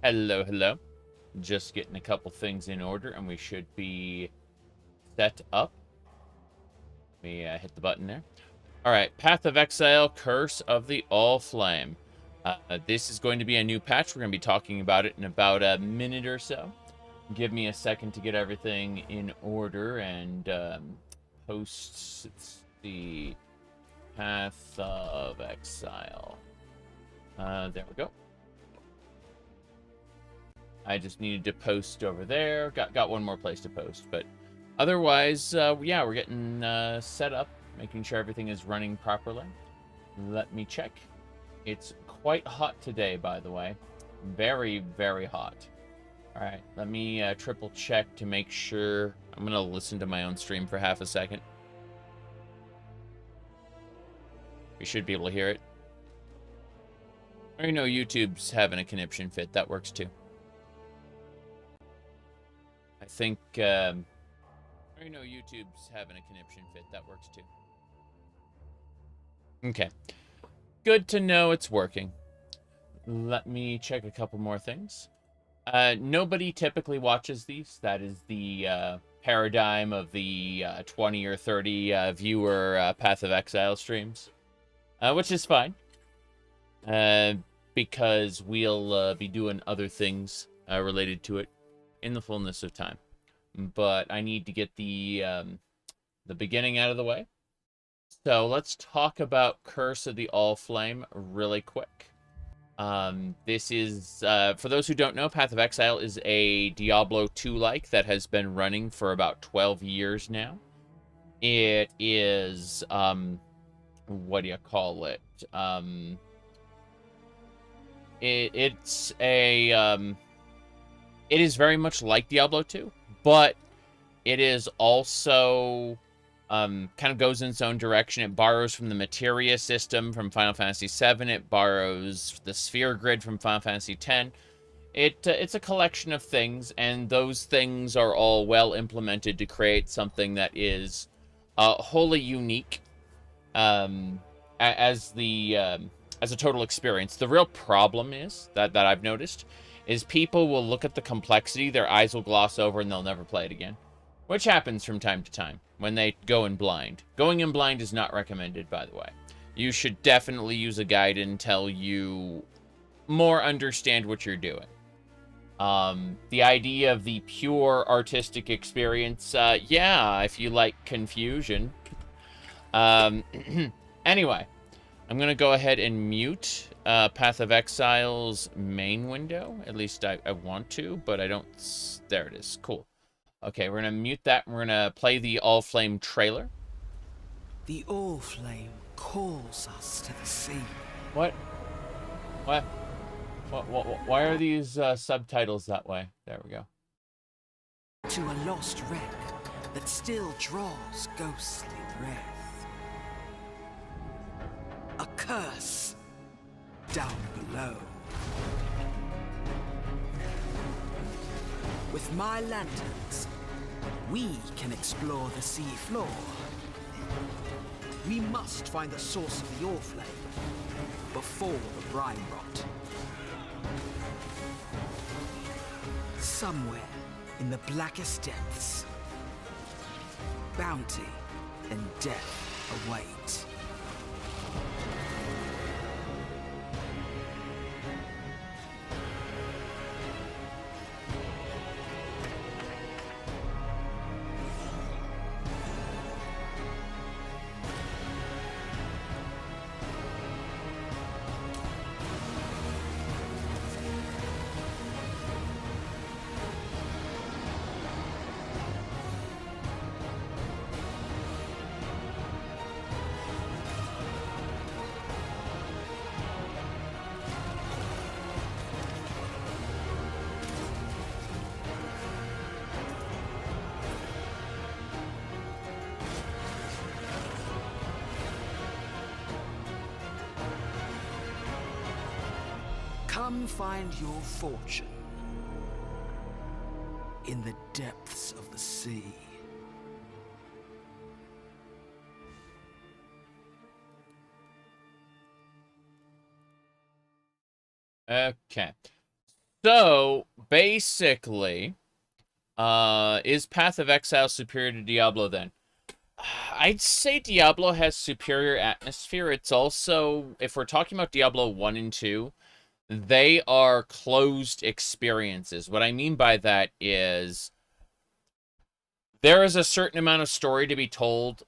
Hello, hello. Just getting a couple things in order, and we should be set up. Let me hit the button there. All right, Path of Exile, Curse of the Allflame. This is going to be a new patch. We're going to be talking about it in about a minute or so. Give me a second to get everything in order and post the Path of Exile. There we go. I just needed to post over there. Got one more place to post, but otherwise, yeah, we're getting set up, making sure everything is running properly. Let me check. It's quite hot today, by the way. Very, very hot. All right, let me triple check to make sure. I'm gonna listen to my own stream for half a second. We should be able to hear it. I know YouTube's having a conniption fit. That works too. I think, I know YouTube's having a conniption fit. That works too. Okay. Good to know it's working. Let me check a couple more things. Nobody typically watches these. That is the paradigm of the 20 or 30 viewer Path of Exile streams. Which is fine. Because we'll be doing other things related to it in the fullness of time. But I need to get the beginning out of the way. So let's talk about Curse of the Allflame really quick. This is, for those who don't know, Path of Exile is a Diablo 2-like that has been running for about 12 years now. It is, what do you call it? It's a, it is very much like Diablo 2, but it is also kind of goes in its own direction. It borrows from the materia system from Final Fantasy VII. It borrows the sphere grid from Final Fantasy X. It's a collection of things, and those things are all well implemented to create something that is wholly unique as a total experience. The real problem is that I've noticed is people will look at the complexity, their eyes will gloss over, and they'll never play it again. Which happens from time to time when they go in blind. Going in blind is not recommended, by the way. You should definitely use a guide until you more understand what you're doing. The idea of the pure artistic experience, yeah, if you like confusion. Anyway, I'm going to go ahead and mute Path of Exile's main window. At least I want to, but I don't. There it is. Cool. Okay, we're going to mute that. We're going to play the Allflame trailer. The Allflame calls us to the sea. What? What? Why are these subtitles that way? There we go. To a lost wreck that still draws ghostly breath. A curse down below. With my lanterns, we can explore the sea floor. We must find the source of the Allflame before the brine rot. Somewhere in the blackest depths, bounty and death await. Come find your fortune in the depths of the sea. Okay. So, basically, is Path of Exile superior to Diablo then? I'd say Diablo has superior atmosphere. It's also, if we're talking about Diablo 1 and 2, they are closed experiences. What I mean by that is there is a certain amount of story to be told,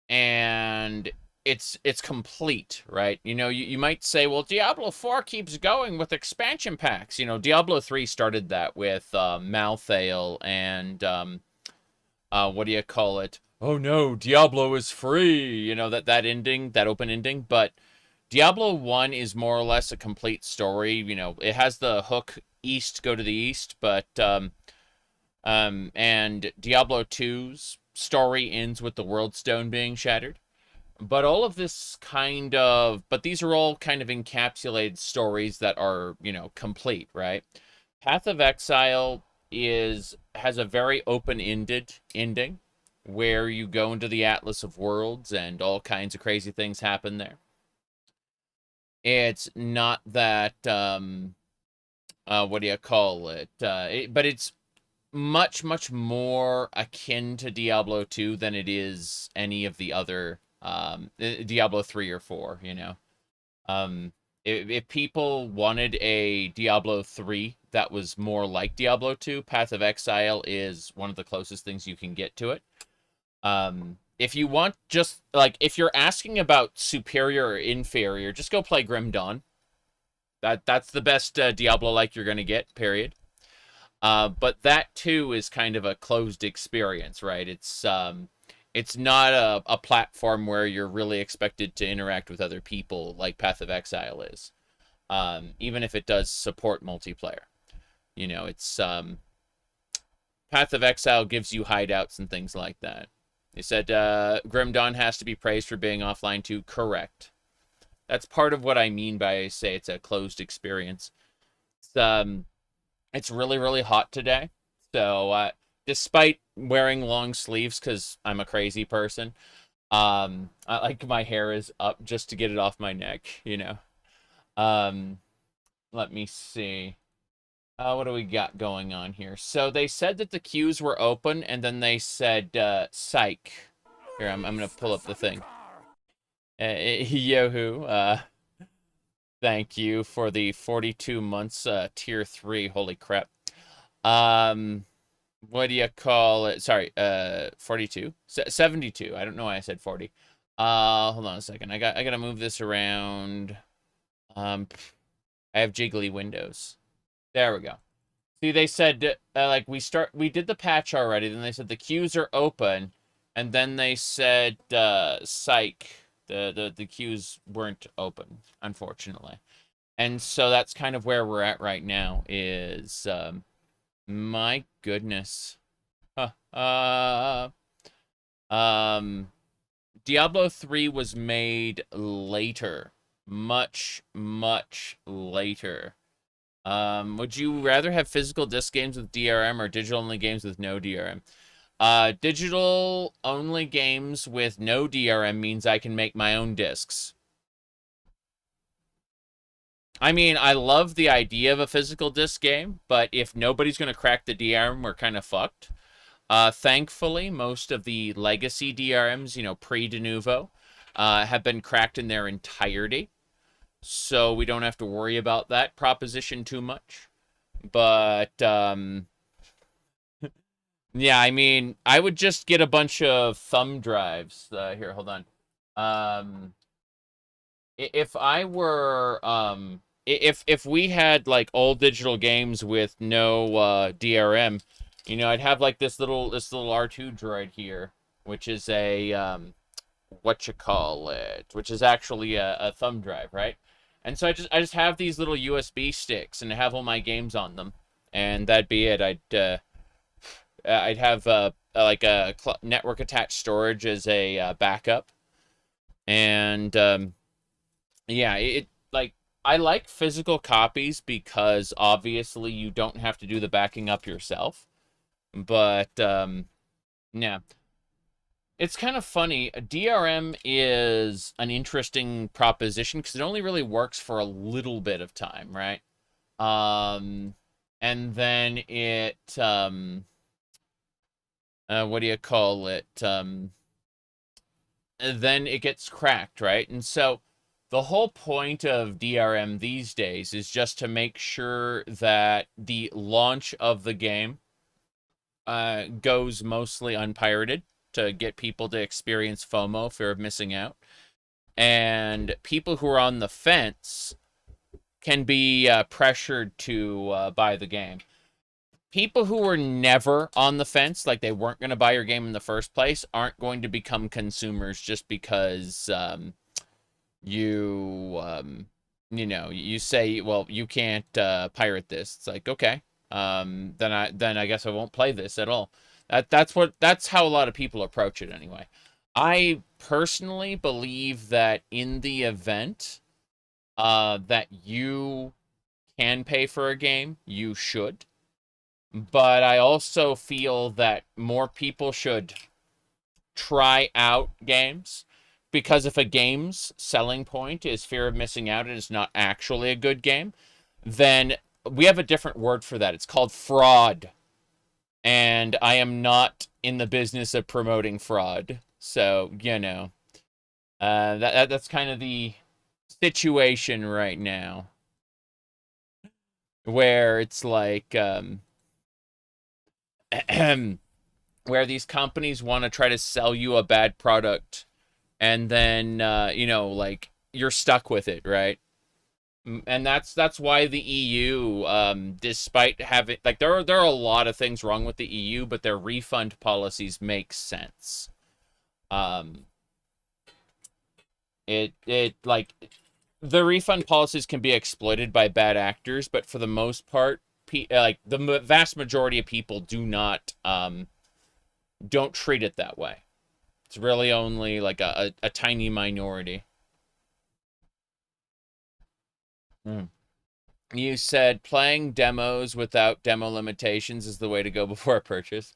and it's complete, right? You know, you might say, well, Diablo 4 keeps going with expansion packs. You know, Diablo 3 started that with Malthael and what do you call it? Oh no, Diablo is free. You know, that ending, that open ending, but Diablo 1 is more or less a complete story. You know, it has the hook east, go to the east, but and Diablo 2's story ends with the World Stone being shattered. But all of this but these are all kind of encapsulated stories that are, you know, complete, right? Path of Exile has a very open-ended ending where you go into the Atlas of Worlds and all kinds of crazy things happen there. It's not that, what do you call it? But it's much, much more akin to Diablo 2 than it is any of the other, Diablo 3 or 4, you know? If people wanted a Diablo 3 that was more like Diablo 2, Path of Exile is one of the closest things you can get to it. If you want just, like, if you're asking about superior or inferior, just go play Grim Dawn. That's the best Diablo-like you're going to get, period. But that, too, is kind of a closed experience, right? It's not a platform where you're really expected to interact with other people like Path of Exile is. Even if it does support multiplayer. You know, it's Path of Exile gives you hideouts and things like that. They said Grim Dawn has to be praised for being offline too. Correct. That's part of what I mean by say it's a closed experience. It's really, really hot today. So despite wearing long sleeves because I'm a crazy person, I like my hair is up just to get it off my neck, you know. Let me see. What do we got going on here? So they said that the queues were open, and then they said, psych. Here, I'm going to pull up the thing. Yohoo. Thank you for the 42 months, tier 3. Holy crap. What do you call it? Sorry, 42? 72. I don't know why I said 40. Hold on a second. I gotta move this around. I have jiggly windows. There we go. See, they said, like, we did the patch already, then they said the queues are open, and then they said, psych, the queues weren't open, unfortunately. And so that's kind of where we're at right now, is, my goodness. Diablo 3 was made later. Much, much later. Would you rather have physical disc games with DRM or digital-only games with no DRM? Digital-only games with no DRM means I can make my own discs. I mean, I love the idea of a physical disc game, but if nobody's going to crack the DRM, we're kind of fucked. Thankfully, most of the legacy DRMs, you know, pre-de novo, have been cracked in their entirety. So we don't have to worry about that proposition too much. But, yeah, I mean, I would just get a bunch of thumb drives. Here, hold on. If I were, if we had, like, all digital games with no, DRM, you know, I'd have, like, this little R2 droid here, which is a, which is actually a thumb drive, right? And so I just have these little USB sticks and have all my games on them, and that'd be it. I'd have like a network attached storage as a backup, and yeah, like I like physical copies because obviously you don't have to do the backing up yourself, but yeah. It's kind of funny. DRM is an interesting proposition because it only really works for a little bit of time, right? and then it, what do you call it? Then it gets cracked, right? And so the whole point of DRM these days is just to make sure that the launch of the game goes mostly unpirated to get people to experience FOMO, fear of missing out. And people who are on the fence can be pressured to buy the game. People who were never on the fence, like they weren't going to buy your game in the first place, aren't going to become consumers just because you know, you say, well, you can't pirate this. It's like, okay, then I guess I won't play this at all. That's how a lot of people approach it anyway. I personally believe that in the event that you can pay for a game, you should. But I also feel that more people should try out games, because if a game's selling point is fear of missing out and it's not actually a good game, then we have a different word for that. It's called fraud. And I am not in the business of promoting fraud. So, you know, that's kind of the situation right now, where it's like, where these companies want to try to sell you a bad product, and then you know, like, you're stuck with it, right? And that's why the EU, despite having, like, there are a lot of things wrong with the EU, but their refund policies make sense. Um, it like, the refund policies can be exploited by bad actors, but for the most part, like the vast majority of people do not don't treat it that way. It's really only like a tiny minority. Mm. You said playing demos without demo limitations is the way to go before a purchase.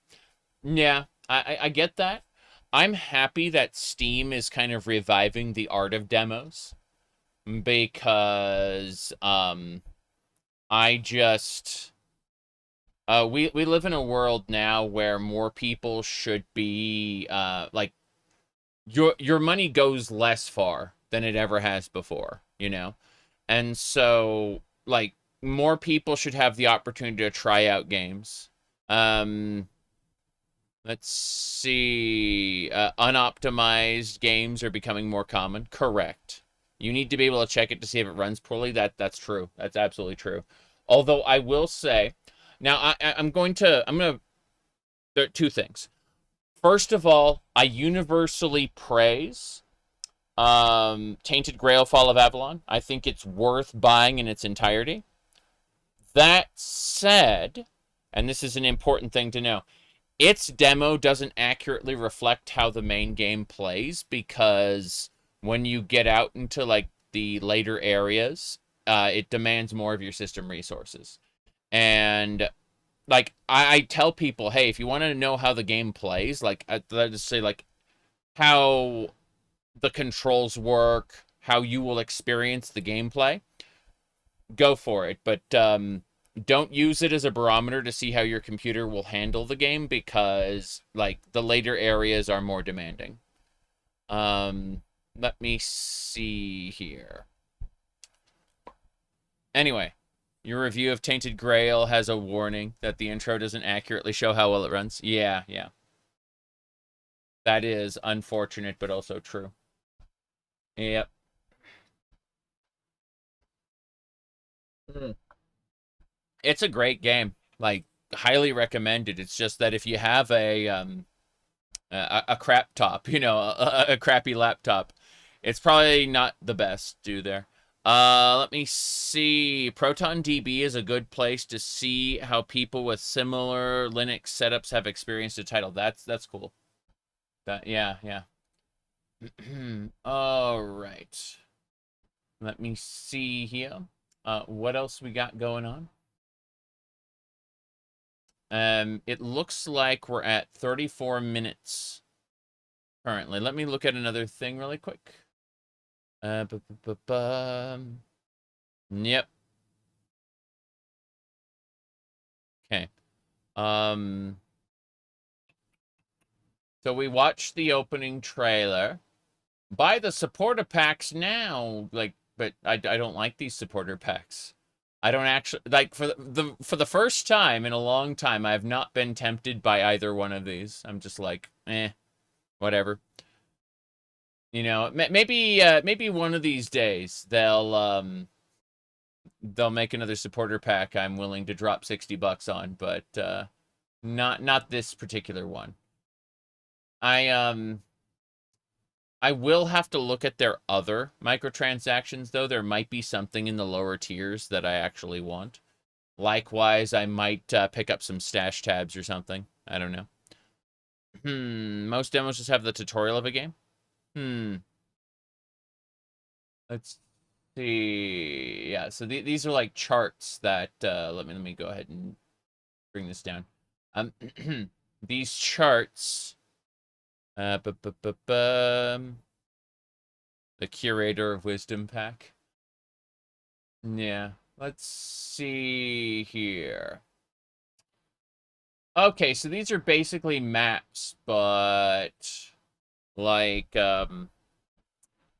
Yeah, I get that. I'm happy that Steam is kind of reviving the art of demos, because I just we live in a world now where more people should be like, your money goes less far than it ever has before, you know? And so, like, more people should have the opportunity to try out games. Um, let's see. Unoptimized games are becoming more common. Correct. You need to be able to check it to see if it runs poorly. That's true. That's absolutely true. Although I will say, now I'm going to, there are two things. First of all, I universally praise Tainted Grail Fall of Avalon. I think it's worth buying in its entirety. That said, and this is an important thing to know, its demo doesn't accurately reflect how the main game plays, because when you get out into, like, the later areas, it demands more of your system resources. And, like, I tell people, hey, if you want to know how the game plays, like, let's say, like, how the controls work, how you will experience the gameplay, go for it. But don't use it as a barometer to see how your computer will handle the game, because, like, the later areas are more demanding. Let me see here. Anyway, your review of Tainted Grail has a warning that the intro doesn't accurately show how well it runs. Yeah, yeah. That is unfortunate, but also true. Yep. Mm. It's a great game. Like, highly recommended. It's just that if you have a crap top, you know, a crappy laptop, it's probably not the best do there. Let me see. ProtonDB is a good place to see how people with similar Linux setups have experienced a title. That's cool. Yeah, yeah. All right. Let me see here. What else we got going on? It looks like we're at 34 minutes currently. Let me look at another thing really quick. Yep. Okay. So we watched the opening trailer. Buy the supporter packs now. Like, but I don't like these supporter packs. I don't actually like for the first time in a long time. I have not been tempted by either one of these. I'm just like, whatever. You know, maybe one of these days they'll make another supporter pack I'm willing to drop $60 on, but not this particular one. I will have to look at their other microtransactions, though. There might be something in the lower tiers that I actually want. Likewise, I might pick up some stash tabs or something. I don't know. Most demos just have the tutorial of a game. Let's see. Yeah, so these are like charts that, let me go ahead and bring this down. These charts, the Curator of Wisdom pack. Yeah, let's see here. Okay, so these are basically maps, but like,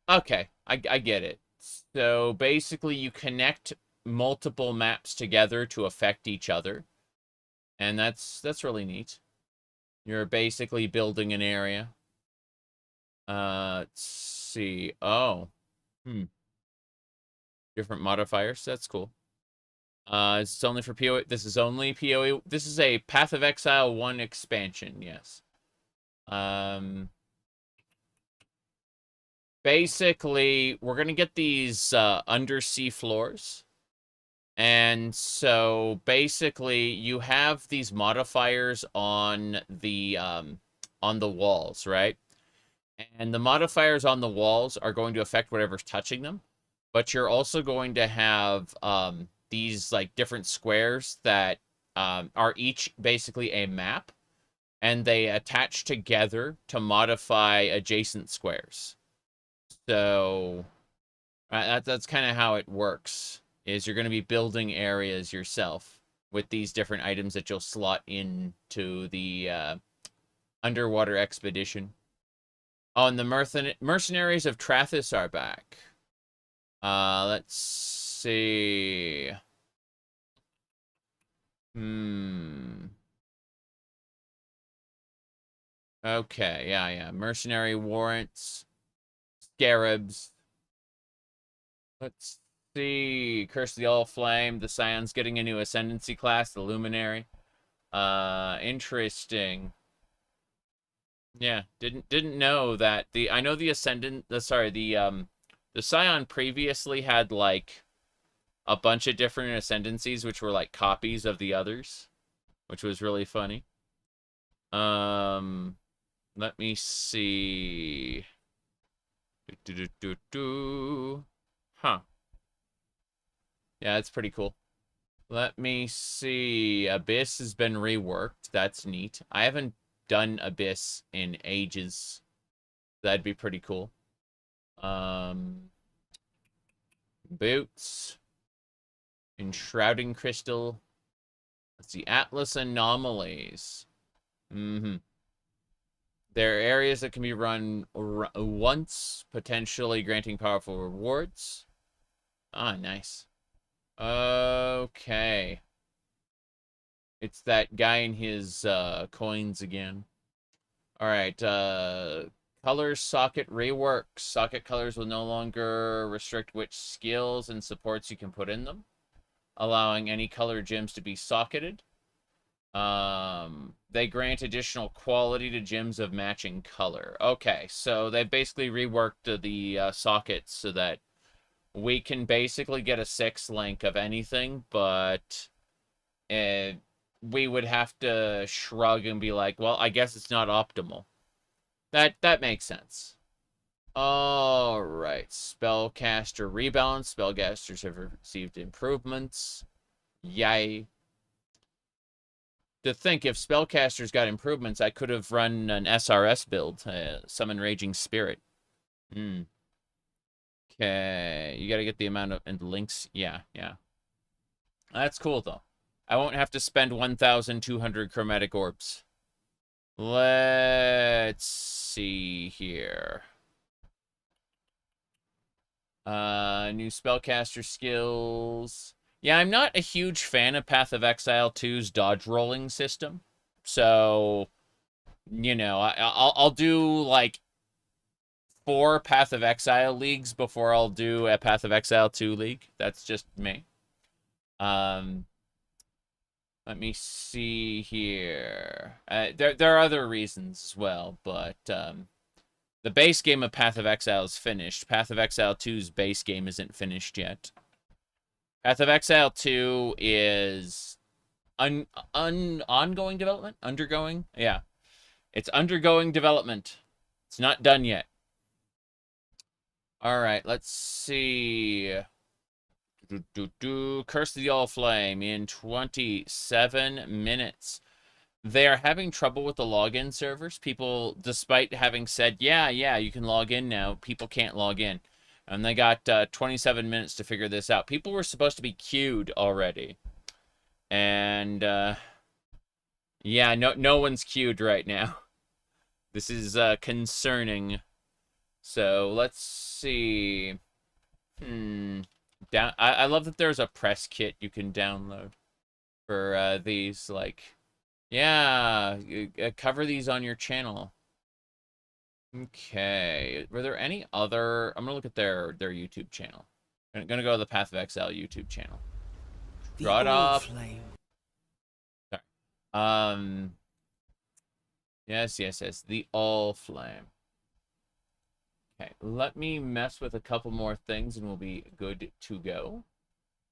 okay, I get it. So basically you connect multiple maps together to affect each other. And that's really neat. You're basically building an area. Let's see. Oh. Different modifiers. That's cool. It's only for PoE. This is only PoE. This is a Path of Exile 1 expansion, yes. Basically, we're going to get these undersea floors. And so basically you have these modifiers on the walls, right? And the modifiers on the walls are going to affect whatever's touching them. But you're also going to have these like different squares that are each basically a map, and they attach together to modify adjacent squares. So that's kind of how it works, is you're going to be building areas yourself with these different items that you'll slot into the underwater expedition. Oh, and the mercenaries of Trathis are back. Let's see. Okay, yeah. Mercenary warrants. Scarabs. Let's see. Curse of the Allflame. The Scion's getting a new Ascendancy class, the Luminary. Interesting. Yeah, didn't know that I know the the Scion previously had like a bunch of different ascendancies which were like copies of the others, which was really funny. Let me see. Huh. Yeah, that's pretty cool. Let me see. Abyss has been reworked. That's neat. I haven't done Abyss in ages. That'd be pretty cool. Boots. Enshrouding Crystal. Let's see. Atlas Anomalies. There are areas that can be run once, potentially granting powerful rewards. Ah, nice. Okay. It's that guy and his coins again. Alright, color socket reworks. Socket colors will no longer restrict which skills and supports you can put in them, allowing any color gems to be socketed. They grant additional quality to gems of matching color. Okay, so they basically reworked the sockets so that we can basically get a 6 link of anything, but we would have to shrug and be like, well, I guess it's not optimal. That makes sense. All right, Spellcaster rebalance. Spellcasters have received improvements. Yay. To think, if Spellcasters got improvements, I could have run an SRS build, Summon Raging Spirit. Okay, you gotta get the amount of and links. Yeah. That's cool, though. I won't have to spend 1,200 chromatic orbs. Let's see here. New spellcaster skills. Yeah, I'm not a huge fan of Path of Exile 2's dodge rolling system. So, you know, I'll do like 4 Path of Exile leagues before I'll do a Path of Exile 2 league. That's just me. Let me see here. There are other reasons as well, but the base game of Path of Exile is finished. Path of Exile 2's base game isn't finished yet. Path of Exile 2 is ongoing development? Undergoing? Yeah. It's undergoing development. It's not done yet. All right, let's see. Curse of the Allflame in 27 minutes. They are having trouble with the login servers. People, despite having said, yeah, you can log in now, people can't log in. And they got 27 minutes to figure this out. People were supposed to be queued already. And, yeah, no one's queued right now. This is concerning. So, let's see. I love that there's a press kit you can download for these, like... Yeah, cover these on your channel. Okay. Were there any other... I'm going to look at their YouTube channel. I'm going to go to the Path of Exile YouTube channel. Draw it off. Allflame. Sorry. Yes. The Allflame. Okay, let me mess with a couple more things and we'll be good to go.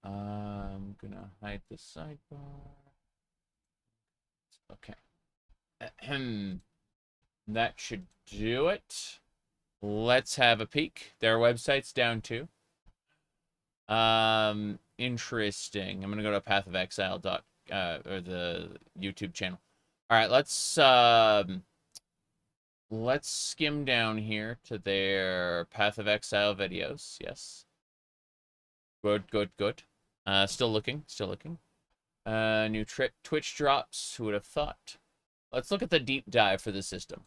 I'm going to hide the sidebar. Okay. That should do it. Let's have a peek. Their website's down too. Interesting. I'm gonna go to Path of Exile or the YouTube channel. All right, let's skim down here to their Path of Exile videos. Yes. Good. Still looking. New Twitch drops. Who would have thought? Let's look at the deep dive for the system.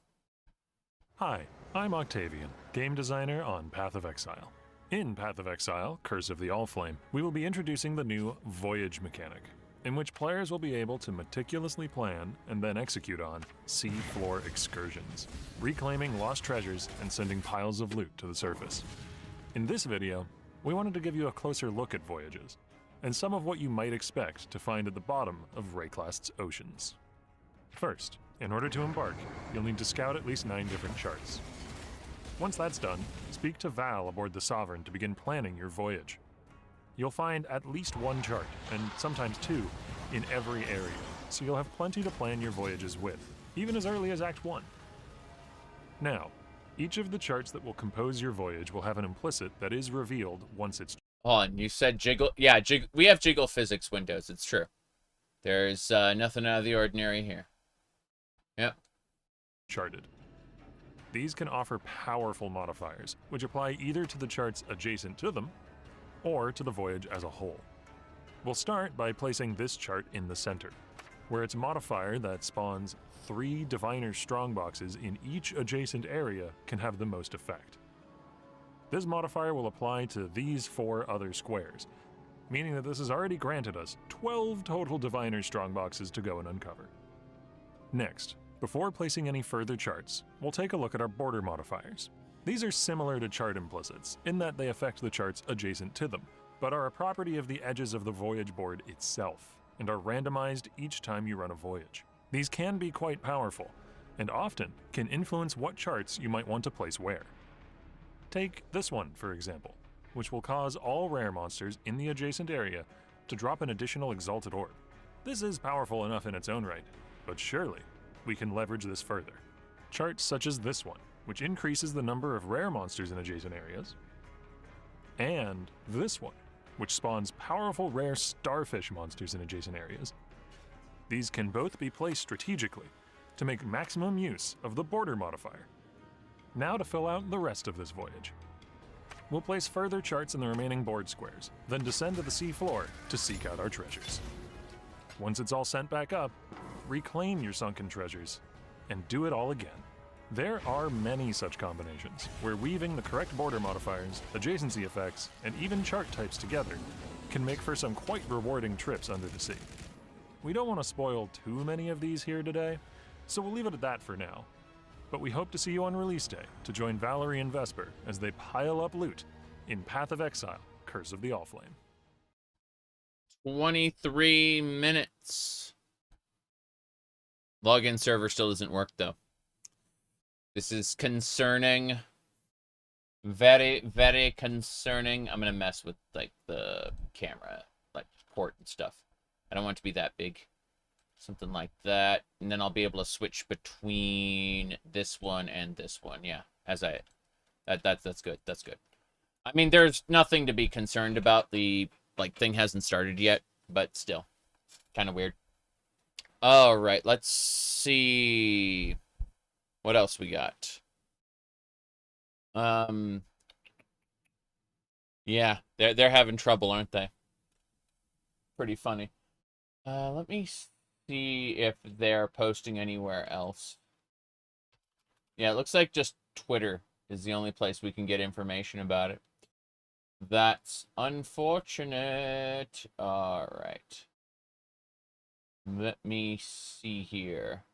Hi, I'm Octavian, game designer on Path of Exile. In Path of Exile, Curse of the Allflame, we will be introducing the new Voyage mechanic, in which players will be able to meticulously plan and then execute on sea floor excursions, reclaiming lost treasures and sending piles of loot to the surface. In this video, we wanted to give you a closer look at voyages, and some of what you might expect to find at the bottom of Rayclast's oceans. First, in order to embark, you'll need to scout at least 9 different charts. Once that's done, speak to Val aboard the Sovereign to begin planning your voyage. You'll find at least 1 chart, and sometimes 2, in every area, so you'll have plenty to plan your voyages with, even as early as Act 1. Now, each of the charts that will compose your voyage will have an implicit that is revealed once it's... Hold on, you said jiggle. Yeah, we have jiggle physics windows. It's true. There's nothing out of the ordinary here. Yep. Charted. These can offer powerful modifiers, which apply either to the charts adjacent to them, or to the voyage as a whole. We'll start by placing this chart in the center, where its modifier that spawns 3 Diviner Strongboxes in each adjacent area can have the most effect. This modifier will apply to these 4 other squares, meaning that this has already granted us 12 total Diviner Strongboxes to go and uncover. Next, before placing any further charts, we'll take a look at our border modifiers. These are similar to chart implicits, in that they affect the charts adjacent to them, but are a property of the edges of the voyage board itself, and are randomized each time you run a voyage. These can be quite powerful, and often can influence what charts you might want to place where. Take this one, for example, which will cause all rare monsters in the adjacent area to drop an additional Exalted Orb. This is powerful enough in its own right, but surely we can leverage this further. Charts such as this one, which increases the number of rare monsters in adjacent areas, and this one, which spawns powerful rare starfish monsters in adjacent areas. These can both be placed strategically to make maximum use of the border modifier. Now to fill out the rest of this voyage. We'll place further charts in the remaining board squares, then descend to the sea floor to seek out our treasures. Once it's all sent back up, reclaim your sunken treasures and do it all again. There are many such combinations, where weaving the correct border modifiers, adjacency effects, and even chart types together can make for some quite rewarding trips under the sea. We don't want to spoil too many of these here today, so we'll leave it at that for now. But we hope to see you on release day to join Valerie and Vesper as they pile up loot in Path of Exile, Curse of the Allflame. 23 minutes. Login server still doesn't work, though. This is concerning. Very, very concerning. I'm going to mess with, like, the camera, like, port and stuff. I don't want it to be that big. Something like that. And then I'll be able to switch between this one and this one. Yeah, as I... That's good. That's good. I mean, there's nothing to be concerned about. The, like, thing hasn't started yet, but still. Kind of weird. All right, let's see... What else we got? Yeah, they're having trouble, aren't they? Pretty funny. Let me see if they're posting anywhere else. Yeah, it looks like just Twitter is the only place we can get information about it. That's unfortunate. All right. Let me see here.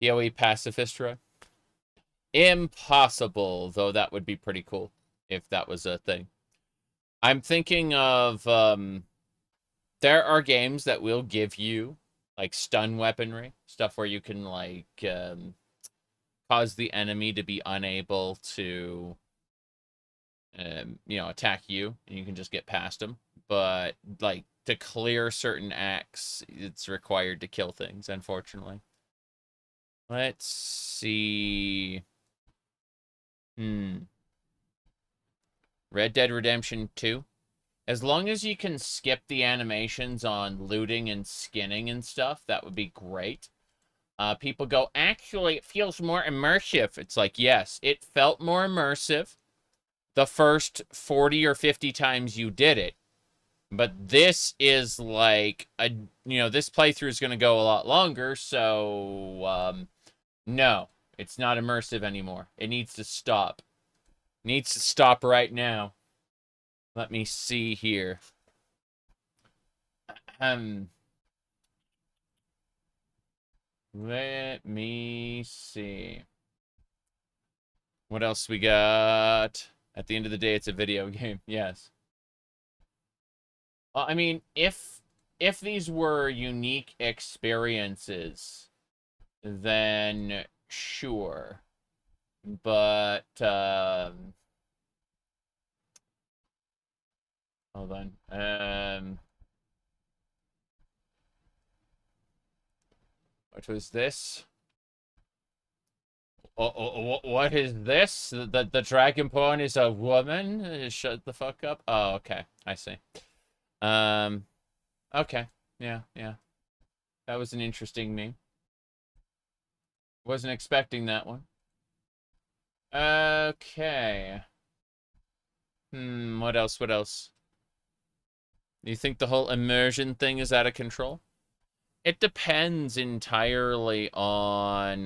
PoE pacifist row? Impossible, though that would be pretty cool if that was a thing. I'm thinking of, there are games that will give you, like, stun weaponry. Stuff where you can, like, cause the enemy to be unable to, you know, attack you. And you can just get past them. But, like, to clear certain acts, it's required to kill things, unfortunately. Let's see. Red Dead Redemption 2. As long as you can skip the animations on looting and skinning and stuff, that would be great. People go, actually, it feels more immersive. It's like, yes, it felt more immersive the first 40 or 50 times you did it. But this is like, this playthrough is going to go a lot longer, so, no, it's not immersive anymore. It needs to stop. It needs to stop right now. Let me see here. Let me see. What else we got? At the end of the day, it's a video game. Yes. I mean, if these were unique experiences, then sure. But, hold on. What was this? What is this? The Dragonborn is a woman? Shut the fuck up. Oh, okay. I see. Okay. Yeah. That was an interesting meme. Wasn't expecting that one. Okay. What else? What else? You think the whole immersion thing is out of control? It depends entirely on,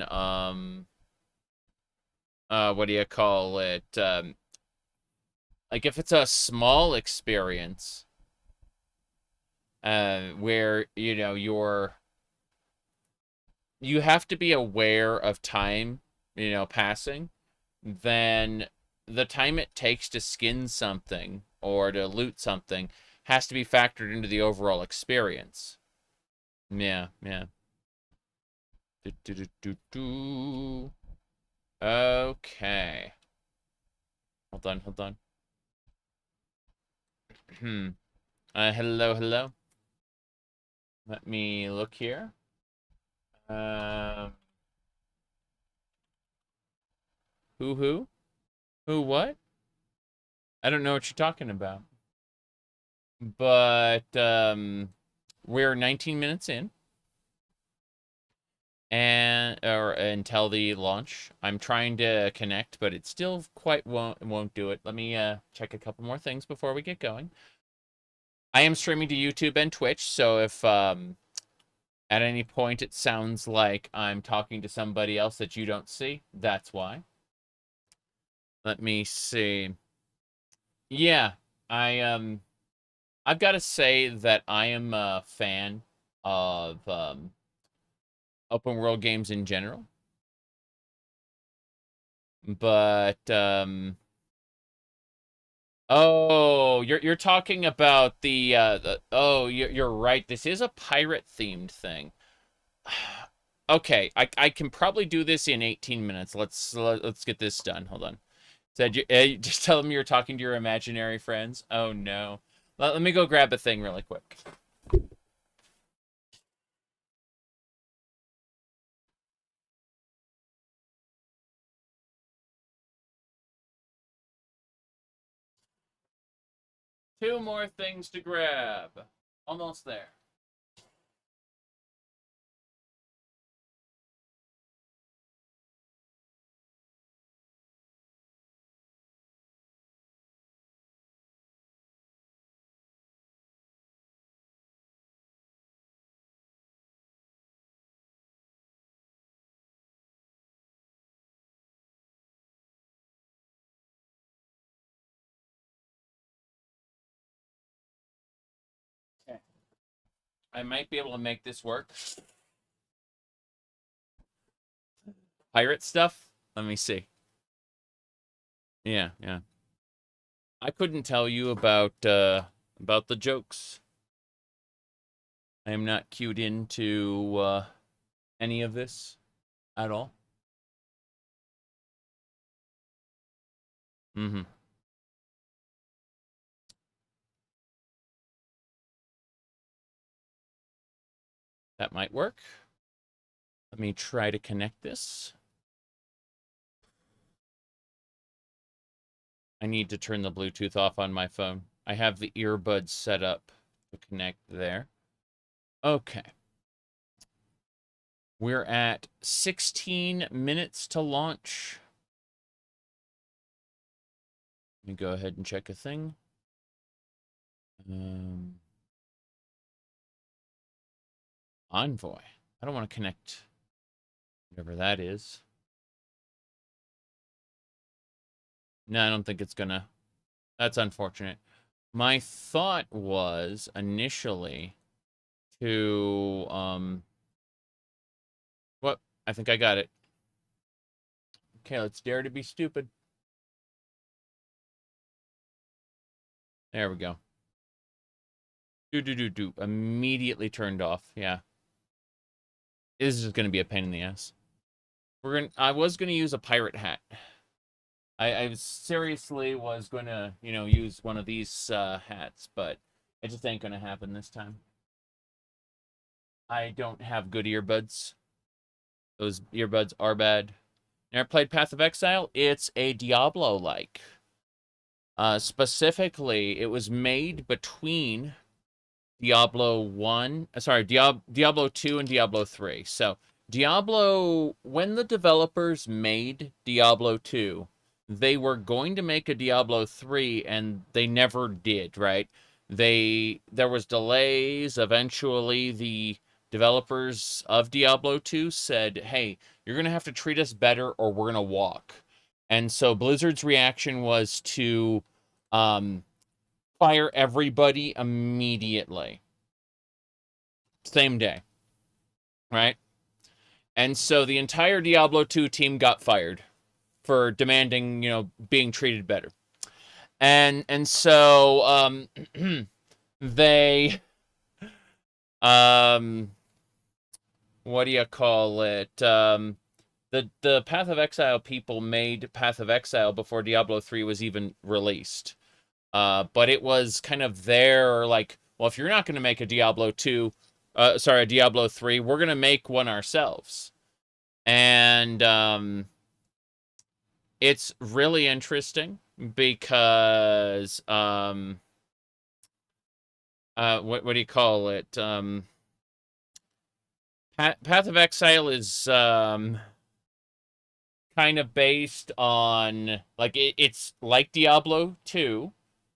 what do you call it? Like, if it's a small experience, where, you have to be aware of time, passing, then the time it takes to skin something or to loot something has to be factored into the overall experience. Yeah. Okay. Hold on. Hello. Let me look here. Who? Who what? I don't know what you're talking about. But, we're 19 minutes in. Or until the launch. I'm trying to connect, but it still quite won't do it. Let me check a couple more things before we get going. I am streaming to YouTube and Twitch, so if at any point it sounds like I'm talking to somebody else that you don't see, that's why. Let me see. Yeah, I've got to say that I am a fan of open world games in general. But oh, you're talking about the oh, you're right. This is a pirate themed thing. Okay, I can probably do this in 18 minutes. Let's get this done. Hold on. Said you just tell them you're talking to your imaginary friends. Oh no. Let me go grab a thing really quick. Two more things to grab. Almost there. Okay. I might be able to make this work. Pirate stuff? Let me see. Yeah, yeah. I couldn't tell you about the jokes. I am not cued into any of this at all. Mm-hmm. That might work. Let me try to connect this. I need to turn the Bluetooth off on my phone. I have the earbuds set up to connect there. Okay. We're at 16 minutes to launch. Let me go ahead and check a thing. Envoy. I don't want to connect whatever that is. No, I don't think it's gonna. That's unfortunate. My thought was initially to what? I think I got it. Okay, let's dare to be stupid. There we go. Do. Immediately turned off. Yeah. This is going to be a pain in the ass. I was going to use a pirate hat. I seriously was going to, use one of these hats, but it just ain't going to happen this time. I don't have good earbuds. Those earbuds are bad. Never played Path of Exile? It's a Diablo-like. Specifically, it was made between Diablo 2 and Diablo 3. So, when the developers made Diablo 2, they were going to make a Diablo 3, and they never did, right? There was delays. Eventually, the developers of Diablo 2 said, hey, you're going to have to treat us better or we're going to walk. And so Blizzard's reaction was to fire everybody immediately. Same day. Right? And so the entire Diablo 2 team got fired for demanding, being treated better. And so they what do you call it? The Path of Exile people made Path of Exile before Diablo 3 was even released. But it was kind of there, like, well, if you're not going to make a Diablo 3, we're going to make one ourselves. And it's really interesting because what do you call it? Path of Exile is kind of based on, like, it's like Diablo 2,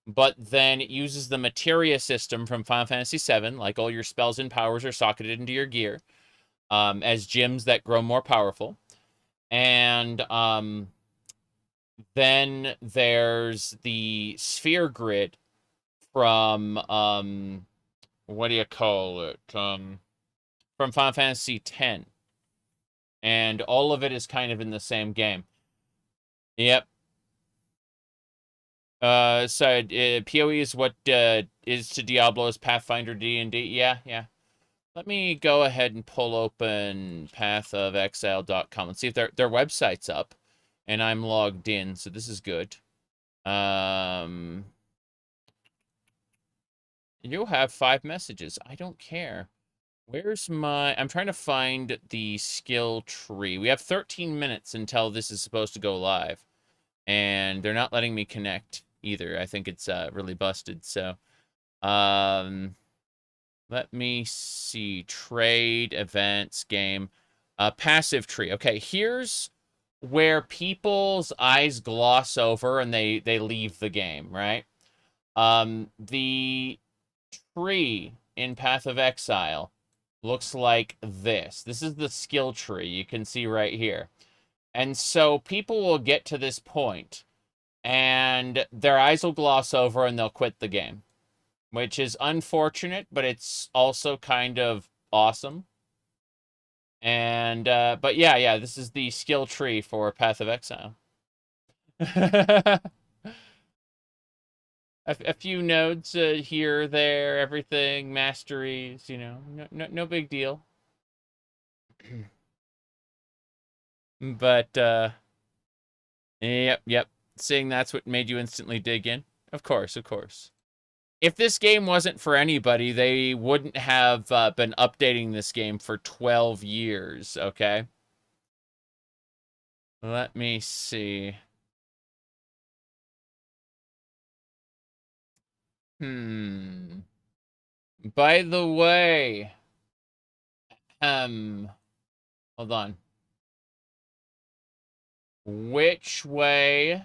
but then it uses the materia system from Final Fantasy VII, like all your spells and powers are socketed into your gear, as gems that grow more powerful. And then there's the sphere grid from, what do you call it? From Final Fantasy X. And all of it is kind of in the same game. Yep. So PoE is what is to Diablo as Pathfinder D&D. Yeah, yeah. Let me go ahead and pull open pathofexile.com and see if their website's up. And I'm logged in, so this is good. You'll have 5 messages. I don't care. Where's my... I'm trying to find the skill tree. We have 13 minutes until this is supposed to go live. And they're not letting me connect either. I think it's really busted. So, let me see. Trade, events, game. Passive tree. Okay, here's where people's eyes gloss over and they leave the game, right? The tree in Path of Exile looks like this. This is the skill tree you can see right here. And so people will get to this point and their eyes will gloss over and they'll quit the game, which is unfortunate, but it's also kind of awesome. And, but yeah, this is the skill tree for Path of Exile. A few nodes here, there, everything, masteries, you know, no big deal. But, yep. Seeing that's what made you instantly dig in. Of course. If this game wasn't for anybody, they wouldn't have been updating this game for 12 years, okay? Let me see. By the way, hold on. Which way,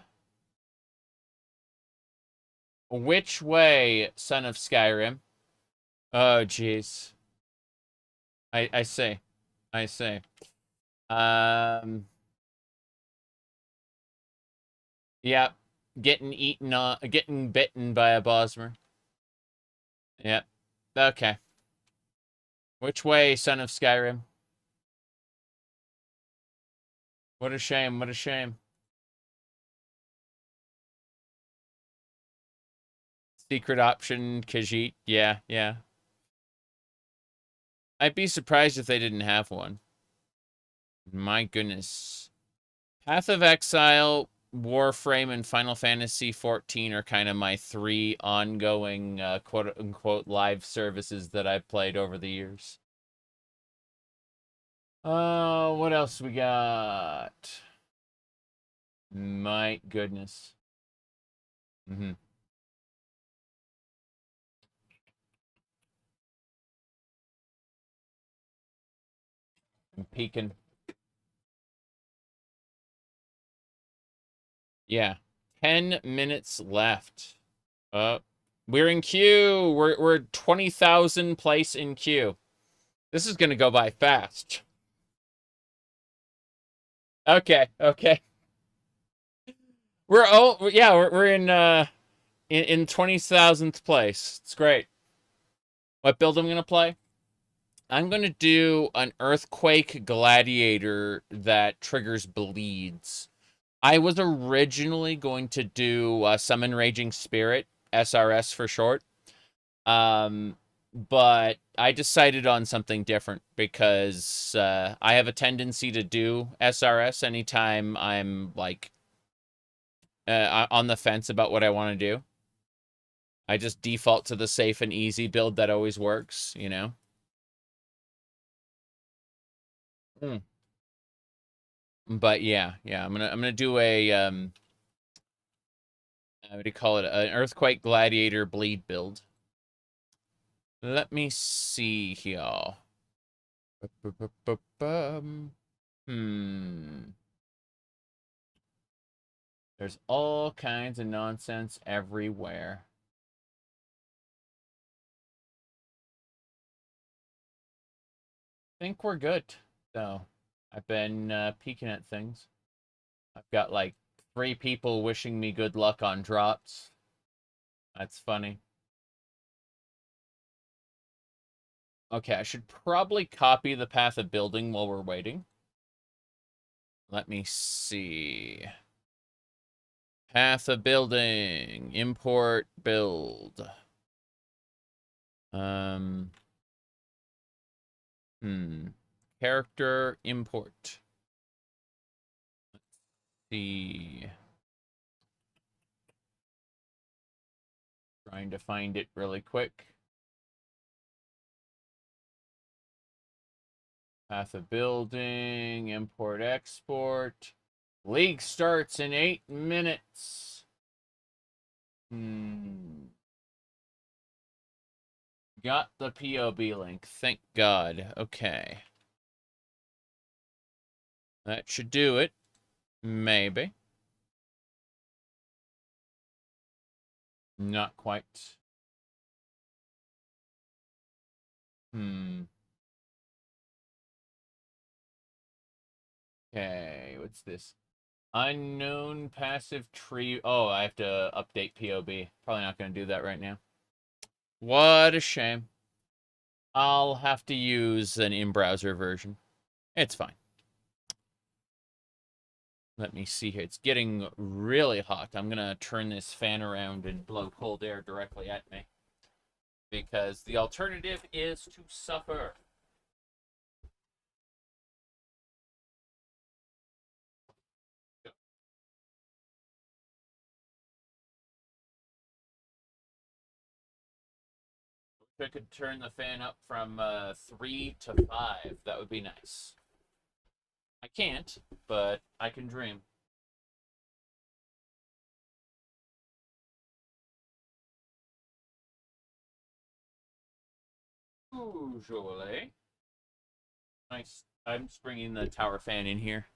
son of Skyrim? Oh, jeez. I see. Yeah, getting bitten by a Bosmer. Yep. Okay. Which way, son of Skyrim? What a shame. Secret option, Khajiit. Yeah. I'd be surprised if they didn't have one. My goodness. Path of Exile, Warframe, and Final Fantasy XIV are kind of my 3 ongoing, quote-unquote, live services that I've played over the years. What else we got? My goodness. I'm peeking. Yeah. 10 minutes left. We're in queue. We're 20,000 place in queue. This is gonna go by fast. Okay. We're in 20,000th place. It's great. What build I'm gonna play? I'm gonna do an Earthquake Gladiator that triggers bleeds. I was originally going to do Summon Raging Spirit, SRS for short. But I decided on something different because I have a tendency to do SRS anytime I'm, like, on the fence about what I want to do. I just default to the safe and easy build that always works, you know? But yeah, I'm gonna do a what do you call it? An Earthquake Gladiator bleed build. Let me see here. There's all kinds of nonsense everywhere. think we're good. So, I've been peeking at things. I've got like 3 people wishing me good luck on drops. That's funny. Okay, I should probably copy the path of building while we're waiting. Let me see. Path of building. Import build. Character import. Let's see. Trying to find it really quick. Path of building, import, export. League starts in 8 minutes. Got the POB link. Thank God. Okay. That should do it. Maybe. Not quite. Okay, what's this? Unknown passive tree. Oh, I have to update POB. Probably not going to do that right now. What a shame. I'll have to use an in-browser version. It's fine. Let me see here. It's getting really hot. I'm going to turn this fan around and blow cold air directly at me. Because the alternative is to suffer. If I could turn the fan up from 3 to 5, that would be nice. I can't, but I can dream. Usually. Nice. I'm just bringing the tower fan in here.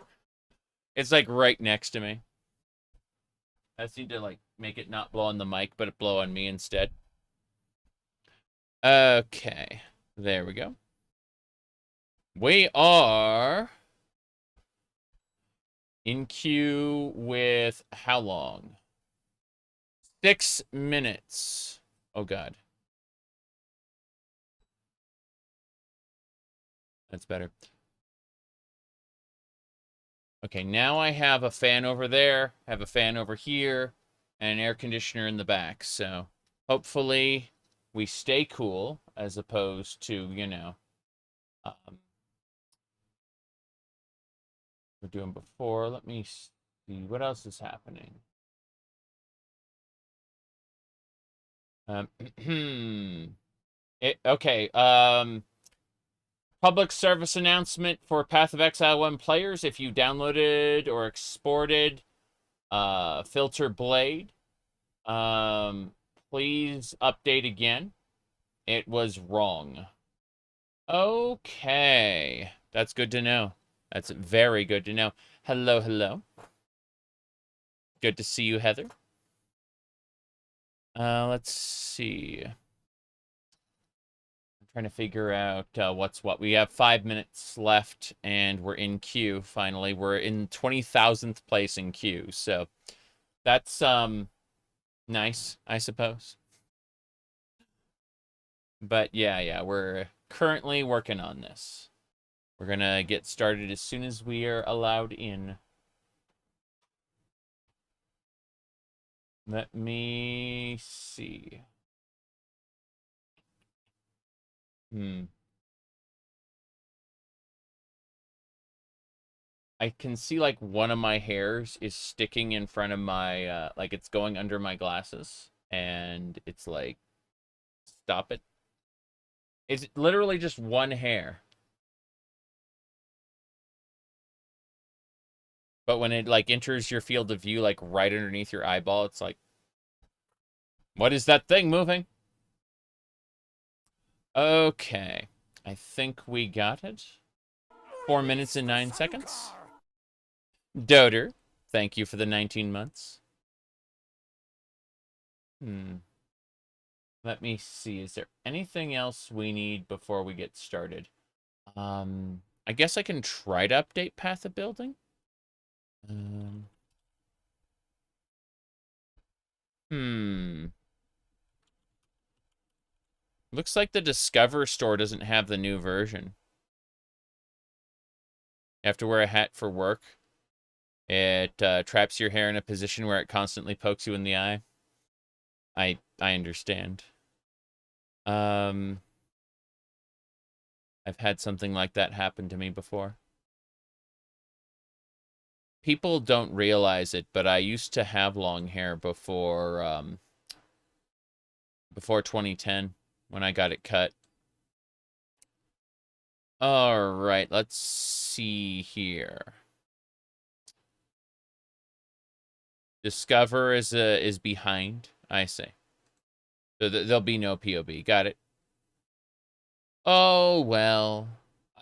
It's like right next to me. I just need to like make it not blow on the mic, but it blow on me instead. Okay. There we go. We are in queue with how long? 6 minutes. Oh, God. That's better. Okay, now I have a fan over there, have a fan over here, and an air conditioner in the back. So hopefully we stay cool as opposed to, you know, we're doing before. Let me see what else is happening. Okay. Public service announcement for Path of Exile 1 players. If you downloaded or exported Filter Blade, please update again. It was wrong. Okay. That's good to know. That's very good to know. Hello, hello. Good to see you, Heather. Let's see. I'm trying to figure out what's what. We have 5 minutes left, and we're in queue, finally. We're in 20,000th place in queue, so that's nice, I suppose. But yeah, we're currently working on this. We're gonna get started as soon as we are allowed in. Let me see. I can see like one of my hairs is sticking in front of my like it's going under my glasses, and it's like, stop it. It's literally just one hair. But when it like enters your field of view, like right underneath your eyeball, it's like, what is that thing moving? Okay. I think we got it. 4 minutes and 9 seconds. Doter, thank you for the 19 months. Let me see. Is there anything else we need before we get started? I guess I can try to update Path of Building. Looks like the Discover store doesn't have the new version. You have to wear a hat for work. It traps your hair in a position where it constantly pokes you in the eye. I understand. I've had something like that happen to me before. People don't realize it, but I used to have long hair before 2010 when I got it cut. All right, let's see here. Discover is behind, I say. So there'll be no POB. Got it. Oh, well.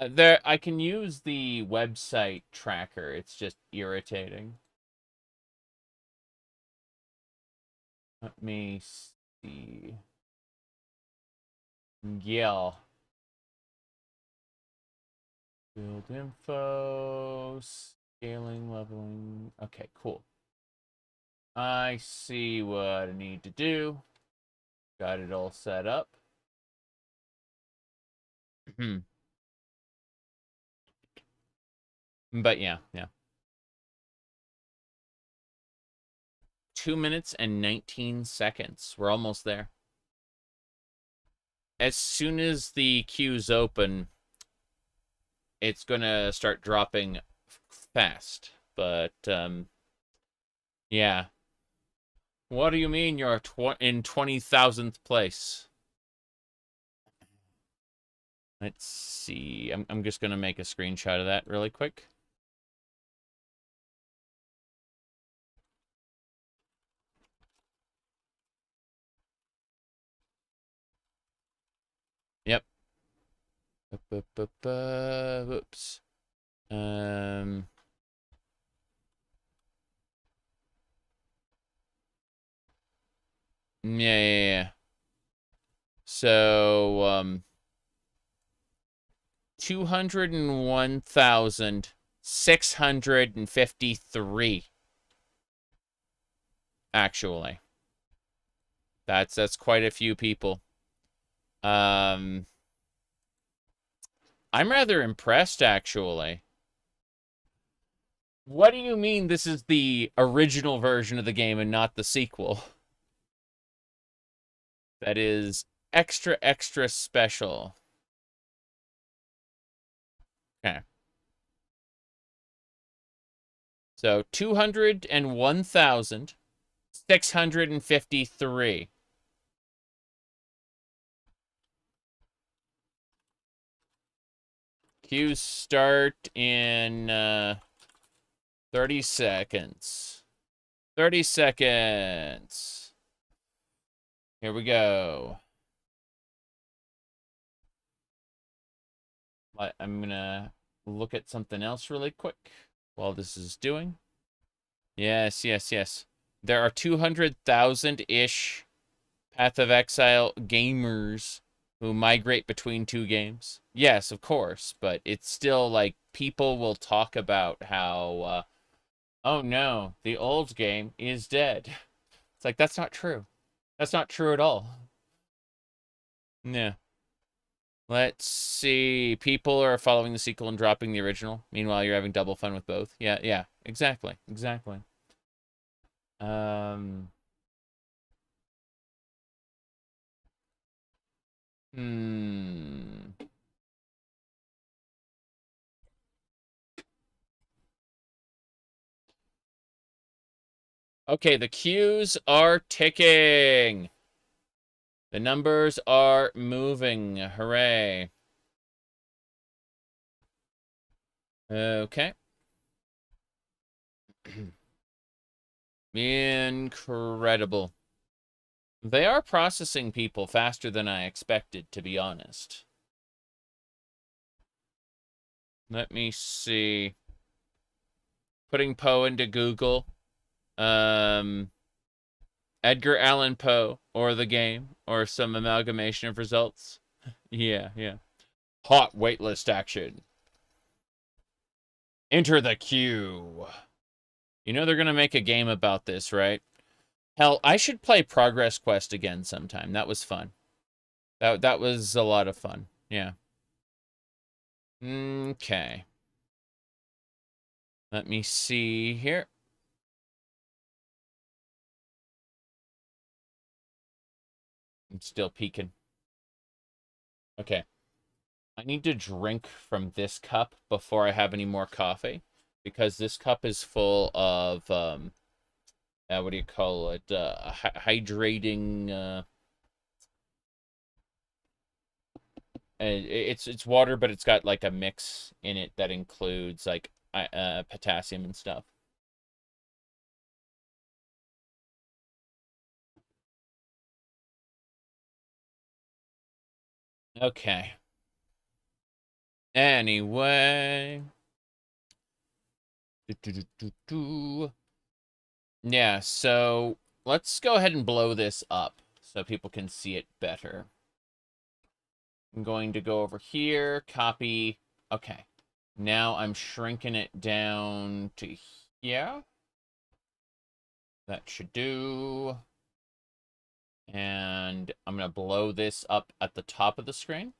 There, I can use the website tracker. It's just irritating. Let me see. Yeah. Build info, scaling, leveling. Okay, cool. I see what I need to do. Got it all set up. But yeah. 2 minutes and 19 seconds. We're almost there. As soon as the queue's open, it's gonna start dropping fast. But, yeah. What do you mean you're in 20,000th place? Let's see. I'm just gonna make a screenshot of that really quick. Yep. Whoops. Yeah. So, 201,653. Actually. That's quite a few people. I'm rather impressed, actually. What do you mean this is the original version of the game and not the sequel? That is extra, extra special. Okay. So 201,653. Queues start in 30 seconds. 30 seconds. Here we go. I'm gonna look at something else really quick while this is doing. Yes. There are 200,000-ish Path of Exile gamers who migrate between two games. Yes, of course, but it's still like people will talk about how, oh no, the old game is dead. It's like, that's not true. That's not true at all. Yeah. Let's see. People are following the sequel and dropping the original. Meanwhile, you're having double fun with both. Yeah, exactly. Okay, the queues are ticking. The numbers are moving. Hooray. Okay. Incredible. They are processing people faster than I expected, to be honest. Let me see. Putting Poe into Google. Edgar Allan Poe, or the game, or some amalgamation of results. Yeah. Hot waitlist action. Enter the queue. You know they're going to make a game about this, right? Hell, I should play Progress Quest again sometime. That was fun. That was a lot of fun. Yeah. Okay. Let me see here. I'm still peeking. Okay. I need to drink from this cup before I have any more coffee, because this cup is full of what do you call it? Hydrating. It's water, but it's got like a mix in it that includes like potassium and stuff. Okay. Anyway. Yeah, so let's go ahead and blow this up so people can see it better. I'm going to go over here, copy. Okay. Now I'm shrinking it down to here. That should do. And I'm going to blow this up at the top of the screen.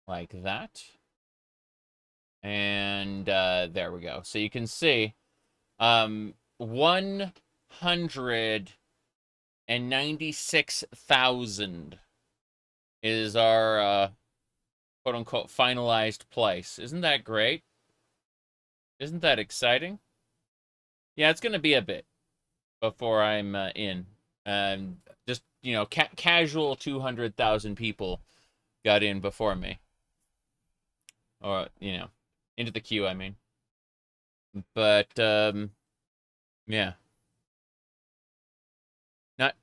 Like that. And there we go. So you can see 196,000 is our quote-unquote finalized place. Isn't that great? Isn't that exciting? Yeah, it's going to be a bit before I'm in. Just, you know, casual 200,000 people got in before me. Or, you know, into the queue, I mean. But, yeah.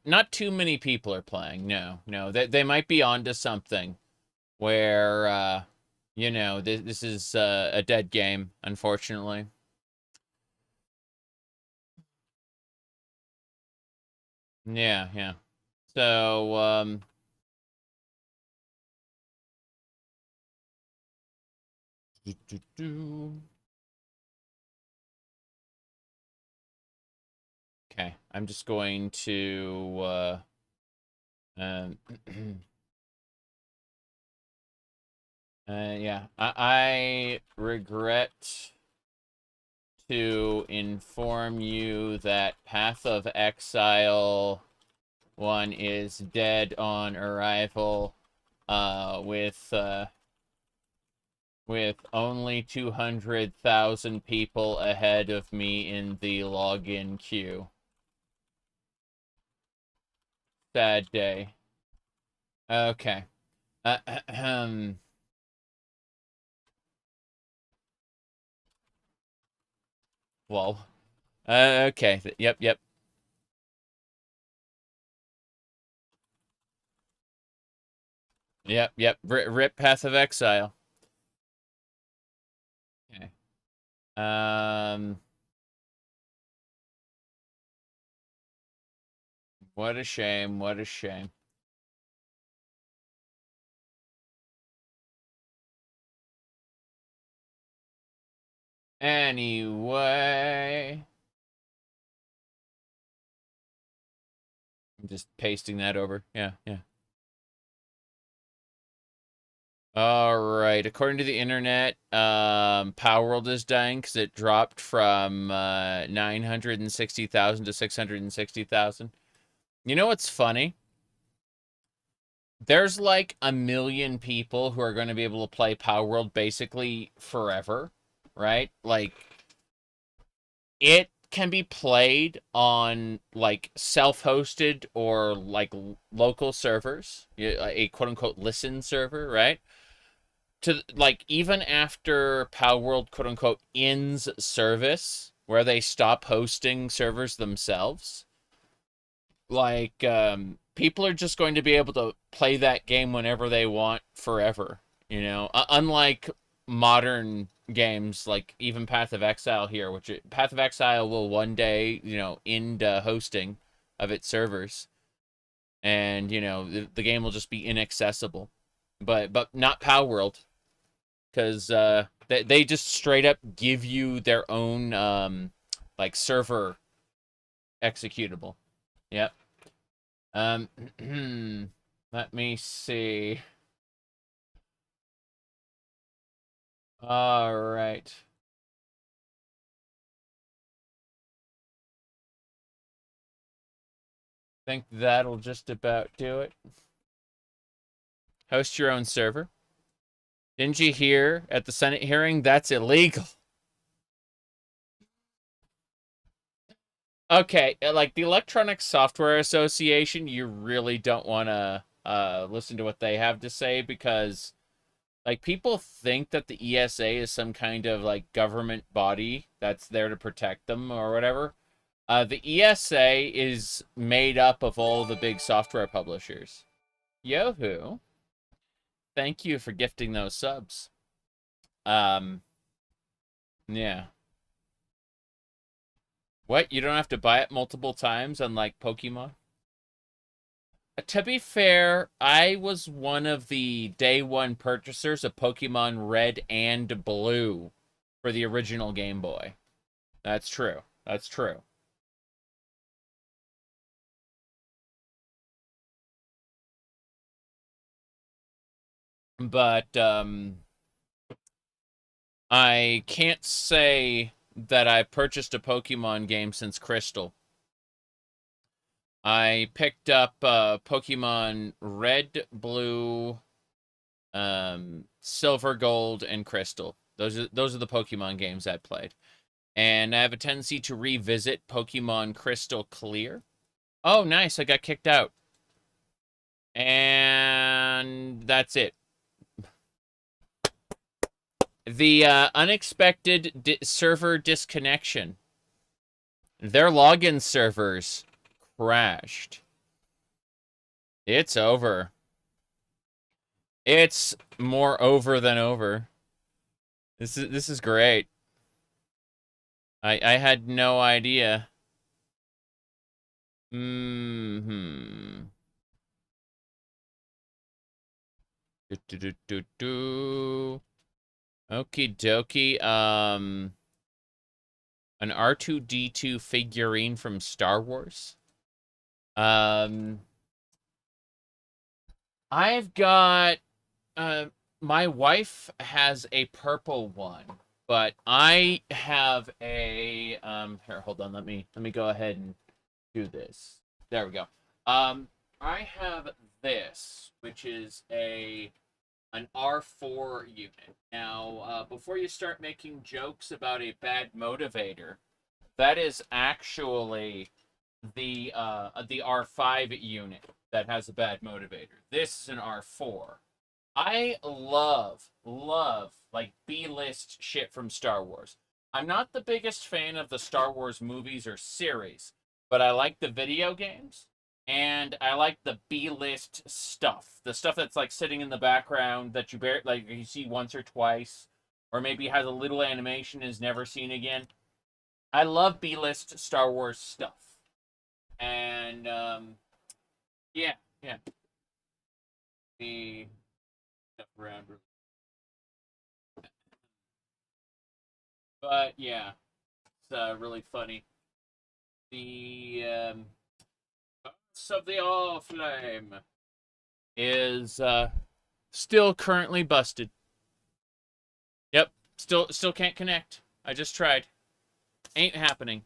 Not too many people are playing. No. They might be onto something where, you know, this is a dead game, unfortunately. Yeah. So, okay, I'm just going to, yeah, I regret to inform you that Path of Exile 1 is dead on arrival, with only 200,000 people ahead of me in the login queue. Sad day. Okay. Well. Okay. Yep. Yep. Rip Path of Exile. Okay. What a shame. What a shame. Anyway. I'm just pasting that over. Yeah. All right. According to the internet, Power World is dying because it dropped from 960,000 to 660,000. You know what's funny? There's like 1 million people who are going to be able to play Power World basically forever, right? Like, it can be played on like self-hosted or like local servers, a quote-unquote listen server, right? To like even after Power World quote unquote ends service, where they stop hosting servers themselves, like people are just going to be able to play that game whenever they want forever, you know. Unlike modern games like even Path of Exile here, which Path of Exile will one day, you know, end hosting of its servers, and you know the game will just be inaccessible. But not Power World. because they just straight up give you their own like server executable. Yep. Let me see. All right. Think that'll just about do it. Host your own server. Didn't you hear at the Senate hearing? That's illegal. Okay, like the Electronic Software Association, you really don't want to listen to what they have to say, because like people think that the ESA is some kind of like government body that's there to protect them or whatever. The ESA is made up of all the big software publishers. Yo-hoo. Thank you for gifting those subs. Yeah. What? You don't have to buy it multiple times, unlike Pokemon? To be fair, I was one of the day one purchasers of Pokemon Red and Blue for the original Game Boy. That's true. That's true. But, I can't say that I purchased a Pokemon game since Crystal. I picked up Pokemon Red, Blue, Silver, Gold, and Crystal. Those are the Pokemon games I played. And I have a tendency to revisit Pokemon Crystal Clear. Oh, nice. I got kicked out. And that's it. The unexpected server disconnection. Their login servers crashed. It's over. It's more over than over. This is great. I had no idea. Mm-hmm. Okie dokie. An R2-D2 figurine from Star Wars. I've got my wife has a purple one, but I have a here, hold on, let me go ahead and do this. There we go. I have this, which is an R4 unit. Now, before you start making jokes about a bad motivator, that is actually the R5 unit that has a bad motivator. This is an R4. I love like B-list shit from Star Wars. I'm not the biggest fan of the Star Wars movies or series, but I like the video games. And I like the B-list stuff. The stuff that's like sitting in the background that you see once or twice, or maybe has a little animation is never seen again. I love B-list Star Wars stuff. And yeah. The stuff around. But yeah, it's really funny. The of the Allflame is still currently busted. Yep, still can't connect. I just tried. Ain't happening.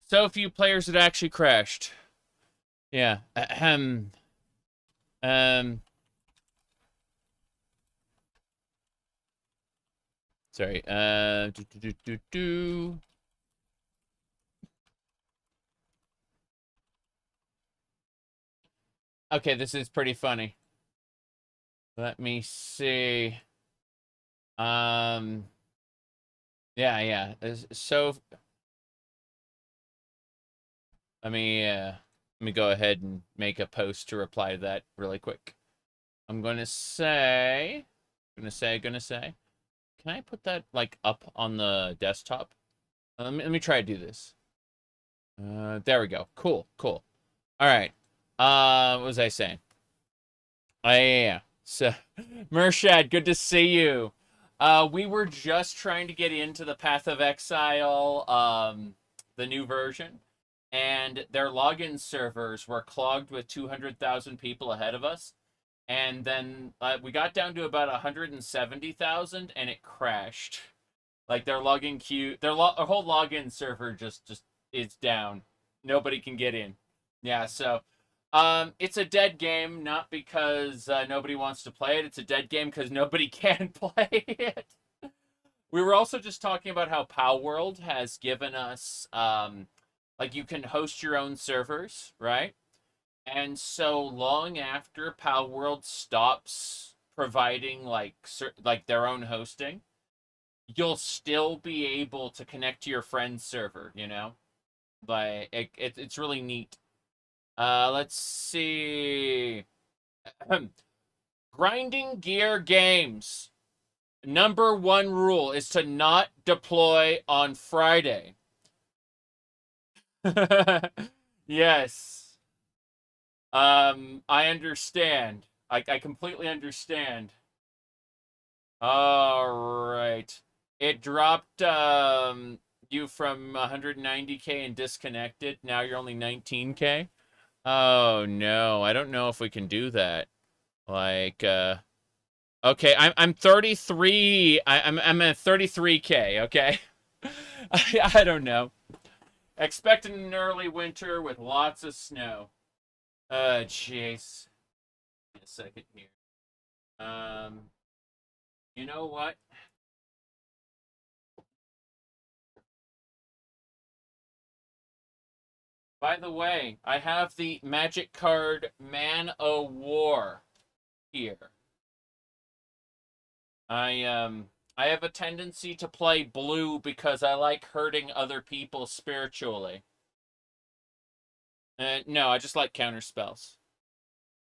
So few players that actually crashed. Yeah. Sorry. Okay, this is pretty funny. Let me see. Yeah. So let me go ahead and make a post to reply to that really quick. I'm gonna say. Can I put that like up on the desktop? Let me try to do this. There we go. Cool. All right. What was I saying? Yeah. So, Mershad, good to see you. We were just trying to get into the Path of Exile, the new version, and their login servers were clogged with 200,000 people ahead of us. And then we got down to about 170,000, and it crashed. Like their login queue, their whole login server just is down. Nobody can get in. Yeah, so it's a dead game, not because nobody wants to play it. It's a dead game because nobody can play it. We were also just talking about how PoW World has given us, like, you can host your own servers, right? And so long after PoW World stops providing like their own hosting, you'll still be able to connect to your friend's server, you know? Like it's really neat. Let's see. Grinding Gear Games. Number 1 rule is to not deploy on Friday. Yes. I understand. I completely understand. All right. It dropped you from 190K and disconnected. Now you're only 19K. Oh no, I don't know if we can do that. Like okay, I'm 33. I'm at 33K, okay? I don't know. Expecting an early winter with lots of snow. Jeez. A second here. You know what? By the way, I have the magic card Man o' War here. I have a tendency to play blue because I like hurting other people spiritually. No, I just like counter spells.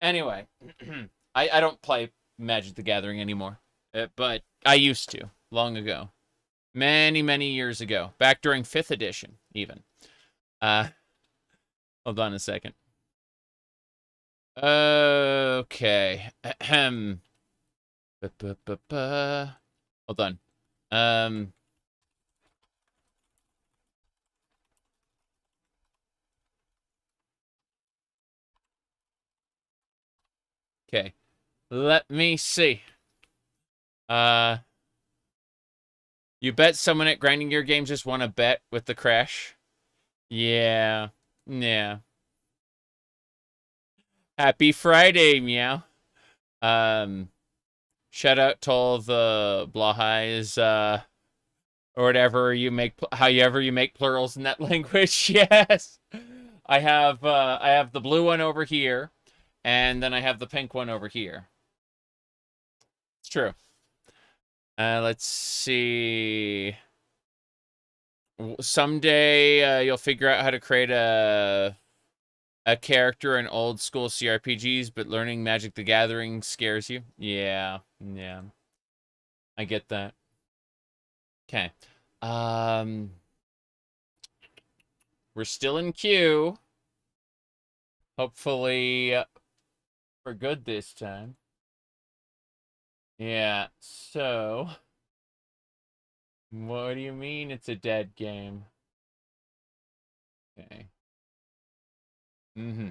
Anyway, I don't play Magic the Gathering anymore, but I used to long ago, many years ago, back during 5th edition even. Hold on a second. Okay. Ahem. Hold on. Okay. Let me see. You bet someone at Grinding Gear Games just won a bet with the crash? Yeah. Yeah. Happy Friday, meow. Shout out to all the Blahais, or whatever you make, however you make plurals in that language. Yes. I have the blue one over here, and then I have the pink one over here. It's true. Let's see. Someday you'll figure out how to create a character in old school CRPGs, but learning Magic the Gathering scares you. Yeah, yeah. I get that. Okay. We're still in queue. Hopefully for good this time. Yeah, so what do you mean it's a dead game? Okay. Mm-hmm.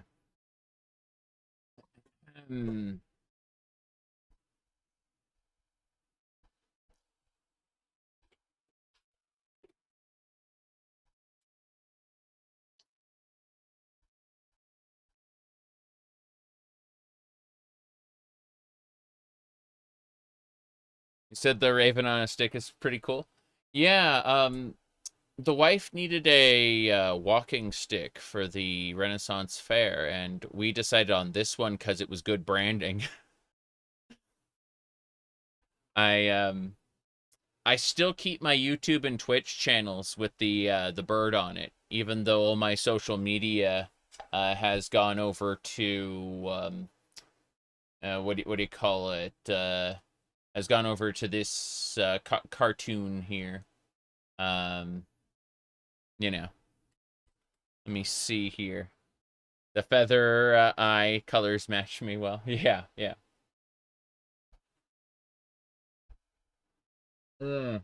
Hmm. You said the Raven on a stick is pretty cool. Yeah, the wife needed a walking stick for the Renaissance Fair, and we decided on this one because it was good branding. I I still keep my YouTube and Twitch channels with the bird on it, even though all my social media has gone over to what do you call it? Has gone over to this cartoon here. You know. Let me see here. The feather eye colors match me well. Yeah, yeah. Mm.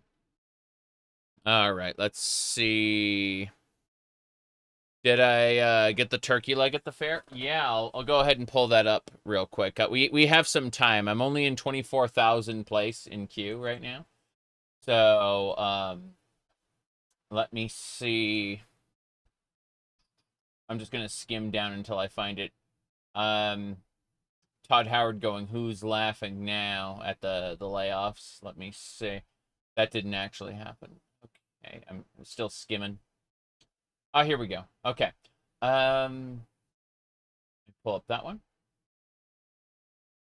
All right, let's see. Did I get the turkey leg at the fair? Yeah, I'll go ahead and pull that up real quick. We have some time. I'm only in 24,000 place in queue right now. So, let me see. I'm just gonna skim down until I find it. Todd Howard going, who's laughing now at the layoffs? Let me see. That didn't actually happen. Okay, I'm still skimming. Oh, here we go. Okay. Pull up that one.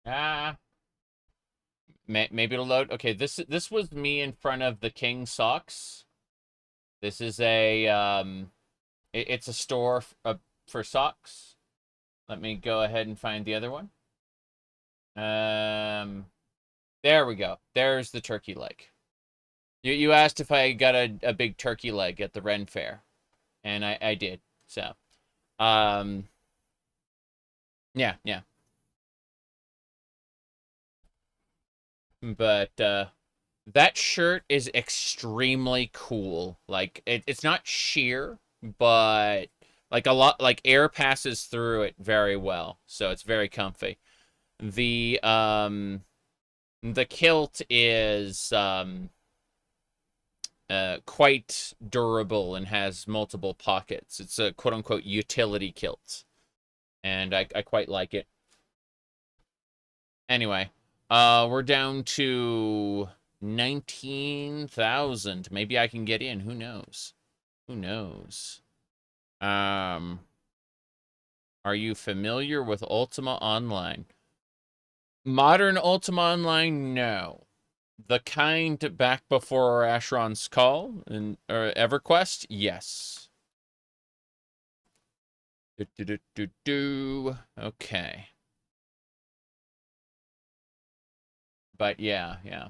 Ah, maybe it'll load. Okay, this was me in front of the King Socks. This is a it's a store for socks. Let me go ahead and find the other one. There we go. There's the turkey leg. You asked if I got a big turkey leg at the Ren Fair, and I did. So, yeah, yeah. But that shirt is extremely cool. Like it's not sheer, but like a lot like air passes through it very well, so it's very comfy. The kilt is quite durable and has multiple pockets. It's a quote-unquote utility kilt, and I quite like it. Anyway, we're down to 19,000. Maybe I can get in. Who knows? Who knows? Are you familiar with Ultima Online? Modern Ultima Online, no. The kind back before Asheron's Call and or EverQuest, yes. Okay. But yeah, yeah.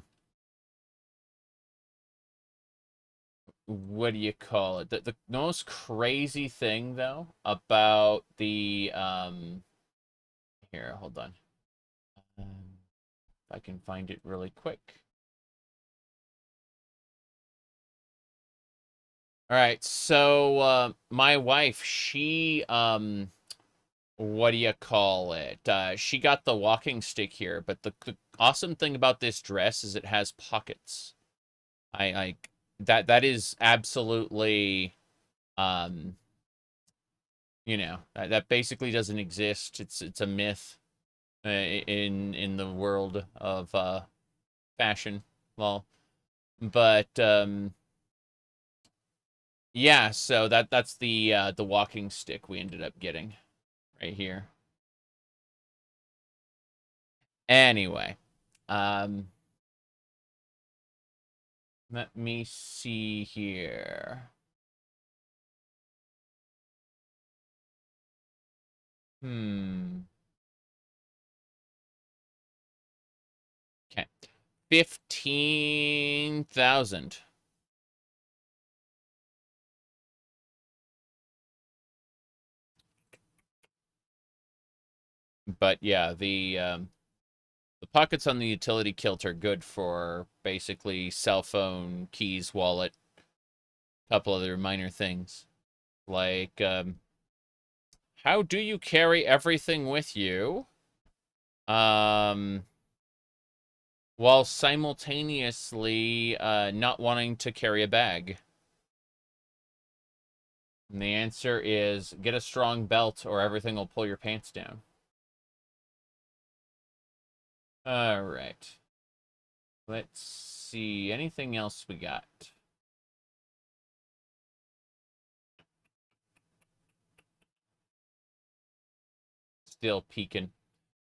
What do you call it? The most crazy thing though about the here, hold on. If I can find it really quick. All right, so my wife, she what do you call it? She got the walking stick here, but the awesome thing about this dress is it has pockets. I that is absolutely you know, that basically doesn't exist. It's a myth in the world of fashion. Well, but yeah, so that's the walking stick we ended up getting right here. Anyway, let me see here. Okay. 15,000. But yeah, the pockets on the utility kilt are good for basically cell phone, keys, wallet, a couple other minor things. Like, how do you carry everything with you? While simultaneously not wanting to carry a bag? And the answer is get a strong belt or everything will pull your pants down. All right. Let's see. Anything else we got? Still peeking.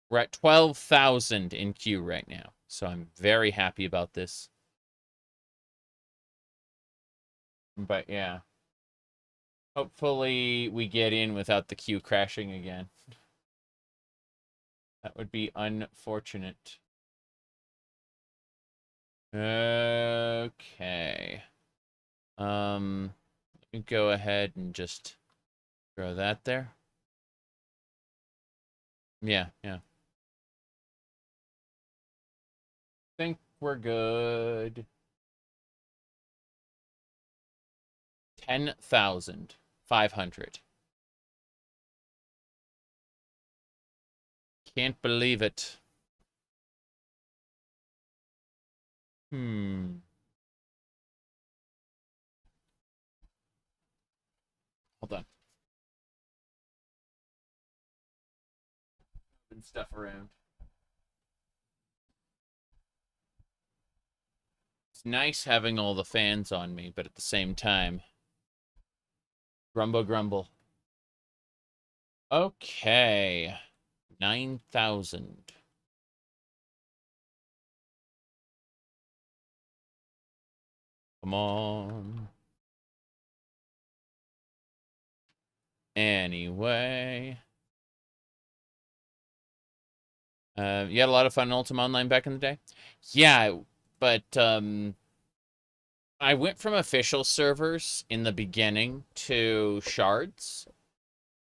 We're at 12,000 in queue right now, so I'm very happy about this. But yeah. Hopefully we get in without the queue crashing again. That would be unfortunate. Okay. Let me go ahead and just throw that there. Yeah, yeah. Think we're good. 10,500. Can't believe it. Hold on. Moving stuff around. It's nice having all the fans on me, but at the same time, grumble, grumble. Okay. 9,000. Come on. Anyway. You had a lot of fun in Ultima Online back in the day? Yeah, but I went from official servers in the beginning to shards,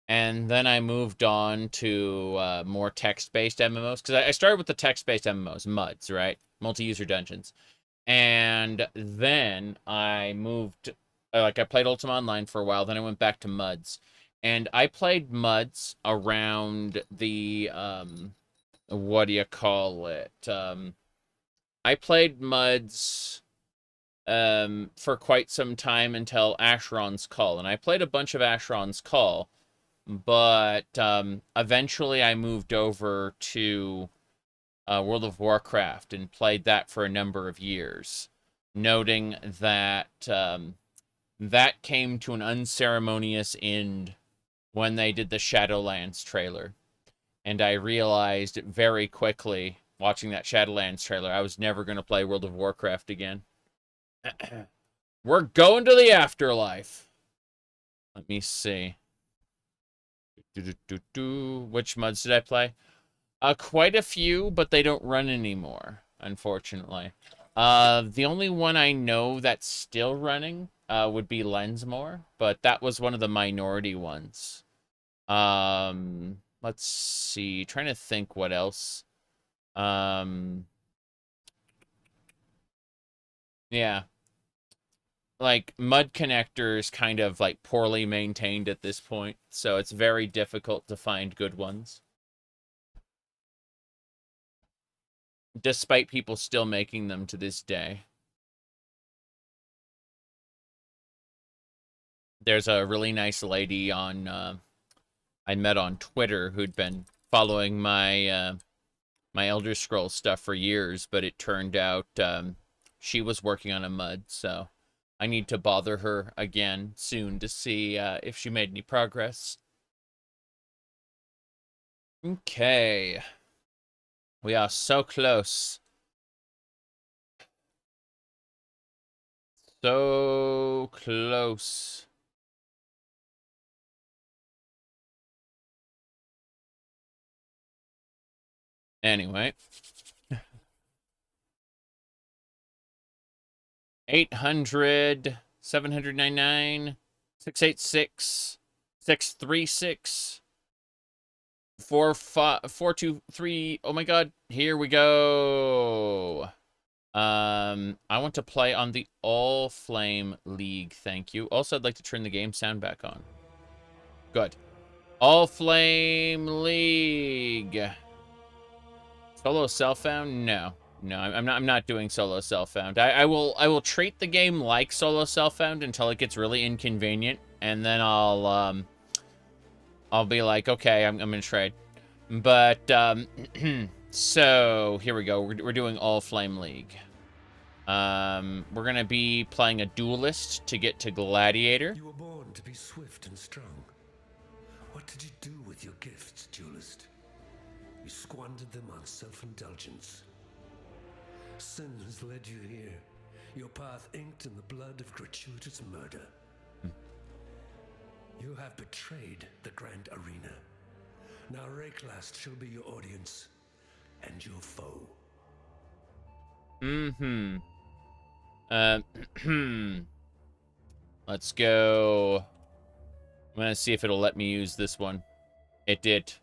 and then I moved on to more text-based MMOs, because I started with the text-based MMOs, MUDs, right? Multi-user dungeons. And then I moved, like, I played Ultima Online for a while, then I went back to MUDs. And I played MUDs around the, what do you call it? I played MUDs for quite some time until Asheron's Call. And I played a bunch of Asheron's Call, but eventually I moved over to World of Warcraft and played that for a number of years, noting that that came to an unceremonious end when they did the Shadowlands trailer. And I realized very quickly, watching that Shadowlands trailer, I was never going to play World of Warcraft again. We're going to the afterlife. Let me see. Which MUDs did I play? Quite a few, but they don't run anymore, unfortunately. The only one I know that's still running would be Lensmore, but that was one of the minority ones. Let's see. Trying to think what else. Yeah. Like, MUD Connector is kind of, like, poorly maintained at this point, so it's very difficult to find good ones. Despite people still making them to this day. There's a really nice lady on, I met on Twitter who'd been following my, my Elder Scrolls stuff for years, but it turned out, she was working on a MUD, so I need to bother her again soon to see, if she made any progress. Okay. We are so close. So close. Anyway. 800, 799, 686, 636, 423. Oh my god, here we go. I want to play on the Allflame League, thank you. Also, I'd like to turn the game sound back on. Good. Allflame League. Solo self-found? No. No, I'm not doing solo self-found. I will treat the game like solo self-found until it gets really inconvenient, and then I'll be like, okay, I'm gonna trade. But so here we go. We're doing Allflame League. We're gonna be playing a duelist to get to Gladiator. You were born to be swift and strong. What did you do with your gifts, duelist? You squandered them on self-indulgence. Sin has led you here, your path inked in the blood of gratuitous murder. You have betrayed the grand arena. Now Rayclast shall be your audience and your foe. Let's go. I'm gonna see if it'll let me use this one. It did.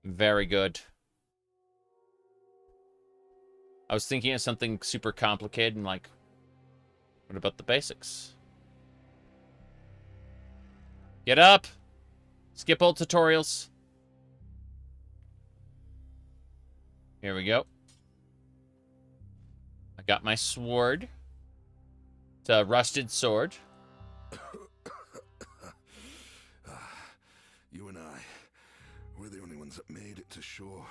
Very good. I was thinking of something super complicated and like, what about the basics? Get up! Skip old tutorials. Here we go. I got my sword. It's a rusted sword. You and I, we're the only ones that made it to shore.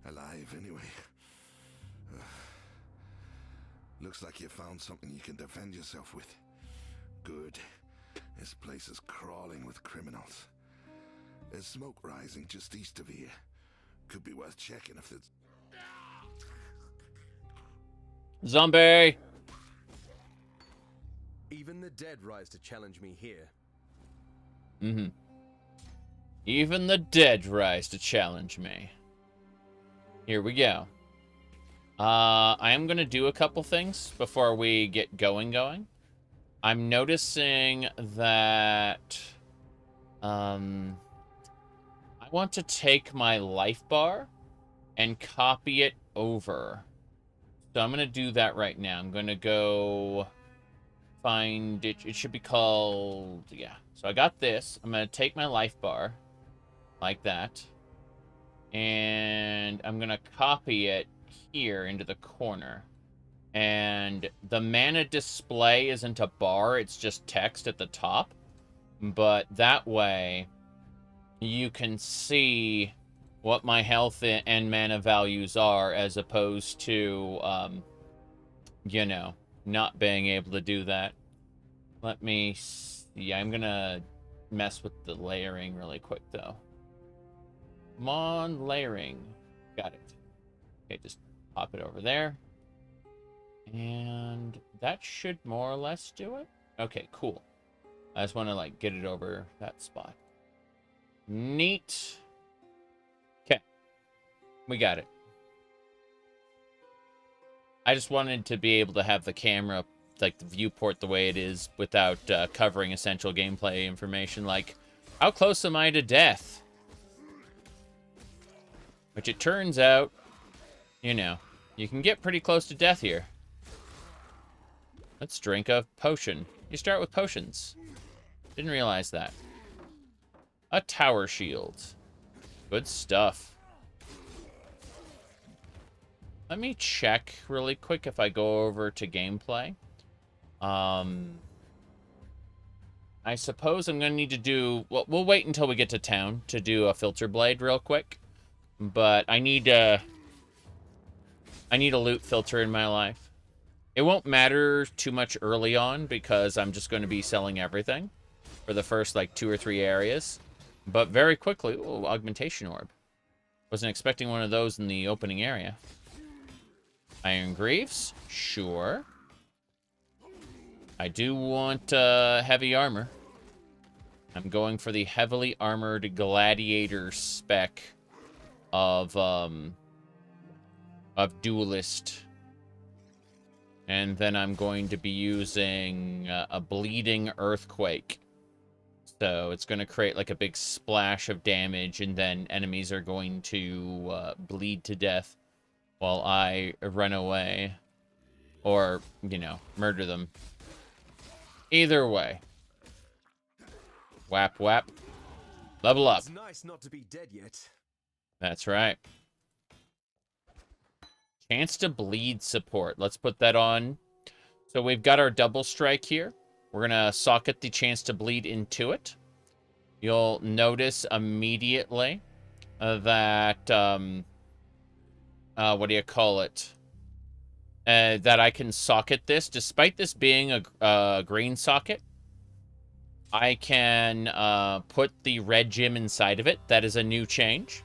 Alive, anyway. Looks like you found something you can defend yourself with. Good. This place is crawling with criminals. There's smoke rising just east of here. Could be worth checking if there's... Zombie! Even the dead rise to challenge me here. Mm-hmm. Even the dead rise to challenge me. Here we go. I am going to do a couple things before we get going. I'm noticing that I want to take my life bar and copy it over. So I'm going to do that right now. I'm going to go find it. It should be called, yeah. So I got this. I'm going to take my life bar like that. And I'm going to copy it here into the corner. And the mana display isn't a bar, it's just text at the top. But that way, you can see what my health and mana values are, as opposed to, you know, not being able to do that. Let me see. I'm going to mess with the layering really quick, though. Come on, layering. Got it. Okay, just pop it over there. And that should more or less do it. Okay, cool. I just want to, like, get it over that spot. Neat. Okay. We got it. I just wanted to be able to have the camera, like, the viewport the way it is without covering essential gameplay information, like, how close am I to death? Which it turns out, you know, you can get pretty close to death here. Let's drink a potion. You start with potions. Didn't realize that. A tower shield. Good stuff. Let me check really quick if I go over to gameplay. I suppose I'm going to need to do... Well, we'll wait until we get to town to do a filter blade real quick. But I need a loot filter in my life. It won't matter too much early on because I'm just going to be selling everything for the first, like, 2 or 3 areas. But very quickly... Ooh, augmentation orb. Wasn't expecting one of those in the opening area. Iron Greaves? Sure. I do want heavy armor. I'm going for the heavily armored gladiator spec of duelist. And then I'm going to be using a bleeding earthquake. So it's going to create like a big splash of damage, and then enemies are going to bleed to death while I run away. Or, you know, murder them. Either way. Whap, whap. Level up. It's nice not to be dead yet. That's right. Chance to bleed support. Let's put that on. So we've got our double strike here. We're going to socket the chance to bleed into it. You'll notice immediately that, what do you call it? That I can socket this. Despite this being a green socket, I can put the red gem inside of it. That is a new change.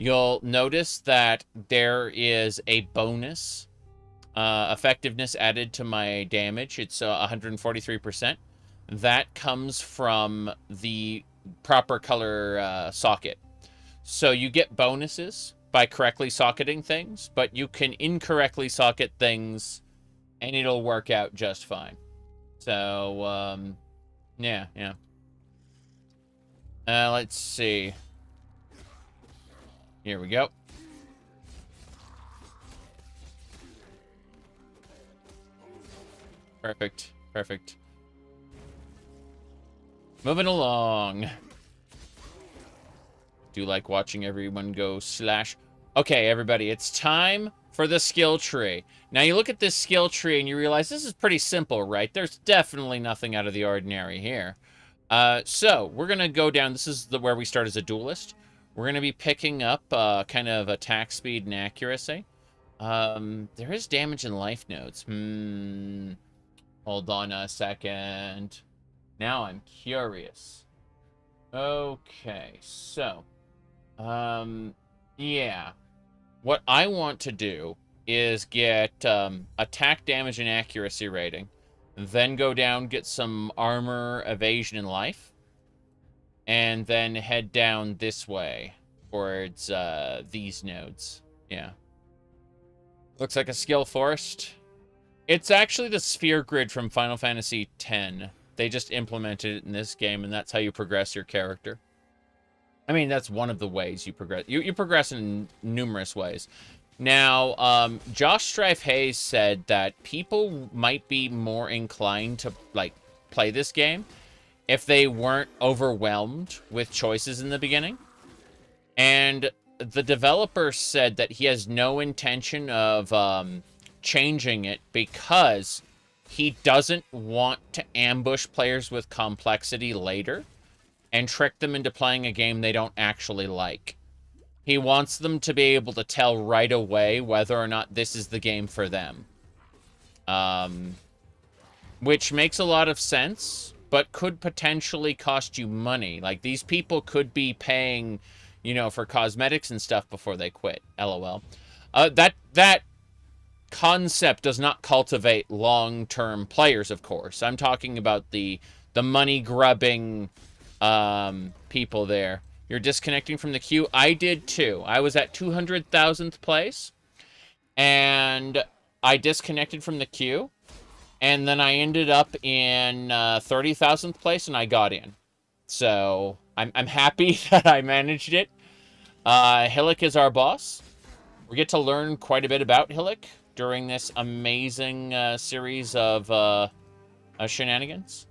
You'll notice that there is a bonus effectiveness added to my damage. It's 143%. That comes from the proper color socket. So you get bonuses by correctly socketing things, but you can incorrectly socket things and it'll work out just fine. So, yeah. Let's see. Here we go. Perfect. Moving along. Do like watching everyone go slash. Okay, everybody, it's time for the skill tree. Now you look at this skill tree and you realize this is pretty simple, right? There's definitely nothing out of the ordinary here. So we're gonna go down. This is where we start as a duelist. We're gonna be picking up kind of attack speed and accuracy. There is damage and life nodes. Hold on a second. Now I'm curious. Okay, so, yeah. What I want to do is get attack damage and accuracy rating, then go down, get some armor, evasion, and life, and then head down this way towards these nodes. Yeah. Looks like a skill forest. It's actually the sphere grid from Final Fantasy X. They just implemented it in this game, and that's how you progress your character. I mean, that's one of the ways you progress. You progress in numerous ways. Now, Josh Strife Hayes said that people might be more inclined to, like, play this game if they weren't overwhelmed with choices in the beginning. And the developer said that he has no intention of changing it because he doesn't want to ambush players with complexity later and trick them into playing a game they don't actually like. He wants them to be able to tell right away whether or not this is the game for them. Which makes a lot of sense, but could potentially cost you money. Like, these people could be paying, you know, for cosmetics and stuff before they quit. LOL. That concept does not cultivate long-term players, of course. I'm talking about the money-grubbing people there. You're disconnecting from the queue. I did too. I was at 200,000th place, and I disconnected from the queue, and then I ended up in 30,000th place, and I got in. So I'm happy that I managed it. Hillock is our boss. We get to learn quite a bit about Hillock during this amazing series of shenanigans.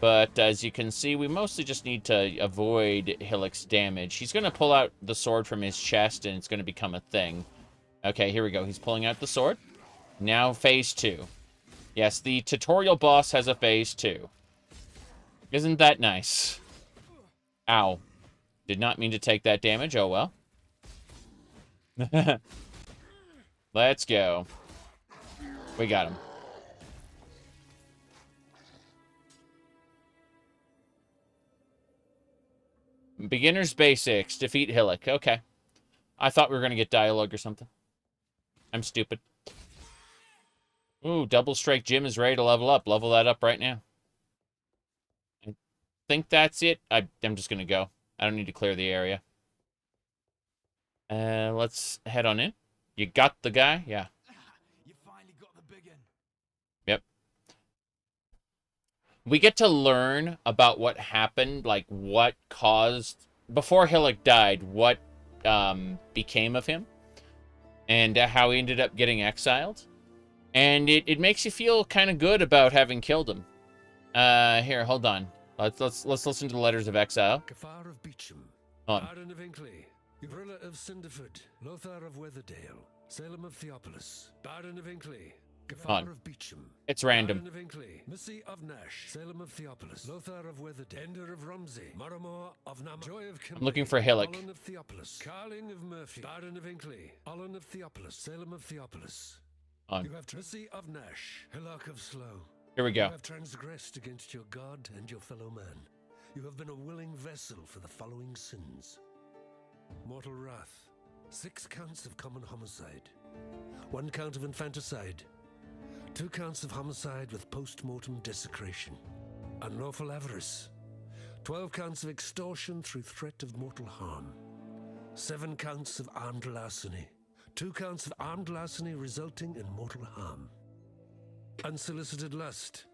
But as you can see, we mostly just need to avoid Hillock's damage. He's going to pull out the sword from his chest, and it's going to become a thing. Okay, here we go. He's pulling out the sword. Now, phase 2. Yes, the tutorial boss has a phase 2. Isn't that nice? Ow. Did not mean to take that damage. Oh, well. Let's go. We got him. Beginner's basics. Defeat Hillock. Okay. I thought we were going to get dialogue or something. I'm stupid. Ooh, Double Strike Jim is ready to level up. Level that up right now. I think that's it. I'm just going to go. I don't need to clear the area. Let's head on in. You got the guy? Yeah. You finally got the big one. Yep. We get to learn about what happened, like what caused, before Hillock died, what became of him, and how he ended up getting exiled. And it makes you feel kind of good about having killed him. Here, hold on. Let's listen to the letters of exile. Kafar of Beecham, On. Baron of Inkley, Ubrilla of Cinderford, Lothar of Weatherdale, Salem of Theopolis, Baron of Inkley, On. Kafar of Beecham, It's random. Baron of Inkley, Missy of Nash, Salem of Theopolis, Lothar of Weatherdale, Ender of Rumsey, Maramore of Nam, Joy of Kimberley, I'm looking for Hillock. Olin of Theopolis, Carling of Murphy, Baron of Inkley, Olin of Theopolis, Salem of Theopolis. On. You have Missy of Nash, Hillock of Slough. Here we go. You have transgressed against your God and your fellow man. You have been a willing vessel for the following sins. Mortal wrath, 6 counts of common homicide, 1 count of infanticide, 2 counts of homicide with post-mortem desecration, unlawful avarice, 12 counts of extortion through threat of mortal harm, 7 counts of armed larceny, 2 counts of armed larceny resulting in mortal harm, unsolicited lust,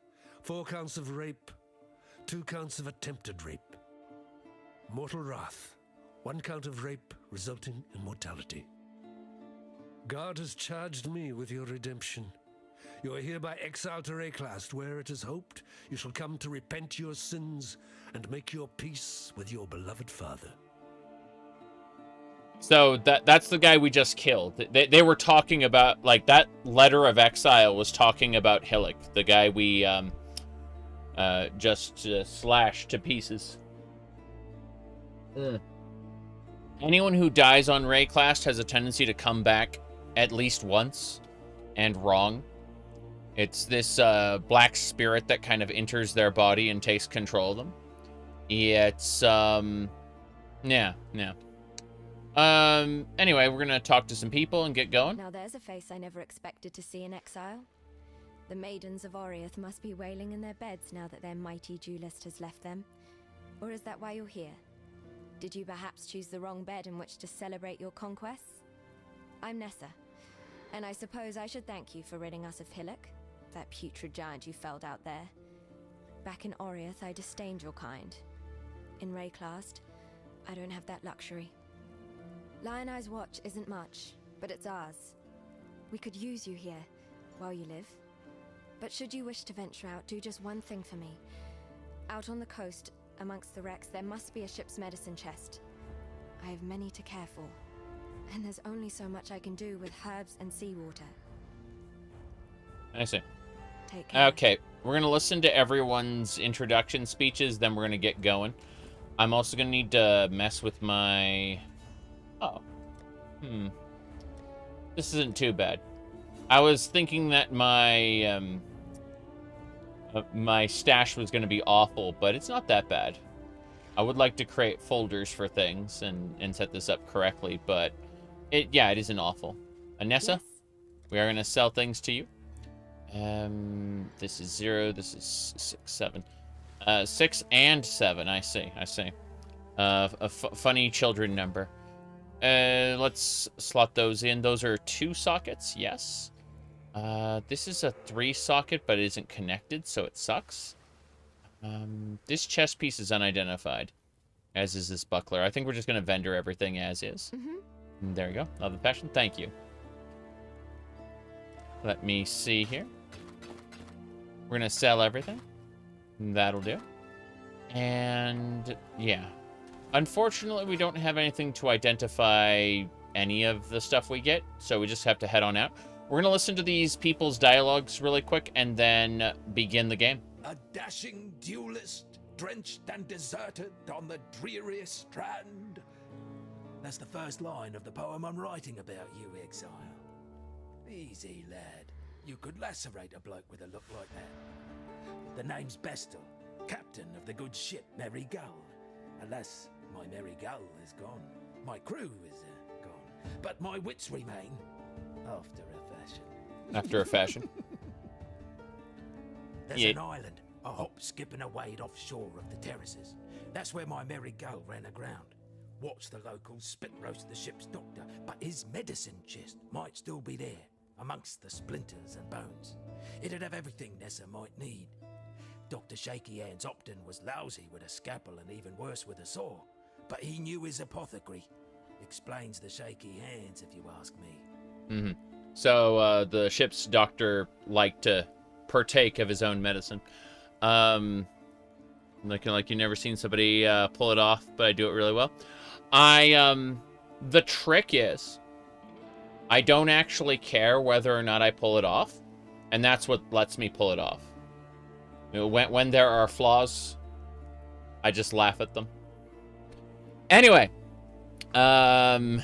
4 counts of rape, 2 counts of attempted rape, mortal wrath, 1 count of rape resulting in mortality. God has charged me with your redemption. You are hereby exiled to Rayclast, where it is hoped you shall come to repent your sins and make your peace with your beloved father. So that's the guy we just killed. They were talking about, like, that letter of exile was talking about Hillock, the guy we just slashed to pieces. Anyone who dies on Rayclast has a tendency to come back at least once, and wrong. It's this black spirit that kind of enters their body and takes control of them. It's yeah. Anyway, we're gonna talk to some people and get going. Now there's a face I never expected to see in exile. The maidens of Oriath must be wailing in their beds now that their mighty duelist has left them. Or is that why you're here? Did you perhaps choose the wrong bed in which to celebrate your conquests? I'm Nessa, and I suppose I should thank you for ridding us of Hillock, that putrid giant you felled out there. Back in Oriath, I disdained your kind. In Rayclast, I don't have that luxury. Lion Eye's watch isn't much, but it's ours. We could use you here, while you live. But should you wish to venture out, do just one thing for me. Out on the coast, amongst the wrecks, there must be a ship's medicine chest. I have many to care for, and there's only so much I can do with herbs and seawater. I see. Take care. Okay, we're gonna listen to everyone's introduction speeches, then we're gonna get going. I'm also gonna need to mess with my... Oh. This isn't too bad. I was thinking that my my stash was going to be awful, but it's not that bad. I would like to create folders for things and set this up correctly, but it isn't awful. Anessa, Yes. we are going to sell things to you. This is 0, this is 6, 7. 6 and 7, I see. A funny children number. Let's slot those in. Those are 2 sockets, yes. This is a 3 socket, but it isn't connected, so it sucks. This chest piece is unidentified, as is this buckler. I think we're just going to vendor everything as is. There we go. Love the passion. Thank you. Let me see here. We're going to sell everything. That'll do. And, yeah. Unfortunately, we don't have anything to identify any of the stuff we get, so we just have to head on out. We're going to listen to these people's dialogues really quick and then begin the game. A dashing duelist, drenched and deserted on the dreariest strand. That's the first line of the poem I'm writing about you, Exile. Easy, lad. You could lacerate a bloke with a look like that. The name's Bestel, captain of the good ship Merry Gull. Alas, my Merry Gull is gone. My crew is gone. But my wits remain, after a fashion. After a fashion. There's an island, a hop, skip and a wade offshore of the terraces. That's where my Merry Gull ran aground. Watched the locals spit roast the ship's doctor, but his medicine chest might still be there, amongst the splinters and bones. It'd have everything Nessa might need. Dr. Shaky Hands Opton was lousy with a scalpel and even worse with a saw, but he knew his apothecary. Explains the shaky hands, if you ask me. So, the ship's doctor liked to partake of his own medicine. Looking like you've never seen somebody pull it off, but I do it really well. The trick is, I don't actually care whether or not I pull it off, and that's what lets me pull it off. You know, when there are flaws, I just laugh at them. Anyway, the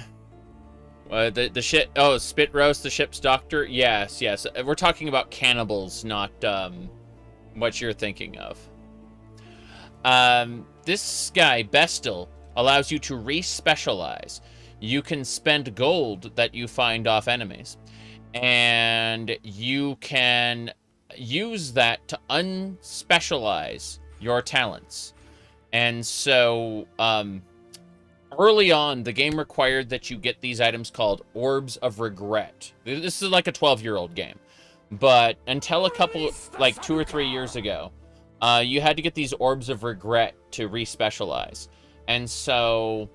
shit. Oh, spit roast the ship's doctor. Yes. We're talking about cannibals, not what you're thinking of. This guy Bestel allows you to re-specialize. You can spend gold that you find off enemies, and you can use that to unspecialize your talents. And so, early on, the game required that you get these items called Orbs of Regret. This is like a 12-year-old game. But until a couple, like 2 or 3 years ago, you had to get these Orbs of Regret to re-specialize. And so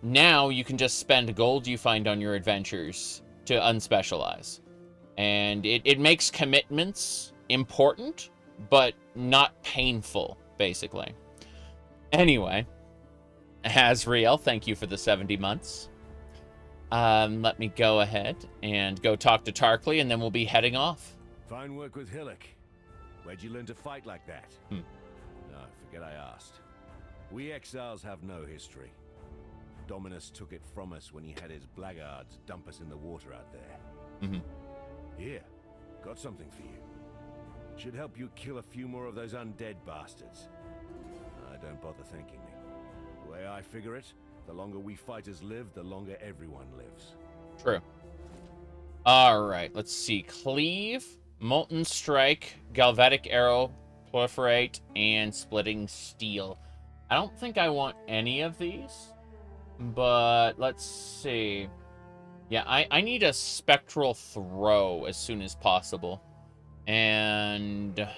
now you can just spend gold you find on your adventures to unspecialize. And it makes commitments important, but not painful, basically. Anyway, Azriel, thank you for the 70 months. Let me go ahead and go talk to Tarkley, and then we'll be heading off. Fine work with Hillock. Where'd you learn to fight like that? No, forget I asked. We exiles have no history. Dominus took it from us when he had his blackguards dump us in the water out there. Here, got something for you. Should help you kill a few more of those undead bastards. Don't bother thanking me. The way I figure it, the longer we fighters live, the longer everyone lives. True. All right, let's see. Cleave, Molten Strike, Galvanic Arrow, Proliferate, and Splitting Steel. I don't think I want any of these, but let's see. Yeah, I need a Spectral Throw as soon as possible. And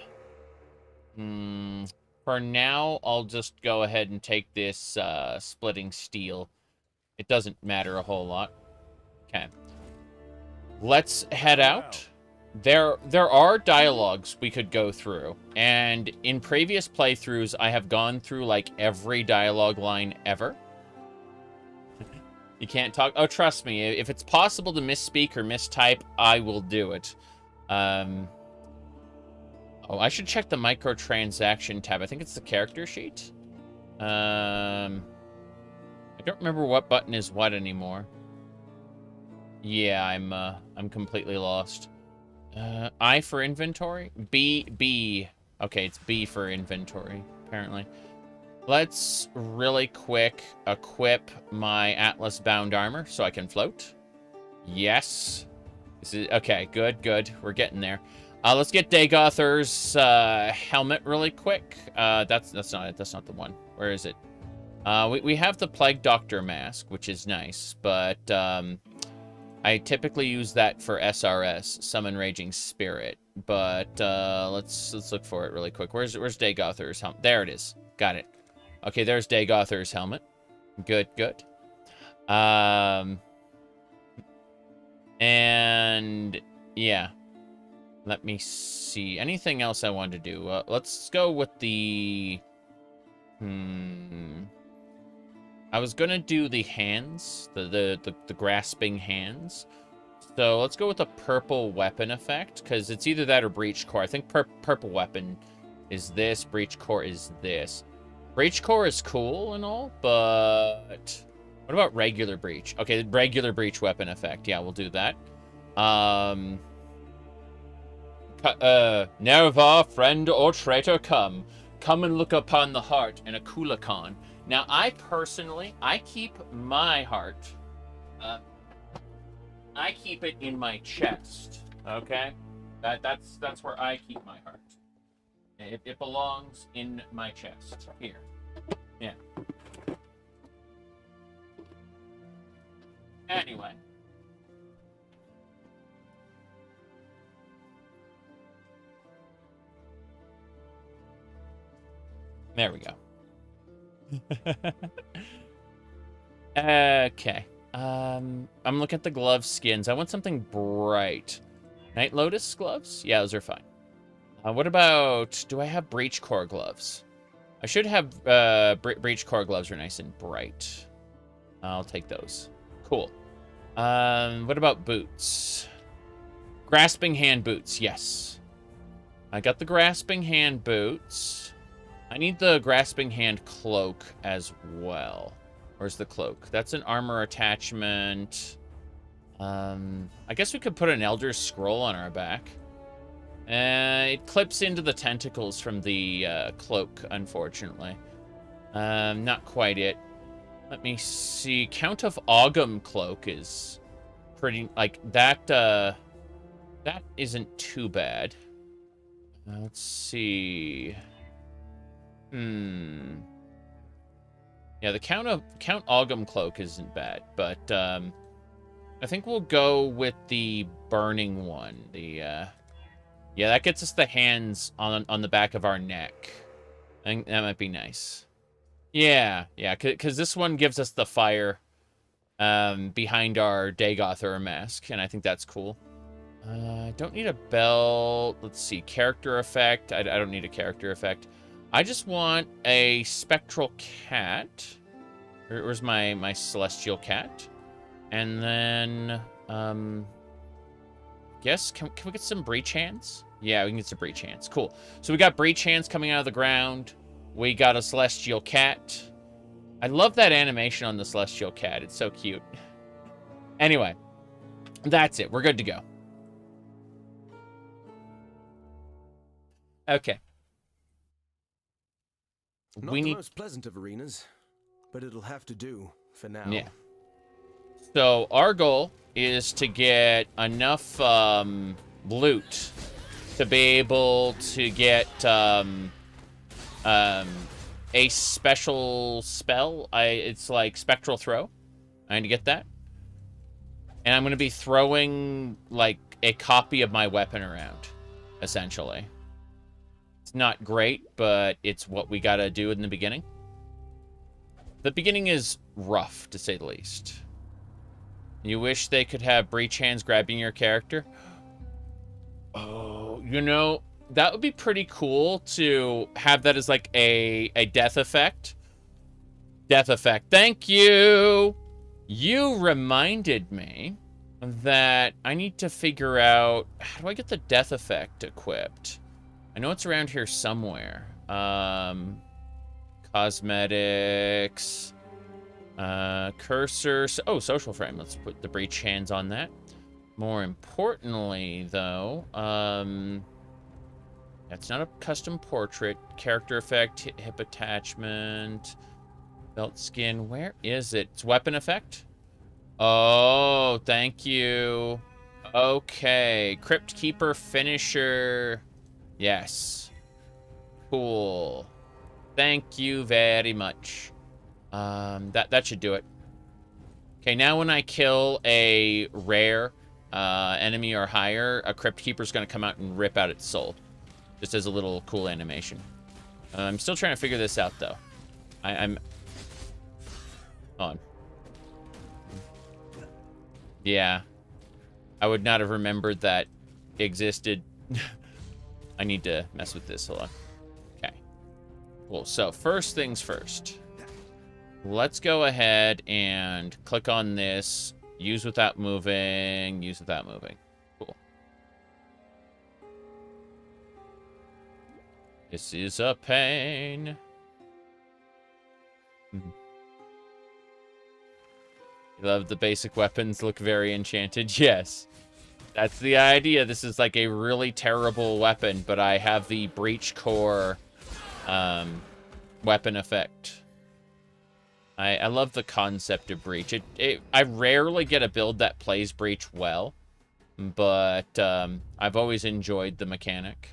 for now, I'll just go ahead and take this Splitting Steel. It doesn't matter a whole lot. Okay. Let's head out. There are dialogues we could go through. And in previous playthroughs, I have gone through, like, every dialogue line ever. You can't talk. Oh, trust me. If it's possible to misspeak or mistype, I will do it. Oh, I should check the microtransaction tab. I think it's the character sheet. I don't remember what button is what anymore. Yeah, I'm completely lost. I for inventory? B. Okay, it's B for inventory, apparently. Let's really quick equip my Atlas bound armor so I can float. Yes. This is okay, good. We're getting there. Let's get Dagother's helmet really quick. That's not it. That's not the one. Where is it? We have the Plague Doctor mask, which is nice, but I typically use that for SRS, Summon Raging Spirit. But let's look for it really quick. Where's Dagother's helmet? There it is. Got it. Okay, there's Dagother's helmet. Good. And yeah. Let me see. Anything else I wanted to do? Let's go with the... I was gonna do the hands, the grasping hands. So let's go with the purple weapon effect, because it's either that or breach core. I think purple weapon is this, breach core is this. Breach core is cool and all, but what about regular breach? Okay, regular breach weapon effect. Yeah, we'll do that. Nerva, friend or traitor, come and look upon the heart in a Kulakan. Now, I keep my heart, I keep it in my chest, okay? That's where I keep my heart. It belongs in my chest, here. Yeah. Anyway. There we go. Okay. I'm looking at the glove skins. I want something bright. Night Lotus gloves? Yeah, those are fine. What about... Do I have breach core gloves? I should have... breach core gloves are nice and bright. I'll take those. Cool. What about boots? Grasping hand boots. Yes. I got the grasping hand boots. I need the grasping hand cloak as well. Where's the cloak? That's an armor attachment. I guess we could put an Elder Scroll on our back. It clips into the tentacles from the cloak, unfortunately. Not quite it. Let me see. Count of Ogham cloak is pretty... Like, that, that isn't too bad. Let's see... Yeah, the Count Ogham cloak isn't bad, but I think we'll go with the burning one. The yeah, that gets us the hands on the back of our neck. I think that might be nice. Yeah, because this one gives us the fire behind our Dagother mask, and I think that's cool. Don't need a belt. Let's see. Character effect. I don't need a character effect. I just want a spectral cat. Where's my celestial cat? And then, guess, can we get some breach hands? Yeah, we can get some breach hands. Cool. So we got breach hands coming out of the ground. We got a celestial cat. I love that animation on the celestial cat. It's so cute. Anyway, that's it. We're good to go. Okay. Not the most pleasant of arenas, but it'll have to do for now. Yeah. So our goal is to get enough loot to be able to get a special spell. It's like spectral throw. I need to get that. And I'm going to be throwing like a copy of my weapon around, essentially. It's not great, but it's what we got to do in the beginning. The beginning is rough, to say the least. You wish they could have breach hands grabbing your character? Oh, you know, that would be pretty cool to have that as like a death effect. Death effect. Thank you! You reminded me that I need to figure out, how do I get the death effect equipped? I know it's around here somewhere. Cosmetics. Cursor. Oh, social frame. Let's put the breach hands on that. More importantly, though, that's not a custom portrait. Character effect, hip attachment, belt skin. Where is it? It's weapon effect. Oh, thank you. Okay, Crypt Keeper finisher. Yes. Cool. Thank you very much. That should do it. Okay, now when I kill a rare enemy or higher, a Crypt Keeper's gonna come out and rip out its soul. Just as a little cool animation. I'm still trying to figure this out, though. I'm... on. Yeah. I would not have remembered that existed. I need to mess with this. Hold on. Okay. Cool. So, first things first. Let's go ahead and click on this. Use without moving. Use without moving. Cool. This is a pain. You love the basic weapons look very enchanted. Yes. That's the idea. This is like a really terrible weapon, but I have the breach core weapon effect. I love the concept of breach. I rarely get a build that plays breach well, but I've always enjoyed the mechanic.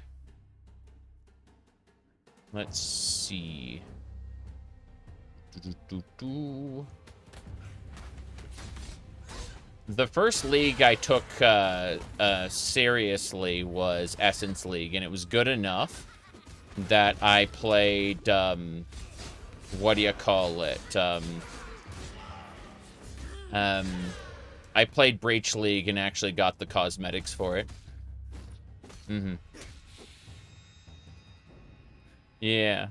Let's see. The first league I took seriously was Essence League, and it was good enough that I played, what do you call it? I played Breach League and actually got the cosmetics for it. Yeah.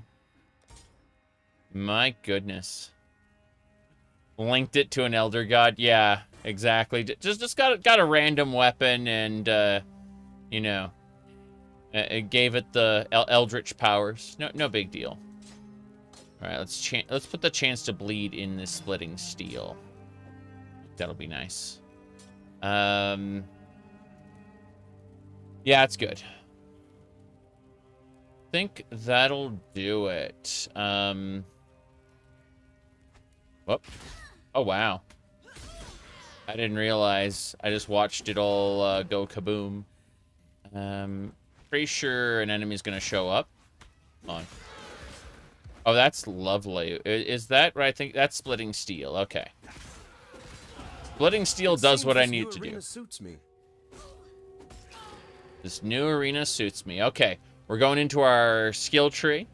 My goodness. Linked it to an Elder God. Yeah, exactly. Just got a random weapon and, you know, it gave it the Eldritch powers. No big deal. All right, let's put the chance to bleed in this splitting steel. That'll be nice. Yeah, it's good. I think that'll do it. Whoop. Oh, wow. I didn't realize. I just watched it all go kaboom. Pretty sure an enemy's gonna show up. Hold on. Oh, that's lovely. Is that right? I think that's splitting steel. Okay. Splitting steel does what I need to do. This new arena suits me. Okay. We're going into our skill tree,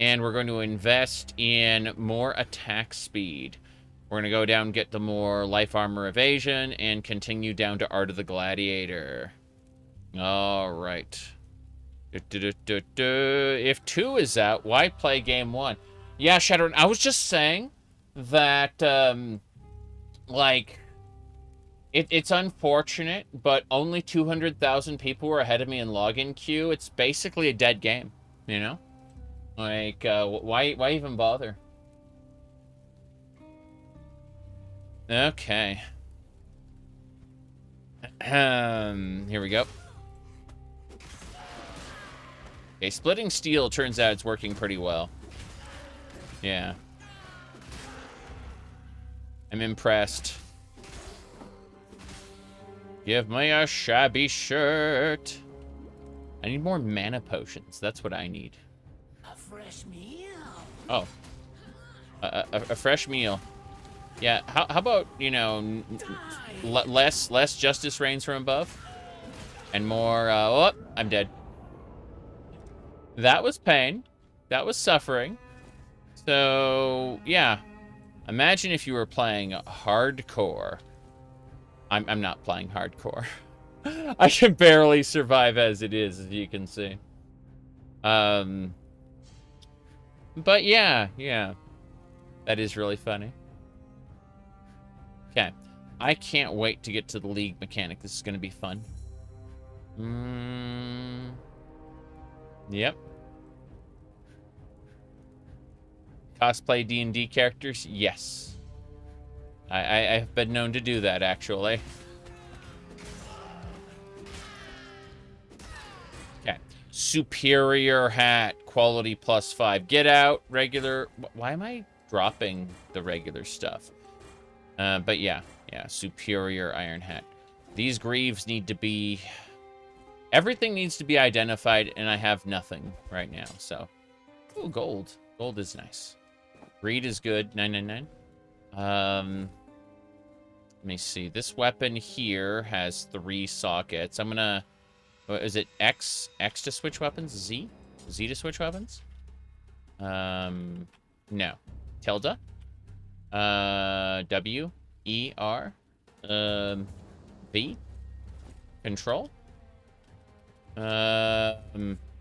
and we're going to invest in more attack speed. We're going to go down, get the more life armor evasion, and continue down to Art of the Gladiator. All right. If 2 is out, why play game 1? Yeah, Shadowrun, I was just saying that, like, it's unfortunate, but only 200,000 people were ahead of me in login queue. It's basically a dead game, you know? Like, why even bother? Okay. Here we go. Okay, splitting steel turns out it's working pretty well. Yeah. I'm impressed. Give me a shabby shirt. I need more mana potions. That's what I need. A fresh meal. Oh. A fresh meal. Yeah, how about, you know, less justice reigns from above? And more, oh, I'm dead. That was pain. That was suffering. So, yeah. Imagine if you were playing hardcore. I'm not playing hardcore. I can barely survive as it is, as you can see. But yeah. That is really funny. Okay. I can't wait to get to the league mechanic. This is going to be fun. Yep. Cosplay D&D characters? Yes. I've been known to do that, actually. Okay. Superior hat. Quality +5. Get out. Regular. Why am I dropping the regular stuff? But yeah. Yeah. Superior iron hat. These greaves need to be... Everything needs to be identified, and I have nothing right now, so... Ooh, gold. Gold is nice. Greed is good. 999. Let me see. This weapon here has 3 sockets. I'm gonna... Is it X? X to switch weapons? Z? Z to switch weapons? No. Tilde? W? E? R? V? Control?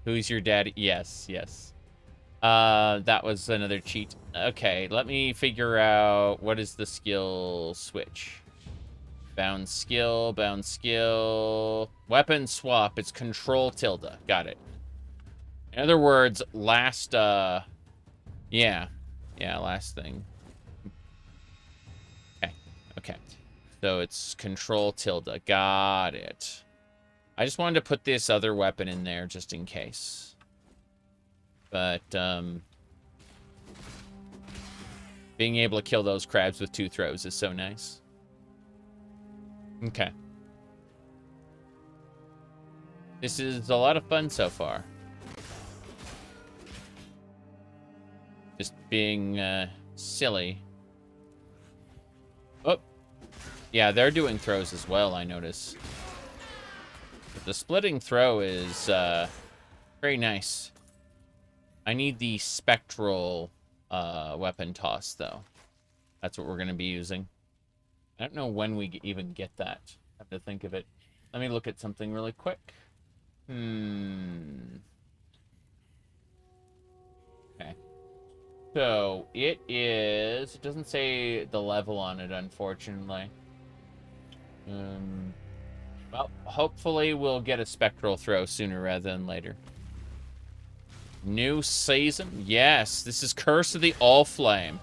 Who's your daddy? Yes. That was another cheat. Okay, let me figure out what is the skill switch. Bound skill. Weapon swap. It's control tilde. Got it. In other words, last, yeah, last thing. Okay. So it's control tilde. Got it. I just wanted to put this other weapon in there just in case. But, being able to kill those crabs with 2 throws is so nice. Okay. This is a lot of fun so far. Just being, silly. Oh. Yeah, they're doing throws as well, I notice. But the splitting throw is, very nice. I need the spectral, weapon toss, though. That's what we're going to be using. I don't know when we even get that. I have to think of it. Let me look at something really quick. Okay. So, it is... It doesn't say the level on it, unfortunately. Well, hopefully we'll get a spectral throw sooner rather than later. New season? Yes, this is Curse of the Allflame.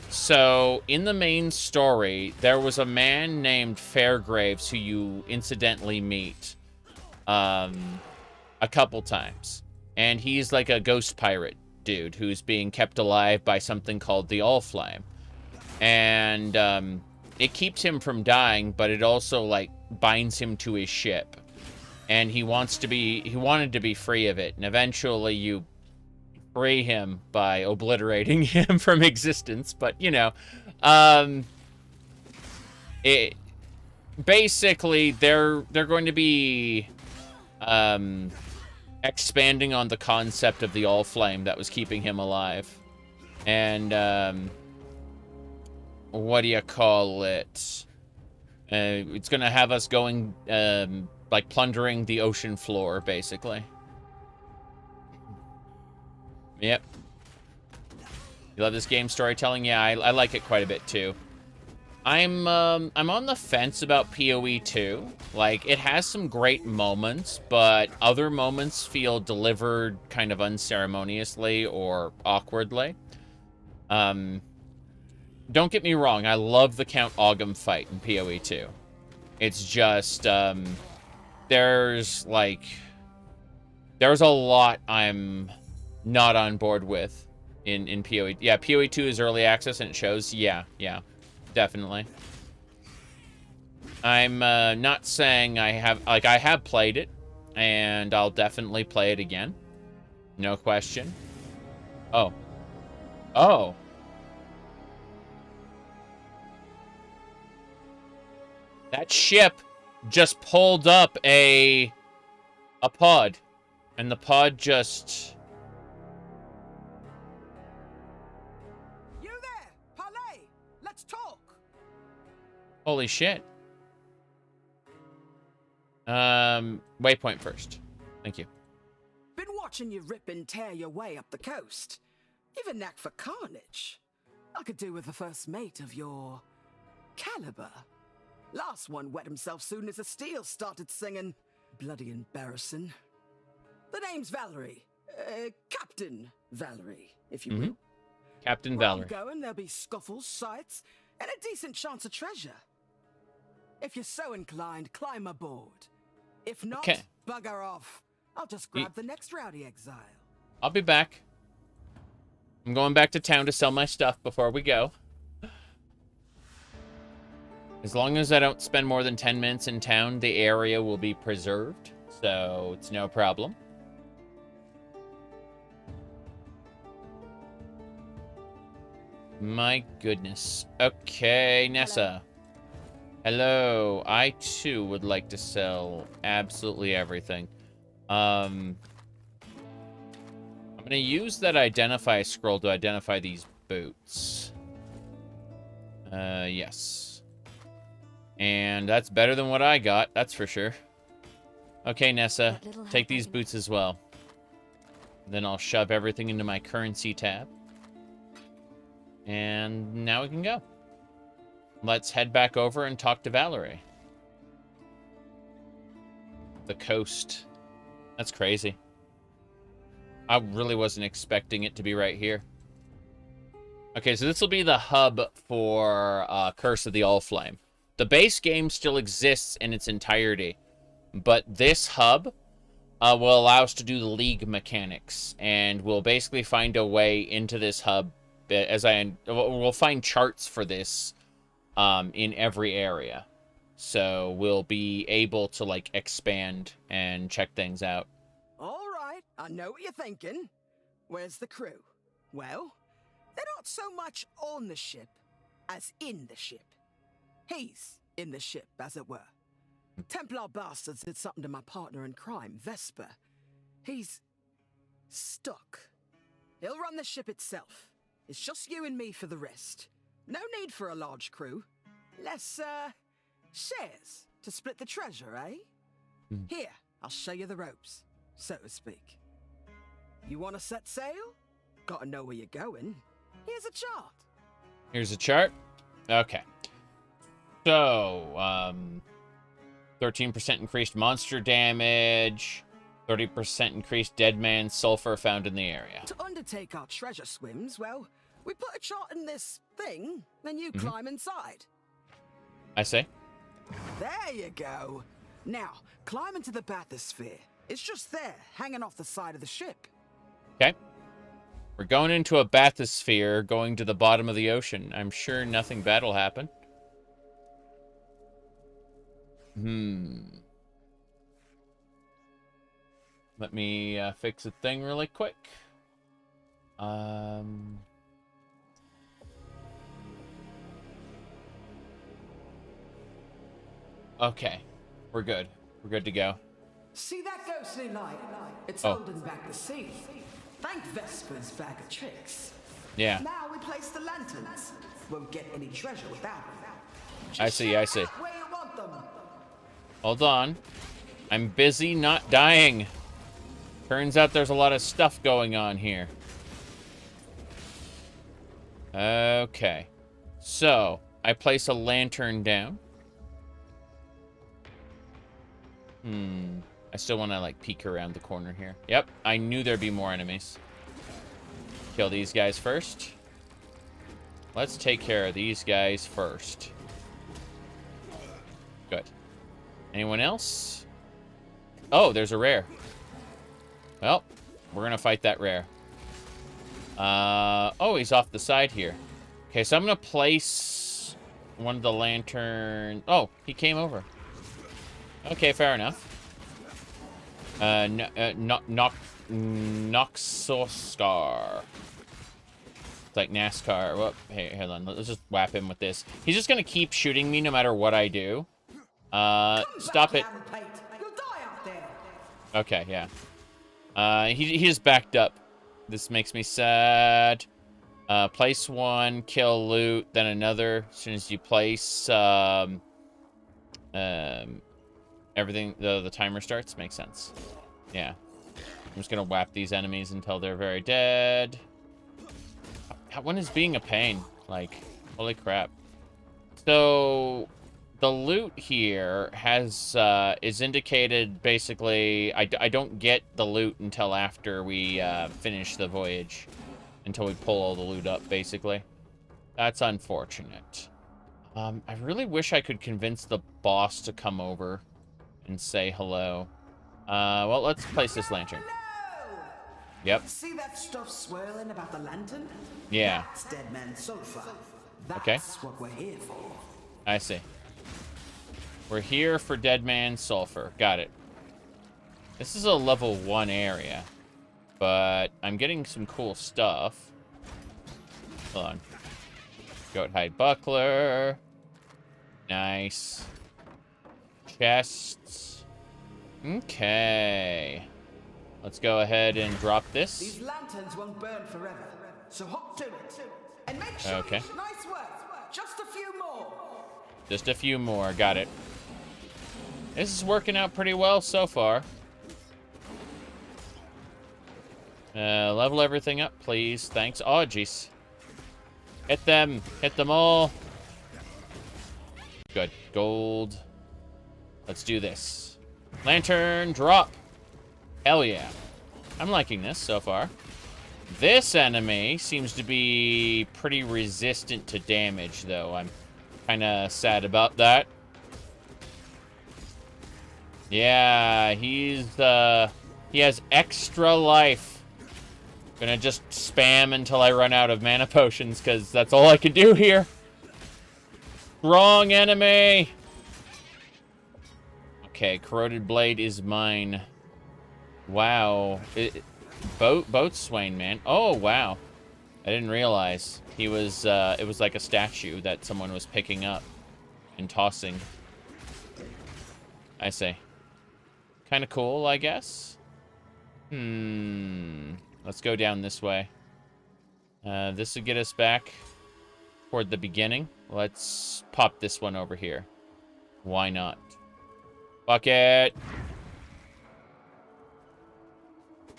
So, in the main story, there was a man named Fairgraves who you incidentally meet a couple times. And he's like a ghost pirate dude who's being kept alive by something called the Allflame. And it keeps him from dying, but it also, like, binds him to his ship. And he wanted to be free of it. And eventually you free him by obliterating him from existence, but you know, basically they're going to be expanding on the concept of the Allflame that was keeping him alive, and what do you call it? It's gonna have us going like plundering the ocean floor, basically. Yep. You love this game storytelling? Yeah, I like it quite a bit too. I'm on the fence about PoE 2. Like, it has some great moments, but other moments feel delivered kind of unceremoniously or awkwardly. Don't get me wrong, I love the Count Ogham fight in PoE 2. It's just, there's a lot I'm not on board with in PoE. Yeah, PoE 2 is early access and it shows. Yeah. Definitely. I'm not saying I have played it, and I'll definitely play it again. No question. Oh. That ship just pulled up a pod, and the pod just... You there, Palais? Let's talk. Holy shit. Waypoint first. Thank you. Been watching you rip and tear your way up the coast. You've a knack for carnage. I could do with the first mate of your caliber. Last one wet himself soon as the steel started singing. Bloody embarrassing. The name's Valerie. Captain Valerie, if you will. Captain Where Valerie. I'm going, there'll be scuffles, sights, and a decent chance of treasure. If you're so inclined, climb aboard. If not, Okay. bugger off. I'll just grab the next rowdy exile. I'll be back. I'm going back to town to sell my stuff before we go. As long as I don't spend more than 10 minutes in town, the area will be preserved, so it's no problem. My goodness. Okay, Nessa. Hello. I, too, would like to sell absolutely everything. I'm going to use that identify scroll to identify these boots. Yes. And that's better than what I got, that's for sure. Okay, Nessa, take these boots as well. Then I'll shove everything into my currency tab. And now we can go. Let's head back over and talk to Valerie. The coast. That's crazy. I really wasn't expecting it to be right here. Okay, so this will be the hub for Curse of the Allflame. The base game still exists in its entirety, but this hub will allow us to do the league mechanics, and we'll basically find a way into this hub. We'll find charts for this in every area, so we'll be able to like expand and check things out. All right, I know what you're thinking. Where's the crew? Well, they're not so much on the ship as in the ship. He's in the ship, as it were. Templar bastards did something to my partner in crime, Vesper. He's stuck. He'll run the ship itself. It's just you and me for the rest. No need for a large crew. Less, shares to split the treasure, eh? Here, I'll show you the ropes, so to speak. You want to set sail? Gotta know where you're going. Here's a chart. Here's a chart. Okay. So, 13% increased monster damage, 30% increased dead man sulfur found in the area. To undertake our treasure swims, well, we put a chart in this thing, then you climb inside. I see. There you go. Now, climb into the bathysphere. It's just there, hanging off the side of the ship. Okay. We're going into a bathysphere, going to the bottom of the ocean. I'm sure nothing bad will happen. Let me fix a thing really quick. Okay. We're good. We're good to go. See that ghostly light? It's holding back the sea. Thank Vesper's bag of tricks. Yeah. Now we place the lanterns. Won't get any treasure without them. I see, I see. Where you want them. Hold on. I'm busy not dying. Turns out there's a lot of stuff going on here. Okay. So, I place a lantern down. I still want to, like, peek around the corner here. Yep, I knew there'd be more enemies. Kill these guys first. Let's take care of these guys first. Good. Anyone else? Oh, there's a rare. Well, we're gonna fight that rare. Oh, he's off the side here. Okay, so I'm gonna place one of the lantern. Oh, he came over. Okay, fair enough. Noxoscar. It's like NASCAR. Whoop. Hey, hold on. Let's just whap him with this. He's just gonna keep shooting me no matter what I do. Stop it. Okay, yeah. He just backed up. This makes me sad. Place one, kill loot, then another. As soon as you place everything, the timer starts. Makes sense. Yeah. I'm just gonna whap these enemies until they're very dead. That one is being a pain. Like, holy crap. So the loot here has is indicated basically. I don't get the loot until after we finish the voyage, until we pull all the loot up. Basically, that's unfortunate. I really wish I could convince the boss to come over and say hello. Well, let's place this lantern. Yep. See that stuff swirling about the lantern? Yeah. That's dead man sulfur. That's Okay. what we're here for. I see. We're here for Dead Man Sulfur. Got it. This is a level 1 area, but I'm getting some cool stuff. Hold on. Goat hide buckler. Nice. Chests. Okay. Let's go ahead and drop this. These lanterns won't burn forever, so hop to it. And make sure Okay. nice work. Just a few more. Just a few more. Got it. This is working out pretty well so far. Level everything up, please. Thanks. Oh, jeez. Hit them. Hit them all. Good. Gold. Let's do this. Lantern drop. Hell yeah. I'm liking this so far. This enemy seems to be pretty resistant to damage, though. I'm kind of sad about that. Yeah, he has extra life. Gonna just spam until I run out of mana potions, because that's all I can do here. Wrong enemy. Okay, corroded blade is mine. Wow. Boatswain, man. Oh, wow. I didn't realize he was, it was like a statue that someone was picking up and tossing. I see. Kind of cool, I guess. Let's go down this way. This would get us back toward the beginning. Let's pop this one over here. Why not? Bucket.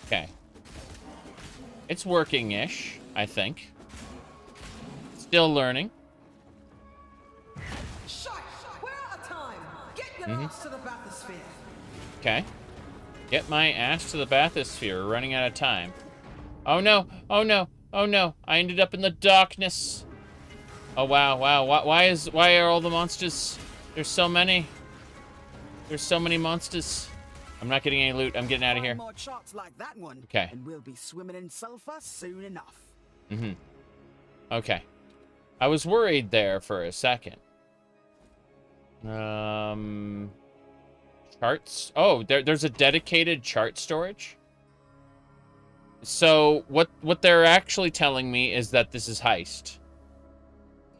Okay. It's working-ish, I think. Still learning. Shite! We're out of time. Get your ass to the bathysphere. Okay. Get my ass to the bathysphere. We're running out of time. Oh no! Oh no! Oh no! I ended up in the darkness. Oh wow! Wow! Why are all the monsters? There's so many. There's so many monsters. I'm not getting any loot. I'm getting out of here. More charts like that one. Okay. And we'll be swimming in sulfur soon enough. Okay. I was worried there for a second. Charts? Oh, there's a dedicated chart storage? So, what they're actually telling me is that this is heist.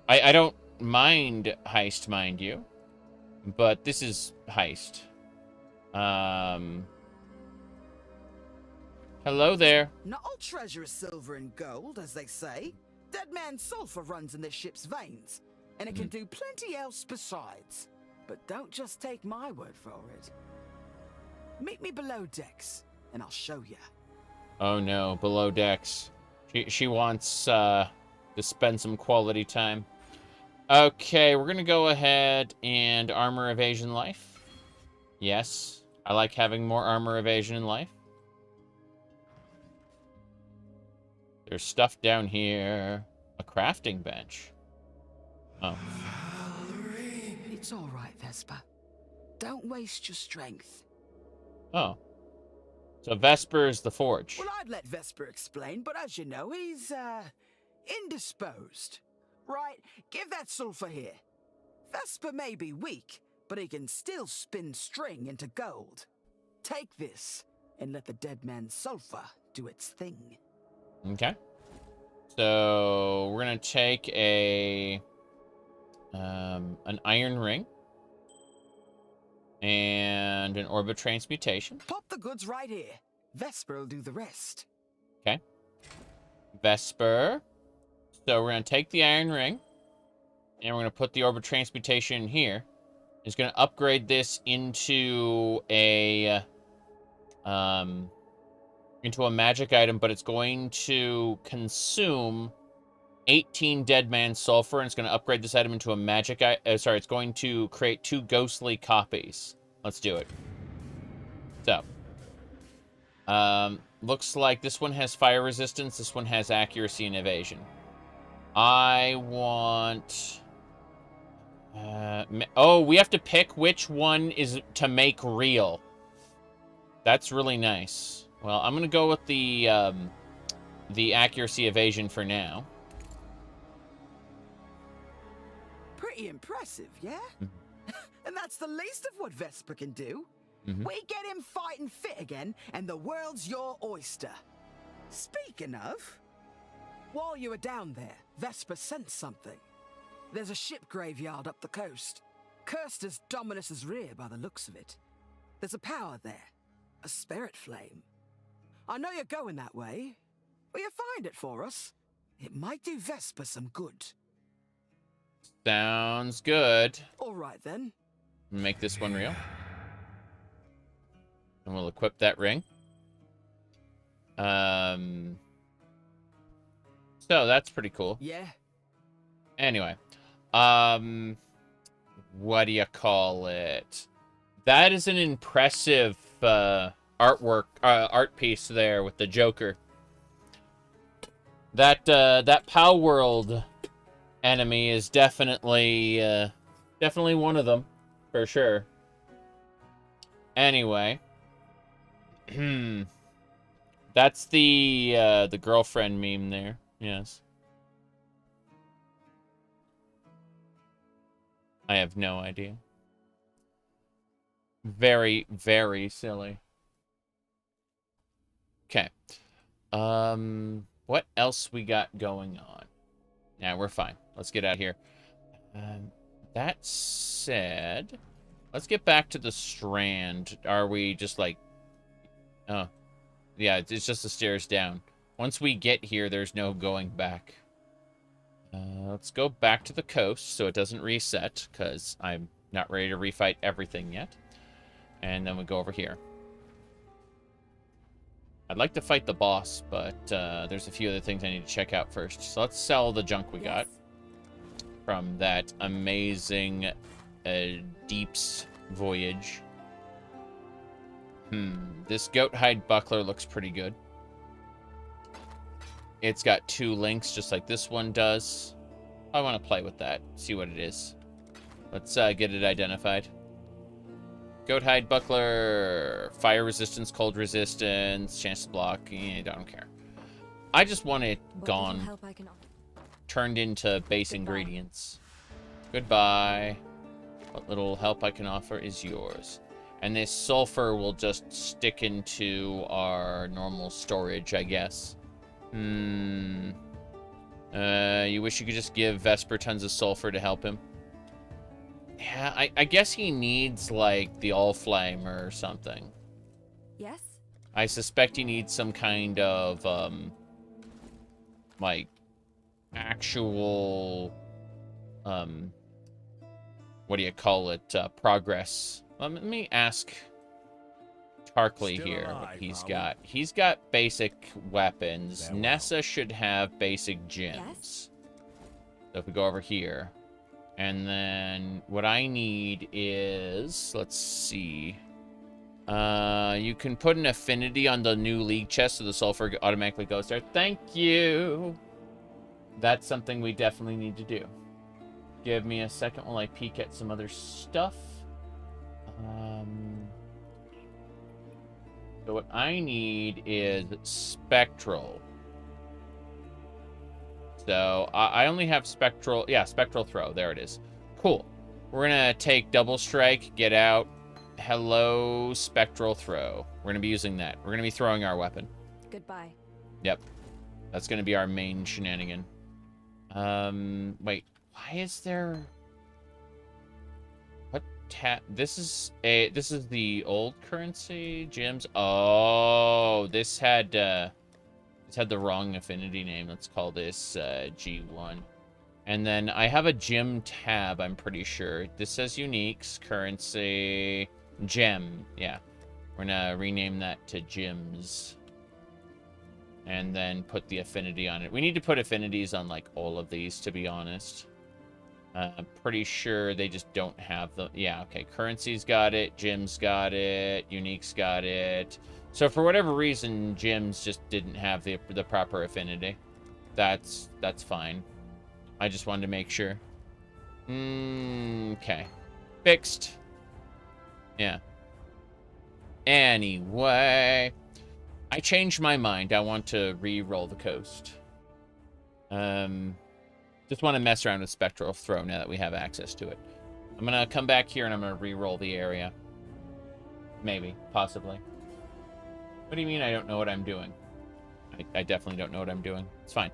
I don't mind heist, mind you. But this is heist. Hello there. Not all treasure is silver and gold, as they say. Dead man sulfur runs in this ship's veins, and it can do plenty else besides. But don't just take my word for it. Meet me below decks, and I'll show you. Oh no, below decks. She wants to spend some quality time. Okay, we're gonna go ahead and armor evasion life. Yes, I like having more armor evasion in life. There's stuff down here. A crafting bench. Oh. It's all right, Vesper. Don't waste your strength. Oh. So Vesper is the forge. Well, I'd let Vesper explain, but as you know, he's, indisposed. Right, give that sulfur here. Vesper may be weak, but he can still spin string into gold. Take this, and let the dead man's sulfur do its thing. Okay. So we're gonna take an iron ring and an orb of transmutation. Pop the goods right here. Vesper'll do the rest. Okay. Vesper. So we're gonna take the iron ring and we're gonna put the orb of transmutation in here. It's gonna upgrade this into a magic item, but it's going to consume 18 dead man sulfur, and it's going to upgrade this item into a magic it's going to create 2 ghostly copies. Let's do it. So, looks like this one has fire resistance, this one has accuracy and evasion. I want... oh, we have to pick which one is to make real. That's really nice. Well, I'm going to go with the accuracy evasion for now. Pretty impressive, yeah? And that's the least of what Vesper can do. Mm-hmm. We get him fighting fit again, and the world's your oyster. Speaking of, while you were down there, Vesper sensed something. There's a ship graveyard up the coast, cursed as Dominus's rear by the looks of it. There's a power there, a spirit flame. I know you're going that way. Will you find it for us? It might do Vesper some good. Sounds good. All right, then. Make this one real. And we'll equip that ring. So that's pretty cool. Yeah. Anyway. What do you call it? That is an impressive artwork, art piece there with the Joker. That PoE World enemy is definitely one of them, for sure. Anyway, that's the girlfriend meme there. Yes. I have no idea. Very, very silly. Okay. What else we got going on? Yeah, we're fine. Let's get out of here. That said, let's get back to the Strand. Are we just like... Oh. Yeah, it's just the stairs down. Once we get here, there's no going back. Let's go back to the coast so it doesn't reset, because I'm not ready to refight everything yet. And then we go over here. I'd like to fight the boss, but there's a few other things I need to check out first. So let's sell the junk we got from that amazing Deeps voyage. This goat hide buckler looks pretty good. It's got 2 links, just like this one does. I want to play with that, see what it is. Let's get it identified. Goat hide buckler, fire resistance, cold resistance, chance to block. I don't care. I just want it gone, turned into base ingredients. Goodbye. What little help I can offer is yours. And this sulfur will just stick into our normal storage, I guess. You wish you could just give Vesper tons of sulfur to help him? Yeah, I guess he needs, like, the Allflame or something. Yes? I suspect he needs some kind of, like, actual, what do you call it, progress. Let me ask Tarkley Still here, alive, what he's are we? got. He's got basic weapons. Farewell. Nessa should have basic gems. Yes? So if we go over here, and then what I need is, let's see. You can put an affinity on the new league chest so the sulfur automatically goes there. Thank you. That's something we definitely need to do. Give me a second while I peek at some other stuff. So what I need is spectral. So I only have spectral. Yeah, spectral throw. There it is. Cool. We're going to take double strike, get out. Hello, spectral throw. We're going to be using that. We're going to be throwing our weapon. Goodbye. Yep. That's going to be our main shenanigan. Wait. Why is there... What this is the old currency? Gems? Oh, this had the wrong affinity name. Let's call this G1. And then I have a gem tab, I'm pretty sure. This says uniques, currency, gem. Yeah. We're gonna rename that to gems. And then put the affinity on it. We need to put affinities on, like, all of these, to be honest. I'm pretty sure they just don't have the... Yeah, okay. Currency's got it. Gems got it. Uniques got it. So for whatever reason, gems just didn't have the proper affinity. That's fine. I just wanted to make sure. Okay. Fixed. Yeah. Anyway... I changed my mind. I want to re-roll the coast. Just want to mess around with Spectral Throw now that we have access to it. I'm going to come back here and I'm going to re-roll the area. Maybe. Possibly. What do you mean I don't know what I'm doing? I definitely don't know what I'm doing. It's fine.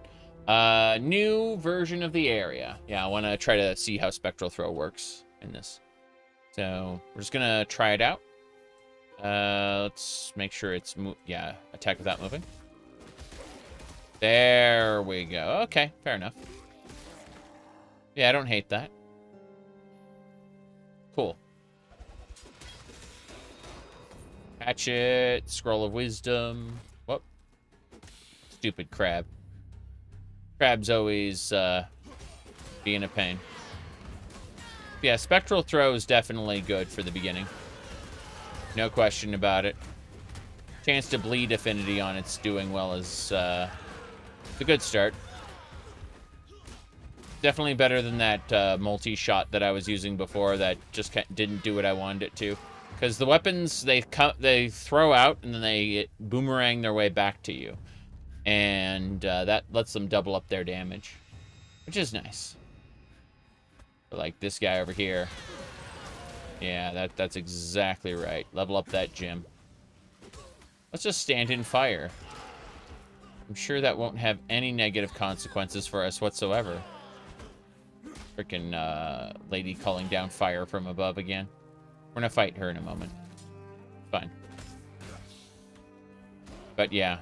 New version of the area. Yeah, I want to try to see how Spectral Throw works in this. So, we're just going to try it out. Let's make sure it's yeah, attack without moving. There we go. Okay, fair enough. Yeah, I don't hate that. Cool. Hatchet, Scroll of Wisdom. Whoop. Stupid crab. Crab's always being a pain. Yeah, Spectral Throw is definitely good for the beginning. No question about it. Chance to bleed affinity on it's doing well is a good start. Definitely better than that multi-shot that I was using before that just didn't do what I wanted it to. Because the weapons, they throw out and then they boomerang their way back to you. And that lets them double up their damage. Which is nice. But like this guy over here. Yeah, that's exactly right. Level up that gem. Let's just stand in fire. I'm sure that won't have any negative consequences for us whatsoever. Freaking lady calling down fire from above again. We're gonna fight her in a moment. Fine. But yeah,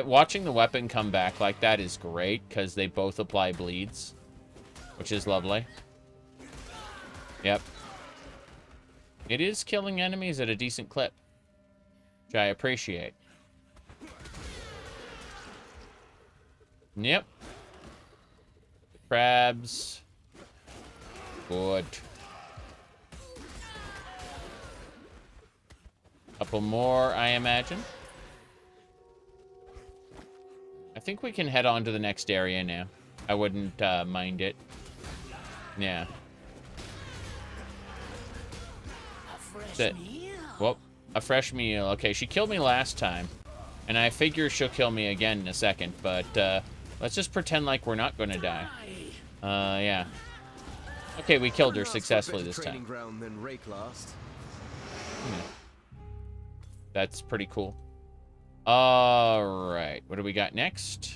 watching the weapon come back like that is great because they both apply bleeds, which is lovely. Yep. It is killing enemies at a decent clip, which I appreciate. Yep. Crabs. Good. Couple more, I imagine. I think we can head on to the next area now. I wouldn't mind it. Yeah. Well, a fresh meal. Okay, she killed me last time. And I figure she'll kill me again in a second. But let's just pretend like we're not going to die. Yeah. Okay, we killed her successfully this time. That's pretty cool. Alright, what do we got next?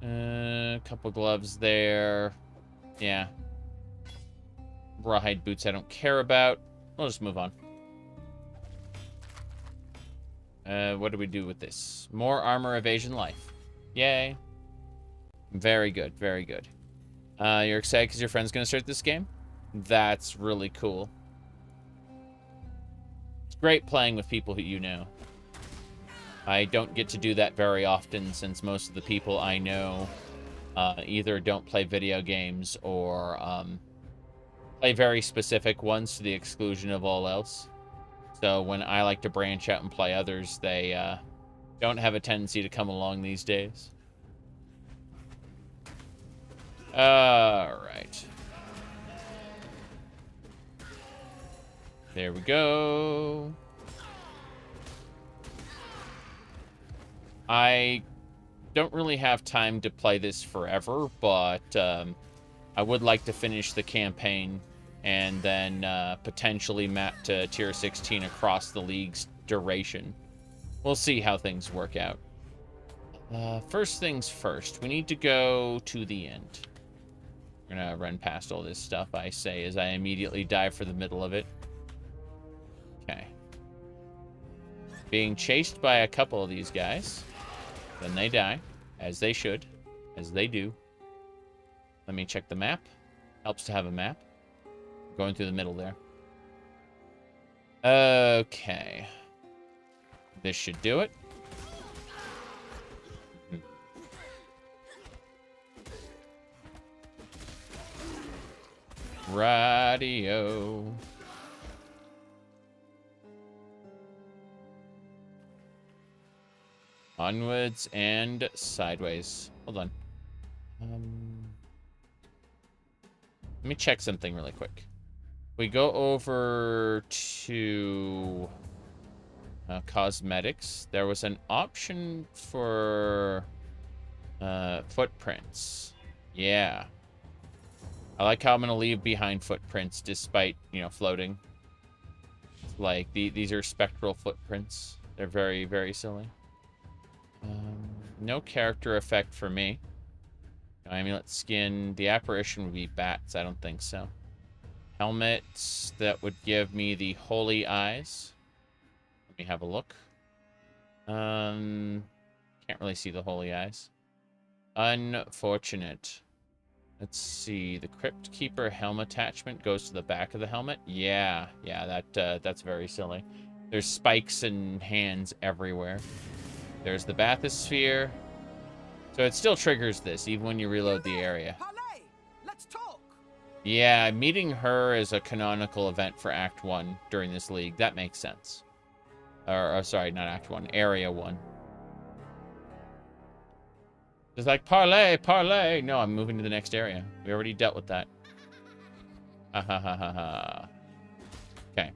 Couple gloves there. Yeah. Rawhide boots I don't care about. We'll just move on. What do we do with this? More armor evasion life. Yay. Very good, very good. You're excited because your friend's going to start this game? That's really cool. It's great playing with people who you know. I don't get to do that very often since most of the people I know either don't play video games or play very specific ones to the exclusion of all else. So when I like to branch out and play others, they don't have a tendency to come along these days. All right. There we go. I don't really have time to play this forever, but I would like to finish the campaign and then potentially map to tier 16 across the league's duration. We'll see how things work out. First things first, we need to go to the end. We're gonna run past all this stuff I say as I immediately dive for the middle of it. Okay. Being chased by a couple of these guys. Then they die, as they should, as they do. Let me check the map. Helps to have a map. Going through the middle there. Okay. This should do it. Radio. Onwards and sideways. Hold on. Let me check something really quick. We go over to cosmetics. There was an option for footprints. Yeah. I like how I'm going to leave behind footprints despite, you know, floating. Like, these are spectral footprints. They're very, very silly. No character effect for me. Amulet skin. The apparition would be bats. I don't think so. Helmets that would give me the holy eyes. Let me have a look. Can't really see the holy eyes. Unfortunate. Let's see. The Crypt Keeper helm attachment goes to the back of the helmet. Yeah, that's very silly. There's spikes and hands everywhere. There's the bathysphere. So it still triggers this, even when you reload the area. Let's talk. Yeah, meeting her is a canonical event for Act 1 during this league. That makes sense. Or sorry, not Act 1. Area 1. It's like, parlay, parlay. No, I'm moving to the next area. We already dealt with that. Ha ha ha ha ha. Okay.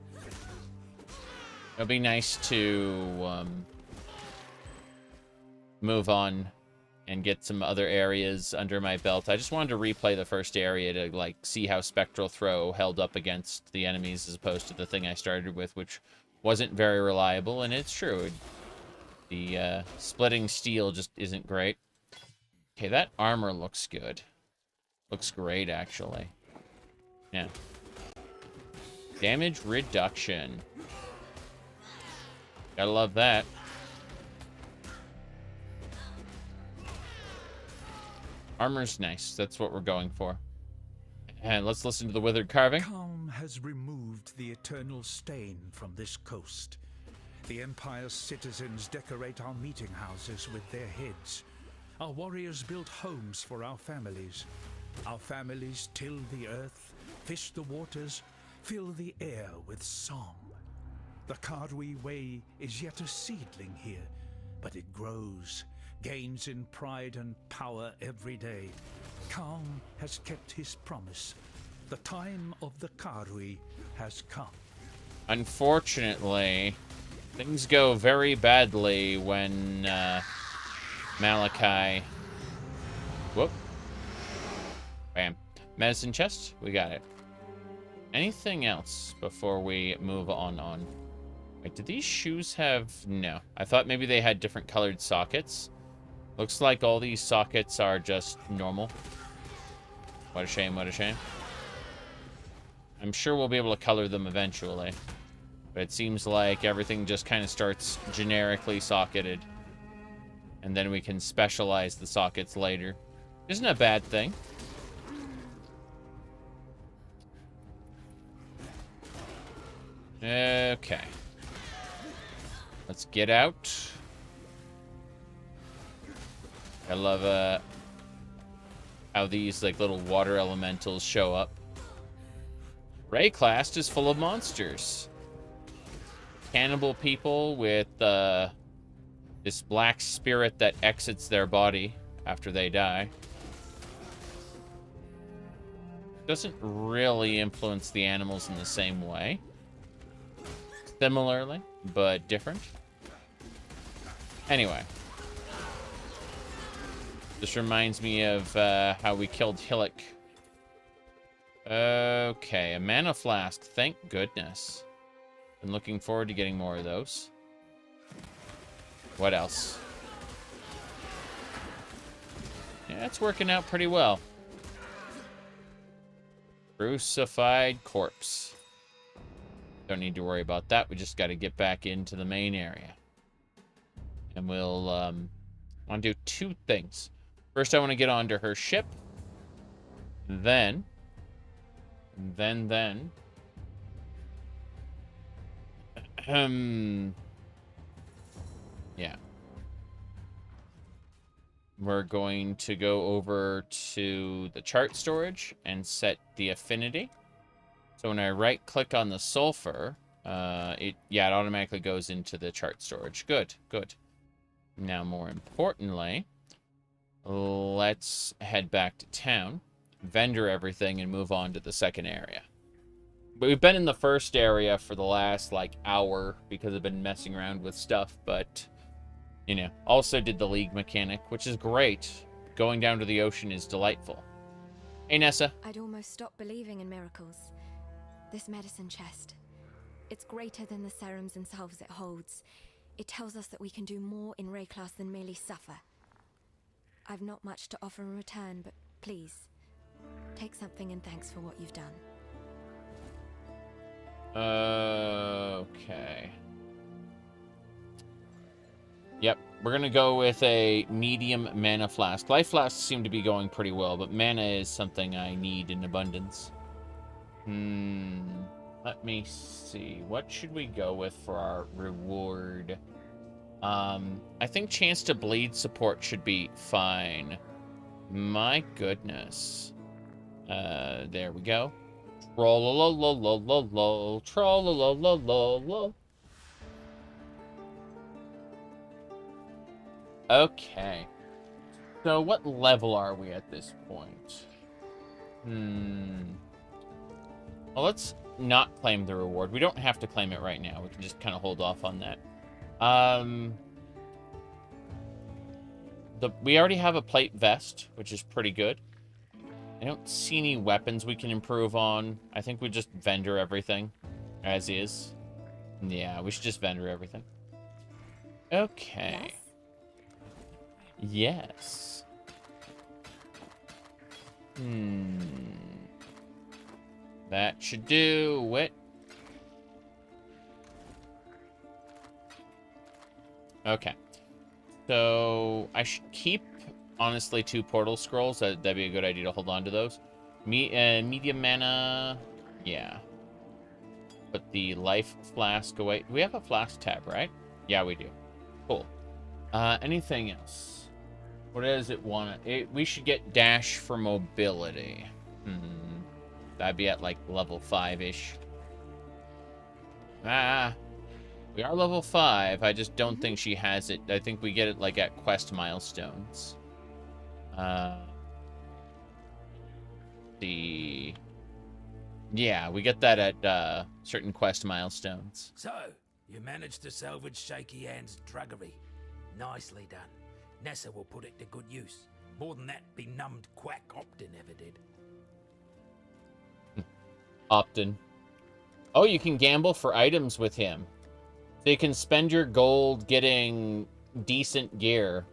It'll be nice to move on and get some other areas under my belt. I just wanted to replay the first area to, like, see how Spectral Throw held up against the enemies as opposed to the thing I started with, which wasn't very reliable, and it's true. The splitting steel just isn't great. Okay, that armor looks good. Looks great, actually. Yeah. Damage reduction. Gotta love that. Armor's nice. That's what we're going for. And let's listen to the withered carving. Calm has removed the eternal stain from this coast. The Empire's citizens decorate our meeting houses with their heads. Our warriors build homes for our families. Our families till the earth, fish the waters, fill the air with song. The Kardwi Way is yet a seedling here, but it grows, gains in pride and power every day. Khan has kept his promise. The time of the Kardwi has come. Unfortunately, things go very badly when Malachi... Whoop. Bam. Medicine chest? We got it. Anything else before we move on? Wait, did these shoes have... No. I thought maybe they had different colored sockets. Looks like all these sockets are just normal. What a shame, what a shame. I'm sure we'll be able to color them eventually. But it seems like everything just kind of starts generically socketed. And then we can specialize the sockets later. Isn't a bad thing. Okay. Let's get out. I love how these like little water elementals show up. Rayclast is full of monsters. Cannibal people with this black spirit that exits their body after they die. Doesn't really influence the animals in the same way. Similarly, but different. Anyway. This reminds me of how we killed Hillock. Okay, a mana flask. Thank goodness. Been looking forward to getting more of those. What else? Yeah, it's working out pretty well. Crucified corpse. Don't need to worry about that. We just got to get back into the main area. And we'll want to do two things. First, I want to get onto her ship. Then. Yeah. We're going to go over to the chart storage and set the affinity. So when I right click on the sulfur, it automatically goes into the chart storage. Good. Now, more importantly, let's head back to town, vendor everything, and move on to the second area. We've been in the first area for the last, like, hour because I've been messing around with stuff, but, you know, also did the league mechanic, which is great. Going down to the ocean is delightful. Hey, Nessa. I'd almost stop believing in miracles. This medicine chest, it's greater than the serums and salves it holds. It tells us that we can do more in Rayclast than merely suffer. I've not much to offer in return, but please, take something in thanks for what you've done. Okay. Yep, we're gonna go with a medium mana flask. Life flasks seem to be going pretty well, but mana is something I need in abundance. Let me see. What should we go with for our reward? I think chance to bleed support should be fine. My goodness. There we go. Troll-la-la-la-la-la, troll-la-la-la-la-la. Okay. So what level are we at this point? Well, let's not claim the reward. We don't have to claim it right now. We can just kind of hold off on that. We already have a plate vest, which is pretty good. I don't see any weapons we can improve on. I think we just vendor everything as is. Yeah, we should just vendor everything. Okay. Yes. That should do it. Okay. So I should keep, honestly, 2 portal scrolls. That'd be a good idea to hold on to those. Medium mana. Yeah. Put the life flask away. We have a flask tab, right? Yeah, we do. Cool. Anything else? What does it want? We should get dash for mobility. That'd be at like level 5-ish. We are level 5. I just don't think she has it. I think we get it like at quest milestones. Yeah, we get that at certain quest milestones. So, you managed to salvage Shaky Hand's druggery. Nicely done. Nessa will put it to good use. More than that benumbed quack Optin ever did. Optin. Oh, you can gamble for items with him. So you can spend your gold getting decent gear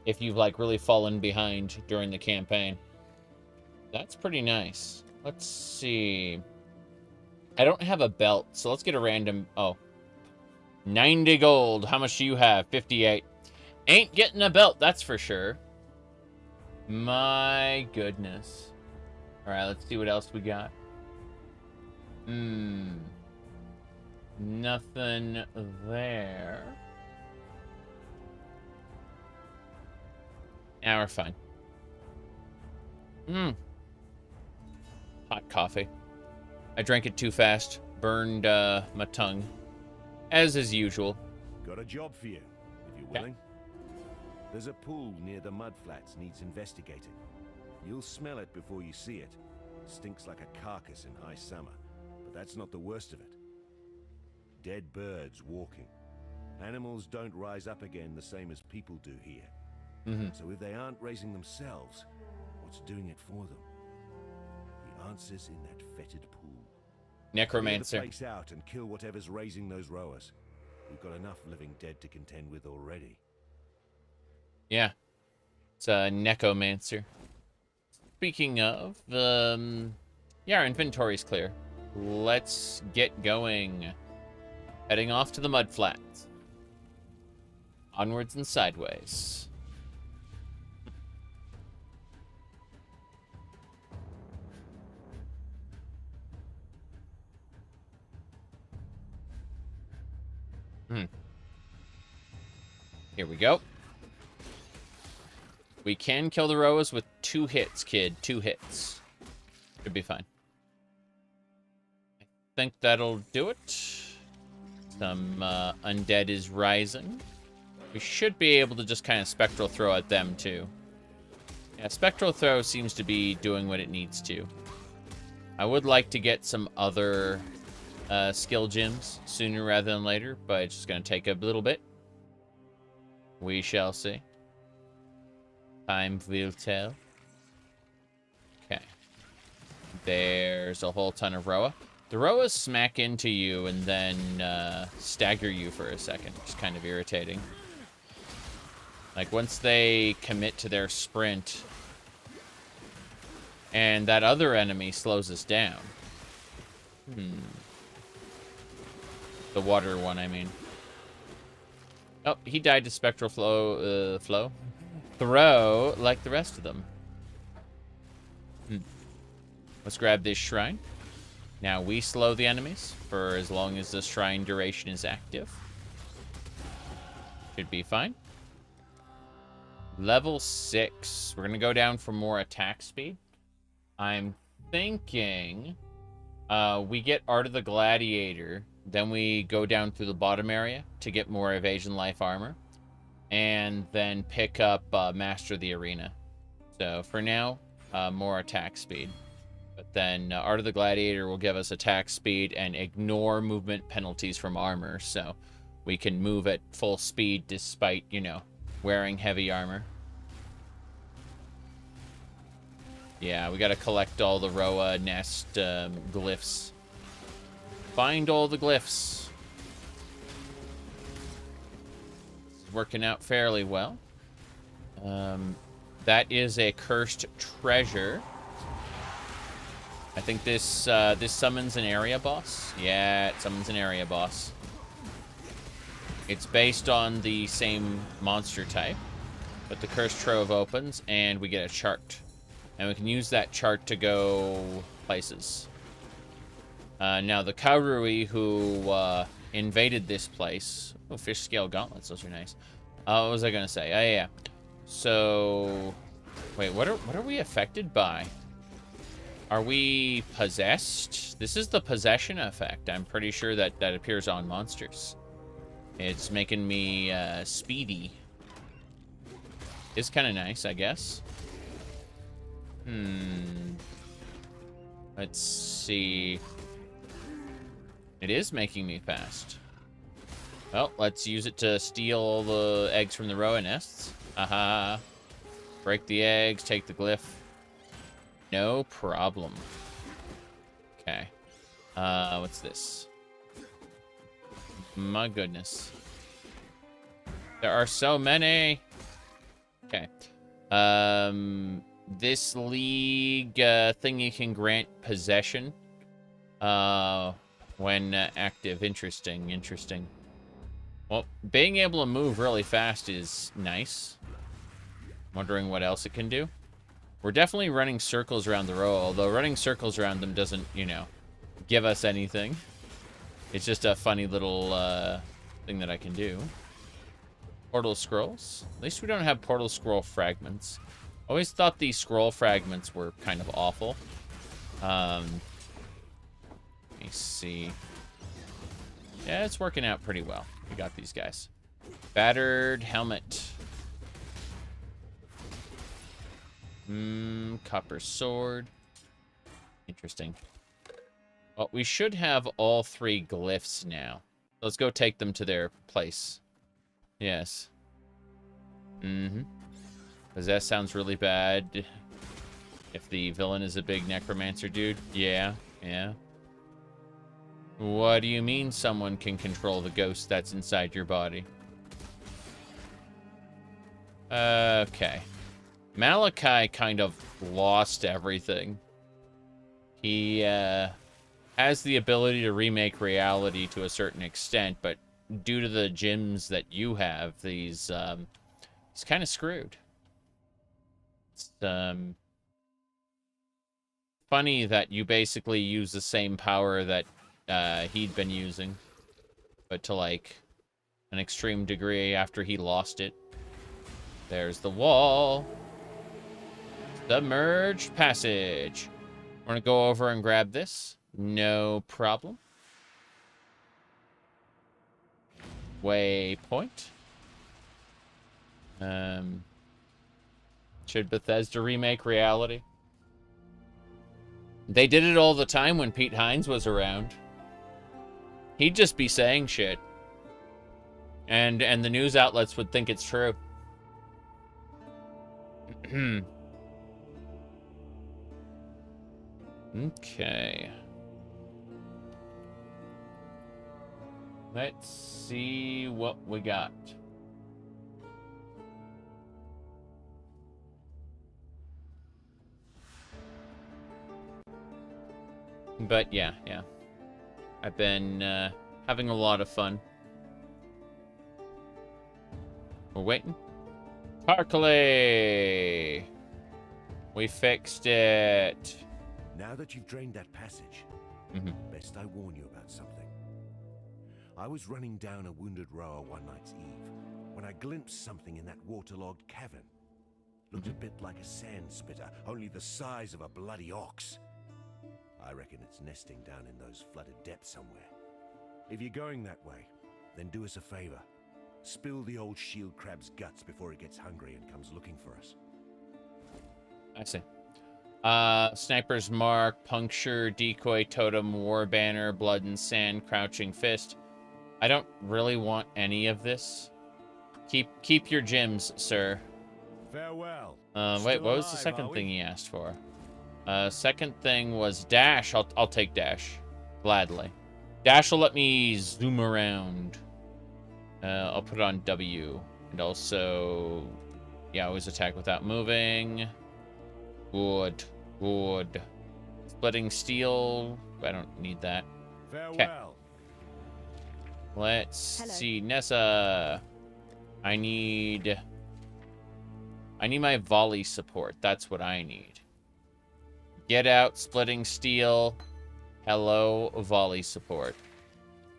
if you've, like, really fallen behind during the campaign. That's pretty nice. Let's see. I don't have a belt, so let's get a random... Oh. 90 gold. How much do you have? 58. Ain't getting a belt, that's for sure. My goodness. Alright, let's see what else we got. Nothing there. Now we're fine. Hot coffee. I drank it too fast. Burned my tongue. As is usual. Got a job for you, if you're willing. There's a pool near the mudflats needs investigating. You'll smell it before you see it. Stinks like a carcass in high summer. But that's not the worst of it. Dead birds walking. Animals don't rise up again the same as people do here. So if they aren't raising themselves, what's doing it for them? The answer's in that fetid pool. Necromancer. Clear the place out and kill whatever's raising those rowers. We've got enough living dead to contend with already. Yeah. It's a Necromancer. Speaking of, yeah, our inventory's clear. Let's get going. Heading off to the mudflats. Onwards and sideways. Here we go. We can kill the rowers with 2 hits, kid. 2 hits. Should be fine. I think that'll do it. Some undead is rising. We should be able to just kind of spectral throw at them, too. Yeah, spectral throw seems to be doing what it needs to. I would like to get some other skill gems sooner rather than later, but it's just going to take a little bit. We shall see. Time will tell. Okay. There's a whole ton of Roa. The Roas smack into you and then stagger you for a second. It's kind of irritating. Like, once they commit to their sprint, and that other enemy slows us down. The water one, I mean. Oh, he died to spectral throw like the rest of them. Let's grab this shrine. Now we slow the enemies for as long as the shrine duration is active. Should be fine. Level 6. We're going to go down for more attack speed. I'm thinking we get Art of the Gladiator. Then we go down through the bottom area to get more evasion life armor. And then pick up Master of the Arena. So for now, more attack speed. But then Art of the Gladiator will give us attack speed and ignore movement penalties from armor. So we can move at full speed despite, you know, wearing heavy armor. Yeah, we gotta collect all the Roa nest glyphs. Find all the glyphs. It's working out fairly well. That is a cursed treasure. I think this this summons an area boss. Yeah, it summons an area boss. It's based on the same monster type, but the Cursed Trove opens, and we get a chart. And we can use that chart to go places. Now, the Kaurui who invaded this place... Oh, fish scale gauntlets, those are nice. What was I going to say? Oh, yeah. So... Wait, what are we affected by? Are we possessed? This is the possession effect. I'm pretty sure that appears on monsters. It's making me speedy. It's kind of nice, I guess. Let's see. It is making me fast. Well, let's use it to steal all the eggs from the Roa nests. Aha. Break the eggs, take the glyph. No problem. Okay. What's this? My goodness. There are so many. Okay. This league thing you can grant possession when active. Interesting, interesting. Well, being able to move really fast is nice. Wondering what else it can do. We're definitely running circles around the row, although running circles around them doesn't, you know, give us anything. It's just a funny little thing that I can do. Portal scrolls. At least we don't have portal scroll fragments. Always thought these scroll fragments were kind of awful. Let me see. Yeah, it's working out pretty well. We got these guys. Battered helmet. Copper sword. Interesting. Well, we should have all 3 glyphs now. Let's go take them to their place. Yes. Because that sounds really bad. If the villain is a big necromancer dude. Yeah, yeah. What do you mean someone can control the ghost that's inside your body? Okay. Malachi kind of lost everything. He has the ability to remake reality to a certain extent, but due to the gems that you have, he's kind of screwed. It's funny that you basically use the same power that he'd been using, but to like an extreme degree after he lost it. There's the wall. Submerged passage. We're gonna go over and grab this. No problem. Waypoint. Should Bethesda remake reality? They did it all the time when Pete Hines was around. He'd just be saying shit. And the news outlets would think it's true. Okay. Let's see what we got. But yeah. I've been having a lot of fun. We're waiting. Parkley! We fixed it. Now that you've drained that passage, best I warn you about something. I was running down a wounded rower one night's eve when I glimpsed something in that waterlogged cavern. Looked a bit like a sand spitter, only the size of a bloody ox. I reckon it's nesting down in those flooded depths somewhere. If you're going that way, then do us a favor. Spill the old shield crab's guts before it gets hungry and comes looking for us. I see. Sniper's Mark, Puncture, Decoy, Totem, War Banner, Blood and Sand, Crouching Fist. I don't really want any of this. Keep your gems, sir. Farewell. Wait, what was the second thing he asked for? Second thing was Dash. I'll take Dash. Gladly. Dash will let me zoom around. I'll put it on W. And also, yeah, always attack without moving. Good. Splitting Steel. I don't need that. Farewell. Let's see. Nessa. I need my volley support. That's what I need. Get out, Splitting Steel. Hello, volley support.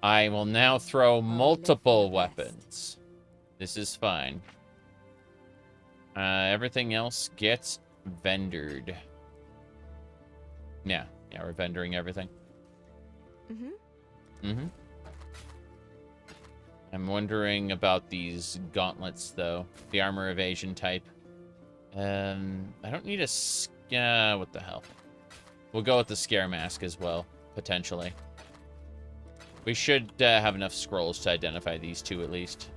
I will now throw multiple weapons. This is fine. Everything else gets vendored. Yeah, we're vendoring everything. I'm wondering about these gauntlets, though. The armor evasion type. I don't need a... what the hell? We'll go with the scare mask as well, potentially. We should have enough scrolls to identify these two, at least.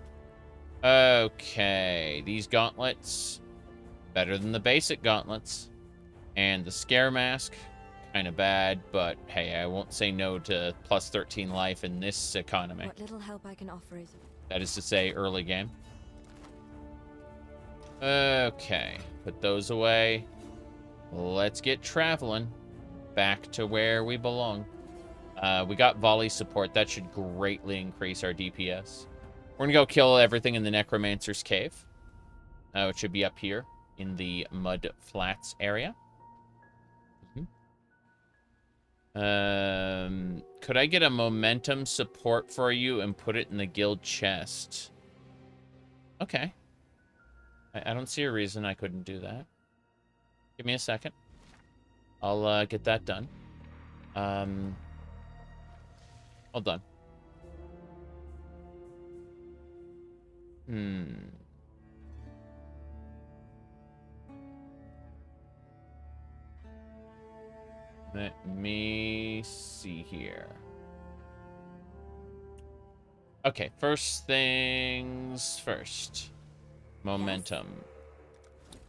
Okay, these gauntlets... better than the basic gauntlets. And the scare mask... kind of bad, but hey, I won't say no to plus 13 life in this economy. What little help I can offer is... that is to say, early game. Okay, put those away. Let's get traveling back to where we belong. We got volley support. That should greatly increase our DPS. We're gonna go kill everything in the Necromancer's Cave. It should be up here in the Mud Flats area. Could I get a momentum support for you and put it in the guild chest? Okay. I don't see a reason I couldn't do that. Give me a second. I'll get that done. Hold on. Let me see here. Okay, first things first. Momentum. Yes.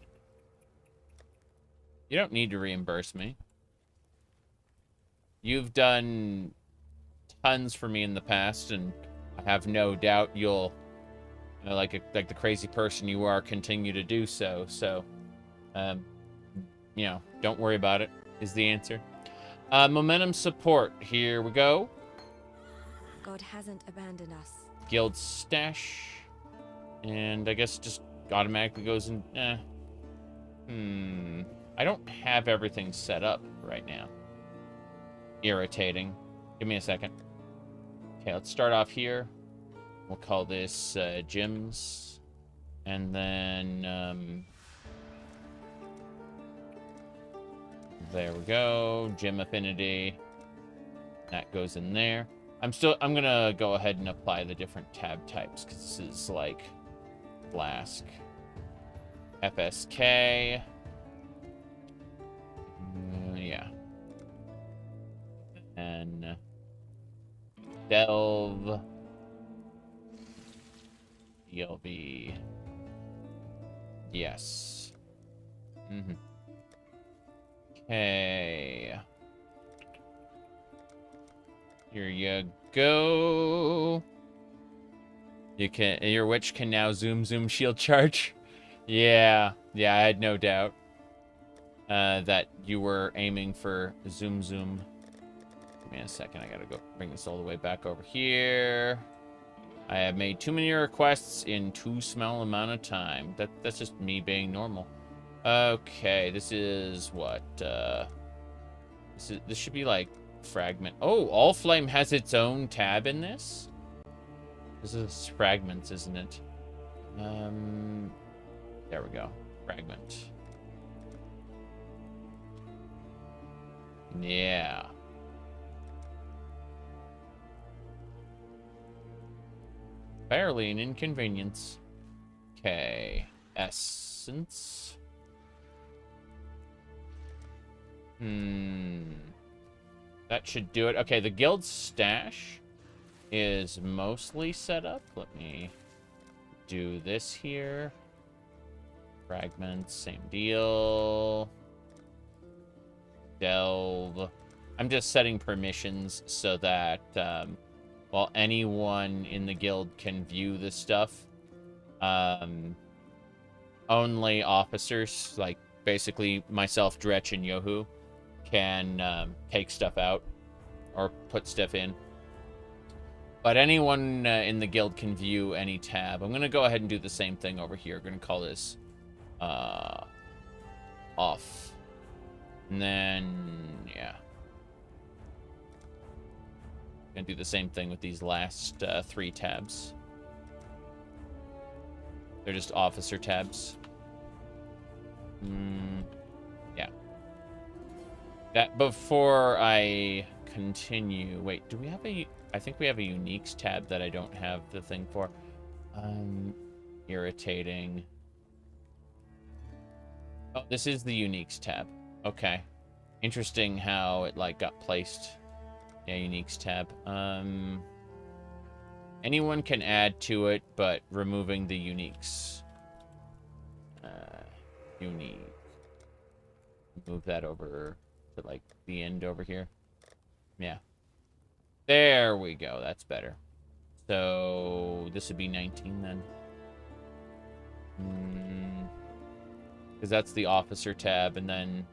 You don't need to reimburse me. You've done tons for me in the past, and I have no doubt you'll, you know, like the crazy person you are, continue to do so. So, you know, don't worry about it, is the answer. Momentum support. Here we go. God hasn't abandoned us. Guild stash. And I guess just automatically goes in. I don't have everything set up right now. Irritating. Give me a second. Okay, let's start off here. We'll call this gyms. And then there we go. Gym affinity. That goes in there. I'm gonna go ahead and apply the different tab types because this is like Flask. FSK. Yeah. And Delve. DLV. Yes. Okay. Here you go. Your witch can now zoom shield charge. Yeah, I had no doubt that you were aiming for zoom. Give me a second, I gotta go bring this all the way back over here. I have made too many requests in too small amount of time. That's just me being normal. Okay, this is what this should be like fragment. Oh, Allflame has its own tab in this. This is fragments, isn't it? There we go. Fragment. Yeah. Barely an inconvenience. Okay. Essence. That should do it. Okay, the guild stash is mostly set up. Let me do this here. Fragments, same deal. Delve. I'm just setting permissions so that while anyone in the guild can view the stuff, only officers, like basically myself, Dretch, and Yohu, can take stuff out or put stuff in. But anyone in the guild can view any tab. I'm going to go ahead and do the same thing over here. I'm going to call this off. And then, yeah. Going to do the same thing with these last 3 tabs. They're just officer tabs. Yeah. That before I continue. Wait, do we have a... I think we have a uniques tab that I don't have the thing for. Irritating. Oh, this is the uniques tab. Okay. Interesting how it like got placed. Yeah, uniques tab. Anyone can add to it, but removing the uniques. Unique. Move that over to like the end over here. Yeah. There we go. That's better. So this would be 19 then. Because that's the officer tab. And then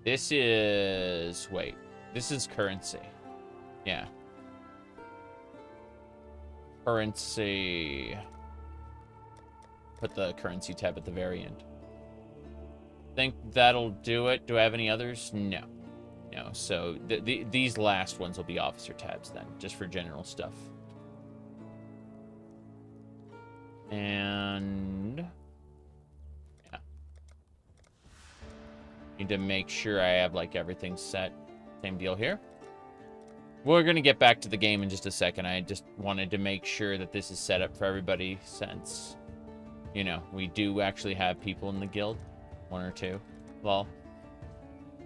this is... Wait. This is currency. Yeah. Currency. Put the currency tab at the very end. Think that'll do it. Do I have any others? No. No, so these last ones will be officer tabs then, just for general stuff. And yeah. Need to make sure I have like everything set. Same deal here. We're gonna get back to the game in just a second. I just wanted to make sure that this is set up for everybody, since, you know, we do actually have people in the guild. 1 or 2. Lol.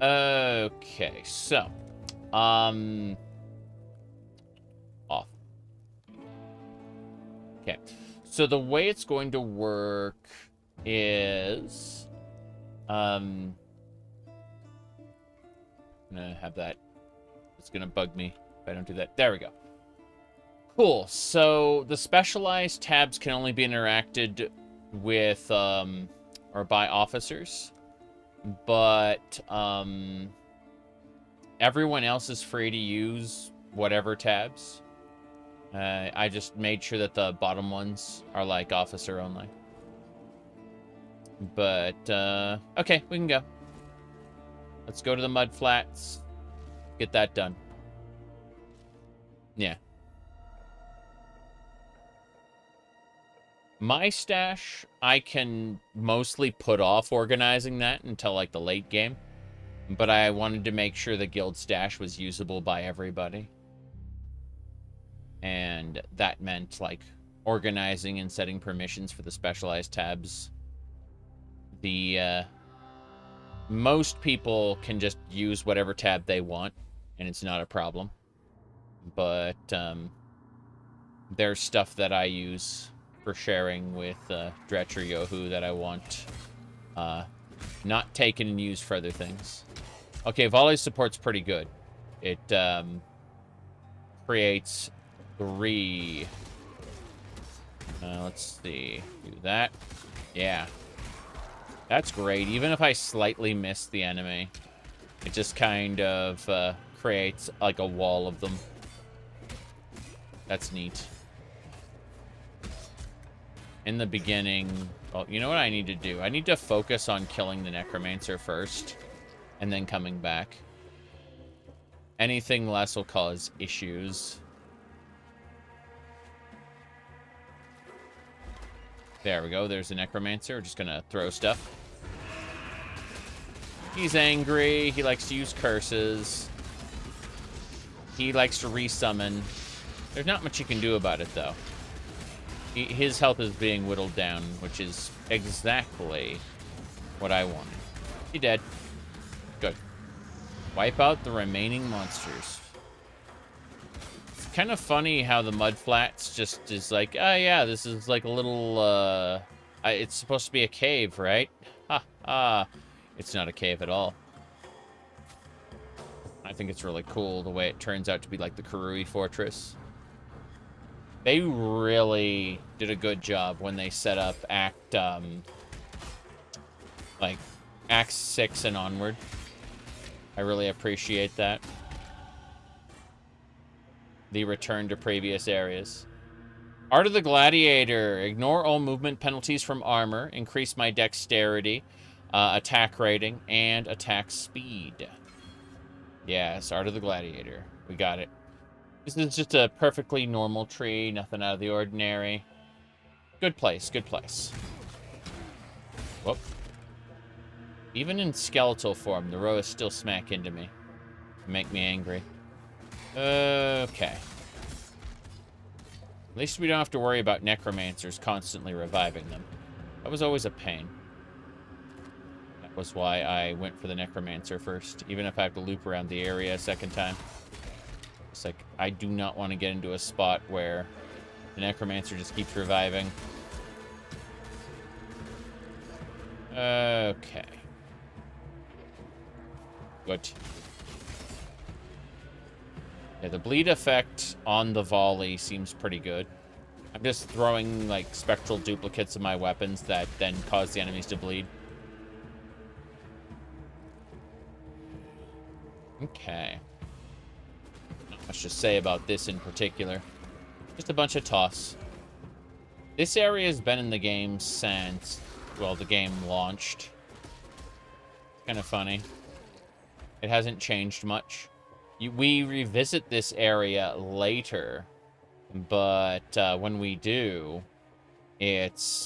Okay, so off. Okay, so the way it's going to work is I'm gonna have that. It's gonna bug me if I don't do that. There we go. Cool. So the specialized tabs can only be interacted with or by officers, but everyone else is free to use whatever tabs. I just made sure that the bottom ones are like officer only. But okay, we can go. Let's go to the mud flats. Get that done. Yeah. My stash, I can mostly put off organizing that until like the late game. But I wanted to make sure the guild stash was usable by everybody. And that meant like organizing and setting permissions for the specialized tabs. The most people can just use whatever tab they want, and it's not a problem. But there's stuff that I use for sharing with Dretch or Yohu that I want not taken and used for other things. Okay, volley support's pretty good. It creates 3. Let's see. Do that. Yeah. That's great. Even if I slightly miss the enemy, it just kind of creates like a wall of them. That's neat. In the beginning... Well, you know what I need to do? I need to focus on killing the Necromancer first, and then coming back. Anything less will cause issues. There we go. There's the Necromancer. We're just gonna throw stuff. He's angry. He likes to use curses. He likes to resummon. There's not much you can do about it, though. His health is being whittled down, which is exactly what I wanted. He dead. Good. Wipe out the remaining monsters. It's kind of funny how the mud flats just is like, oh yeah, this is like a little, it's supposed to be a cave, right? Ha ha. It's not a cave at all. I think it's really cool the way it turns out to be like the Karui Fortress. They really did a good job when they set up Act 6 and onward. I really appreciate that. The return to previous areas. Art of the Gladiator. Ignore all movement penalties from armor. Increase my dexterity, attack rating, and attack speed. Yes, Art of the Gladiator. We got it. This is just a perfectly normal tree. Nothing out of the ordinary. Good place, good place. Whoop. Even in skeletal form, the row is still smack into me. Make me angry. Okay. At least we don't have to worry about necromancers constantly reviving them. That was always a pain. That was why I went for the necromancer first, even if I have to loop around the area a second time. It's like, I do not want to get into a spot where the necromancer just keeps reviving. Okay. Good. Yeah, the bleed effect on the volley seems pretty good. I'm just throwing, like, spectral duplicates of my weapons that then cause the enemies to bleed. Okay. Not much to say about this in particular. Just a bunch of toss. This area has been in the game since, well, the game launched. Kind of funny. It hasn't changed much. We revisit this area later, but when we do, it's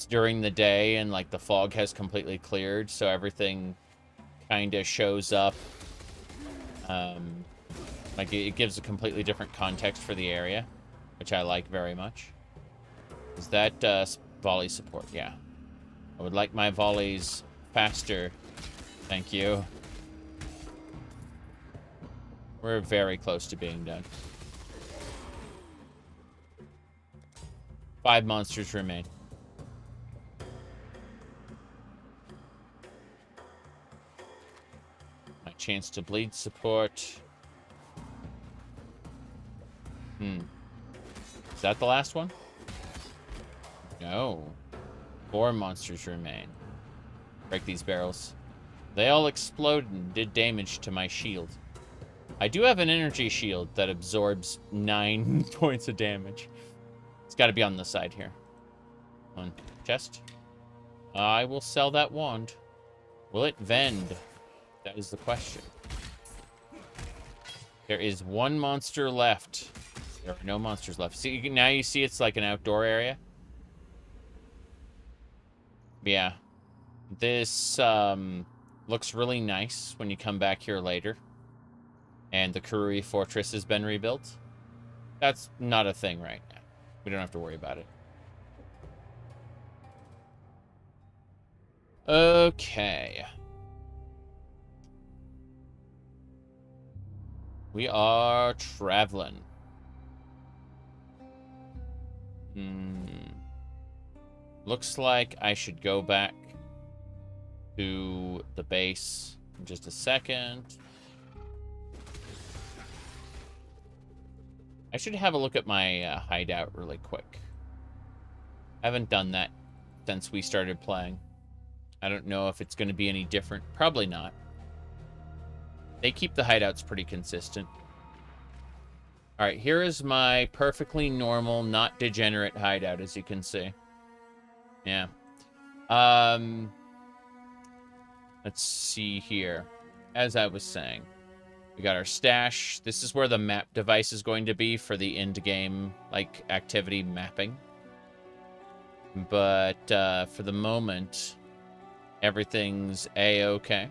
during the day and like the fog has completely cleared, so everything kind of shows up. Like it gives a completely different context for the area, which I like very much. Is that volley support? Yeah. I would like my volleys faster. Thank you. We're very close to being done. 5 monsters remain. My chance to bleed support. Is that the last one? No. 4 monsters remain. Break these barrels. They all exploded and did damage to my shield. I do have an energy shield that absorbs 9 points of damage. It's got to be on the side here. On chest. I will sell that wand. Will it vend? That is the question. There is 1 monster left. There are no monsters left. See, now you see it's like an outdoor area. Yeah. This looks really nice when you come back here later. And the Karui Fortress has been rebuilt. That's not a thing right now. We don't have to worry about it. Okay. We are traveling. Looks like I should go back to the base in just a second. I should have a look at my hideout really quick. I haven't done that since we started playing. I don't know if it's going to be any different. Probably not. They keep the hideouts pretty consistent. All right, here is my perfectly normal, not degenerate hideout, as you can see. Yeah. Let's see here. As I was saying, we got our stash. This is where the map device is going to be for the end game, like, activity mapping. But for the moment, everything's A-okay.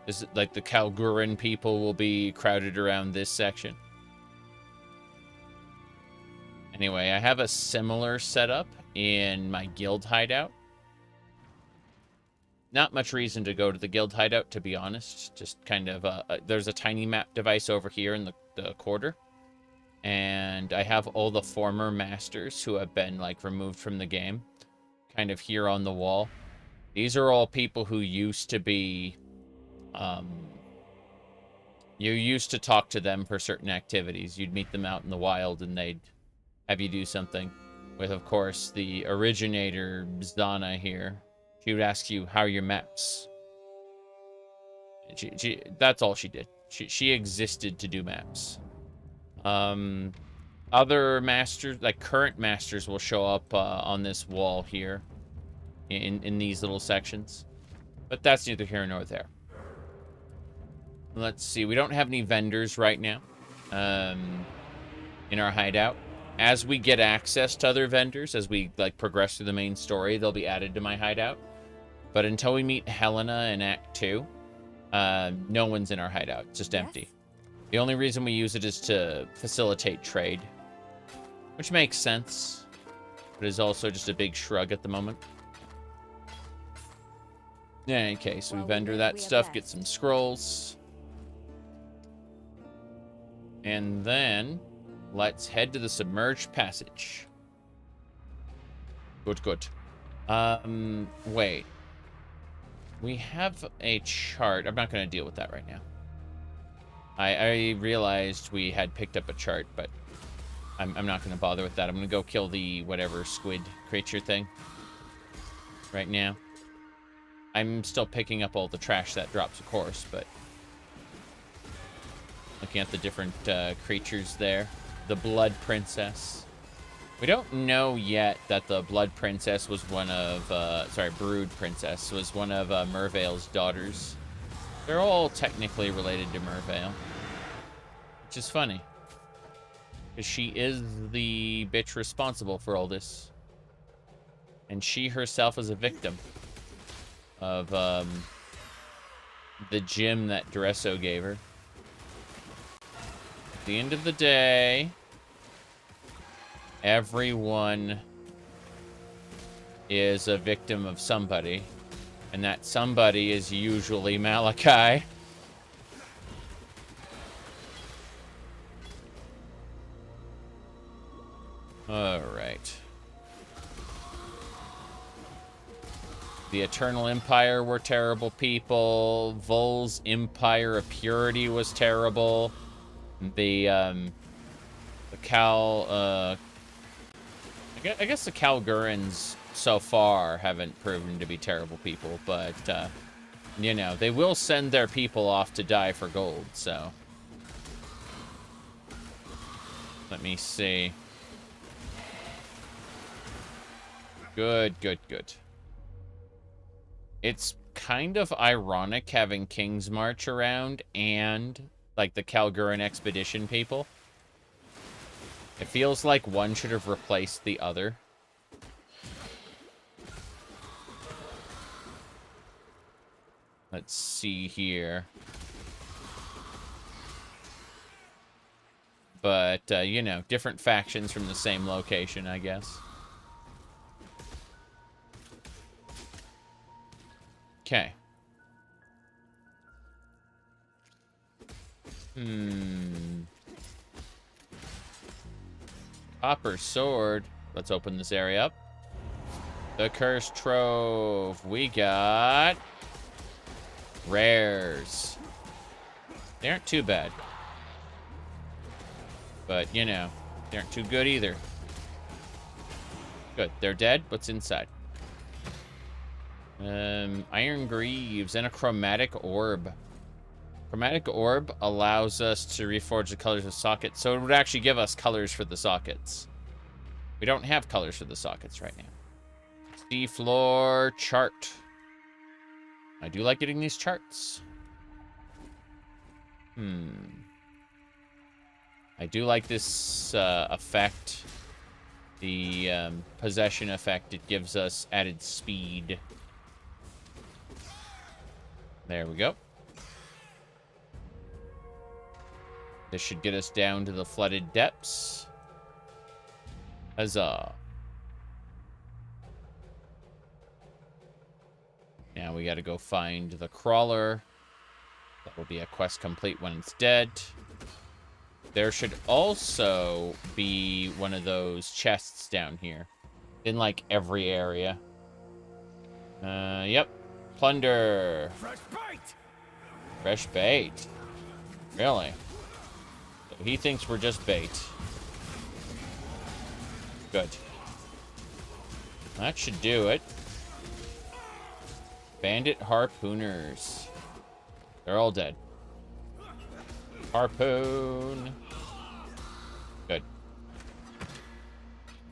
Is it like the Kalguran people will be crowded around this section? Anyway, I have a similar setup in my guild hideout. Not much reason to go to the guild hideout, to be honest. Just kind of, there's a tiny map device over here in the quarter. And I have all the former masters who have been, like, removed from the game. Kind of here on the wall. These are all people who used to be, you used to talk to them for certain activities. You'd meet them out in the wild and they'd have you do something. With, of course, the originator, Zana here. She would ask you, how are your maps? That's all she did. She existed to do maps. Other masters, like current masters, will show up on this wall here. In these little sections. But that's neither here nor there. Let's see. We don't have any vendors right now. In our hideout. As we get access to other vendors, as we like progress through the main story, they'll be added to my hideout. But until we meet Helena in Act 2, no one's in our hideout. It's just empty. The only reason we use it is to facilitate trade. Which makes sense. But is also just a big shrug at the moment. In any case, we vendor that stuff, get some scrolls. And then let's head to the submerged passage. Good. Wait. We have a chart. I'm not going to deal with that right now. I realized we had picked up a chart, but I'm not going to bother with that. I'm going to go kill the whatever squid creature thing right now. I'm still picking up all the trash that drops, of course, but looking at the different creatures there. The Blood Princess. We don't know yet that the Blood Princess was one of, Brood Princess was one of Merveil's daughters. They're all technically related to Merveil, which is funny. She is the bitch responsible for all this. And she herself is a victim of the gym that Dresso gave her. At the end of the day, everyone is a victim of somebody. And that somebody is usually Malachi. Alright. The Eternal Empire were terrible people. Vol's Empire of Purity was terrible. The I guess the Kalgurans so far haven't proven to be terrible people, but, you know, they will send their people off to die for gold, so. Let me see. Good, good, good. It's kind of ironic having King's March around and, like, the Kalguran Expedition people. It feels like one should have replaced the other. Let's see here. But, you know, different factions from the same location, I guess. Okay. Copper sword. Let's open this area up. The Cursed Trove. We got rares. They aren't too bad. But, you know, they aren't too good either. Good. They're dead. What's inside? Iron Greaves and a Chromatic Orb. Chromatic Orb allows us to reforge the colors of sockets, so it would actually give us colors for the sockets. We don't have colors for the sockets right now. Seafloor chart. I do like getting these charts. I do like this effect. The possession effect. It gives us added speed. There we go. This should get us down to the flooded depths. Huzzah. Now we gotta go find the crawler. That will be a quest complete when it's dead. There should also be one of those chests down here. In, like, every area. Yep. Plunder. Fresh bait! Fresh bait. Really? So he thinks we're just bait. Good. That should do it. Bandit harpooners. They're all dead. Harpoon. Good.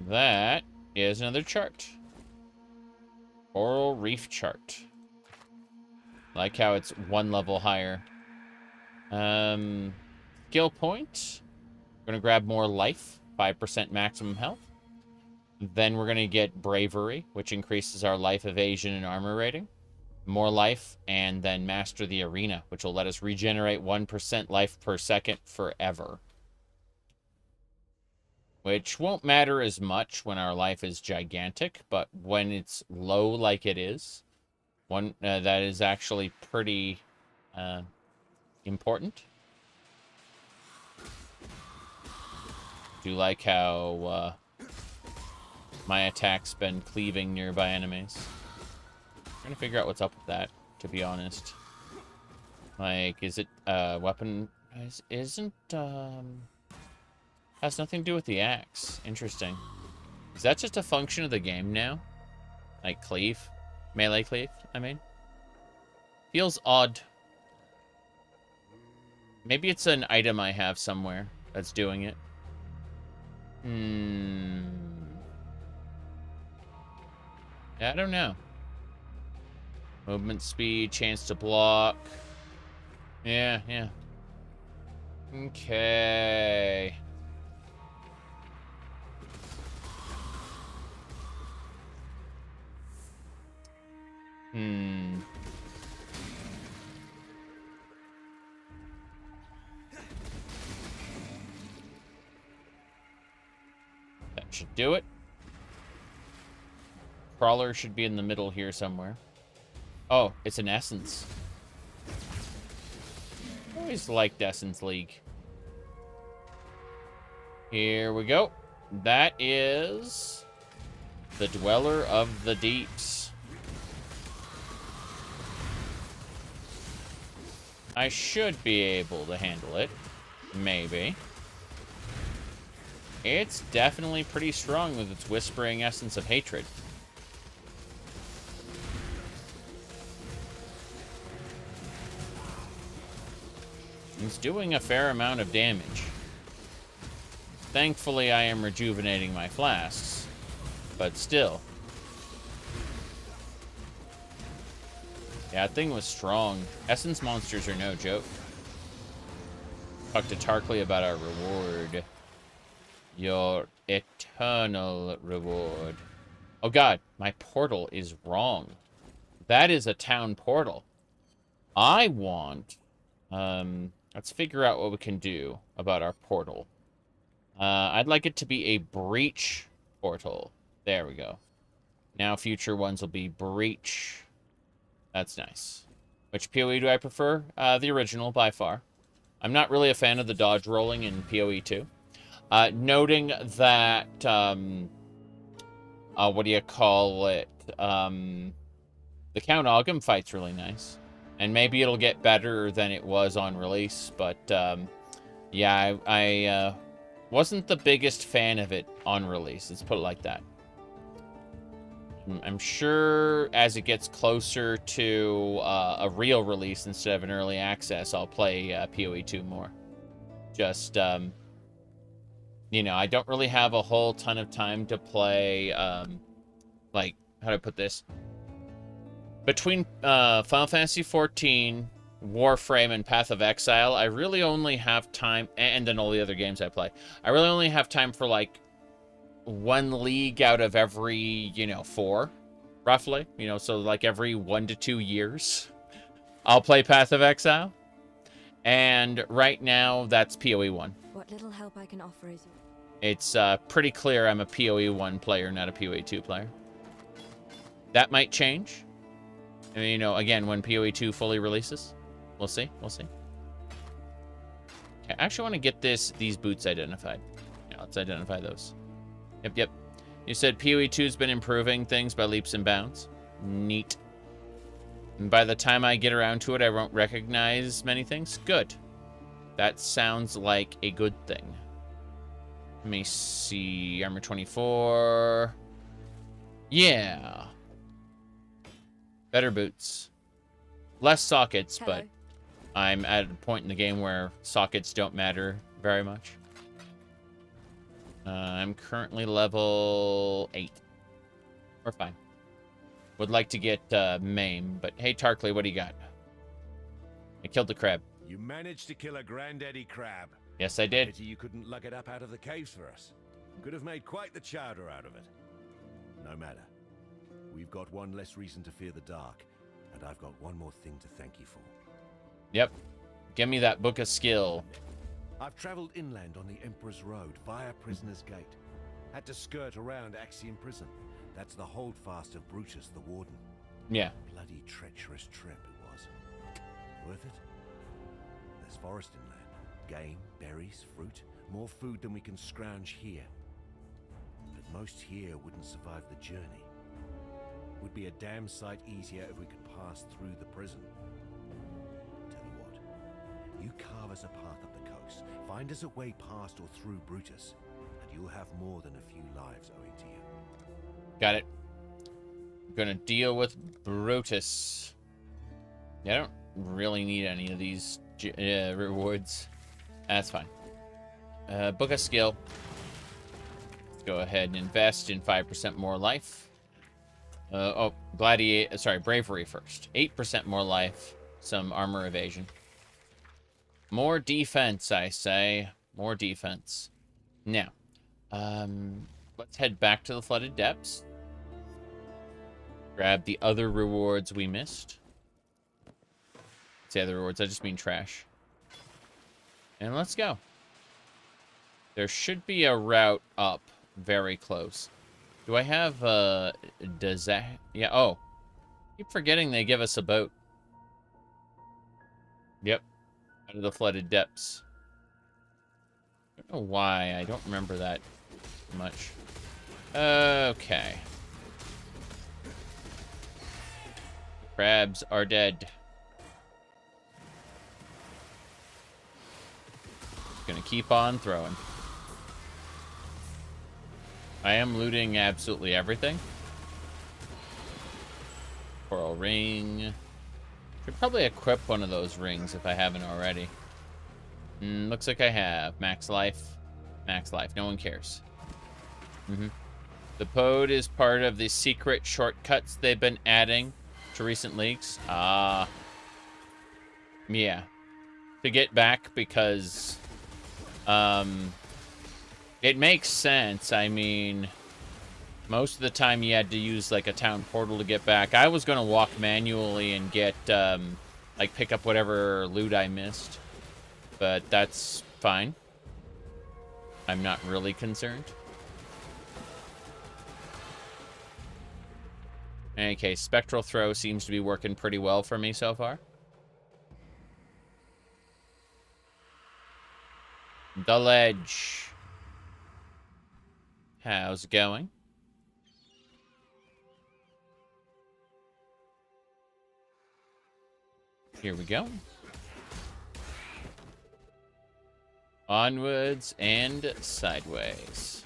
That is another chart. Coral Reef chart. Like how it's one level higher. Skill point. We're going to grab more life. 5% maximum health. Then we're going to get bravery, which increases our life, evasion, and armor rating. More life, and then master the arena, which will let us regenerate 1% life per second forever. Which won't matter as much when our life is gigantic, but when it's low like it is, that is actually pretty important. Do like how my attack's been cleaving nearby enemies. I'm trying to figure out what's up with that, to be honest. Like, is it weapon? Isn't has nothing to do with the axe. Interesting. Is that just a function of the game now? Like cleave? Melee cleave, I mean? Feels odd. Maybe it's an item I have somewhere that's doing it. Yeah, I don't know. Movement speed, chance to block. Yeah. Okay. Hmm. That should do it. Crawler should be in the middle here somewhere. Oh, it's an Essence. Always liked Essence League. Here we go. That is the Dweller of the Deeps. I should be able to handle it. Maybe. It's definitely pretty strong with its Whispering Essence of Hatred. It's doing a fair amount of damage. Thankfully, I am rejuvenating my flasks, but still. Yeah, that thing was strong. Essence monsters are no joke. Talk to Tarkley about our reward. Your eternal reward. Oh god, my portal is wrong. That is a town portal. I want... let's figure out what we can do about our portal. I'd like it to be a breach portal. There we go. Now future ones will be breach. That's nice. Which PoE do I prefer? The original, by far. I'm not really a fan of the dodge rolling in PoE 2. Noting that, what do you call it? The Count Ogham fight's really nice. And maybe it'll get better than it was on release, but, yeah, I wasn't the biggest fan of it on release. Let's put it like that. I'm sure as it gets closer to a real release instead of an early access, I'll play PoE 2 more. Just, you know, I don't really have a whole ton of time to play, like, how do I put this? Between Final Fantasy XIV, Warframe, and Path of Exile, I really only have time, and then all the other games I play, I really only have time for, like, one league out of every, you know, 4, roughly. You know, so, like, every 1 to 2 years, I'll play Path of Exile. And right now, that's PoE 1. What little help I can offer is... It's pretty clear I'm a PoE 1 player, not a PoE 2 player. That might change. I mean, you know, again, when PoE 2 fully releases. We'll see. We'll see. I actually want to get these boots identified. Yeah, let's identify those. Yep. You said PoE 2's been improving things by leaps and bounds. Neat. And by the time I get around to it, I won't recognize many things. Good. That sounds like a good thing. Let me see. Armor 24. Yeah. Better boots. Less sockets, Hello. but I'm at a point in the game where sockets don't matter very much. I'm currently level 8. We're fine. Would like to get Maim, but hey, Tarkley, what do you got? I killed the crab. You managed to kill a granddaddy crab. Yes, I did. Pity you couldn't lug it up out of the caves for us. Could have made quite the chowder out of it. No matter. We've got one less reason to fear the dark, and I've got one more thing to thank you for. Yep. Give me that book of skill. I've traveled inland on the Emperor's Road via Prisoner's Gate. Had to skirt around Axiom Prison. That's the holdfast of Brutus the Warden. Yeah. Bloody treacherous trip it was. Worth it? There's forest inland. Game, berries, fruit. More food than we can scrounge here. But most here wouldn't survive the journey. Would be a damn sight easier if we could pass through the prison. Tell you what, you carve us a path up the coast, find us a way past or through Brutus, and you'll have more than a few lives owing to you. Got it. I'm gonna deal with Brutus. Yeah, I don't really need any of these rewards. That's fine. Book of skill. Let's go ahead and invest in 5% more life. Gladiator. Sorry, bravery first. 8% more life. Some armor evasion. More defense, I say. More defense. Now, let's head back to the flooded depths. Grab the other rewards we missed. Say other rewards, I just mean trash. And let's go. There should be a route up very close. Do I have does that, yeah, oh. Keep forgetting they give us a boat. Yep. Out of the flooded depths. I don't know why, I don't remember that much. Okay. Crabs are dead. Gonna keep on throwing. I am looting absolutely everything. Coral ring. Should probably equip one of those rings if I haven't already. Looks like I have. Max life. Max life. No one cares. The PoE is part of the secret shortcuts they've been adding to recent leaks. Yeah. To get back because... it makes sense. I mean, most of the time you had to use like a town portal to get back. I was gonna walk manually and get like pick up whatever loot I missed, but that's fine. I'm not really concerned. In any case, Spectral Throw seems to be working pretty well for me so far. The ledge. How's it going? Here we go. Onwards and sideways.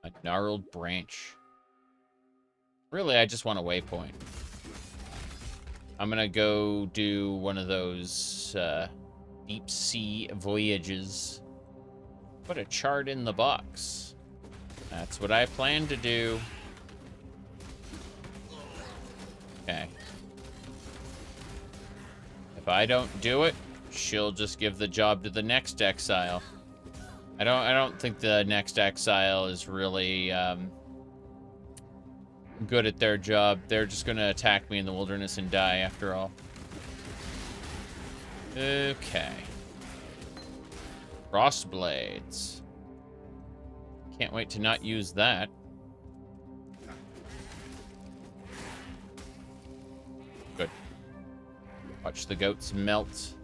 A gnarled branch. Really, I just want a waypoint. I'm gonna go do one of those deep sea voyages. Put a chart in the box. That's what I plan to do. Okay. If I don't do it, she'll just give the job to the next exile. I don't think the next exile is really good at their job. They're just gonna attack me in the wilderness and die after all. Okay. Crossblades. Can't wait to not use that. Good. Watch the goats melt. It's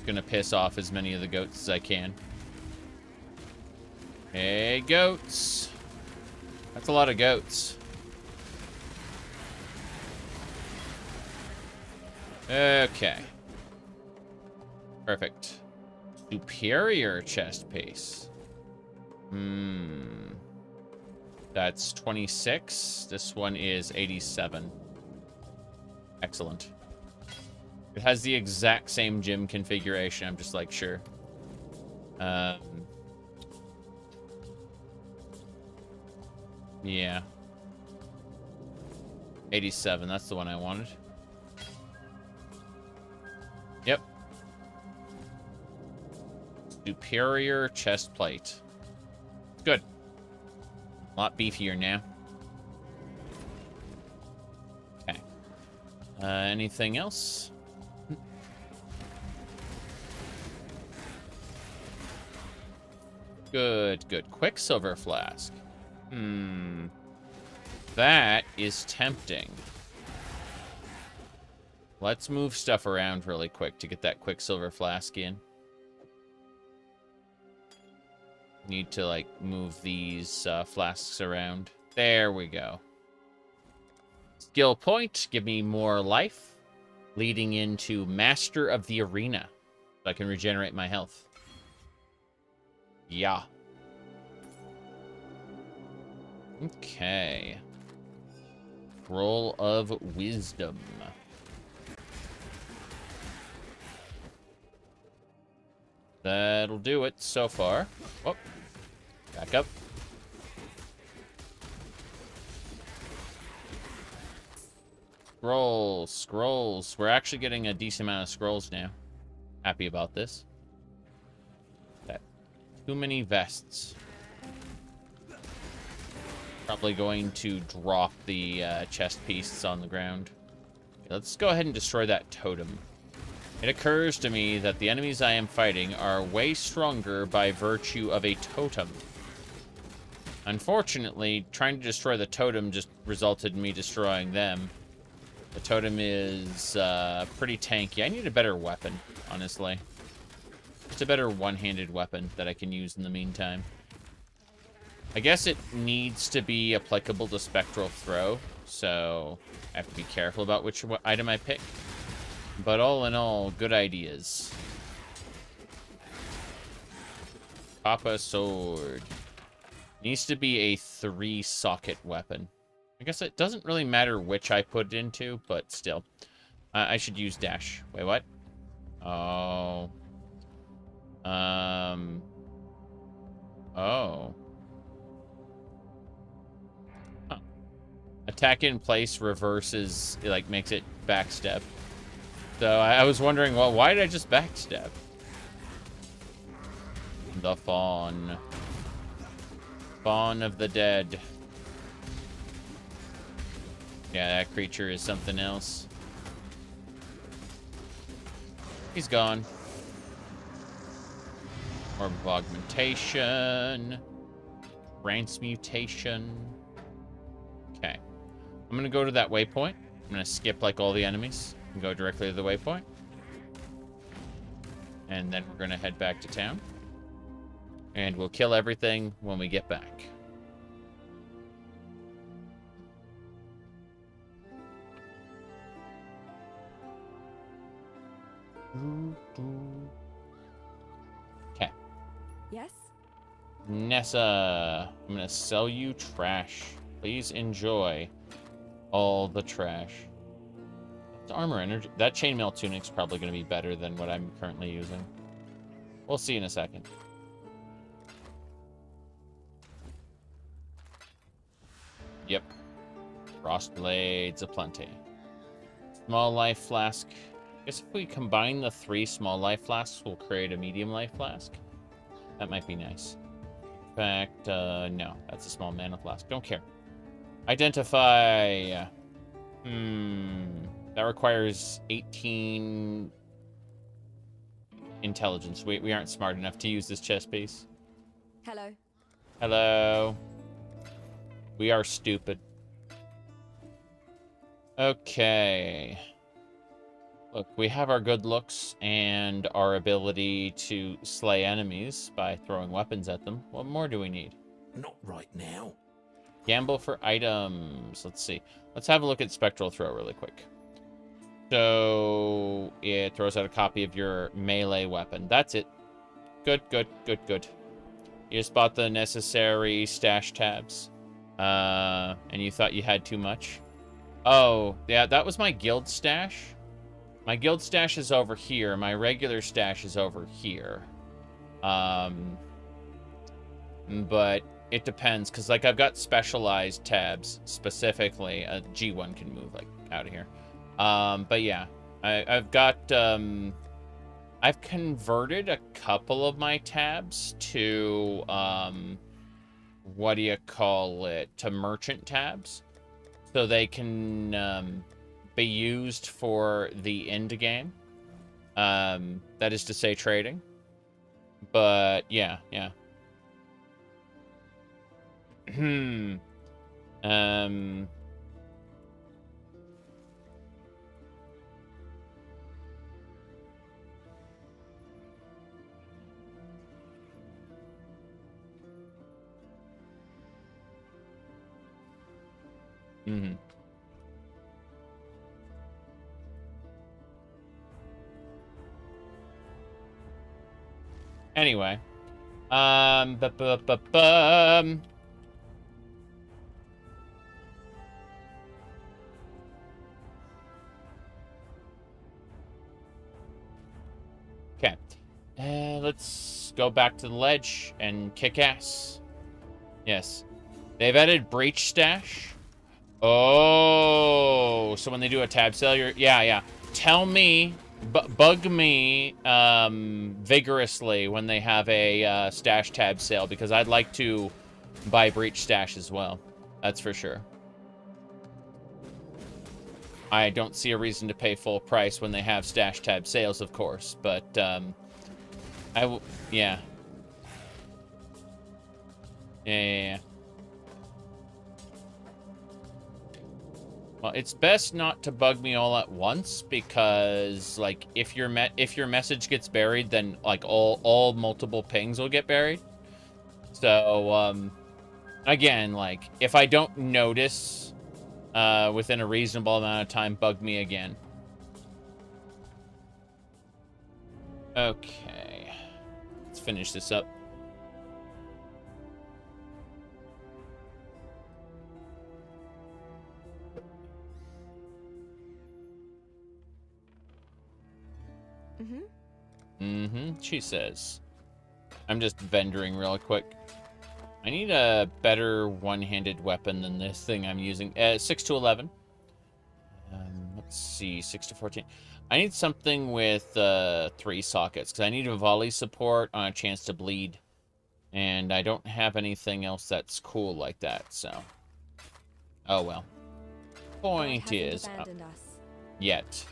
gonna piss off as many of the goats as I can. Hey, goats. That's a lot of goats. Okay. Perfect. Superior chest piece. That's 26. This one is 87. Excellent. It has the exact same gym configuration. I'm just like, sure. Yeah. 87. That's the one I wanted. Yep. Superior chest plate. Good. A lot beefier now. Okay. Anything else? Good, good. Quicksilver flask. That is tempting. Let's move stuff around really quick to get that Quicksilver flask in. Need to, like, move these flasks around. There we go. Skill point, give me more life. Leading into Master of the Arena. So I can regenerate my health. Yeah. Okay. Scroll of Wisdom. That'll do it so far. Oh, back up. Scrolls, scrolls. We're actually getting a decent amount of scrolls now. Happy about this. That. Too many vests. Probably going to drop the chest pieces on the ground. Let's go ahead and destroy that totem. It occurs to me that the enemies I am fighting are way stronger by virtue of a totem. Unfortunately, trying to destroy the totem just resulted in me destroying them. The totem is pretty tanky. I need a better weapon, honestly. Just a better one-handed weapon that I can use in the meantime. I guess it needs to be applicable to Spectral Throw, so I have to be careful about which item I pick. But all in all, good ideas. Papa Sword. Needs to be a 3-socket weapon. I guess it doesn't really matter which I put it into, but still. I should use dash. Wait, what? Oh. Oh. Huh. Attack in place reverses, like, makes it backstep. So I was wondering, well, why did I just backstep? The Fawn. Fawn of the Dead. Yeah, that creature is something else. He's gone. Orb of Augmentation. Transmutation. Okay. I'm gonna go to that waypoint. I'm gonna skip, like, all the enemies and go directly to the waypoint. And then we're gonna head back to town. And we'll kill everything when we get back. Okay. Yes? Nessa, I'm gonna sell you trash. Please enjoy all the trash. That's armor energy. That chainmail tunic's probably gonna be better than what I'm currently using. We'll see in a second. Yep. Frost blades aplenty. Small life flask. I guess if we combine the 3 small life flasks, we'll create a medium life flask. That might be nice. In fact, no. That's a small mana flask. Don't care. Identify. That requires 18 intelligence. We aren't smart enough to use this chest piece. Hello. Hello. We are stupid. Okay. Look, we have our good looks and our ability to slay enemies by throwing weapons at them. What more do we need? Not right now. Gamble for items. Let's see. Let's have a look at Spectral Throw really quick. So it throws out a copy of your melee weapon. That's it. Good, good, good, good. You just bought the necessary stash tabs. And you thought you had too much? Oh, yeah, that was my guild stash. My guild stash is over here. My regular stash is over here. But it depends, because, like, I've got specialized tabs, specifically. G1 can move, like, out of here. But, yeah, I've got, I've converted a couple of my tabs to, what do you call it, to merchant tabs, so they can be used for the end game. That is to say, trading. But yeah. Anyway, okay, let's go back to the ledge and kick ass. Yes, they've added breach stash. Oh, so when they do a tab sale, yeah. Tell me, bug me vigorously when they have a stash tab sale, because I'd like to buy breach stash as well. That's for sure. I don't see a reason to pay full price when they have stash tab sales, of course, but yeah. Yeah. Well, it's best not to bug me all at once, because like if your message gets buried, then like all multiple pings will get buried. So again, like if I don't notice within a reasonable amount of time, bug me again. Okay, let's finish this up. She says. I'm just vendoring real quick. I need a better one-handed weapon than this thing I'm using. 6 to 11. Let's see, 6 to 14. I need something with 3 sockets, because I need a volley support on a chance to bleed. And I don't have anything else that's cool like that, so. Oh well. Point is... yet.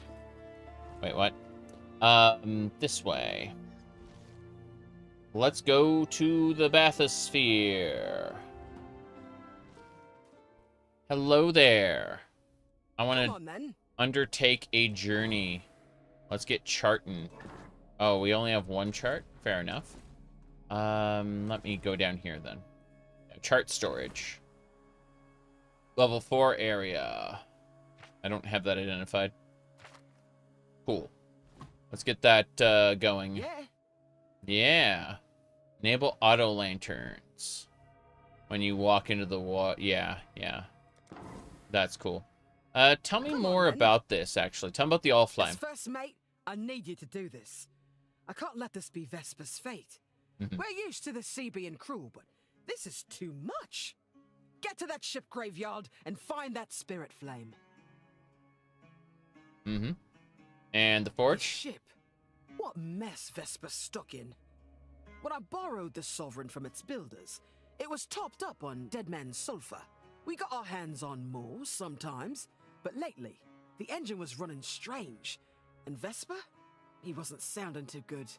Wait, what? This way. Let's go to the bathysphere. Hello there. I want to undertake a journey. Let's get charting. Oh, we only have 1 chart? Fair enough. Let me go down here then. Chart storage. Level 4 area. I don't have that identified. Cool. Let's get that going. Yeah. Enable auto lanterns. When you walk into the wall. Yeah. That's cool. Tell me more about this, actually. Tell me about the Allflame. First, mate, I need you to do this. I can't let this be Vesper's fate. We're used to the sea being cruel, but this is too much. Get to that ship graveyard and find that spirit flame. And the forge? The ship. What mess Vesper stuck in. When I borrowed the Sovereign from its builders, it was topped up on dead man's sulfur. We got our hands on more sometimes, but lately, the engine was running strange. And Vesper? He wasn't sounding too good.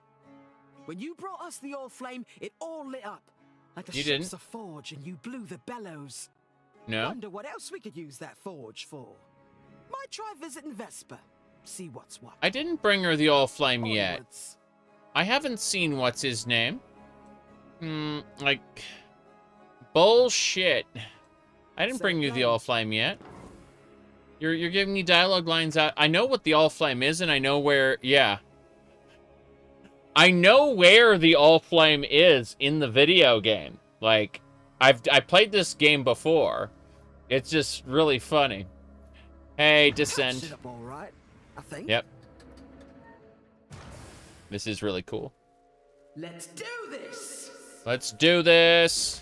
When you brought us the Allflame, it all lit up. Like the ship's a forge and you blew the bellows. No? Wonder what else we could use that forge for. Might try visiting Vesper. See what's what. I didn't bring her the Allflame yet. Onwards. I haven't seen what's his name. Like... bullshit. I didn't bring you the Allflame yet. You're giving me dialogue lines out. I know what the Allflame is, and I know where... yeah. I know where the Allflame is in the video game. Like, I played this game before. It's just really funny. Hey, Descend. Up all right, I think. Yep. This is really cool. Let's do this. Let's do this.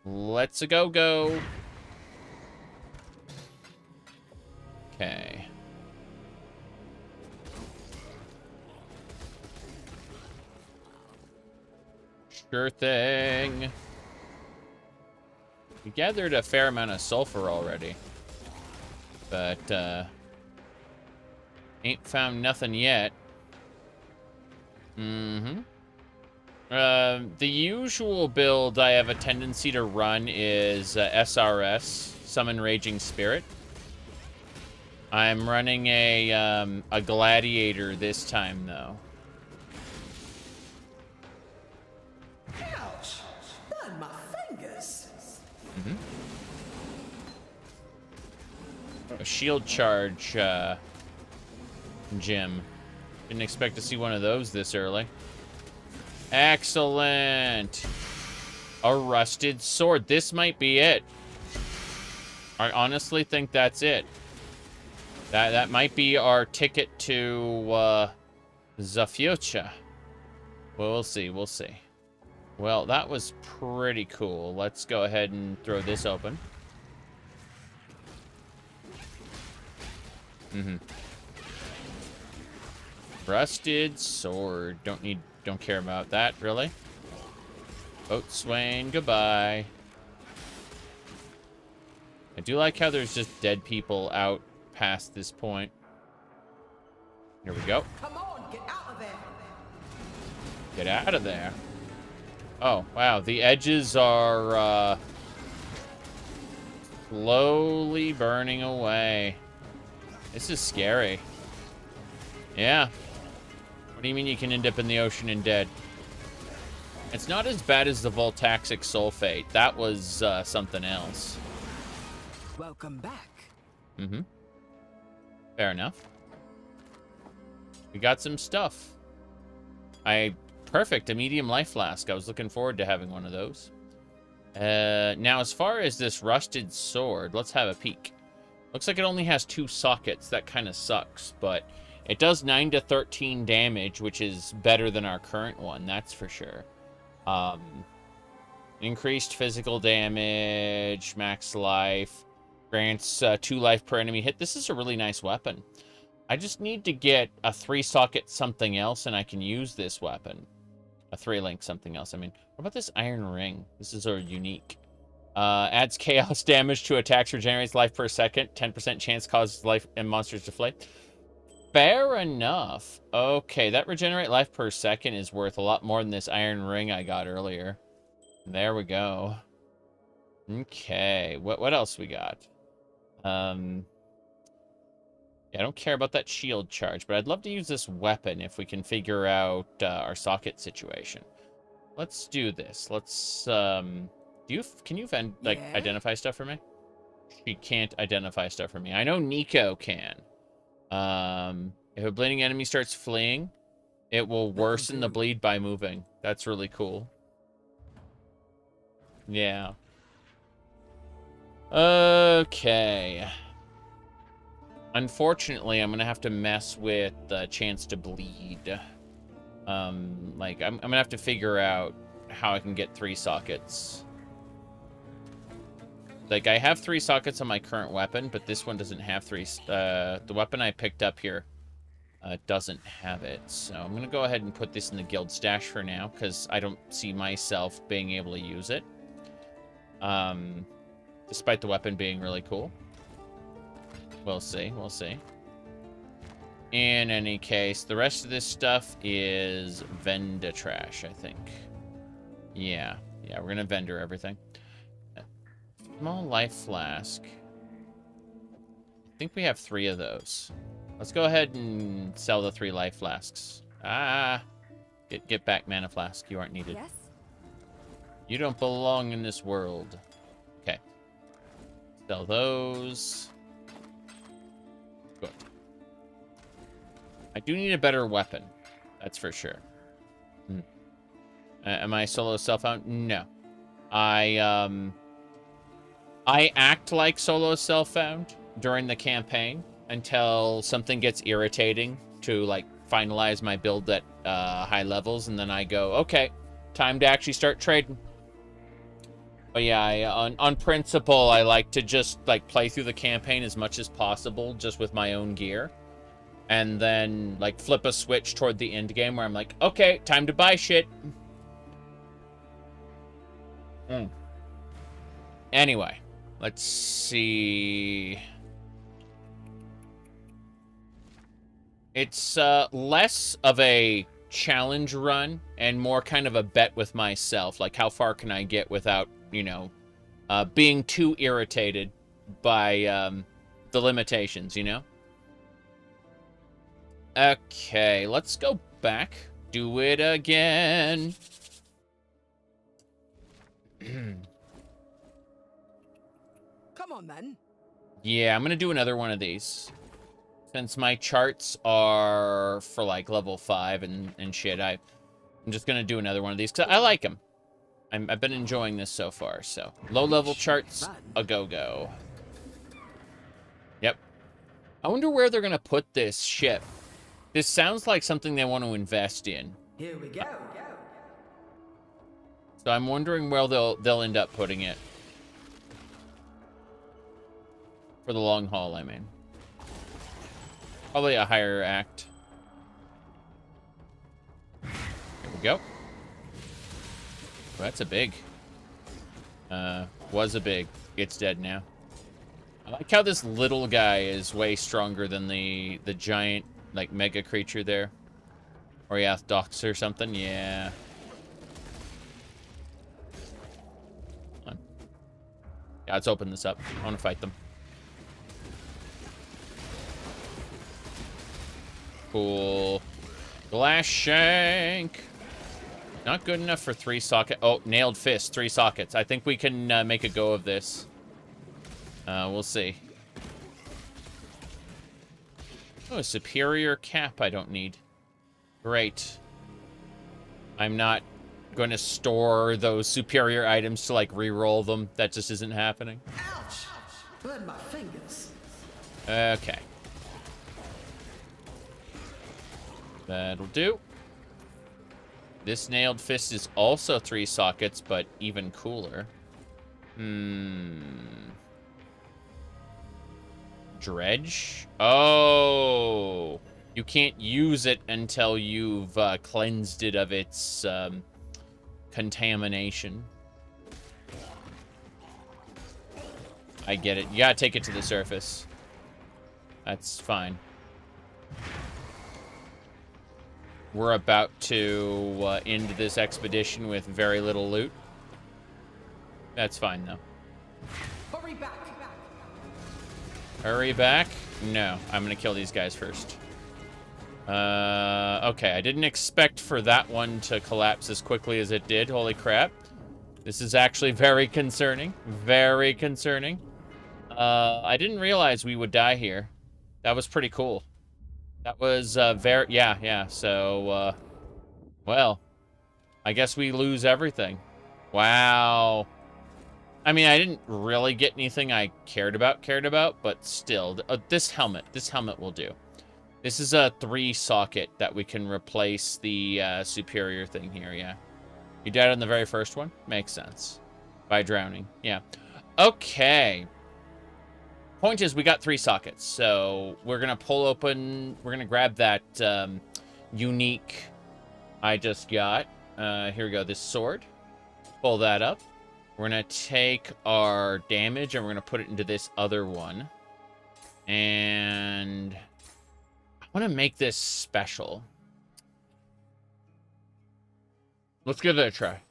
Let's go. Okay. Sure thing. We gathered a fair amount of sulfur already. But, ain't found nothing yet. The usual build I have a tendency to run is SRS, Summon Raging Spirit. I'm running a Gladiator this time, though. Ouch! Burn my fingers. A shield charge, gem. Didn't expect to see one of those this early. Excellent. A rusted sword. This might be it. I honestly think that's it. That might be our ticket to the future. Well, we'll see. We'll see. Well, that was pretty cool. Let's go ahead and throw this open. Rusted sword. Don't care about that, really. Boatswain, goodbye. I do like how there's just dead people out past this point. Here we go. Come on, get out of there. Get out of there. Oh, wow. The edges are slowly burning away. This is scary. Yeah. What do you mean you can end up in the ocean and dead? It's not as bad as the Voltaxic Sulfate. That was something else. Welcome back. Mm-hmm. Fair enough. We got some stuff. Perfect, a medium life flask. I was looking forward to having one of those. Now, as far as this rusted sword, let's have a peek. Looks like it only has 2 sockets. That kind of sucks, but it does 9 to 13 damage, which is better than our current one, that's for sure. Increased physical damage, max life, grants 2 life per enemy hit. This is a really nice weapon. I just need to get a 3-socket something else, and I can use this weapon. A 3-link something else. I mean, what about this iron ring? This is a unique. Adds chaos damage to attacks, regenerates life per second. 10% chance causes life and monsters to fly. Fair enough. Okay, that regenerate life per second is worth a lot more than this iron ring I got earlier. There we go. Okay, what else we got? Yeah, I don't care about that shield charge, but I'd love to use this weapon if we can figure out our socket situation. Let's do this. Let's, can you identify stuff for me? She can't identify stuff for me. I know Nico can. If a bleeding enemy starts fleeing, it will worsen the bleed by moving. That's really cool. Yeah. Okay. Unfortunately, I'm gonna have to mess with the chance to bleed. I'm gonna have to figure out how I can get 3 sockets. Like, I have 3 sockets on my current weapon, but this one doesn't have 3. The weapon I picked up here doesn't have it. So I'm gonna go ahead and put this in the guild stash for now, because I don't see myself being able to use it. Despite the weapon being really cool. We'll see, we'll see. In any case, the rest of this stuff is vendor trash, I think. Yeah, we're gonna vendor everything. Small life flask. I think we have 3 of those. Let's go ahead and sell the 3 life flasks. Get back, mana flask. You aren't needed. Yes? You don't belong in this world. Okay. Sell those. Good. I do need a better weapon. That's for sure. Am I solo self-found? No. I act like solo self-found during the campaign until something gets irritating to, like, finalize my build at high levels, and then I go, okay, time to actually start trading. But yeah, on principle, I like to just, like, play through the campaign as much as possible just with my own gear. And then, like, flip a switch toward the end game where I'm like, okay, time to buy shit. Anyway, let's see. It's less of a challenge run and more kind of a bet with myself. Like, how far can I get without, you know, being too irritated by the limitations, you know? Okay, let's go back. Do it again. Come on, then. Yeah, I'm gonna do another one of these. Since my charts are for, like, level 5 and shit, I'm just gonna do another one of these, because I like them. I've been enjoying this so far, so. Low-level charts, a go-go. Yep. I wonder where they're gonna put this ship. This sounds like something they want to invest in. Here we go. So I'm wondering where they'll end up putting it. For the long haul, I mean. Probably a higher act. go. Well, that's a big. Was a big. It's dead now. I like how this little guy is way stronger than the giant, like, mega creature there. Orthodox or something. Yeah. Come on. Yeah, let's open this up. I want to fight them. Cool. Glass shank. Not good enough for 3 socket. Oh, nailed fist, 3 sockets. I think we can make a go of this. We'll see. Oh, a superior cap I don't need. Great. I'm not going to store those superior items to, like, re-roll them. That just isn't happening. Ouch! Burned my fingers. Okay. That'll do. This nailed fist is also 3 sockets, but even cooler. Dredge? Oh! You can't use it until you've cleansed it of its contamination. I get it. You gotta take it to the surface. That's fine. We're about to end this expedition with very little loot. That's fine, though. Hurry back! Hurry back? No, I'm gonna kill these guys first. Okay, I didn't expect for that one to collapse as quickly as it did. Holy crap. This is actually very concerning. Very concerning. I didn't realize we would die here. That was pretty cool. That was, yeah. So, well, I guess we lose everything. Wow. I mean, I didn't really get anything I cared about, but still, this helmet will do. This is a 3 socket that we can replace the superior thing here, yeah. You died on the very first one? Makes sense. By drowning, yeah. Okay. Point is, we got 3 sockets, so we're gonna pull open, we're gonna grab that unique I just got. Here we go, this sword. Pull that up. We're gonna take our damage and we're gonna put it into this other one. And I wanna make this special. Let's give it a try.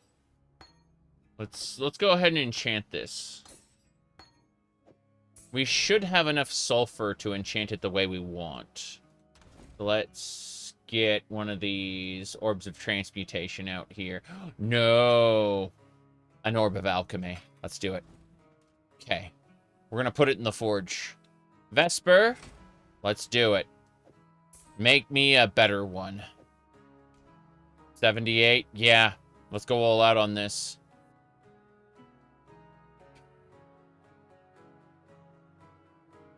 Let's go ahead and enchant this. We should have enough sulfur to enchant it the way we want. Let's get one of these orbs of transmutation out here. No! An orb of alchemy. Let's do it. Okay. We're gonna put it in the forge. Vesper, let's do it. Make me a better one. 78? Yeah. Let's go all out on this.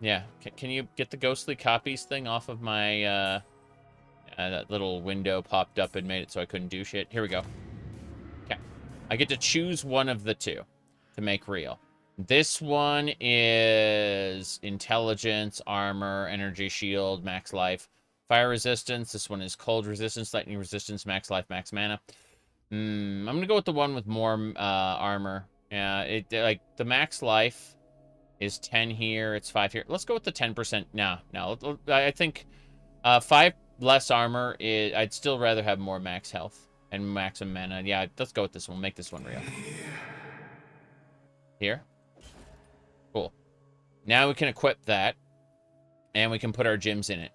Yeah, can you get the ghostly copies thing off of my, that little window popped up and made it so I couldn't do shit. Here we go. Okay. I get to choose one of the 2 to make real. This one is intelligence, armor, energy shield, max life, fire resistance. This one is cold resistance, lightning resistance, max life, max mana. I'm gonna go with the one with more armor. Yeah, like the max life is 10 here, it's 5 here. Let's go with the 10%. No. I think 5 less armor is... I'd still rather have more max health and maximum mana. Yeah, let's go with this one. Make this one real. Here? Cool. Now we can equip that, and we can put our gems in it.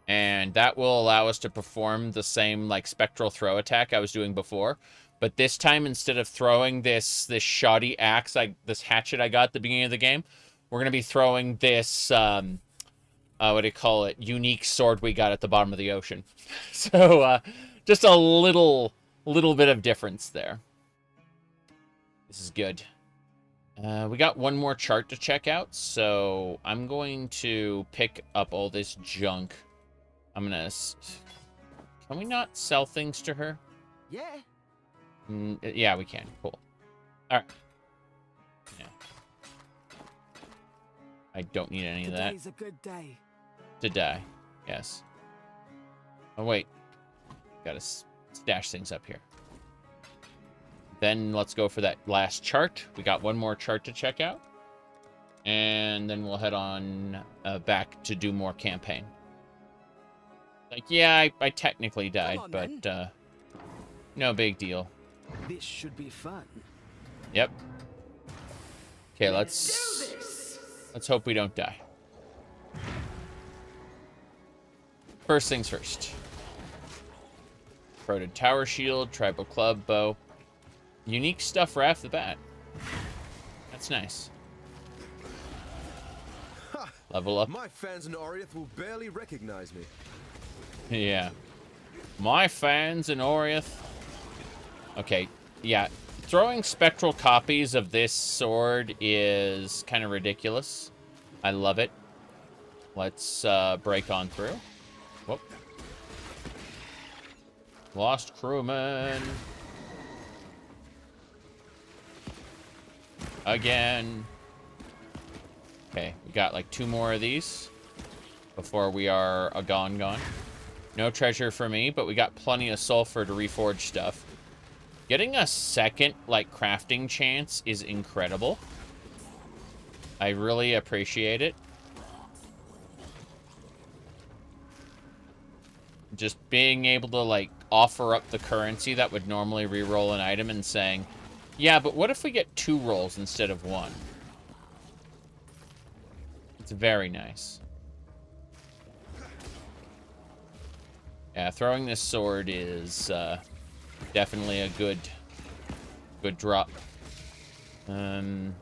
And that will allow us to perform the same, like, spectral throw attack I was doing before. But this time, instead of throwing this shoddy axe, this hatchet I got at the beginning of the game, we're going to be throwing this, what do you call it, unique sword we got at the bottom of the ocean. So, just a little bit of difference there. This is good. We got one more chart to check out, so I'm going to pick up all this junk. I'm going to... Can we not sell things to her? Yeah. Yeah, we can. Cool. All right. Yeah. I don't need any of that. Today's a good day. To die. Yes. Oh, wait. Gotta stash things up here. Then let's go for that last chart. We got one more chart to check out. And then we'll head on back to do more campaign. Like, yeah, I technically died, but no big deal. This should be fun. Yep. Okay, let's hope we don't die. First things first. Corroded Tower Shield, Tribal Club, Bow. Unique stuff right off the bat. That's nice. Ha! Level up. My fans in Oriath will barely recognize me. Yeah. My fans in Oriath. Okay, yeah. Throwing spectral copies of this sword is kind of ridiculous. I love it. Let's break on through. Whoop. Lost crewman. Again. Okay, we got like 2 more of these before we are a gone. No treasure for me, but we got plenty of sulfur to reforge stuff. Getting a second, like, crafting chance is incredible. I really appreciate it. Just being able to, like, offer up the currency that would normally re-roll an item and saying, yeah, but what if we get 2 rolls instead of 1? It's very nice. Yeah, throwing this sword is definitely a good drop. The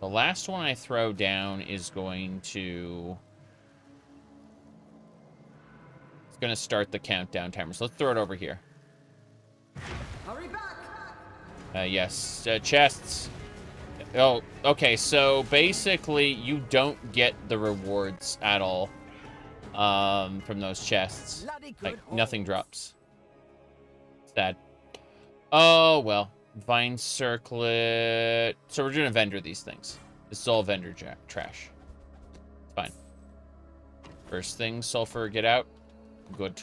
last one I throw down is going to... It's going to start the countdown timer. So let's throw it over here. Hurry back! Yes, chests. Oh, okay, so basically you don't get the rewards at all from those chests. Like, nothing drops. Sad. Oh, well. Vine circlet. So we're gonna vendor these things. This is all vendor trash. It's fine. First thing, sulfur, get out. Good.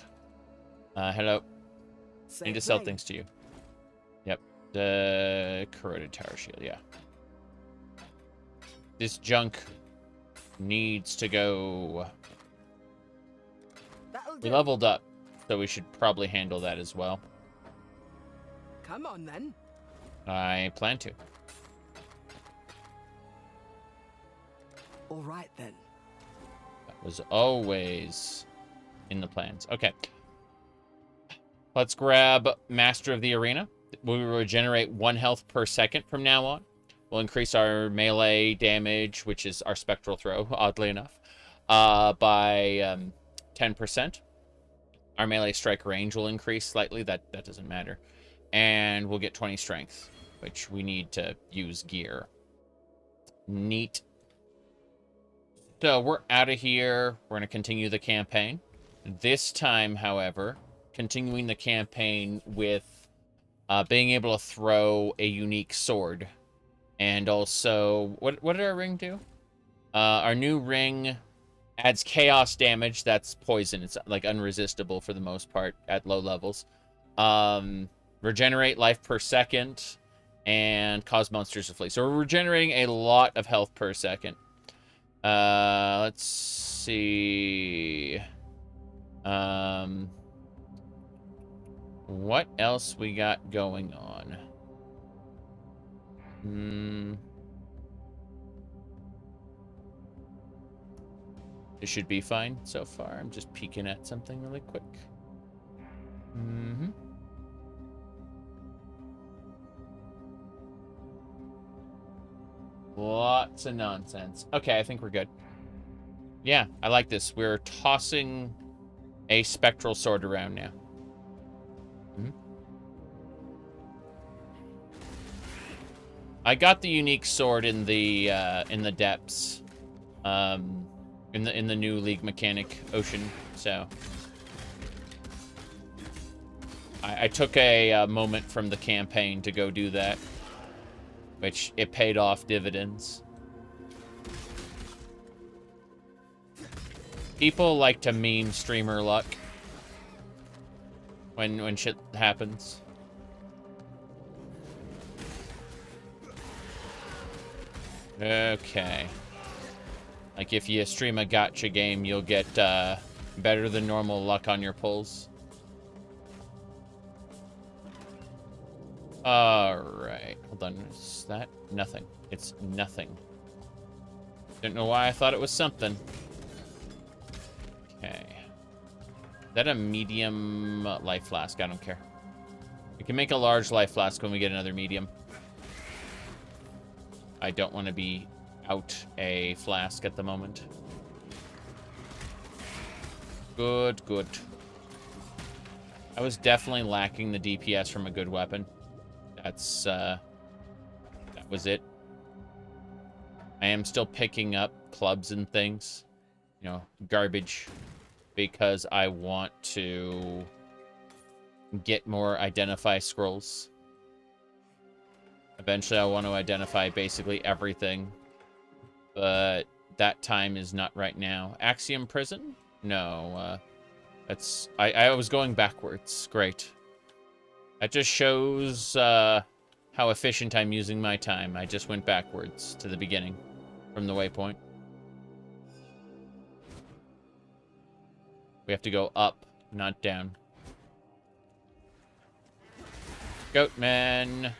Hello. I need to sell things to you. Yep. The corroded tower shield, yeah. This junk needs to go. We leveled up, so we should probably handle that as well. Come on, then. I plan to. All right, then. That was always in the plans. Okay. Let's grab Master of the Arena. We will regenerate 1 health per second from now on. We'll increase our melee damage, which is our spectral throw, oddly enough, by 10%. Our melee strike range will increase slightly. That doesn't matter. And we'll get 20 strength, which we need to use gear. Neat. So we're out of here. We're going to continue the campaign. This time, however, continuing the campaign with being able to throw a unique sword. And also, what did our ring do? Our new ring adds chaos damage. That's poison. It's like unresistible for the most part at low levels. Regenerate life per second and cause monsters to flee. So we're regenerating a lot of health per second. Let's see. What else we got going on? It should be fine so far. I'm just peeking at something really quick. Lots of nonsense. Okay, I think we're good. Yeah, I like this. We're tossing a spectral sword around now. I got the unique sword in the depths, in the new League mechanic Ocean. So I took a moment from the campaign to go do that, which it paid off dividends. People like to meme streamer luck. when shit happens. Okay. Like, if you stream a gacha game, you'll get better than normal luck on your pulls. Alright. Hold on. Is that nothing? It's nothing. Don't know why I thought it was something. Okay. Is that a medium life flask? I don't care. We can make a large life flask when we get another medium. I don't want to be out a flask at the moment. Good, good. I was definitely lacking the DPS from a good weapon. That's, that was it. I am still picking up clubs and things. You know, garbage. Because I want to get more identify scrolls. Eventually, I want to identify basically everything. But that time is not right now. Axiom Prison? No. That's... I was going backwards. Great. That just shows how efficient I'm using my time. I just went backwards to the beginning from the waypoint. We have to go up, not down. Goatmen.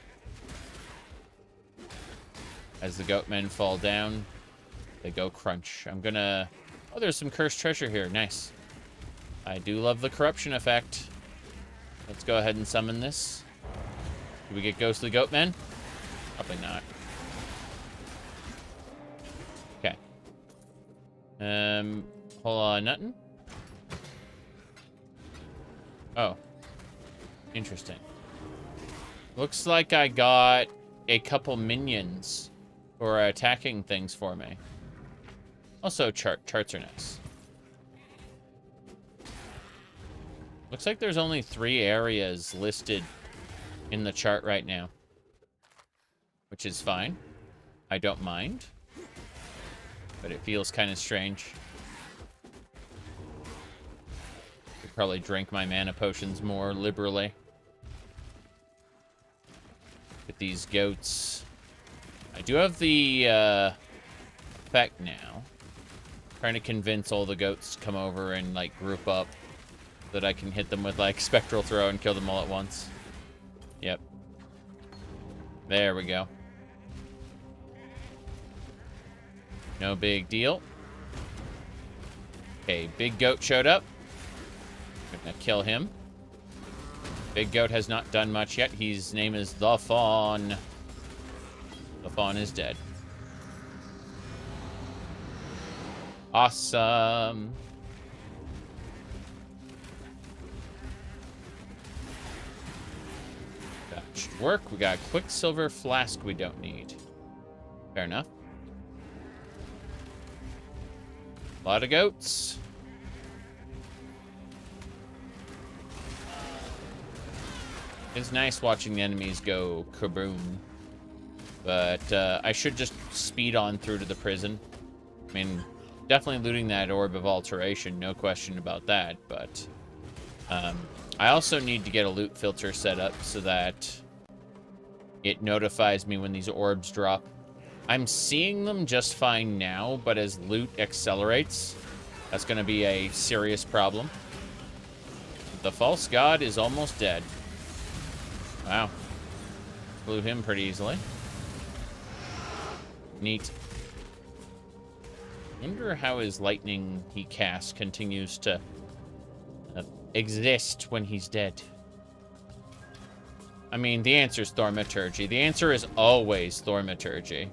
As the goatmen fall down, they go crunch. I'm gonna... Oh, there's some cursed treasure here. Nice. I do love the corruption effect. Let's go ahead and summon this. Do we get ghostly goatmen? Probably not. Okay. Hold on, nothing. Oh. Interesting. Looks like I got a couple minions who are attacking things for me. Also, charts are nice. Looks like there's only 3 areas listed in the chart right now. Which is fine. I don't mind. But it feels kind of strange. Could probably drink my mana potions more liberally. Get these goats. I do have the effect now. Trying to convince all the goats to come over and like group up so that I can hit them with like spectral throw and kill them all at once. Yep. There we go. No big deal. Okay, big goat showed up. Gonna kill him. Big goat has not done much yet. His name is the Fawn. The Fawn is dead. Awesome. That should work. We got a Quicksilver Flask we don't need. Fair enough. A lot of goats. It's nice watching the enemies go kaboom. But I should just speed on through to the prison. I mean, definitely looting that Orb of Alteration, no question about that. But I also need to get a loot filter set up so that it notifies me when these orbs drop. I'm seeing them just fine now, but as loot accelerates, that's going to be a serious problem. The false god is almost dead. Wow. Blew him pretty easily. Neat. Wonder how his lightning he casts continues to exist when he's dead. I mean, the answer is Thaumaturgy. The answer is always Thaumaturgy.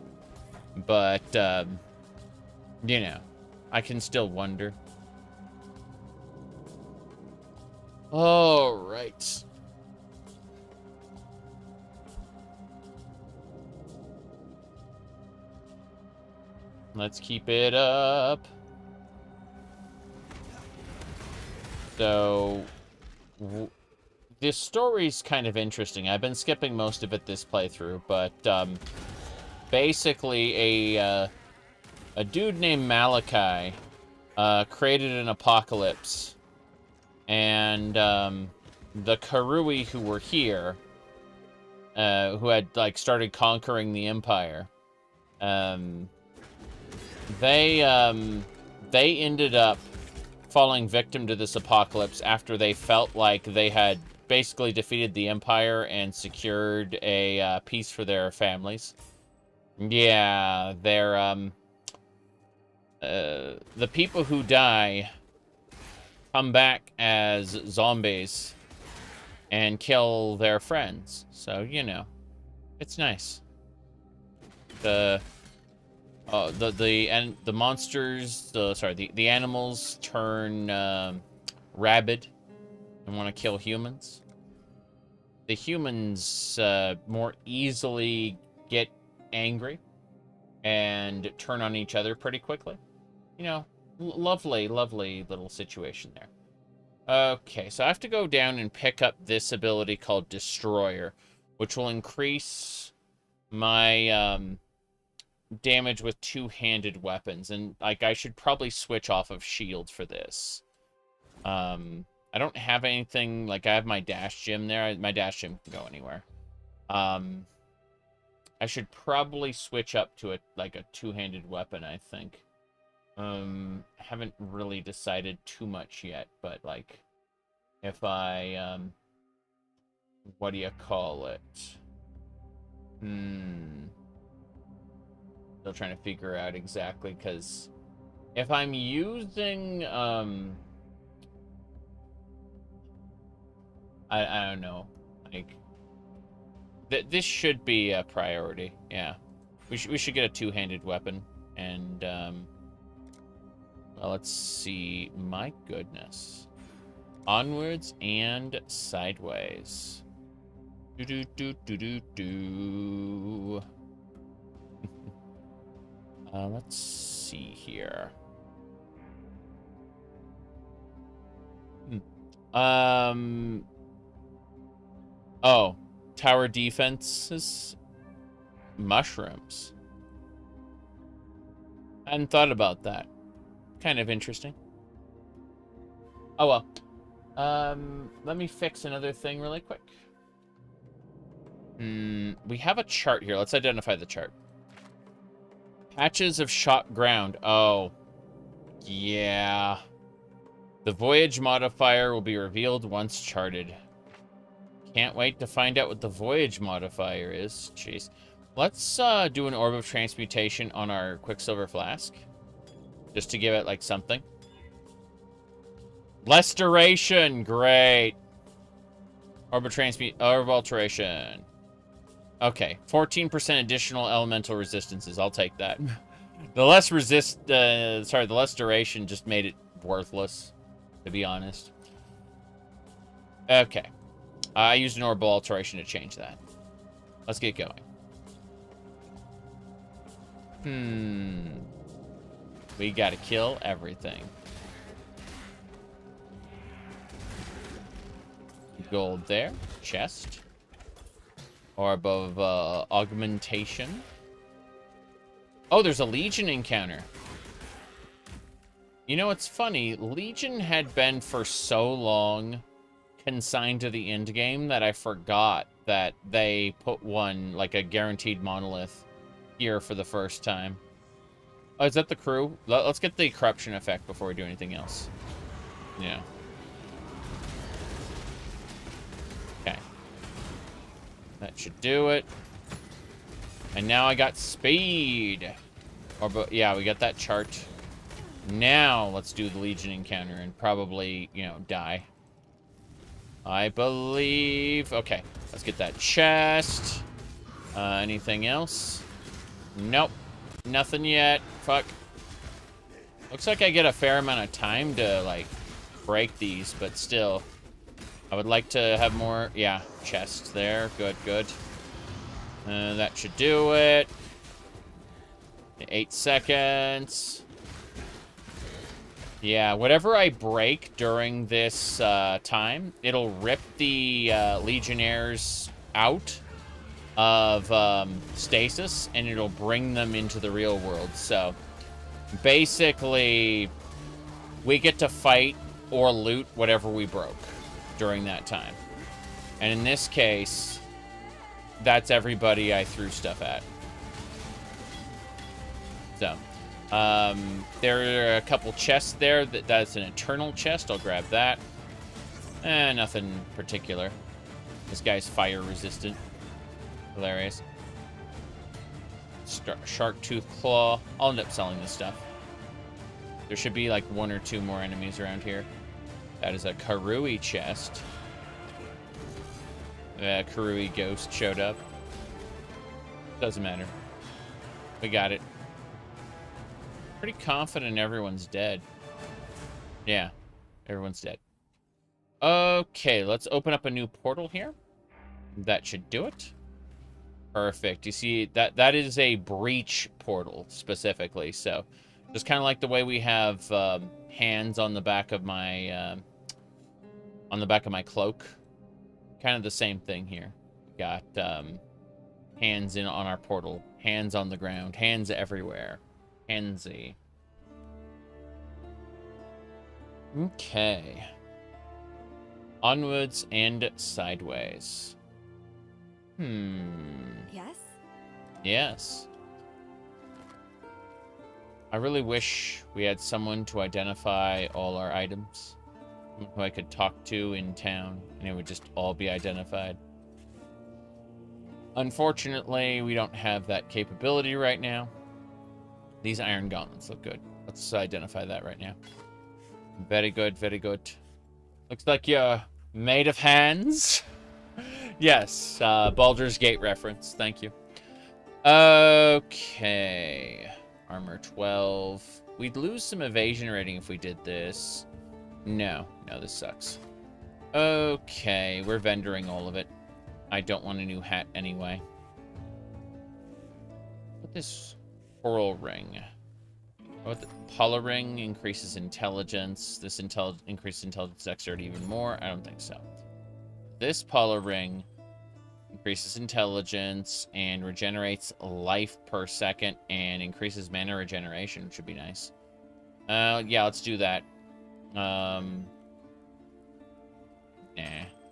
But, you know, I can still wonder. All right. Let's keep it up. So, this story's kind of interesting. I've been skipping most of it this playthrough, but basically a dude named Malachi created an apocalypse and the Karui who were here, who had, like, started conquering the Empire, they ended up falling victim to this apocalypse after they felt like they had basically defeated the Empire and secured a peace for their families. Yeah, they're, the people who die come back as zombies and kill their friends. So, you know, it's nice. The monsters, the animals turn rabid and want to kill humans. The humans more easily get angry and turn on each other pretty quickly. You know, lovely, lovely little situation there. Okay, so I have to go down and pick up this ability called Destroyer, which will increase my damage with two-handed weapons. And, like, I should probably switch off of shield for this. I don't have anything, like, I have my dash gem there. My dash gem can go anywhere. I should probably switch up to a two-handed weapon, I think. Haven't really decided too much yet, but, like, if I, what do you call it? Still trying to figure out exactly, because if I'm using, I don't know, like, this should be a priority, yeah. We should get a two-handed weapon, and, well, let's see, my goodness. Onwards and sideways. Do-do-do-do-do-do. Let's see here. Oh, tower defenses. Mushrooms. I hadn't thought about that. Kind of interesting. Oh, well. Let me fix another thing really quick. We have a chart here. Let's identify the chart. Patches of shot ground. Oh. Yeah. The voyage modifier will be revealed once charted. Can't wait to find out what the voyage modifier is. Jeez. Let's do an orb of transmutation on our Quicksilver flask. Just to give it, like, something. Less duration. Great. Orb of alteration. Okay. 14% additional elemental resistances. I'll take that. The less the less duration just made it worthless, to be honest. Okay. I used an orb of alteration to change that. Let's get going. We gotta kill everything. Gold there. Chest. Orb of augmentation. Oh, there's a Legion encounter. You know, what's funny. Legion had been for so long consigned to the end game that I forgot that they put one, like a guaranteed monolith, here for the first time. Oh, is that the crew? Let's get the corruption effect before we do anything else. Yeah. Okay. That should do it. And now I got speed. Yeah, we got that chart. Now let's do the Legion encounter and probably, you know, die. I believe. Okay, let's get that chest. Anything else? Nope. Nothing yet. Fuck. Looks like I get a fair amount of time to, like, break these, but still. I would like to have more. Yeah, chest there. Good, good. That should do it. 8 seconds. Yeah, whatever I break during this time, it'll rip the Legionnaires out of stasis, and it'll bring them into the real world. So, basically, we get to fight or loot whatever we broke during that time. And in this case, that's everybody I threw stuff at. So, there are a couple chests there. That's an eternal chest. I'll grab that. Nothing particular. This guy's fire resistant. Hilarious. Shark tooth claw. I'll end up selling this stuff. There should be like 1 or 2 more enemies around here. That is a Karui chest. Karui ghost showed up. Doesn't matter. We got it. Pretty confident everyone's dead. Yeah, everyone's dead. Okay, let's open up a new portal here. That should do it. Perfect. You see, that is a breach portal specifically. So, just kind of like the way we have hands on the back of my cloak. Kind of the same thing here. Got hands in on our portal, hands on the ground, hands everywhere. Handsy. Okay. Onwards and sideways. Yes? Yes. I really wish we had someone to identify all our items. Someone who I could talk to in town, and it would just all be identified. Unfortunately, we don't have that capability right now. These iron gauntlets look good. Let's identify that right now. Very good, very good. Looks like you're made of hands. Yes, Baldur's Gate reference. Thank you. Okay. Armor 12. We'd lose some evasion rating if we did this. No, this sucks. Okay, we're vendoring all of it. I don't want a new hat anyway. What this coral ring? What the Pola ring increases intelligence. This increases intelligence dexterity even more. I don't think so. This Pola ring increases intelligence and regenerates life per second and increases mana regeneration, which would be nice. Yeah, let's do that. Nah,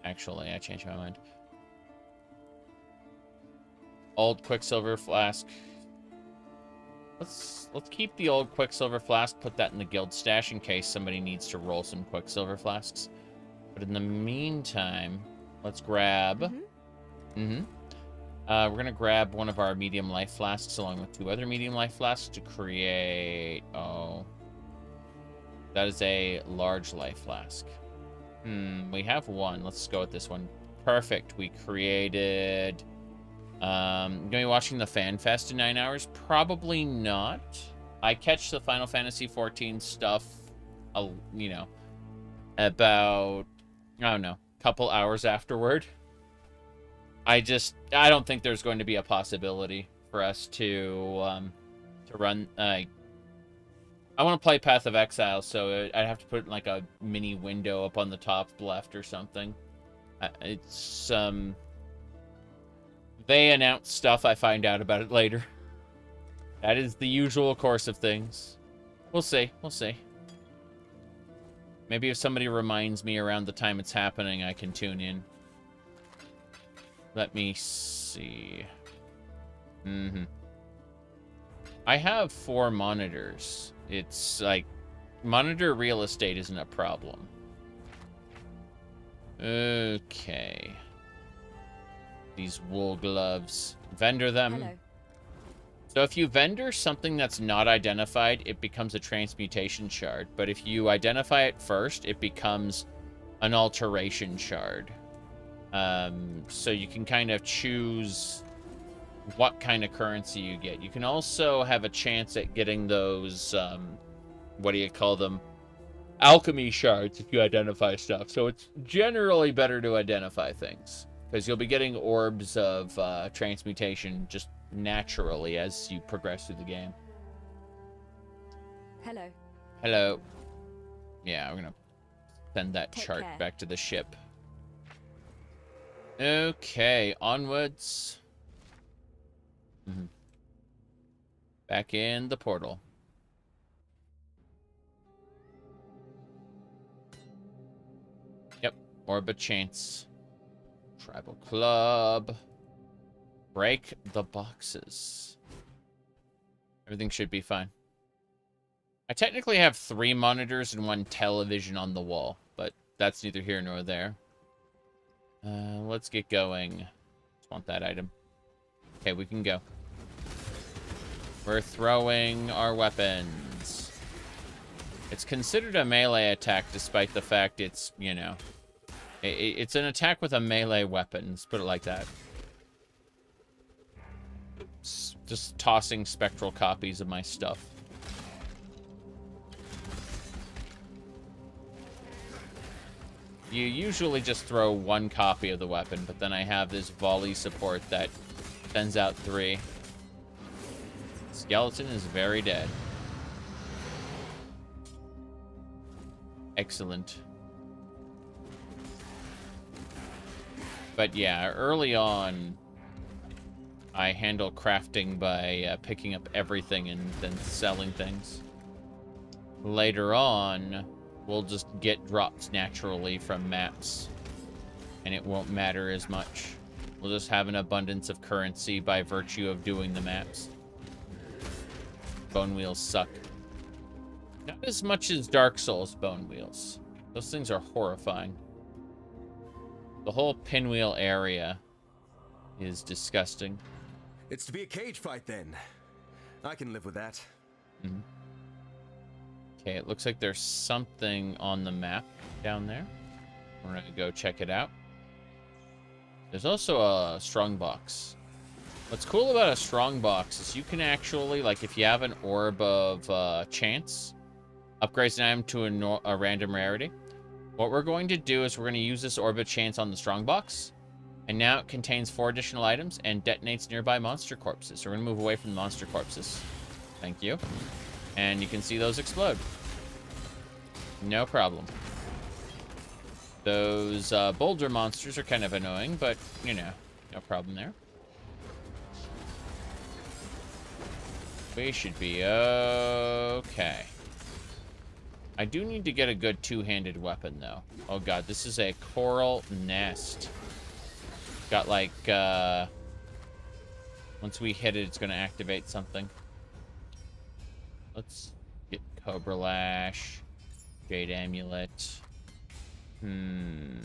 actually, I changed my mind. Old Quicksilver Flask. Let's keep the old Quicksilver Flask, put that in the guild stash in case somebody needs to roll some Quicksilver Flasks. But in the meantime, let's grab... we're going to grab one of our medium life flasks along with 2 other medium life flasks to create... Oh. That is a large life flask. We have 1. Let's go with this one. Perfect. We created... going to be watching the Fan Fest in 9 hours? Probably not. I catch the Final Fantasy XIV stuff, about, I don't know, couple hours afterward. I don't think there's going to be a possibility for us to run. I want to play Path of Exile, so I'd have to put like a mini window up on the top left or something. It's they announce stuff, I find out about it later. That is the usual course of things. We'll see. We'll see. Maybe if somebody reminds me around the time it's happening, I can tune in. Let me see. I have 4 monitors. It's like, monitor real estate isn't a problem. Okay. These wool gloves. Vendor them. Hello. So if you vendor something that's not identified, it becomes a transmutation shard. But if you identify it first, it becomes an alteration shard. So you can kind of choose what kind of currency you get. You can also have a chance at getting those, what do you call them? Alchemy shards if you identify stuff. So it's generally better to identify things, because you'll be getting orbs of transmutation just naturally as you progress through the game. Hello. Hello. Yeah, we're going to send that Take chart care. back to the ship. Okay, onwards. Back in the portal. Yep, orb of chance. Tribal Club. Break the boxes. Everything should be fine. I technically have 3 monitors and 1 television on the wall, but that's neither here nor there. Let's get going. Just want that item. Okay, we can go. We're throwing our weapons. It's considered a melee attack despite the fact it's, you know, it's an attack with a melee weapon. Let's put it like that. Just tossing spectral copies of my stuff. You usually just throw 1 copy of the weapon, but then I have this volley support that sends out 3. Skeleton is very dead. Excellent. But yeah, early on, I handle crafting by picking up everything and then selling things. Later on, we'll just get drops naturally from maps, and it won't matter as much. We'll just have an abundance of currency by virtue of doing the maps. Bone wheels suck. Not as much as Dark Souls bone wheels. Those things are horrifying. The whole pinwheel area is disgusting. It's to be a cage fight then. I can live with that. Mm-hmm. Okay, it looks like there's something on the map down there. We're gonna go check it out. There's also a strongbox. What's cool about a strongbox is you can actually, like, if you have an orb of chance, upgrades an item to a random rarity. What we're going to do is we're going to use this orb of chance on the strongbox, and now it contains 4 additional items and detonates nearby monster corpses. So we're going to move away from the monster corpses. Thank you. And you can see those explode. No problem. Those boulder monsters are kind of annoying, but, you know, no problem there. We should be okay. I do need to get a good 2-handed weapon, though. Oh, God, this is a coral nest. Got, like, once we hit it, it's going to activate something. Let's get Cobra Lash, Jade Amulet. I'm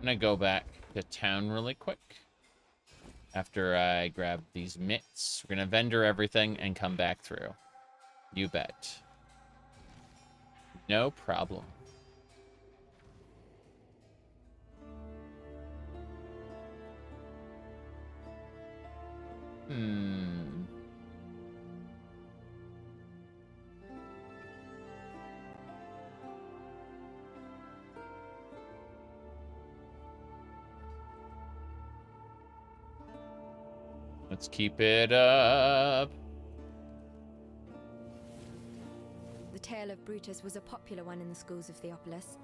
gonna go back to town really quick. After I grab these mitts, we're gonna vendor everything and come back through. You bet. No problem. Let's keep it up. The tale of Brutus was a popular one in the schools of Theopolis,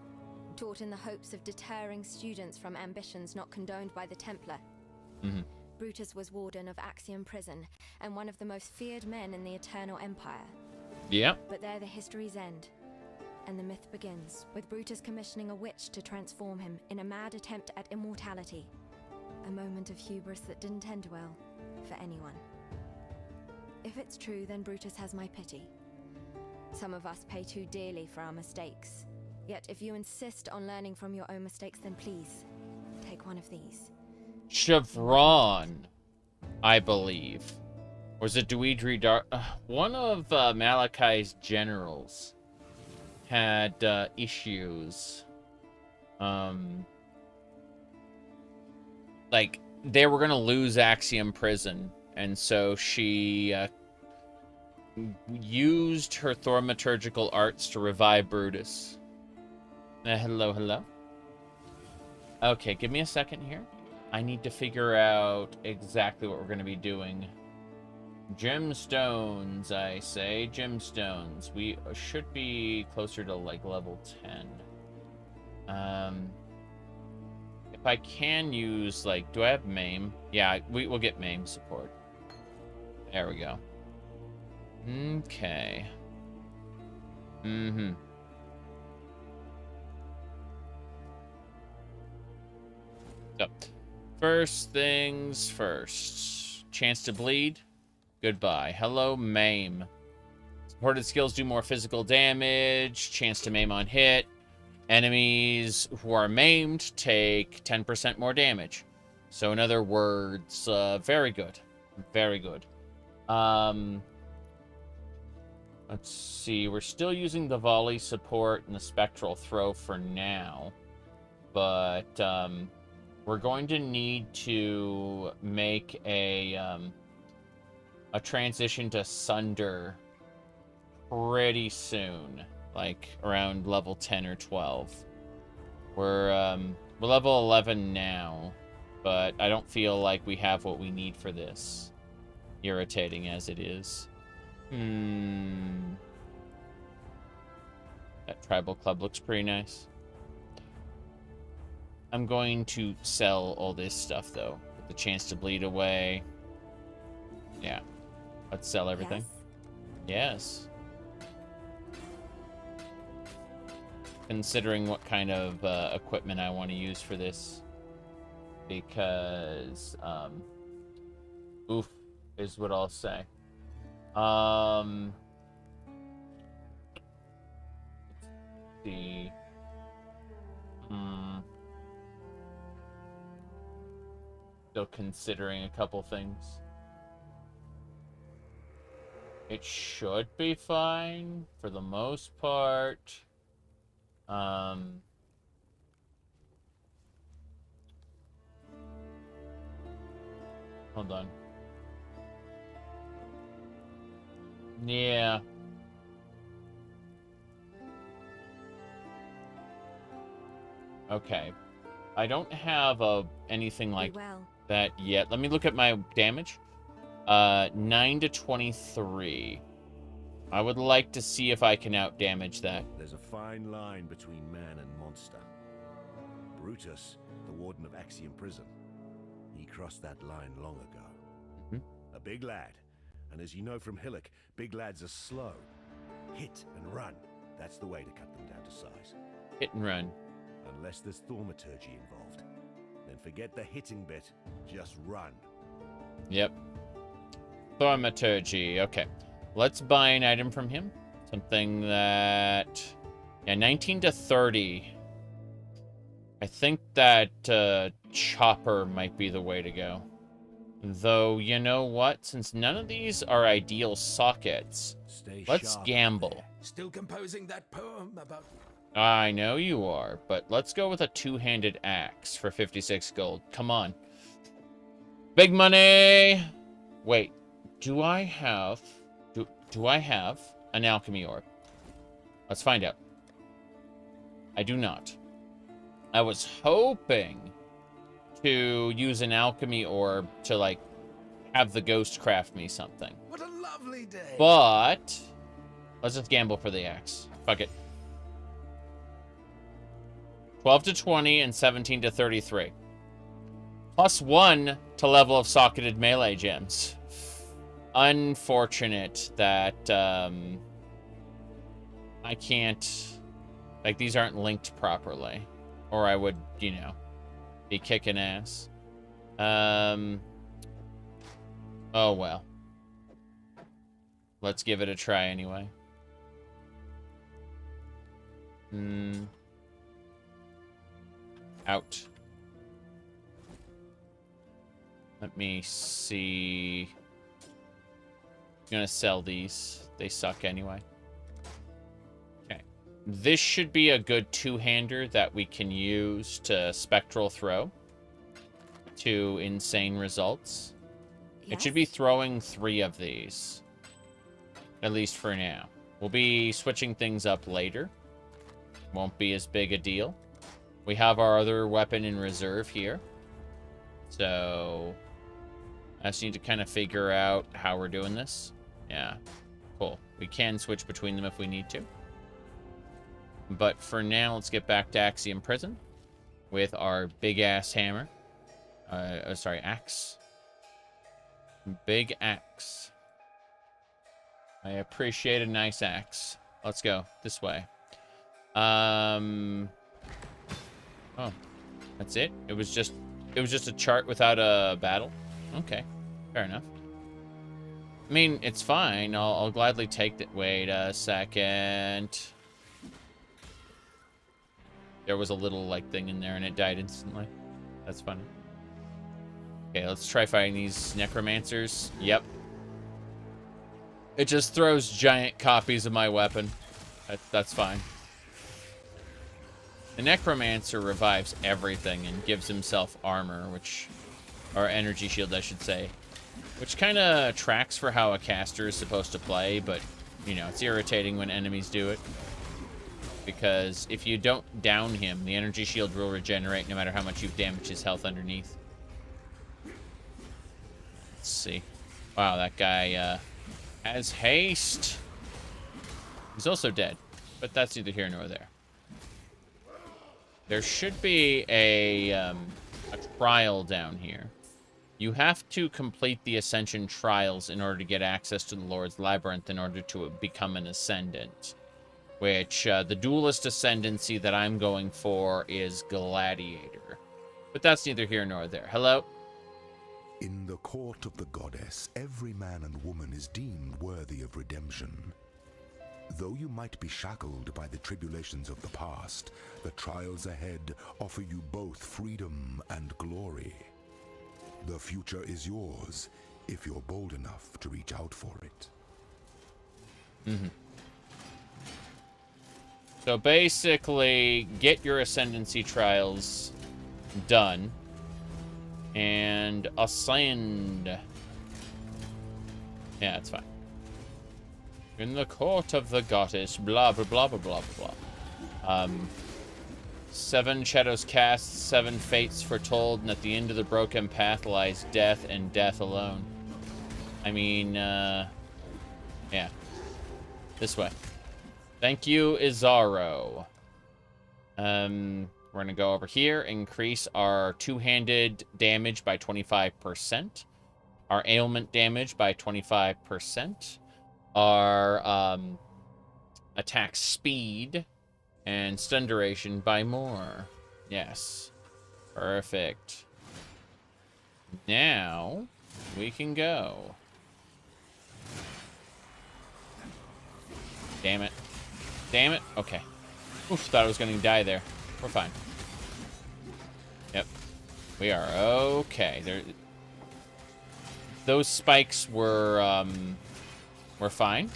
taught in the hopes of deterring students from ambitions not condoned by the Templar. Brutus was warden of Axiom Prison and one of the most feared men in the Eternal Empire. Yep. But there the histories end, and the myth begins, with Brutus commissioning a witch to transform him in a mad attempt at immortality. A moment of hubris that didn't end well for anyone. If it's true, then Brutus has my pity. Some of us pay too dearly for our mistakes. Yet if you insist on learning from your own mistakes, then please, take one of these. Chevron, I believe. Or is it Dweedri Dark? One of Malachi's generals had issues. Like, they were going to lose Axiom Prison, and so she used her thaumaturgical arts to revive Brutus. Hello, hello. Okay, give me a second here. I need to figure out exactly what we're going to be doing. Gemstones, I say. Gemstones. We should be closer to, like, level 10. If I can use, like, do I have MAME? Yeah, we'll get MAME support. There we go. Okay. So, first things first. Chance to bleed. Goodbye. Hello, maim. Supported skills do more physical damage. Chance to maim on hit. Enemies who are maimed take 10% more damage. So in other words, very good. Very good. Let's see. We're still using the volley support and the spectral throw for now. But we're going to need to make a transition to Sunder pretty soon. Like around level 10 or 12. We're level 11 now, but I don't feel like we have what we need for this. Irritating as it is. That tribal club looks pretty nice. I'm going to sell all this stuff though, with the chance to bleed away. Yeah, let's sell everything. Yes. Considering what kind of equipment I want to use for this, because oof is what I'll say. Let's see. Still considering a couple things. It should be fine for the most part. Hold on. Yeah. Okay. I don't have anything like that yet. Let me look at my damage. 9 to 23. I would like to see if I can outdamage that. There's a fine line between man and monster. Brutus, the warden of Axiom Prison, he crossed that line long ago. A big lad, and as you know from Hillock, big lads are slow. Hit and run. That's the way to cut them down to size. Hit and run. Unless there's thaumaturgy involved. Then forget the hitting bit. Just run. Yep. Thaumaturgy. Okay. Let's buy an item from him. Something that... Yeah, 19 to 30. I think that chopper might be the way to go. Though, you know what? Since none of these are ideal sockets, let's gamble. Still composing that poem about... I know you are, but let's go with a two-handed axe for 56 gold. Come on. Big money! Wait, do I have... Do I have an alchemy orb? Let's find out. I do not. I was hoping to use an alchemy orb to, like, have the ghost craft me something. What a lovely day! But let's just gamble for the axe. Fuck it. 12 to 20 and 17 to 33. +1 to level of socketed melee gems. Unfortunate that I can't... Like, these aren't linked properly. Or I would, you know, be kicking ass. Oh, well. Let's give it a try anyway. Out. Let me see... I'm gonna sell these. They suck anyway. Okay. This should be a good two-hander that we can use to spectral throw to insane results. Yes. It should be throwing 3 of these. At least for now. We'll be switching things up later. Won't be as big a deal. We have our other weapon in reserve here. So I just need to kind of figure out how we're doing this. Yeah, cool. We can switch between them if we need to. But for now, let's get back to Axiom Prison with our big-ass hammer. Sorry, axe. Big axe. I appreciate a nice axe. Let's go this way. Oh, that's it? It was just it was just a chart without a battle? Okay, fair enough. I mean, it's fine. I'll gladly take that. Wait a second. There was a little, like, thing in there, and it died instantly. That's funny. Okay, let's try fighting these necromancers. Yep. It just throws giant copies of my weapon. That's fine. The necromancer revives everything and gives himself armor, or energy shield, I should say. Which kind of tracks for how a caster is supposed to play, but, you know, it's irritating when enemies do it. Because if you don't down him, the energy shield will regenerate no matter how much you've damaged his health underneath. Let's see. Wow, that guy has haste. He's also dead, but that's neither here nor there. There should be a trial down here. You have to complete the Ascension trials in order to get access to the Lord's Labyrinth in order to become an Ascendant. Which, the Duelist Ascendancy that I'm going for is Gladiator. But that's neither here nor there. Hello? In the court of the goddess, every man and woman is deemed worthy of redemption. Though you might be shackled by the tribulations of the past, the trials ahead offer you both freedom and glory. The future is yours, if you're bold enough to reach out for it. Mm-hmm. So basically, get your Ascendancy trials done. And ascend. Yeah, that's fine. In the court of the goddess, blah, blah, blah, blah, blah, blah. 7 shadows cast, 7 fates foretold, and at the end of the broken path lies death, and death alone. I mean, yeah. This way. Thank you, Izaro. We're going to go over here, increase our two-handed damage by 25%, our ailment damage by 25%, our attack speed and stun duration by more. Yes. Perfect. Now, we can go. Damn it. Damn it. Okay. Oof, thought I was going to die there. We're fine. Yep. We are okay. Those spikes were fine.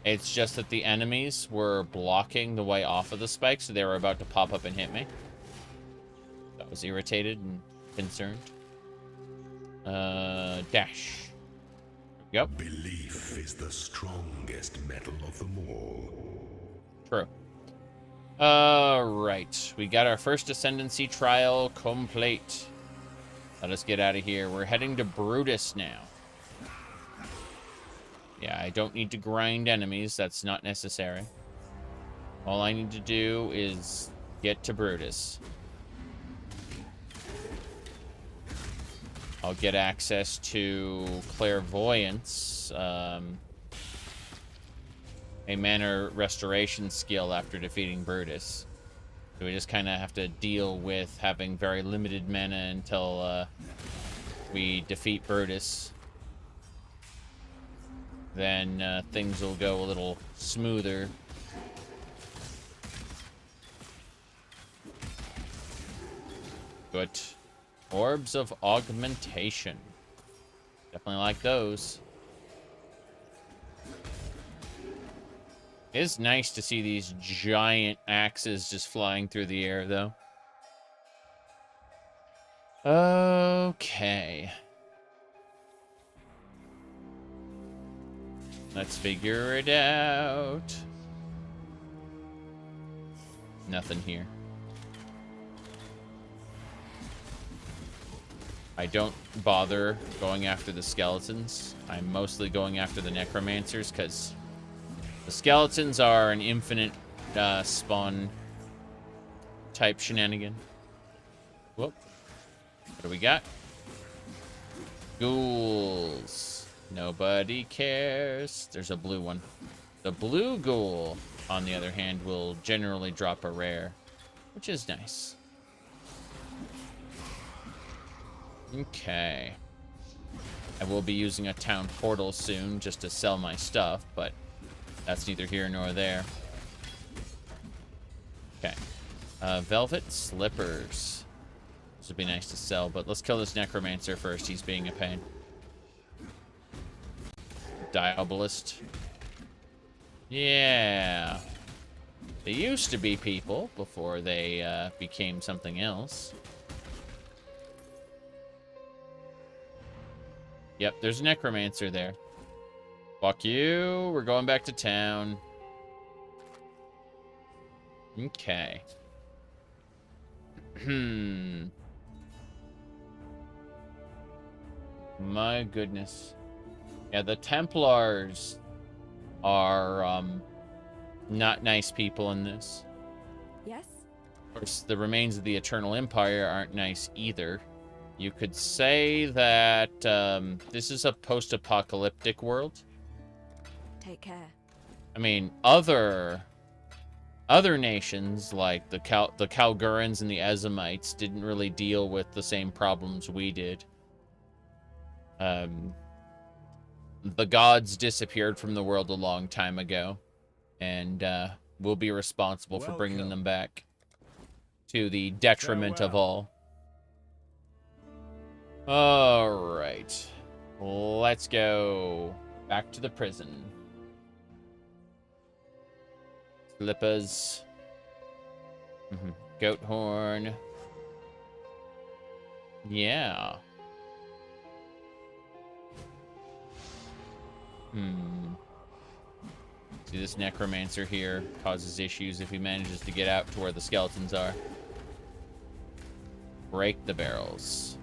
It's just that the enemies were blocking the way off of the spikes, so they were about to pop up and hit me. I was irritated and concerned. Dash. Yep. Belief is the strongest metal of them all. True. Alright. We got our first Ascendancy trial complete. Let us get out of here. We're heading to Brutus now. Yeah, I don't need to grind enemies. That's not necessary. All I need to do is get to Brutus. I'll get access to Clairvoyance, a mana restoration skill after defeating Brutus. So we just kind of have to deal with having very limited mana until we defeat Brutus. Then things will go a little smoother. Good. Orbs of Augmentation. Definitely like those. It is nice to see these giant axes just flying through the air, though. Okay. Let's figure it out. Nothing here. I don't bother going after the skeletons. I'm mostly going after the necromancers because the skeletons are an infinite spawn type shenanigan. Whoop. What do we got? Ghouls. Nobody cares. There's a blue one. The blue ghoul, on the other hand, will generally drop a rare, which is nice. Okay. I will be using a town portal soon just to sell my stuff, but that's neither here nor there. Okay. Velvet slippers. This would be nice to sell, but let's kill this necromancer first. He's being a pain. Diabolist. Yeah. They used to be people before they became something else. Yep, there's a necromancer there. Fuck you. We're going back to town. Okay. My goodness. Yeah, the Templars are not nice people in this. Yes? Of course, the remains of the Eternal Empire aren't nice either. You could say that this is a post-apocalyptic world. Take care. I mean, other nations like the Kalgurans and the Ezamites didn't really deal with the same problems we did. The gods disappeared from the world a long time ago, and we'll be responsible for bringing them back to the detriment of all. All right, let's go back to the prison. Slippers. Goat horn. Yeah. See, this necromancer here causes issues if he manages to get out to where the skeletons are. Break the barrels.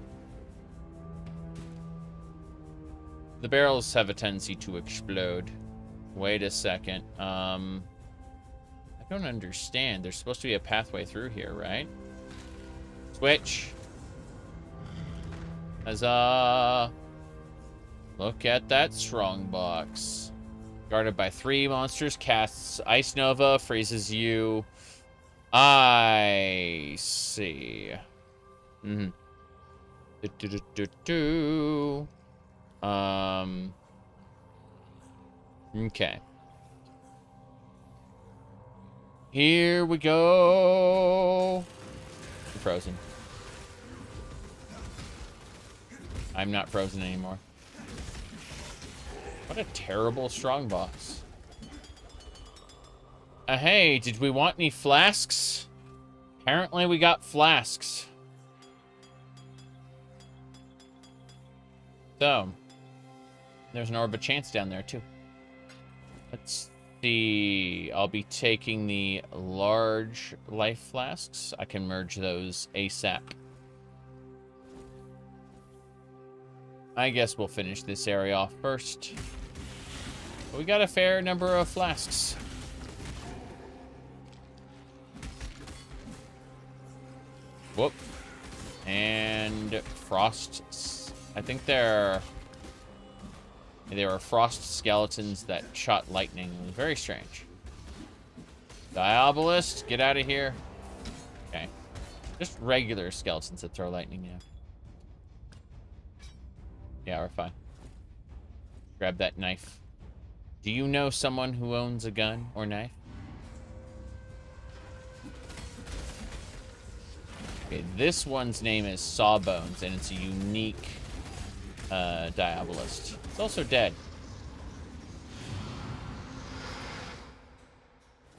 The barrels have a tendency to explode. Wait a second. I don't understand. There's supposed to be a pathway through here, right? Switch. Huzzah. Look at that strong box. Guarded by 3 monsters, casts Ice Nova, freezes you. I see. Okay. Here we go. I'm frozen. I'm not frozen anymore. What a terrible strongbox. Hey, did we want any flasks? Apparently we got flasks. So, there's an Orb of Chance down there, too. Let's see. I'll be taking the large life flasks. I can merge those ASAP. I guess we'll finish this area off first. We got a fair number of flasks. Whoop. And frost. I think they were frost skeletons that shot lightning. It was very strange. Diabolist, get out of here. Okay. Just regular skeletons that throw lightning, yeah. Yeah, we're fine. Grab that knife. Do you know someone who owns a gun or knife? Okay, this one's name is Sawbones, and it's a unique Diabolist. It's also dead.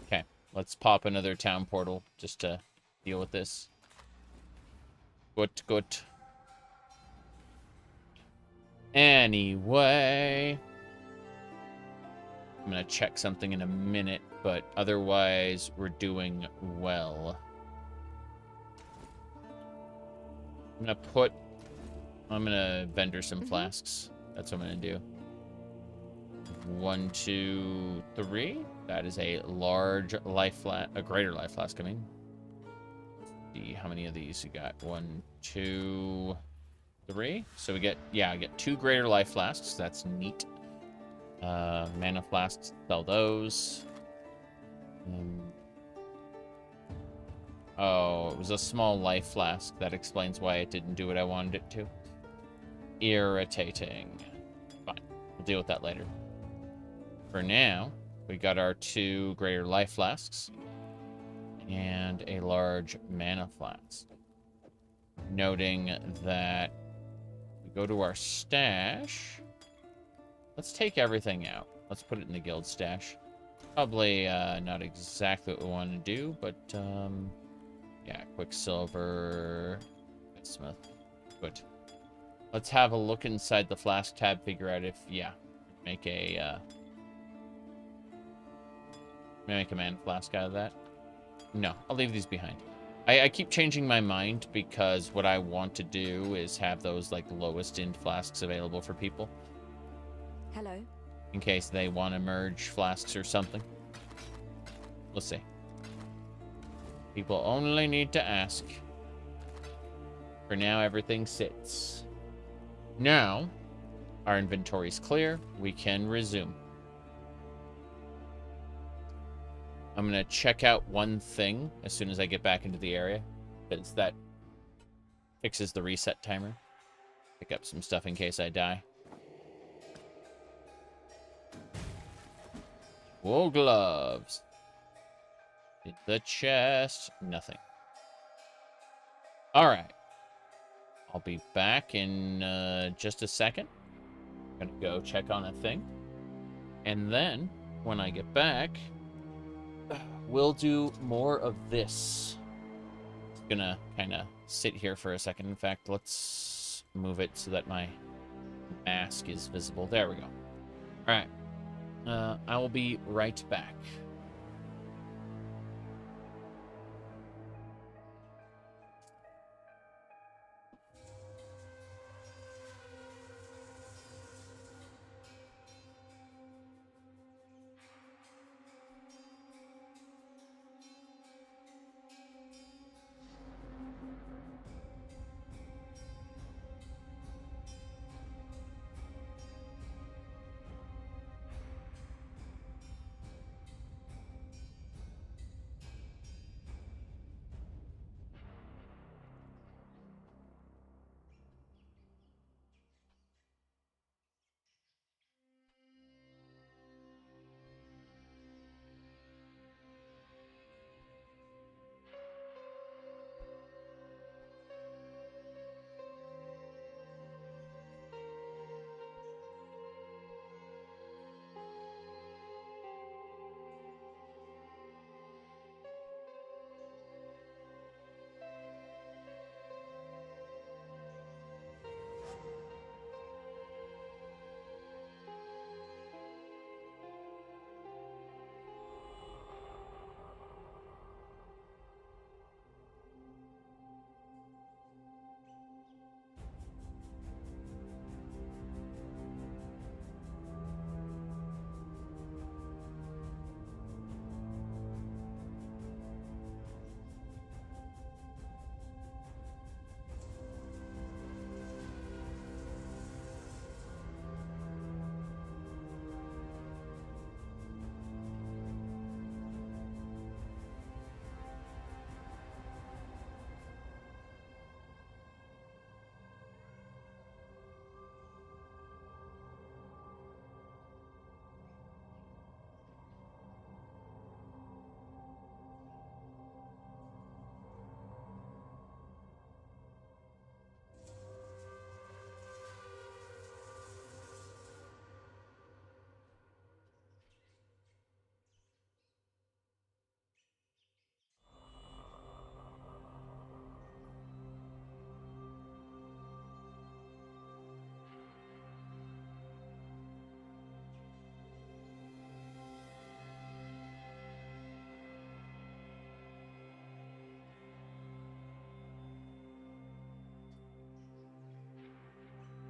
Okay, let's pop another town portal just to deal with this. Good. Anyway, I'm gonna check something in a minute, but otherwise we're doing well. I'm gonna vendor some flasks. That's what I'm gonna do. 1, 2, 3. That is a large life flask, a greater life flask coming. Let's see how many of these you got. 1, 2, 3. So we get, I get 2 greater life flasks. That's neat. Mana flasks, sell those. Oh, it was a small life flask. That explains why it didn't do what I wanted it to. irritating. Fine. We'll deal with that later. For now, we got our 2 greater life flasks and a large mana flask. Noting that we go to our stash. Let's take everything out. Let's put it in the guild stash. Probably not exactly what we want to do, but yeah, Quicksilver, Smith. Good. Let's have a look inside the flask tab, figure out if, yeah, make a mana flask out of that. No, I'll leave these behind. I keep changing my mind because what I want to do is have those like lowest end flasks available for people. Hello. In case they want to merge flasks or something. We'll see. People only need to ask. For now, everything sits. Now, our inventory's clear. We can resume. I'm going to check out one thing as soon as I get back into the area, because that fixes the reset timer. Pick up some stuff in case I die. Wool gloves. In the chest. Nothing. All right. I'll be back in just a second. I'm going to go check on a thing. And then, when I get back, we'll do more of this. I'm gonna kind of sit here for a second. In fact, let's move it so that my mask is visible. There we go. All right. I will be right back.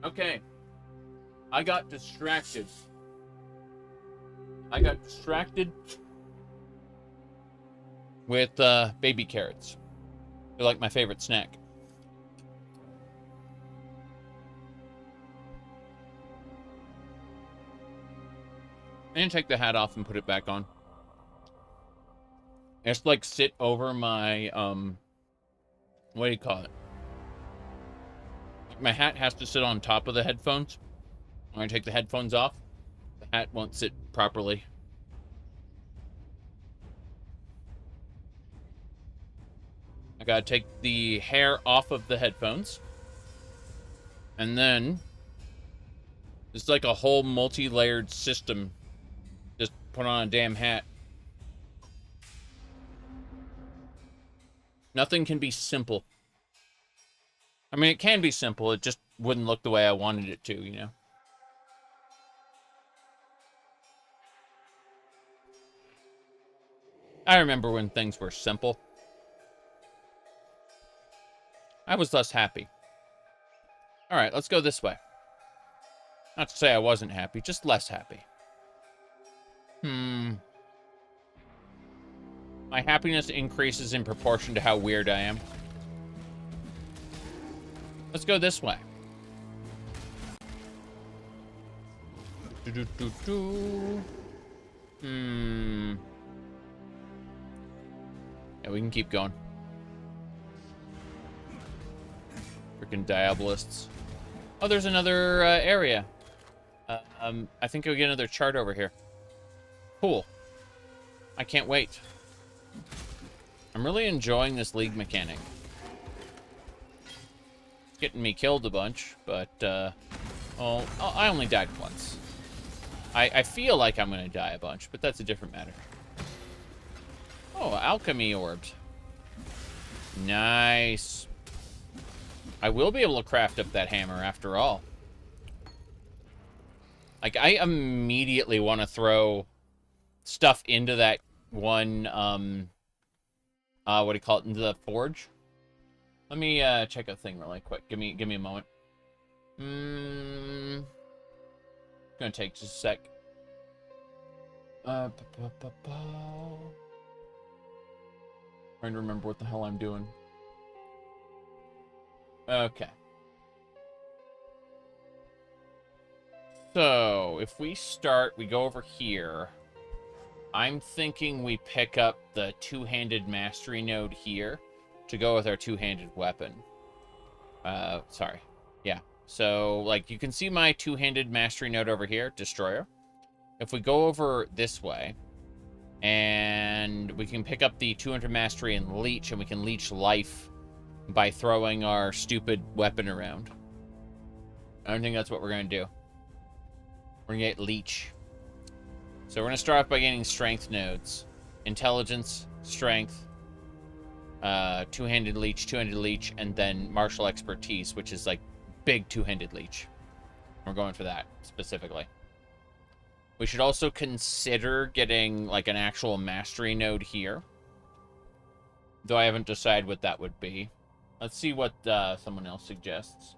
Okay. I got distracted. With baby carrots. They're like my favorite snack. And take the hat off and put it back on. Just like sit over my what do you call it? my hat has to sit on top of the headphones. When I take the headphones off, the hat won't sit properly. I gotta take the hair off of the headphones. And then it's like a whole multi-layered system. Just put on a damn hat. Nothing can be simple. I mean, it can be simple. It just wouldn't look the way I wanted it to, you know? I remember when things were simple. I was less happy. All right, let's go this way. Not to say I wasn't happy, just less happy. My happiness increases in proportion to how weird I am. Let's go this way. Yeah, we can keep going. Freaking Diabolists. Oh, there's another area. I think we'll get another chart over here. Cool. I can't wait. I'm really enjoying this league mechanic. It's getting me killed a bunch, but, oh, I only died once. I feel like I'm gonna die a bunch, but that's a different matter. Oh, alchemy orbs. Nice. I will be able to craft up that hammer after all. Like, I immediately want to throw stuff into that one, what do you call it, into the forge. Let me, check a thing really quick. Give me a moment. It's gonna take just a sec. Trying to remember what the hell I'm doing. Okay. So, if we start, we go over here. I'm thinking we pick up the two-handed mastery node here to go with our two-handed weapon. Sorry. Yeah. So, like, you can see my two-handed mastery node over here, Destroyer. If we go over this way, and we can pick up the 200 mastery and leech, and we can leech life by throwing our stupid weapon around. I don't think that's what we're going to do. We're going to get leech. So we're going to start off by getting strength nodes. Intelligence, strength, two-handed leech, and then martial expertise, which is like big two-handed leech. We're going for that specifically. We should also consider getting like an actual mastery node here. Though I haven't decided what that would be. Let's see what someone else suggests.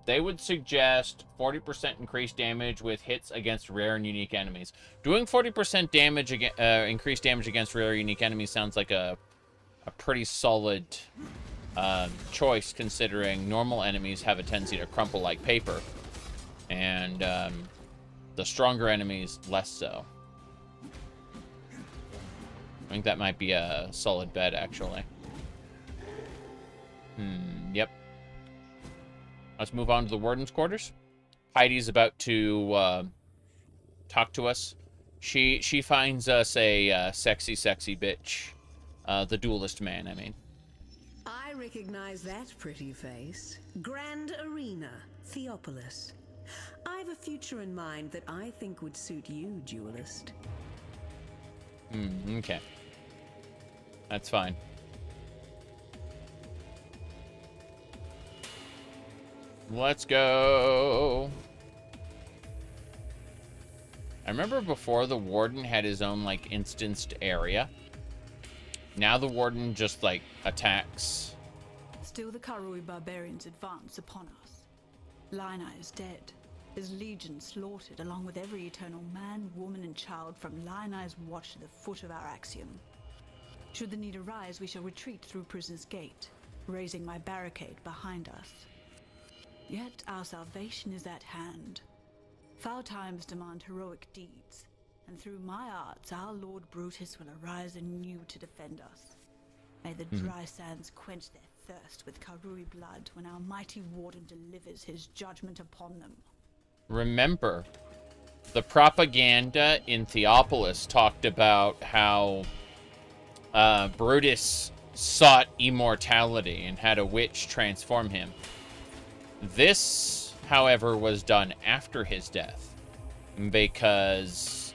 They would suggest 40% increased damage with hits against rare and unique enemies. Doing 40% damage, increased damage against rare and unique enemies sounds like a pretty solid choice, considering normal enemies have a tendency to crumple like paper. And the stronger enemies, less so. I think that might be a solid bet, actually. Yep. Let's move on to the Warden's quarters. Heidi's about to talk to us. She finds us a sexy bitch. The duelist man, I mean. I recognize that pretty face. Grand Arena, Theopolis. I've a future in mind that I think would suit you, duelist. Okay. That's fine. Let's go. I remember before the Warden had his own, like, instanced area. Now the Warden just, like, attacks. Still the Karui barbarians advance upon us. Lionai is dead. His legion slaughtered, along with every eternal man, woman, and child from Lionai's watch to the foot of our axiom. Should the need arise, we shall retreat through Prisoner's Gate, raising my barricade behind us. Yet our salvation is at hand. Foul times demand heroic deeds, and through my arts our Lord Brutus will arise anew to defend us. May the dry sands quench their thirst with Karui blood when our mighty warden delivers his judgment upon them. Remember, the propaganda in Theopolis talked about how Brutus sought immortality and had a witch transform him. This, however, was done after his death because,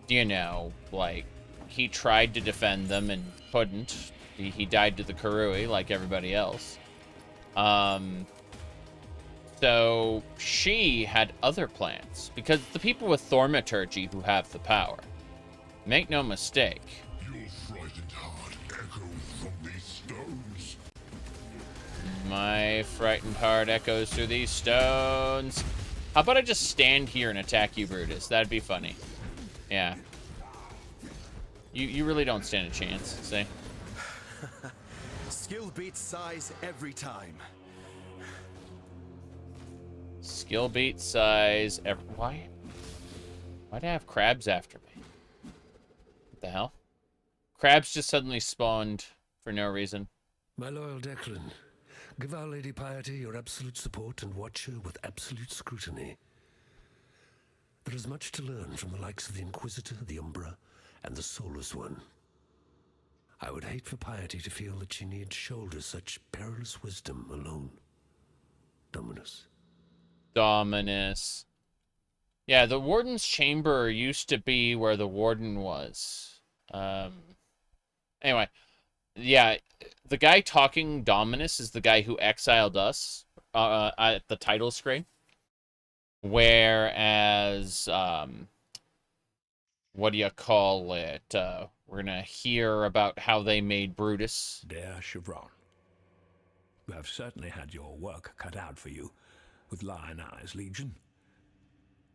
you know, like, he tried to defend them and couldn't. He died to the Karui like everybody else. So she had other plans because the people with thaumaturgy who have the power. Make no mistake. Your frightened heart echoes from these stones. My frightened heart echoes through these stones. How about I just stand here and attack you, Brutus? That'd be funny. Yeah. You really don't stand a chance, see? Skill beats size every time. Skill beat size. Why? Why'd I have crabs after me? What the hell? Crabs just suddenly spawned for no reason. My loyal Declan, give Our Lady Piety your absolute support and watch her with absolute scrutiny. There is much to learn from the likes of the Inquisitor, the Umbra, and the Soulless One. I would hate for Piety to feel that she need shoulder such perilous wisdom alone. Dominus. Dominus. Yeah, the Warden's Chamber used to be where the Warden was. Anyway, yeah, the guy talking Dominus is the guy who exiled us at the title screen. Whereas, what do you call it? We're gonna hear about how they made Brutus. Dear Chevron, you have certainly had your work cut out for you with Lion Eye's Legion.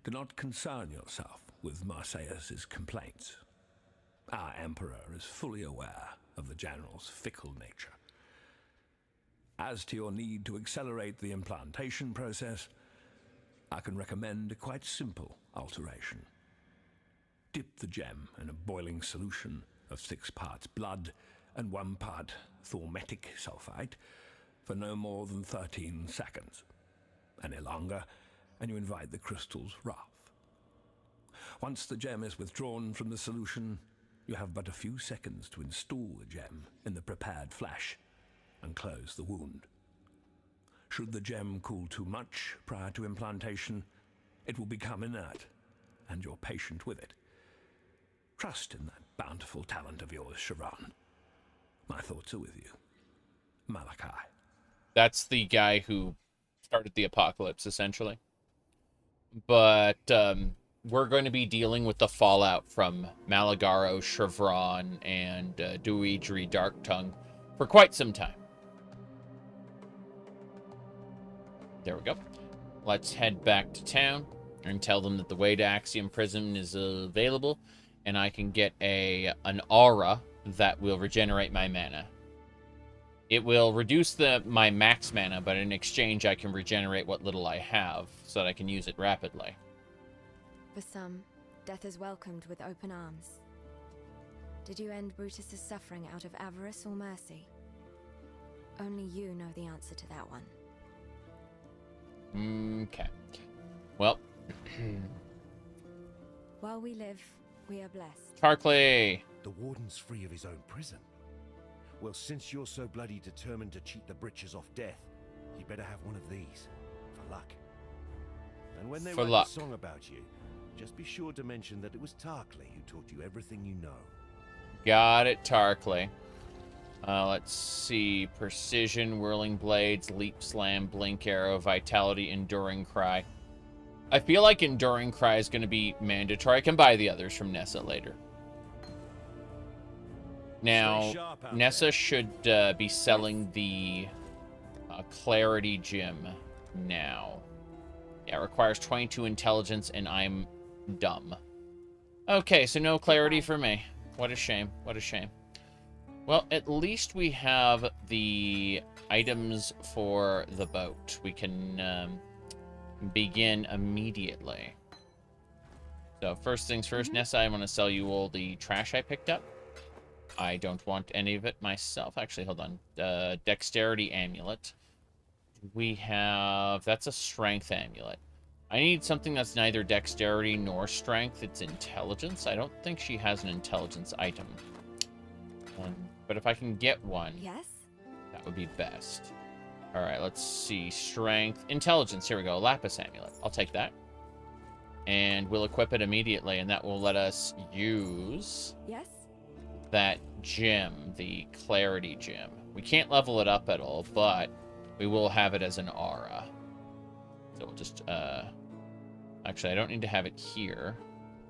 Do not concern yourself with Marseilles' complaints. Our Emperor is fully aware of the General's fickle nature. As to your need to accelerate the implantation process, I can recommend a quite simple alteration. Dip the gem in a boiling solution of 6 parts blood and 1 part thaumatic sulfite for no more than 13 seconds. Any longer, and you invite the crystal's wrath. Once the gem is withdrawn from the solution, you have but a few seconds to install the gem in the prepared flesh and close the wound. Should the gem cool too much prior to implantation, it will become inert, and you're patient with it. Trust in that bountiful talent of yours, Chevron. My thoughts are with you. Malachi. That's the guy who started the apocalypse, essentially. But we're going to be dealing with the fallout from Malagaro, Chevron, and Duidri Darktongue for quite some time. There we go. Let's head back to town and tell them that the way to Axiom Prison is available, and I can get an aura that will regenerate my mana. It will reduce my max mana, but in exchange I can regenerate what little I have, so that I can use it rapidly. For some, death is welcomed with open arms. Did you end Brutus's suffering out of avarice or mercy? Only you know the answer to that one. Okay. Well. While we live, we are blessed. Tarkley! The Warden's free of his own prison. Well, since you're so bloody determined to cheat the britches off death, you better have one of these. For luck. And when they write a song about you, just be sure to mention that it was Tarkley who taught you everything you know. Got it, Tarkley. Let's see. Precision, Whirling Blades, Leap Slam, Blink Arrow, Vitality, Enduring Cry. I feel like Enduring Cry is going to be mandatory. I can buy the others from Nessa later. Now, Nessa should be selling the Clarity Gem now. Yeah, it requires 22 intelligence, and I'm dumb. Okay, so no clarity for me. What a shame. What a shame. Well, at least we have the items for the boat. We can begin immediately. So first things first, Nessa, I want to sell you all the trash I picked up. I don't want any of it myself. Actually, hold on. Dexterity amulet. We have... That's a strength amulet. I need something that's neither dexterity nor strength. It's intelligence. I don't think she has an intelligence item. But if I can get one... Yes? That would be best. Alright, let's see. Strength. Intelligence. Here we go. Lapis amulet. I'll take that. And we'll equip it immediately, and that will let us use... Yes? That gem, the Clarity gem. We can't level it up at all, but we will have it as an aura. So we'll just, actually, I don't need to have it here.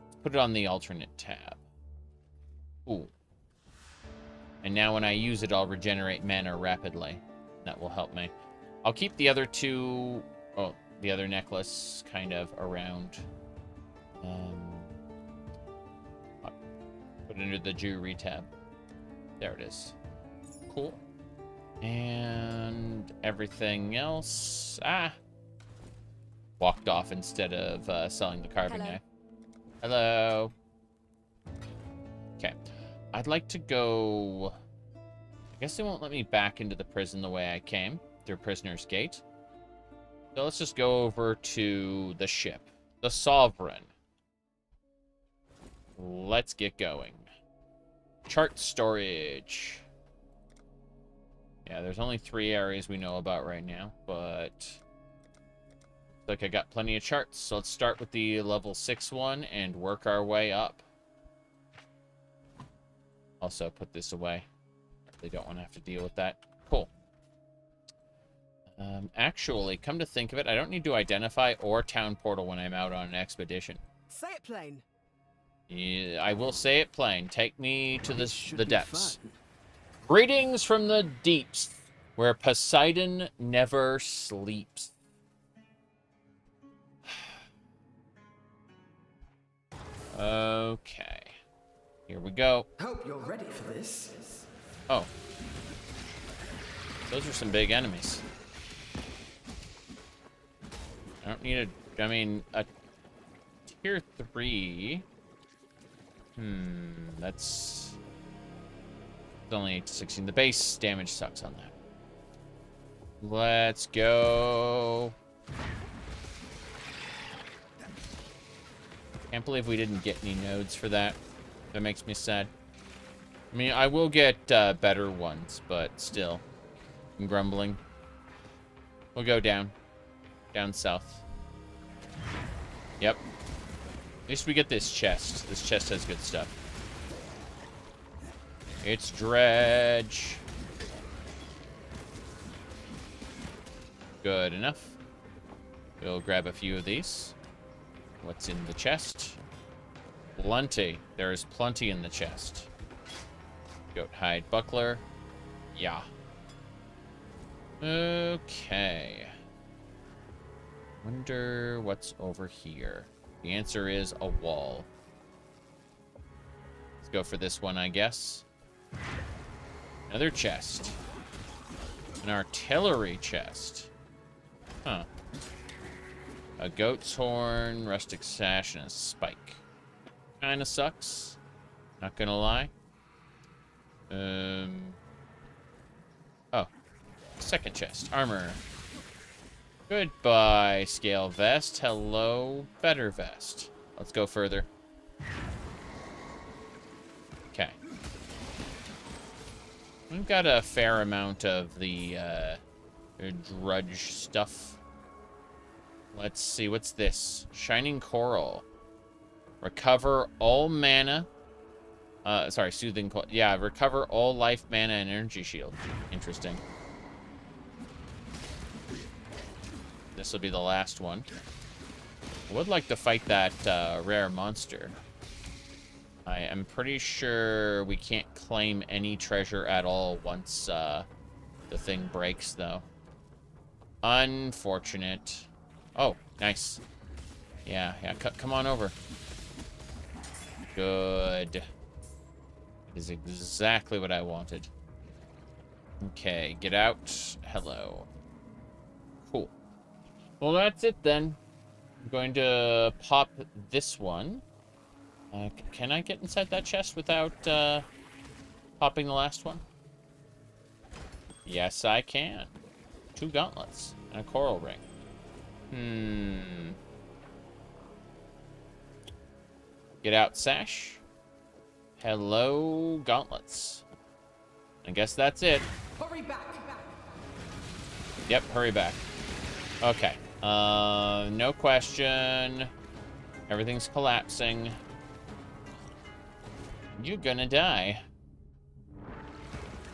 Let's put it on the alternate tab. Ooh. And now when I use it, I'll regenerate mana rapidly. That will help me. I'll keep the other two, oh, the other necklace kind of around. Put it under the jewelry tab. There it is. Cool. And everything else. Walked off instead of selling the carving knife. Hello. Okay. I'd like to go... I guess they won't let me back into the prison the way I came, through Prisoner's Gate. So let's just go over to the ship. The Sovereign. Let's get going. Chart storage. Yeah, there's only 3 areas we know about right now, but... Looks like I got plenty of charts, so let's start with the level 6 one and work our way up. Also, put this away. They don't want to have to deal with that. Cool. Actually, come to think of it, I don't need to identify or town portal when I'm out on an expedition. Say it plain. Yeah, I will say it plain. Take me to the depths. Greetings from the deeps, where Poseidon never sleeps. Okay. Here we go. Hope you're ready for this. Oh. Those are some big enemies. I don't need a... I mean, a tier 3... that's... It's only 8 to 16. The base damage sucks on that. Let's go. Can't believe we didn't get any nodes for that. That makes me sad. I mean, I will get better ones, but still. I'm grumbling. We'll go down. Down south. Yep. At least we get this chest. This chest has good stuff. It's dredge. Good enough. We'll grab a few of these. What's in the chest? Plenty. There is plenty in the chest. Goat hide buckler. Yeah. Okay. Wonder what's over here. The answer is a wall. Let's go for this one, I guess. Another chest. An artillery chest. Huh. A goat's horn, rustic sash, and a spike. Kinda sucks. Not gonna lie. Oh. Second chest. Armor. Goodbye, scale vest. Hello, better vest. Let's go further. Okay. We've got a fair amount of the drudge stuff. Let's see, what's this? Shining Coral. Recover all mana. Sorry, Soothing Coral. Yeah, recover all life, mana, and energy shield. Interesting. This will be the last one. I would like to fight that rare monster. I am pretty sure we can't claim any treasure at all once the thing breaks, though. Unfortunate. Oh, nice. Yeah, come on over. Good. Is exactly what I wanted. Okay, get out. Hello. Cool. Well, that's it then. I'm going to pop this one. Can I get inside that chest without popping popping the last one? Yes, I can. 2 gauntlets and a coral ring. Get out, sash. Hello, gauntlets. I guess that's it. Hurry back. Yep, hurry back. Okay. No question. Everything's collapsing. You're gonna die.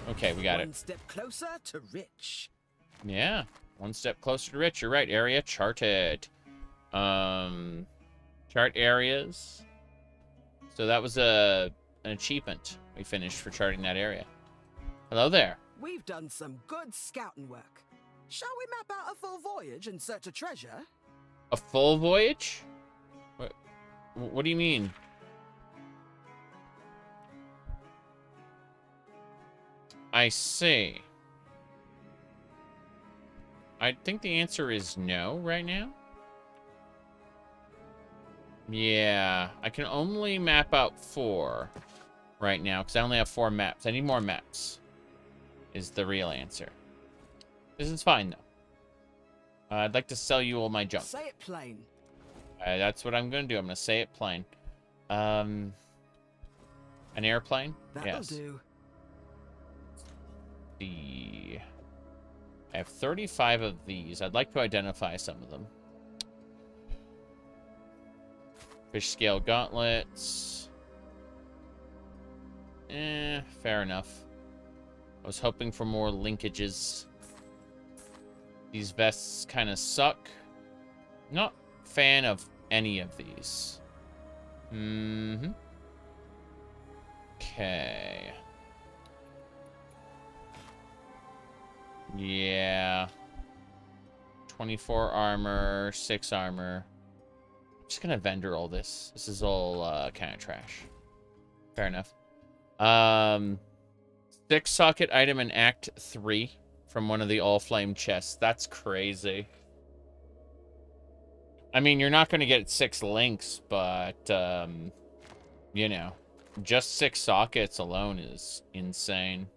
Okay, we got it. One step closer to rich. Yeah, 1 step closer to rich. You're right. Area charted. Chart areas. So that was an achievement we finished for charting that area. Hello there. We've done some good scouting work. Shall we map out a full voyage in search of treasure? A full voyage? What do you mean? I see. I think the answer is no right now. Yeah, I can only map out 4 right now because I only have 4 maps. I need more maps is the real answer. This is fine, though. I'd like to sell you all my junk. Say it plain. That's what I'm going to do. I'm going to say it plain. An airplane? That'll Yes. do. I have 35 of these. I'd like to identify some of them. Fish scale gauntlets. Fair enough. I was hoping for more linkages. These vests kind of suck. Not fan of any of these. Okay. Yeah. 24 armor, 6 armor. I'm just gonna vendor all this. This is all kind of trash. Fair enough. 6 socket item in Act 3 from one of the Allflame chests. That's crazy. I mean, you're not going to get 6 links, but, you know, just 6 sockets alone is insane.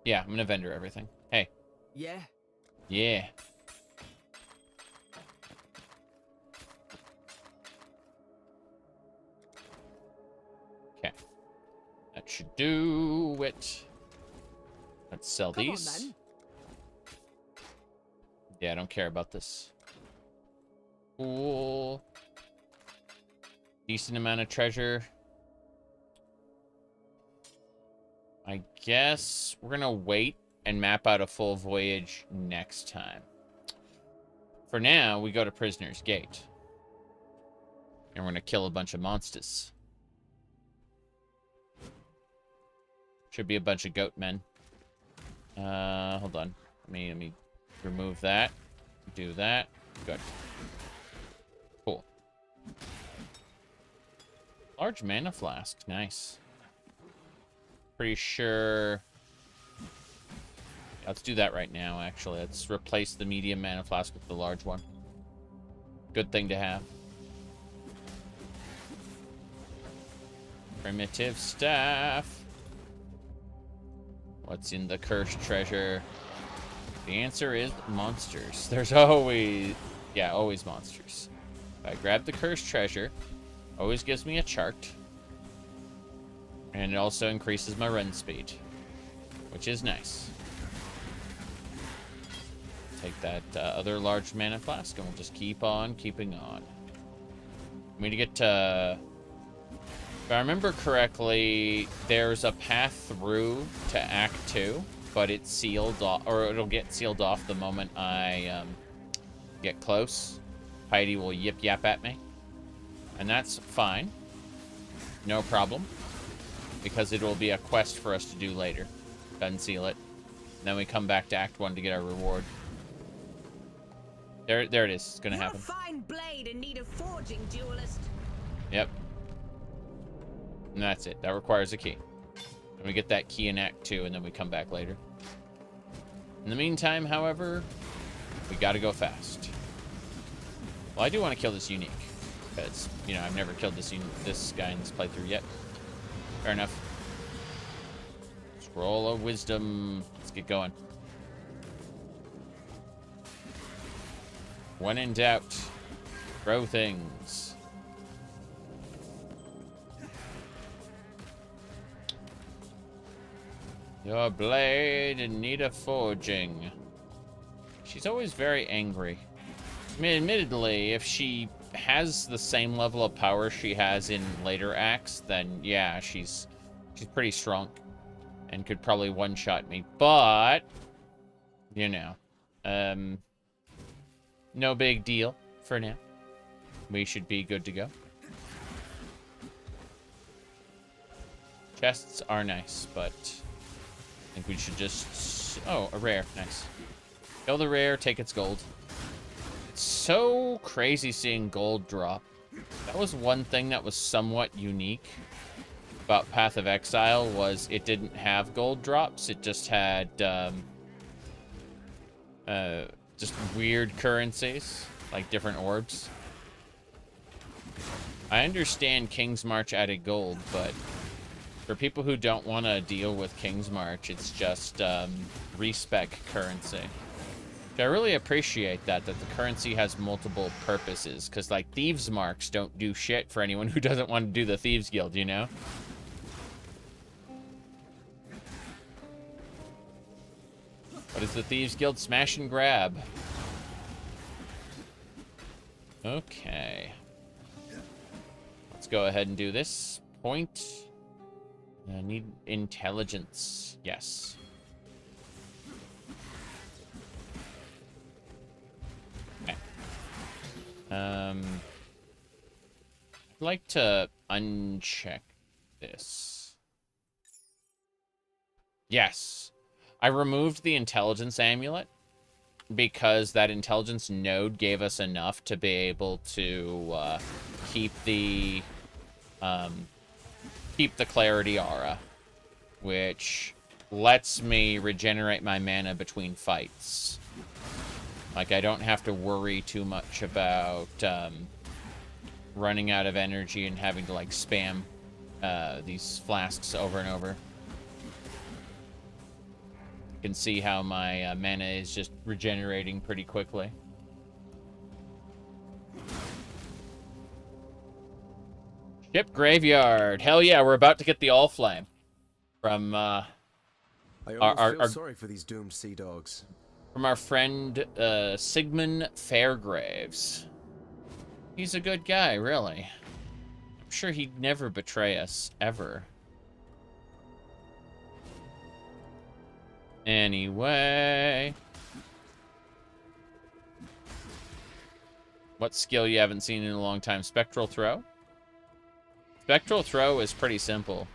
Yeah, I'm going to vendor everything. Hey. Yeah. Yeah. Okay. That should do it. Let's sell Come these. on, then. Yeah, I don't care about this. Cool. Decent amount of treasure. I guess we're gonna wait and map out a full voyage next time. For now, we go to Prisoner's Gate. And we're gonna kill a bunch of monsters. Should be a bunch of goat men. Hold on. Let me remove that. Do that. Good. Cool. Large mana flask. Nice. Pretty sure... Let's do that right now, actually. Let's replace the medium mana flask with the large one. Good thing to have. Primitive staff. What's in the cursed treasure? The answer is monsters. There's always... Yeah, always monsters. If I grab the cursed treasure, always gives me a chart. And it also increases my run speed, which is nice. Take that other large mana flask, and we'll just keep on keeping on. I'm going to get to... If I remember correctly, there's a path through to Act 2, but it's sealed off, or it'll get sealed off the moment I get close. Heidi will yip-yap at me. And that's fine. No problem. Because it will be a quest for us to do later. Unseal it. And then we come back to Act 1 to get our reward. There it is. It's gonna happen. You're a fine blade in need of forging, duelist. Yep. And that's it. That requires a key. And we get that key in Act 2, and then we come back later. In the meantime, however, we gotta go fast. Well, I do want to kill this unique. Because, you know, I've never killed this guy in this playthrough yet. Fair enough. Scroll of Wisdom. Let's get going. When in doubt, throw things. Your blade in need of forging. She's always very angry. I mean, admittedly, if she has the same level of power she has in later acts, then yeah, she's pretty strong and could probably one-shot me. But, you know, no big deal for now. We should be good to go. Chests are nice, but I think we should just... Oh, a rare. Nice. Kill the rare, take its gold. It's so crazy seeing gold drop. That was one thing that was somewhat unique about Path of Exile, was it didn't have gold drops. It just had just weird currencies, like different orbs. I understand King's March added gold, but for people who don't want to deal with King's March, it's just respec currency. I really appreciate that the currency has multiple purposes, because like Thieves' Marks don't do shit for anyone who doesn't want to do the Thieves Guild, you know? What is the Thieves Guild? Smash and grab. Okay. Let's go ahead and do this. Point. I need intelligence. Yes. Okay. I'd like to uncheck this. Yes. I removed the intelligence amulet because that intelligence node gave us enough to be able to keep the clarity aura, which lets me regenerate my mana between fights. Like, I don't have to worry too much about running out of energy and having to like spam these flasks over and over. You can see how my mana is just regenerating pretty quickly. Ship graveyard. Hell yeah, we're about to get the Allflame from I almost feel sorry for these doomed sea dogs. From our friend Sigmund Fairgraves. He's a good guy, really. I'm sure he'd never betray us, ever. Anyway. What skill you haven't seen in a long time? Spectral Throw? Spectral Throw is pretty simple.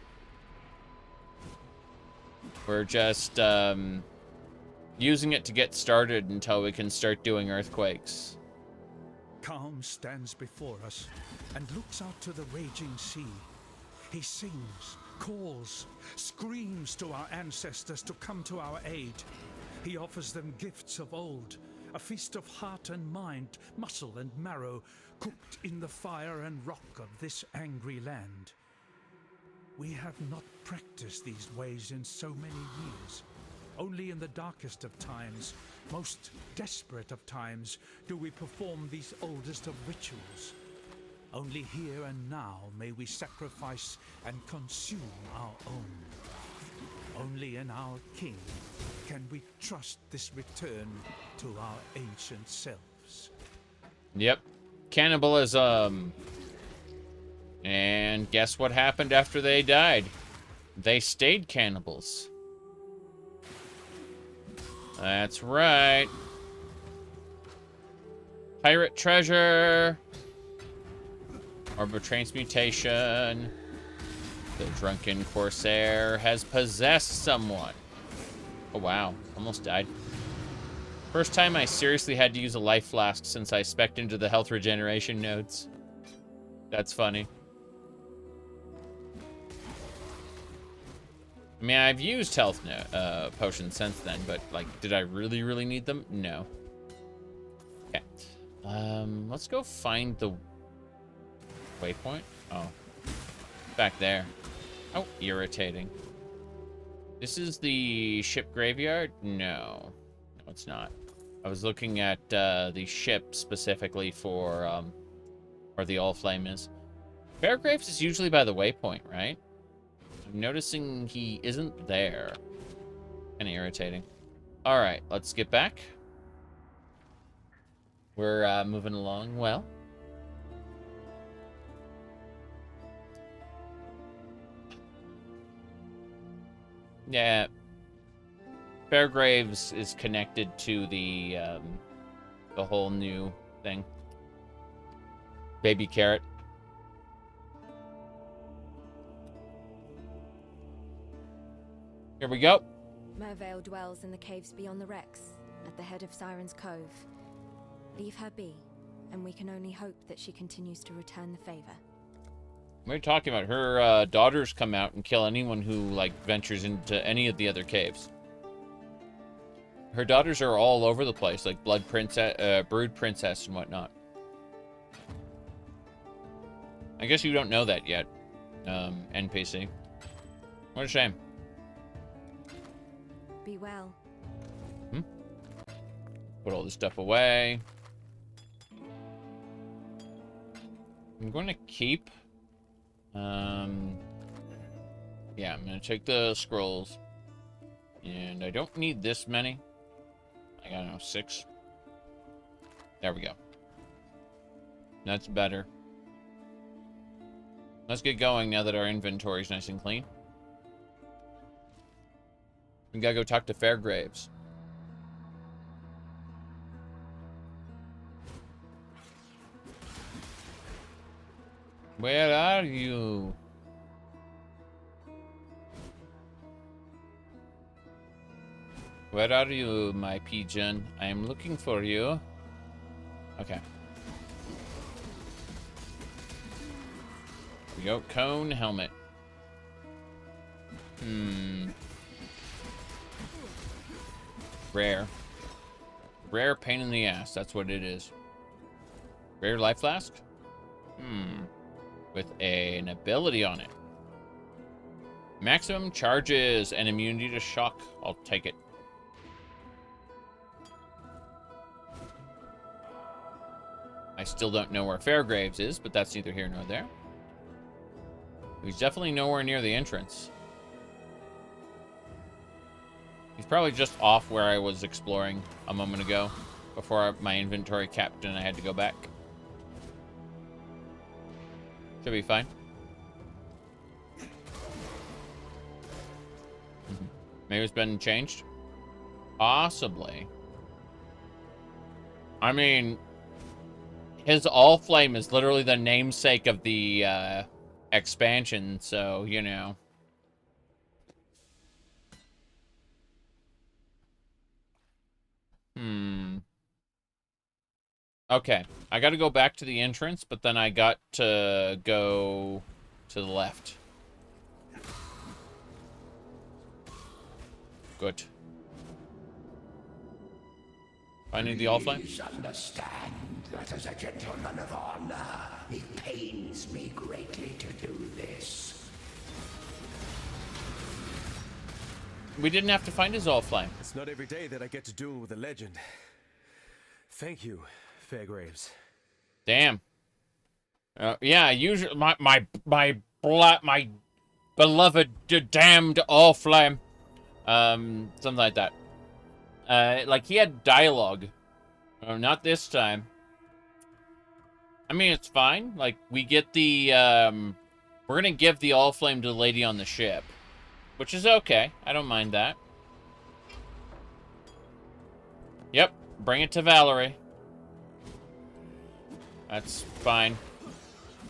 We're just using it to get started until we can start doing earthquakes. Calm stands before us and looks out to the raging sea. He sings, calls, screams to our ancestors to come to our aid. He offers them gifts of old, a feast of heart and mind, muscle and marrow, cooked in the fire and rock of this angry land. We have not practiced these ways in so many years. Only in the darkest of times, most desperate of times, do we perform these oldest of rituals. Only here and now may we sacrifice and consume our own. Only in our King can we trust this return to our ancient selves. Yep. Cannibalism. And guess what happened after they died? They stayed cannibals. That's right. Pirate treasure. Orb of transmutation. The drunken corsair has possessed someone. Oh wow, almost died. First time I seriously had to use a life flask since I spec'd into the health regeneration nodes. That's funny. I mean, I've used health potions since then, but like, did I really need them? No. Okay. Let's go find the Waypoint? Oh. Back there. Oh, irritating. This is the ship graveyard? No. No, it's not. I was looking at the ship specifically for where the Allflame is. Fairgraves is usually by the waypoint, right? I'm noticing he isn't there. Kind of irritating. Alright, let's get back. We're moving along well. Yeah. Fairgraves is connected to the whole new thing. Baby carrot. Here we go. Mervale dwells in the caves beyond the wrecks, at the head of Siren's Cove. Leave her be, and we can only hope that she continues to return the favor. What are you talking about? Her daughters come out and kill anyone who, like, ventures into any of the other caves. Her daughters are all over the place, like Blood Princess, Brood Princess and whatnot. I guess you don't know that yet, NPC. What a shame. Be well. Put all this stuff away. I'm going to keep... yeah, I'm going to take the scrolls. And I don't need this many. I don't know, 6. There we go. That's better. Let's get going now that our inventory's nice and clean. We gotta go talk to Fairgraves. Where are you? Where are you, my pigeon? I am looking for you. Okay. Here we go. Cone helmet. Rare. Rare pain in the ass. That's what it is. Rare life flask? With an ability on it. Maximum charges and immunity to shock. I'll take it. I still don't know where Fairgraves is, but that's neither here nor there. He's definitely nowhere near the entrance. He's probably just off where I was exploring a moment ago, before my inventory capped and I had to go back. Should be fine. Maybe it's been changed? Possibly. I mean, his Allflame is literally the namesake of the expansion, so, you know. Okay, I gotta go back to the entrance, but then I got to go to the left. Good. I need the Allflame. Please understand that as a gentleman of honor, it pains me greatly to do this. We didn't have to find his Allflame. It's not every day that I get to duel with a legend. Thank you, Fairgraves. Damn. Yeah, usually my beloved damned Allflame. Something like that. Like he had dialogue. Oh, not this time. I mean, it's fine. Like we get the we're gonna give the Allflame to the lady on the ship, which is okay. I don't mind that. Yep, bring it to Valerie. That's fine.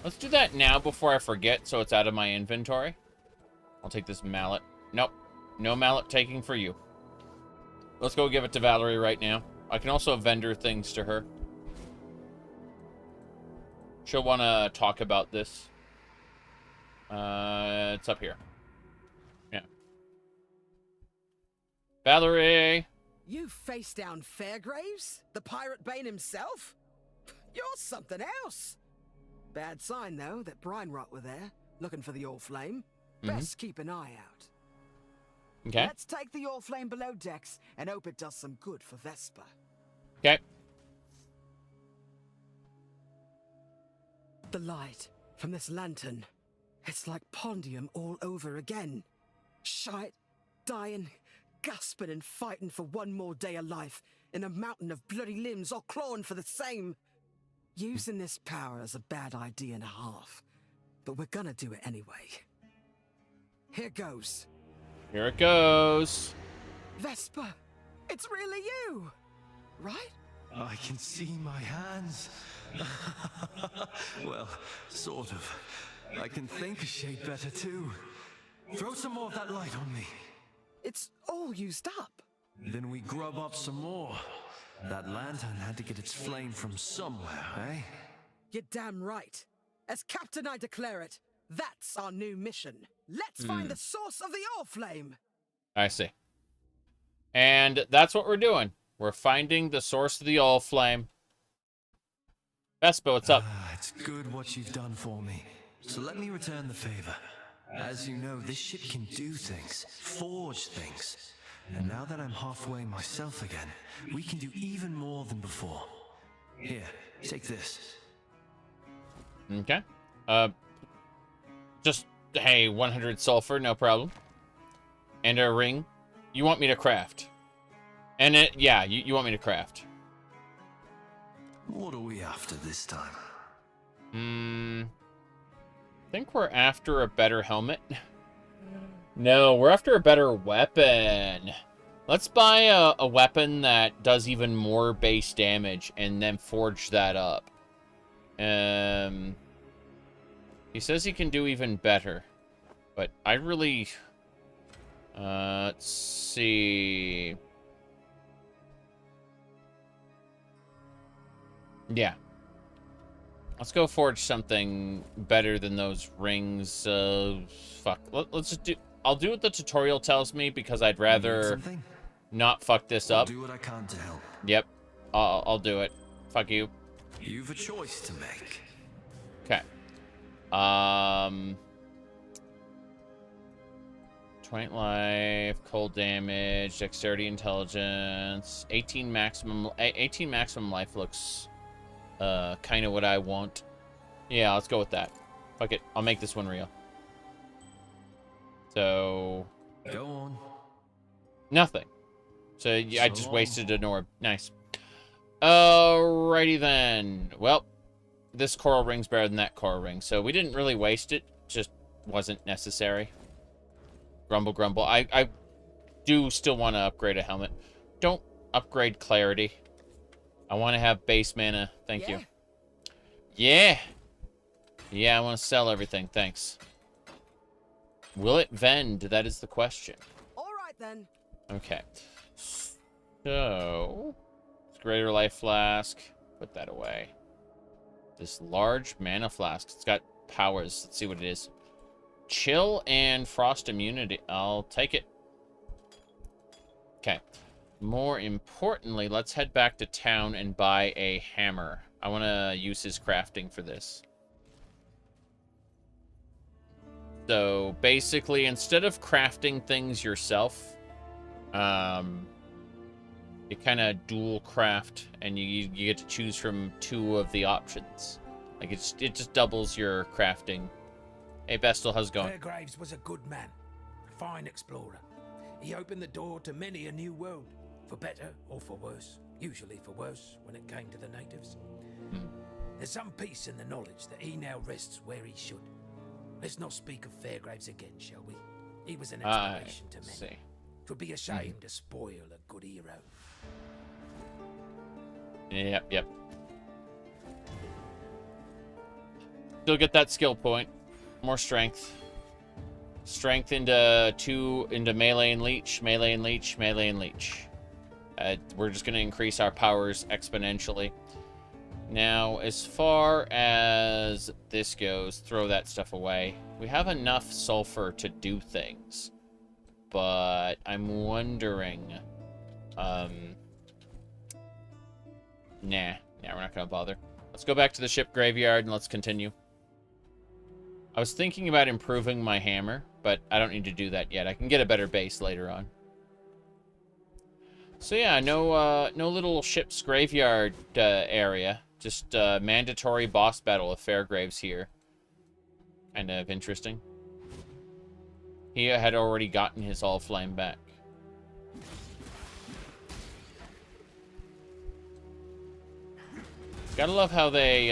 Let's do that now before I forget, so it's out of my inventory. I'll take this mallet. Nope. No mallet taking for you. Let's go give it to Valerie right now. I can also vendor things to her. She'll want to talk about this. It's up here. Yeah. Valerie! You face down Fairgraves? The Pirate Bane himself? You're something else. Bad sign, though, that Brinerot were there, looking for the Allflame. Best keep an eye out. Okay. Let's take the Allflame below decks and hope it does some good for Vesper. Okay. The light from this lantern, it's like Pondium all over again. Shite, dying, gasping and fighting for one more day of life in a mountain of bloody limbs all clawing for the same. Using this power is a bad idea and a half, but we're gonna do it anyway. Here goes. Here it goes. Vesper, it's really you, right? I can see my hands. Well, sort of. I can think a shade better too. Throw some more of that light on me. It's all used up. Then we grub up some more. That lantern had to get its flame from somewhere, eh? You're damn right. As captain, I declare it. That's our new mission. Let's find the source of the Allflame. I see. And that's what we're doing. We're finding the source of the Allflame. Vespa, what's up? It's good what you've done for me. So let me return the favor. As you know, this ship can do things, forge things. And now that I'm halfway myself again, we can do even more than before. Here, take this. Okay. Just, hey, 100 sulfur, no problem. And a ring. You want me to craft. And it, yeah, you want me to craft. What are we after this time? I think we're after a better helmet. No, we're after a better weapon. Let's buy a weapon that does even more base damage and then forge that up. He says he can do even better. But I really... let's see... Yeah. Let's go forge something better than those rings. Fuck. Let's just do... I'll do what the tutorial tells me because I'd rather not fuck this up. I'll do what I can to help. Yep. I'll do it. Fuck you. You've a choice to make. Okay. 20 life, cold damage, dexterity, intelligence, 18 maximum life looks kind of what I want. Yeah, let's go with that. Fuck it. I'll make this one real. So... Go on. Nothing. So, yeah, I just wasted an orb. Nice. Alrighty then. Well, this coral ring's better than that coral ring. So we didn't really waste it. Just wasn't necessary. Grumble, grumble. I do still want to upgrade a helmet. Don't upgrade clarity. I want to have base mana. Thank you. Yeah. Yeah, I want to sell everything. Thanks. Will it vend? That is the question. All right, then. Okay. So... Greater life flask. Put that away. This large mana flask. It's got powers. Let's see what it is. Chill and frost immunity. I'll take it. Okay. More importantly, let's head back to town and buy a hammer. I want to use his crafting for this. So, basically, instead of crafting things yourself, you kind of dual craft, and you get to choose from 2 of the options. Like, it just doubles your crafting. Hey, Bestel, how's it going? Fairgraves was a good man, a fine explorer. He opened the door to many a new world, for better or for worse. Usually for worse when it came to the natives. There's some peace in the knowledge that he now rests where he should. Let's not speak of Fairgraves again, shall we? He was an inspiration to many. It would be a shame to spoil a good hero. Yep. Still get that skill point. More strength. Strength into melee and leech, melee and leech, melee and leech. We're just going to increase our powers exponentially. Now, as far as this goes, throw that stuff away. We have enough sulfur to do things. But I'm wondering... Nah, we're not going to bother. Let's go back to the ship graveyard and let's continue. I was thinking about improving my hammer, but I don't need to do that yet. I can get a better base later on. So yeah, no little ship's graveyard area. Just mandatory boss battle of Fairgraves here. Kind of interesting. He had already gotten his Allflame back. Gotta love how they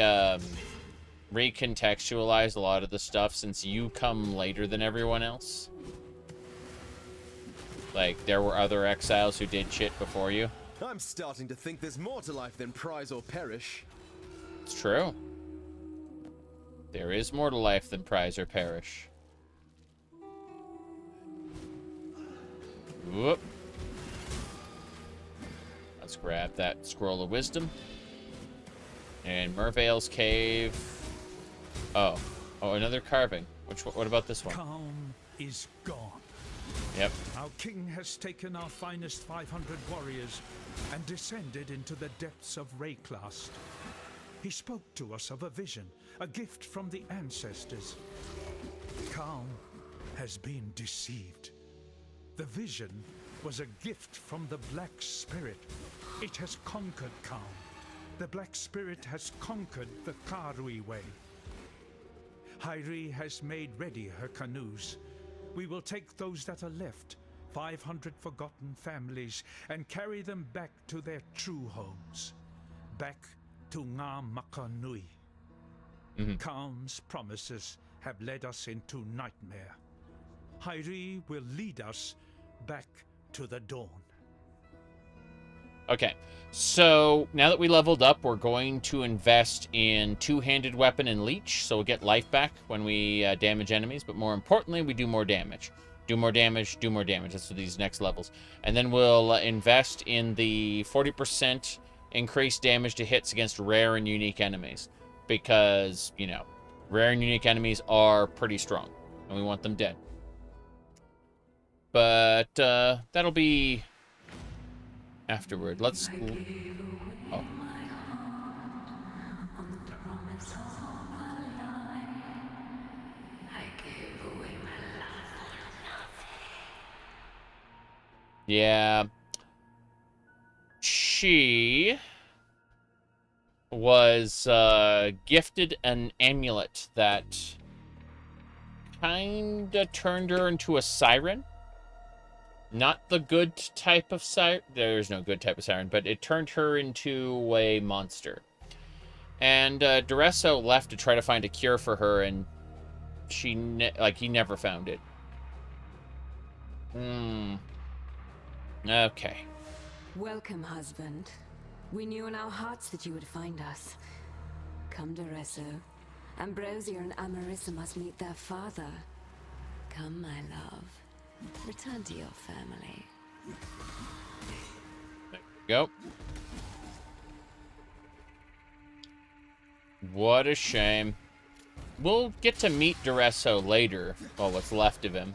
recontextualize a lot of the stuff since you come later than everyone else. Like, there were other exiles who did shit before you. I'm starting to think there's more to life than prize or perish. It's true. There is more to life than prize or perish. Whoop. Let's grab that Scroll of Wisdom. And Merveil's Cave. Oh, another carving. What about this one? Calm is gone. Yep. Our king has taken our finest 500 warriors and descended into the depths of Rayclast. He spoke to us of a vision, a gift from the ancestors. Calm has been deceived. The vision was a gift from the Black Spirit. It has conquered Calm. The Black Spirit has conquered the Karui way. Hyri has made ready her canoes. We will take those that are left, 500 forgotten families, and carry them back to their true homes. Back to Ngā Makanui. Calm's promises have led us into nightmare. Hyri will lead us back to the dawn. Okay, so now that we leveled up, we're going to invest in two-handed weapon and leech, so we'll get life back when we damage enemies, but more importantly, we do more damage. Do more damage, do more damage. That's for these next levels. And then we'll invest in the 40% increased damage to hits against rare and unique enemies, because, you know, rare and unique enemies are pretty strong, and we want them dead. But that'll be afterward. Let's... Oh. Yeah. She was gifted an amulet that kinda turned her into a siren. Not the good type of siren. There's no good type of siren, but it turned her into a monster. And Duresso left to try to find a cure for her, and he never found it. Okay. Welcome, husband. We knew in our hearts that you would find us. Come, Duresso. Ambrosia and Amarissa must meet their father. Come, my love. Return to your family. There we go. What a shame. We'll get to meet Duresso later. Well, what's left of him.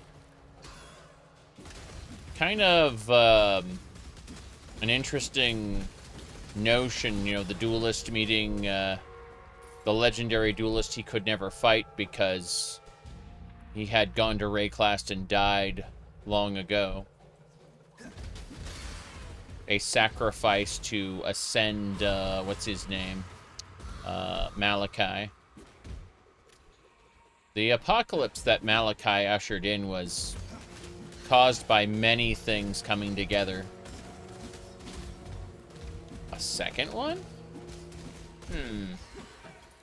Kind of an interesting notion, you know, the duelist meeting the legendary duelist he could never fight because he had gone to Rayclast and died long ago. A sacrifice to ascend, what's his name? Malachi. The apocalypse that Malachi ushered in was caused by many things coming together. A second one?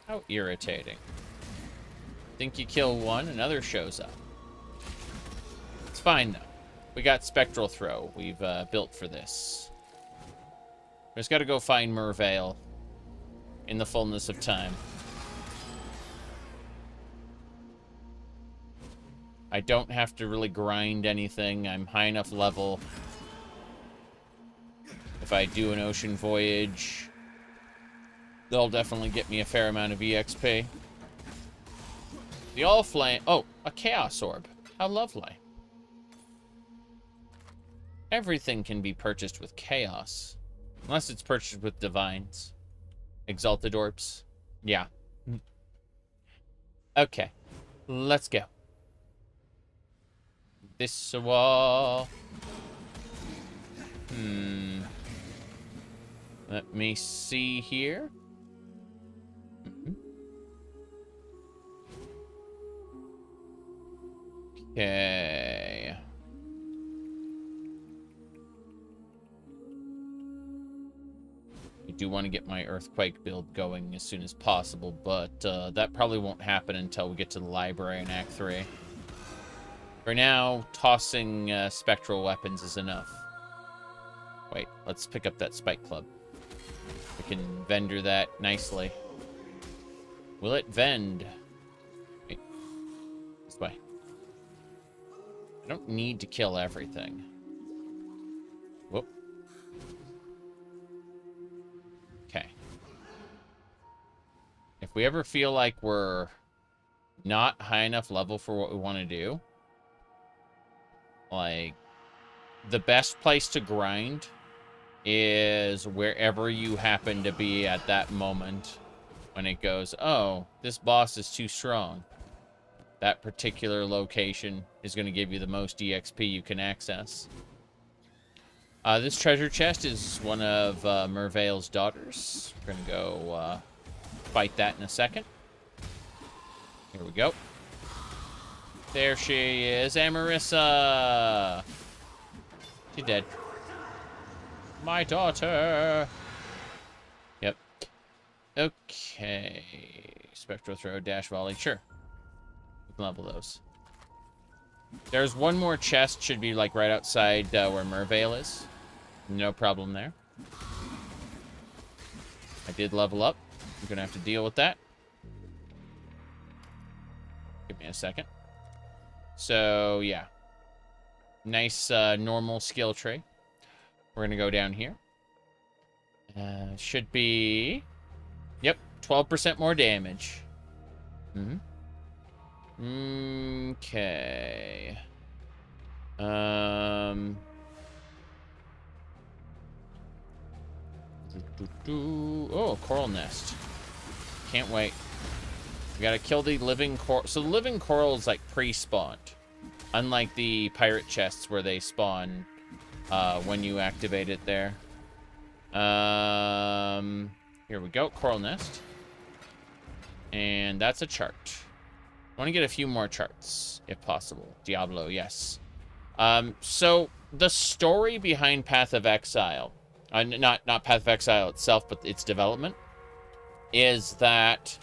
How irritating. Think you kill one, another shows up. It's fine, though. We got Spectral Throw. We've built for this. We just gotta go find Merveil in the fullness of time. I don't have to really grind anything. I'm high enough level. If I do an ocean voyage, they'll definitely get me a fair amount of EXP. The Allflame... Oh, a Chaos Orb. How lovely. Everything can be purchased with Chaos. Unless it's purchased with Divines. Exalted Orbs. Yeah. Okay. Let's go. This wall. Let me see here. Okay. I do want to get my Earthquake build going as soon as possible, but that probably won't happen until we get to the library in Act 3. For now, tossing spectral weapons is enough. Wait, let's pick up that Spike Club. We can vendor that nicely. Will it vend? Wait. This way. I don't need to kill everything. Whoop. Okay. If we ever feel like we're not high enough level for what we want to do, like, the best place to grind is wherever you happen to be at that moment when it goes, oh, this boss is too strong. That particular location is going to give you the most EXP you can access. This treasure chest is one of Merveil's daughters. We're going to go fight that in a second. Here we go. There she is, Amarissa. She's dead. My daughter. Yep. Okay. Spectral throw, dash volley. Sure. We can level those. There's one more chest. Should be like right outside where Merveil is. No problem there. I did level up. I'm going to have to deal with that. Give me a second. So, yeah. Nice normal skill tree. We're going to go down here. Should be... Yep, 12% more damage. Okay. Oh, coral nest. Can't wait. We gotta kill the living coral. So the living coral is like pre-spawned. Unlike the pirate chests where they spawn when you activate it there. Here we go, coral nest. And that's a chart. I want to get a few more charts, if possible. Diablo, yes. So the story behind Path of Exile, not Path of Exile itself, but its development, is that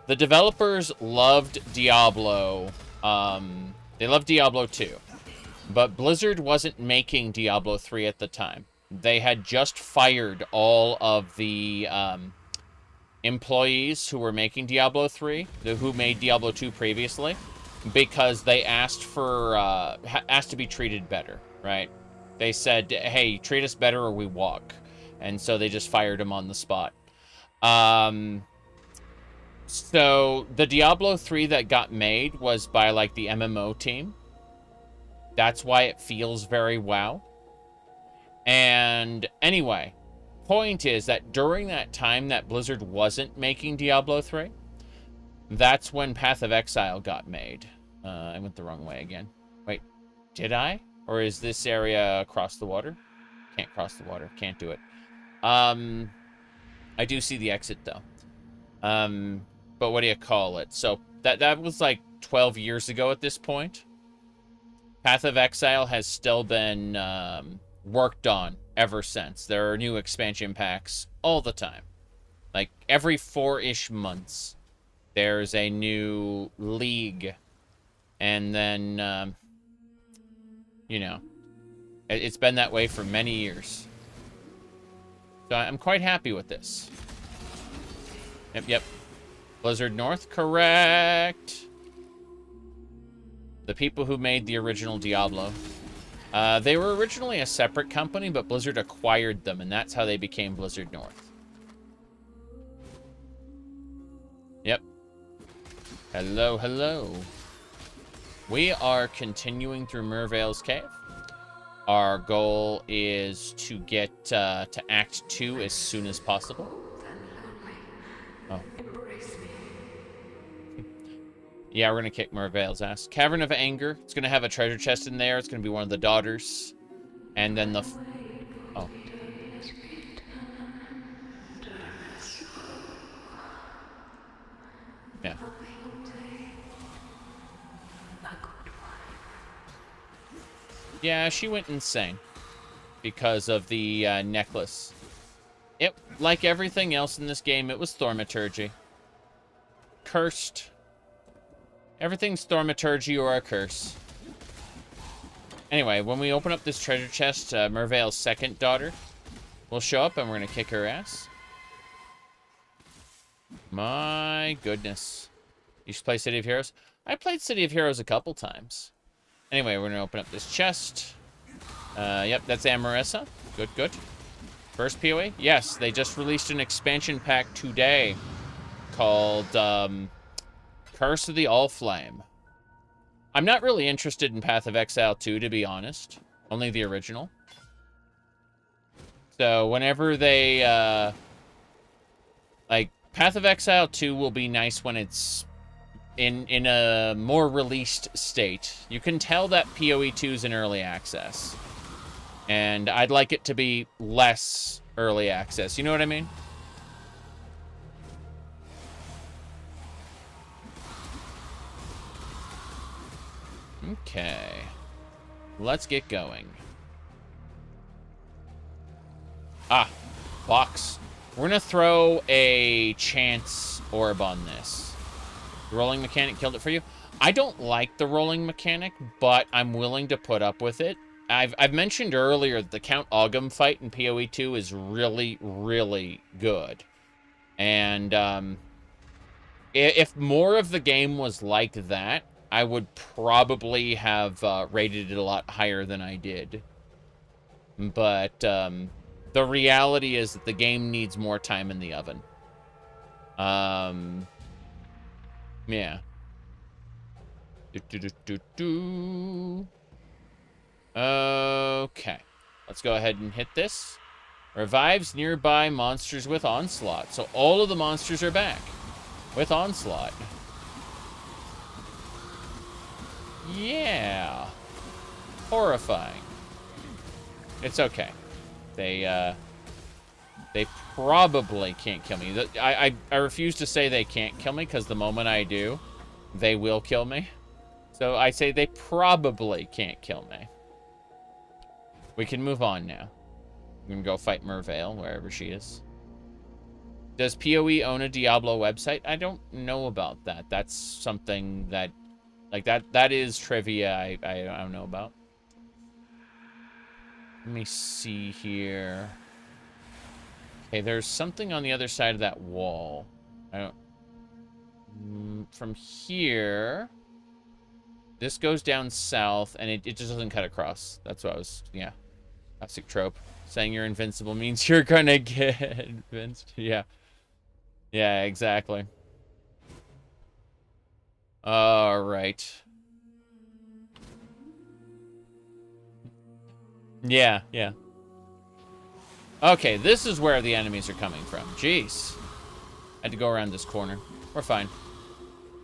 the developers loved Diablo. They loved Diablo 2. But Blizzard wasn't making Diablo 3 at the time. They had just fired all of the employees who were making Diablo 3, who made Diablo 2 previously, because they asked for asked to be treated better, right? They said, hey, treat us better or we walk. And so they just fired him on the spot. So the Diablo 3 that got made was by like the MMO team. That's why it feels very WoW. And anyway, point is that during that time that Blizzard wasn't making Diablo 3, that's when Path of Exile got made. I went the wrong way again. Wait, did I? Or is this area across the water? Can't cross the water. Can't do it. I do see the exit though. But what do you call it? So that was like 12 years ago at this point. Path of Exile has still been worked on ever since. There are new expansion packs all the time. Like every 4-ish months, there's a new league. And then, you know, it's been that way for many years. So I'm quite happy with this. Yep. Blizzard North, correct. The people who made the original Diablo. They were originally a separate company, but Blizzard acquired them, and that's how they became Blizzard North. Yep. Hello, hello. We are continuing through Merveil's Cave. Our goal is to get to Act 2 as soon as possible. Oh. Yeah, we're going to kick Merveil's ass. Cavern of Anger. It's going to have a treasure chest in there. It's going to be one of the daughters. And then the... Oh. Yeah. Yeah, she went insane because of the necklace. It, like everything else in this game, it was Thaumaturgy. Cursed. Everything's Thaumaturgy or a curse. Anyway, when we open up this treasure chest, Merveil's second daughter will show up and we're going to kick her ass. My goodness. You should play City of Heroes? I played City of Heroes a couple times. Anyway, we're going to open up this chest. Yep, that's Amarissa. Good, good. First PoE? Yes, they just released an expansion pack today called Curse of the Allflame. I'm not really interested in Path of Exile 2, to be honest. Only the original. So whenever they, like, Path of Exile 2 will be nice when it's in a more released state. You can tell that PoE 2 is in early access. And I'd like it to be less early access. You know what I mean? Okay. Let's get going. Ah, box. We're going to throw a chance orb on this. The rolling mechanic killed it for you. I don't like the rolling mechanic, but I'm willing to put up with it. I've mentioned earlier that the Count Ogham fight in PoE 2 is really, really good. And if more of the game was like that, I would probably have rated it a lot higher than I did. But the reality is that the game needs more time in the oven. Yeah. Okay. Let's go ahead and hit this. Revives nearby monsters with Onslaught. So all of the monsters are back with Onslaught. Yeah. Horrifying. It's okay. They probably can't kill me. I refuse to say they can't kill me, because the moment I do, they will kill me. So I say they probably can't kill me. We can move on now. I'm going to go fight Merveil, wherever she is. Does PoE own a Diablo website? I don't know about that. That's something that, like, that is trivia I don't know about. Let me see here. Okay, there's something on the other side of that wall. I don't... From here... This goes down south, and it just doesn't cut across. That's what I was... Yeah. Classic trope. Saying you're invincible means you're gonna get invinced. Yeah. Yeah, exactly. Alright. Yeah, yeah. Okay, this is where the enemies are coming from. Jeez. I had to go around this corner. We're fine.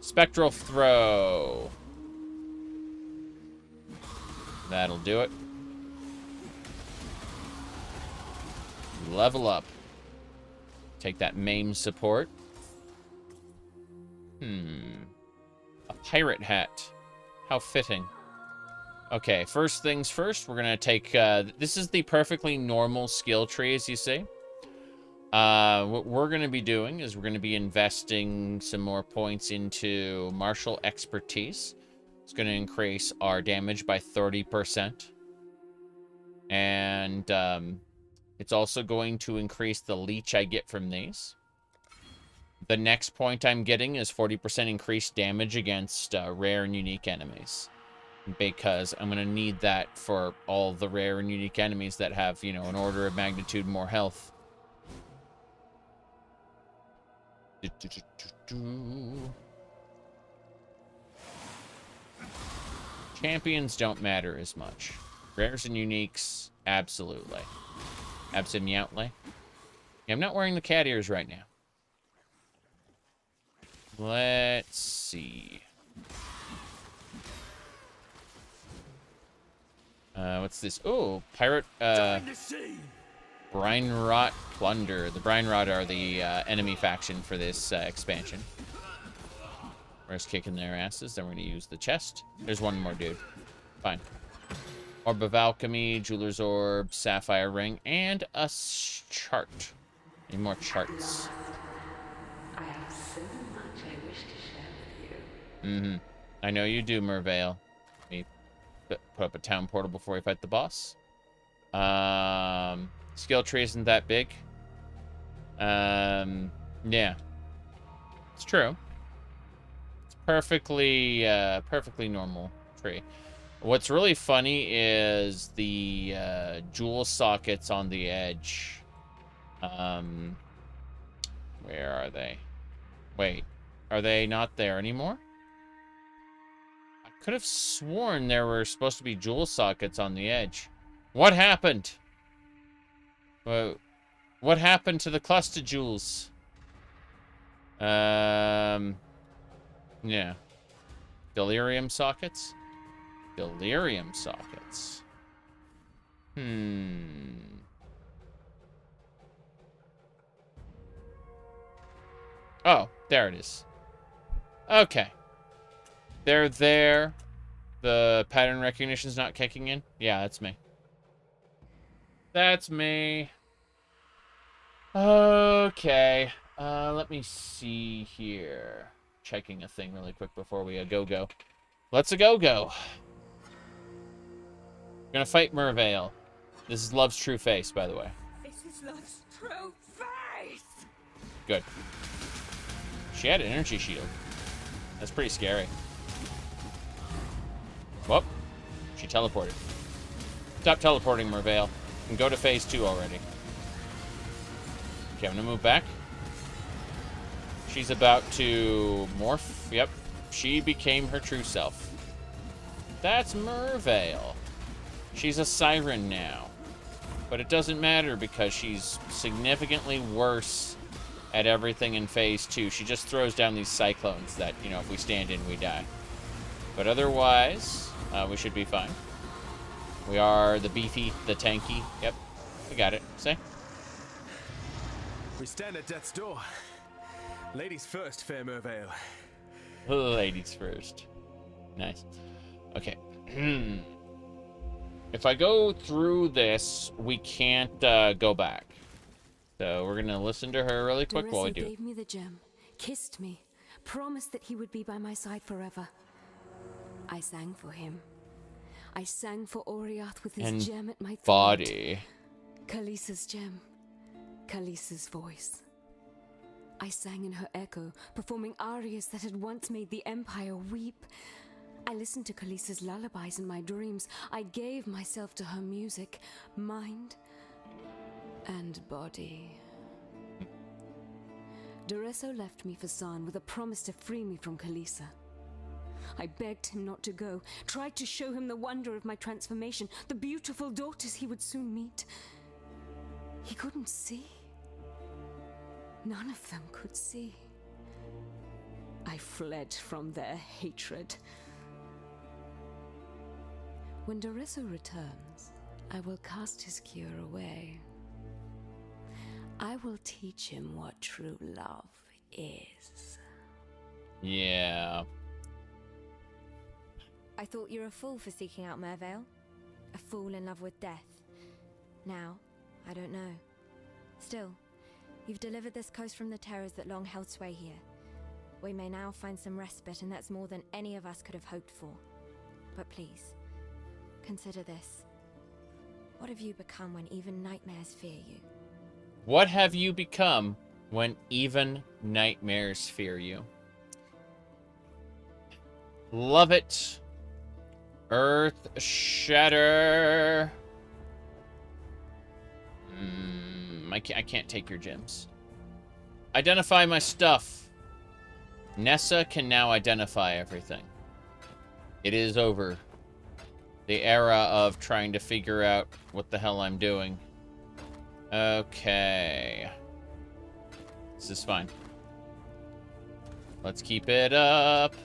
Spectral throw. That'll do it. Level up. Take that maim support. A pirate hat. How fitting. Okay, first things first, we're going to take... this is the perfectly normal skill tree, as you see. What we're going to be doing is we're going to be investing some more points into martial expertise. It's going to increase our damage by 30%. And it's also going to increase the leech I get from these. The next point I'm getting is 40% increased damage against rare and unique enemies. Because I'm going to need that for all the rare and unique enemies that have, you know, an order of magnitude more health. Champions don't matter as much. Rares and uniques, absolutely. Absolutely. Yeah, I'm not wearing the cat ears right now. Let's see. What's this? Oh, pirate, Brine Rot Plunder. The Brine Rot are the enemy faction for this expansion. We're just kicking their asses. Then we're going to use the chest. There's one more dude. Fine. Orb of Alchemy, Jeweler's Orb, Sapphire Ring, and a chart. Need more charts. I have so much I wish to share with you. Mm-hmm. I know you do, Mervale. Let me put up a town portal before we fight the boss. Skill tree isn't that big. Yeah. It's true. It's perfectly normal tree. What's really funny is the jewel sockets on the edge. Where are they? Wait, are they not there anymore? I could have sworn there were supposed to be jewel sockets on the edge. What happened? What happened to the cluster jewels? Yeah. Delirium sockets? Delirium sockets. Oh, there it is. Okay. They're there. The pattern recognition's not kicking in. Yeah, that's me. That's me. Okay. Let me see here. Checking a thing really quick before we go. Let's go. We're gonna fight Mervale. This is Love's true face, by the way. This is Love's true face! Good. She had an energy shield. That's pretty scary. Whoop. She teleported. Stop teleporting, Mervale. And go to phase 2 already. Okay, I'm gonna move back. She's about to morph. Yep. She became her true self. That's Mervale. She's a siren now. But it doesn't matter because she's significantly worse at everything in phase 2. She just throws down these cyclones that, you know, if we stand in, we die. But otherwise, we should be fine. We are the beefy, the tanky. Yep, we got it. See? We stand at death's door. Ladies first, fair Mervale. Ladies first. Nice. Okay. If I go through this, we can't go back. So we're gonna listen to her really quick while we do. Gave me the gem, kissed me, promised that he would be by my side forever. I sang for him. I sang for Oriath with his gem at my throat. Body. Khaleesi's gem, Khaleesi's voice. I sang in her echo, performing arias that had once made the Empire weep. I listened to Khaleesi's lullabies in my dreams. I gave myself to her music, mind and body. Doreso left me for Zaan with a promise to free me from Khaleesi. I begged him not to go, tried to show him the wonder of my transformation, the beautiful daughters he would soon meet. He couldn't see. None of them could see. I fled from their hatred. When Doreso returns, I will cast his cure away. I will teach him what true love is. Yeah. I thought you were a fool for seeking out Mervale. A fool in love with death. Now, I don't know. Still, you've delivered this coast from the terrors that long held sway here. We may now find some respite, and that's more than any of us could have hoped for. But please, consider this. What have you become when even nightmares fear you? What have you become when even nightmares fear you? Love it. Earth Shatter. I can't take your gems. Identify my stuff. Nessa can now identify everything. It is over. The era of trying to figure out what the hell I'm doing. Okay. This is fine. Let's keep it up.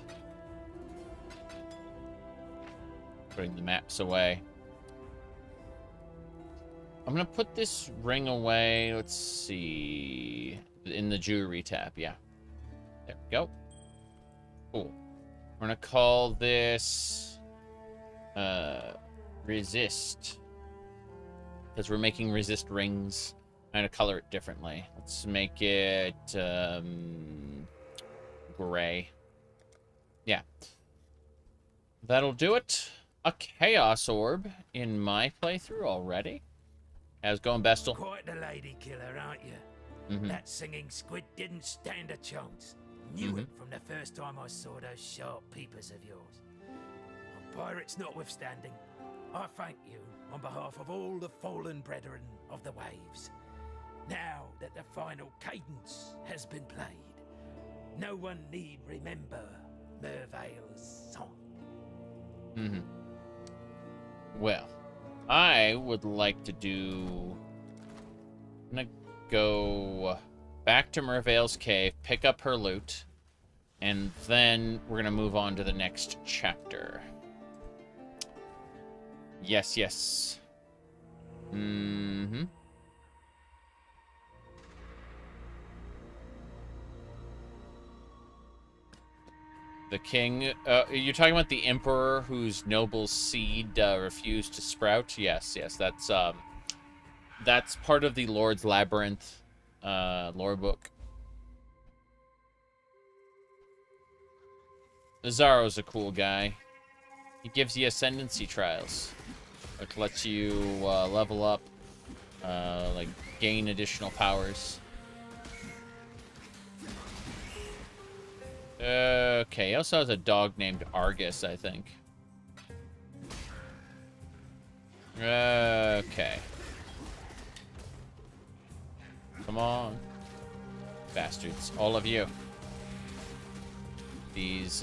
Putting the maps away. I'm gonna put this ring away. Let's see. In the jewelry tab, yeah. There we go. Cool. We're gonna call this resist. Because we're making resist rings. I'm gonna color it differently. Let's make it gray. Yeah. That'll do it. A chaos orb in my playthrough already. How's it going, Bestel? Quite the lady killer, aren't you? That singing squid didn't stand a chance. Knew it from the first time I saw those sharp peepers of yours. Pirates notwithstanding, I thank you on behalf of all the fallen brethren of the waves. Now that the final cadence has been played, no one need remember Mervale's song. Well, I would like to do... I'm gonna go back to Mervale's cave, pick up her loot, and then we're gonna move on to the next chapter. Yes, yes. The king, you're talking about the emperor whose noble seed refused to sprout? Yes, yes, that's part of the Lord's Labyrinth lore book. Zaro's a cool guy. He gives you ascendancy trials, which lets you level up, like gain additional powers. Okay, he also has a dog named Argus, I think. Okay. Come on. Bastards. All of you. These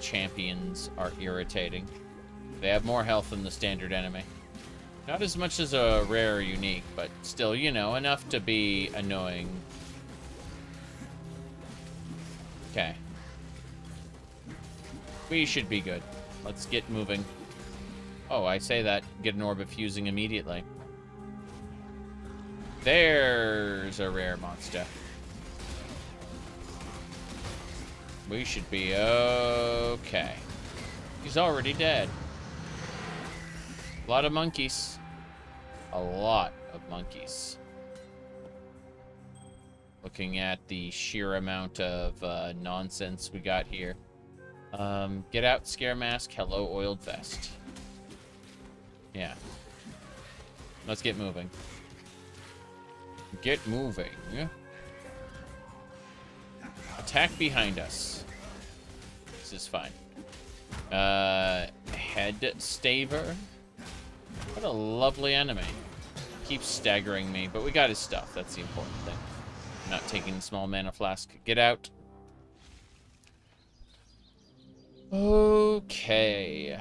champions are irritating. They have more health than the standard enemy. Not as much as a rare or unique, but still, you know, enough to be annoying. Okay. We should be good. Let's get moving. Oh, I say that. Get an orb of fusing immediately. There's a rare monster. We should be okay. He's already dead. A lot of monkeys. A lot of monkeys. Looking at the sheer amount of nonsense we got here. Get out, scare mask. Hello, oiled vest. Yeah. Let's get moving. Get moving. Attack behind us. This is fine. Head staver. What a lovely enemy. Keeps staggering me, but we got his stuff. That's the important thing. Not taking the small mana flask. Get out. Okay.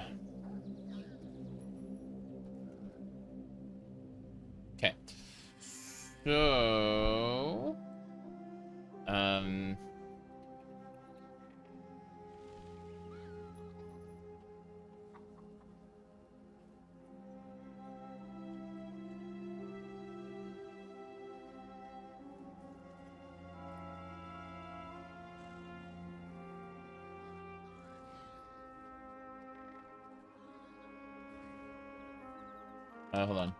Okay. So... hold on.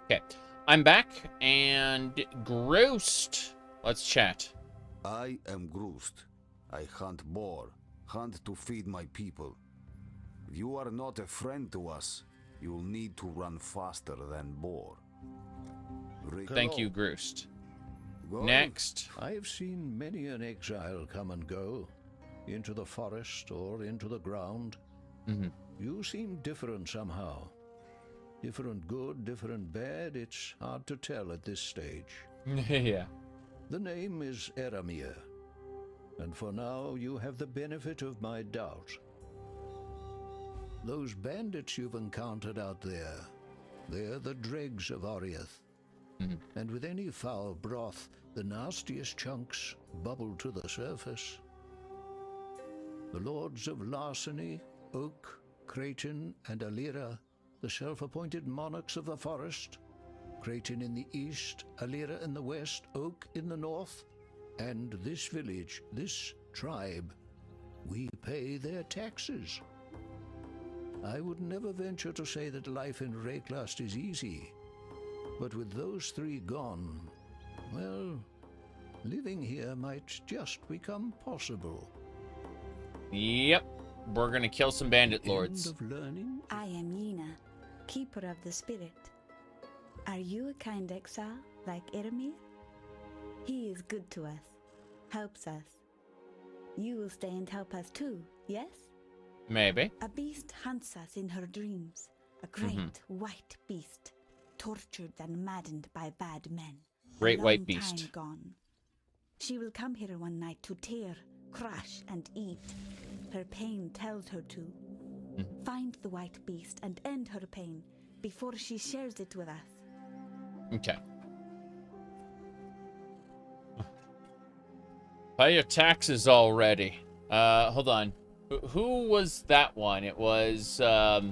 Okay, I'm back, and Groost. Let's chat. I am Groost. I hunt boar, hunt to feed my people. If you are not a friend to us, you will need to run faster than boar. Thank you, Groost. Well, Next. I have seen many an exile come and go, into the forest or into the ground. You seem different somehow. Different good, different bad, it's hard to tell at this stage. Yeah. The name is Eramir, and for now you have the benefit of my doubt. Those bandits you've encountered out there, they're the dregs of Oriath. And with any foul broth, the nastiest chunks bubble to the surface. The lords of larceny, oak, Creighton and Alira, the self-appointed monarchs of the forest. Creighton in the east, Alira in the west, Oak in the north. And this village, this tribe, we pay their taxes. I would never venture to say that life in Rayclast is easy. But with those three gone, well, living here might just become possible. Yep. We're gonna kill some bandit lords. End of learning? I am Yena, keeper of the spirit. Are you a kind exile like Ermir? He is good to us, helps us. You will stay and help us too, yes? Maybe. A beast hunts us in her dreams. A great white beast, tortured and maddened by bad men. Great A white long beast. time gone. She will come here one night to tear, crush, and eat. Her pain tells her to. Find the white beast and end her pain before she shares it with us. Okay. Pay your taxes already. Hold on. Who was that one? It was, let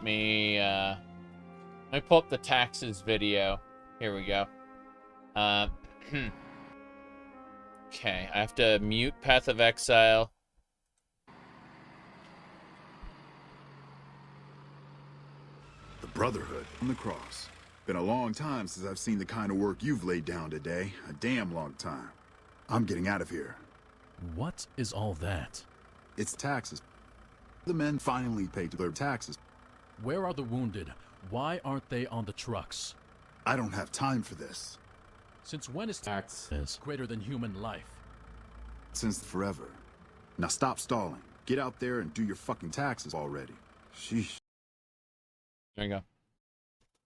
me pull up the taxes video. Here we go. Okay, I have to mute Path of Exile. The Brotherhood on the cross. Been a long time since I've seen the kind of work you've laid down today. A damn long time. I'm getting out of here. What is all that? It's taxes. The men finally paid their taxes. Where are the wounded? Why aren't they on the trucks? I don't have time for this. Since when is tax greater than human life? Since forever. Now stop stalling. Get out there and do your fucking taxes already. Sheesh. There you go.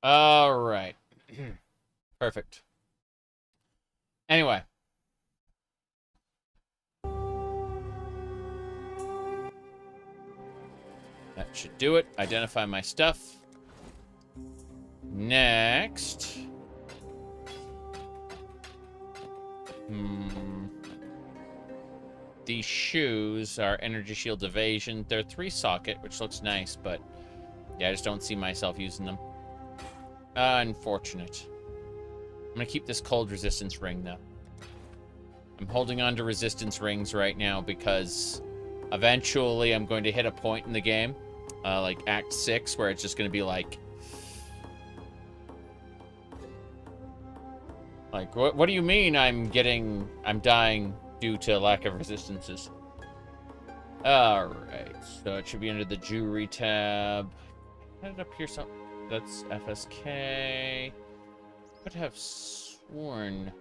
All right. Perfect. Anyway. That should do it. Identify my stuff. Next. These shoes are energy shield evasion. They're 3-socket, which looks nice, but yeah, I just don't see myself using them. Unfortunate. I'm gonna keep this cold resistance ring, though. I'm holding on to resistance rings right now because eventually I'm going to hit a point in the game, like Act 6, where it's just gonna be like, what do you mean I'm dying due to lack of resistances? Alright, so it should be under the jewelry tab. How did it appear something? That's FSK. I could have sworn.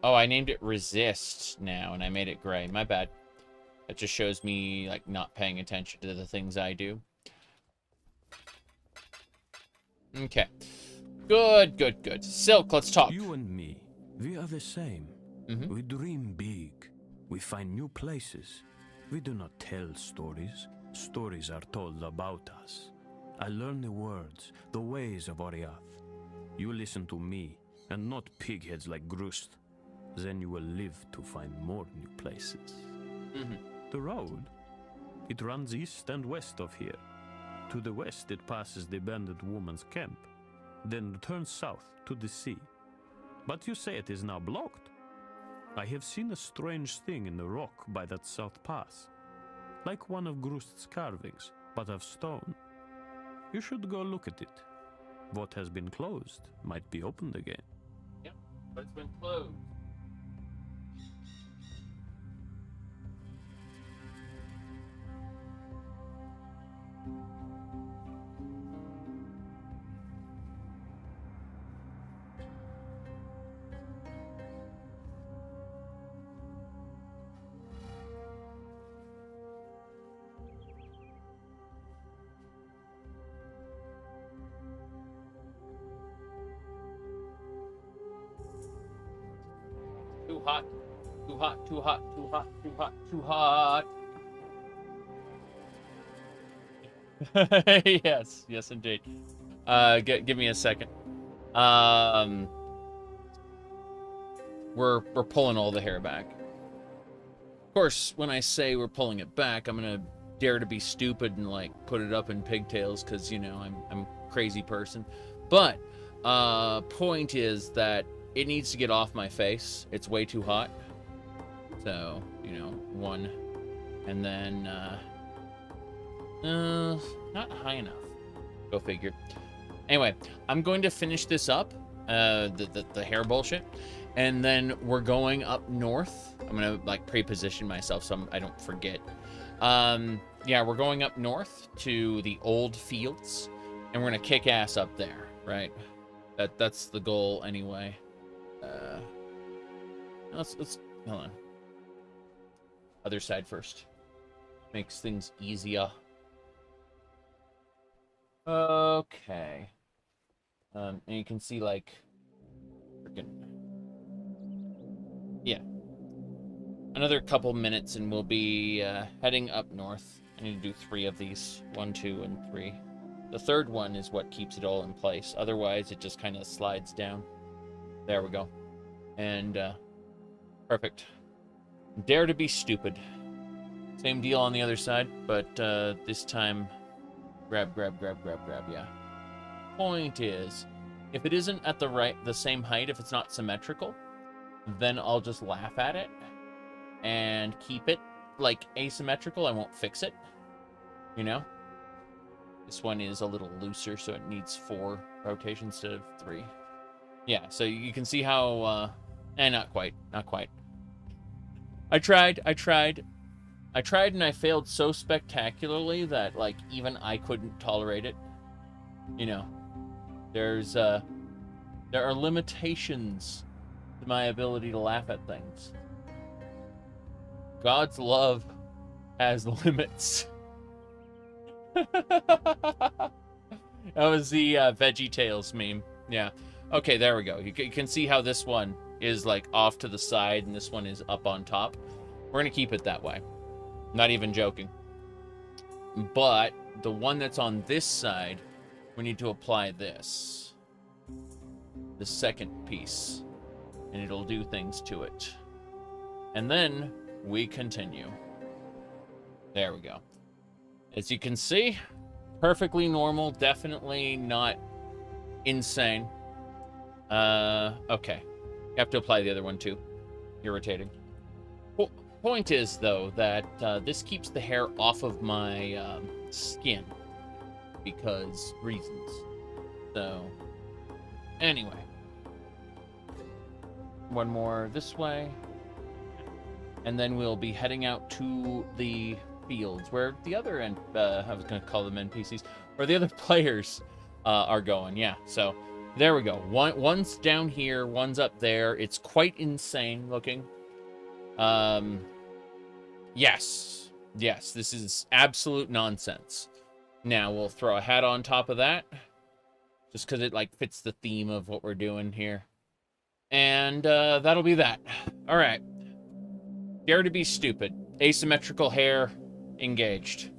Oh, I named it Resist now, and I made it gray. My bad. That just shows me, like, not paying attention to the things I do. Okay. Good, good, good. Silk, let's talk. You and me, we are the same. We dream big. We find new places. We do not tell stories. Stories are told about us. I learn the words, the ways of Oriath. You listen to me, and not pigheads like Grust. Then you will live to find more new places. The road, it runs east and west of here. To the west, it passes the bandit woman's camp, then turns south to the sea. But you say it is now blocked. I have seen a strange thing in the rock by that south pass, like one of Grust's carvings, but of stone. You should go look at it. What has been closed might be opened again. Yep, but it's been closed. Too hot. Too hot, too hot, too hot, too hot, too hot. Yes, yes indeed. Give me a second. we're pulling all the hair back. Of course, when I say we're pulling it back, I'm gonna dare to be stupid and like put it up in pigtails because, you know, I'm a crazy person. But point is that it needs to get off my face. It's way too hot. So, you know, 1, and then not high enough. Go figure. Anyway, I'm going to finish this up, the hair bullshit, and then we're going up north. I'm gonna like pre-position myself so I don't forget. Yeah, we're going up north to the old fields, and we're gonna kick ass up there, right? That's the goal anyway. Let's hold on. Other side first. Makes things easier. Okay. And you can see like freaking, yeah. Another couple minutes and we'll be heading up north. I need to do 3 of these. 1, 2, and 3. The third one is what keeps it all in place. Otherwise, it just kind of slides down. There we go. And perfect. Dare to be stupid. Same deal on the other side, but this time, grab, yeah. Point is, if it isn't at the same height, if it's not symmetrical, then I'll just laugh at it and keep it like asymmetrical. I won't fix it, you know? This one is a little looser, so it needs 4 rotations instead of 3. Yeah, so you can see how, not quite. I tried, and I failed so spectacularly that, like, even I couldn't tolerate it. You know, there are limitations to my ability to laugh at things. God's love has limits. That was the VeggieTales meme. Yeah. Okay, there we go. You can see how this one is, like, off to the side, and this one is up on top. We're going to keep it that way. Not even joking. But the one that's on this side, we need to apply this. The second piece. And it'll do things to it. And then we continue. There we go. As you can see, perfectly normal. Definitely not insane. Okay. You have to apply the other one too. Irritating. Point is, though, that this keeps the hair off of my skin because reasons. So, anyway. One more this way. And then we'll be heading out to the fields where the other, I was going to call them NPCs, where the other players are going. Yeah, so there we go. One's down here, one's up there. It's quite insane looking. Yes, this is absolute nonsense. Now we'll throw a hat on top of that, just because it like fits the theme of what we're doing here. And that'll be that. All right. Dare to be stupid. Asymmetrical hair engaged.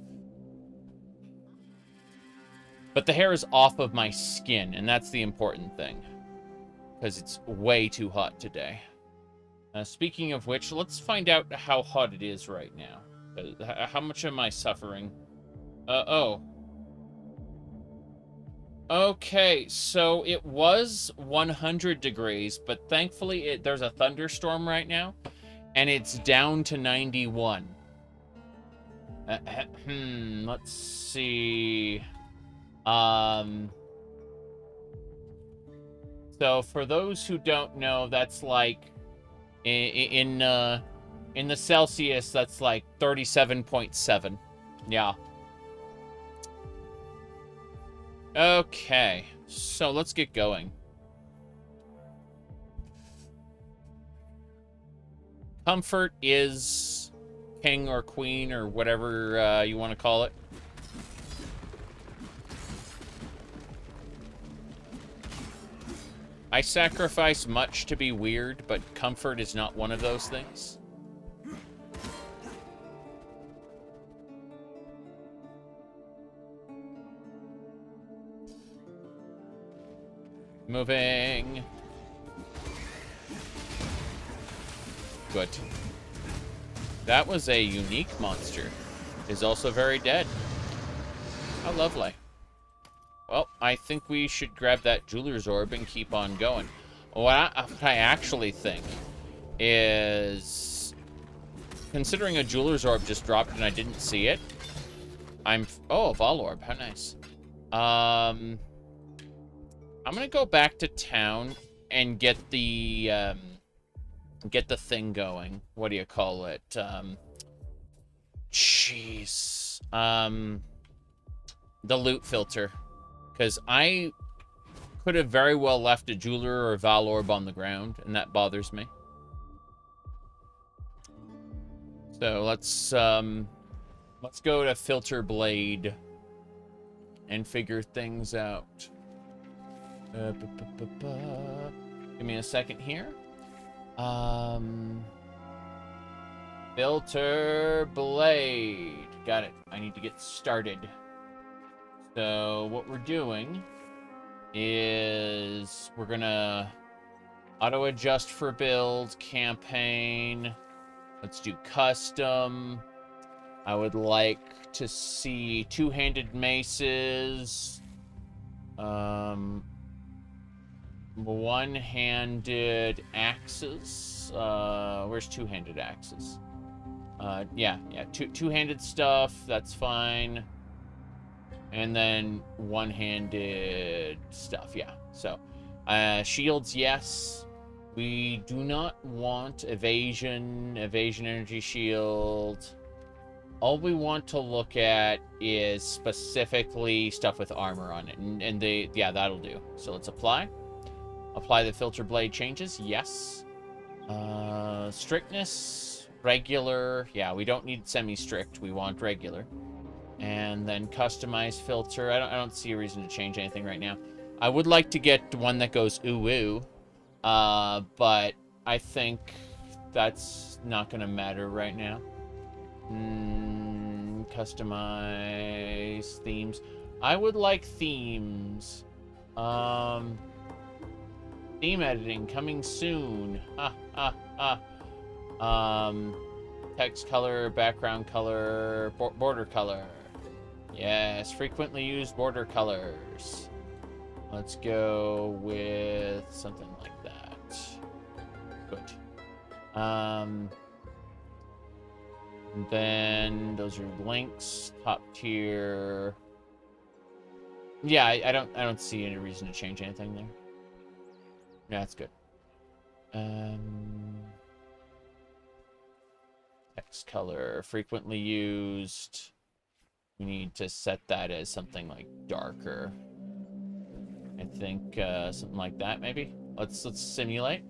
But the hair is off of my skin, and that's the important thing, because it's way too hot today. Speaking of which, let's find out how hot it is right now. How much am I suffering? Oh. Okay, so it was 100 degrees, but thankfully there's a thunderstorm right now, and it's down to 91. Let's see. So for those who don't know, that's like in the Celsius, that's like 37.7. Yeah. Okay, so let's get going. Comfort is king or queen or whatever you want to call it. I sacrifice much to be weird, but comfort is not one of those things. Moving. Good. That was a unique monster. Is also very dead. How lovely. Well, I think we should grab that Jeweler's Orb and keep on going. What I actually think is, considering a Jeweler's Orb just dropped and I didn't see it, oh, a Vol Orb, how nice. I'm gonna go back to town and get the thing going. What do you call it? Jeez. The loot filter. Because I could have very well left a Jeweler or a Val Orb on the ground, and that bothers me. So let's go to Filter Blade and figure things out. Give me a second here. Filter Blade. Got it. I need to get started. So what we're doing is we're gonna auto adjust for build, campaign. Let's do custom. I would like to see two-handed maces, one-handed axes. Where's two-handed axes? Yeah, two-handed stuff. That's fine. And then one-handed stuff, yeah. So, shields, yes. We do not want evasion energy shield. All we want to look at is specifically stuff with armor on it. And yeah, that'll do. So let's apply. Apply the filter blade changes, yes. Strictness, regular. Yeah, we don't need semi-strict, we want regular. And then customize filter. I don't see a reason to change anything right now. I would like to get one that goes ooh-ooh. But I think that's not going to matter right now. Customize themes. I would like themes. Theme editing coming soon. Text color, background color, border color. Yes, frequently used border colors. Let's go with something like that. Good. Then those are links, top tier. Yeah, I don't see any reason to change anything there. Yeah, that's good. Text color, frequently used. We need to set that as something like darker. I think something like that, maybe. Let's simulate.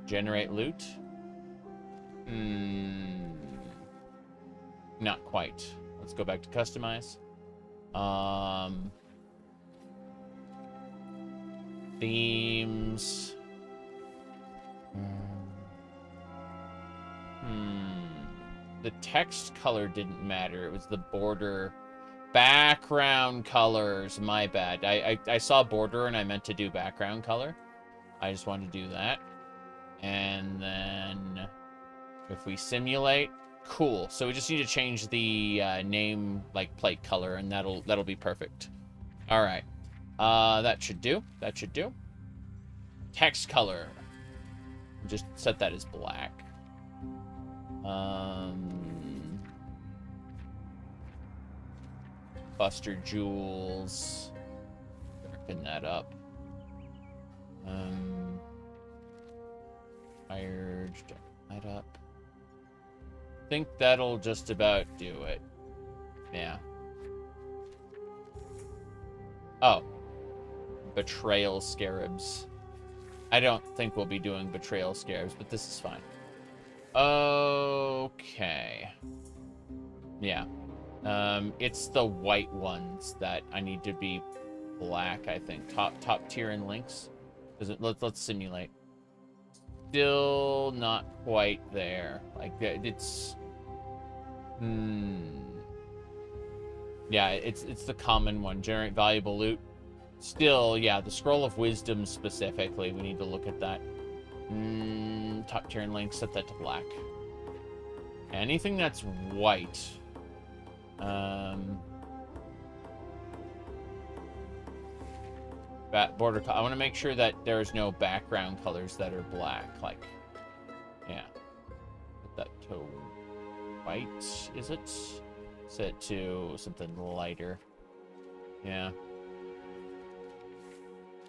Generate loot. Not quite. Let's go back to customize. Themes. The text color didn't matter. It was the border. Background colors. My bad. I saw border and I meant to do background color. I just wanted to do that. And then if we simulate, cool. So we just need to change the name like plate color, and that'll be perfect. All right. That should do. That should do. Text color. Just set that as black. Buster Jewels. Darken that up. Fired. Darken that up. I think that'll just about do it. Yeah. Oh. Betrayal Scarabs. I don't think we'll be doing Betrayal Scarabs, but this is fine. Okay. Yeah. It's the white ones that I need to be black, I think. Top tier in links. Let's simulate. Still not quite there. Like, it's... Yeah, it's the common one. Generate valuable loot. Still, yeah, the Scroll of Wisdom specifically. We need to look at that. Top tier and link, set that to black. Anything that's white. Border. I want to make sure that there's no background colors that are black. Like, yeah. Put that to white, is it? Set to something lighter. Yeah.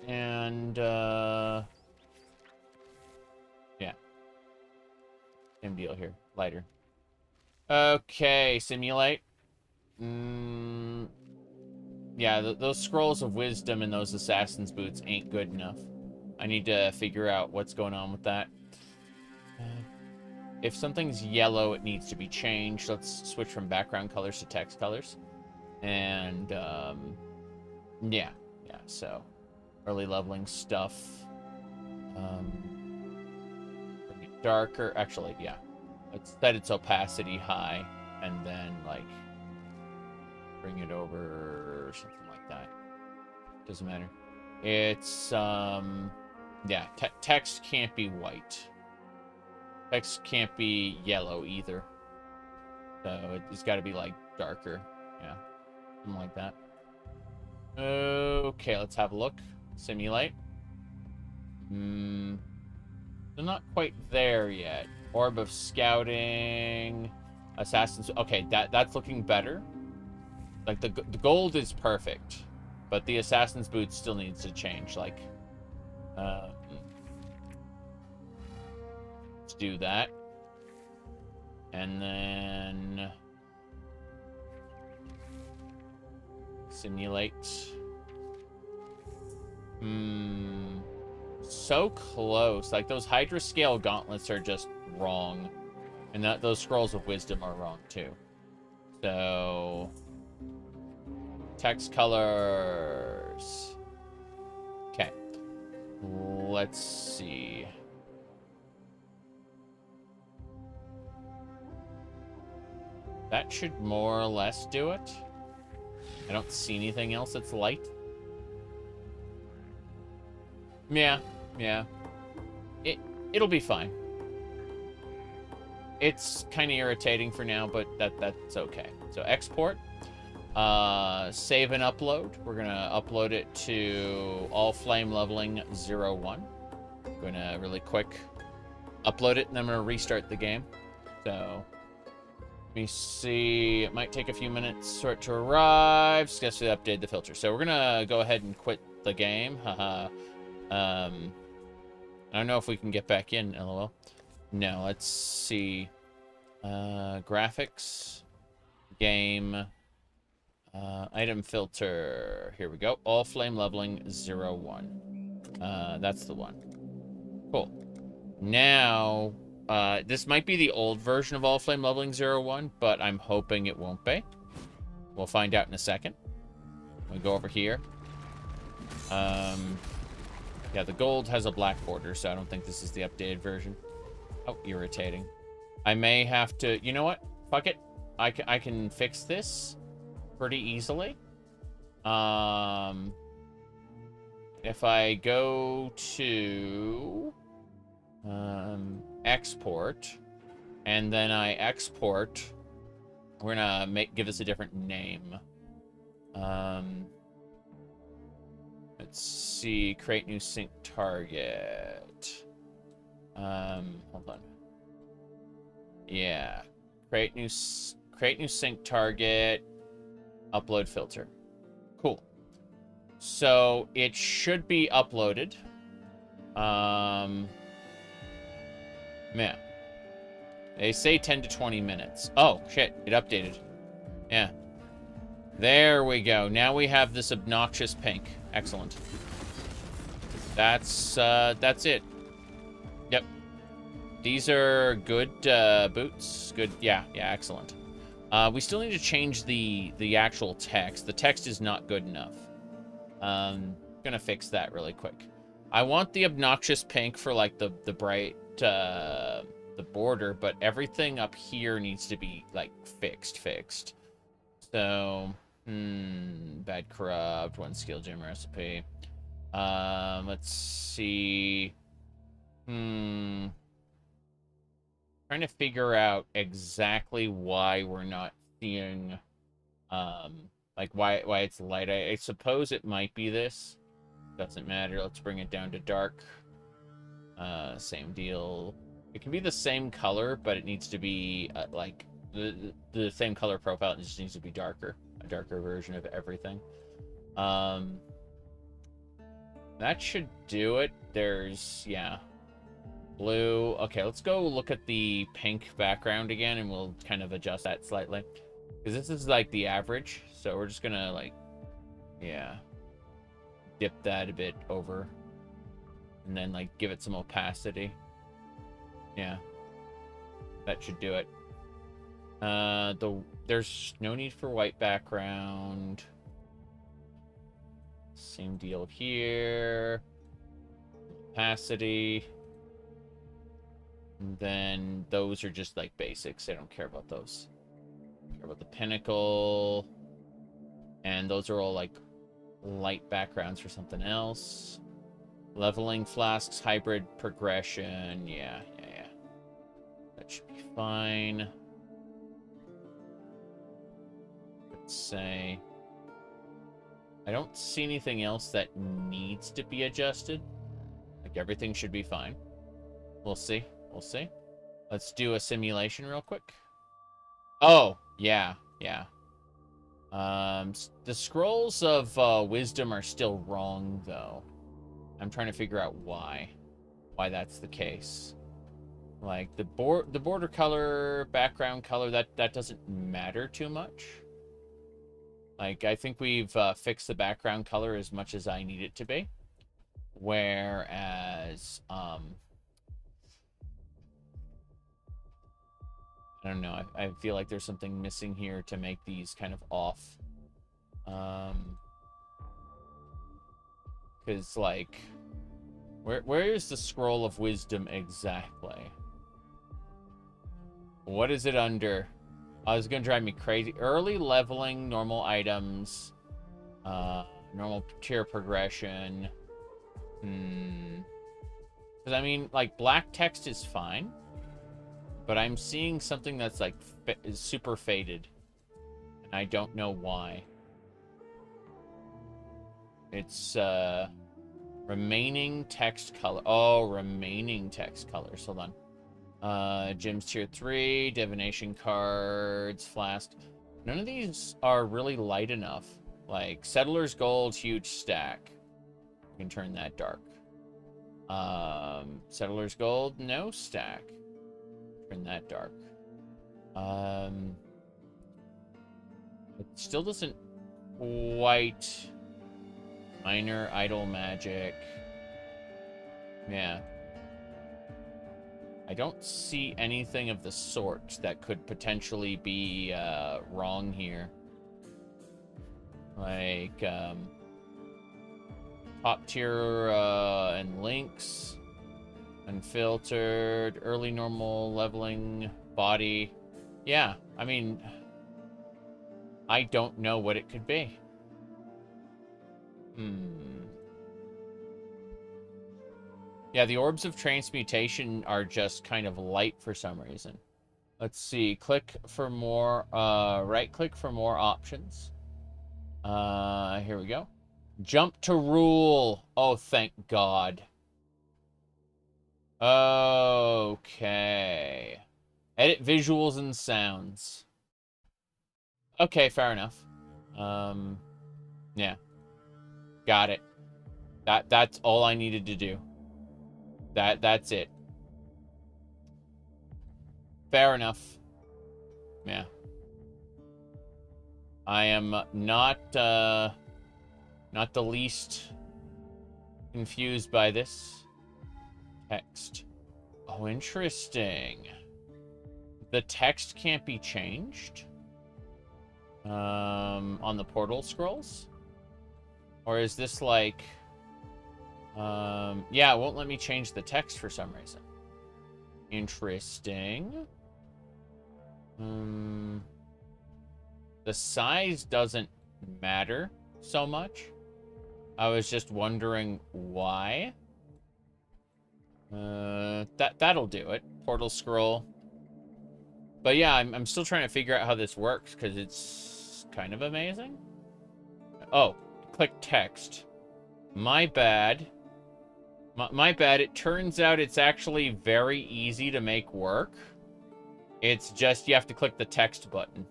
And, yeah. Same deal here. Lighter. Okay, simulate. Yeah, those scrolls of wisdom and those assassin's boots ain't good enough. I need to figure out what's going on with that. If something's yellow, it needs to be changed. Let's switch from background colors to text colors. And, yeah, so early leveling stuff. Bring it darker. Actually, yeah. Let's set its opacity high, and then, like, bring it over, something like that. Doesn't matter. It's, yeah, text can't be white. Text can't be yellow either. So it's got to be, like, darker. Yeah, something like that. Okay, let's have a look. Simulate. They're not quite there yet. Orb of Scouting. Assassins. Okay, that's looking better. Like, the gold is perfect. But the Assassin's Boots still needs to change. Like, let's do that. And then simulate. So close. Like, those Hydra Scale gauntlets are just wrong. And those Scrolls of Wisdom are wrong, too. So, text colors. Okay. Let's see. That should more or less do it. I don't see anything else that's light. Yeah. It'll be fine. It's kind of irritating for now, but that's okay. So export. Save and upload. We're gonna upload it to Allflame Leveling 01. I'm gonna really quick upload it, and I'm gonna restart the game. So let me see. It might take a few minutes for it to arrive. Successfully updated the filter. So we're gonna go ahead and quit the game. Haha. I don't know if we can get back in. LOL. No. Let's see. Graphics. Game. Item filter. Here we go. Allflame Leveling 01. That's the one. Cool. Now, this might be the old version of Allflame Leveling 01, but I'm hoping it won't be. We'll find out in a second. We go over here. Yeah, the gold has a black border, so I don't think this is the updated version. Oh, irritating. I may have to... You know what? Fuck it. I can fix this pretty easily. If I go to export, and then I export, we're gonna give this a different name. Let's see, create new sync target. Hold on. Yeah, create new sync target. Upload filter. Cool. So it should be uploaded. Man. They say 10 to 20 minutes. Oh, shit. It updated. Yeah. There we go. Now we have this obnoxious pink. Excellent. That's it. Yep. These are good boots. Good. Yeah, excellent. We still need to change the actual text. The text is not good enough. Gonna fix that really quick. I want the obnoxious pink for like the bright the border, but everything up here needs to be like fixed. So bad corrupt, one skill gem recipe. Let's see. Trying to figure out exactly why we're not seeing, like why it's light. I suppose it might be this. Doesn't matter. Let's bring it down to dark. Same deal. It can be the same color, but it needs to be like the same color profile. It just needs to be darker, a darker version of everything. That should do it. There's, yeah, blue. Okay, let's go look at the pink background again, and we'll kind of adjust that slightly, because this is like the average. So we're just gonna like, yeah, dip that a bit over, and then like give it some opacity. Yeah, that should do it. There's no need for white background. Same deal here. Opacity. And then those are just like basics. I don't care about those. I care about the pinnacle. And those are all like light backgrounds for something else. Leveling flasks, hybrid progression. Yeah. That should be fine. Let's say I don't see anything else that needs to be adjusted. Like everything should be fine. We'll see. We'll see. Let's do a simulation real quick. Oh, yeah. The scrolls of wisdom are still wrong, though. I'm trying to figure out why that's the case. Like the border color, background color, that doesn't matter too much. Like, I think we've fixed the background color as much as I need it to be. Whereas, I don't know. I feel like there's something missing here to make these kind of off. Because, like, where is the scroll of wisdom exactly? What is it under? Oh, this is going to drive me crazy. Early leveling, normal items, normal tier progression. Because, I mean, like, black text is fine. But I'm seeing something that's, like, is super faded. And I don't know why. It's, remaining text color. Oh, remaining text colors. Hold on. Gems tier 3, divination cards, flask. None of these are really light enough. Like Settler's Gold, huge stack. You can turn that dark. Settler's Gold, no stack. Turn that dark. It still doesn't quite. Minor idle magic. Yeah. I don't see anything of the sort that could potentially be wrong here. Like, top tier and links, unfiltered, early normal leveling, body. Yeah, I mean, I don't know what it could be. Yeah, the orbs of transmutation are just kind of light for some reason. Let's see. Click for more. Right-click for more options. Here we go. Jump to rule. Oh, thank God. Okay. Edit visuals and sounds. Okay, fair enough. Yeah. Got it. That's all I needed to do. That's it. Fair enough. Yeah. I am not the least confused by this. Text. Oh, interesting. The text can't be changed on the portal scrolls? Or is this like yeah, it won't let me change the text for some reason. Interesting. The size doesn't matter so much. I was just wondering why. That'll do it. Portal scroll. But yeah, I'm still trying to figure out how this works, because it's kind of amazing. Oh, click text. My bad. My bad. It turns out it's actually very easy to make work. It's just you have to click the text button.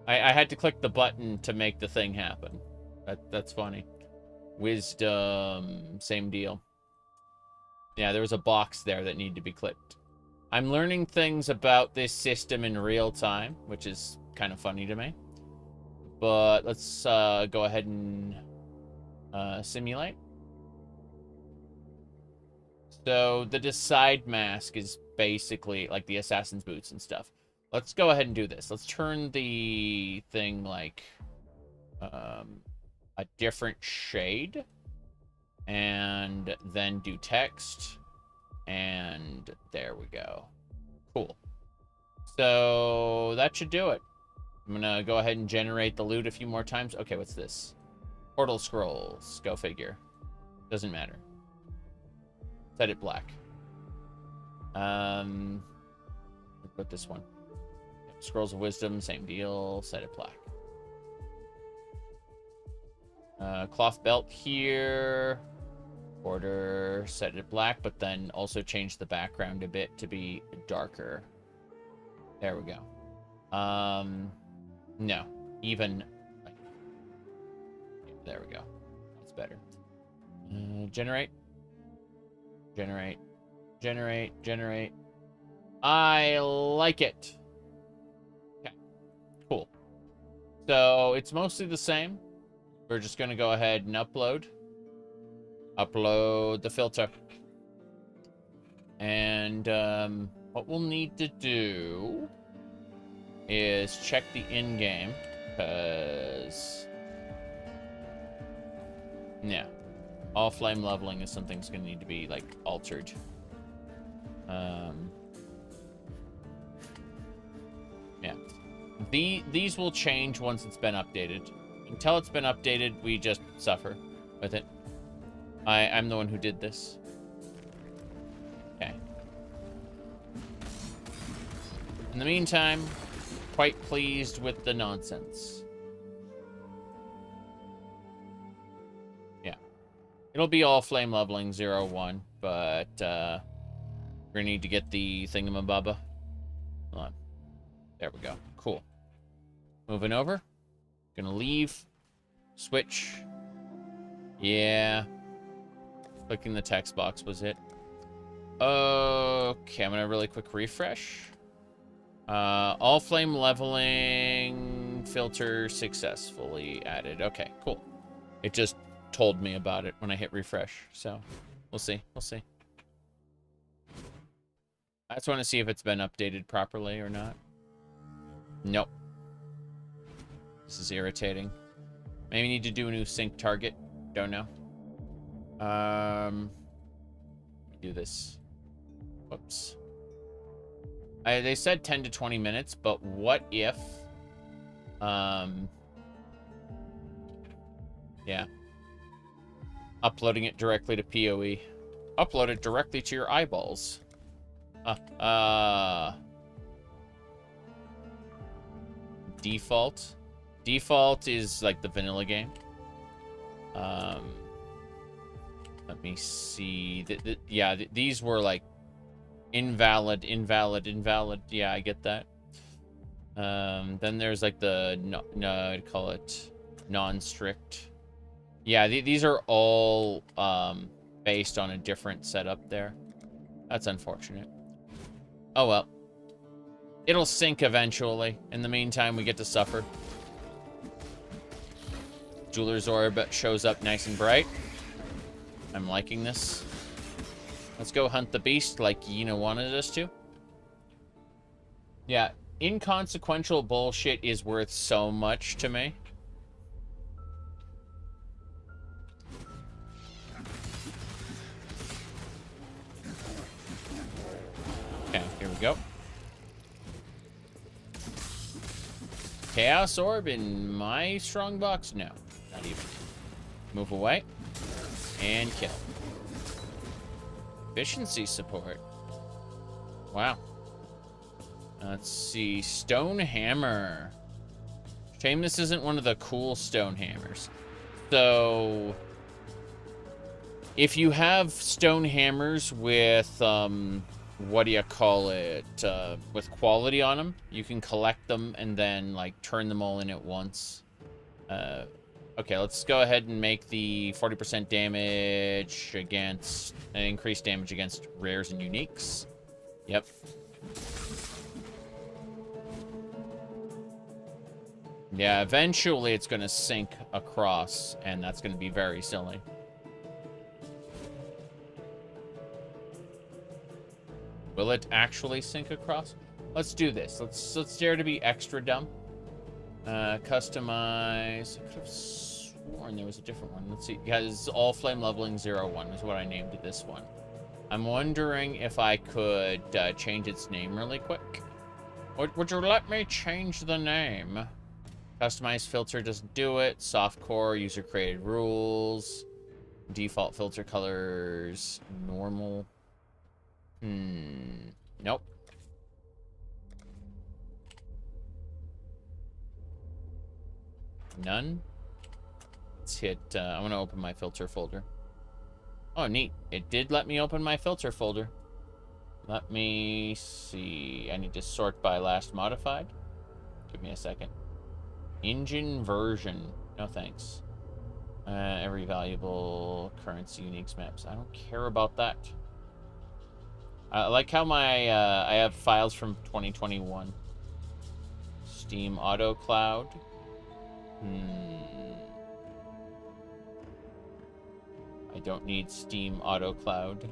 I had to click the button to make the thing happen. That's funny. Wisdom, same deal. Yeah, there was a box there that needed to be clicked. I'm learning things about this system in real time, which is kind of funny to me. But let's go ahead and simulate. So the Decide mask is basically like the assassin's boots and stuff. Let's go ahead and do this. Let's turn the thing like a different shade. And then do text. And there we go. Cool. So that should do it. I'm gonna go ahead and generate the loot a few more times. Okay, what's this? Portal scrolls. Go figure. Doesn't matter. Set it black. Put this one. Scrolls of Wisdom, same deal. Set it black. Cloth belt here. Border, set it black, but then also change the background a bit to be darker. There we go. No. Even. There we go. That's better. Generate. Generate. Generate. Generate. I like it. Okay. Cool. So it's mostly the same. We're just going to go ahead and upload. Upload the filter. And what we'll need to do is check the in-game, because yeah, Allflame leveling is something that's going to need to be like altered. Yeah, these will change once it's been updated. Until it's been updated, we just suffer with it. I'm the one who did this. Okay. In the meantime, quite pleased with the nonsense. Yeah. It'll be all flame leveling 0-1, but we're gonna need to get the thingamababa. Hold on. There we go. Cool. Moving over. Gonna leave. Switch. Yeah. Clicking the text box was it. Okay, I'm gonna really quick refresh. All flame leveling filter successfully added. Okay, cool. It just told me about it when I hit refresh, so we'll see. We'll see. I just want to see if it's been updated properly or not. Nope. This is irritating. Maybe need to do a new sync target. Don't know. Do this. Whoops. They said 10 to 20 minutes, but what if yeah, uploading it directly to PoE. Upload it directly to your eyeballs. Default. Default is like the vanilla game. Let me see. Yeah, these were like invalid. Yeah, I get that. Then there's like the no, I'd call it non-strict. Yeah, these are all based on a different setup there. That's unfortunate. Oh well. It'll sync eventually. In the meantime, we get to suffer. Jeweler's Orb shows up nice and bright. I'm liking this. Let's go hunt the beast like Yina wanted us to. Yeah, inconsequential bullshit is worth so much to me. Okay, here we go. Chaos Orb in my strongbox? No, not even. Move away. And kill. Efficiency support. Wow. Let's see. Stone hammer. Shame this isn't one of the cool stone hammers. So, if you have stone hammers with, what do you call it? With quality on them, you can collect them and then, like, turn them all in at once. Okay, let's go ahead and make the 40% damage against, increased damage against rares and uniques. Yep. Yeah, eventually it's going to sink across, and that's going to be very silly. Will it actually sink across? Let's do this. Let's dare to be extra dumb. Customize. I could have sworn there was a different one. Let's see. Yeah, this is Allflame Leveling 01 is what I named this one. I'm wondering if I could change its name really quick. Would you let me change the name? Customize filter doesn't do it. Softcore, user created rules. Default filter colors, normal. Nope. None. Let's hit, I want to open my filter folder. Oh, neat. It did let me open my filter folder. Let me see. I need to sort by last modified. Give me a second. Engine version. No thanks. Every valuable currency uniques maps. I don't care about that. I like how my I have files from 2021. Steam Auto Cloud. I don't need Steam Auto Cloud.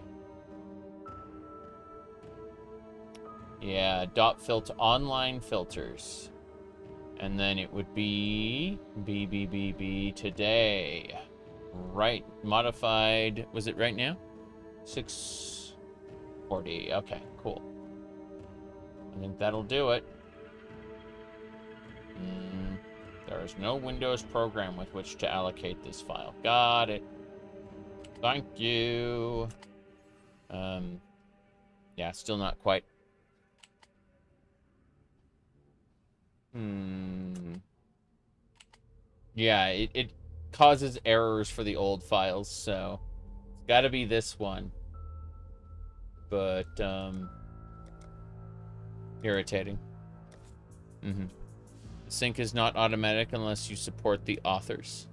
Yeah, dot filter online filters. And then it would be today. Right, modified. Was it right now? 640. Okay, cool. I think that'll do it. There is no Windows program with which to allocate this file. Got it. Thank you. Yeah, still not quite. Yeah, it causes errors for the old files, so it's got to be this one. But, irritating. Sync is not automatic unless you support the authors.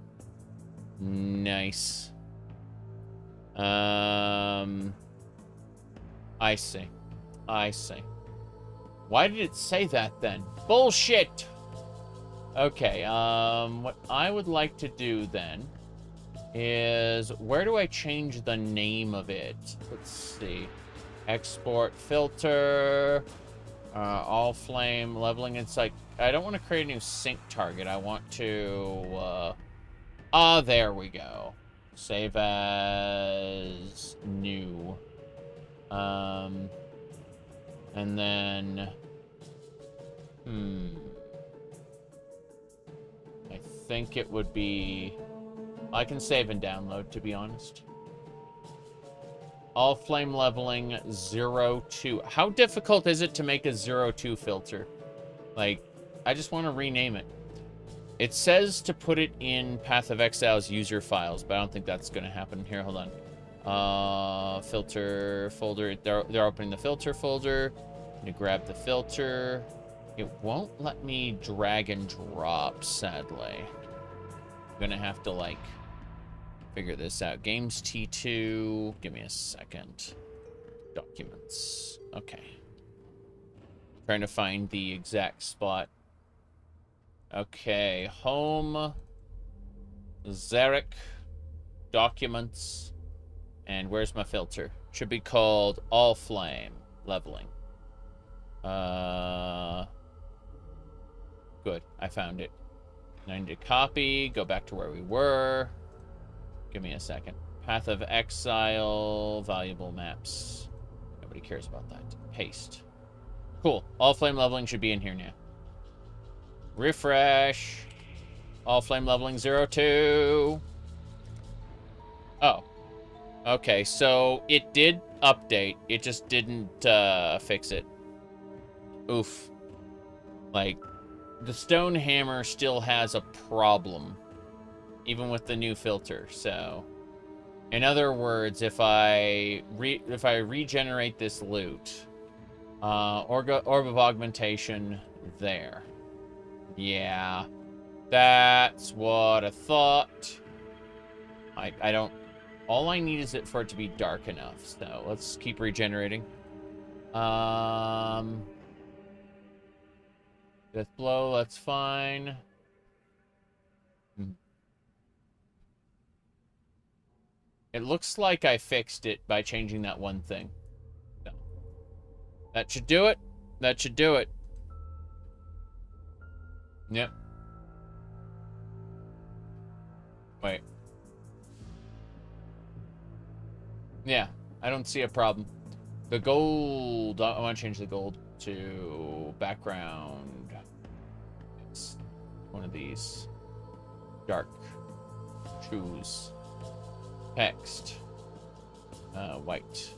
Nice. I see. I see. Why did it say that then? Bullshit! Okay, what I would like to do then is, where do I change the name of it? Let's see. Export filter, Allflame leveling. It's like, I don't want to create a new sync target. I want to, there we go. Save as new. And then, I think it would be, I can save and download, to be honest. Allflame leveling 02. How difficult is it to make a 02 filter? Like, I just want to rename it. It says to put it in Path of Exile's user files, but I don't think that's going to happen. Here, hold on. Filter folder. They're opening the filter folder. I'm going to grab the filter. It won't let me drag and drop, sadly. I'm going to have to, like, figure this out. Games T2. Give me a second. Documents. Okay. Trying to find the exact spot. Okay. Home. Zarek. Documents. And where's my filter? Should be called Allflame leveling. Good. I found it. I need to copy. Go back to where we were. Give me a second. Path of Exile. Valuable maps. Nobody cares about that. Paste. Cool. Allflame leveling should be in here now. Refresh. Allflame leveling 02. Oh. Okay, so it did update. It just didn't fix it. Oof. Like, the stone hammer still has a problem, even with the new filter. So, in other words, if I regenerate this loot, orb of augmentation there. Yeah, that's what I thought. I don't. All I need is for it to be dark enough. So let's keep regenerating. Death blow, that's fine. It looks like I fixed it by changing that one thing. So, that should do it. That should do it. Yep. Wait. Yeah, I don't see a problem. The gold, I want to change the gold to background. It's one of these. Dark. Choose. Text. White.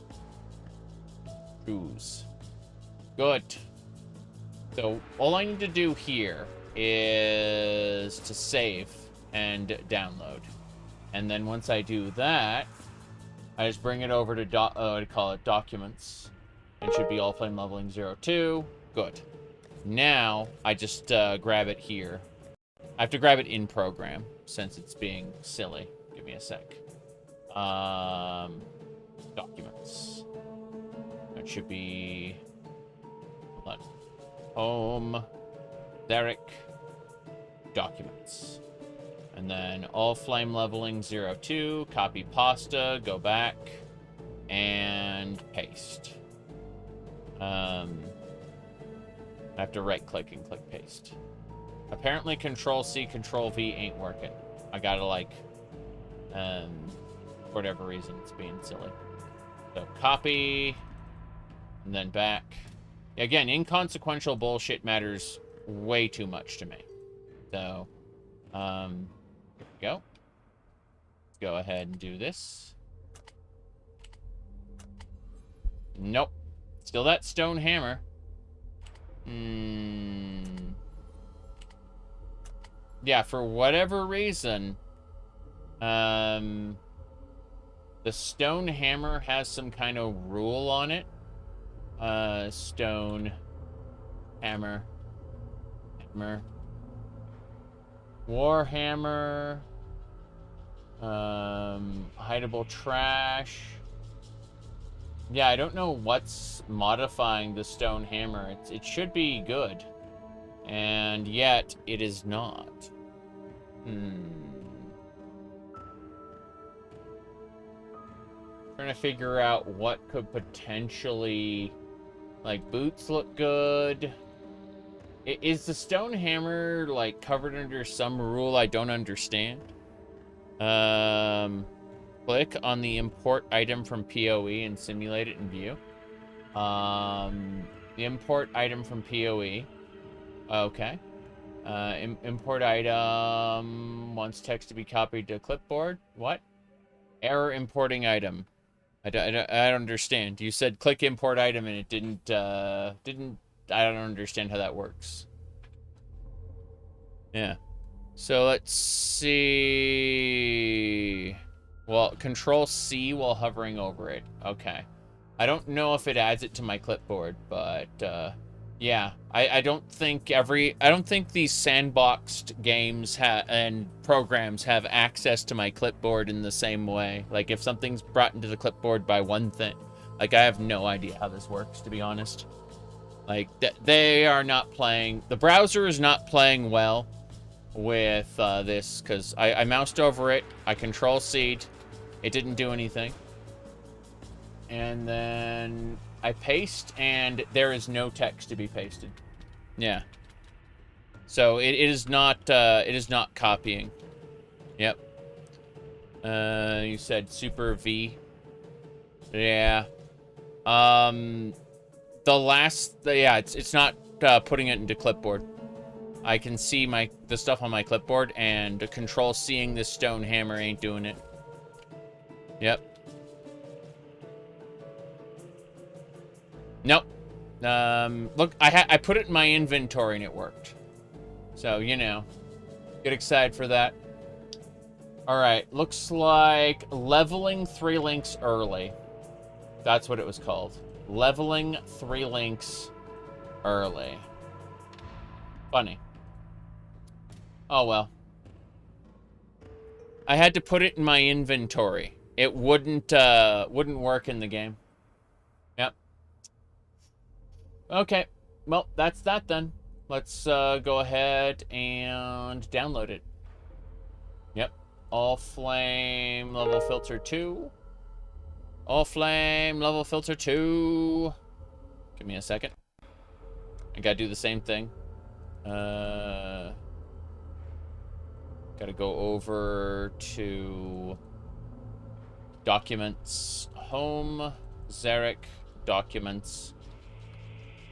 Choose. Good. So all I need to do here is to save and download. And then once I do that, I just bring it over to call it documents. It should be Allflame leveling 02. Good. Now I just grab it here. I have to grab it in program since it's being silly. Give me a sec. Documents. That should be home, Derek, documents. And then Allflame leveling 02, copy pasta, go back, and paste. I have to right click and click paste. Apparently Control-C, Control-V ain't working. I gotta like, for whatever reason, it's being silly. So copy, and then back. Again, inconsequential bullshit matters way too much to me. So, go. Let's go ahead and do this. Nope. Still that stone hammer. Yeah, for whatever reason, the stone hammer has some kind of rule on it. Stone hammer. Warhammer. Hideable trash. Yeah, I don't know what's modifying the stone hammer. It should be good. And yet, it is not. Trying to figure out what could potentially... Like, boots look good. Is the stone hammer, like, covered under some rule I don't understand? Click on the import item from PoE and simulate it in view. The import item from PoE. Okay. Import item wants text to be copied to clipboard. What? Error importing item. I don't understand. You said click import item and it didn't. I don't understand how that works. Yeah. So let's see. Well, Control-C while hovering over it. Okay. I don't know if it adds it to my clipboard, but yeah. I don't think these sandboxed games and programs have access to my clipboard in the same way. Like if something's brought into the clipboard by one thing, like I have no idea how this works, to be honest. Like they are not playing. The browser is not playing well with this because I moused over it. I Control-C'd. It didn't do anything. And then I paste, and there is no text to be pasted. Yeah. So it is not copying. Yep. You said Super V. Yeah. It's not putting it into clipboard. I can see the stuff on my clipboard, and Control-C'ing this stone hammer ain't doing it. Yep. Nope. Look, I put it in my inventory and it worked. So, you know, get excited for that. All right, looks like leveling 3 links early. That's what it was called. Leveling 3 links early. Funny. Oh, well. I had to put it in my inventory. It wouldn't work in the game. Yep. Okay. Well, that's that then. Let's go ahead and download it. Yep. Allflame level filter 2. Allflame level filter 2. Give me a second. I gotta do the same thing. Gotta go over to Documents, Home, Zarek, Documents,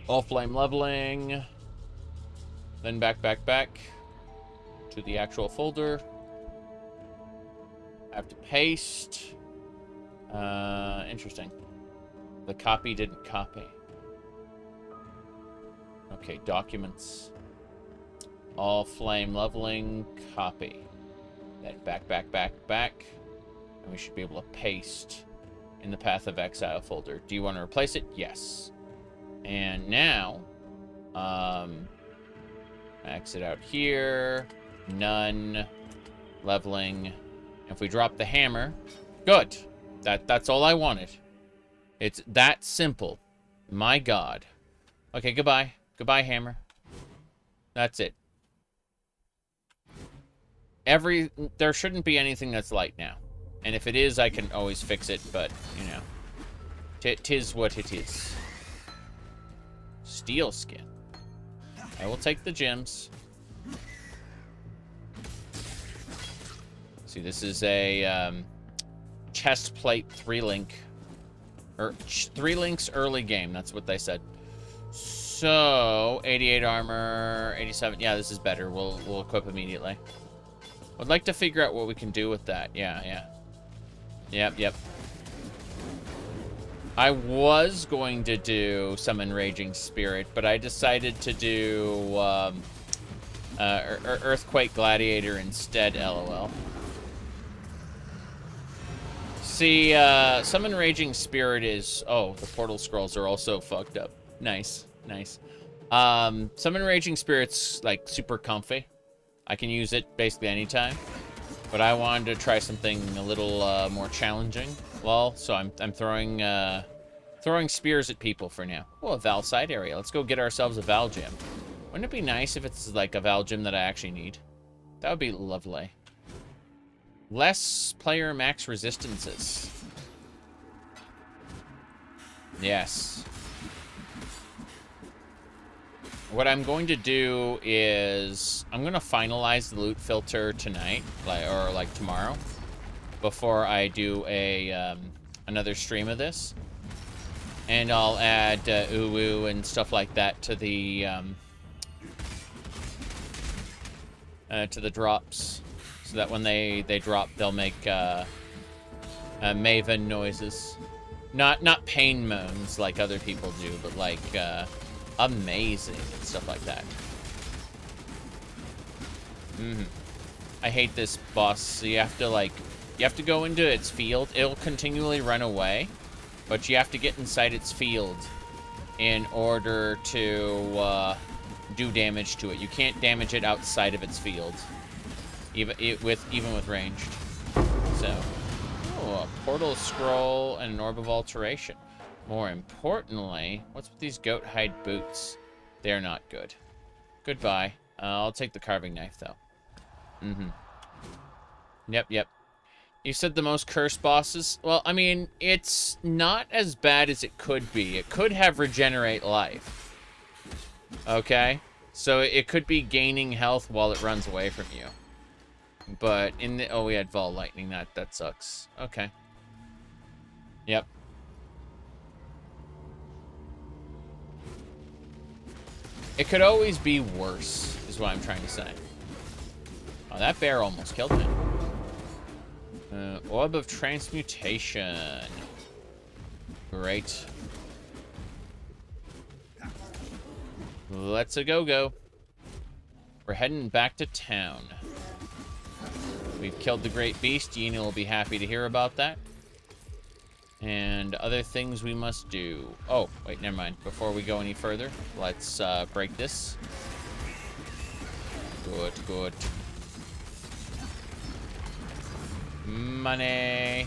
Allflame leveling, then back to the actual folder. I have to paste. Interesting. The copy didn't copy. Okay, Documents, Allflame leveling, copy. Then back. And we should be able to paste in the Path of Exile folder. Do you want to replace it? Yes. And now, exit out here, none, leveling. If we drop the hammer, good. That's all I wanted. It's that simple. My God. Okay, goodbye. Goodbye, hammer. That's it. There shouldn't be anything that's light now. And if it is, I can always fix it, but, you know. 'Tis what it is. Steel skin. I will take the gems. See, this is a chest plate 3-link. Or 3 links early game, that's what they said. So, 88 armor, 87. Yeah, this is better. We'll equip immediately. I'd like to figure out what we can do with that. Yeah. Yep. I was going to do Summon Raging Spirit, but I decided to do Earthquake Gladiator instead, LOL. See, Summon Raging Spirit is... Oh, the portal scrolls are also fucked up. Nice. Summon Raging Spirit's, like, super comfy. I can use it basically anytime. But I wanted to try something a little more challenging. Well, so I'm throwing spears at people for now. Oh, a Val side area. Let's go get ourselves a Val gem. Wouldn't it be nice if it's like a Val gem that I actually need? That would be lovely. Less player max resistances. Yes. What I'm going to do is I'm going to finalize the loot filter tonight, or like tomorrow, before I do a another stream of this, and I'll add uwu and stuff like that to the drops, so that when they drop, they'll make Maven noises, not pain moans like other people do, but like amazing and stuff like that. I hate this boss. So you have to go into its field. It'll continually run away, but you have to get inside its field in order to do damage to it. You can't damage it outside of its field, even with ranged. So, a portal scroll and an orb of alteration. More importantly, what's with these goat hide boots? They're not good. Goodbye. I'll take the carving knife, though. Yep. You said the most cursed bosses? Well, I mean, it's not as bad as it could be. It could have regenerate life. Okay? So it could be gaining health while it runs away from you. But in the... Oh, we had Vol Lightning. That sucks. Okay. Yep. It could always be worse, is what I'm trying to say. Oh, that bear almost killed me. Orb of Transmutation. Great. Let's a go. We're heading back to town. We've killed the great beast. Yena will be happy to hear about that. And other things we must do. Oh, wait, never mind. Before we go any further, let's break this. Good. Money.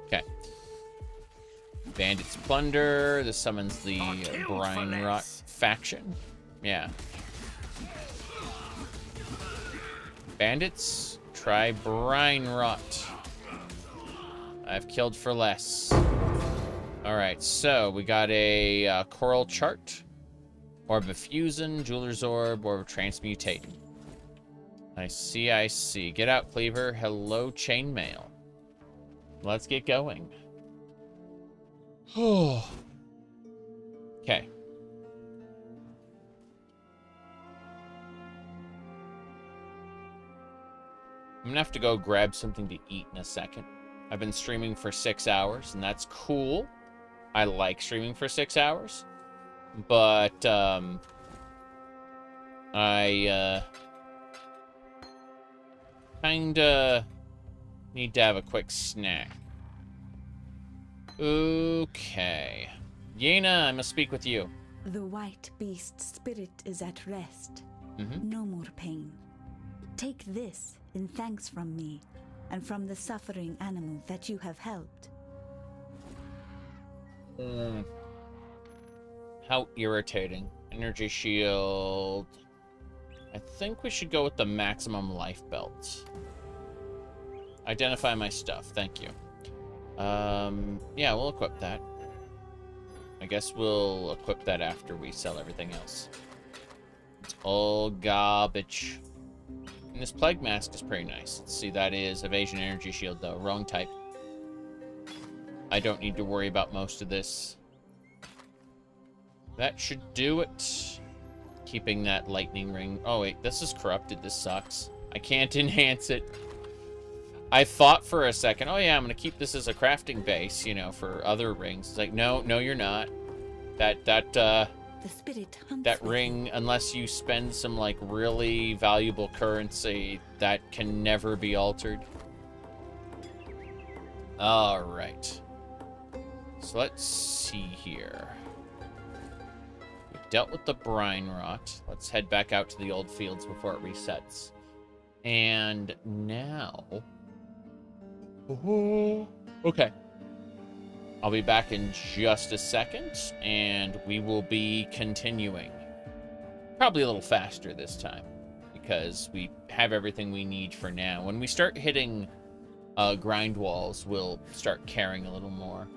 Okay. Bandits plunder. This summons the Brine Rot faction. Yeah. Bandits, try Brine Rot. I've killed for less. Alright, so we got a Coral Chart. Orb of Fusion, Jeweler's Orb, Orb of Transmutating. I see. Get out, Cleaver. Hello, Chainmail. Let's get going. Oh. Okay. I'm gonna have to go grab something to eat in a second. I've been streaming for 6 hours, and that's cool. I like streaming for 6 hours. But, I, kinda need to have a quick snack. Okay. Yena, I must speak with you. The white beast's spirit is at rest. Mm-hmm. No more pain. Take this in thanks from me and from the suffering animal that you have helped. How irritating. Energy shield. I think we should go with the maximum life belt. Identify my stuff. Thank you. Yeah, we'll equip that. I guess we'll equip that after we sell everything else. It's all garbage. And this plague mask is pretty nice. Let's see, that is evasion energy shield though. Wrong type. I don't need to worry about most of this. That should do it. Keeping that lightning ring. Oh wait, this is corrupted. This sucks. I can't enhance it. I thought for a second, oh yeah, I'm gonna keep this as a crafting base, you know, for other rings. It's like, no, you're not. The spirit that ring, unless you spend some like really valuable currency, that can never be altered. All right. So let's see here. We've dealt with the brine rot. Let's head back out to the old fields before it resets. And now... Okay. I'll be back in just a second, and we will be continuing. Probably a little faster this time, because we have everything we need for now. When we start hitting grind walls, we'll start caring a little more.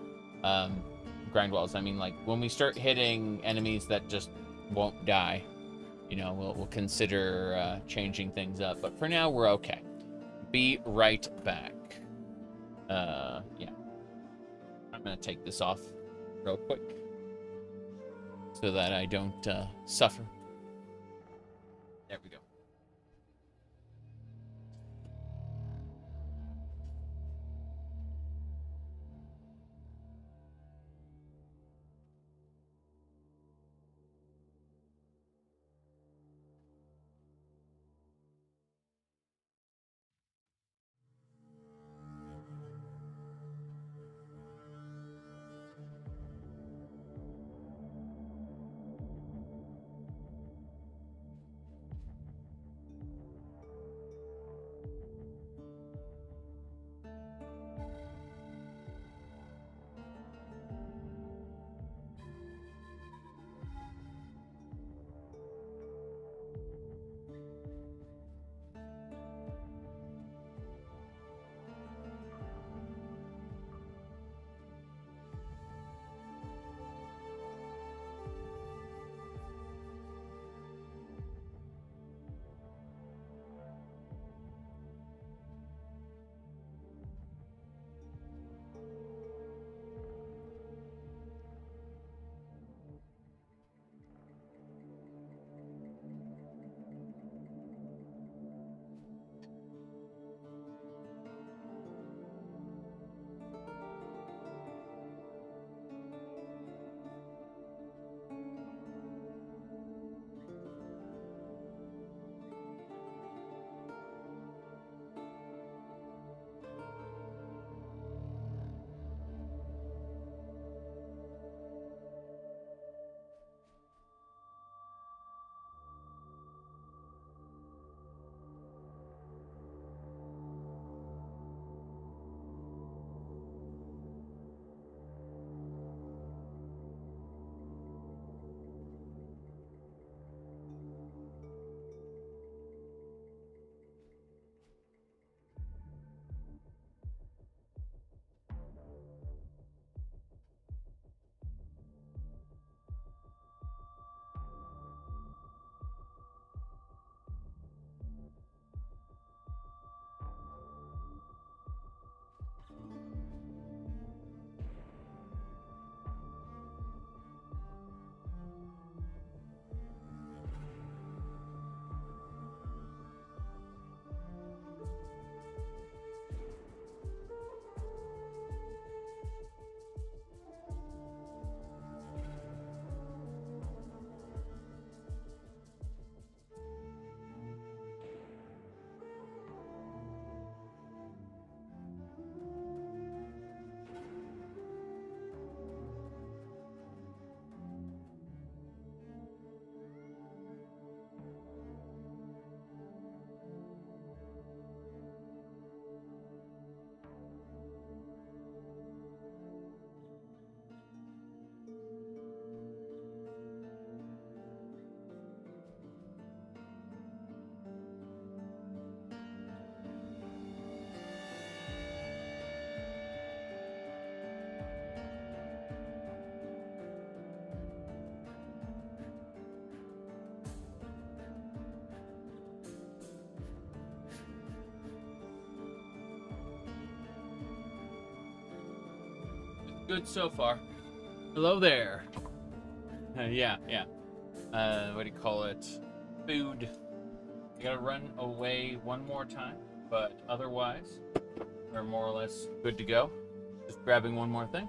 Grind walls, I mean, like, when we start hitting enemies that just won't die, you know, we'll consider changing things up. But for now, we're okay. Be right back. Yeah. I'm gonna take this off real quick so that I don't suffer. There we go. Good so far. Hello there. Yeah. What do you call it? Food. I gotta run away one more time, but otherwise, we're more or less good to go. Just grabbing one more thing.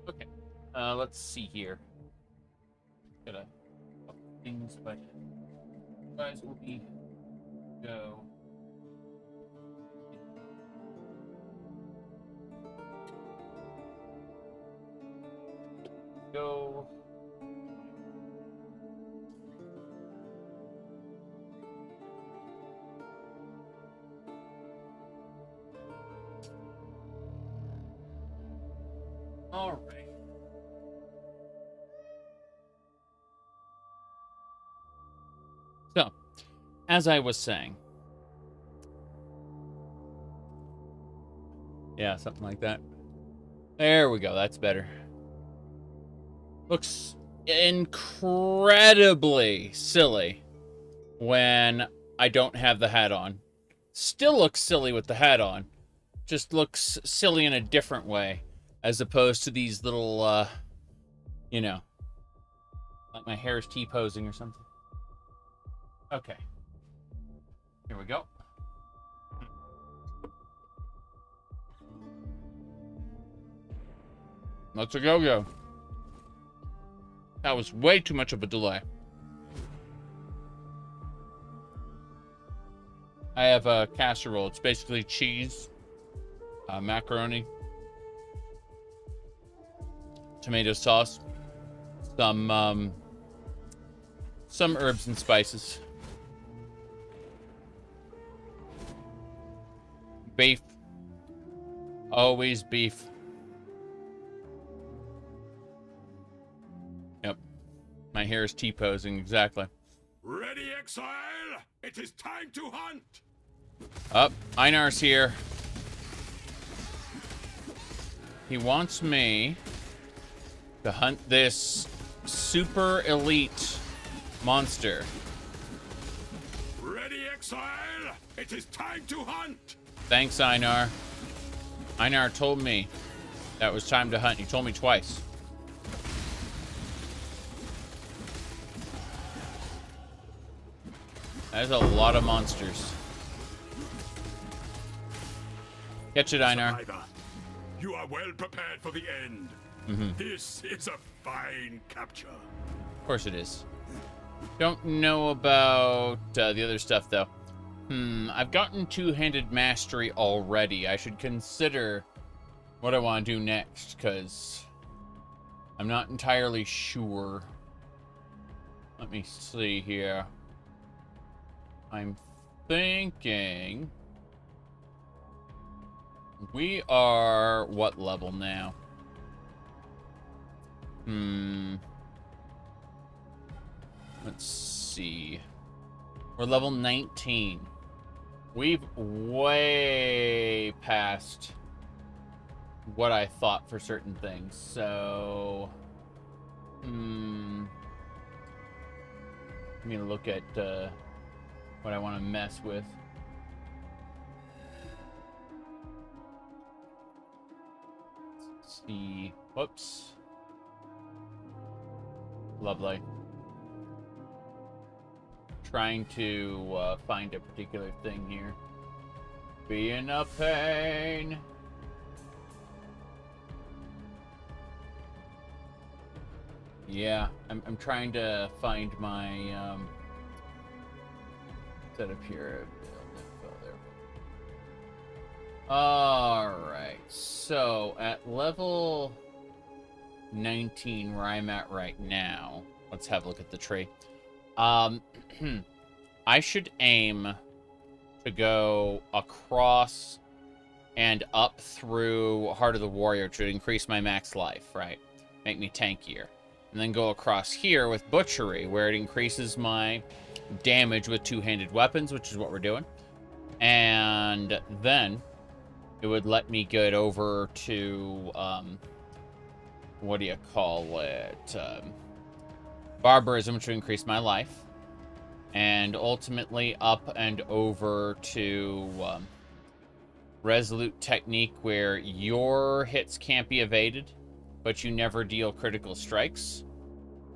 Okay. Let's see here. Got a couple things, but you guys will be go. Go. All right. So, as I was saying, yeah, something like that. There we go. That's better. Looks incredibly silly when I don't have the hat on. Still looks silly with the hat on. Just looks silly in a different way, as opposed to these little, you know, like my hair is T-posing or something. Okay. Here we go. Let's go. That was way too much of a delay. I have a casserole. It's basically cheese, macaroni, tomato sauce, some herbs and spices, beef, always beef. Yep, my hair is T-posing, exactly. Ready, Exile? It is time to hunt! Up, Einar's here. He wants me to hunt this super elite monster. Ready, Exile? It is time to hunt! Thanks, Einar. Einar told me that it was time to hunt. He told me twice. There's a lot of monsters. Catch it, Einar. Survivor, you are well prepared for the end. This is a fine capture. Of course it is. Don't know about the other stuff, though. I've gotten two-handed mastery already. I should consider what I want to do next, because I'm not entirely sure. Let me see here. I'm thinking we are what level now? Let's see. We're level 19. We've way past what I thought for certain things. So, let me look at what I want to mess with. Let's see. Whoops. Lovely. trying to find a particular thing here. Being a pain. Yeah, I'm trying to find my setup here. Alright, so at level 19 where I'm at right now, let's have a look at the tree. I should aim to go across and up through Heart of the Warrior to increase my max life, right? Make me tankier. And then go across here with Butchery, where it increases my damage with two-handed weapons, which is what we're doing. And then it would let me get over to, what do you call it? Barbarism, which would increase my life. And ultimately up and over to Resolute Technique, where your hits can't be evaded, but you never deal critical strikes.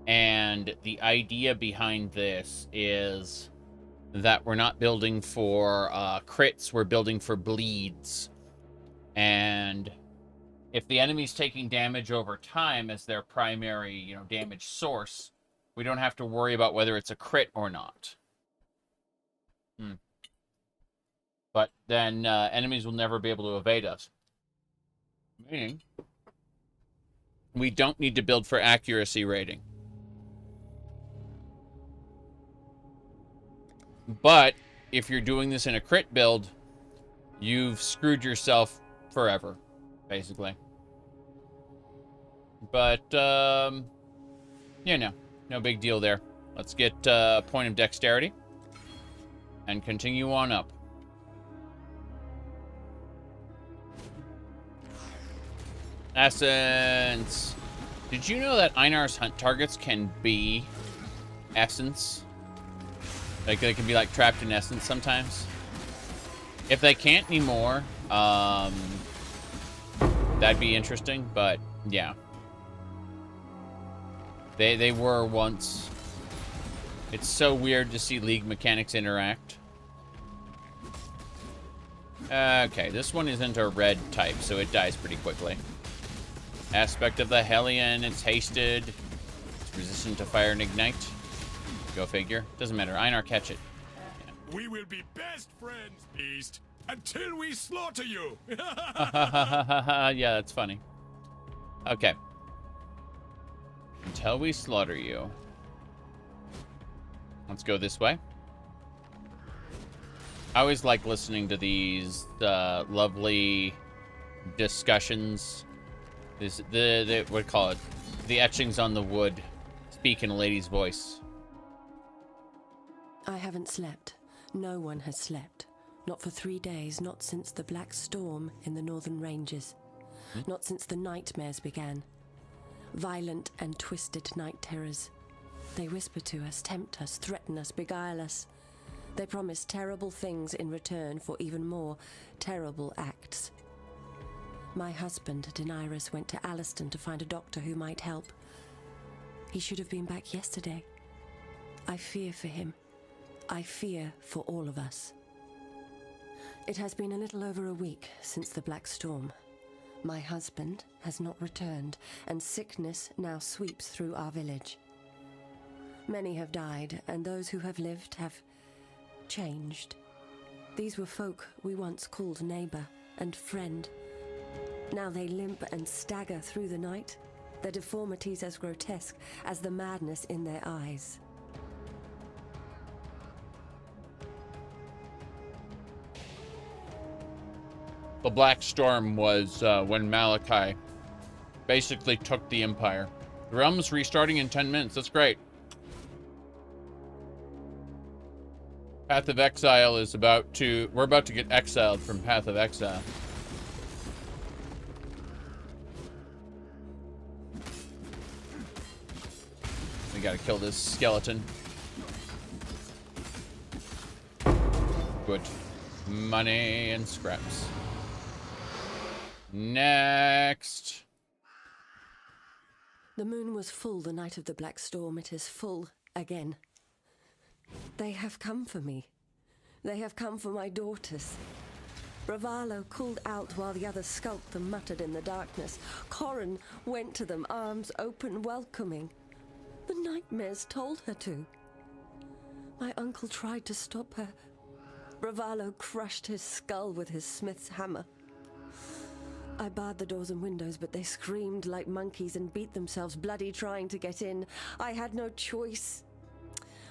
And the idea behind this is that we're not building for crits, we're building for bleeds. And if the enemy's taking damage over time as their primary, damage source, we don't have to worry about whether it's a crit or not. But then enemies will never be able to evade us. Meaning, we don't need to build for accuracy rating. But if you're doing this in a crit build, you've screwed yourself forever, basically. But, no big deal there. Let's get a point of dexterity and continue on up. Essence. Did you know that Einar's hunt targets can be essence? Like, they can be, like, trapped in essence sometimes. If they can't anymore, that'd be interesting, but, yeah. They were once. It's so weird to see League mechanics interact. Okay, this one isn't a red type, so it dies pretty quickly. Aspect of the Hellion, it's hasted. It's resistant to fire and ignite. Go figure. Doesn't matter. Einar, catch it. Yeah. We will be best friends, Beast, until we slaughter you. Yeah, that's funny. Okay. Until we slaughter you. Let's go this way. I always like listening to these lovely discussions. What do you call it? The etchings on the wood. Speak in a lady's voice. I haven't slept. No one has slept. Not for 3 days, not since the black storm in the northern ranges. Not since the nightmares began. Violent and twisted night terrors. They whisper to us, tempt us, threaten us, beguile us. They promise terrible things in return for even more terrible acts. My husband, Daenerys, went to Alliston to find a doctor who might help. He should have been back yesterday. I fear for him. I fear for all of us. It has been a little over a week since the Black Storm. My husband has not returned, and sickness now sweeps through our village. Many have died, and those who have lived have changed. These were folk we once called neighbor and friend. Now they limp and stagger through the night, their deformities as grotesque as the madness in their eyes. The Black Storm was when Malachi basically took the Empire. The realm's restarting in 10 minutes. That's great. Path of Exile is about to... We're about to get exiled from Path of Exile. We gotta kill this skeleton. Good. Money and scraps. Next. The moon was full the night of the Black Storm. It is full again. They have come for me. They have come for my daughters. Bravalo called out while the others skulked and muttered in the darkness. Corrin went to them, arms open, welcoming. The nightmares told her to. My uncle tried to stop her. Bravalo crushed his skull with his smith's hammer. I barred the doors and windows, but they screamed like monkeys and beat themselves bloody trying to get in. I had no choice.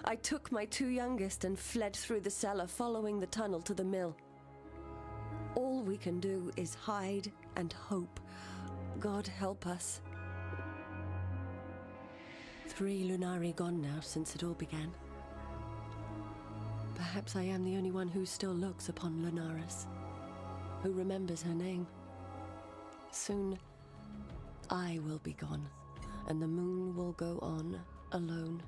I took my 2 youngest and fled through the cellar, following the tunnel to the mill. All we can do is hide and hope. God help us. 3 Lunari gone now since it all began. Perhaps I am the only one who still looks upon Lunaris, who remembers her name. Soon, I will be gone, and the moon will go on alone.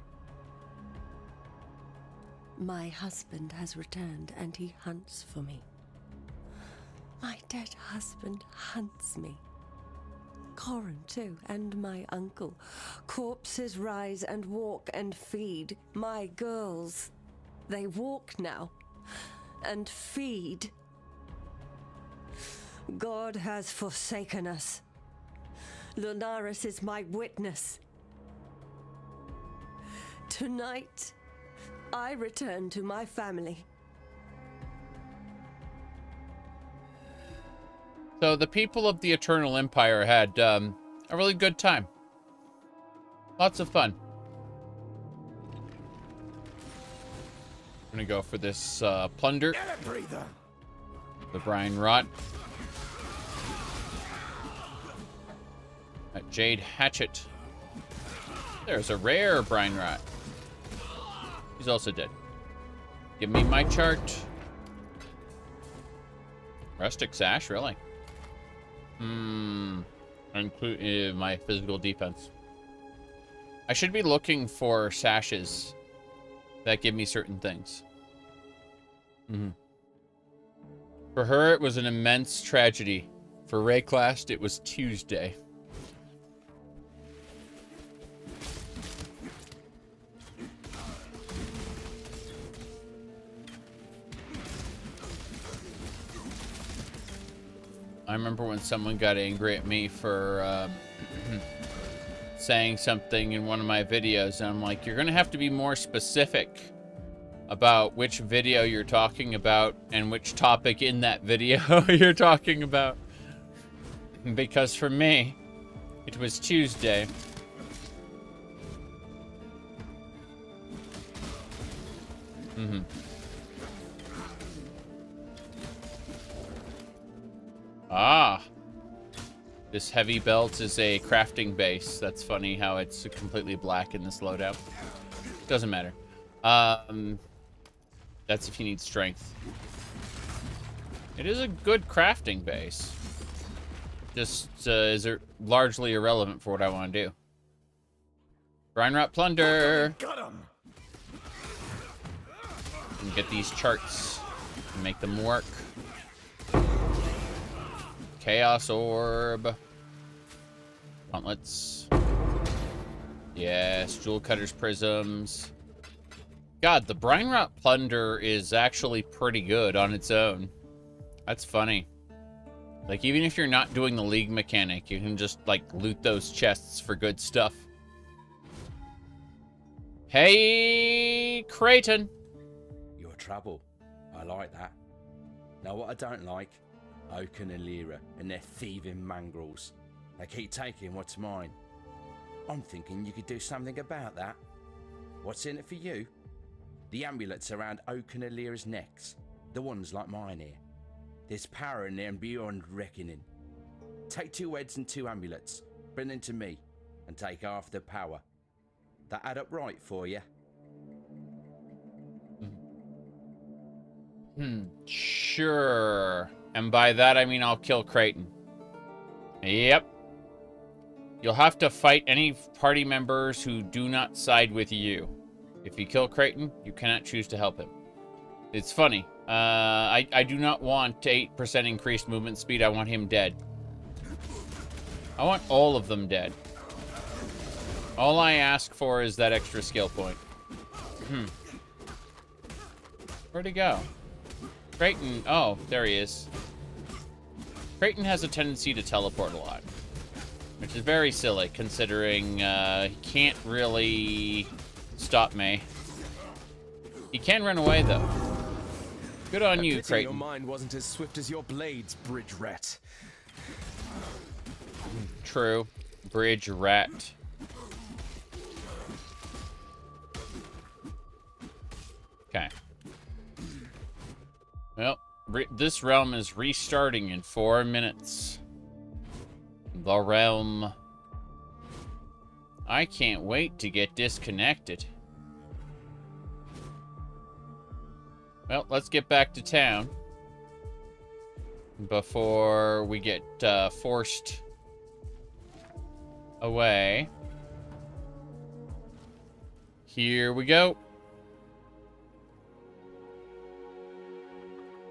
My husband has returned, and he hunts for me. My dead husband hunts me. Corrin, too, and my uncle. Corpses rise and walk and feed. My girls, they walk now and feed. God has forsaken us. Lunaris is my witness. Tonight, I return to my family. So the people of the Eternal Empire had a really good time. Lots of fun. I'm gonna go for this plunder. The Brine Rot. That Jade Hatchet. There's a rare Brine Rot. He's also dead. Give me my chart. Rustic Sash, really? Include my physical defense. I should be looking for sashes that give me certain things. For her, it was an immense tragedy. For Rayclast, it was Tuesday. I remember when someone got angry at me for saying something in one of my videos, and I'm like, you're gonna have to be more specific about which video you're talking about and which topic in that video you're talking about. Because for me, it was Tuesday. Ah, this heavy belt is a crafting base. That's funny how it's completely black in this loadout. Doesn't matter. That's if you need strength. It is a good crafting base. Just is largely irrelevant for what I want to do. Brine Rot Plunder. Got him. And get these charts and make them work. Chaos Orb. Gauntlets. Yes, Jewel Cutter's Prisms. God, the Brine Rot Plunder is actually pretty good on its own. That's funny. Like, even if you're not doing the League mechanic, you can just, like, loot those chests for good stuff. Hey, Creighton. You're trouble. I like that. Now, what I don't like, Oaken and Lyra and their thieving mongrels. They keep taking what's mine. I'm thinking you could do something about that. What's in it for you? The amulets around Oaken and Lyra's necks. The ones like mine here. There's power in them beyond reckoning. Take 2 heads and 2 amulets. Bring them to me. And take half the power. That add up right for you? Sure. And by that, I mean I'll kill Creighton. Yep. You'll have to fight any party members who do not side with you. If you kill Creighton, you cannot choose to help him. It's funny. I do not want 8% increased movement speed. I want him dead. I want all of them dead. All I ask for is that extra skill point. Where'd he go? Creighton. Oh, there he is. Creighton has a tendency to teleport a lot, which is very silly considering he can't really stop me. He can run away though. Good on you, Creighton. Your mind wasn't as swift as your blades, bridge rat. True. Bridge rat. Okay. Well, this realm is restarting in 4 minutes. The realm. I can't wait to get disconnected. Well, let's get back to town before we get forced away. Here we go.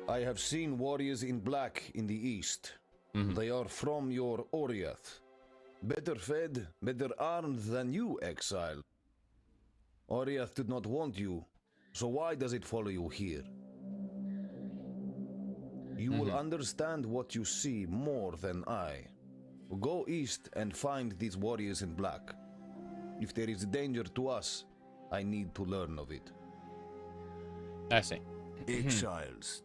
I have seen warriors in black in the east. They are from your Oriath. Better fed, better armed than you, Exile. Oriath did not want you, so why does it follow you here? You will understand what you see more than I. Go east and find these warriors in black. If there is danger to us, I need to learn of it. I see. Exiles.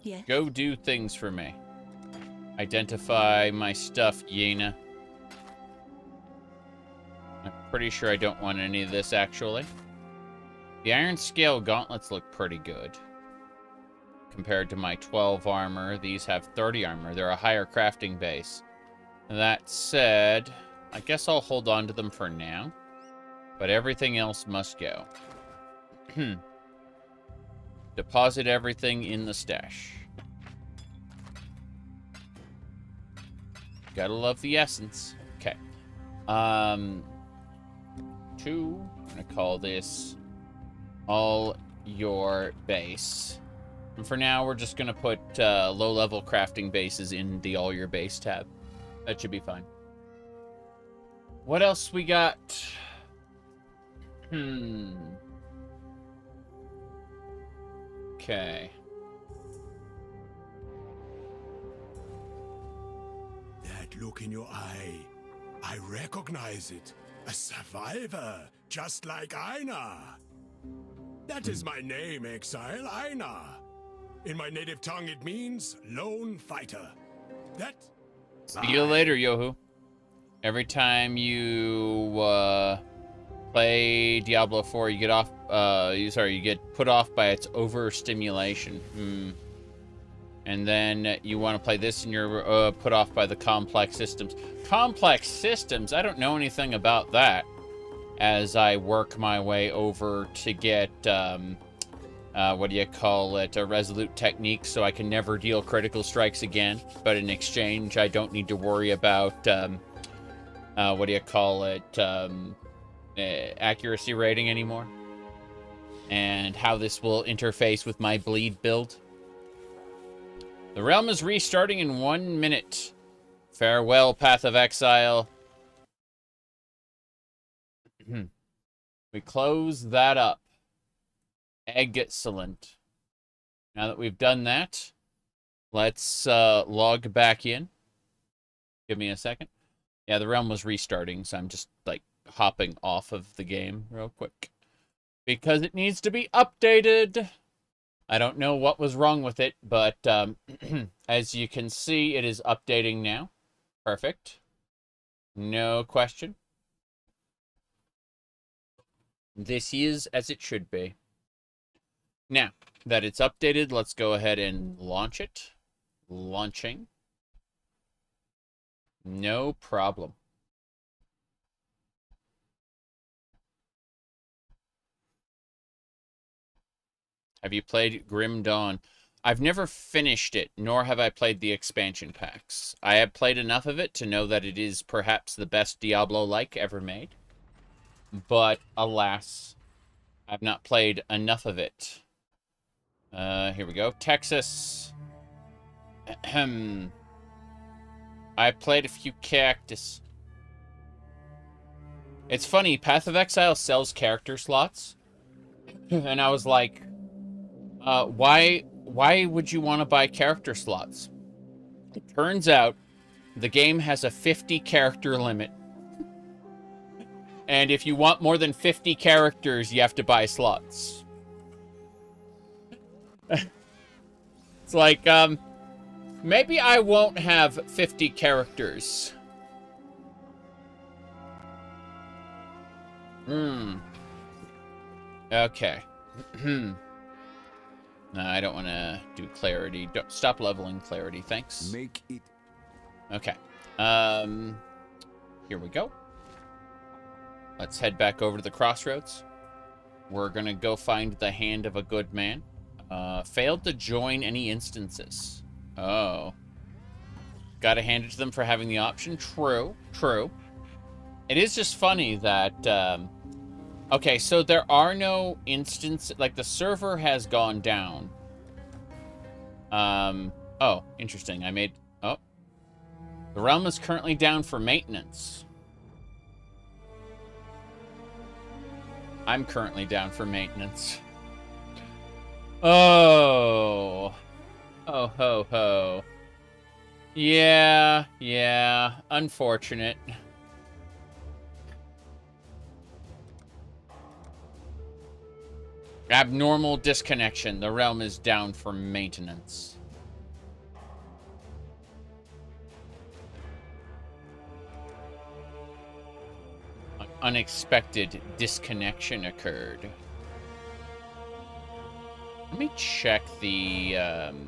Yes. Go do things for me. Identify my stuff, Yena. I'm pretty sure I don't want any of this, actually. The Iron Scale gauntlets look pretty good. Compared to my 12 armor, these have 30 armor. They're a higher crafting base. That said, I guess I'll hold on to them for now. But everything else must go. Deposit everything in the stash. Gotta love the essence. Okay. I'm gonna call this all your base. And for now, we're just gonna put low-level crafting bases in the all your base tab. That should be fine. What else we got? Okay. That look in your eye, I recognize it. A survivor, just like Aina. That is my name, Exile, Aina. In my native tongue, it means lone fighter. That... See you later, Yohu. Every time you play Diablo 4, you get off. You get put off by its overstimulation. And then you want to play this, and you're put off by the complex systems. Complex systems? I don't know anything about that. As I work my way over to get what do you call it? A resolute technique, so I can never deal critical strikes again. But in exchange, I don't need to worry about what do you call it? Accuracy rating anymore, and how this will interface with my bleed build. The realm is restarting in 1 minute. Farewell, Path of Exile. We close that up. Excellent. Now that we've done that, let's log back in. Give me a second. Yeah, the realm was restarting, so I'm just like hopping off of the game real quick because it needs to be updated. I don't know what was wrong with it, but as you can see, it is updating now. Perfect. No question. This is as it should be. Now that it's updated, let's go ahead and launch it. Launching. No problem. Have you played Grim Dawn? I've never finished it, nor have I played the expansion packs. I have played enough of it to know that it is perhaps the best Diablo-like ever made. But, alas, I've not played enough of it. Here we go. Texas. I played a few characters. It's funny, Path of Exile sells character slots. And I was like, Why would you want to buy character slots? It turns out the game has a 50 character limit. And if you want more than 50 characters, you have to buy slots. It's like, maybe I won't have 50 characters. Okay. No, I don't want to do clarity. Don't, stop leveling clarity, thanks. Make it. Okay. Here we go. Let's head back over to the crossroads. We're gonna go find the hand of a good man. Failed to join any instances. Oh. Gotta hand it to them for having the option. True. True. It is just funny that, okay, so there are no instances, like the server has gone down. Oh, interesting. Oh. The realm is currently down for maintenance. I'm currently down for maintenance. Oh. Oh, ho, ho. Yeah, unfortunate. Abnormal disconnection. The realm is down for maintenance. An unexpected disconnection occurred. Let me check the, I'm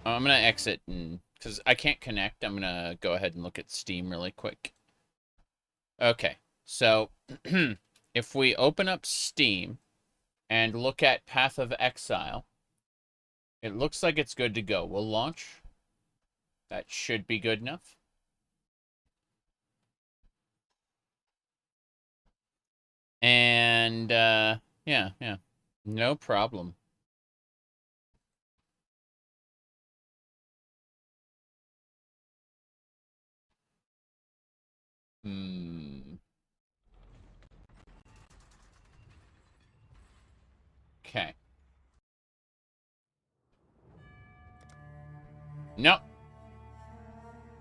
gonna exit, and because I can't connect, I'm gonna go ahead and look at Steam really quick. Okay, so if we open up Steam and look at Path of Exile, it looks like it's good to go. We'll launch. That should be good enough. And, yeah, no problem. Okay. Nope.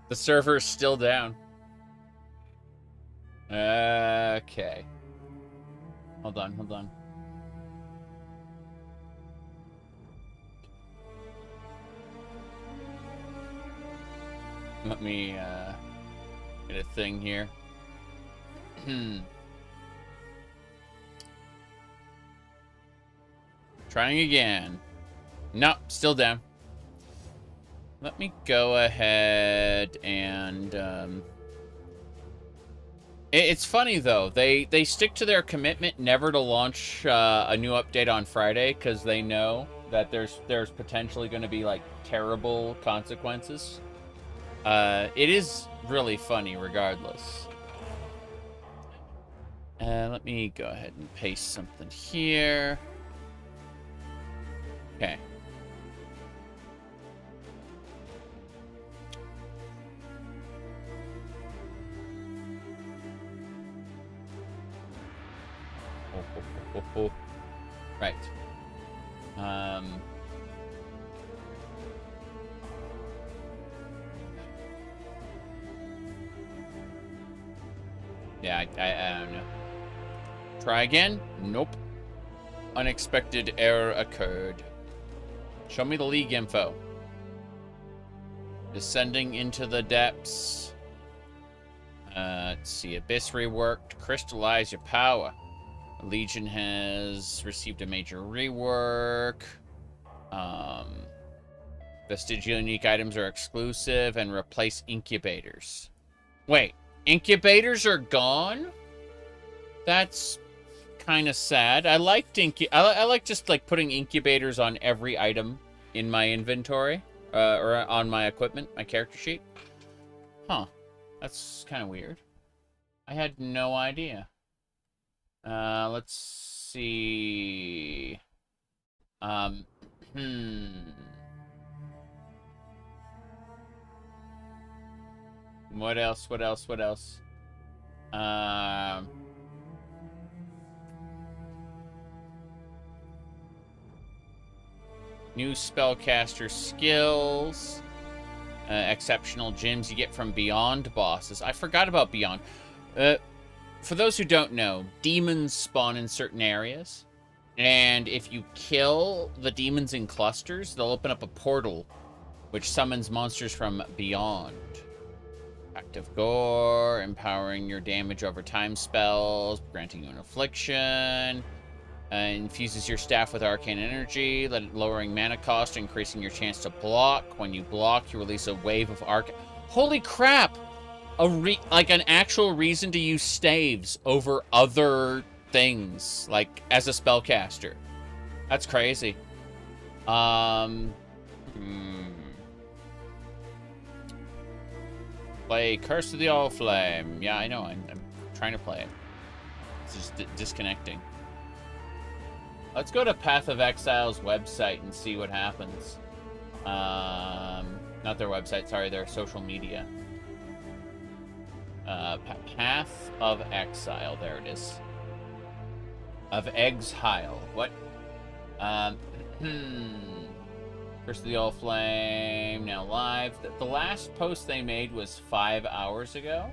The server is still down. Okay. Hold on. Let me, get a thing here. Trying again. Nope, still down. Let me go ahead and, it's funny, though. They stick to their commitment never to launch a new update on Friday because they know that there's potentially going to be, like, terrible consequences. It is really funny regardless. Let me go ahead and paste something here. Okay. Right. Yeah, I don't know. Try again? Nope. Unexpected error occurred. Show me the league info. Descending into the depths. Let's see. Abyss reworked. Crystallize your power. Legion has received a major rework. Vestigial unique items are exclusive and replace incubators. Wait, incubators are gone? That's kind of sad. I liked I like just like putting incubators on every item in my inventory or on my equipment, my character sheet. Huh. That's kind of weird. I had no idea. Let's see. What else? New spellcaster skills. Exceptional gems you get from beyond bosses. I forgot about beyond. For those who don't know, demons spawn in certain areas. And if you kill the demons in clusters, they'll open up a portal, which summons monsters from beyond. Active Gore, empowering your damage over time spells, granting you an affliction. Infuses your staff with arcane energy, lowering mana cost, increasing your chance to block. When you block, you release a wave of arc. Holy crap! Like an actual reason to use staves over other things, like as a spellcaster. That's crazy. Play Curse of the Allflame. Yeah, I know. I'm trying to play it. It's just disconnecting. Let's go to Path of Exile's website and see what happens. Not their website, sorry, their social media. Path of Exile, there it is. Of Exile. What? Curse of the Allflame, now live. The last post they made was 5 hours ago.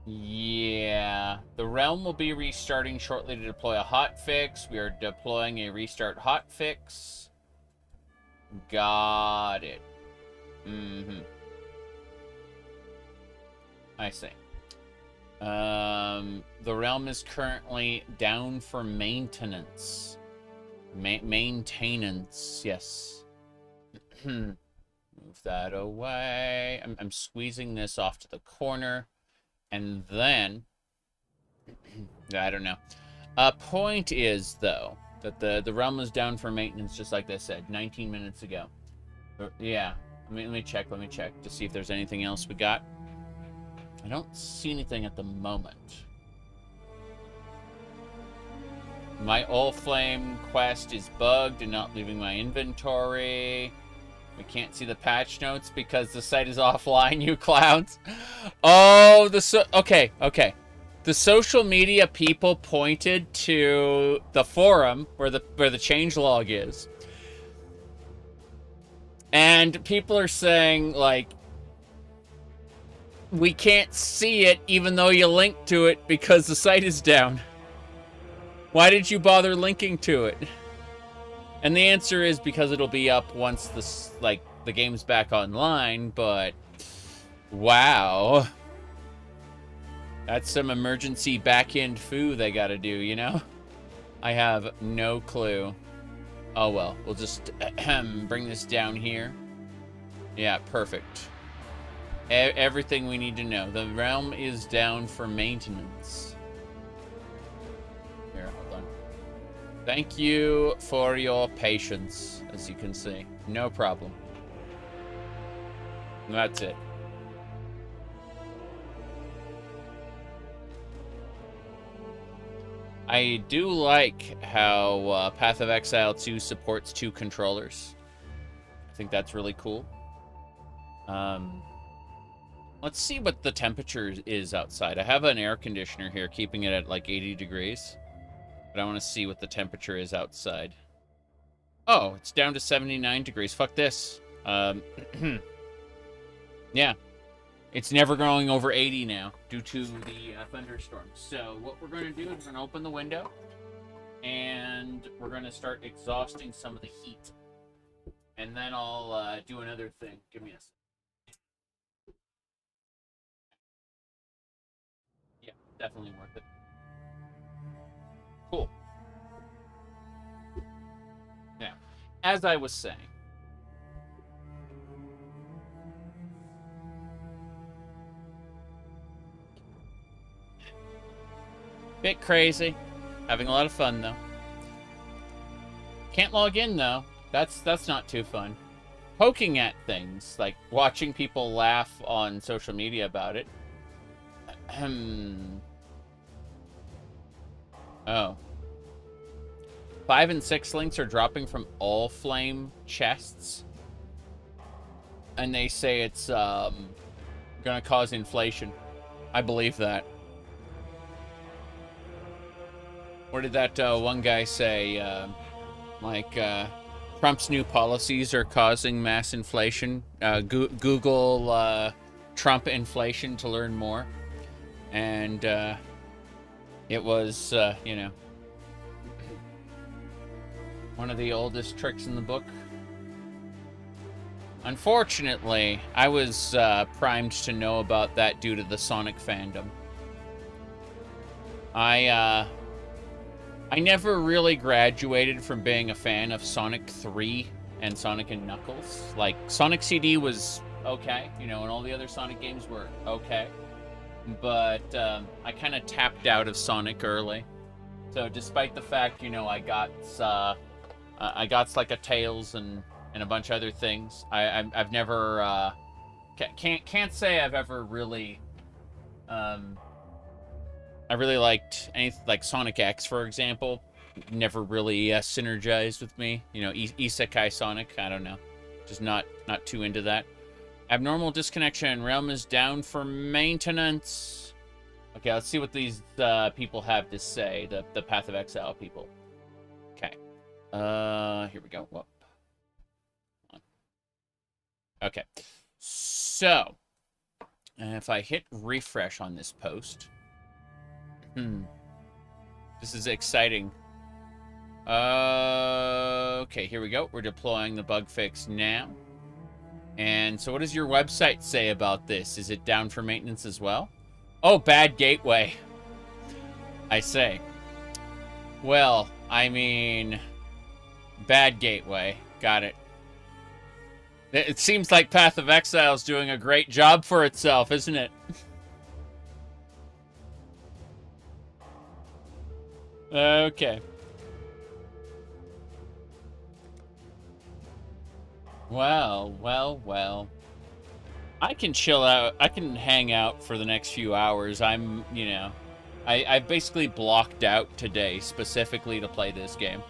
Yeah. The realm will be restarting shortly to deploy a hotfix. We are deploying a restart hotfix. Got it. I see. The realm is currently down for maintenance. Maintenance, yes. Move that away. I'm squeezing this off to the corner. And then, I don't know. Point is, though, that the realm is down for maintenance, just like they said, 19 minutes ago. Yeah, let me check to see if there's anything else we got. I don't see anything at the moment. My Allflame quest is bugged and not leaving my inventory. We can't see the patch notes because the site is offline, you clowns. Oh, okay. The social media people pointed to the forum where the changelog is. And people are saying, like, we can't see it even though you linked to it because the site is down. Why did you bother linking to it? And the answer is because it'll be up once the game's back online, but wow. That's some emergency back-end foo they gotta do, you know? I have no clue. Oh well, we'll just bring this down here. Yeah, perfect. Everything we need to know. The realm is down for maintenance. Here, hold on. Thank you for your patience, as you can see. No problem. That's it. I do like how Path of Exile 2 supports 2 controllers. I think that's really cool. Let's see what the temperature is outside. I have an air conditioner here, keeping it at like 80 degrees. But I want to see what the temperature is outside. Oh, it's down to 79 degrees. Fuck this. Yeah. It's never going over 80 now due to the thunderstorms. So what we're going to do is we're going to open the window. And we're going to start exhausting some of the heat. And then I'll do another thing. Give me a second. Yeah, definitely worth it. Cool. Now, as I was saying, bit crazy. Having a lot of fun, though. Can't log in, though. That's not too fun. Poking at things, like watching people laugh on social media about it. Oh. 5 and 6 links are dropping from Allflame chests. And they say it's gonna cause inflation. I believe that. What did that one guy say? Trump's new policies are causing mass inflation. Google Trump inflation to learn more. And it was, you know, one of the oldest tricks in the book. Unfortunately, I was primed to know about that due to the Sonic fandom. I never really graduated from being a fan of Sonic 3 and Sonic and Knuckles. Like, Sonic CD was okay, you know, and all the other Sonic games were okay. But I kind of tapped out of Sonic early. So despite the fact, you know, I got like a Tails and a bunch of other things, I've never can't say I've ever really I really liked anything like Sonic X, for example. Never really synergized with me. You know, Isekai Sonic, I don't know. Just not too into that. Abnormal disconnection. Realm is down for maintenance. Okay, let's see what these people have to say. The Path of Exile people. Okay. Here we go. Whoop. Okay. So, if I hit refresh on this post... This is exciting. Okay, here we go. We're deploying the bug fix now. And so what does your website say about this? Is it down for maintenance as well? Oh, bad gateway. I say. Well, I mean... Bad gateway. Got it. It seems like Path of Exile is doing a great job for itself, isn't it? Okay. Well. I can chill out. I can hang out for the next few hours. I'm, you know, I've basically blocked out today specifically to play this game.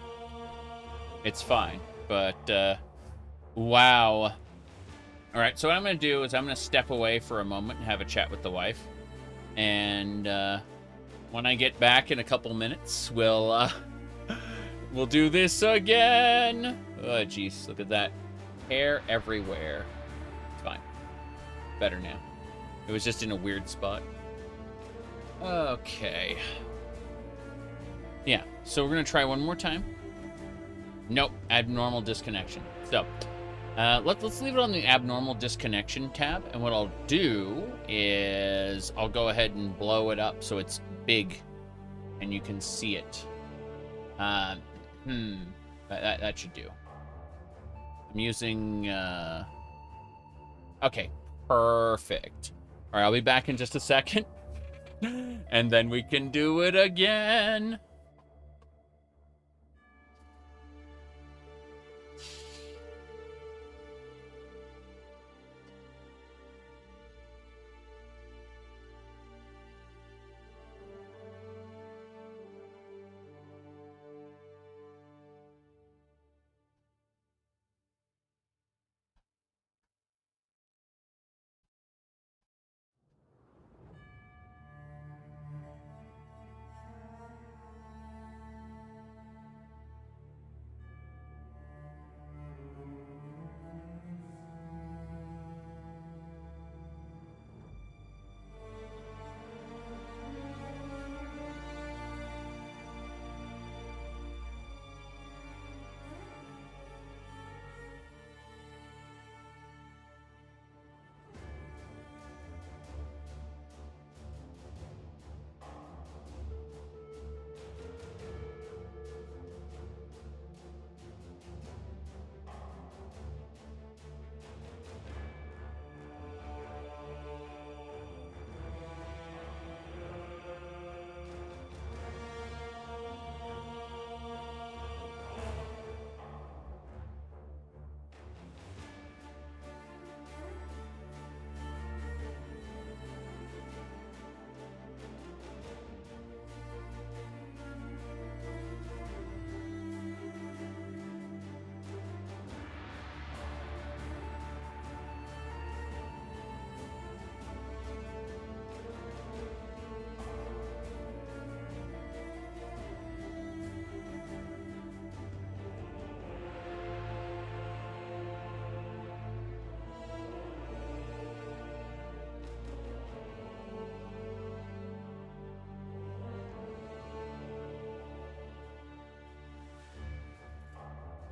It's fine, but, wow. All right, so what I'm going to do is I'm going to step away for a moment and have a chat with the wife. And, when I get back in a couple minutes, we'll do this again. Oh, jeez, look at that. Hair everywhere. It's fine. Better now. It was just in a weird spot. Okay. Yeah, so we're going to try one more time. Nope, abnormal disconnection. So, let's leave it on the abnormal disconnection tab. And what I'll do is I'll go ahead and blow it up so it's big and you can see it. That should do. I'm using okay, perfect. All right, I'll be back in just a second. And then we can do it again.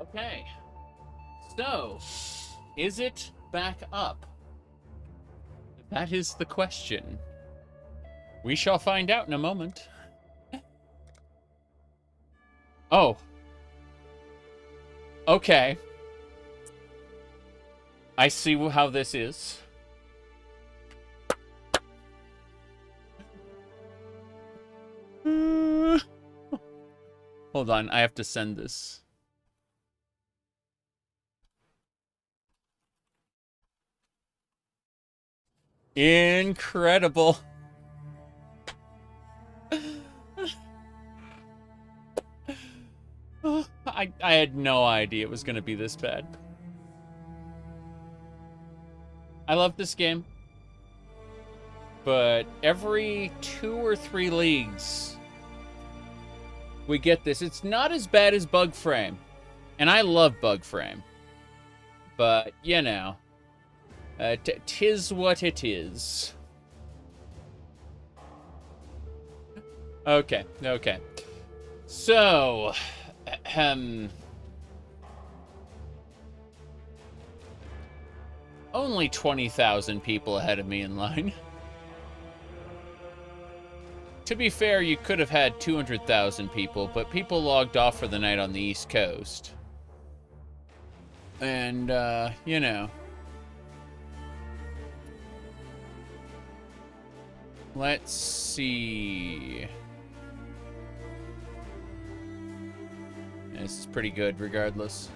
Okay. So, is it back up? That is the question. We shall find out in a moment. Oh. Okay. I see how this is. Hold on, I have to send this. Incredible. I had no idea it was going to be this bad. I love this game. But every 2 or 3 leagues, we get this. It's not as bad as Bug Frame. And I love Bug Frame. But, you know, tis what it is. Okay, okay. So, only 20,000 people ahead of me in line. To be fair, you could have had 200,000 people, but people logged off for the night on the East Coast. And, you know. Let's see. This is pretty good, regardless.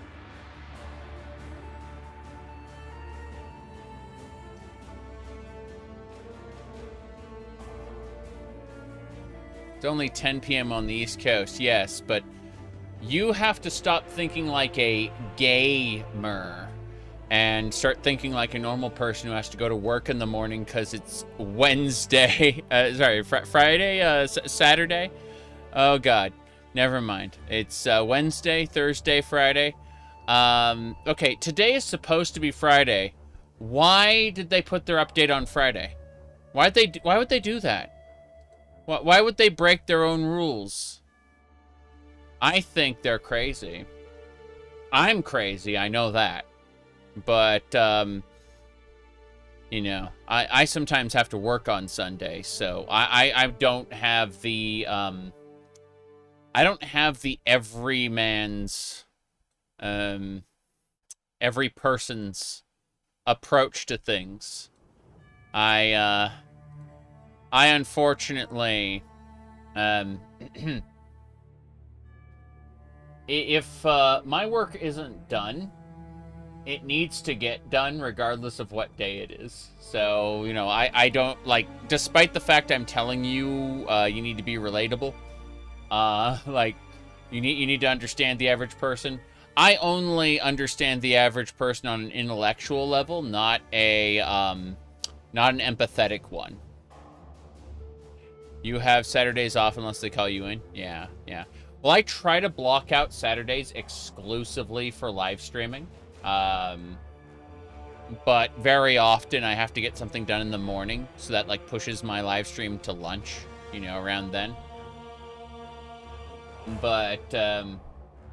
It's only 10 p.m. on the East Coast, yes, but you have to stop thinking like a gamer and start thinking like a normal person who has to go to work in the morning because it's Wednesday. Friday? Saturday? Oh, God. Never mind. It's Wednesday, Thursday, Friday. Okay, today is supposed to be Friday. Why did they put their update on Friday? Why would they do that? Why would they break their own rules? I think they're crazy. I'm crazy, I know that. But, you know, I sometimes have to work on Sunday, so I don't have the, I don't have the everyman's, every person's approach to things. I unfortunately, if my work isn't done, it needs to get done regardless of what day it is. So, you know, I don't, like, despite the fact I'm telling you, you need to be relatable, like, you need to understand the average person. I only understand the average person on an intellectual level, not an empathetic one. You have Saturdays off unless they call you in? Yeah, yeah. Well, I try to block out Saturdays exclusively for live streaming. But very often I have to get something done in the morning, so that, like, pushes my live stream to lunch, you know, around then. But,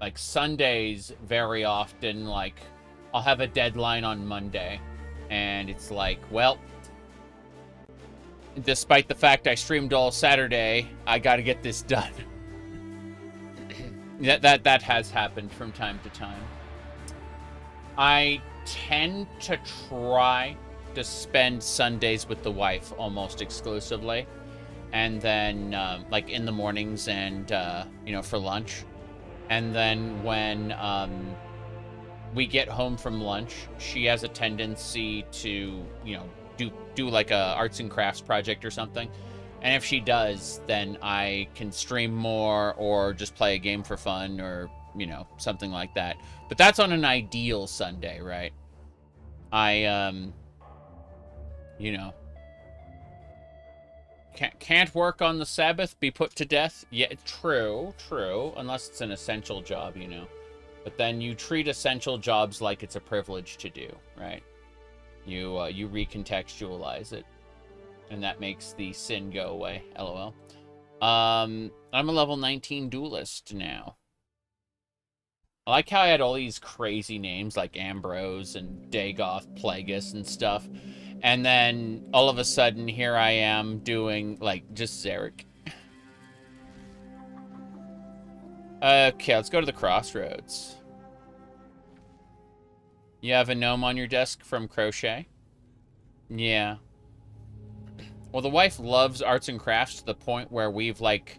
like, Sundays, very often, like, I'll have a deadline on Monday, and it's like, well, despite the fact I streamed all Saturday, I gotta get this done. That has happened from time to time. I tend to try to spend Sundays with the wife almost exclusively. And then, like, in the mornings and, you know, for lunch. And then when we get home from lunch, she has a tendency to, you know, do like a arts and crafts project or something. And if she does, then I can stream more or just play a game for fun or, you know, something like that. But that's on an ideal Sunday, right? You know, can't work on the Sabbath, be put to death? Yeah, true, unless it's an essential job, you know. But then you treat essential jobs like it's a privilege to do, right? You recontextualize it, and that makes the sin go away, LOL. I'm a level 19 duelist now. I like how I had all these crazy names like Ambrose and Dagoth, Plagueis and stuff. And then all of a sudden here I am doing like just Zarek. Okay, let's go to the crossroads. You have a gnome on your desk from Crochet? Yeah. Well, the wife loves arts and crafts to the point where we've, like,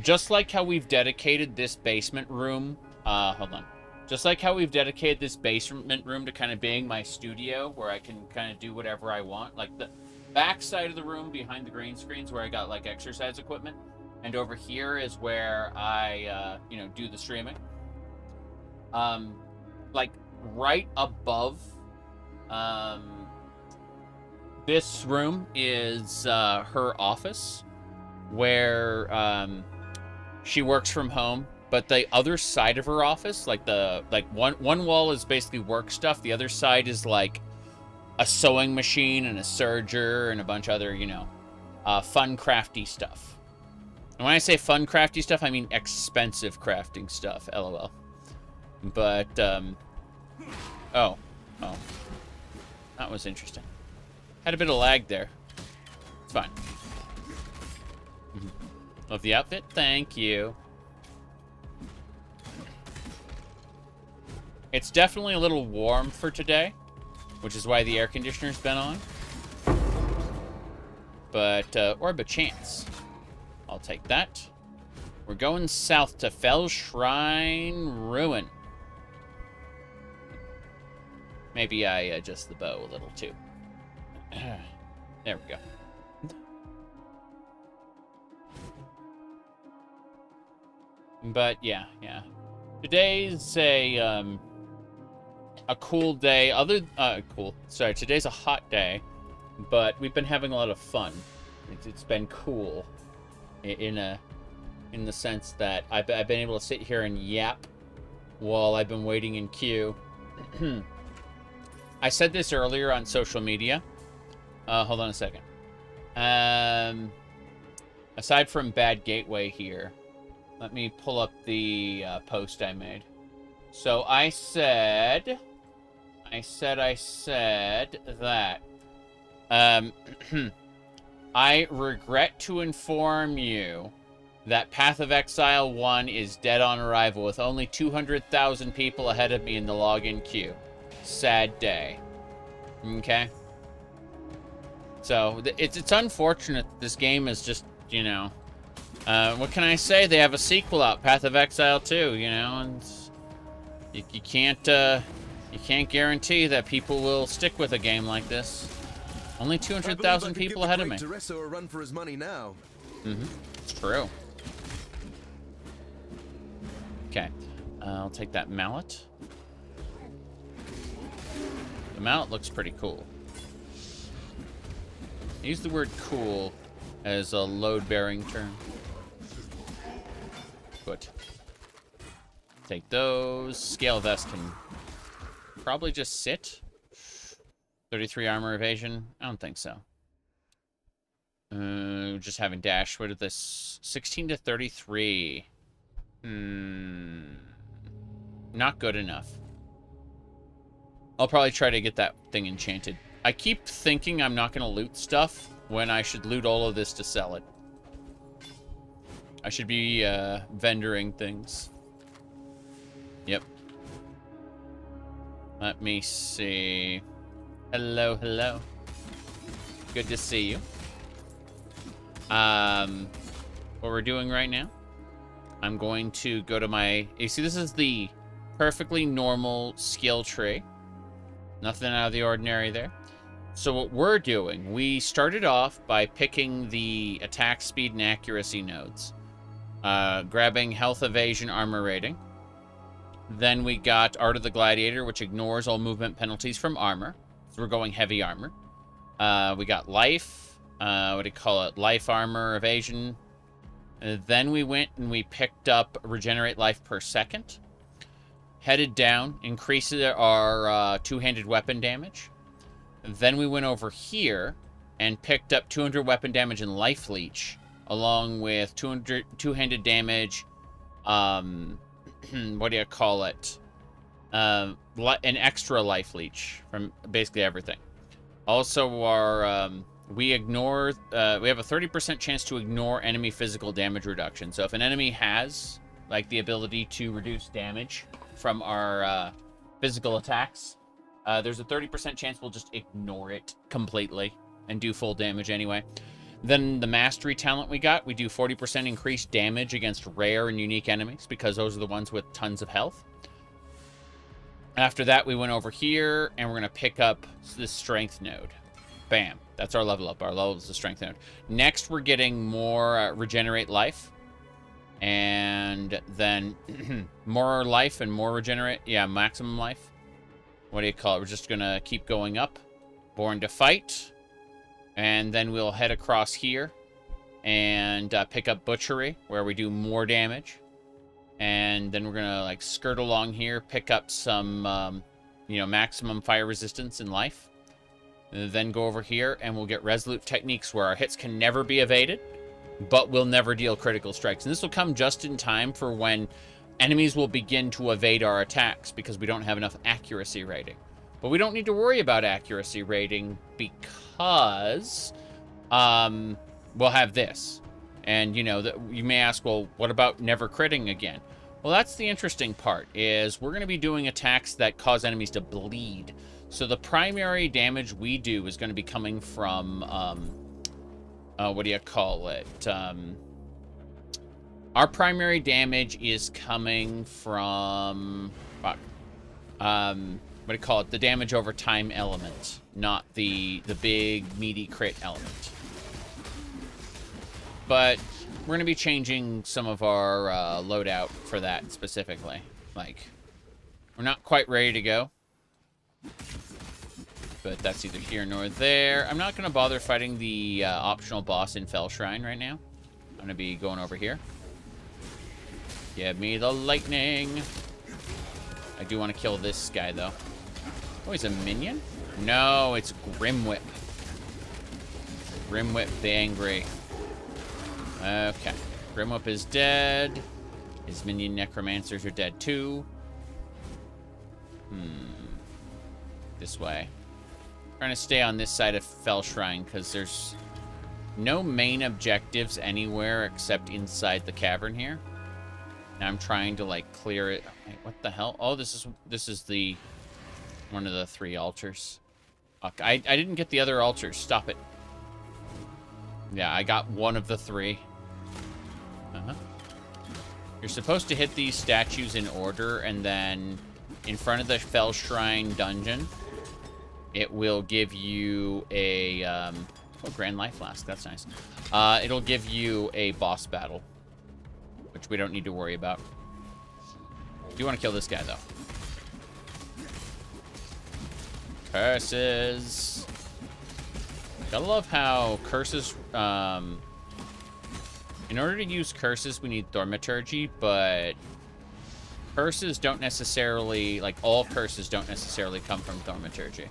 just like how we've dedicated this basement room, hold on. Just like how we've dedicated this basement room to kind of being my studio, where I can kind of do whatever I want. Like, the back side of the room behind the green screens where I got, like, exercise equipment. And over here is where I, you know, do the streaming. Like, right above, this room is her office, where she works from home. But the other side of her office, like one wall is basically work stuff. The other side is like a sewing machine and a serger and a bunch of other, you know, fun crafty stuff. And when I say fun crafty stuff, I mean expensive crafting stuff. LOL. But oh, that was interesting. Had a bit of lag there. It's fine. Love the outfit. Thank you. It's definitely a little warm for today, which is why the air conditioner's been on. But, Orb of Chance. I'll take that. We're going south to Fell Shrine Ruin. Maybe I adjust the bow a little, too. There we go. But, yeah. Today's a cool day. Today's a hot day, but we've been having a lot of fun. It's been cool in the sense that I've been able to sit here and yap while I've been waiting in queue. I said this earlier on social media. Hold on a second. Aside from Bad Gateway here, let me pull up the post I made. So I said that I regret to inform you that Path of Exile 1 is dead on arrival with only 200,000 people ahead of me in the login queue. Sad day. Okay? So, it's unfortunate this game is just, you know... what can I say? They have a sequel out, Path of Exile 2, you know, and... You can't guarantee that people will stick with a game like this. Only 200,000 people ahead of me. Tereso a run for his money now. It's true. Okay, I'll take that mallet. The mallet looks pretty cool. I use the word cool as a load-bearing term. Good. Take those. Scale vest can probably just sit. 33 armor evasion. I don't think so. Just having dash. What is this? 16 to 33. Not good enough. I'll probably try to get that thing enchanted. I keep thinking I'm not going to loot stuff when I should loot all of this to sell it. I should be vendoring things. Yep. Let me see. Hello. Good to see you. What we're doing right now, I'm going to go to my... You see, this is the perfectly normal skill tree. Nothing out of the ordinary there. So what we're doing, we started off by picking the attack speed and accuracy nodes. Grabbing health, evasion, armor rating. Then we got Art of the Gladiator, which ignores all movement penalties from armor. So we're going heavy armor. We got life. What do you call it? Life, armor, evasion. Then we went and we picked up regenerate life per second. Headed down, increases our two-handed weapon damage. Then we went over here and picked up 200 weapon damage and life leech, along with 200 two-handed damage, what do you call it? An extra life leech from basically everything. Also, our we have a 30% chance to ignore enemy physical damage reduction. So if an enemy has like the ability to reduce damage from our physical attacks, there's a 30% chance we'll just ignore it completely and do full damage anyway. Then the mastery talent we got, we do 40% increased damage against rare and unique enemies because those are the ones with tons of health. After that, we went over here and we're going to pick up this strength node. Bam. That's our level up. Our level is the strength node. Next, we're getting more regenerate life. And then more life and more regenerate. Yeah, maximum life. What do you call it? We're just going to keep going up. Born to fight. And then we'll head across here and pick up butchery, where we do more damage. And then we're going to like skirt along here, pick up some, you know, maximum fire resistance in life. Then go over here and we'll get resolute techniques where our hits can never be evaded, but will never deal critical strikes. And this will come just in time for when enemies will begin to evade our attacks because we don't have enough accuracy rating. But we don't need to worry about accuracy rating because we'll have this. And, you know, you may ask, well, what about never critting again? Well, that's the interesting part, is we're going to be doing attacks that cause enemies to bleed. So the primary damage we do is going to be coming from, what do you call it? Our primary damage is coming from, what do you call it? The damage over time element, not the big meaty crit element. But we're going to be changing some of our loadout for that specifically. Like, we're not quite ready to go. But that's either here nor there. I'm not going to bother fighting the optional boss in Fell Shrine right now. I'm going to be going over here. Give me the lightning. I do want to kill this guy, though. Oh, he's a minion? No, it's Grimwhip. Grimwhip the Angry. Okay. Grimwhip is dead. His minion necromancers are dead too. This way. I'm trying to stay on this side of Fell Shrine because there's no main objectives anywhere except inside the cavern here. Now I'm trying to like clear it. Wait, what the hell? Oh, this is the one of the 3 altars. Fuck, I didn't get the other altars. Stop it. Yeah, I got one of the 3. You're supposed to hit these statues in order, and then in front of the Fell Shrine dungeon, it will give you a Grand Life Flask. That's nice. It'll give you a boss battle, which we don't need to worry about. Do want to kill this guy though. Curses. Gotta love how curses, in order to use curses, we need Thaumaturgy, but curses don't necessarily, like, all curses don't necessarily come from Thaumaturgy.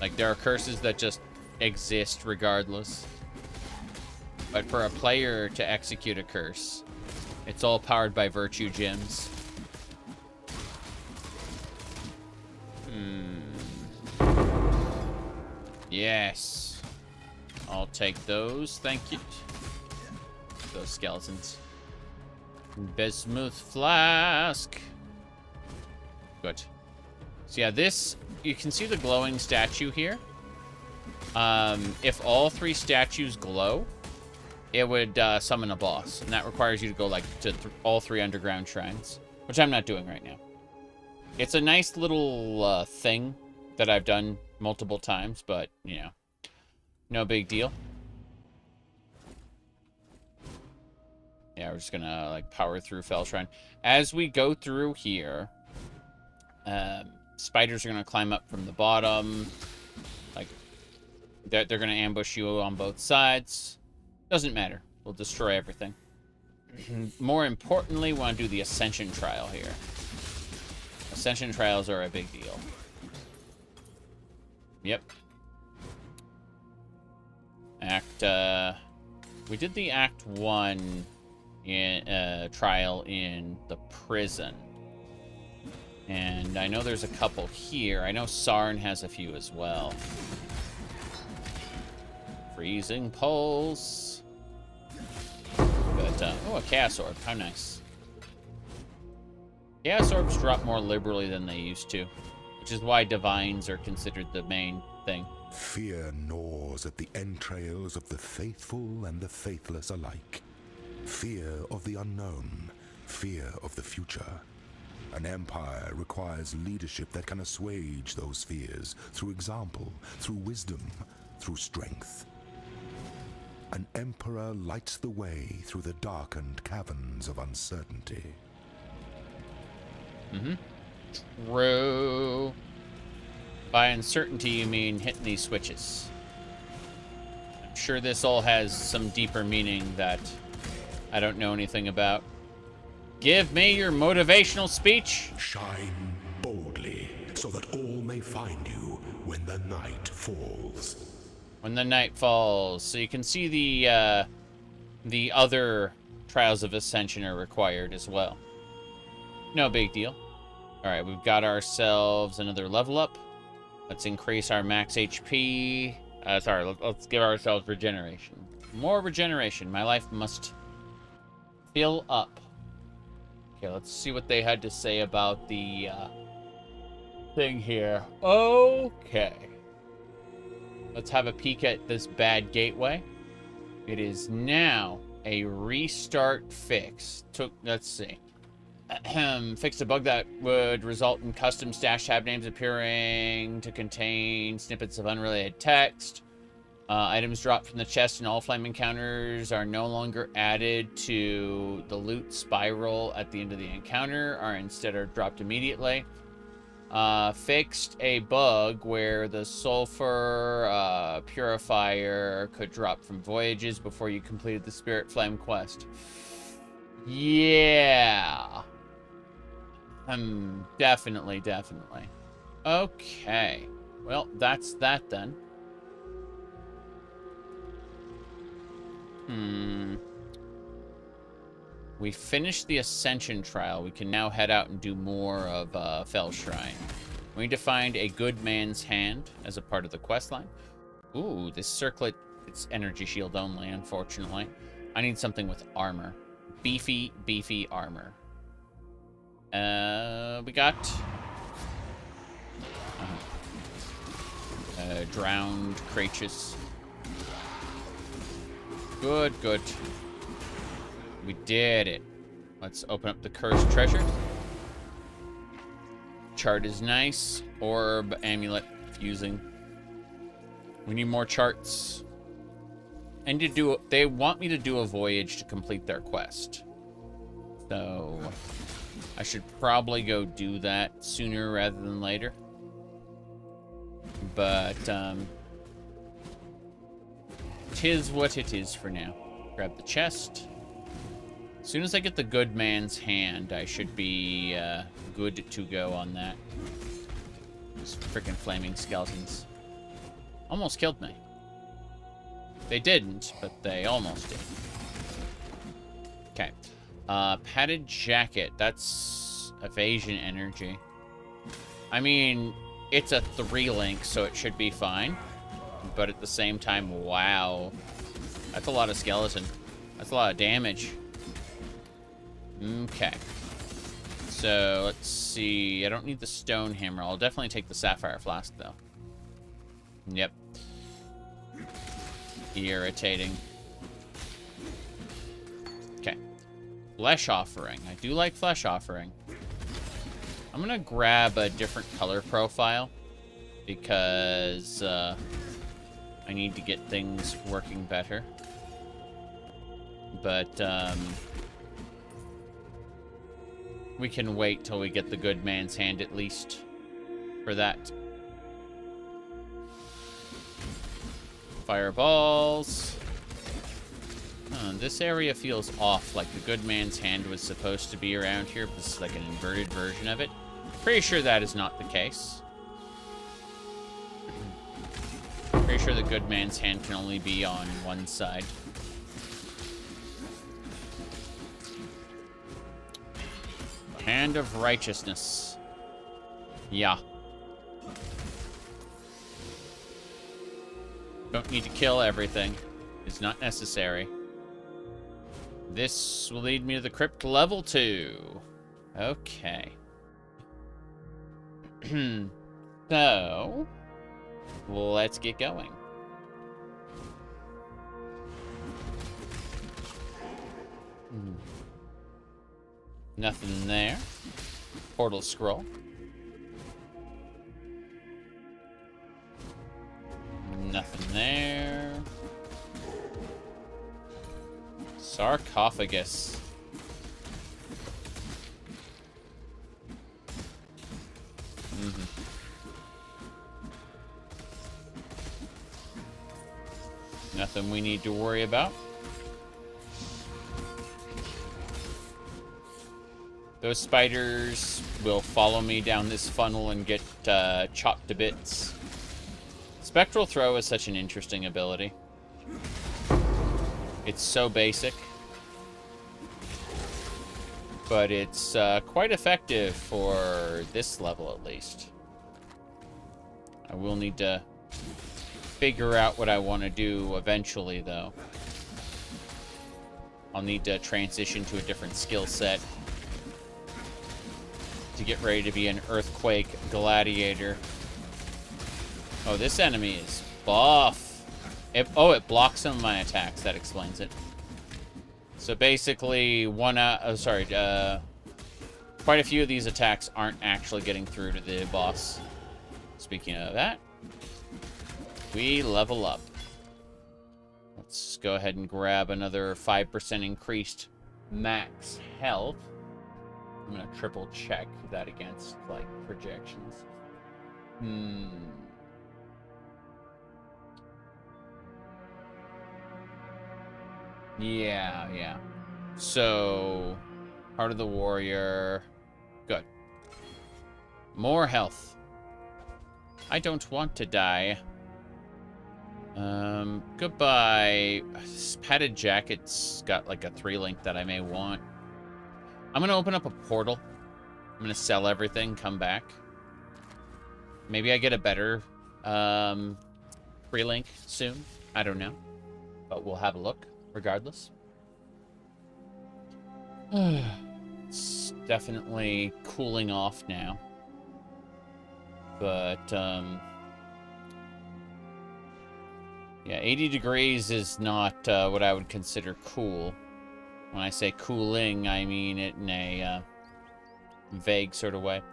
Like, there are curses that just exist regardless. But for a player to execute a curse, it's all powered by virtue gems. Yes. I'll take those. Thank you. Those skeletons. Bismuth flask. Good. So yeah, this, you can see the glowing statue here. If all 3 statues glow, it would summon a boss. And that requires you to go like to all 3 underground shrines, which I'm not doing right now. It's a nice little thing that I've done multiple times, but, you know, no big deal. Yeah, we're just gonna, like, power through Fell Shrine. As we go through here, spiders are gonna climb up from the bottom. Like, they're gonna ambush you on both sides. Doesn't matter. We'll destroy everything. More importantly, we want to do the Ascension Trial here. Ascension Trials are a big deal. Yep. We did the Act 1 trial in the prison. And I know there's a couple here. I know Sarn has a few as well. Freezing Pulse. But, oh, a Chaos Orb. How nice. Chaos Orbs drop more liberally than they used to, which is why Divines are considered the main thing. Fear gnaws at the entrails of the faithful and the faithless alike. Fear of the unknown, fear of the future. An empire requires leadership that can assuage those fears through example, through wisdom, through strength. An emperor lights the way through the darkened caverns of uncertainty. True. By uncertainty, you mean hitting these switches. I'm sure this all has some deeper meaning that I don't know anything about. Give me your motivational speech. Shine boldly, so that all may find you when the night falls. When the night falls. So you can see the other Trials of Ascension are required as well. No big deal. Alright, we've got ourselves another level up. Let's increase our max HP. Sorry, let's give ourselves regeneration. More regeneration. My life must fill up. Okay, let's see what they had to say about the thing here. Okay. Let's have a peek at this bad gateway. It is now a restart fix. Let's see. Fixed a bug that would result in custom stash tab names appearing to contain snippets of unrelated text. Items dropped from the chest and Allflame encounters are no longer added to the loot spiral at the end of the encounter, are instead dropped immediately. Fixed a bug where the sulfur purifier could drop from voyages before you completed the Spirit Flame quest. Yeah. Definitely. Okay. Well, that's that then. We finished the Ascension trial. We can now head out and do more of Fell Shrine. We need to find a good man's hand as a part of the quest line. Ooh, this circlet, it's energy shield only, unfortunately. I need something with armor. Beefy armor. We got drowned Kratos. Good. We did it. Let's open up the cursed treasure. Chart is nice. Orb, amulet, fusing. We need more charts. And they want me to do a voyage to complete their quest. So I should probably go do that sooner rather than later. But tis what it is for now. Grab the chest. As soon as I get the good man's hand, I should be good to go on that. These freaking flaming skeletons almost killed me. They didn't, but they almost did. Okay. Padded jacket. That's evasion energy. I mean, it's a 3-link, so it should be fine. But at the same time, wow. That's a lot of skeleton. That's a lot of damage. Okay. So, let's see. I don't need the stone hammer. I'll definitely take the sapphire flask, though. Yep. Irritating. Okay. Flesh offering. I do like flesh offering. I'm gonna grab a different color profile because I need to get things working better. But we can wait till we get the good man's hand at least for that. Fireballs. This area feels off, like the good man's hand was supposed to be around here, but this is like an inverted version of it. Pretty sure that is not the case. Pretty sure the good man's hand can only be on one side. Hand of Righteousness. Yeah. Don't need to kill everything. It's not necessary. This will lead me to the crypt level 2. Okay. So, let's get going. Nothing there. Portal scroll. Nothing there. Sarcophagus. Nothing we need to worry about. Those spiders will follow me down this funnel and get chopped to bits. Spectral Throw is such an interesting ability. It's so basic, but it's quite effective for this level at least. I will need to figure out what I want to do eventually, though. I'll need to transition to a different skill set to get ready to be an Earthquake Gladiator. Oh, this enemy is buff. It blocks some of my attacks. That explains it. So basically, quite a few of these attacks aren't actually getting through to the boss. Speaking of that, we level up. Let's go ahead and grab another 5% increased max health. I'm gonna triple check that against, like, projections. Yeah. So, Heart of the Warrior. Good. More health. I don't want to die. Goodbye. This padded jacket's got, like, a 3-link that I may want. I'm gonna open up a portal. I'm gonna sell everything, come back. Maybe I get a better 3-link soon. I don't know. But we'll have a look, regardless. It's definitely cooling off now. But, yeah, 80 degrees is not what I would consider cool. When I say cooling, I mean it in a vague sort of way.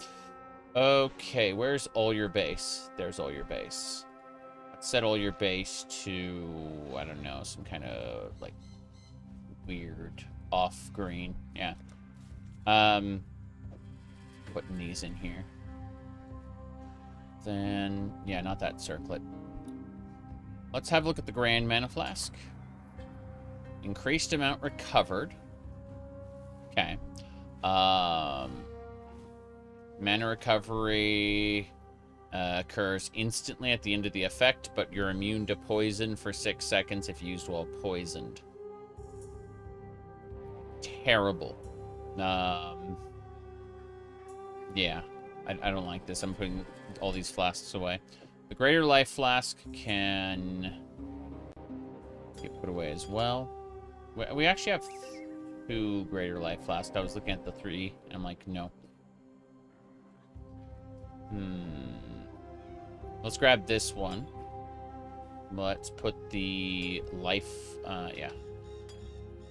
Okay, where's all your base? There's all your base. Let's set all your base to, I don't know, some kind of, like, weird off-green. Yeah. Putting these in here. Then, yeah, not that circlet. Let's have a look at the Grand Mana Flask. Increased amount recovered. Okay. Mana recovery occurs instantly at the end of the effect, but you're immune to poison for 6 seconds if used while poisoned. Terrible. Yeah. I don't like this. I'm putting all these flasks away. The Greater Life Flask can get put away as well. We actually have 2 Greater Life Flasks. I was looking at the 3, and I'm like, no. Let's grab this one. Let's put the life, yeah.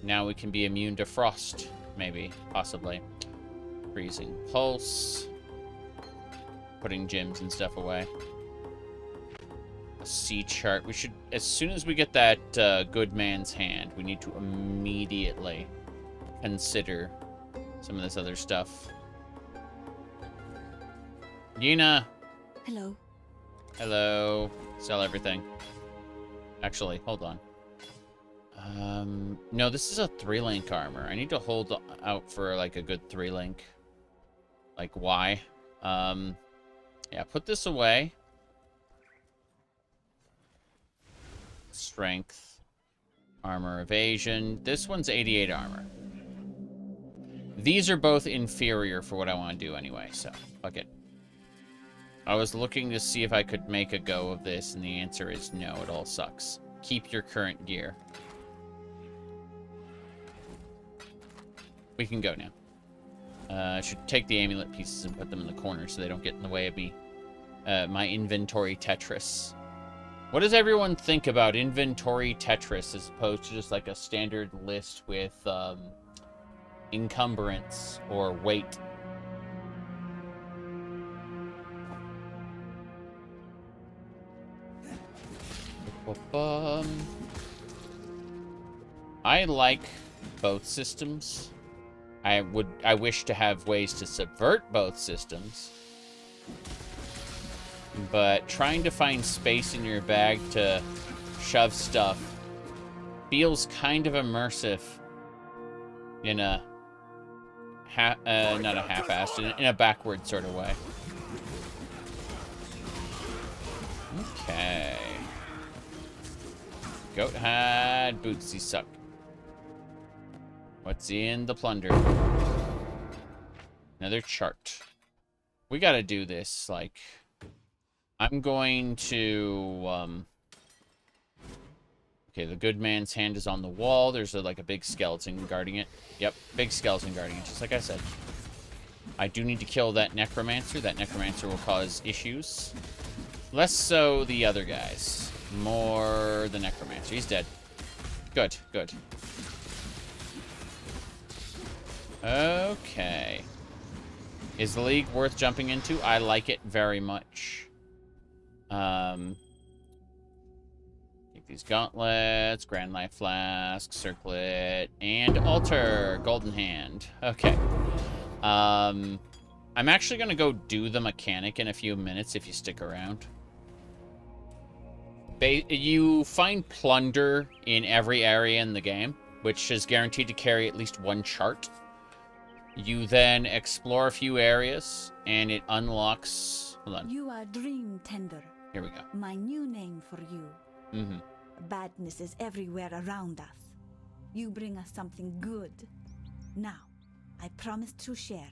Now we can be immune to frost, maybe, possibly. Freezing Pulse. Putting gems and stuff away. Sea chart. We should, as soon as we get that good man's hand, we need to immediately consider some of this other stuff. Yina. Hello. Hello. Sell everything. Actually, hold on. No, this is a 3-link armor. I need to hold out for, like, a good 3-link. Like, why? Yeah, put this away. Strength. Armor evasion. This one's 88 armor. These are both inferior for what I want to do anyway, so fuck it. I was looking to see if I could make a go of this, and the answer is no, it all sucks. Keep your current gear. We can go now. I should take the amulet pieces and put them in the corner so they don't get in the way of me. My inventory Tetris. What does everyone think about inventory Tetris as opposed to just like a standard list with encumbrance or weight? I like both systems. I wish to have ways to subvert both systems. But trying to find space in your bag to shove stuff feels kind of immersive in a not a half-assed, in a backward sort of way. Okay. Goat hide, bootsy suck. What's in the plunder? Another chart. We gotta do this, like... I'm going to, okay, the good man's hand is on the wall. There's like a big skeleton guarding it. Yep, big skeleton guarding it, just like I said. I do need to kill that necromancer. That necromancer will cause issues. Less so the other guys. More the necromancer. He's dead. Good, good. Okay. Is the league worth jumping into? I like it very much. Take these gauntlets, Grand Life Flask, Circlet, and Altar, Golden Hand. Okay. I'm actually gonna go do the mechanic in a few minutes if you stick around. You find plunder in every area in the game, which is guaranteed to carry at least one chart. You then explore a few areas, and it unlocks... Hold on. You are Dream Tender. Here we go. My new name for you. Mm-hmm. Badness is everywhere around us. You bring us something good. Now, I promise to share.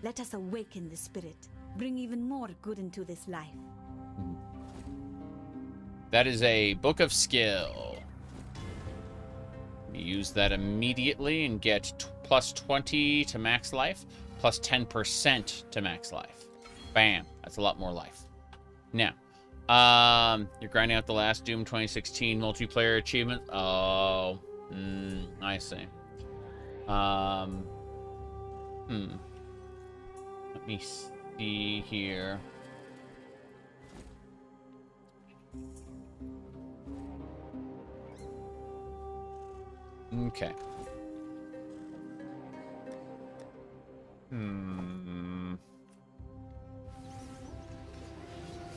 Let us awaken the spirit. Bring even more good into this life. That is a Book of Skill. Use that immediately and get plus 20 to max life, plus 10% to max life. Bam. That's a lot more life. Now, you're grinding out the last Doom 2016 multiplayer achievement. Oh, I see. Let me see here. Okay.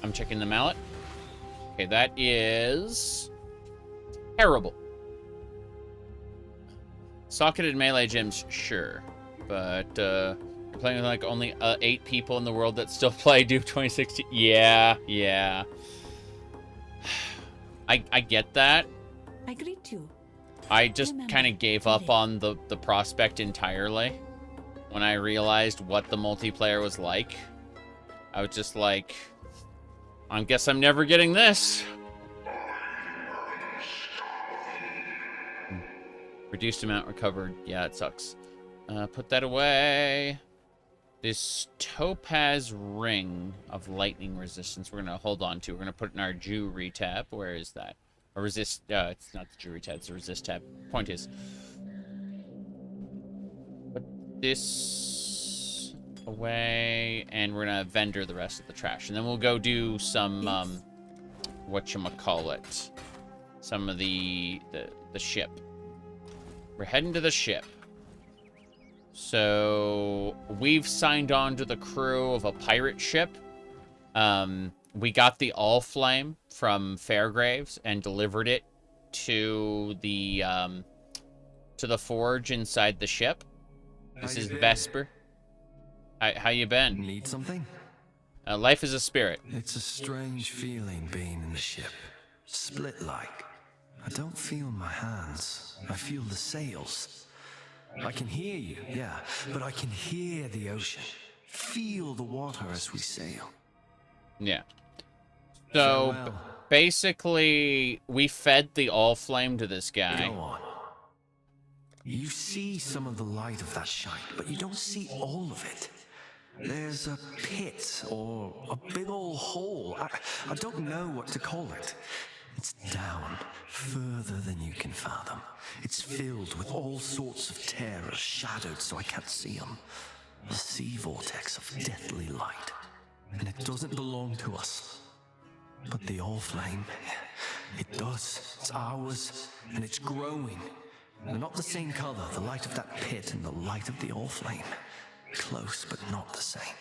I'm checking the mallet. Okay, that is terrible. Socketed melee gems, sure. But playing with like only 8 people in the world that still play Doom 2016. Yeah. I get that. I greet you. I just kind of gave up on the prospect entirely when I realized what the multiplayer was like. I was just like, I guess I'm never getting this. Reduced amount recovered. Yeah, it sucks. Put that away. This topaz ring of lightning resistance we're going to hold on to. We're going to put it in our jewelry tab. Where is that? A resist... it's not the jewelry tab. It's a resist tab. Point is... put this away. And we're going to vendor the rest of the trash. And then we'll go do some... whatchamacallit. Some of the ship. We're heading to the ship. So, we've signed on to the crew of a pirate ship. We got the Allflame from Fairgraves and delivered it to the forge inside the ship. This is Vesper. How you been? Need something? Life is a spirit. It's a strange feeling being in the ship. Split-like. I don't feel my hands. I feel the sails. I can hear you, yeah, but I can hear the ocean. Feel the water as we sail. Yeah. So, Farewell. basically, we fed the Allflame to this guy. Go on. You see some of the light of that shine, but you don't see all of it. There's a pit or a big old hole. I don't know what to call it. It's down further than you can fathom. It's filled with all sorts of terrors, shadowed so I can't see them. A sea vortex of deathly light. And it doesn't belong to us. But the Allflame, it does. It's ours, and it's growing. They're not the same color, the light of that pit and the light of the Allflame. Close, but not the same.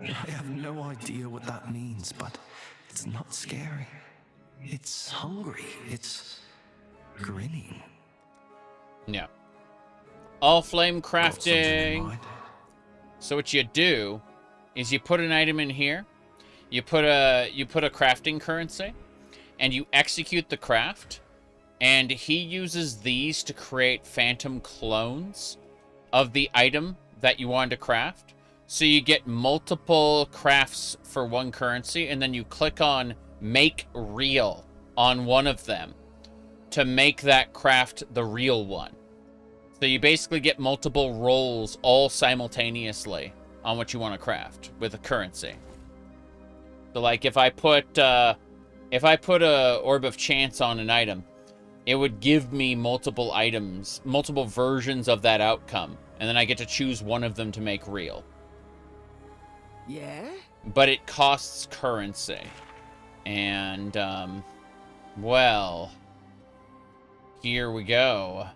I have no idea what that means, but it's not scary. It's hungry. It's grinning. Yeah. Allflame crafting. So what you do is you put an item in here, you put a crafting currency, and you execute the craft, and he uses these to create phantom clones of the item that you want to craft. So you get multiple crafts for one currency, and then you click on Make Real on one of them to make that craft the real one. So you basically get multiple rolls all simultaneously on what you want to craft with a currency. So like if I put a Orb of Chance on an item, it would give me multiple items, multiple versions of that outcome, and then I get to choose one of them to make real. Yeah? But it costs currency. And, well, here we go.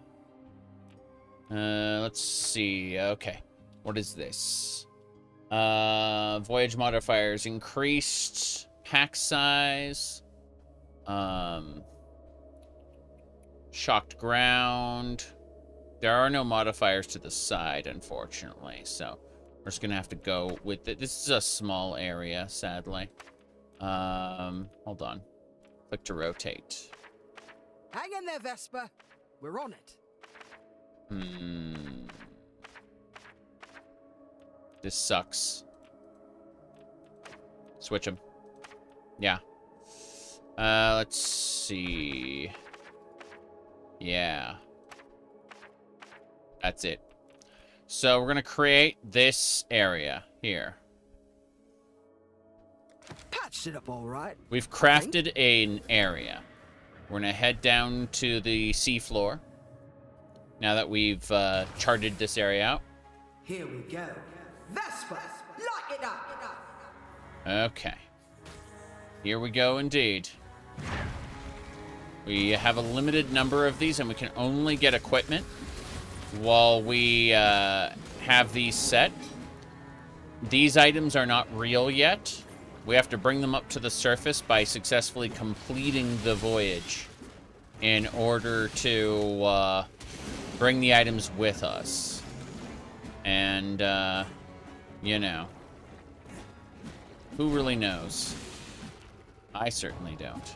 Let's see. Okay. What is this? Voyage modifiers increased. Pack size. Shocked ground. There are no modifiers to the side, unfortunately. So we're just going to have to go with it. This is a small area, sadly. Hold on. Click to rotate. Hang in there, Vesper. We're on it. This sucks. Switch them. Yeah. Let's see. Yeah. That's it. So we're going to create this area here. Patched it up all right. We've crafted an area. We're going to head down to the seafloor. Now that we've charted this area out. Here we go. Vesper, light it up. Okay. Here we go indeed. We have a limited number of these, and we can only get equipment while we have these set. These items are not real yet. We have to bring them up to the surface by successfully completing the voyage in order to bring the items with us. And, you know, who really knows? I certainly don't.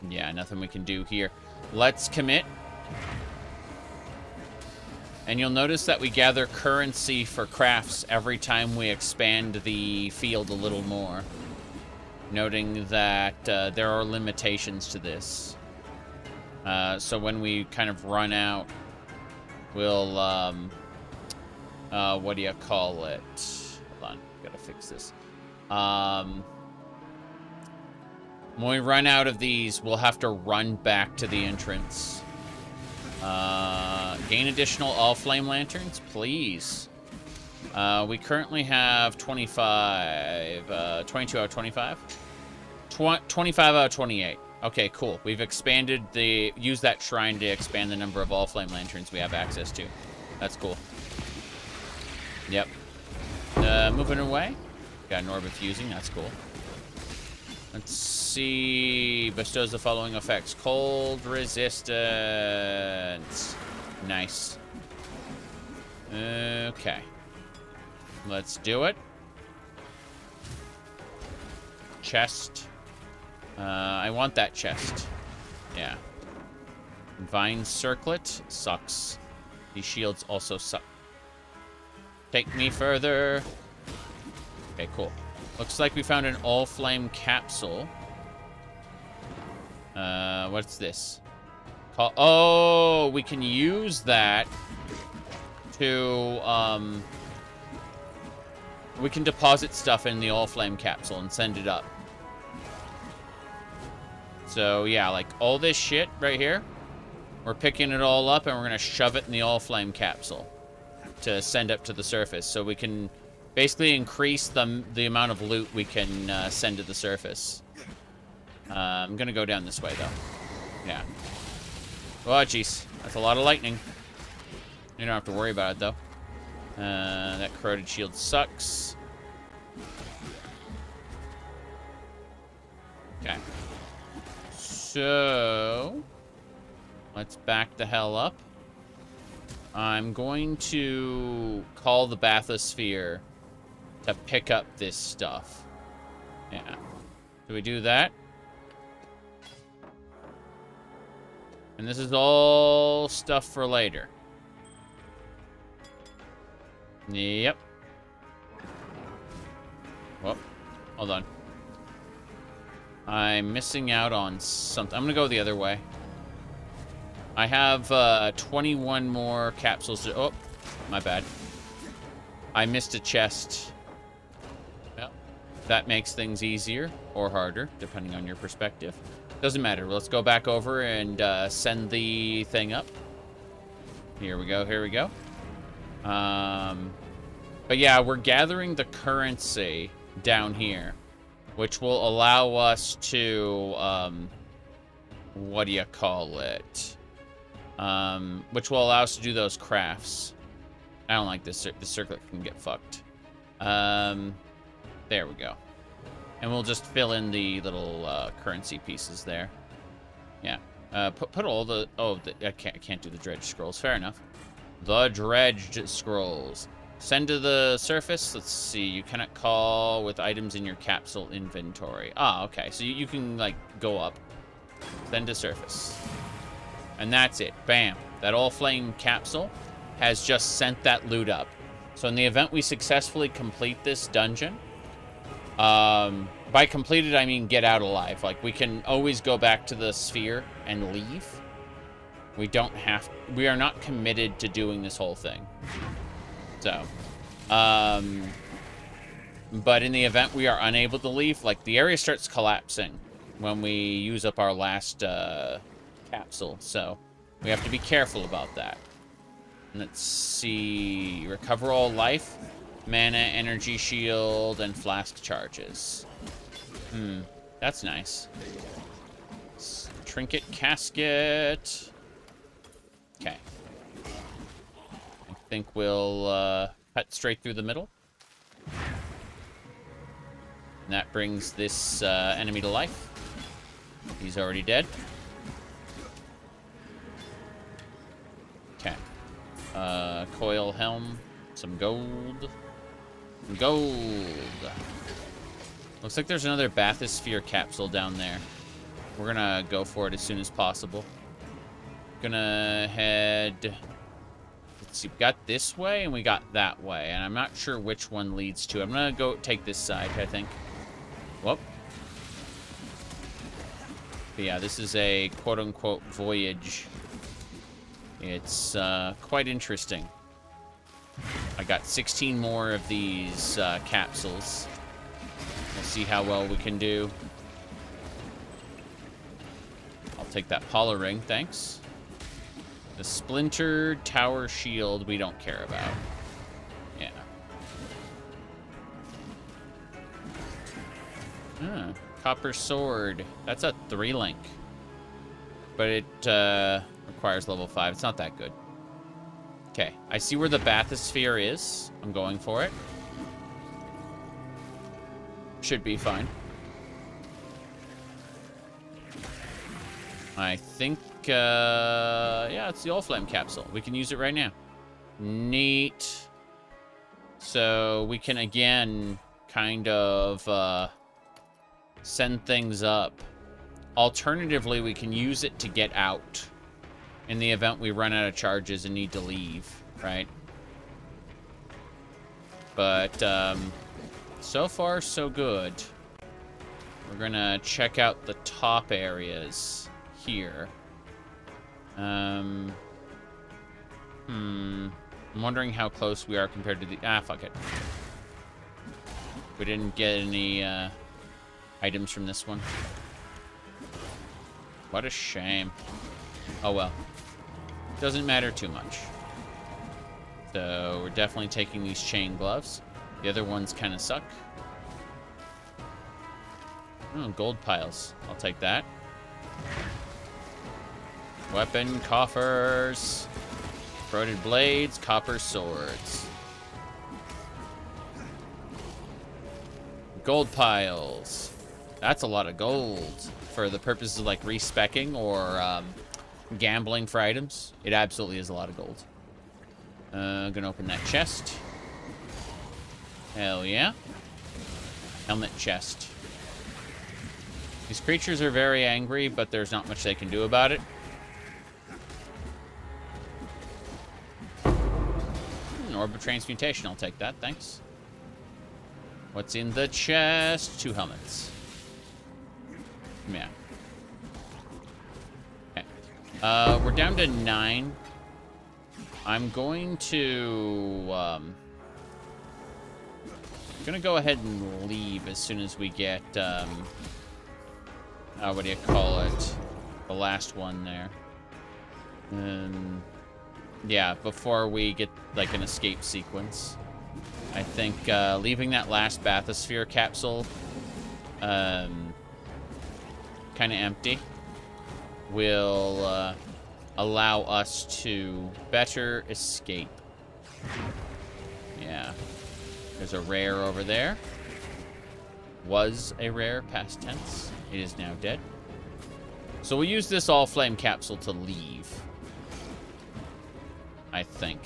Yeah, nothing we can do here. Let's commit. And you'll notice that we gather currency for crafts every time we expand the field a little more. Noting that there are limitations to this. So when we kind of run out, we'll, what do you call it? Hold on, gotta fix this. When we run out of these, we'll have to run back to the entrance. Gain additional Allflame lanterns, please. We currently have 25, 22 out of 25? 25 out of 28. Okay, cool. We've expanded used that shrine to expand the number of Allflame lanterns we have access to. That's cool. Yep. Moving away. Got an Orb of Fusing, that's cool. Let's see. Bestows the following effects. Cold resistance. Nice. Okay. Let's do it. Chest. I want that chest. Yeah. Vine Circlet sucks. These shields also suck. Take me further. Okay, cool. Looks like we found an Allflame capsule. What's this? Oh, we can use that to, we can deposit stuff in the Allflame capsule and send it up. So, yeah, like, all this shit right here, we're picking it all up and we're going to shove it in the Allflame capsule to send up to the surface. So we can basically increase the amount of loot we can send to the surface. I'm going to go down this way, though. Yeah. Oh, jeez. That's a lot of lightning. You don't have to worry about it, though. That corroded shield sucks. Okay. So, let's back the hell up. I'm going to call the bathysphere to pick up this stuff. Yeah. Do we do that? And this is all stuff for later. Yep. Whoop. Hold on. I'm missing out on something. I'm gonna go the other way. I have 21 more capsules to... Oh, my bad. I missed a chest. Well, that makes things easier or harder, depending on your perspective. Doesn't matter. Let's go back over and send the thing up. Here we go. Here we go. But yeah, we're gathering the currency down here, which will allow us to, what do you call it? Which will allow us to do those crafts. I don't like this. The circlet can get fucked. There we go. And we'll just fill in the little currency pieces there. Yeah. Put all the... Oh, I can't do the dredged scrolls. Fair enough. The dredged scrolls. Send to the surface. Let's see. You cannot call with items in your capsule inventory. Ah, okay. So you can, like, go up. Send to surface. And that's it. Bam. That Allflame capsule has just sent that loot up. So in the event we successfully complete this dungeon... by completed, I mean get out alive. Like, we can always go back to the sphere and leave. We don't have... We are not committed to doing this whole thing. So, but in the event we are unable to leave, like, the area starts collapsing when we use up our last, capsule. So, we have to be careful about that. Let's see... Recover all life... Mana, energy shield, and flask charges. That's nice. Trinket casket. Okay. I think we'll cut straight through the middle. And that brings this enemy to life. He's already dead. Okay. Coil helm. Some gold. Gold. Looks like there's another bathysphere capsule down there. We're gonna go for it as soon as possible. Gonna head... Let's see, we got this way and we got that way. And I'm not sure which one leads to. I'm gonna go take this side, I think. Whoop. But yeah, this is a quote-unquote voyage. It's quite interesting. I got 16 more of these capsules. We'll see how well we can do. I'll take that Paula ring, thanks. The splintered tower shield we don't care about. Yeah. Copper sword. That's a 3-link. But it requires level 5. It's not that good. Okay, I see where the bathysphere is. I'm going for it. Should be fine. I think, yeah, it's the Allflame capsule. We can use it right now. Neat. So we can, again, kind of send things up. Alternatively, we can use it to get out. in the event we run out of charges and need to leave, right? But so far, so good. We're gonna check out the top areas here. I'm wondering how close we are compared to the... fuck it. We didn't get any items from this one. What a shame. Oh well. Doesn't matter too much. So we're definitely taking these chain gloves. The other ones kind of suck. Oh, gold piles. I'll take that. Weapon coffers. Corroded blades, copper swords. Gold piles. That's a lot of gold for the purposes of like respecking or gambling for items. It absolutely is a lot of gold. Gonna open that chest. Hell yeah. Helmet chest. These creatures are very angry, but there's not much they can do about it. Orb of Transmutation, I'll take that, thanks. What's in the chest? 2 helmets. Yeah. Okay. We're down to 9. I'm going to... gonna go ahead and leave as soon as we get... what do you call it? The last one there. Yeah, before we get, like, an escape sequence. I think leaving that last bathysphere capsule kind of empty will allow us to better escape. Yeah. There's a rare over there. Was a rare, past tense. It is now dead. So we'll use this Allflame capsule to leave. I think.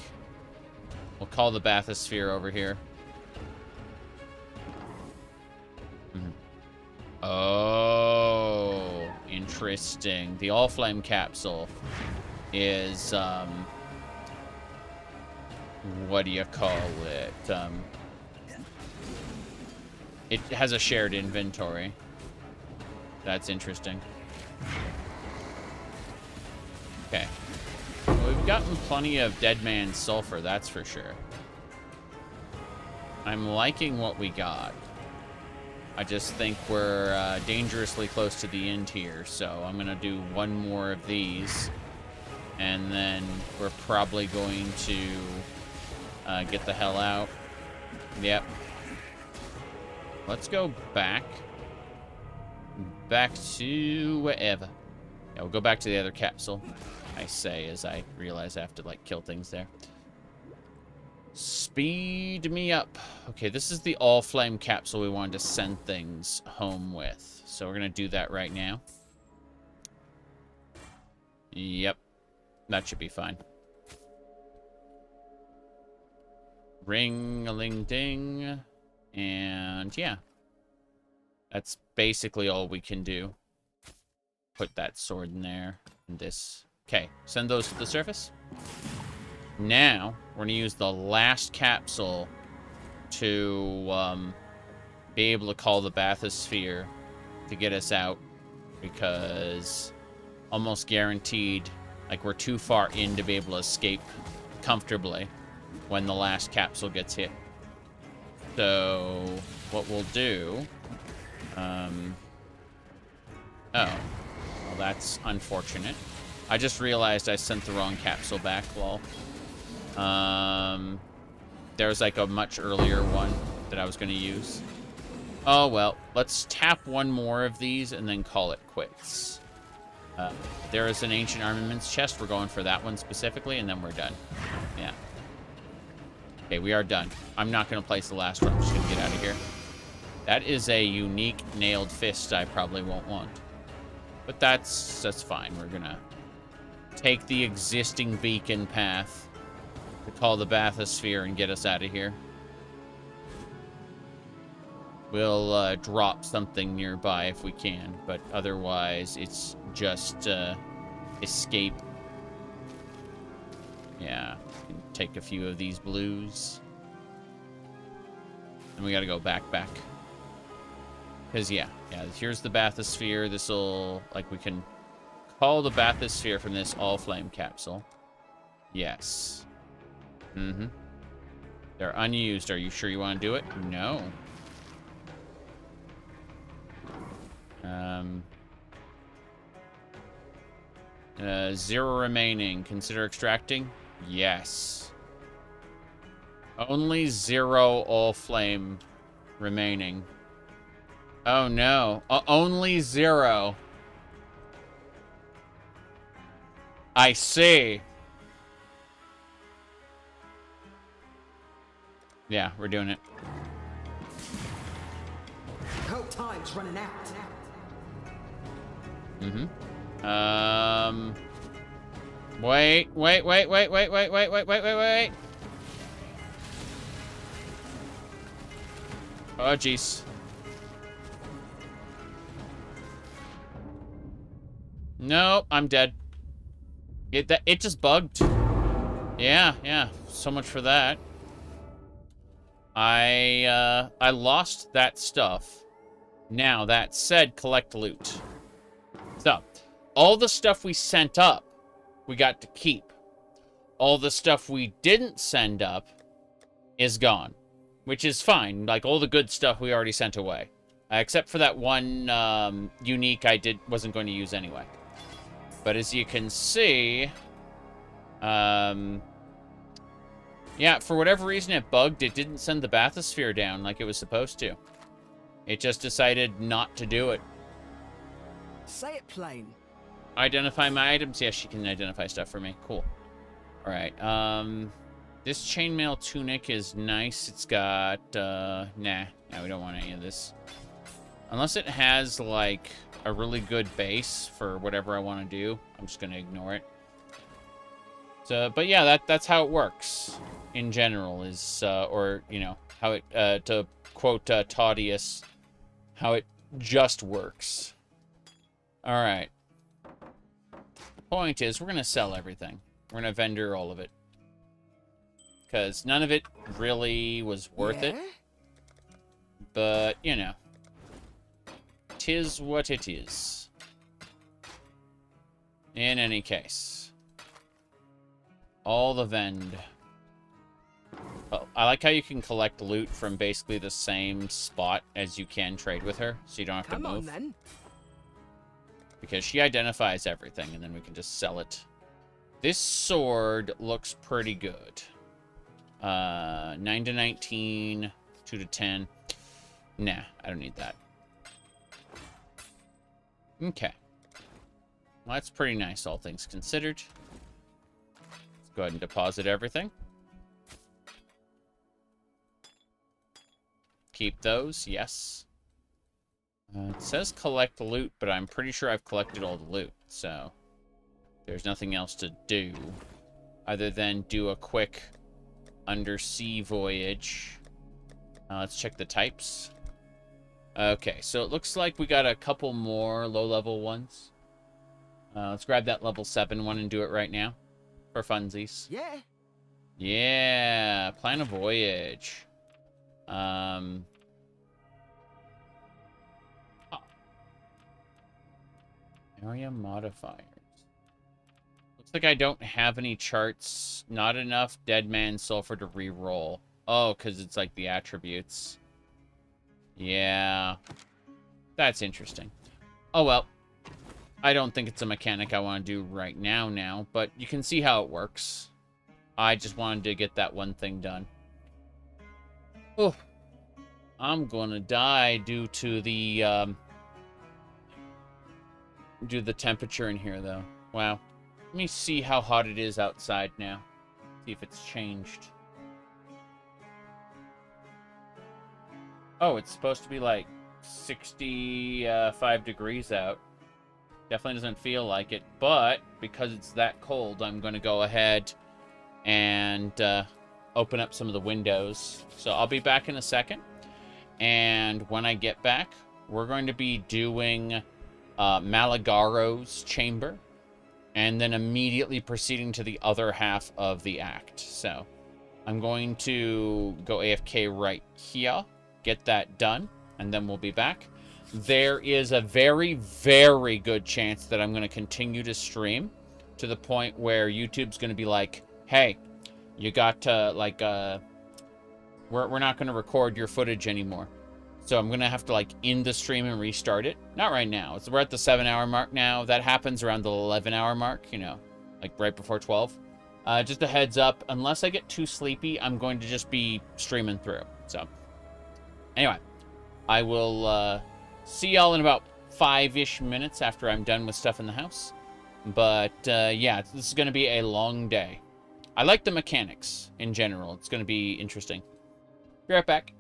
We'll call the bathysphere over here. Oh, interesting. The Allflame capsule is, what do you call it? It has a shared inventory. That's interesting. Okay. Well, we've gotten plenty of Dead Man's Sulfur, that's for sure. I'm liking what we got. I just think we're dangerously close to the end here, so I'm going to do one more of these. And then we're probably going to get the hell out. Yep. Let's go back. Back to wherever. Yeah, we'll go back to the other capsule. I say as I realize I have to, like, kill things there. Speed me up. Okay, this is the Allflame capsule we wanted to send things home with. So we're going to do that right now. Yep. That should be fine. Ring-a-ling-ding. And, yeah. That's basically all we can do. Put that sword in there. And this. Okay, send those to the surface. Now, we're going to use the last capsule to be able to call the bathysphere to get us out. Because almost guaranteed, like, we're too far in to be able to escape comfortably when the last capsule gets hit. So, what we'll do... oh. Well, that's unfortunate. I just realized I sent the wrong capsule back, lol. There was like a much earlier one that I was going to use. Oh, well. Let's tap one more of these and then call it quits. There is an ancient armaments chest. We're going for that one specifically, and then we're done. Yeah. Okay, we are done. I'm not going to place the last one. I'm just going to get out of here. That is a unique nailed fist I probably won't want. But that's fine. We're going to take the existing beacon path to call the bathysphere and get us out of here. We'll drop something nearby if we can, but otherwise it's just escape Yeah, take a few of these blues. And we gotta go back. Because, yeah, here's the bathysphere. This'll, like, we can call the bathysphere from this Allflame capsule. Yes. Mm-hmm. They're unused. Are you sure you want to do it? No. Zero remaining. Consider extracting? Yes. Only 0 Allflame remaining. Oh no. Only 0. I see. Yeah, we're doing it. Hope time's running out. Mm-hmm. Wait. Oh, jeez. Nope, I'm dead. It just bugged. Yeah. So much for that. I lost that stuff. Now, that said, collect loot. So, all the stuff we sent up, we got to keep. All the stuff we didn't send up is gone. Which is fine. Like, all the good stuff we already sent away. Except for that one unique I wasn't going to use anyway. But as you can see... yeah, for whatever reason it bugged. It didn't send the bathysphere down like it was supposed to. It just decided not to do it. Say it plain. Identify my items. Yes, she can identify stuff for me. Cool. All right. This chainmail tunic is nice. It's got, nah, we don't want any of this. Unless it has, like, a really good base for whatever I want to do, I'm just going to ignore it. So, but yeah, that's how it works in general, is, or, you know, how it, to quote Taudius, how it just works. All right. The point is, we're going to sell everything. We're going to vendor all of it. Because none of it really was worth it. But, you know. 'Tis what it is. In any case. All the vend. Oh, I like how you can collect loot from basically the same spot as you can trade with her. So you don't have to move. Come on, then. Because she identifies everything, and then we can just sell it. This sword looks pretty good. 9 to 19, 2 to 10. Nah, I don't need that. Okay. Well, that's pretty nice, all things considered. Let's go ahead and deposit everything. Keep those, yes. It says collect loot, but I'm pretty sure I've collected all the loot, so there's nothing else to do other than do a quick undersea voyage. Let's check the types. Okay, so it looks like we got a couple more low-level ones. Let's grab that level 7 one and do it right now for funsies. Yeah. Yeah, plan a voyage. Area modifiers. Looks like I don't have any charts. Not enough Dead Man Sulfur to re-roll. Oh, because it's like the attributes. Yeah. That's interesting. Oh, well. I don't think it's a mechanic I want to do right now, but you can see how it works. I just wanted to get that one thing done. Oh. I'm gonna die due to the temperature in here, though. Wow. Let me see how hot it is outside now. See if it's changed. Oh, it's supposed to be like 65 degrees out. Definitely doesn't feel like it, but because it's that cold, I'm going to go ahead and open up some of the windows. So I'll be back in a second. And when I get back, we're going to be doing Malagaro's chamber. and then immediately proceeding to the other half of the act. So I'm going to go AFK right here, get that done, and then we'll be back. There is a very, very good chance that I'm going to continue to stream to the point where YouTube's going to be like, hey, you got to, like, we're not going to record your footage anymore. So I'm going to have to, like, end the stream and restart it. Not right now. We're at the 7-hour mark now. That happens around the 11-hour mark, you know, like right before 12. Just a heads up, unless I get too sleepy, I'm going to just be streaming through. So, anyway, I will see y'all in about 5-ish minutes after I'm done with stuff in the house. But, yeah, this is going to be a long day. I like the mechanics in general. It's going to be interesting. Be right back.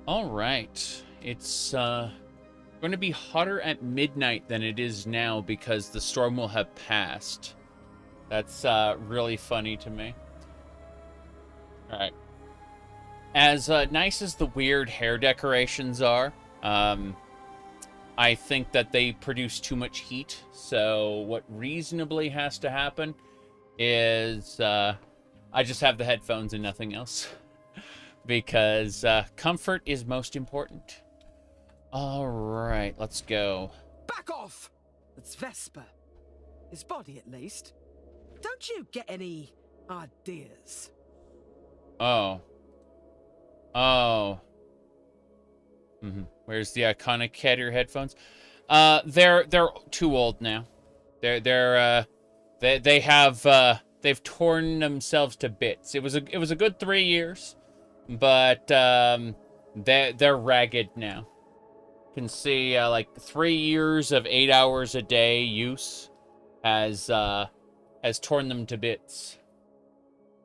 All right. It's going to be hotter at midnight than it is now because the storm will have passed. That's really funny to me. All right. As nice as the weird hair decorations are, I think that they produce too much heat. So what reasonably has to happen is I just have the headphones and nothing else. Because comfort is most important. All right, let's go. Back off! It's Vesper. His body, at least. Don't you get any ideas? Oh. Oh. Where's the iconic Cater headphones? They're too old now. They've torn themselves to bits. It was a good 3 years, but they're ragged now. You can see like 3 years of 8 hours a day use has torn them to bits.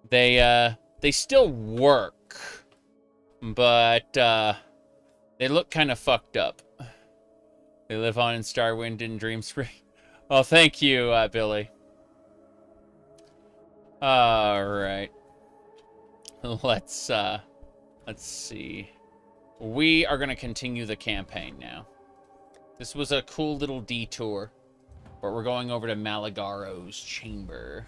They still work, but they look kind of fucked up. They live on in Starwind and Dreamspring. Oh, thank you, Billy. All right. Let's see. We are going to continue the campaign now. This was a cool little detour, but we're going over to Malagaro's chamber.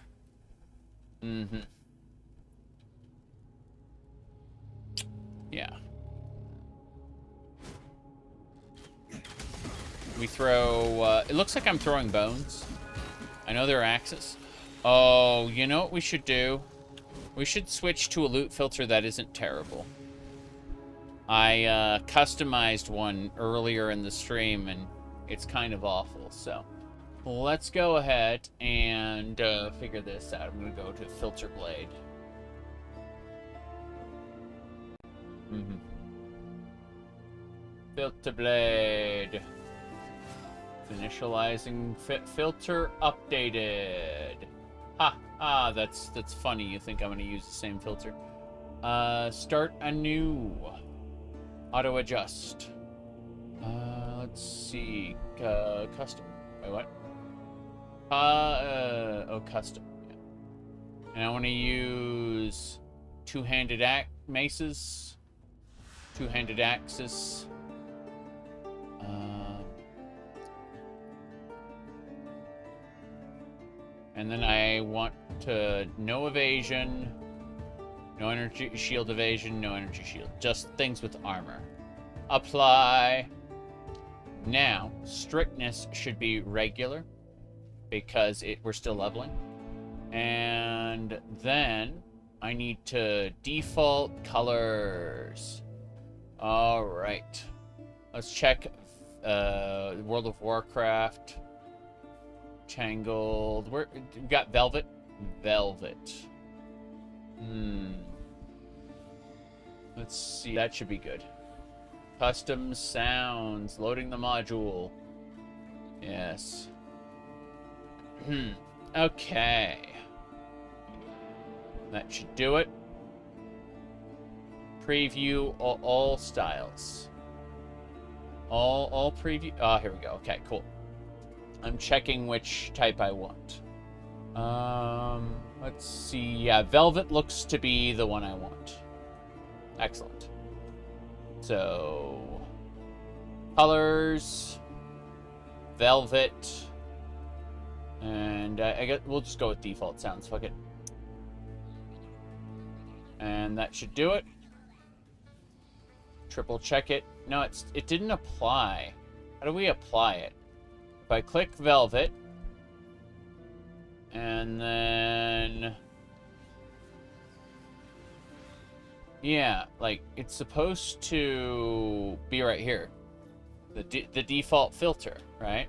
Yeah. We throw, it looks like I'm throwing bones. I know there are axes. Oh, you know what we should do? We should switch to a loot filter that isn't terrible. I customized one earlier in the stream, and it's kind of awful, so let's go ahead and figure this out. I'm going to go to Filter Blade. Filter Blade. Initializing filter updated. Ha, that's funny. You think I'm going to use the same filter. Start anew. Auto adjust. Let's see. Custom. Wait, what? Oh, custom. Yeah. And I want to use two-handed maces. Two-handed axes. And then I want to no evasion, no energy shield evasion, no energy shield. Just things with armor. Apply. Now, strictness should be regular because we're still leveling. And then I need to default colors. All right. Let's check World of Warcraft. Tangled. We got Velvet. Velvet. Let's see. That should be good. Custom sounds. Loading the module. Yes. Okay. That should do it. Preview all styles. All preview. Oh, here we go. Okay, cool. I'm checking which type I want. Let's see. Yeah, Velvet looks to be the one I want. Excellent. So, colors, Velvet, and I guess we'll just go with default sounds. Fuck it. And that should do it. Triple check it. No, it didn't apply. How do we apply it? If I click Velvet, and then, yeah, like it's supposed to be right here, the default filter, right?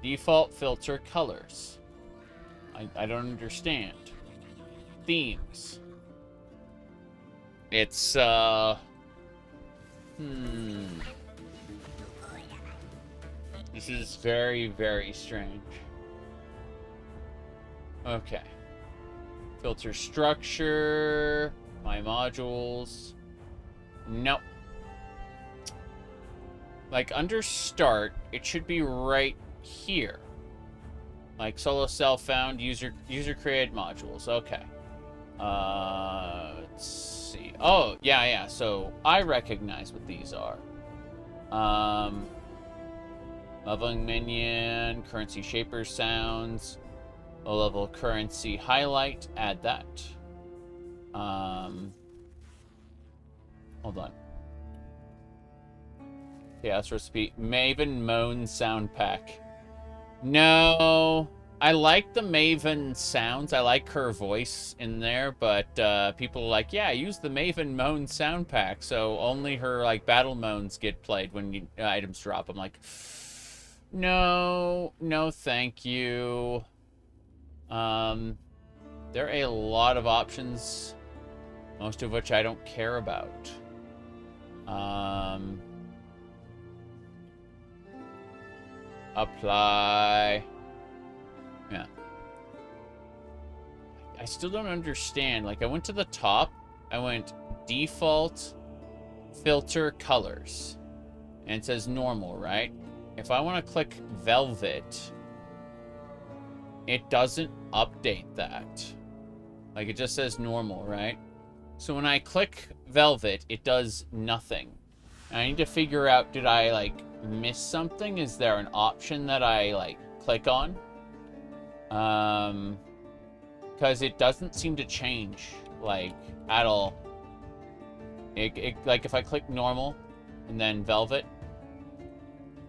Default filter colors. I don't understand. Themes. It's This is very, very strange. Okay. Filter structure. My modules. Nope. like under start, it should be right here. Like solo cell found, user created modules. Okay. Let's see. Oh, yeah. So I recognize what these are. Leveling minion, currency shaper sounds, low level currency highlight. Add that. Hold on. Chaos recipe. Maven moan sound pack. No, I like the Maven sounds. I like her voice in there, but people are like, yeah, use the Maven moan sound pack, so only her like battle moans get played when items drop. I'm like, no, thank you. There are a lot of options, most of which I don't care about. Apply. Yeah. I still don't understand. Like, I went to the top. I went default, filter, colors. And it says normal, right? If I want to click velvet, it doesn't update that. Like, it just says normal, right? So when I click velvet, it does nothing. And I need to figure out, did I, like, miss something? Is there an option that I, like, click on? Because it doesn't seem to change, like, at all. Like, if I click normal and then velvet,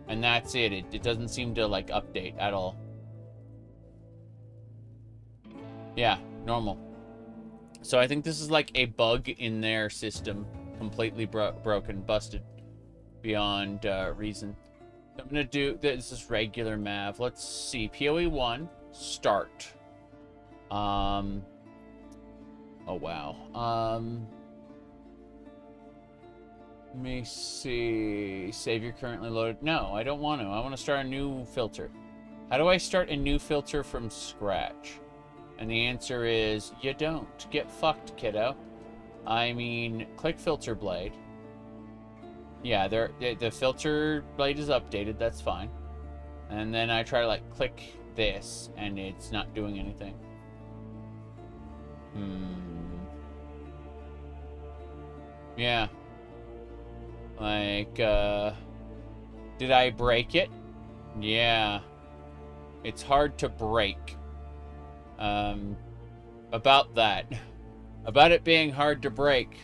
and that's it. It doesn't seem to, like, update at all. Yeah, normal. So I think this is, like, a bug in their system. Completely broken, busted. Beyond reason. I'm gonna do this is regular Mav. Let's see. PoE 1 start. Oh wow. Let me see. Save your currently loaded. No, I don't want to. I want to start a new filter. How do I start a new filter from scratch? And the answer is you don't. Get fucked, kiddo. I mean, click filter blade. Yeah, the filter blade is updated. That's fine. And then I try to, like, click this, and it's not doing anything. Yeah. Like, did I break it? Yeah. It's hard to break. About that. About it being hard to break,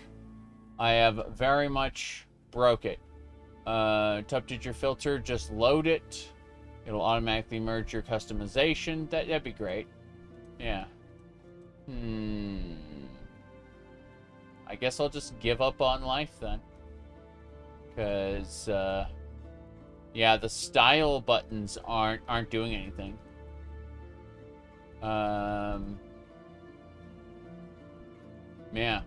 I have very much broke it. To update your filter, just load it. It'll automatically merge your customization. That'd be great. Yeah. I guess I'll just give up on life then. Because, yeah, the style buttons aren't doing anything. Yeah.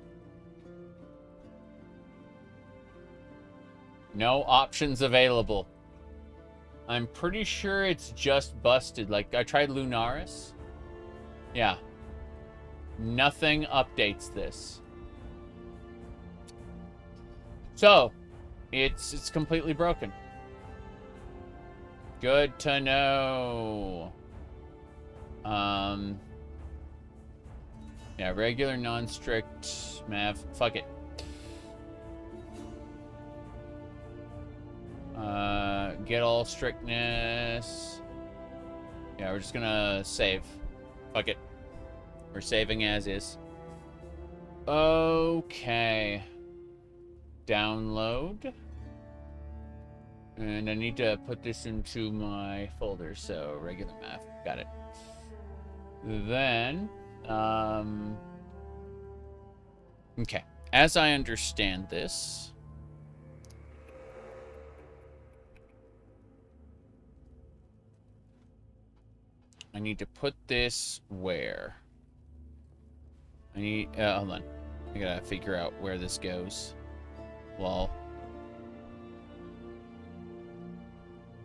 No options available. I'm pretty sure it's just busted. Like, I tried Lunaris. Yeah. Nothing updates this. So, it's completely broken. Good to know. Yeah, regular, non-strict, Mav. Fuck it. Get all strictness. Yeah, we're just gonna save. Fuck it. We're saving as is. Okay. Download. And I need to put this into my folder, so regular math. Got it. Then, okay. As I understand this, I need to put this where? I need, hold on. I gotta figure out where this goes. Lol.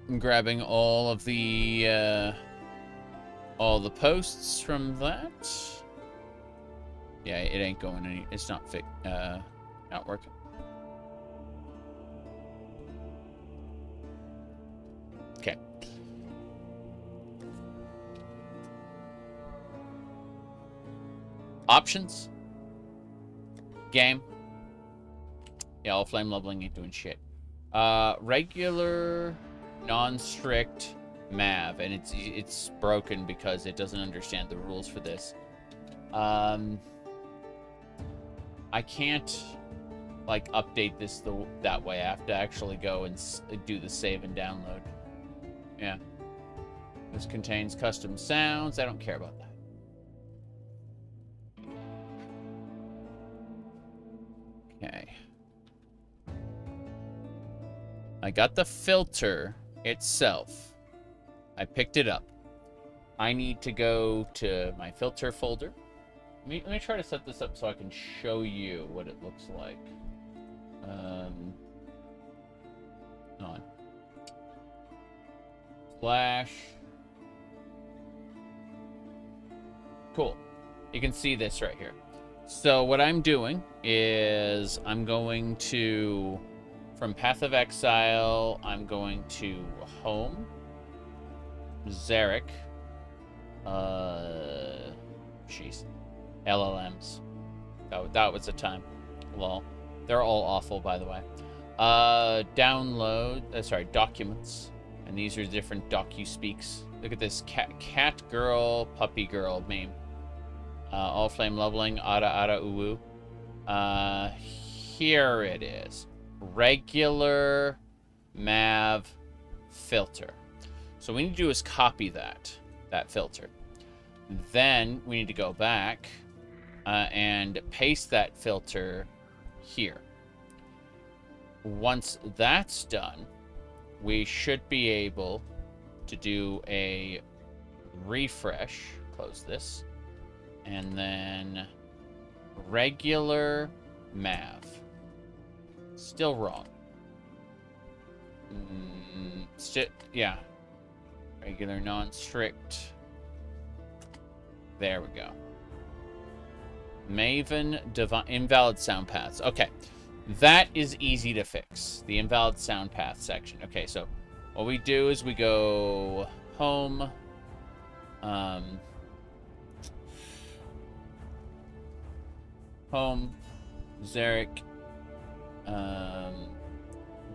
I'm grabbing all the posts from that. Yeah, it ain't going any, it's not not working. Options. Game. Yeah, Allflame leveling ain't doing shit. Regular, non-strict Mav, and it's broken because it doesn't understand the rules for this. I can't like update this that way. I have to actually go and do the save and download. Yeah. This contains custom sounds. I don't care about that. Okay. I got the filter itself. I picked it up. I need to go to my filter folder. Let me try to set this up so I can show you what it looks like. On. Slash. Cool. You can see this right here. So what I'm doing is I'm going to, from Path of Exile, I'm going to Home, Zarek, jeez, LLMs. That was a time. Lol. They're all awful, by the way. Download, sorry, documents. And these are different docu-speaks. Look at this cat girl, puppy girl meme. Allflame leveling, Ara Uwu. Here it is. Regular Mav filter. So what we need to do is copy that filter. Then we need to go back and paste that filter here. Once that's done, we should be able to do a refresh. Close this. And then regular Mav. Still wrong. Yeah. Regular non-strict. There we go. Maven invalid sound paths. Okay. That is easy to fix. The invalid sound path section. Okay, so what we do is we go home. Home, Zarek,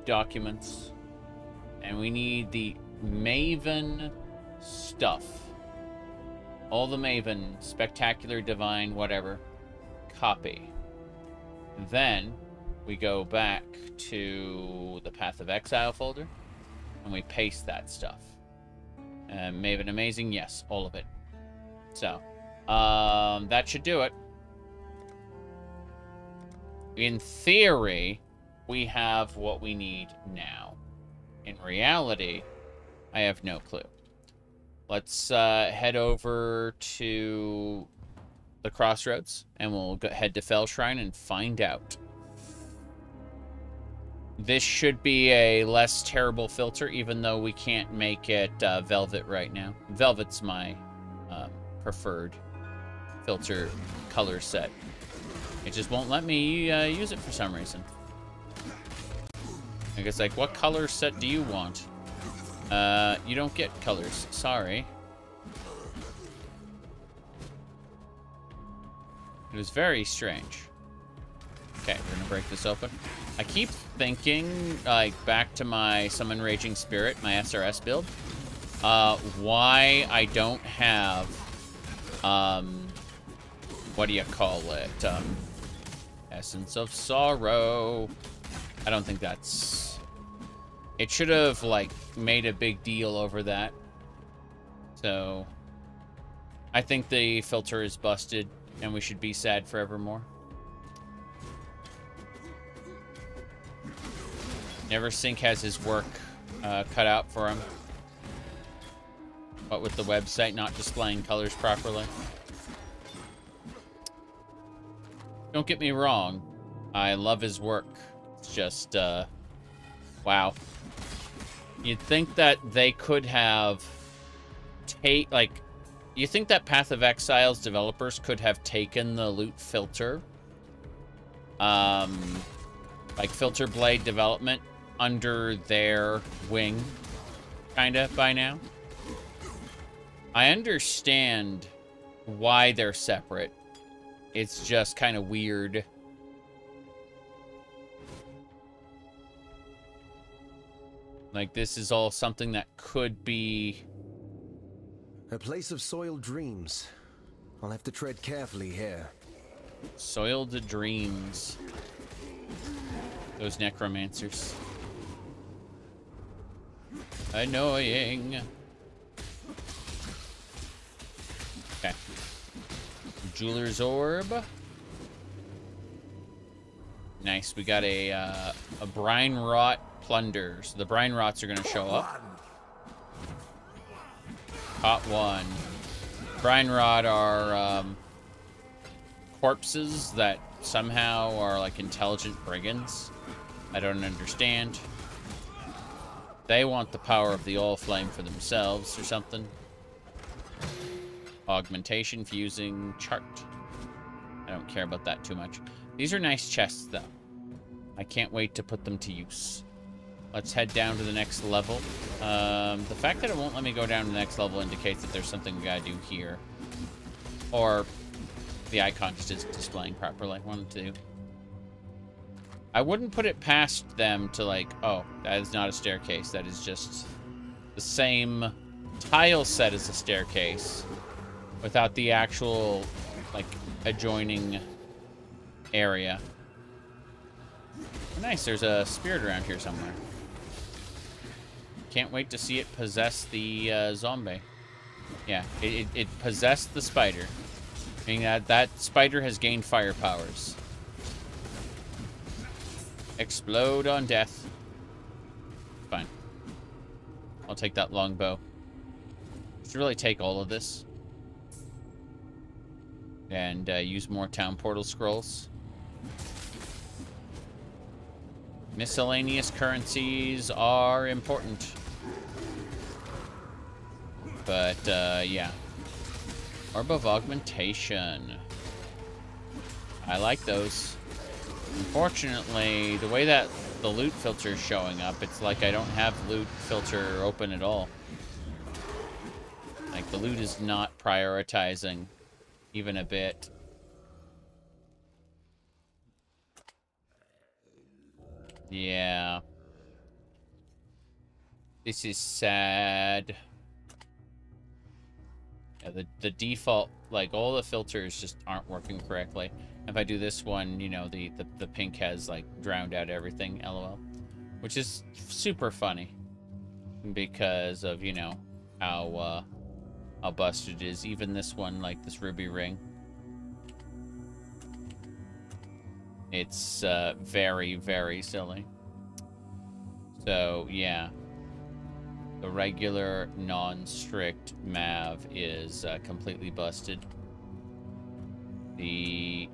documents, and we need the Maven stuff. All the Maven, spectacular, divine, whatever, copy. Then we go back to the Path of Exile folder, and we paste that stuff. Maven amazing, yes, all of it. So, that should do it. In theory, we have what we need now. In reality, I have no clue. Let's head over to the crossroads, and we'll head to Fell Shrine and find out. This should be a less terrible filter, even though we can't make it Velvet right now. Velvet's my preferred filter color set. It just won't let me use it for some reason. I guess, like, what color set do you want? You don't get colors. Sorry. It was very strange. Okay, we're gonna break this open. I keep thinking, like, back to my Summon Raging Spirit, my SRS build. Why I don't have, what do you call it? Essence of Sorrow. I don't think that's... It should have, like, made a big deal over that. So, I think the filter is busted, and we should be sad forevermore. Neversink has his work cut out for him. What with the website not displaying colors properly. Don't get me wrong. I love his work. It's just, wow. You'd think that they could have you think that Path of Exile's developers could have taken the loot filter, like Filter Blade development, under their wing, kinda, by now? I understand why they're separate. It's just kind of weird. Like, this is all something that could be... A place of soiled dreams. I'll have to tread carefully here. Soiled dreams. Those necromancers. Annoying. Okay. Jeweler's Orb. Nice. We got a Brine Rot Plunder. So the Brine Rots are going to show up. Caught one. Brine Rot are corpses that somehow are like intelligent brigands. I don't understand. They want the power of the Allflame for themselves or something. Augmentation, fusing, chart. I don't care about that too much. These are nice chests, though. I can't wait to put them to use. Let's head down to the next level. The fact that it won't let me go down to the next level indicates that there's something we gotta do here. Or the icon just isn't displaying properly. 1, 2. I wouldn't put it past them to like, oh, that is not a staircase. That is just the same tile set as a staircase without the actual, like, adjoining area. Oh, nice, there's a spirit around here somewhere. Can't wait to see it possess the zombie. Yeah, it possessed the spider. Meaning that spider has gained fire powers. Explode on death. Fine. I'll take that longbow. Should really take all of this. And use more town portal scrolls. Miscellaneous currencies are important. But, yeah. Orb of Augmentation. I like those. Unfortunately, the way that the loot filter is showing up, it's like I don't have loot filter open at all. Like, the loot is not prioritizing even a bit. Yeah. This is sad. Yeah, the default, like, all the filters just aren't working correctly. If I do this one, you know, the pink has, like, drowned out everything, LOL. Which is super funny. Because of, you know, how busted it is. Even this one, like this ruby ring. It's very, very silly. So, yeah. The regular, non-strict Mav is completely busted. The...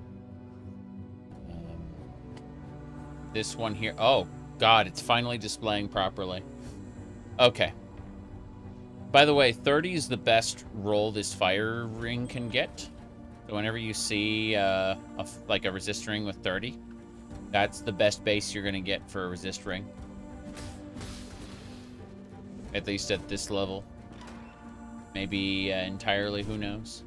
this one here... oh, God, it's finally displaying properly. Okay. By the way, 30 is the best roll this fire ring can get. So whenever you see like a resist ring with 30, that's the best base you're going to get for a resist ring. At least at this level. Maybe entirely, who knows?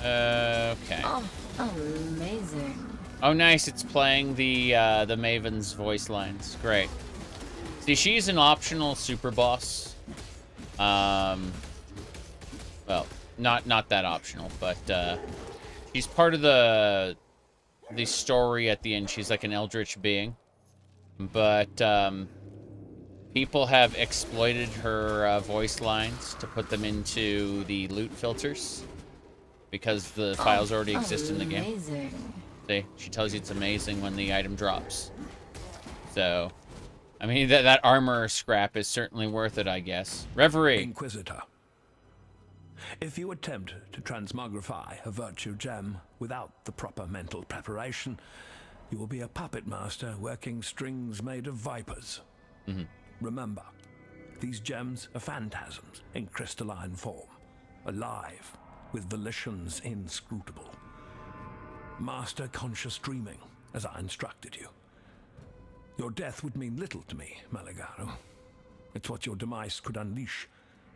Okay. Oh, amazing. Oh, nice. It's playing the Maven's voice lines. Great. See, she's an optional super boss. Well, not that optional, but she's part of the story at the end. She's like an eldritch being. But people have exploited her voice lines to put them into the loot filters because the files already exist in the game. See, she tells you it's amazing when the item drops. So, I mean, that armor scrap is certainly worth it, I guess. Reverie. Inquisitor. If you attempt to transmogrify a virtue gem without the proper mental preparation, you will be a puppet master working strings made of vipers. Mm-hmm. Remember, these gems are phantasms in crystalline form, alive, with volitions inscrutable. Master conscious dreaming, as I instructed you. Your death would mean little to me, Malagaru. It's what your demise could unleash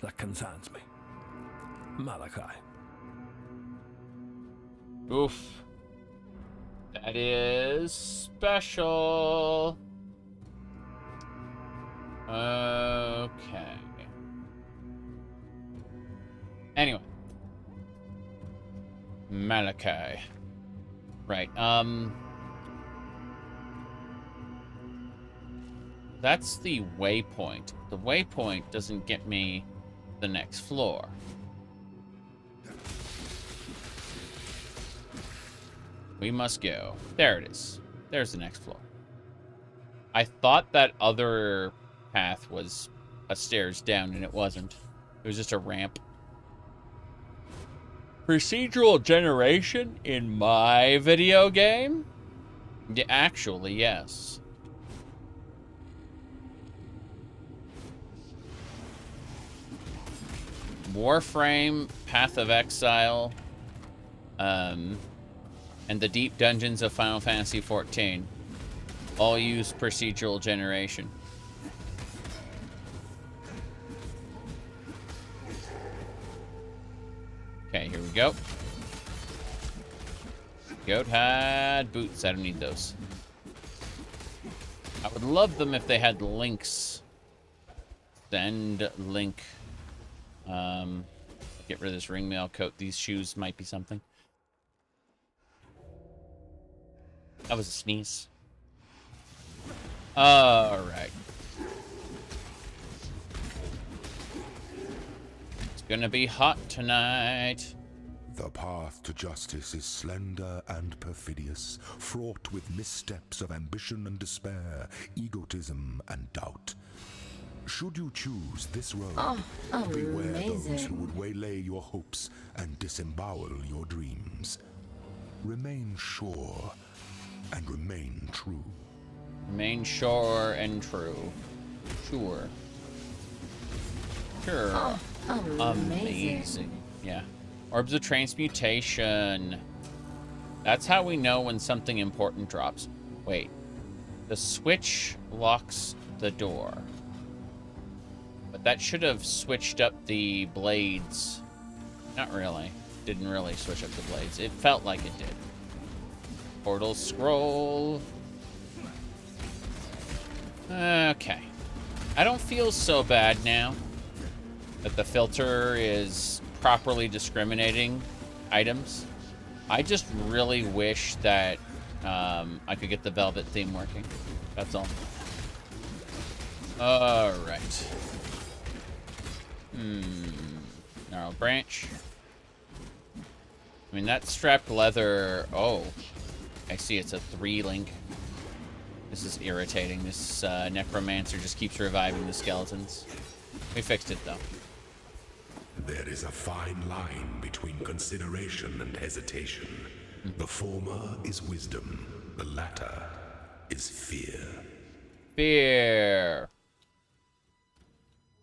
that concerns me. Malachi. Oof. That is special. Okay. Anyway. Malachi. Right, that's the waypoint. The waypoint doesn't get me the next floor. We must go. There it is. There's the next floor. I thought that other path was a stairs down, and it wasn't. It was just a ramp. Procedural generation in my video game? Yeah, actually, yes. Warframe, Path of Exile, and the deep dungeons of Final Fantasy XIV all use procedural generation. Okay, here we go. Goat hide boots. I don't need those. I would love them if they had links. Send link. Get rid of this ringmail coat. These shoes might be something. That was a sneeze. Alright. It's gonna be hot tonight. The path to justice is slender and perfidious, fraught with missteps of ambition and despair, egotism and doubt. Should you choose this road, beware those who would waylay your hopes and disembowel your dreams. Remain sure and remain true. Remain sure and true. Sure. Sure. Amazing. Yeah. Orbs of Transmutation. That's how we know when something important drops. Wait. The switch locks the door. But that should have switched up the blades. Not really. Didn't really switch up the blades. It felt like it did. Portal scroll. Okay. I don't feel so bad now that the filter is properly discriminating items. I just really wish that I could get the Velvet theme working. That's all. Alright. Gnarled branch. I mean, that strapped leather... Oh. I see it's a 3-link. This is irritating. This necromancer just keeps reviving the skeletons. We fixed it, though. There is a fine line between consideration and hesitation. The former is wisdom. The latter is fear. Fear.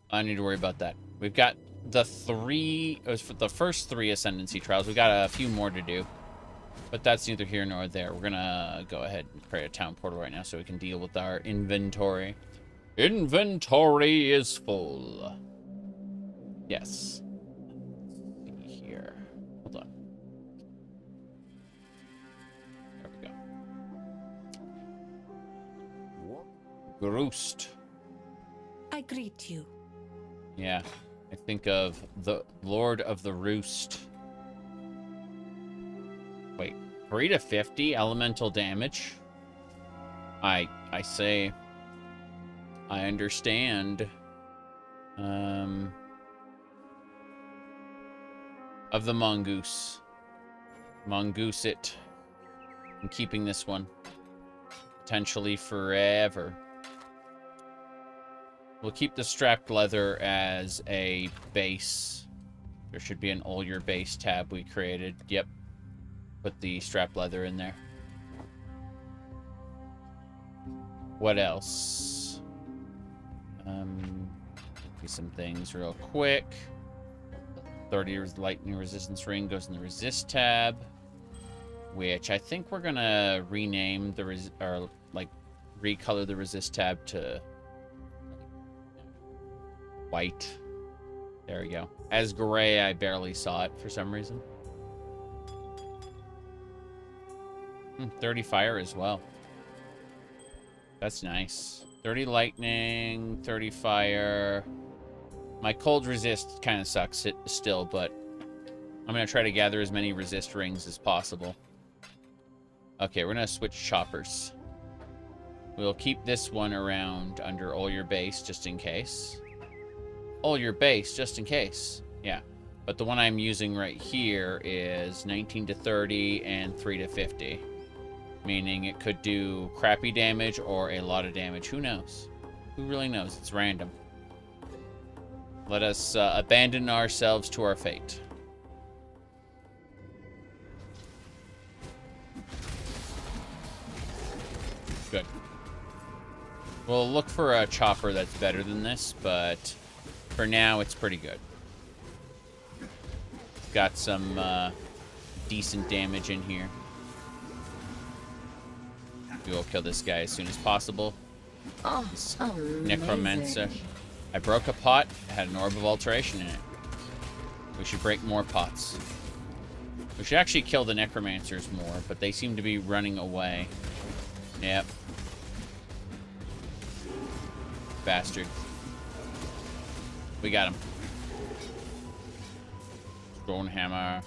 I need to worry about that. We've got the 3... It was for the first 3 Ascendancy trials. We've got a few more to do. But that's neither here nor there. We're gonna go ahead and create a town portal right now so we can deal with our inventory. Inventory is full. Yes. Let's see here. Hold on. There we go. Groost. I greet you. Yeah. I think of the Lord of the Roost. Wait, 3 to 50 elemental damage? I say... I understand. Of the mongoose. Mongoose it. I'm keeping this one. Potentially forever. We'll keep the strapped leather as a base. There should be an all your base tab we created. Yep. Put the strapped leather in there. What else? Do some things real quick. 30 lightning resistance ring goes in the resist tab, which I think we're gonna rename the recolor the resist tab to white. There we go. As gray, I barely saw it for some reason. 30 fire as well. That's nice. 30 lightning, 30 fire. My cold resist kind of sucks still, but I'm going to try to gather as many resist rings as possible. Okay, we're going to switch choppers. We'll keep this one around under all your base, just in case. All your base, just in case. Yeah. But the one I'm using right here is 19 to 30 and 3 to 50. Meaning it could do crappy damage or a lot of damage. Who knows? Who really knows? It's random. Let us abandon ourselves to our fate. Good. We'll look for a chopper that's better than this, but for now, it's pretty good. Got some decent damage in here. We will kill this guy as soon as possible. Oh, Necromancer. I broke a pot. It had an orb of alteration in it. We should break more pots. We should actually kill the necromancers more, but they seem to be running away. Yep. Bastard. We got him. Stone hammer.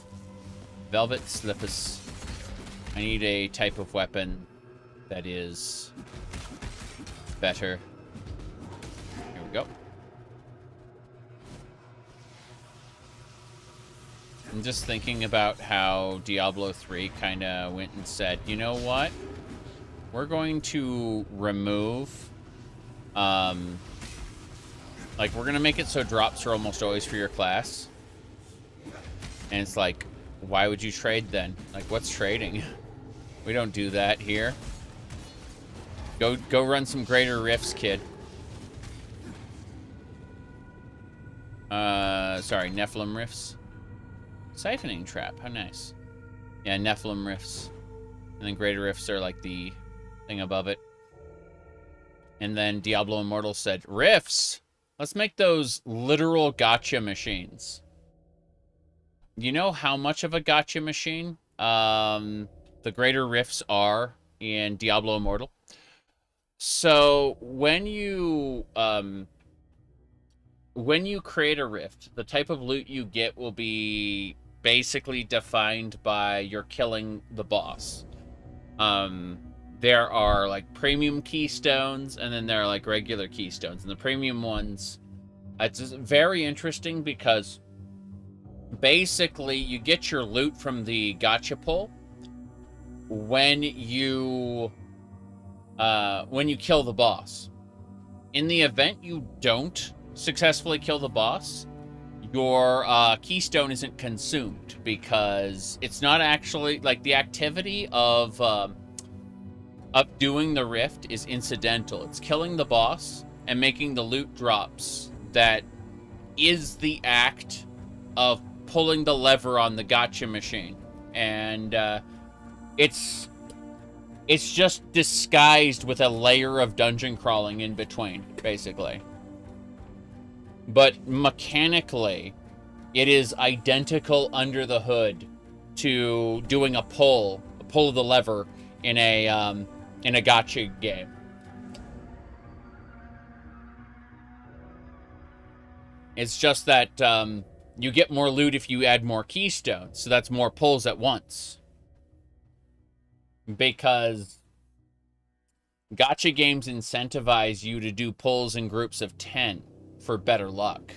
Velvet slippers. I need a type of weapon that is better. Here we go. I'm just thinking about how Diablo 3 kind of went and said, you know what? We're going to remove, like, we're going to make it so drops are almost always for your class. And it's like, why would you trade then? Like, what's trading? We don't do that here. Go run some greater rifts, kid. Sorry, Nephilim rifts. Siphoning trap, how nice. Yeah, Nephilim rifts. And then greater rifts are like the thing above it. And then Diablo Immortal said, rifts! Let's make those literal gotcha machines. You know how much of a gotcha machine the greater rifts are in Diablo Immortal? So when you create a rift, the type of loot you get will be basically defined by your killing the boss. There are like premium keystones, and then there are like regular keystones. And the premium ones, it's very interesting because basically you get your loot from the gacha pull when you kill the boss. In the event you don't successfully kill the boss, your keystone isn't consumed because it's not actually like the activity of doing the rift is incidental. It's killing the boss and making the loot drops that is the act of pulling the lever on the gacha machine. And it's just disguised with a layer of dungeon crawling in between, basically. But mechanically, it is identical under the hood to doing a pull of the lever in a gacha game. It's just that you get more loot if you add more keystones, so that's more pulls at once. Because gacha games incentivize you to do pulls in groups of 10 for better luck.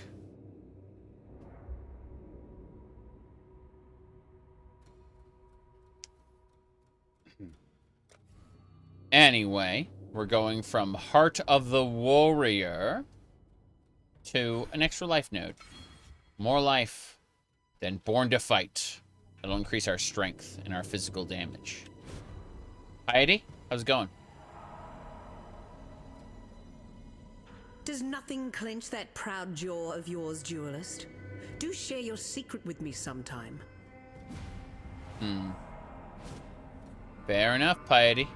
Anyway, we're going from Heart of the Warrior to an extra life node. More life than Born to Fight. It'll increase our strength and our physical damage. Piety, how's it going? Does nothing clench that proud jaw of yours, duelist? Do share your secret with me sometime. Fair enough, Piety.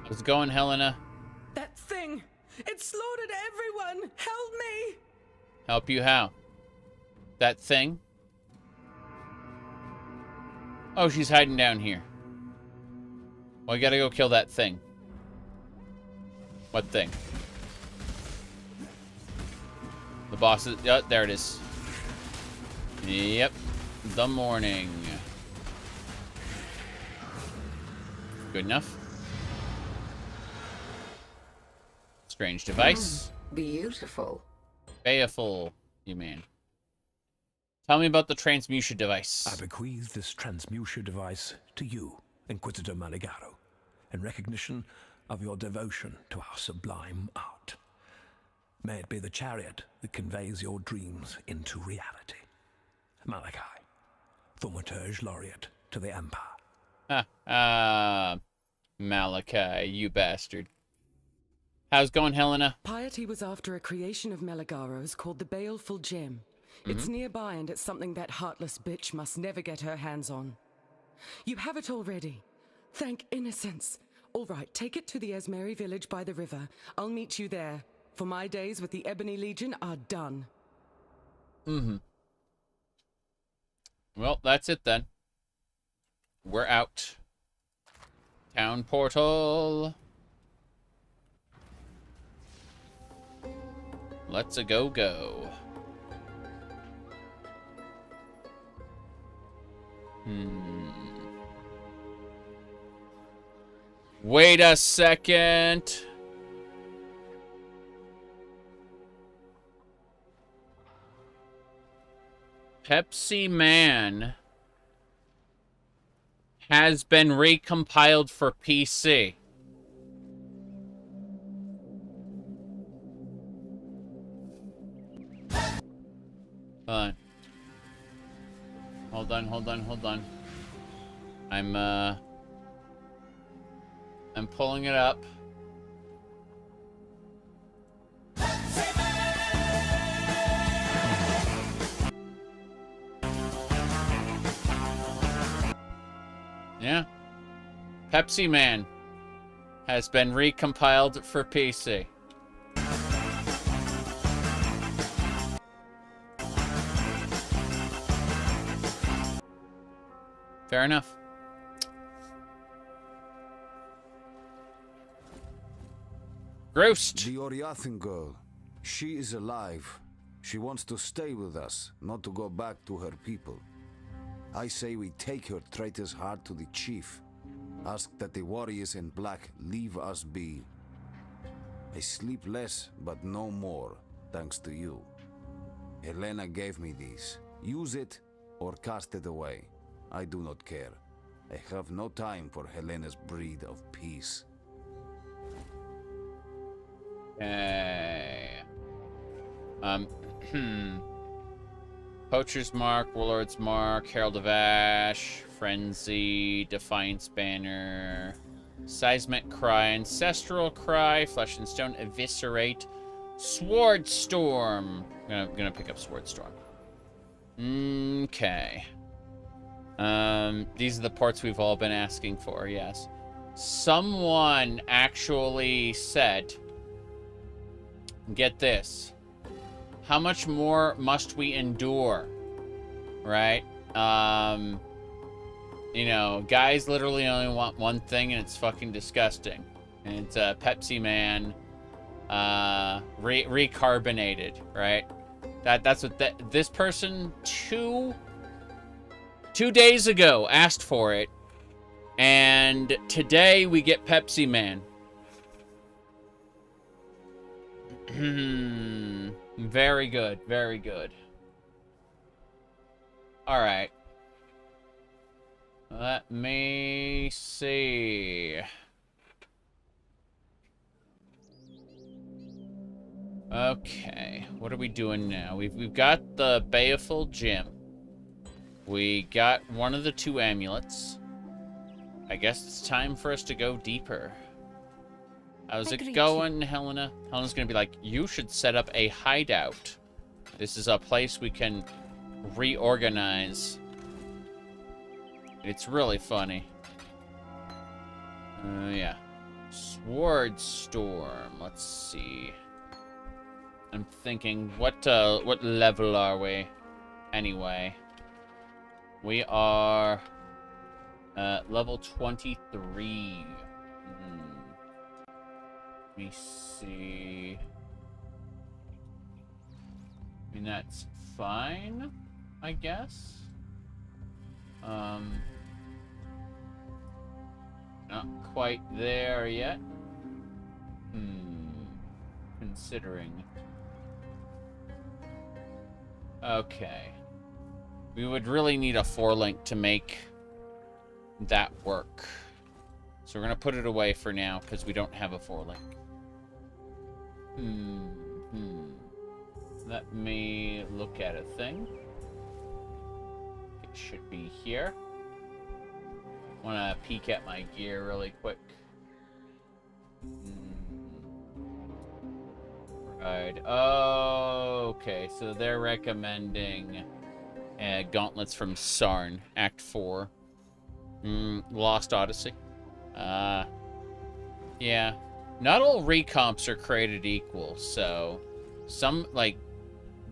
How's it going, Helena? That thing! It slaughtered everyone! Help me! Help you how? That thing? Oh, she's hiding down here. Well, I gotta go kill that thing. What thing? The boss is... Oh, there it is. Yep. The morning. Good enough. Strange device. Beautiful. Baleful, you mean. Tell me about the transmutation device. I bequeath this transmutation device to you, Inquisitor Maligaro, in recognition of your devotion to our sublime art. May it be the chariot that conveys your dreams into reality. Malachi, Thaumaturge Laureate to the Empire. Malachi, you bastard. How's it going, Helena? Piety was after a creation of Meligaro's called the Baleful Gem. It's nearby, and it's something that heartless bitch must never get her hands on. You have it already. Thank innocence. All right, take it to the Esmeri village by the river. I'll meet you there, for my days with the Ebony Legion are done. Well, that's it then. We're out. Town portal. Let's go. Wait a second. Pepsi Man has been recompiled for PC. Hold on. I'm pulling it up. Yeah. Pepsi Man has been recompiled for PC. Fair enough. Grossed. The Oriathan girl. She is alive. She wants to stay with us, not to go back to her people. I say we take her traitor's heart to the chief. Ask that the warriors in black leave us be. I sleep less, but no more, thanks to you. Helena gave me these. Use it or cast it away. I do not care. I have no time for Helena's breed of peace. Okay. Poacher's Mark, Warlord's Mark, Herald of Ash, Frenzy, Defiance Banner, Seismic Cry, Ancestral Cry, Flesh and Stone, Eviscerate, Sword Storm. I'm gonna pick up Sword Storm. Okay. These are the parts we've all been asking for, yes. Someone actually said, get this, how much more must we endure, right? You know, guys literally only want one thing, and it's fucking disgusting. And it's Pepsi Man recarbonated, right? That's what this person two days ago asked for it, and today we get Pepsi Man. Very good, very good. All right. Let me see. Okay, what are we doing now? We've got the Baleful Gem. We got one of the two amulets. I guess it's time for us to go deeper. How's it going, Helena? Helena's gonna be like, you should set up a hideout. This is a place we can reorganize. It's really funny. Yeah. Sword Storm. Let's see. I'm thinking, what level are we? Anyway. We are Level 23. Let me see. I mean, that's fine, I guess. Not quite there yet. Considering. Okay. We would really need a 4-link to make that work. So we're going to put it away for now because we don't have a 4-link. Let me look at a thing. It should be here. Want to peek at my gear really quick. Right. Oh, okay. So they're recommending Gauntlets from Sarn, Act 4. Lost Odyssey. Yeah. Not all recomps are created equal, so some, like,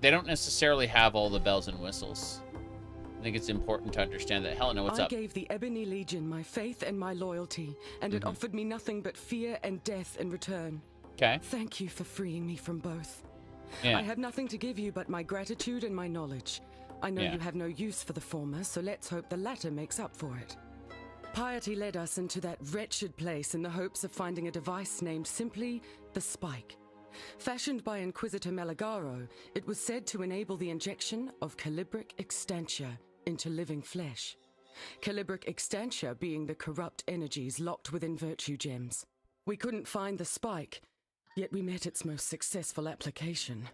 they don't necessarily have all the bells and whistles. I think it's important to understand that. Helena, what's up? I gave the Ebony Legion my faith and my loyalty, and it offered me nothing but fear and death in return. Okay. Thank you for freeing me from both. Yeah. I have nothing to give you but my gratitude and my knowledge. I know you have no use for the former, so let's hope the latter makes up for it. Piety led us into that wretched place in the hopes of finding a device named simply the Spike. Fashioned by Inquisitor Meligaro, it was said to enable the injection of Calibric Extantia into living flesh. Calibric Extantia being the corrupt energies locked within virtue gems. We couldn't find the Spike, yet we met its most successful application.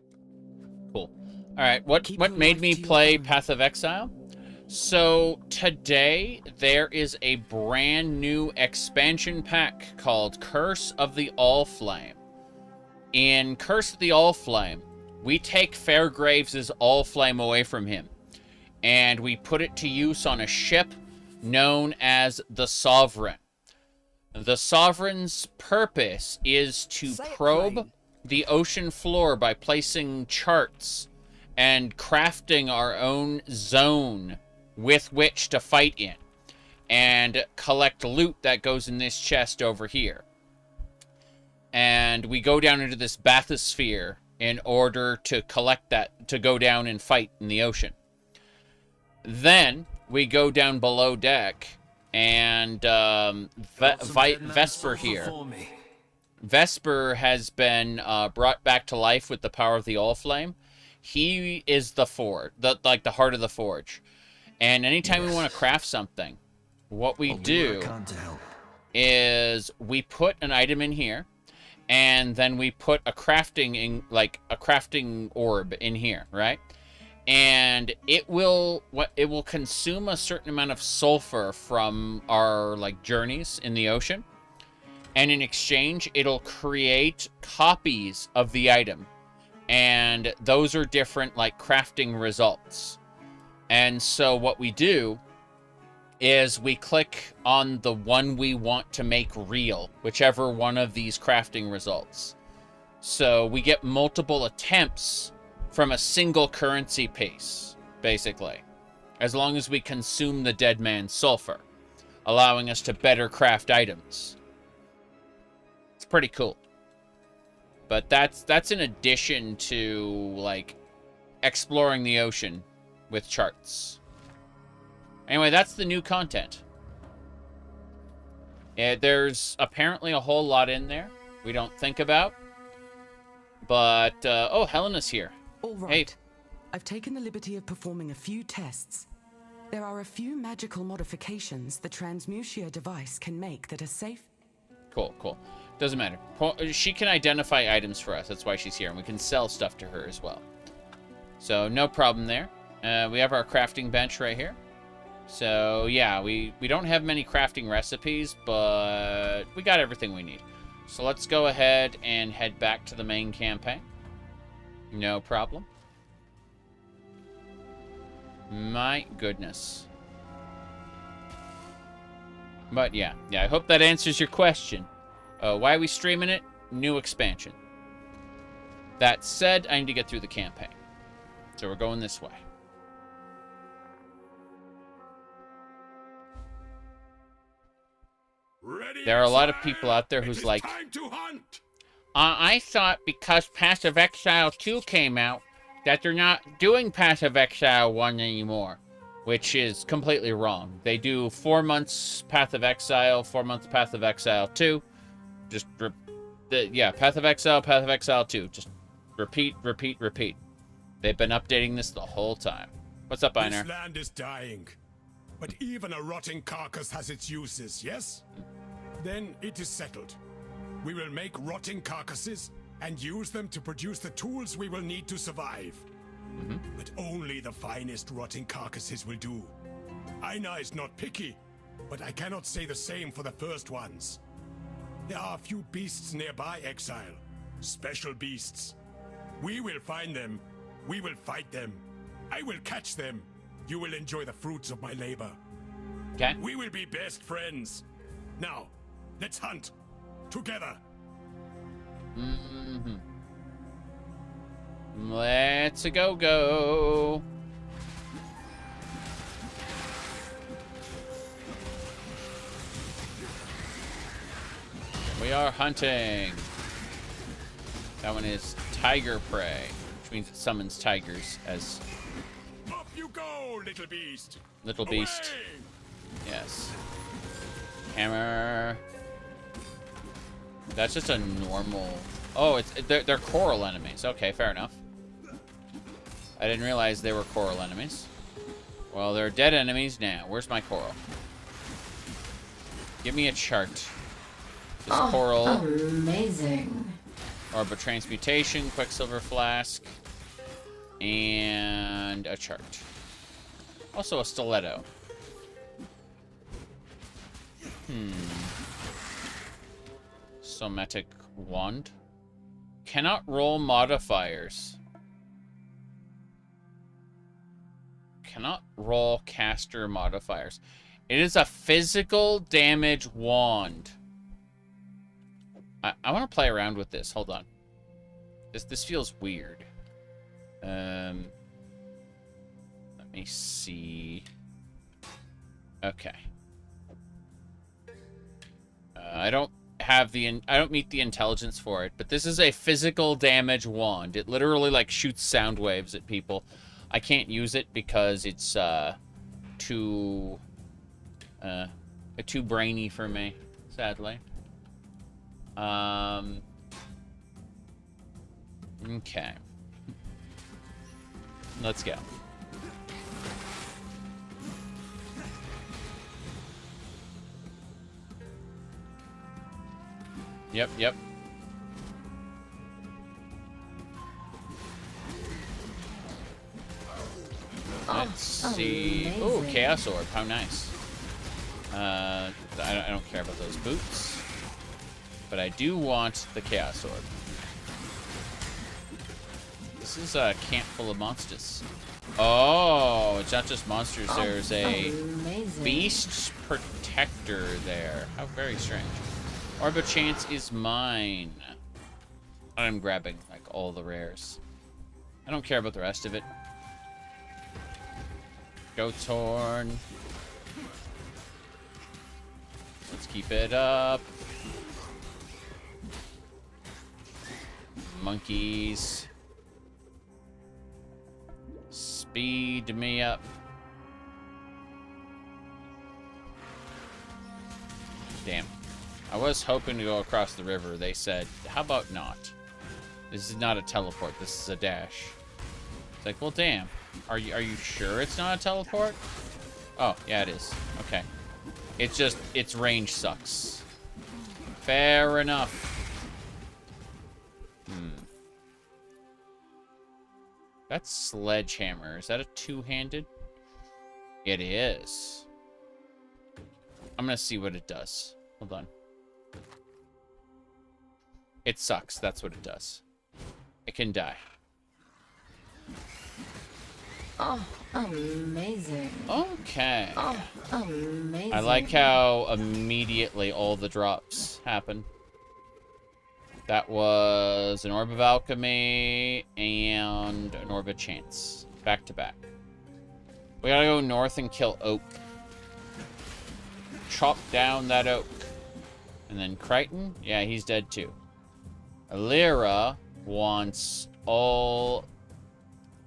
Cool. All right, what made me play Path of Exile? So today there is a brand new expansion pack called Curse of the Allflame. In Curse of the Allflame, we take Fairgraves' Allflame away from him, and we put it to use on a ship known as the Sovereign. The Sovereign's purpose is to probe the ocean floor by placing charts and crafting our own zone with which to fight in, and collect loot that goes in this chest over here. And we go down into this bathysphere in order to collect that, to go down and fight in the ocean. Then we go down below deck, and Vesper here. Vesper has been brought back to life with the power of the Allflame. He is the forge, like the heart of the forge. And anytime we want to craft something, what we do is we put an item in here, and then we put a crafting orb in here, right? And it will consume a certain amount of sulfur from our journeys in the ocean, and in exchange it'll create copies of the item, and those are different crafting results. And so what we do is we click on the one we want to make real, whichever one of these crafting results. So we get multiple attempts from a single currency piece, basically, as long as we consume the dead man's sulfur, allowing us to better craft items. It's pretty cool. But that's in addition to, exploring the ocean with charts. Anyway, that's the new content. There's apparently a whole lot in there we don't think about. But, oh, Helena's here. All right. Hey. I've taken the liberty of performing a few tests. There are a few magical modifications the Transmutia device can make that are safe. Cool, cool. Doesn't matter. She can identify items for us. That's why she's here. And we can sell stuff to her as well. So, no problem there. We have our crafting bench right here. So, yeah, we don't have many crafting recipes, but we got everything we need. So let's go ahead and head back to the main campaign. No problem. My goodness. But yeah, I hope that answers your question. Why are we streaming it? New expansion. That said, I need to get through the campaign. So we're going this way. There are a lot of people out there who's like, I thought because Path of Exile 2 came out that they're not doing Path of Exile 1 anymore, which is completely wrong. They do 4 months Path of Exile, 4 months Path of Exile 2. Just, yeah, Path of Exile 2. Just repeat, repeat, repeat. They've been updating this the whole time. What's up, Einar? This land is dying, but even a rotting carcass has its uses, yes? Then it is settled. We will make rotting carcasses and use them to produce the tools we will need to survive. But only the finest rotting carcasses will do. Aina is not picky, but I cannot say the same for the first ones. There are a few beasts nearby, Exile. Special beasts. We will find them. We will fight them. I will catch them. You will enjoy the fruits of my labor. Okay. We will be best friends. Now, let's hunt. Together. Let's go. We are hunting. That one is tiger prey, which means it summons tigers as... Up you go, little beast. Little beast. Yes. Hammer. That's just a normal... Oh, they're coral enemies. Okay, fair enough. I didn't realize they were coral enemies. Well, they're dead enemies now. Where's my coral? Give me a chart. This coral. Amazing. Orb of Transmutation, Quicksilver Flask, and a chart. Also a stiletto. Somatic Wand. Cannot roll modifiers. Cannot roll caster modifiers. It is a physical damage wand. I want to play around with this. Hold on. This feels weird. Let me see. Okay. I don't meet the intelligence for it, but this is a physical damage wand. It literally like shoots sound waves at people. I can't use it because it's too brainy for me, sadly. Okay. Let's go. Yep. Let's see. Oh, Chaos Orb. How nice. I don't care about those boots. But I do want the Chaos Orb. This is a camp full of monsters. Oh, it's not just monsters. There's a beast protector there. How very strange. Orb of Chance is mine. I'm grabbing, like, all the rares. I don't care about the rest of it. Goat's Horn. Let's keep it up. Monkeys. Speed me up. Damn. I was hoping to go across the river. They said, how about not? This is not a teleport. This is a dash. It's like, well, damn. Are you sure it's not a teleport? Oh, yeah, it is. Okay. It's just, its range sucks. Fair enough. That's Sledgehammer. Is that a two-handed? It is. I'm gonna see what it does. Hold on. It sucks. That's what it does. It can die. Oh, amazing. Okay. Oh, amazing. I like how immediately all the drops happen. That was an Orb of Alchemy and an Orb of Chance. Back to back. We gotta go north and kill Oak. Chop down that oak. And then Crichton, yeah, he's dead too. Lyra wants all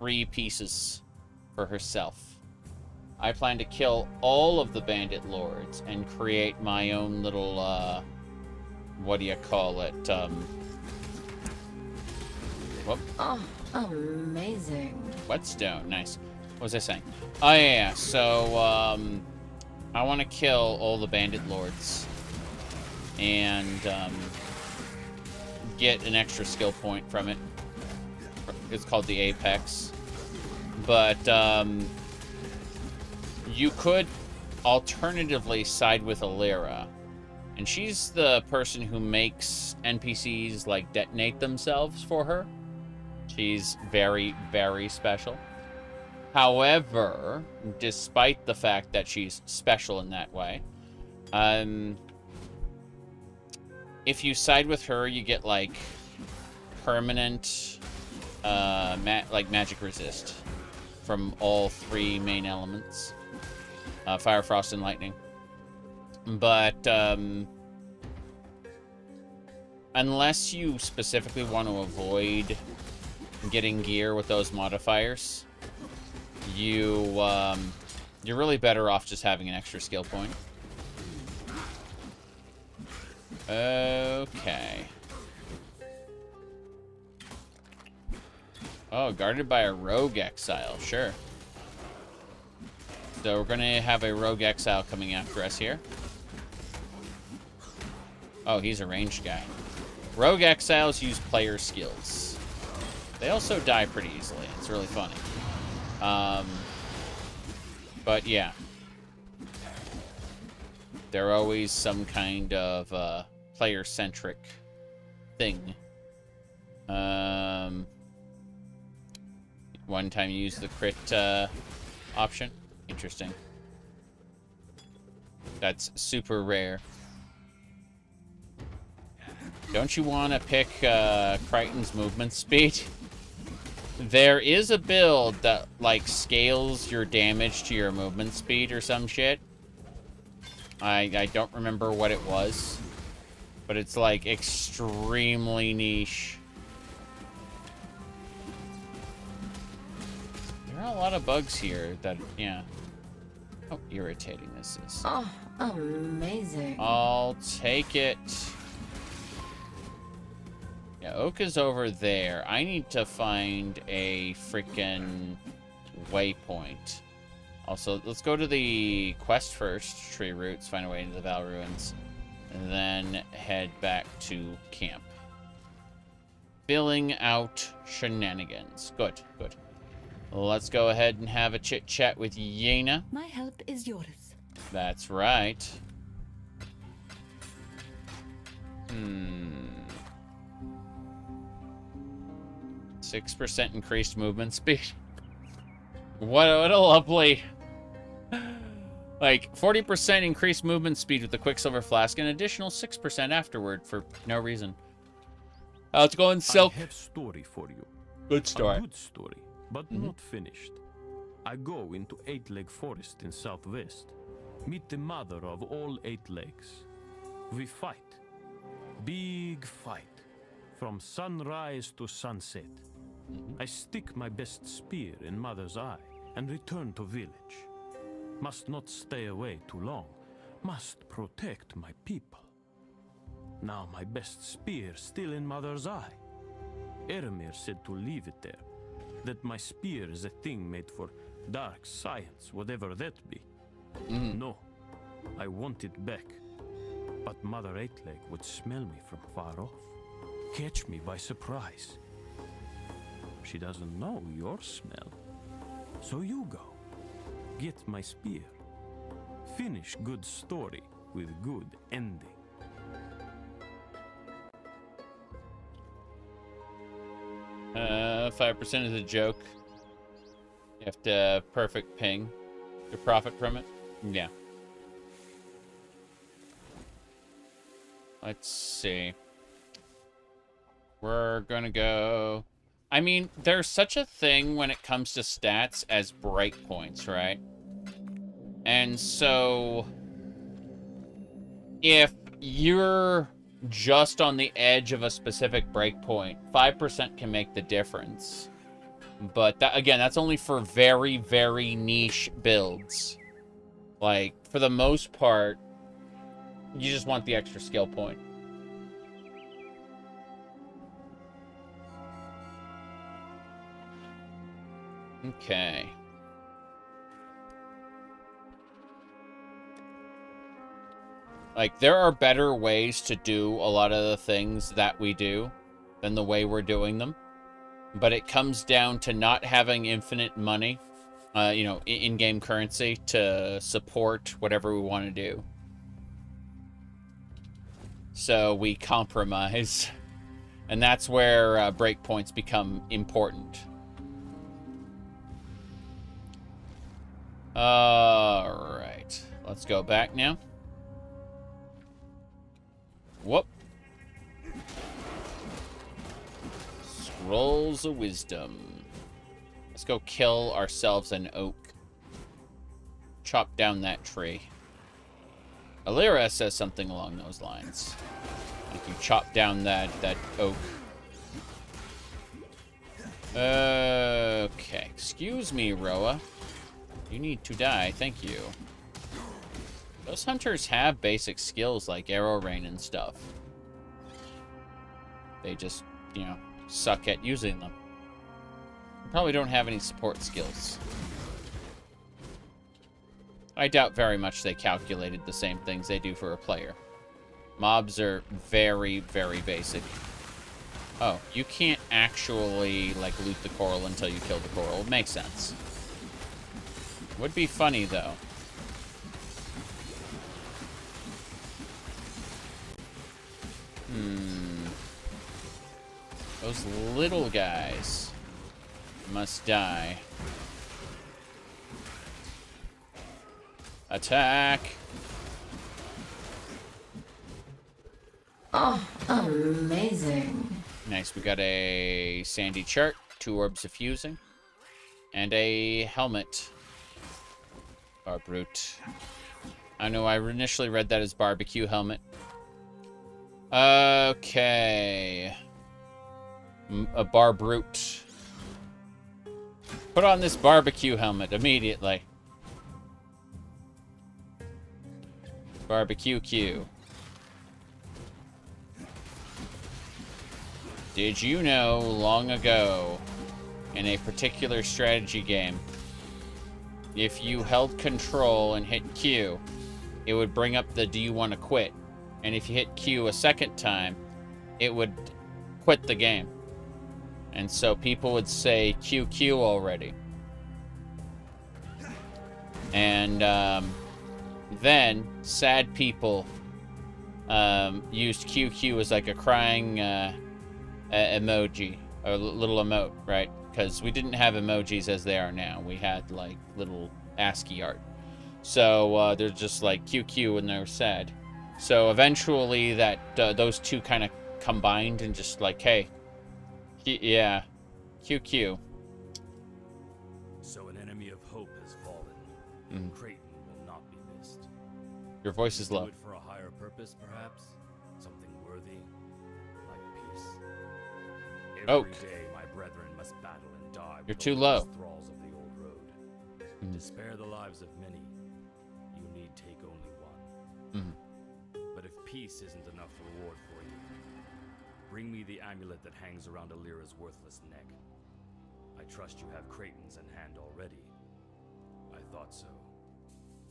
3 pieces for herself. I plan to kill all of the bandit lords and create my own little, what do you call it? Whoop. Oh, amazing. Whetstone, nice. What was I saying? Oh, yeah. So, I want to kill all the bandit lords and get an extra skill point from it. It's called the Apex. But you could alternatively side with Lyra. And she's the person who makes NPCs, like, detonate themselves for her. She's very, very special. However, despite the fact that she's special in that way, if you side with her, you get, like, permanent, like, magic resist from all 3 main elements. Fire, frost, and lightning. But, unless you specifically want to avoid getting gear with those modifiers, you're really better off just having an extra skill point. Okay. Oh, guarded by a rogue exile, sure. So we're gonna have a rogue exile coming after us here. Oh, he's a ranged guy. Rogue exiles use player skills. They also die pretty easily. It's really funny. But yeah. They're always some kind of player-centric thing. One time you use the crit option. Interesting. That's super rare. Don't you want to pick Crichton's movement speed? There is a build that, like, scales your damage to your movement speed or some shit. I don't remember what it was. But it's, like, extremely niche. There are a lot of bugs here that, yeah. How irritating this is. Oh, amazing. I'll take it. Yeah, Oak is over there. I need to find a freaking waypoint. Also, let's go to the quest first. Tree roots, find a way into the Val Ruins. And then head back to camp. Filling out shenanigans. Good, good. Let's go ahead and have a chit-chat with Yena. My help is yours. That's right. 6% increased movement speed. What a lovely... Like, 40% increased movement speed with the Quicksilver Flask, and an additional 6% afterward for no reason. How's it going, Silk? I have story for you. Good story. A good story, but not finished. I go into 8-Leg Forest in southwest. Meet the mother of all 8 legs. We fight. Big fight. From sunrise to sunset. I stick my best spear in mother's eye and return to village. Must not stay away too long. Must protect my people. Now my best spear still in mother's eye. Ermir said to leave it there. That my spear is a thing made for dark science, whatever that be. No, I want it back. But Mother 8-Leg would smell me from far off. Catch me by surprise. She doesn't know your smell. So you go. Get my spear. Finish good story with good ending. 5% is a joke. You have to perfect ping to profit from it. Yeah. Let's see. We're gonna go... I mean, there's such a thing when it comes to stats as breakpoints, right? And so... if you're just on the edge of a specific breakpoint, 5% can make the difference. But that, again, that's only for very, very niche builds. Like, for the most part, you just want the extra skill point. Okay. Like, there are better ways to do a lot of the things that we do than the way we're doing them. But it comes down to not having infinite money, you know, in-game currency to support whatever we want to do. So we compromise. And that's where breakpoints become important. Alright. Let's go back now. Whoop. Scrolls of Wisdom. Let's go kill ourselves an oak. Chop down that tree. Alira says something along those lines. Like you chop down that oak. Okay. Excuse me, Roa. You need to die. Thank you. Those hunters have basic skills like arrow rain and stuff. They just, you know, suck at using them. Probably don't have any support skills. I doubt very much they calculated the same things they do for a player. Mobs are very, very basic. Oh, you can't actually, like, loot the coral until you kill the coral. It makes sense. Would be funny, though. Those little guys must die. Attack! Oh, amazing. Nice, we got a sandy chart, 2 orbs of fusing, and a helmet. Bar brute. I know I initially read that as barbecue helmet. Okay. A bar brute. Put on this barbecue helmet immediately. Barbecue Q. Did you know long ago in a particular strategy game, if you held control and hit Q, it would bring up the do you want to quit? And if you hit Q a second time, it would quit the game. And so people would say QQ already. And then sad people used QQ as like a crying emoji, or little emote, right? Because we didn't have emojis as they are now. We had like little ASCII art. So they're just like QQ when they're sad. So eventually that those two kind of combined and just like, hey, yeah, QQ. So an enemy of hope has fallen. Creighton will not be missed. Your voice is low. Do it for a higher purpose, perhaps? Something worthy, like peace. Every day my brethren must battle and die. You're too low. Thralls of the old road. To spare the lives of many, you need take only one. But if peace isn't enough reward for you, bring me the amulet that hangs around Alira's worthless neck. I trust you have Creighton's in hand already. I thought so.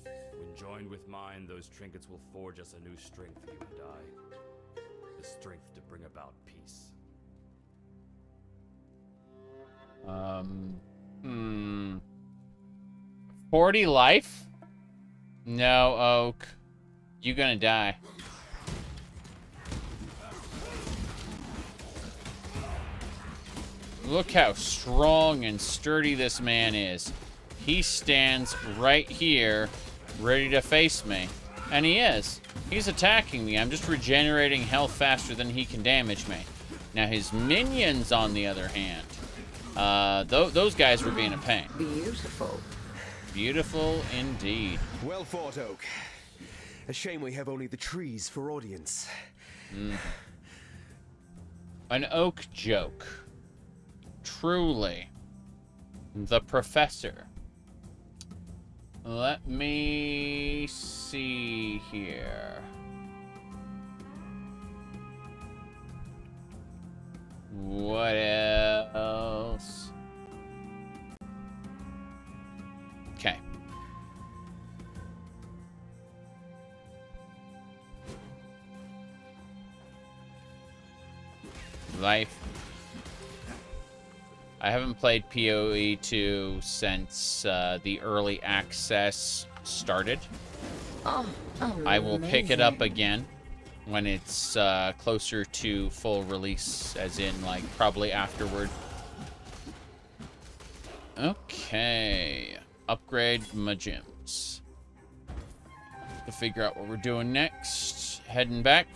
When joined with mine, those trinkets will forge us a new strength, you and I. The strength to bring about peace. 40 life? No, Oak. You gonna die. Look how strong and sturdy this man is. He stands right here, ready to face me. And he is. He's attacking me. I'm just regenerating health faster than he can damage me. Now his minions, on the other hand, those guys were being a pain. Beautiful. Beautiful indeed. Well fought, Oak. A shame we have only the trees for audience. An oak joke. Truly. The professor. Let me see here. What else? Okay. Life. I haven't played PoE 2 since the early access started. I will pick it up again when it's closer to full release, as in, like, probably afterward. Okay. Upgrade my gems. To figure out what we're doing next. Heading back.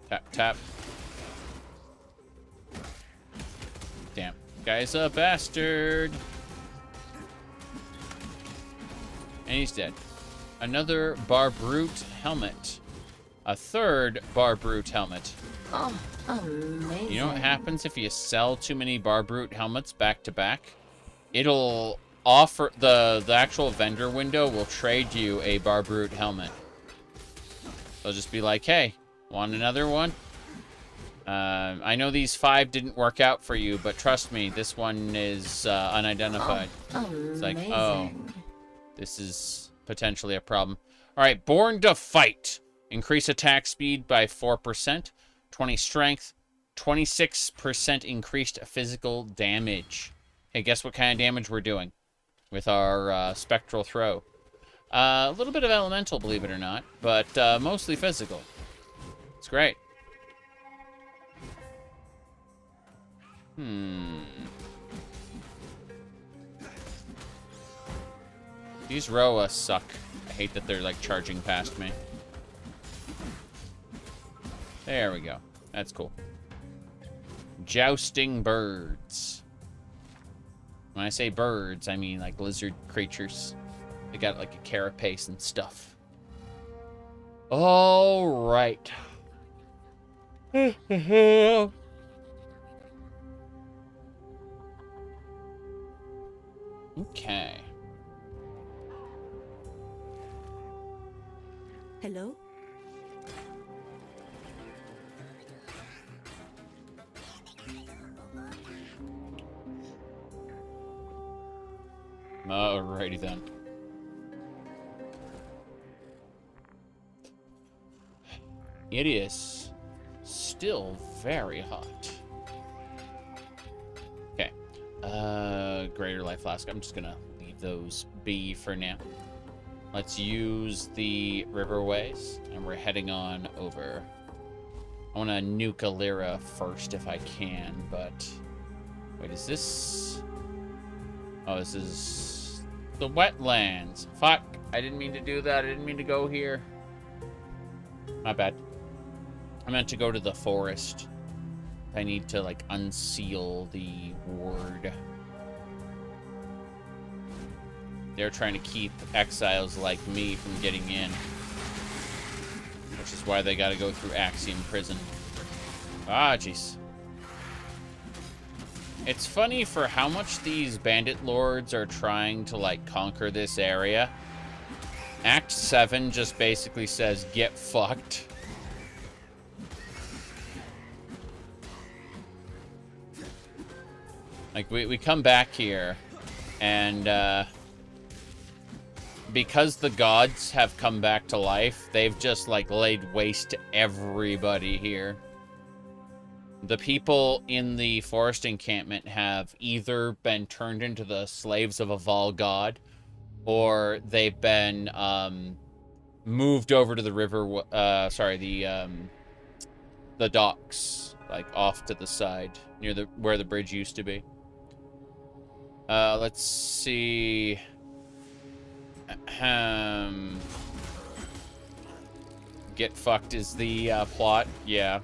Tap, tap. Damn. Guy's a bastard. And he's dead. Another Barbrute helmet. A third Barbrute helmet. Oh, amazing. You know what happens if you sell too many Barbrute helmets back to back? It'll offer... The actual vendor window will trade you a Barbrute helmet. They'll just be like, hey, want another one? I know these 5 didn't work out for you, but trust me, this one is unidentified. It's like, oh, this is potentially a problem. All right, Born to Fight. Increase attack speed by 4%, 20 strength, 26% increased physical damage. Hey, guess what kind of damage we're doing with our spectral throw? A little bit of elemental, believe it or not, but mostly physical. It's great. These Roa suck. I hate that they're, like, charging past me. There we go. That's cool. Jousting birds. When I say birds, I mean, like, lizard creatures. They got, like, a carapace and stuff. All right. Okay. Hello? Alrighty then. It is still very hot. Okay. Greater life flask. I'm just gonna leave those be for now. Let's use the riverways, and we're heading on over. I want to nuke a Lyra first if I can, but... Wait, is this... Oh, this is the wetlands. Fuck, I didn't mean to do that. I didn't mean to go here. My bad. I meant to go to the forest. I need to, like, unseal the ward. They're trying to keep exiles like me from getting in. Which is why they gotta go through Axiom Prison. Ah, jeez. It's funny for how much these bandit lords are trying to, like, conquer this area. Act 7 just basically says, get fucked. Like, we come back here, and, because the gods have come back to life, they've just, like, laid waste to everybody here. The people in the forest encampment have either been turned into the slaves of a Vol god, or they've been, moved over to the river, the docks, like, off to the side, near where the bridge used to be. Let's see... Get fucked is the plot. Yeah.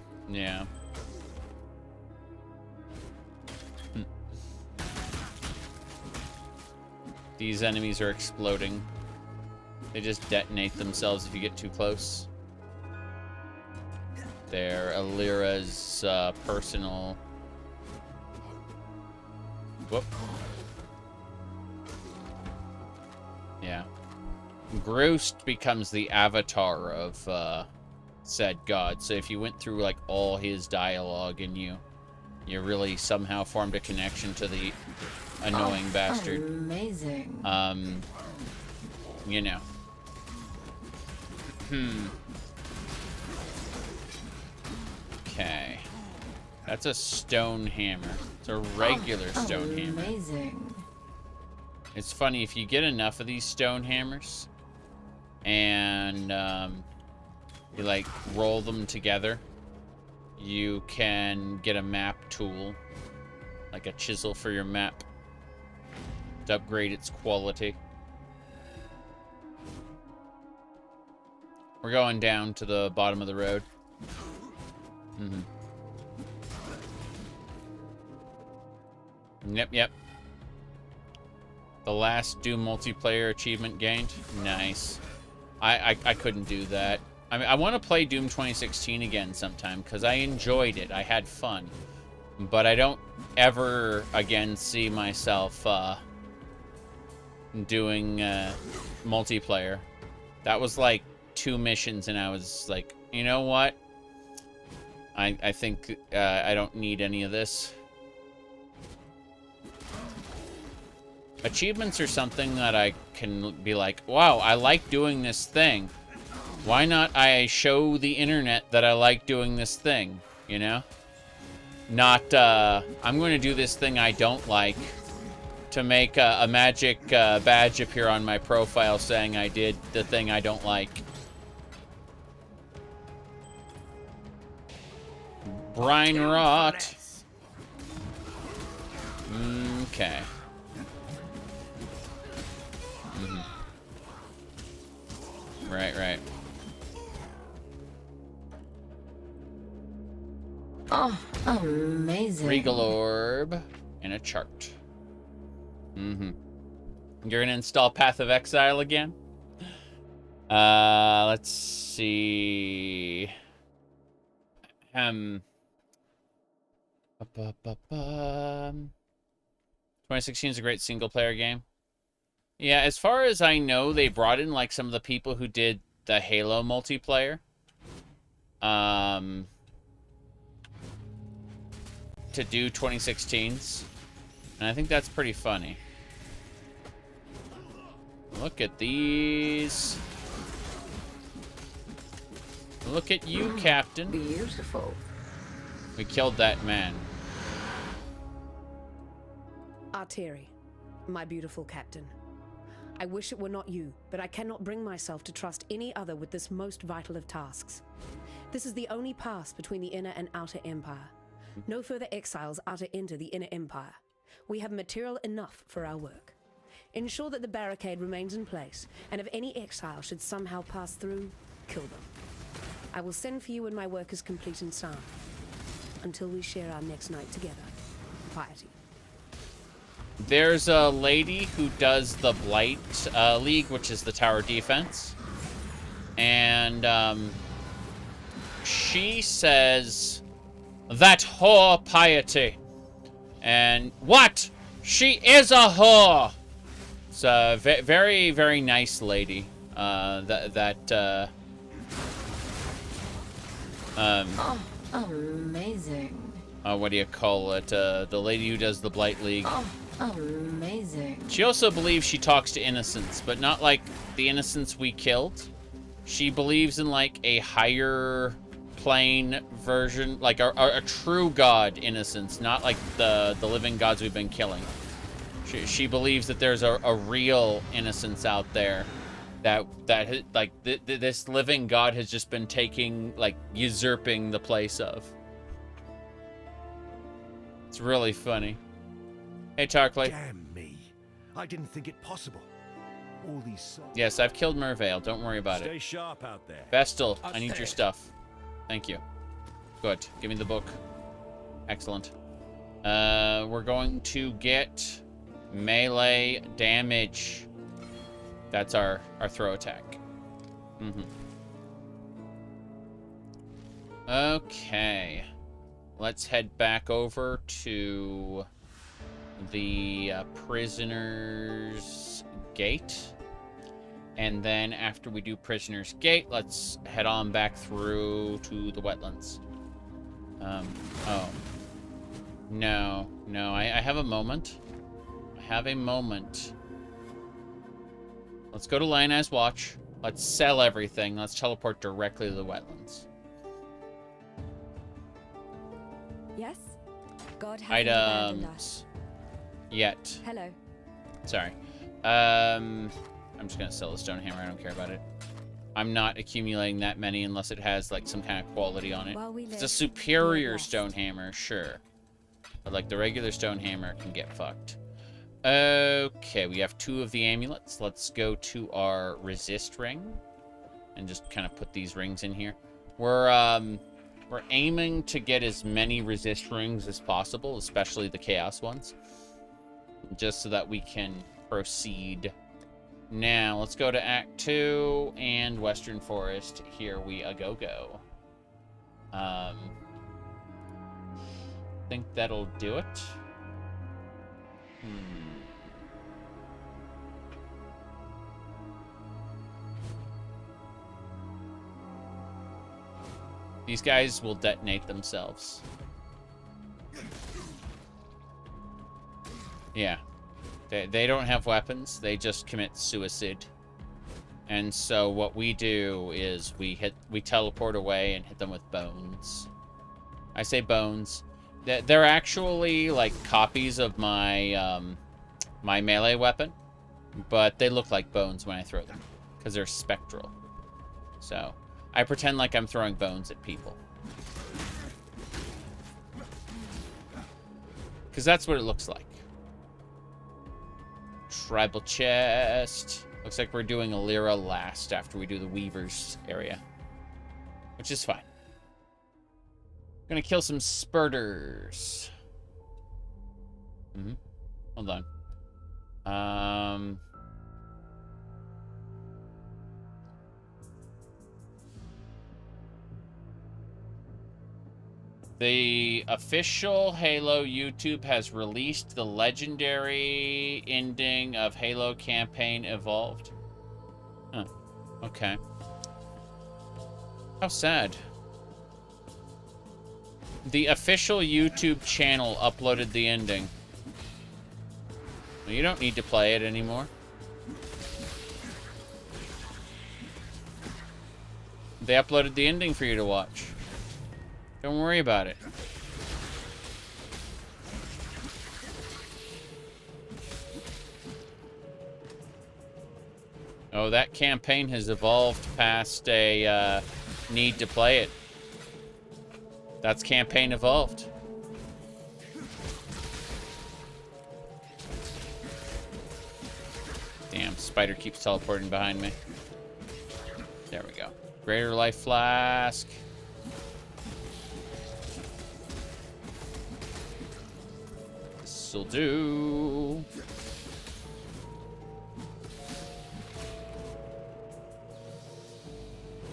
These enemies are exploding. They just detonate themselves if you get too close. They're Alira's personal... Whoop. Yeah. Groost becomes the avatar of said god. So if you went through like all his dialogue and you really somehow formed a connection to the annoying bastard. Amazing. You know. Okay. That's a stone hammer. It's a regular stone hammer. Amazing. It's funny, if you get enough of these stone hammers and you like roll them together, you can get a map tool, like a chisel for your map, to upgrade its quality. We're going down to the bottom of the road. Yep. The last Doom multiplayer achievement gained. Nice. I couldn't do that. I mean, I want to play Doom 2016 again sometime because I enjoyed it. I had fun. But I don't ever again see myself doing multiplayer. That was like 2 missions and I was like, you know what? I think I don't need any of this. Achievements are something that I can be like, wow, I like doing this thing. Why not I show the internet that I like doing this thing, you know? Not, I'm going to do this thing I don't like to make a magic badge appear on my profile saying I did the thing I don't like. Brine rot. Okay. Right. Oh, amazing. Regal orb and a chart. You're gonna install Path of Exile again? Let's see. 2016 is a great single player game. Yeah, as far as I know, they brought in like some of the people who did the Halo multiplayer. To do 2016's. And I think that's pretty funny. Look at these. Look at you, Captain. Beautiful. We killed that man. Arteri, my beautiful captain. I wish it were not you, but I cannot bring myself to trust any other with this most vital of tasks. This is the only pass between the inner and outer empire. No further exiles are to enter the inner empire. We have material enough for our work. Ensure that the barricade remains in place, and if any exile should somehow pass through, kill them. I will send for you when my work is complete and sound. Until we share our next night together. Piety. There's a lady who does the Blight League, which is the tower defense. And she says, that whore Piety. And what? She is a whore! It's a very, very nice lady. Amazing. What do you call it? The lady who does the Blight League. Amazing. She also believes she talks to innocents, but not like the innocents we killed. She believes in like a higher plane version, like a true god innocence, not like the living gods we've been killing. She believes that there's a real innocence out there that like this living god has just been taking, like, usurping the place of. It's really funny. Hey, Tarkley. Damn me. I didn't think it possible. All these souls. Yes, I've killed Mervale. Don't worry about it. Stay sharp out there. Vestal, I need your stuff. Thank you. Good. Give me the book. Excellent. We're going to get Melee damage. That's our throw attack. Okay. Let's head back over to the Prisoner's Gate. And then after we do Prisoner's Gate, let's head on back through to the wetlands. Oh. No, I have a moment. I have a moment. Let's go to Lioness Watch. Let's sell everything. Let's teleport directly to the wetlands. Yes? God hasn't abandoned us. Yet. Hello. Sorry. I'm just gonna sell the stone hammer. I don't care about it. I'm not accumulating that many unless it has like some kind of quality on it. If it's a superior stone hammer, sure. But like the regular stone hammer can get fucked. Okay, we have 2 of the amulets. Let's go to our resist ring and just kind of put these rings in here. We're aiming to get as many resist rings as possible, especially the chaos ones, just so that we can proceed. Now, let's go to Act 2 and Western Forest. Here we go. Think that'll do it. These guys will detonate themselves. Yeah. They don't have weapons. They just commit suicide. And so what we do is we teleport away and hit them with bones. I say bones. They're actually like copies of my my melee weapon, but they look like bones when I throw them because they're spectral. So I pretend like I'm throwing bones at people. Because that's what it looks like. Tribal chest. Looks like we're doing Alira last after we do the Weavers area. Which is fine. Gonna kill some spurters. Hold on. The official Halo YouTube has released the legendary ending of Halo Campaign Evolved. Huh. Okay. How sad. The official YouTube channel uploaded the ending. You don't need to play it anymore. They uploaded the ending for you to watch. Don't worry about it. Oh, that campaign has evolved past a need to play it. That's campaign evolved. Damn, spider keeps teleporting behind me. There we go. Greater life flask. This'll do.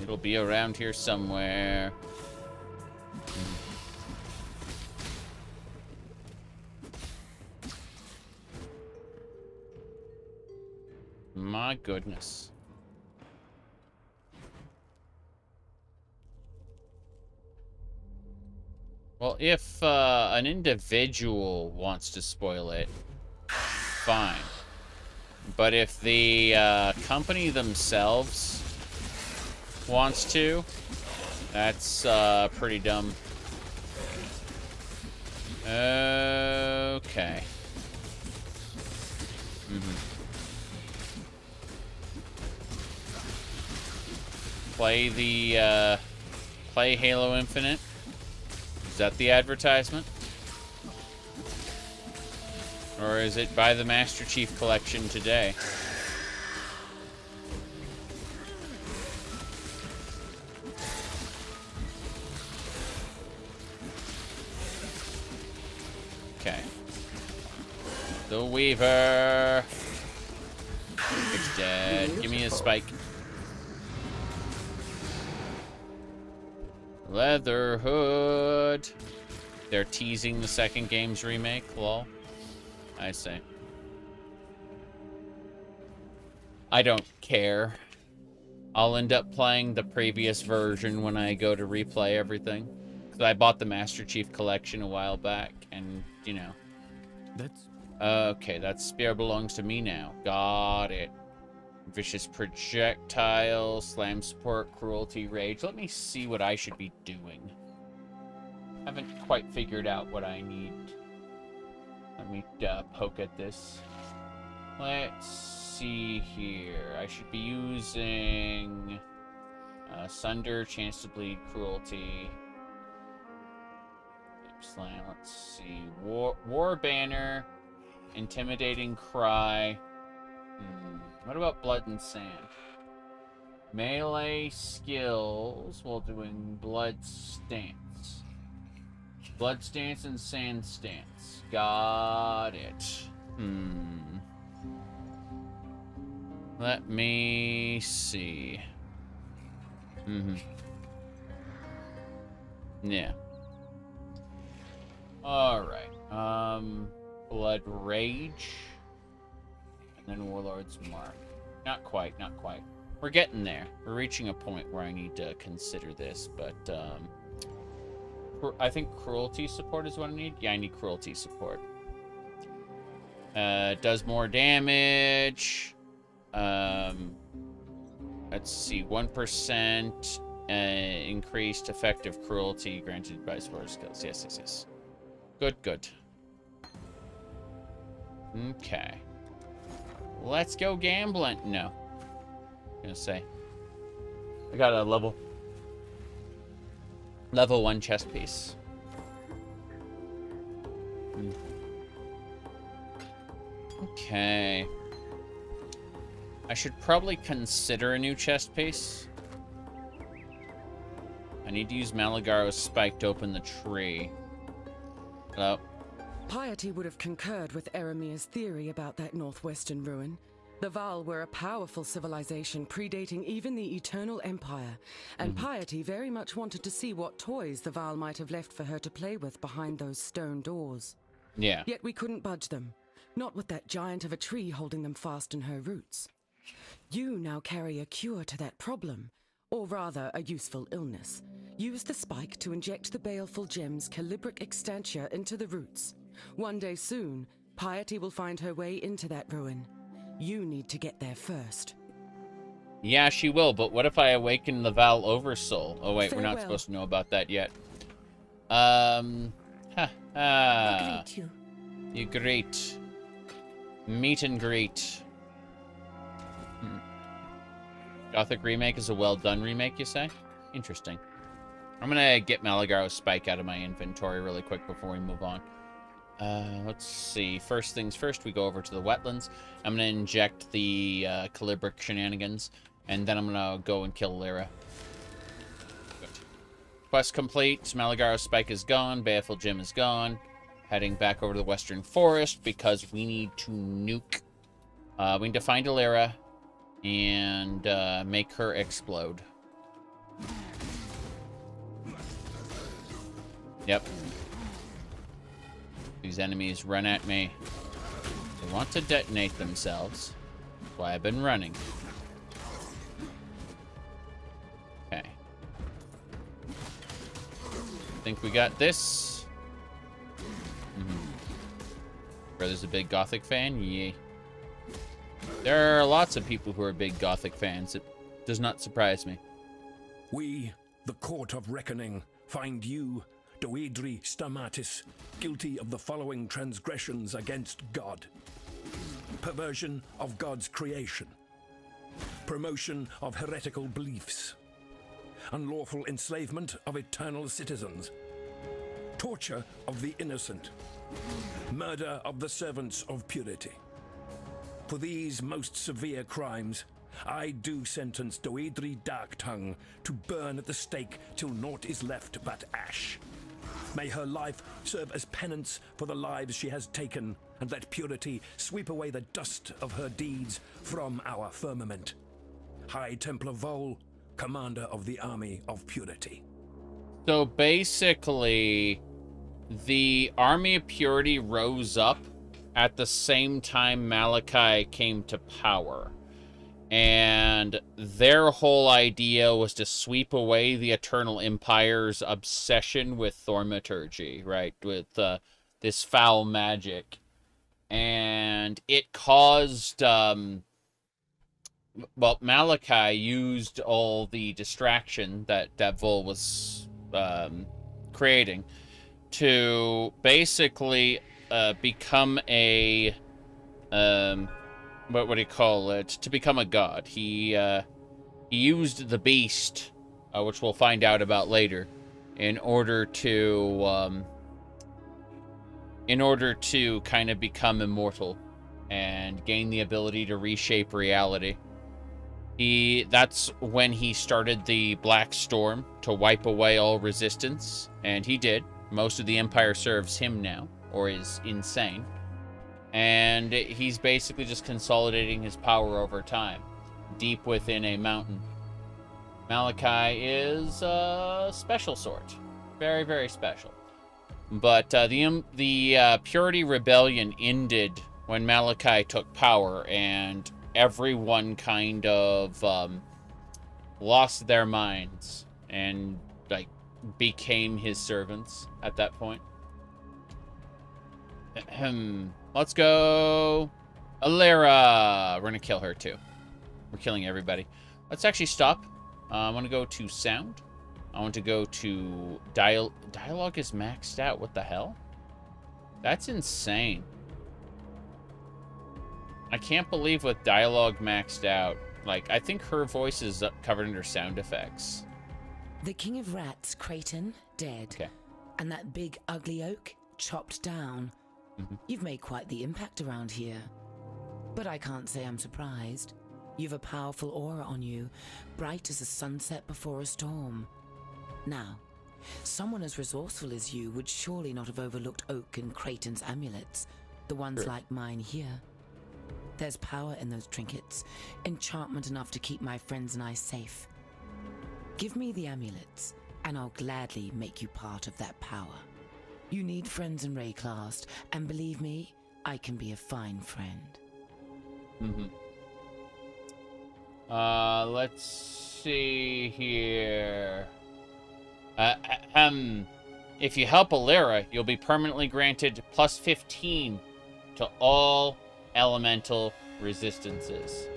It'll be around here somewhere. My goodness. Well, if an individual wants to spoil it, fine. But if the company themselves wants to, that's pretty dumb. Okay. Play Halo Infinite. Is that the advertisement? Or is it buy the Master Chief Collection today? Okay. The Weaver. It's dead. Give me a spike. Leatherhood. They're teasing the second game's remake. Lol. I say. I don't care. I'll end up playing the previous version when I go to replay everything. Because I bought the Master Chief Collection a while back, and, you know. That's... Okay, that spear belongs to me now. Got it. Vicious projectile, slam support, cruelty, rage. Let me see what I should be doing. Haven't quite figured out what I need. Let me poke at this. Let's see here. I should be using Sunder, Chance to Bleed, Cruelty. Slam. Let's see. War Banner, Intimidating Cry. What about Blood and Sand? Melee skills while doing Blood Stance. Blood Stance and Sand Stance. Got it. Let me see. Yeah. Alright. Blood Rage. And then Warlord's Mark. Not quite, not quite. We're getting there. We're reaching a point where I need to consider this, but, I think Cruelty support is what I need. Yeah, I need Cruelty support. Does more damage. Let's see. 1% increased effective cruelty granted by spore skills. Yes, yes, yes. Good, good. Okay. Let's go gambling. No. I'm gonna say. I got a level 1 chest piece. Okay. I should probably consider a new chest piece. I need to use Malagaro's spike to open the tree. Hello? Piety would have concurred with Eramir's theory about that northwestern ruin. The Val were a powerful civilization predating even the Eternal Empire, and Piety very much wanted to see what toys the Val might have left for her to play with behind those stone doors. Yeah. Yet we couldn't budge them, not with that giant of a tree holding them fast in her roots. You now carry a cure to that problem, or rather a useful illness. Use the spike to inject the baleful gem's calibric extantia into the roots. One day soon, Piety will find her way into that ruin. You need to get there first. Yeah, she will, but what if I awaken the Val Oversoul? Oh wait, we're not Farewell. supposed to know about that yet. I greet you. You greet. Meet and greet. Gothic remake is a well-done remake, you say? Interesting. I'm gonna get Malagaro's spike out of my inventory really quick before we move on. Let's see. First things first, we go over to the wetlands. I'm gonna inject the calibric shenanigans, and then I'm gonna go and kill Lyra. Good. Quest complete. Malagaro's spike is gone. Baleful Gem is gone. Heading back over to the Western Forest because we need to nuke. We need to find Lyra and make her explode. Yep. These enemies run at me. They want to detonate themselves. That's why I've been running. Okay. Think we got this. Brother's a big Gothic fan? Yeah. There are lots of people who are big Gothic fans. It does not surprise me. We, the Court of Reckoning, find you, Doedri Stamatis, guilty of the following transgressions against God. Perversion of God's creation. Promotion of heretical beliefs. Unlawful enslavement of eternal citizens. Torture of the innocent. Murder of the servants of purity. For these most severe crimes, I do sentence Doedri Darktongue to burn at the stake till naught is left but ash. May her life serve as penance for the lives she has taken, and let purity sweep away the dust of her deeds from our firmament. High Templar Vol, commander of the Army of Purity. So basically, the Army of Purity rose up at the same time Malachi came to power. And their whole idea was to sweep away the Eternal Empire's obsession with thaumaturgy, right? With this foul magic. And it caused, well, Malachi used all the distraction that Vol was creating to basically become a... what do you call it? To become a god. He used the beast, which we'll find out about later, in order to kind of become immortal and gain the ability to reshape reality. That's when he started the Black Storm to wipe away all resistance, and he did. Most of the Empire serves him now, or is insane. And he's basically just consolidating his power over time, deep within a mountain. Malachi is a special sort. Very, very special. But the Purity Rebellion ended when Malachi took power, and everyone kind of lost their minds and, like, became his servants at that point. Let's go Alera. We're going to kill her, too. We're killing everybody. Let's actually stop. I want to go to sound. I want to go to dialogue is maxed out. What the hell? That's insane. I can't believe with dialogue maxed out. Like, I think her voice is covered under sound effects. The King of Rats, Creighton, dead. Okay. And that big ugly oak, chopped down. You've made quite the impact around here. But I can't say I'm surprised. You've a powerful aura on you, bright as a sunset before a storm. Now, someone as resourceful as you would surely not have overlooked Oak and Creighton's amulets, the ones like mine here. There's power in those trinkets, enchantment enough to keep my friends and I safe. Give me the amulets, and I'll gladly make you part of that power. You need friends in Rayclast, and believe me, I can be a fine friend. Let's see here. If you help Alera, you'll be permanently granted plus 15 to all elemental resistances.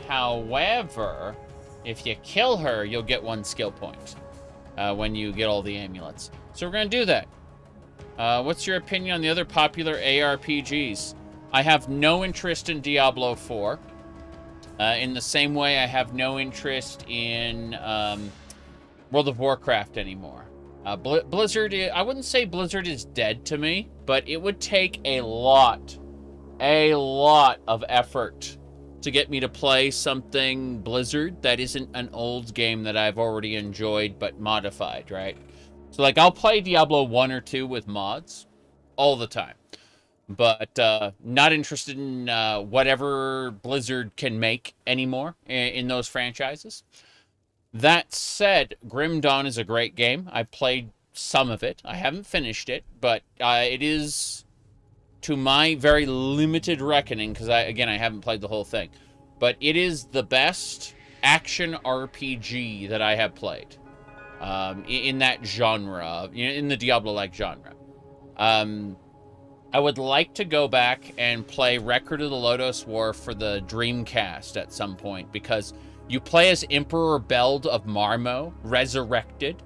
However, if you kill her, you'll get 1 skill point when you get all the amulets. So we're going to do that. What's your opinion on the other popular ARPGs? I have no interest in Diablo 4. In the same way I have no interest in World of Warcraft anymore. Blizzard, I wouldn't say Blizzard is dead to me, but it would take a lot of effort to get me to play something Blizzard that isn't an old game that I've already enjoyed but modified, right? So, like, I'll play Diablo 1 or 2 with mods all the time, but not interested in whatever Blizzard can make anymore in those franchises. That said, Grim Dawn is a great game. I've played some of it. I haven't finished it, but it is, to my very limited reckoning, because I haven't played the whole thing, but it is the best action RPG that I have played in that genre, in the Diablo-like genre. I would like to go back and play Record of the Lodoss War for the Dreamcast at some point, because you play as Emperor Beld of Marmo, resurrected,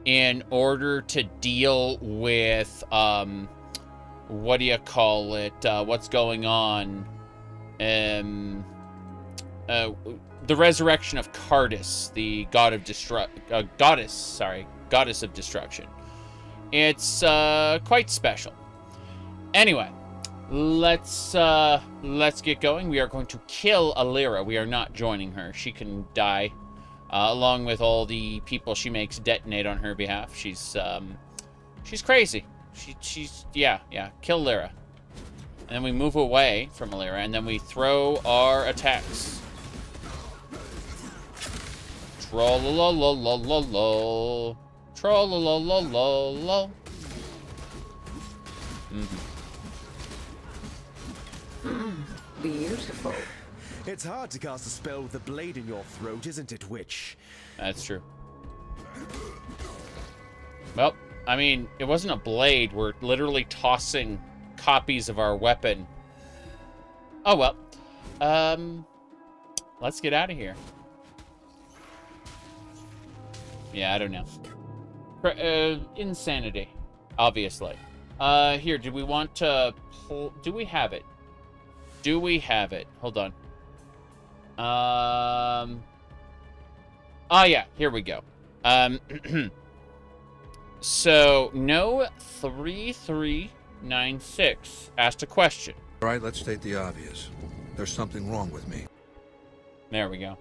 in order to deal with, what do you call it, what's going on, the resurrection of Cardis, the god of goddess of destruction. It's quite special. Anyway, let's get going. We are going to kill Alera. We are not joining her. She can die, along with all the people she makes detonate on her behalf. She's crazy. She's yeah. Kill Lyra. And then we move away from Lyra, and then we throw our attacks. Troll-la-la-la-la-la. Troll-la-la-la-la-la. Beautiful. It's hard to cast a spell with a blade in your throat, isn't it, Witch? That's true. Well, I mean, it wasn't a blade. We're literally tossing copies of our weapon. Oh, well. Let's get out of here. Yeah, I don't know. Insanity, obviously. Here, do we want to pull... Do we have it? Do we have it? Hold on. Oh, yeah, here we go. So, no 3396 asked a question. All right, let's state the obvious. There's something wrong with me. There we go.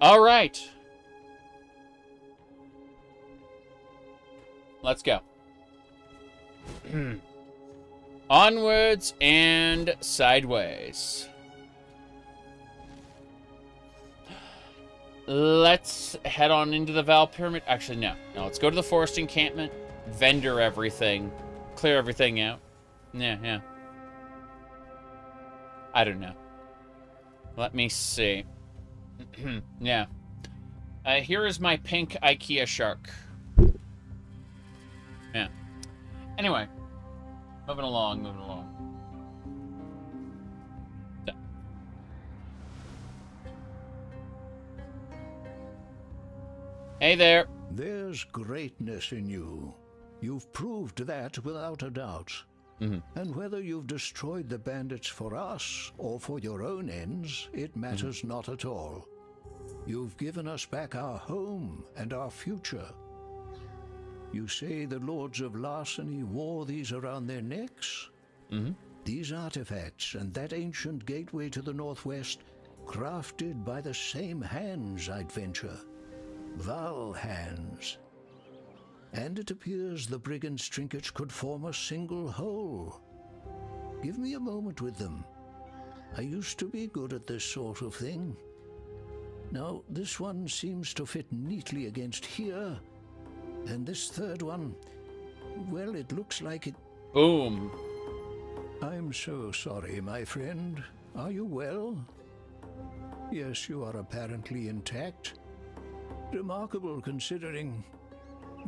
All right. Let's go. Onwards and sideways. Let's head on into the Val Pyramid. Actually, no. No, let's go to the forest encampment, vendor everything, clear everything out. Yeah. I don't know. Let me see. Yeah. Here is my pink IKEA shark. Yeah. Anyway. Moving along. So. Hey there. There's greatness in you. You've proved that without a doubt. And whether you've destroyed the bandits for us or for your own ends, it matters not at all. You've given us back our home and our future. You say the Lords of Larceny wore these around their necks? These artifacts and that ancient gateway to the northwest, crafted by the same hands, I'd venture. Val hands. And it appears the brigands' trinkets could form a single whole. Give me a moment with them. I used to be good at this sort of thing. Now, this one seems to fit neatly against here. And this third one, well, it looks like it... Boom. I'm so sorry, my friend. Are you well? Yes, you are apparently intact. Remarkable, considering...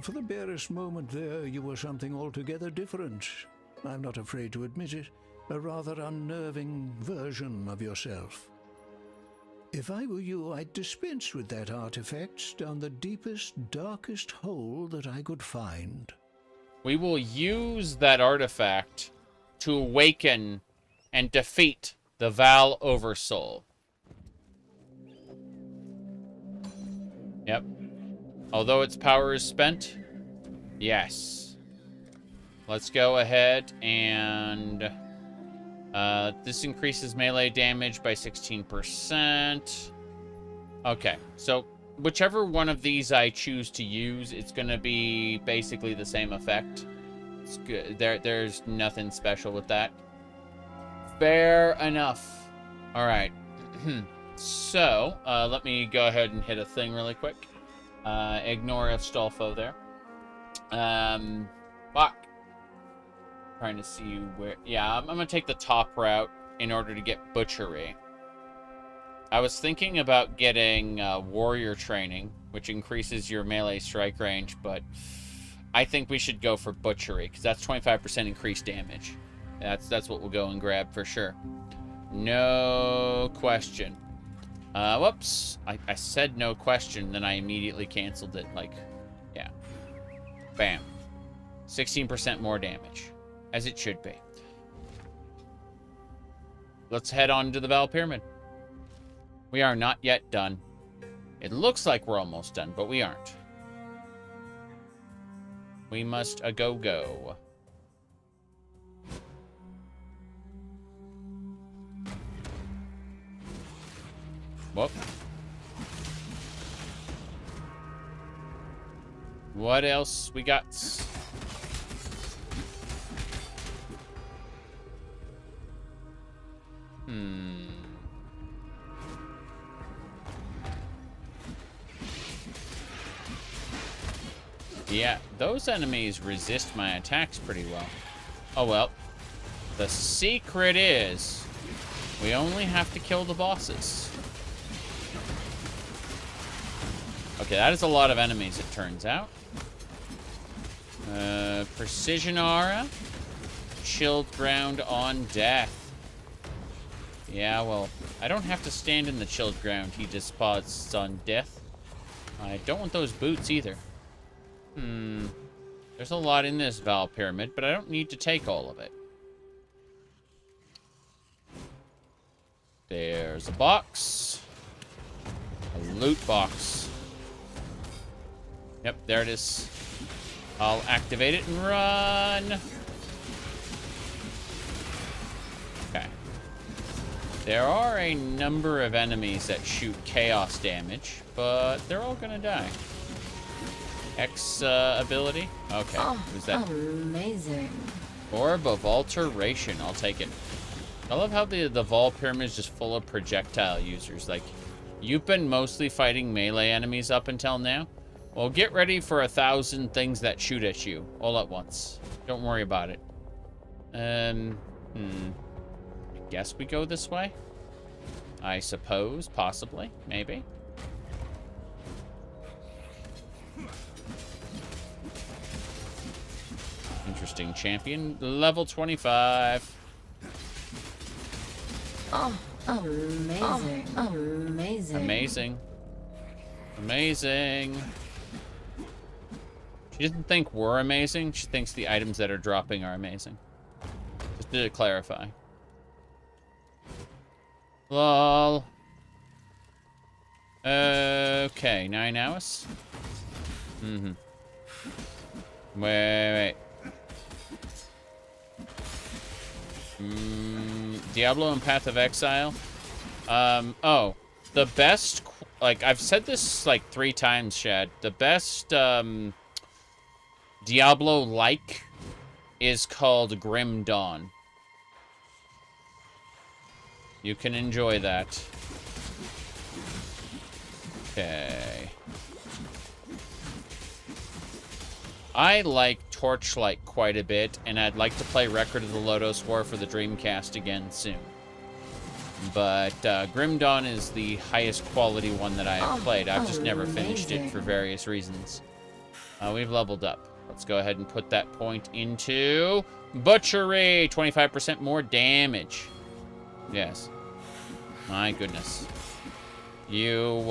For the barest moment there, you were something altogether different. I'm not afraid to admit it. A rather unnerving version of yourself. If I were you, I'd dispense with that artifact down the deepest, darkest hole that I could find. We will use that artifact to awaken and defeat the Val Oversoul. Yep. Although its power is spent? Yes. Let's go ahead and... this increases melee damage by 16%. Okay, so whichever one of these I choose to use, it's going to be basically the same effect. It's good. There's nothing special with that. Fair enough. All right. So, let me go ahead and hit a thing really quick. Ignore Astolfo there. Fuck. Trying to see where... Yeah, I'm gonna take the top route in order to get Butchery. I was thinking about getting Warrior Training, which increases your melee strike range, but I think we should go for Butchery, because that's 25% increased damage. That's what we'll go and grab for sure. No question. Whoops. I said no question, then I immediately canceled it. Like, yeah. Bam. 16% more damage. As it should be. Let's head on to the Val Pyramid. We are not yet done. It looks like we're almost done, but we aren't. We must go. Whoop. What else we got? Yeah, those enemies resist my attacks pretty well. Oh well. The secret is we only have to kill the bosses. Okay, that is a lot of enemies, it turns out. Precision aura. Chilled ground on death. Yeah, well, I don't have to stand in the chilled ground. He just spots on death. I don't want those boots either. There's a lot in this Val Pyramid, but I don't need to take all of it. There's a box. A loot box. Yep, there it is. I'll activate it and run. Okay. There are a number of enemies that shoot chaos damage, but they're all gonna die. X ability? Okay. Who's that? Amazing. Orb of Alteration. I'll take it. I love how the Vol Pyramid is just full of projectile users. Like, you've been mostly fighting melee enemies up until now. Well, get ready for 1,000 things that shoot at you all at once. Don't worry about it. I guess we go this way? I suppose, possibly, maybe. Interesting champion. Level 25. Oh, amazing. Amazing. Amazing. Amazing. She doesn't think we're amazing. She thinks the items that are dropping are amazing. Just to clarify. Lol. Okay, 9 hours. Wait. Diablo and Path of Exile. Oh, the best, like, I've said this like 3 times, Shad. The best, Diablo-like is called Grim Dawn. You can enjoy that. Okay. I like Torchlight quite a bit, and I'd like to play Record of the Lodos War for the Dreamcast again soon. But Grim Dawn is the highest quality one that I have played. I've just never finished it for various reasons. We've leveled up. Let's go ahead and put that point into Butchery. 25% more damage. Yes. My goodness. You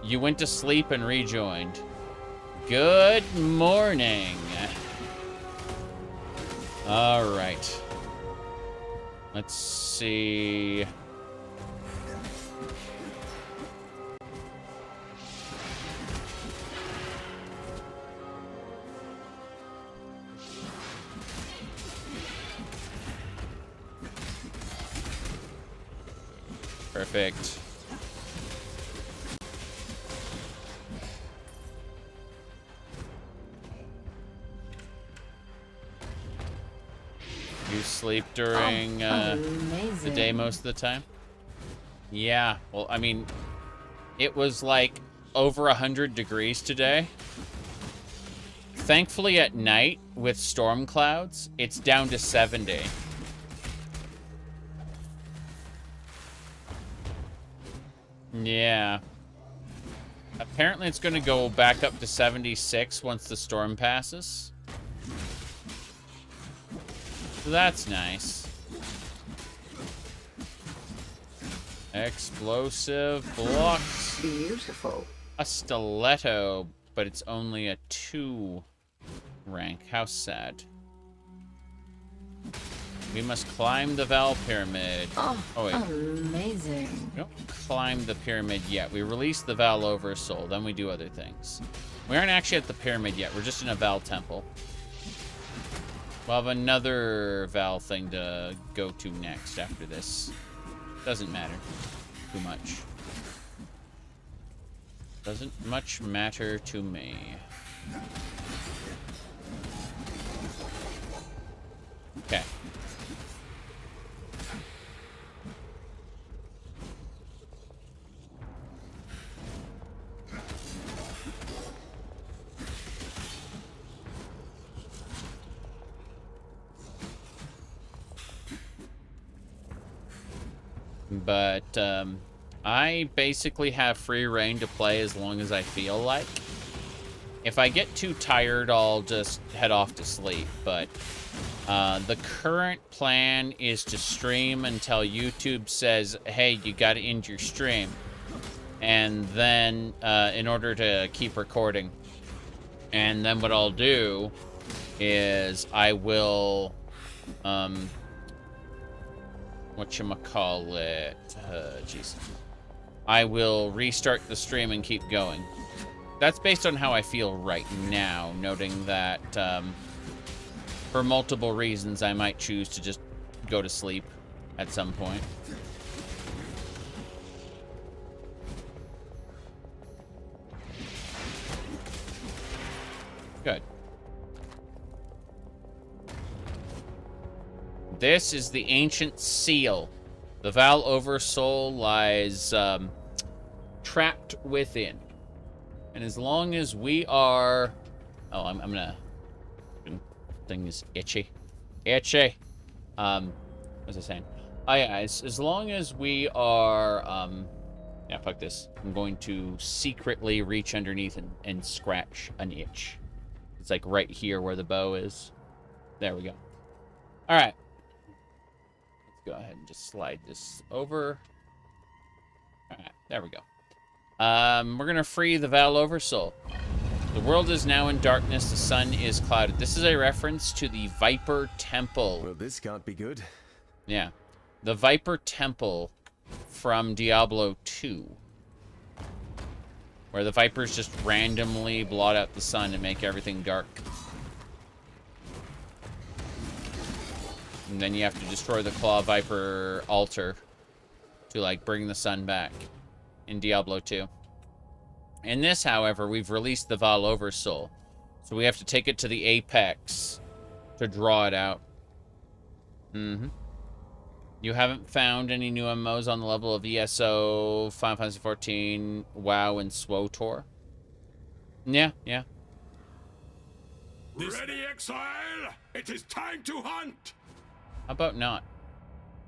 went to sleep and rejoined. Good morning. All right. Let's see. Perfect. You sleep during the day most of the time? Yeah, well, I mean, it was like over 100 degrees today. Thankfully at night, with storm clouds, it's down to 70. Yeah. Apparently it's going to go back up to 76 once the storm passes. So that's nice. Explosive blocks. Beautiful. A stiletto, but it's only a 2 rank. How sad. We must climb the Val Pyramid. Oh wait. We Amazing. don't climb the pyramid yet. We release the Val Oversoul, then we do other things. We aren't actually at the pyramid yet. We're just in a Val temple. We'll have another Val thing to go to next after this. Doesn't matter too much. Doesn't much matter to me. But I basically have free reign to play as long as I feel like. If I get too tired, I'll just head off to sleep. But the current plan is to stream until YouTube says, hey, you got to end your stream. And then, in order to keep recording. And then what I'll do is I will, whatchamacallit, jeez. I will restart the stream and keep going. That's based on how I feel right now, noting that, for multiple reasons, I might choose to just go to sleep at some point. Good. This is the ancient seal. The Val Oversoul lies trapped within. And as long as we are... Oh, I'm gonna... Thing is itchy. Itchy. What was I saying? Oh, yeah, as long as we are... Yeah, fuck this. I'm going to secretly reach underneath and scratch an itch. It's like right here where the bow is. There we go. All right. Let's go ahead and just slide this over. All right, there we go. We're going to free the Val Oversoul. The world is now in darkness. The sun is clouded. This is a reference to the Viper Temple. Well, this can't be good. Yeah. The Viper Temple from Diablo 2. Where the Vipers just randomly blot out the sun and make everything dark. And then you have to destroy the Claw Viper altar to, like, bring the sun back in Diablo 2. In this, however, we've released the Val Oversoul. So we have to take it to the apex to draw it out. Mm-hmm. You haven't found any new MMOs on the level of ESO, Final Fantasy XIV, WoW, and SWTOR? Yeah, yeah. Ready, Exile? It is time to hunt! How about not?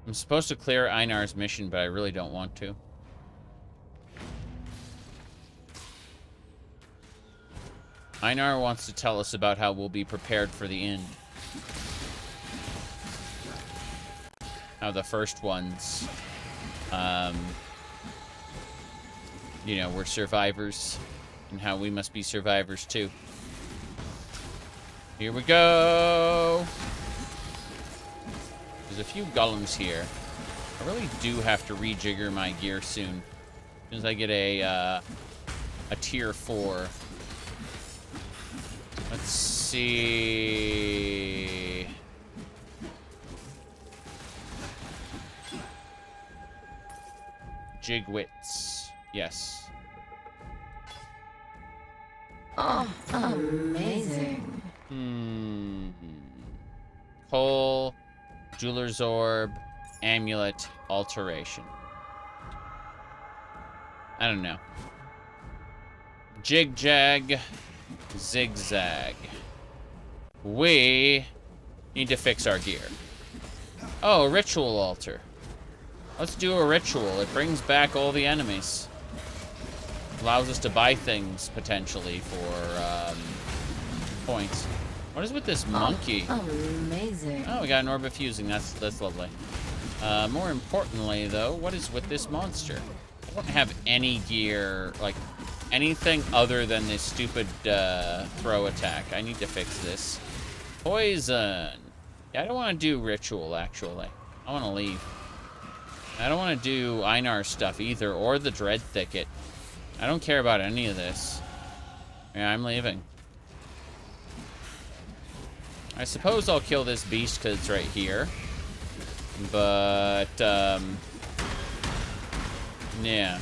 I'm supposed to clear Einar's mission, but I really don't want to. Einar wants to tell us about how we'll be prepared for the end. How the first ones, you know, were survivors, and how we must be survivors too. Here we go! There's a few golems here. I really do have to rejigger my gear soon. As soon as I get a tier 4. Let's see... Jigwits. Yes. Oh, amazing. Coal, Jeweler's Orb, Amulet, Alteration. I don't know. Jig-jag, zigzag. We need to fix our gear. Oh, Ritual Altar. Let's do a ritual. It brings back all the enemies. Allows us to buy things, potentially, for points. What is with this monkey? Oh, amazing. Oh, we got an Orb of Fusing. That's lovely. More importantly, though, what is with this monster? I don't have any gear, like, anything other than this stupid throw attack. I need to fix this. Poison. Yeah, I don't want to do ritual, actually. I want to leave. I don't want to do Einar stuff either, or the Dread Thicket. I don't care about any of this. Yeah, I'm leaving. I suppose I'll kill this beast because it's right here. But, yeah.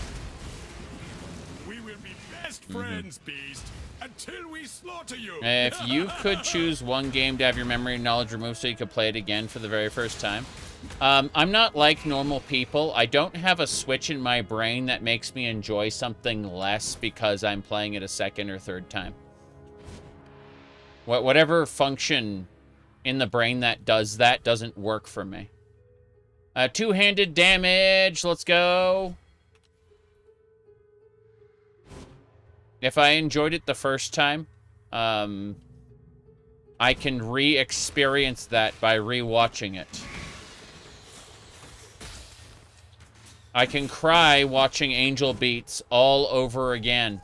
We will be best friends, Beast, until we slaughter you. If you could choose one game to have your memory and knowledge removed so you could play it again for the very first time. I'm not like normal people. I don't have a switch in my brain that makes me enjoy something less because I'm playing it a second or third time. Whatever function in the brain that does that doesn't work for me. Two-handed damage. Let's go. If I enjoyed it the first time, I can re-experience that by re-watching it. I can cry watching Angel Beats all over again.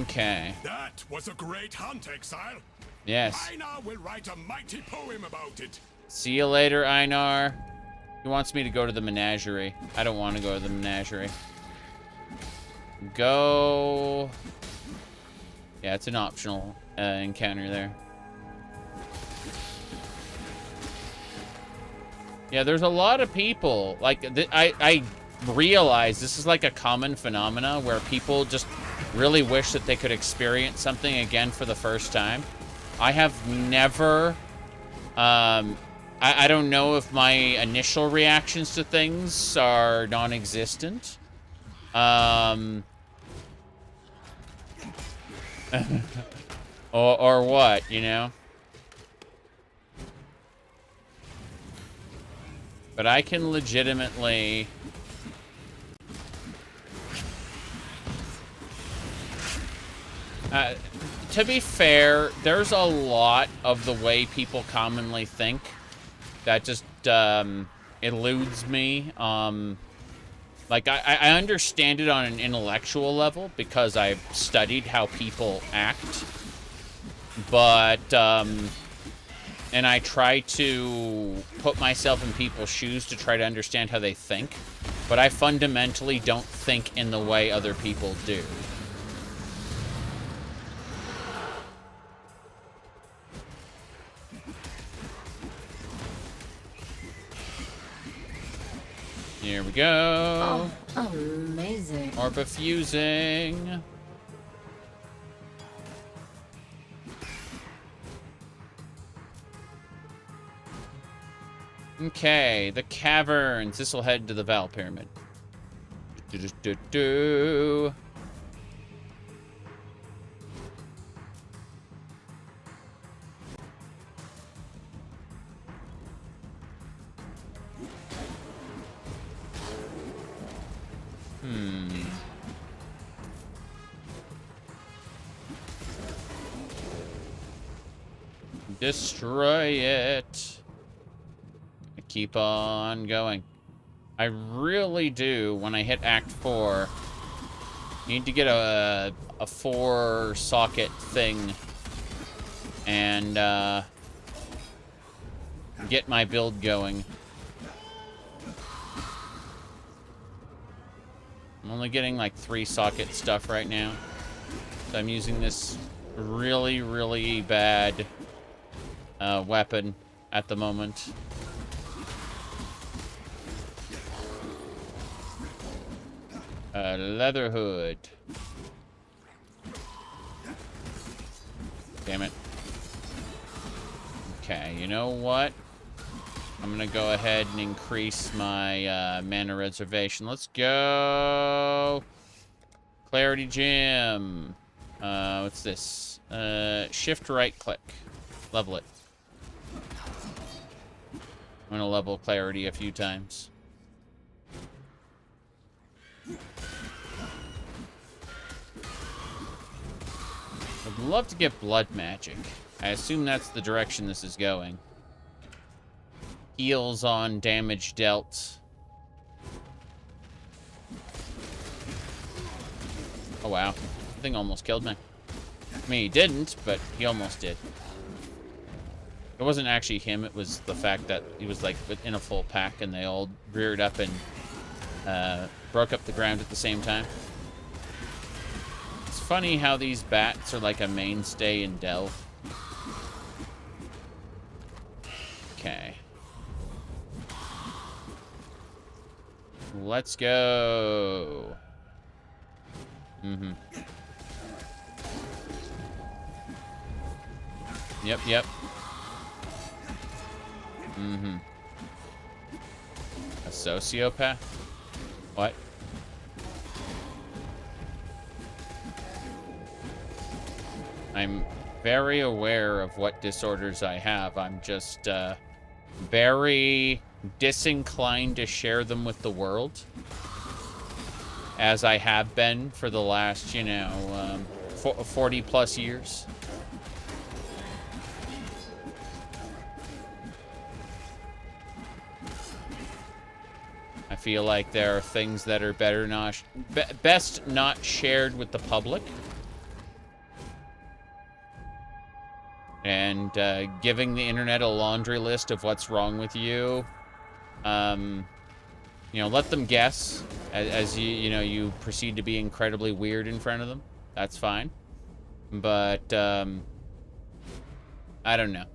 Okay. That was a great hunt, Exile. Yes. Einar will write a mighty poem about it. See you later, Einar. He wants me to go to the menagerie. I don't want to go to the menagerie. Go. Yeah, it's an optional encounter there. Yeah, there's a lot of people. Like, I realize this is like a common phenomena where people just really wish that they could experience something again for the first time. I have never, I don't know if my initial reactions to things are non-existent. Or what, you know? But I can legitimately... to be fair, there's a lot of the way people commonly think that just eludes me. Like, I understand it on an intellectual level because I've studied how people act. But, and I try to put myself in people's shoes to try to understand how they think. But I fundamentally don't think in the way other people do. Here we go. Oh, amazing. Orb of fusing. Okay, the caverns. This will head to the Val Pyramid. Do-do-do-do. Destroy it. Keep on going. I really do, when I hit Act 4, need to get a 4-socket thing and get my build going. I'm only getting like 3-socket stuff right now. So I'm using this really, really bad weapon at the moment. Leather hood. Damn it. Okay, you know what? I'm gonna go ahead and increase my mana reservation. Let's go. Clarity Gem. What's this? Shift right click. Level it. I'm gonna level Clarity a few times. I'd love to get Blood Magic. I assume that's the direction this is going. Heals on damage dealt. Oh wow, that thing almost killed me. I mean, he didn't, but he almost did. It wasn't actually him, it was the fact that he was like in a full pack and they all reared up and broke up the ground at the same time. It's funny how these bats are like a mainstay in Delve. Okay. Let's go. Yep. A sociopath? What? I'm very aware of what disorders I have. I'm just very disinclined to share them with the world, as I have been for the last, 40 plus years. I feel like there are things that are best not shared with the public. And giving the internet a laundry list of what's wrong with you. Let them guess as you proceed to be incredibly weird in front of them. That's fine. But I don't know.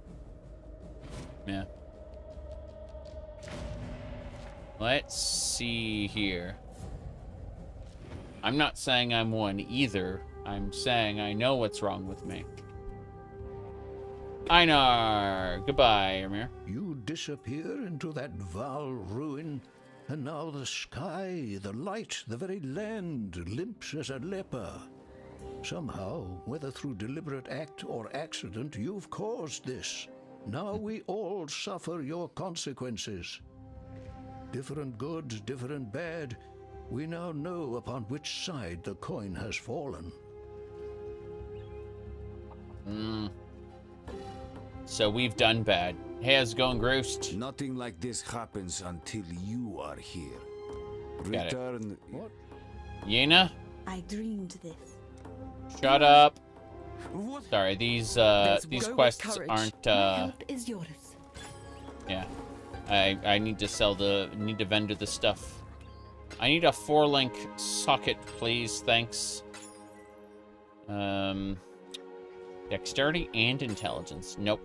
Yeah. Let's see here. I'm not saying I'm one either. I'm saying I know what's wrong with me. Einar! Goodbye, Emir. You disappear into that Val ruin, and now the sky, the light, the very land limps as a leper. Somehow, whether through deliberate act or accident, you've caused this. Now we all suffer your consequences. Different good, different bad, we now know upon which side the coin has fallen. So we've done bad. Hey, how's it going, Groost? Nothing like this happens until you are here. Got it. Return. What? Yena? I dreamed this. Shut up. Sorry, these quests aren't My help is yours. Yeah. I need to vendor the stuff. I need a 4-link socket, please. Thanks. Dexterity and intelligence. Nope.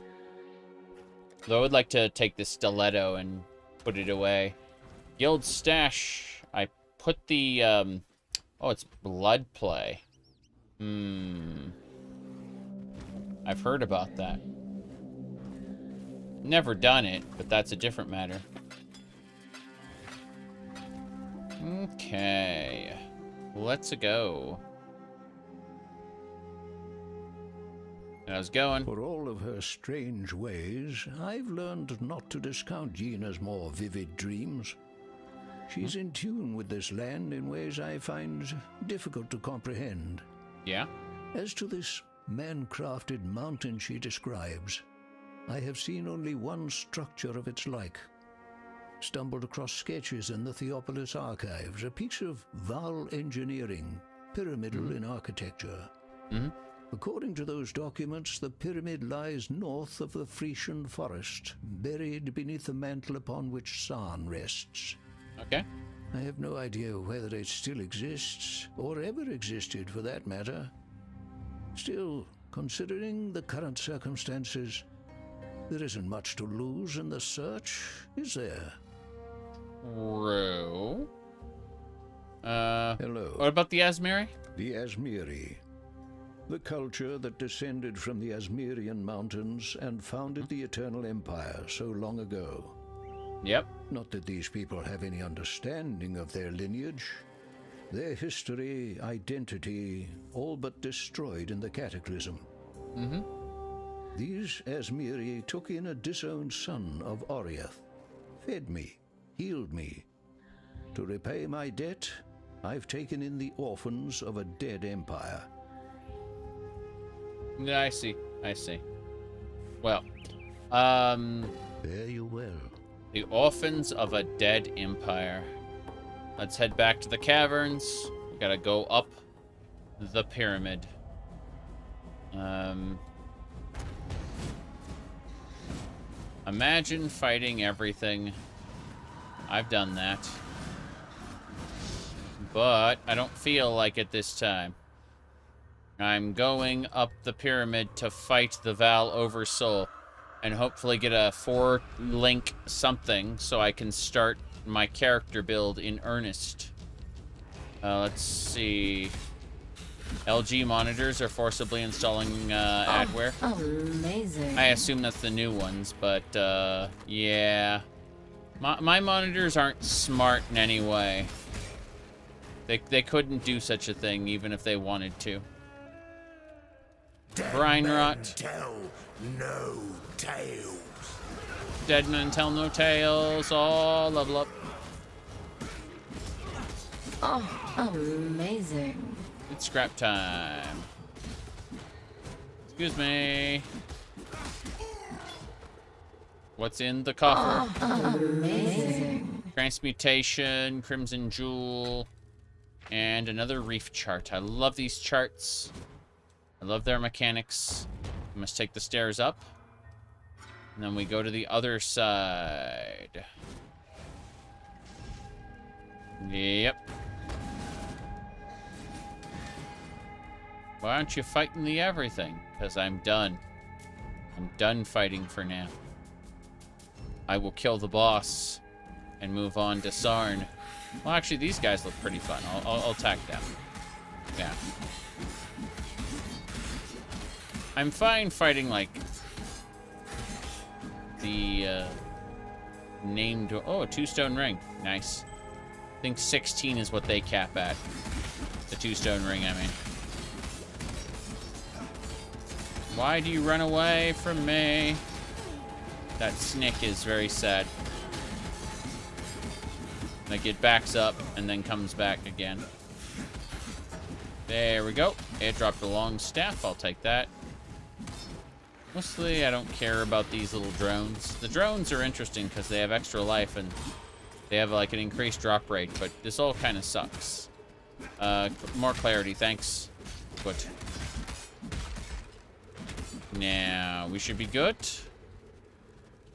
Though I would like to take this stiletto and put it away. Guild stash. I put the oh, it's blood play. I've heard about that. Never done it, but that's a different matter. Okay. Let's go. How's it going? For all of her strange ways, I've learned not to discount Yena's more vivid dreams. She's in tune with this land in ways I find difficult to comprehend. Yeah? As to this man-crafted mountain she describes, I have seen only one structure of its like. Stumbled across sketches in the Theopolis archives, a piece of Val engineering, pyramidal in architecture. According to those documents, the pyramid lies north of the Frisian forest, buried beneath the mantle upon which San rests. Okay. I have no idea whether it still exists, or ever existed for that matter. Still, considering the current circumstances, there isn't much to lose in the search, is there? True. Hello. What about the Asmiri? The Asmiri. The culture that descended from the Asmirian mountains and founded the Eternal Empire so long ago. Yep. Not that these people have any understanding of their lineage. Their history, identity, all but destroyed in the Cataclysm. These Asmiri took in a disowned son of Oriath, fed me, healed me. To repay my debt, I've taken in the orphans of a dead empire. Yeah, I see. Well, Fare you well. The orphans of a dead empire. Let's head back to the caverns. We gotta go up the pyramid. Imagine fighting everything. I've done that. But I don't feel like it this time. I'm going up the pyramid to fight the Val Oversoul and hopefully get a 4-link something so I can start my character build in earnest. Let's see. LG monitors are forcibly installing adware. Amazing. I assume that's the new ones, but yeah. My monitors aren't smart in any way. They couldn't do such a thing even if they wanted to. Brine rot. Tell no tales. Dead men tell no tales. All level up. Oh, amazing. It's scrap time. Excuse me. What's in the coffer? Oh, amazing. Transmutation, Crimson Jewel, and another reef chart. I love these charts. I love their mechanics. We must take the stairs up. And then we go to the other side. Yep. Why aren't you fighting the everything? Because I'm done. I'm done fighting for now. I will kill the boss and move on to Sarn. Well, actually, these guys look pretty fun. I'll attack them. Yeah. I'm fine fighting, like, the, named... Oh, a 2-stone ring. Nice. I think 16 is what they cap at. The 2-stone ring, I mean. Why do you run away from me? That snick is very sad. Like, it backs up and then comes back again. There we go. It dropped a long staff. I'll take that. Mostly, I don't care about these little drones. The drones are interesting because they have extra life and they have, like, an increased drop rate, but this all kind of sucks. More clarity, thanks. Good. Now, we should be good.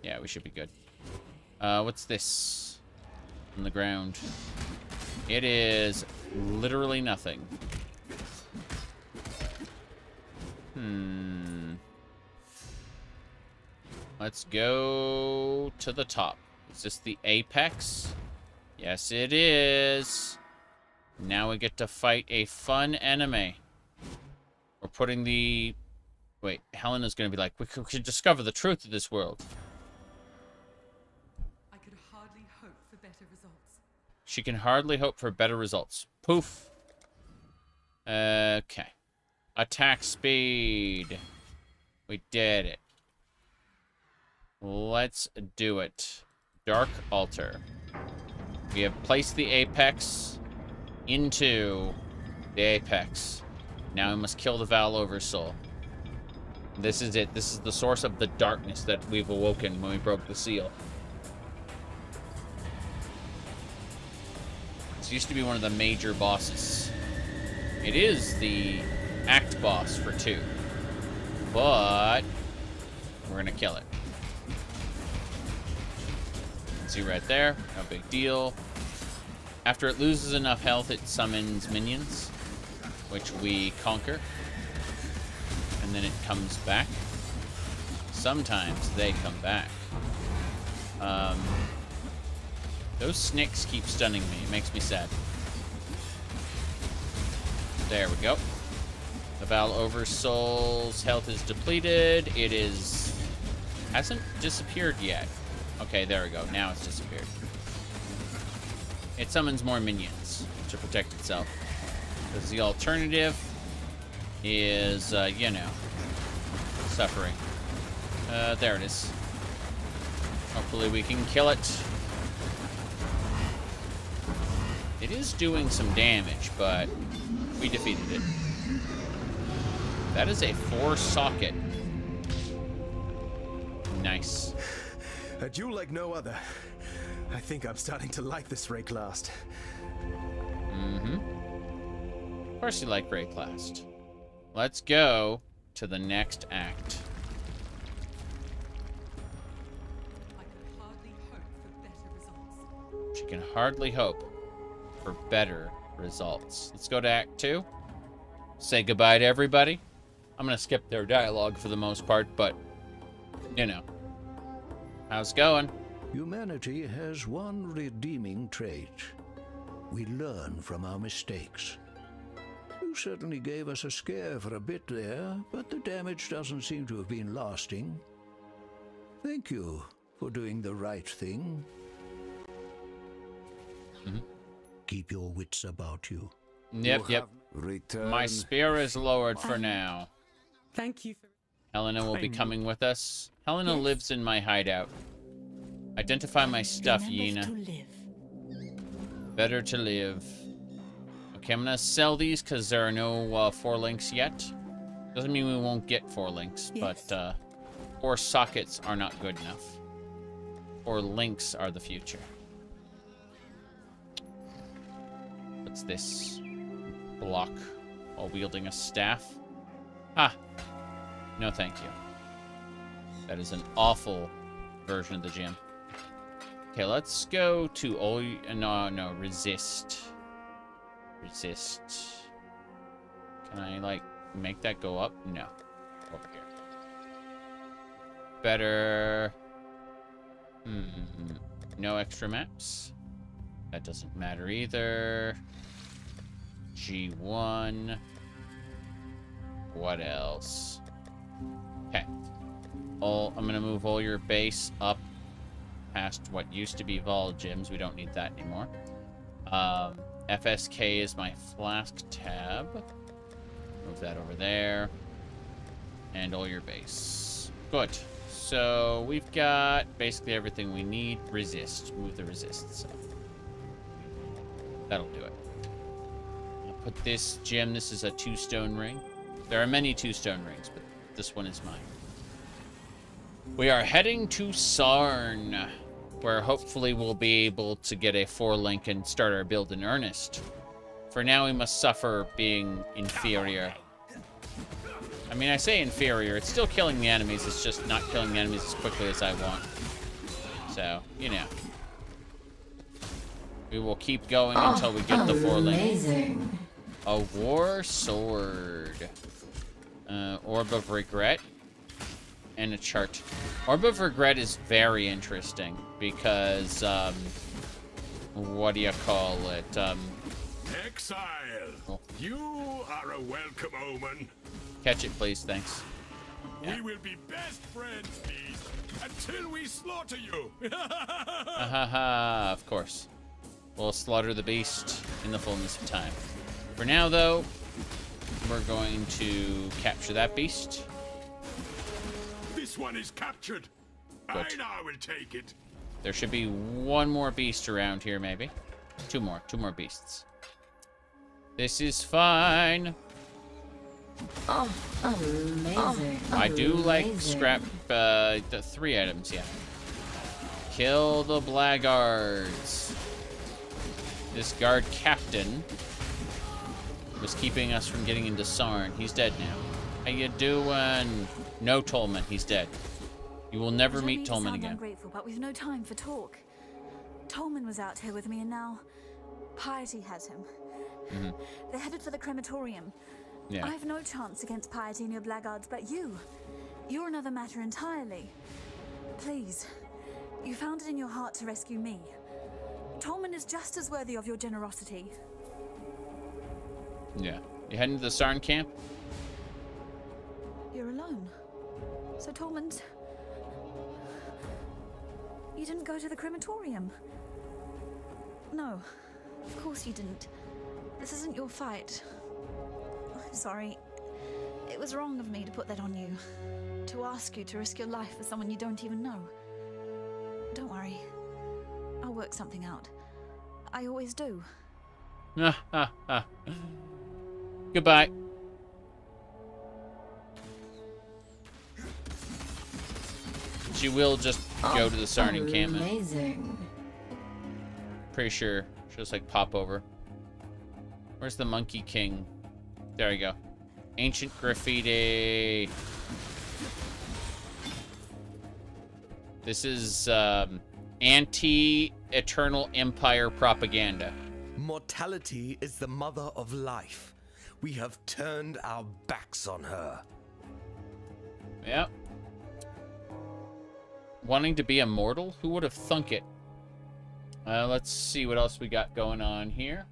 Yeah, we should be good. What's this on the ground? It is literally nothing. Let's go to the top. Is this the apex? Yes, it is. Now we get to fight a fun enemy. We're putting the... Wait, Helena's gonna be like, we could discover the truth of this world. I could hardly hope for better results. She can hardly hope for better results. Poof. Okay. Attack speed. We did it. Let's do it. Dark Altar. We have placed the apex into the apex. Now we must kill the Val Oversoul. This is it. This is the source of the darkness that we've awoken when we broke the seal. This used to be one of the major bosses. It is the act boss for 2. But we're gonna kill it. See right there, no big deal. After it loses enough health, it summons minions, which we conquer. And then it comes back. Sometimes they come back. Those snicks keep stunning me. It makes me sad. There we go. The Val Oversoul's health is depleted. It is... hasn't disappeared yet. Okay, there we go. Now it's disappeared. It summons more minions to protect itself. Because the alternative is, you know, suffering. There it is. Hopefully we can kill it. It is doing some damage, but we defeated it. That is a 4-socket. Nice. A duel like no other. I think I'm starting to like this Rayclast. Of course you like Rayclast. Let's go to the next act. She can hardly hope for better results. Let's go to Act 2. Say goodbye to everybody. I'm going to skip their dialogue for the most part, but, you know. How's it going? Humanity has one redeeming trait. We learn from our mistakes. You certainly gave us a scare for a bit there, but the damage doesn't seem to have been lasting. Thank you for doing the right thing. Keep your wits about you. Yep. My spear is lowered for Um, now. Thank you for... Helena will be coming with us. Helena lives in my hideout. Identify my stuff, Yena. Better to live. Okay, I'm gonna sell these because there are no 4 links yet. Doesn't mean we won't get 4 links, but 4 sockets are not good enough. 4 links are the future. What's this? Block while wielding a staff. Ah. No, thank you. That is an awful version of the gym. Okay, let's go to no, resist. Resist. Can I, like, make that go up? No. Over here. Better. No extra maps. That doesn't matter either. G1. What else? Okay. I'm gonna move all your base up past what used to be Vol gyms. We don't need that anymore. FSK is my flask tab. Move that over there. And all your base. Good. So we've got basically everything we need. Resist. Move the resist. So that'll do it. I'll put this gem. This is a 2-stone ring. There are many 2-stone rings, but this one is mine. We are heading to Sarn, where hopefully we'll be able to get a 4-link and start our build in earnest. For now, we must suffer being inferior. I mean, I say inferior. It's still killing the enemies. It's just not killing the enemies as quickly as I want. So, you know. We will keep going until we get the 4-link. A war sword. Orb of Regret. And a chart. Orb of Regret is very interesting because, what do you call it? Exile, you are a welcome omen. Catch it, please, thanks. We will be best friends, beast, until we slaughter you. Of course. We'll slaughter the beast in the fullness of time. For now, though, we're going to capture that beast. This one is captured. Good. I now will take it. There should be 1 more beast around here, maybe. 2 more beasts. This is fine. Oh, amazing. I do like scrap the 3 items, yeah. Kill the blackguards. This guard captain was keeping us from getting into Sarn. He's dead now. How you doing? No, Tolman. He's dead. You will never meet Tolman again. Ungrateful, but we've no time for talk. Tolman was out here with me, and now Piety has him. They're headed for the crematorium. Yeah. I have no chance against Piety and your blackguards, but you're another matter entirely. Please, you found it in your heart to rescue me. Tolman is just as worthy of your generosity. Yeah. You heading to the Sarn camp? You're alone. So Tolman's... You didn't go to the crematorium? No, of course you didn't. This isn't your fight. I'm sorry. It was wrong of me to put that on you. To ask you to risk your life for someone you don't even know. Don't worry. I'll work something out. I always do. Goodbye. She will just go to the Sarn encampment. Amazing. Pretty sure she'll just like pop over. Where's the Monkey King? There we go. Ancient graffiti. This is anti-Eternal Empire propaganda. Mortality is the mother of life. We have turned our backs on her. Yep. Wanting to be immortal? Who would have thunk it? Let's see what else we got going on here.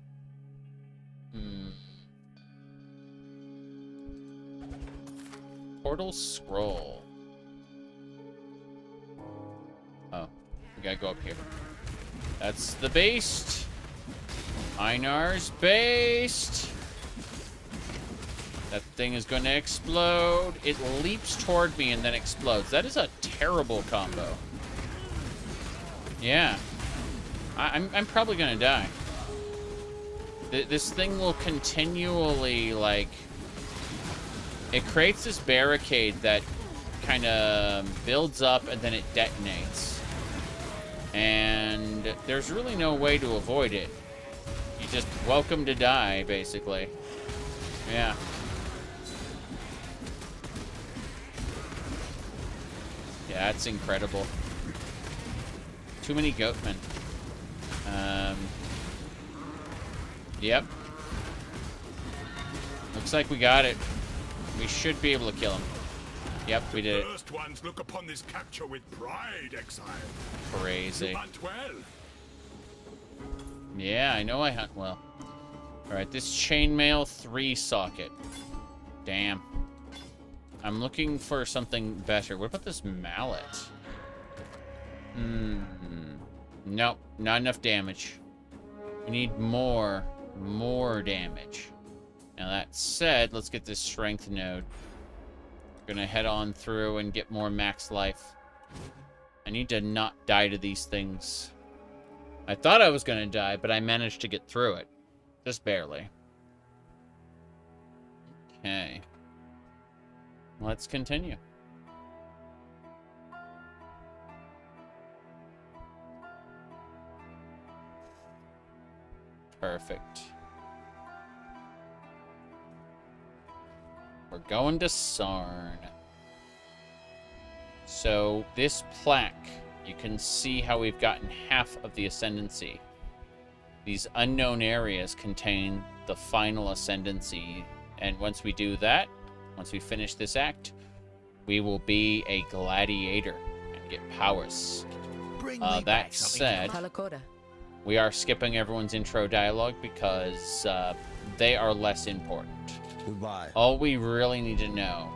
Portal scroll. Oh, we gotta go up here. That's the beast. Einar's beast. That thing is going to explode. It leaps toward me and then explodes. That is a terrible combo. Yeah. I'm probably going to die. This thing will continually, like... It creates this barricade that kind of builds up and then it detonates. And there's really no way to avoid it. You just welcome to die, basically. Yeah. Yeah, that's incredible. Too many goatmen. Yep. Looks like we got it. We should be able to kill him. Yep, we did it. First ones look upon this capture with pride, Exile. Crazy. You hunt well. Yeah, I know I hunt well. Alright, this chainmail 3 socket. Damn. I'm looking for something better. What about this mallet? Nope, not enough damage. We need more damage. Now that said, let's get this strength node. Gonna head on through and get more max life. I need to not die to these things. I thought I was gonna die, but I managed to get through it. Just barely. Okay. Let's continue. Perfect. We're going to Sarn. So this plaque, you can see how we've gotten half of the ascendancy. These unknown areas contain the final ascendancy. And once we do that, once we finish this act, we will be a gladiator and get powers. That said, we are skipping everyone's intro dialogue because they are less important. Goodbye. All we really need to know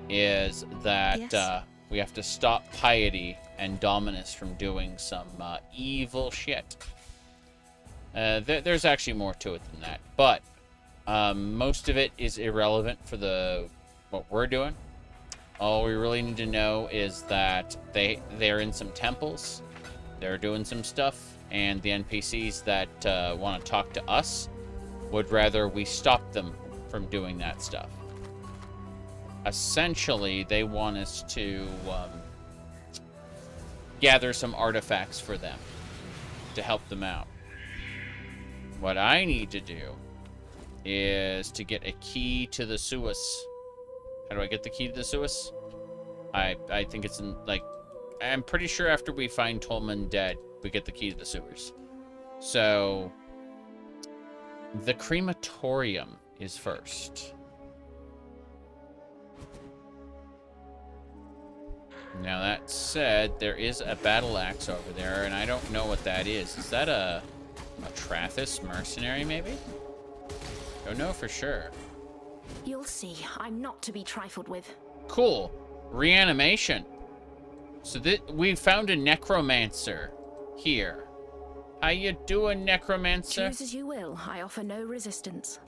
is that we have to stop Piety and Dominus from doing some evil shit. There's actually more to it than that, but most of it is irrelevant for what we're doing. All we really need to know is that they're in some temples, they're doing some stuff, and the NPCs that want to talk to us would rather we stop them from doing that stuff. Essentially, they want us to gather some artifacts for them to help them out. What I need to do is to get a key to the Suis. How do I get the key to the Suis? I think it's in, like, I'm pretty sure after we find Tolman dead, we get the key to the sewers. So, the crematorium is first. Now that said, there is a battle axe over there, and I don't know what that is. Is that a Trathis mercenary, maybe? Don't know for sure. You'll see. I'm not to be trifled with. Cool. Reanimation. So we found a necromancer here. How you doing, necromancer? Choose as you will. I offer no resistance.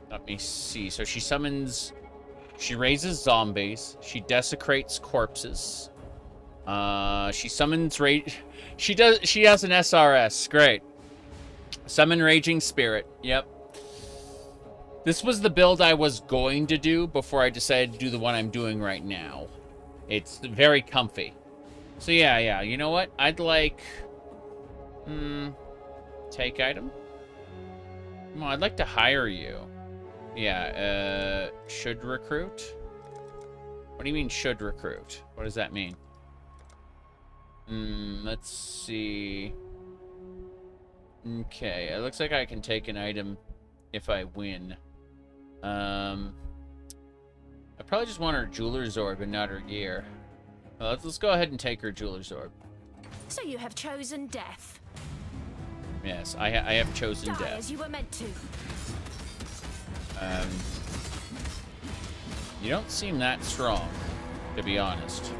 Let me see. So she summons... She raises zombies. She desecrates corpses. She summons She has an SRS. Great. Summon Raging Spirit. Yep. This was the build I was going to do before I decided to do the one I'm doing right now. It's very comfy. So yeah. You know what? I'd like... take item? Well, I'd like to hire you. Yeah, should recruit? What do you mean, should recruit? What does that mean? Let's see. Okay, it looks like I can take an item if I win. I probably just want her Jeweler's Orb and not her gear. Well, let's go ahead and take her Jeweler's Orb. So you have chosen death. Yes, I have chosen Die death. as you were meant to. You don't seem that strong, to be honest.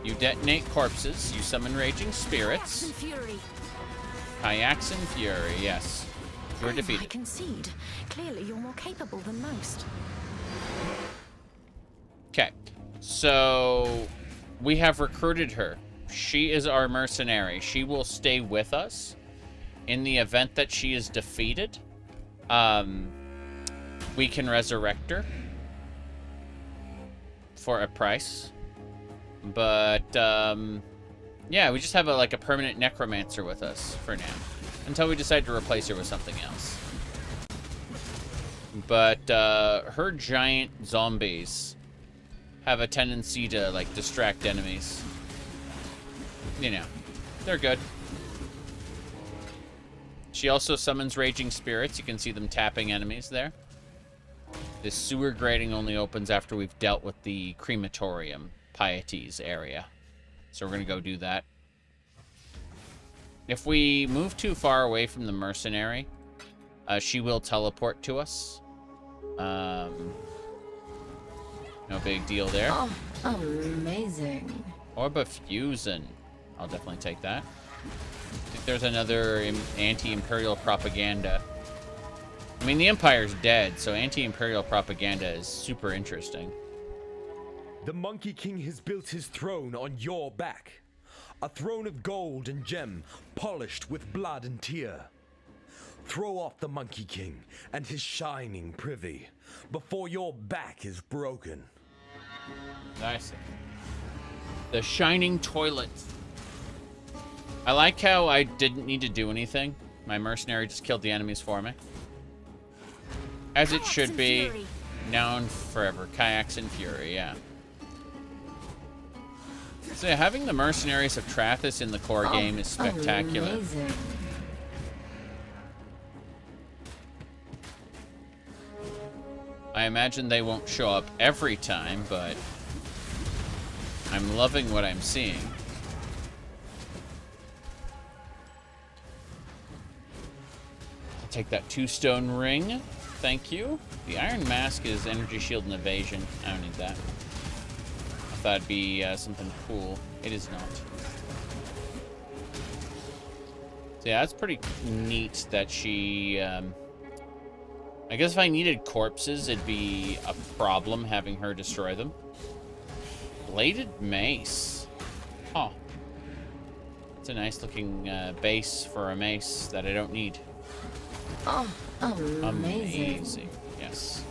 You detonate corpses. You summon Raging Spirits. Kayaks and Fury. Kayaks and Fury, yes. You were defeated. I concede. Clearly, you're more capable than most. Okay, so we have recruited her. She is our mercenary. She will stay with us in the event that she is defeated. We can resurrect her for a price. But, yeah, we just have a permanent necromancer with us for now. Until we decide to replace her with something else. But, her giant zombies have a tendency to, distract enemies. You know, they're good. She also summons raging spirits. You can see them tapping enemies there. This sewer grating only opens after we've dealt with the crematorium pieties area. So we're going to go do that. If we move too far away from the mercenary, she will teleport to us. No big deal there. Oh, amazing. Orb of Fusion. I'll definitely take that. I think there's another anti-imperial propaganda. I mean, the Empire's dead, so anti-imperial propaganda is super interesting. The Monkey King has built his throne on your back. A throne of gold and gem, polished with blood and tear. Throw off the Monkey King and his shining privy before your back is broken. Nice. The shining toilet. I like how I didn't need to do anything. My mercenary just killed the enemies for me. As it should be. Now and forever. Kayaks and Fury, yeah. So having the mercenaries of Trathis in the core game is spectacular. Amazing. I imagine they won't show up every time, but I'm loving what I'm seeing. I'll take that 2-stone ring. Thank you. The Iron Mask is energy shield and evasion. I don't need that. I thought it'd be something cool. It is not. So yeah, that's pretty neat that she... I guess if I needed corpses, it'd be a problem having her destroy them. Bladed Mace. Oh. It's a nice looking base for a mace that I don't need. Oh, amazing. Amazing. Yes.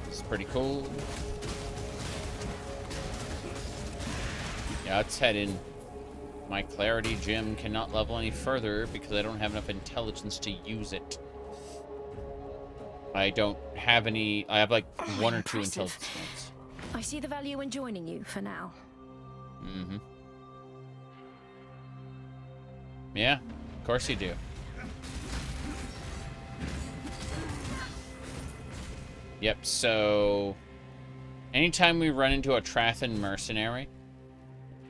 It's pretty cool. Yeah, let's head in. My Clarity Gem cannot level any further because I don't have enough intelligence to use it. I don't have any... I have like one or two intelligence points. I see the value in joining you for now. Mm-hmm. Yeah, of course you do. Yep, so... anytime we run into a Trathan mercenary,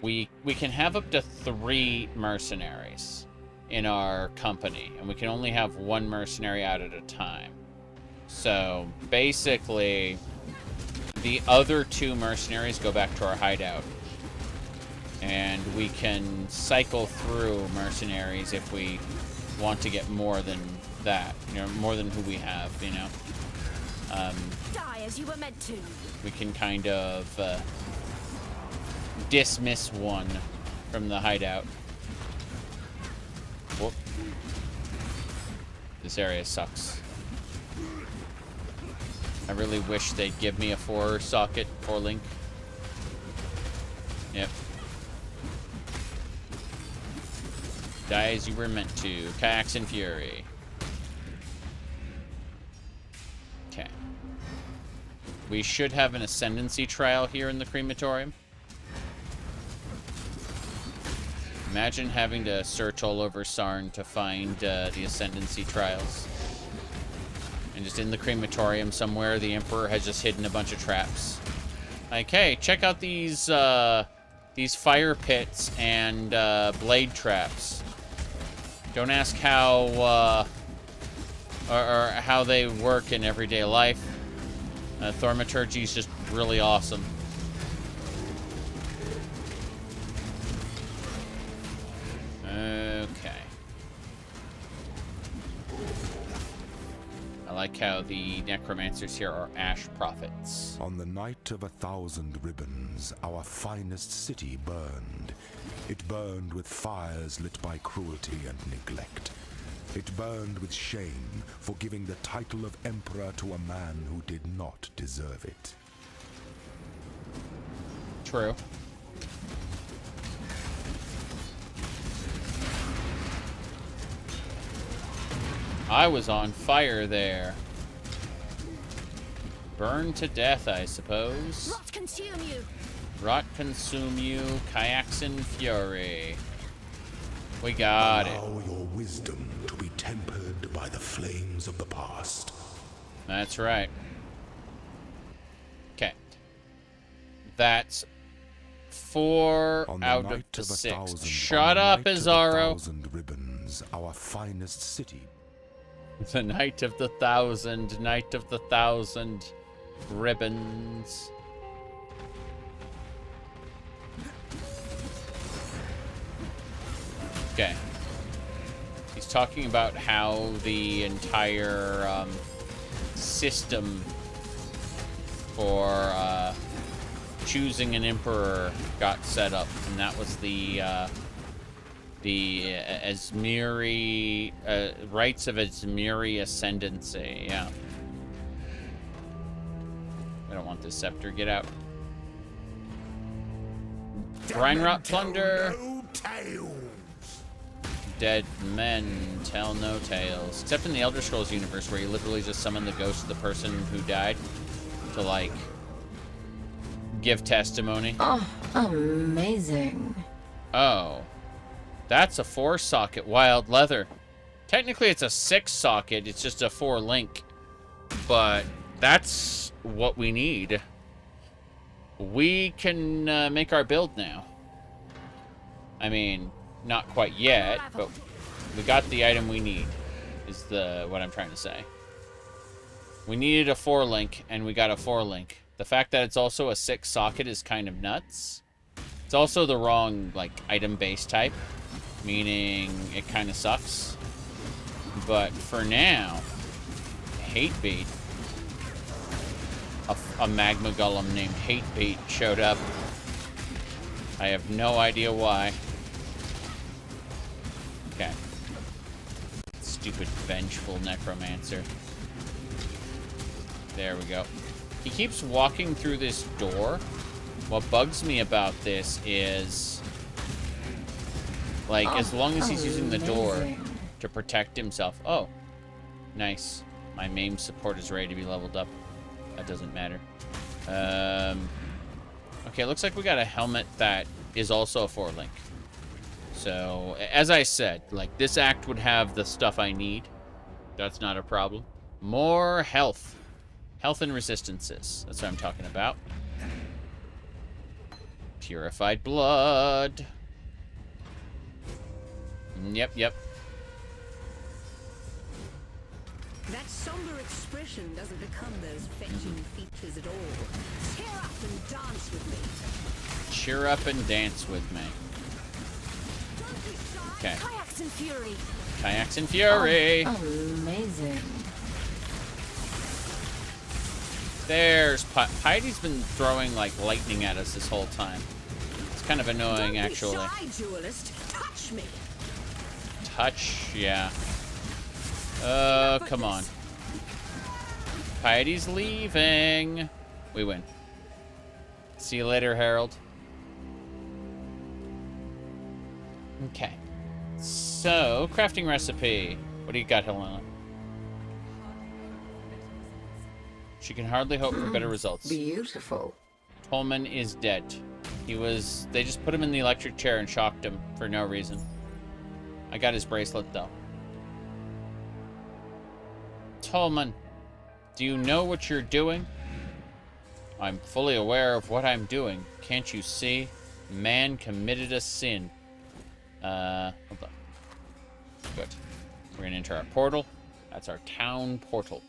we can have up to 3 mercenaries in our company, and we can only have 1 mercenary out at a time. So, basically, the other 2 mercenaries go back to our hideout. And we can cycle through mercenaries if we want to get more than that. You know, more than who we have, you know. Die as you were meant to. We can kind of dismiss one from the hideout. Whoop. This area sucks. I really wish they'd give me a 4-socket 4-link. Yep. Die as you were meant to. Kayaks and Fury. Okay. We should have an ascendancy trial here in the crematorium. Imagine having to search all over Sarn to find the ascendancy trials. And just in the crematorium somewhere, the Emperor has just hidden a bunch of traps. Like, hey, check out these fire pits and blade traps. Don't ask how or how they work in everyday life. Thaumaturgy is just really awesome. Okay. I like how the necromancers here are ash prophets. On the night of 1,000 ribbons, our finest city burned. It burned with fires lit by cruelty and neglect. It burned with shame for giving the title of emperor to a man who did not deserve it. True. I was on fire there. Burn to death, I suppose. Rot consume you. Rot consume you, Kyaxin Fury. We got it. Allow your wisdom to be tempered by the flames of the past. That's right. Okay. That's 4 out of the 6. Shut up, Azaro. 1,000 ribbons, our finest city. The night of the 1,000, night of the 1,000 ribbons. Okay. He's talking about how the entire system for choosing an emperor got set up, and that was the Asmiri rights of Asmiri ascendancy. Yeah. I don't want this scepter. Get out. Rot plunder. Dead men tell no tales. Except in the Elder Scrolls universe, where you literally just summon the ghost of the person who died to, like, give testimony. Oh, amazing. Oh. That's a 4-socket wild leather. Technically, it's a 6-socket. It's just a 4-link. But that's what we need. We can make our build now. I mean, not quite yet, but we got the item we need, is what I'm trying to say. We needed a 4-link, and we got a 4-link. The fact that it's also a 6-socket is kind of nuts. It's also the wrong, like, item-based type, meaning it kind of sucks. But for now, Hatebait, a magma golem named Hatebait showed up. I have no idea why. Okay. Stupid vengeful necromancer. There we go. He keeps walking through this door. What bugs me about this is, like, as long as he's using the door to protect himself. Oh, nice. My MAME support is ready to be leveled up. That doesn't matter. Okay, looks like we got a helmet that is also a 4-link. So, as I said, like, this act would have the stuff I need. That's not a problem. More health. Health and resistances. That's what I'm talking about. Purified blood. Yep. That somber expression doesn't become those fetching features at all. Cheer up and dance with me. Cheer up and dance with me. Okay. Kyaxin Fury. Kyaxin Fury. Oh, amazing. There's Piety's been throwing, like, lightning at us this whole time. It's kind of annoying, actually. Don't be shy, duelist. Touch me. Touch, yeah. Come on. Piety's leaving. We win. See you later, Harold. Okay. So, crafting recipe. What do you got, Helena? She can hardly hope for better results. Beautiful. Tolman is dead. They just put him in the electric chair and shocked him for no reason. I got his bracelet, though. Tolman, do you know what you're doing? I'm fully aware of what I'm doing. Can't you see? Man committed a sin. Hold on. Good. We're gonna enter our portal. That's our town portal.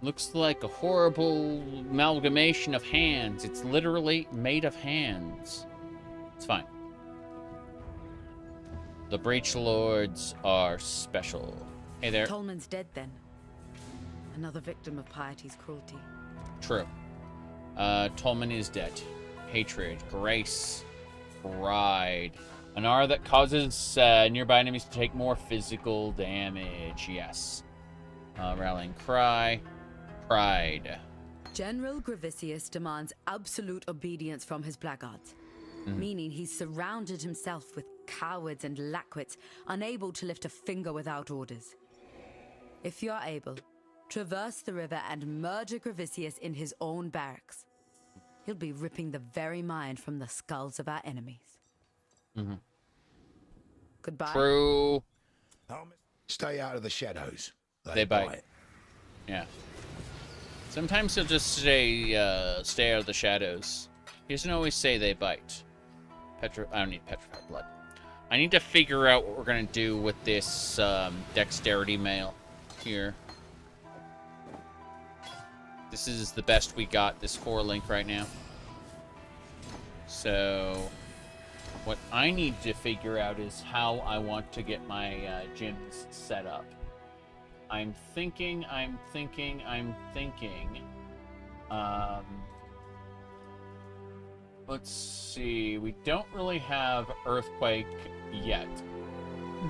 Looks like a horrible amalgamation of hands. It's literally made of hands. It's fine. The Breach Lords are special. Hey there. Tolman's dead then. Another victim of piety's cruelty. True. Tolman is dead. Hatred, grace, pride. An R that causes nearby enemies to take more physical damage. Yes. Rallying cry. Pride. General Gravisius demands absolute obedience from his blackguards, meaning he's surrounded himself with cowards and lackwits, unable to lift a finger without orders. If you're able, traverse the river and murder Gravisius in his own barracks. He'll be ripping the very mind from the skulls of our enemies. Goodbye. True. Stay out of the shadows. They bite. Yeah. Sometimes he'll just stay out of the shadows. He doesn't always say they bite. I don't need petrified blood. I need to figure out what we're gonna do with this dexterity mail here. This is the best we got, this 4-link right now. So what I need to figure out is how I want to get my gyms set up. I'm thinking. Let's see. We don't really have Earthquake yet.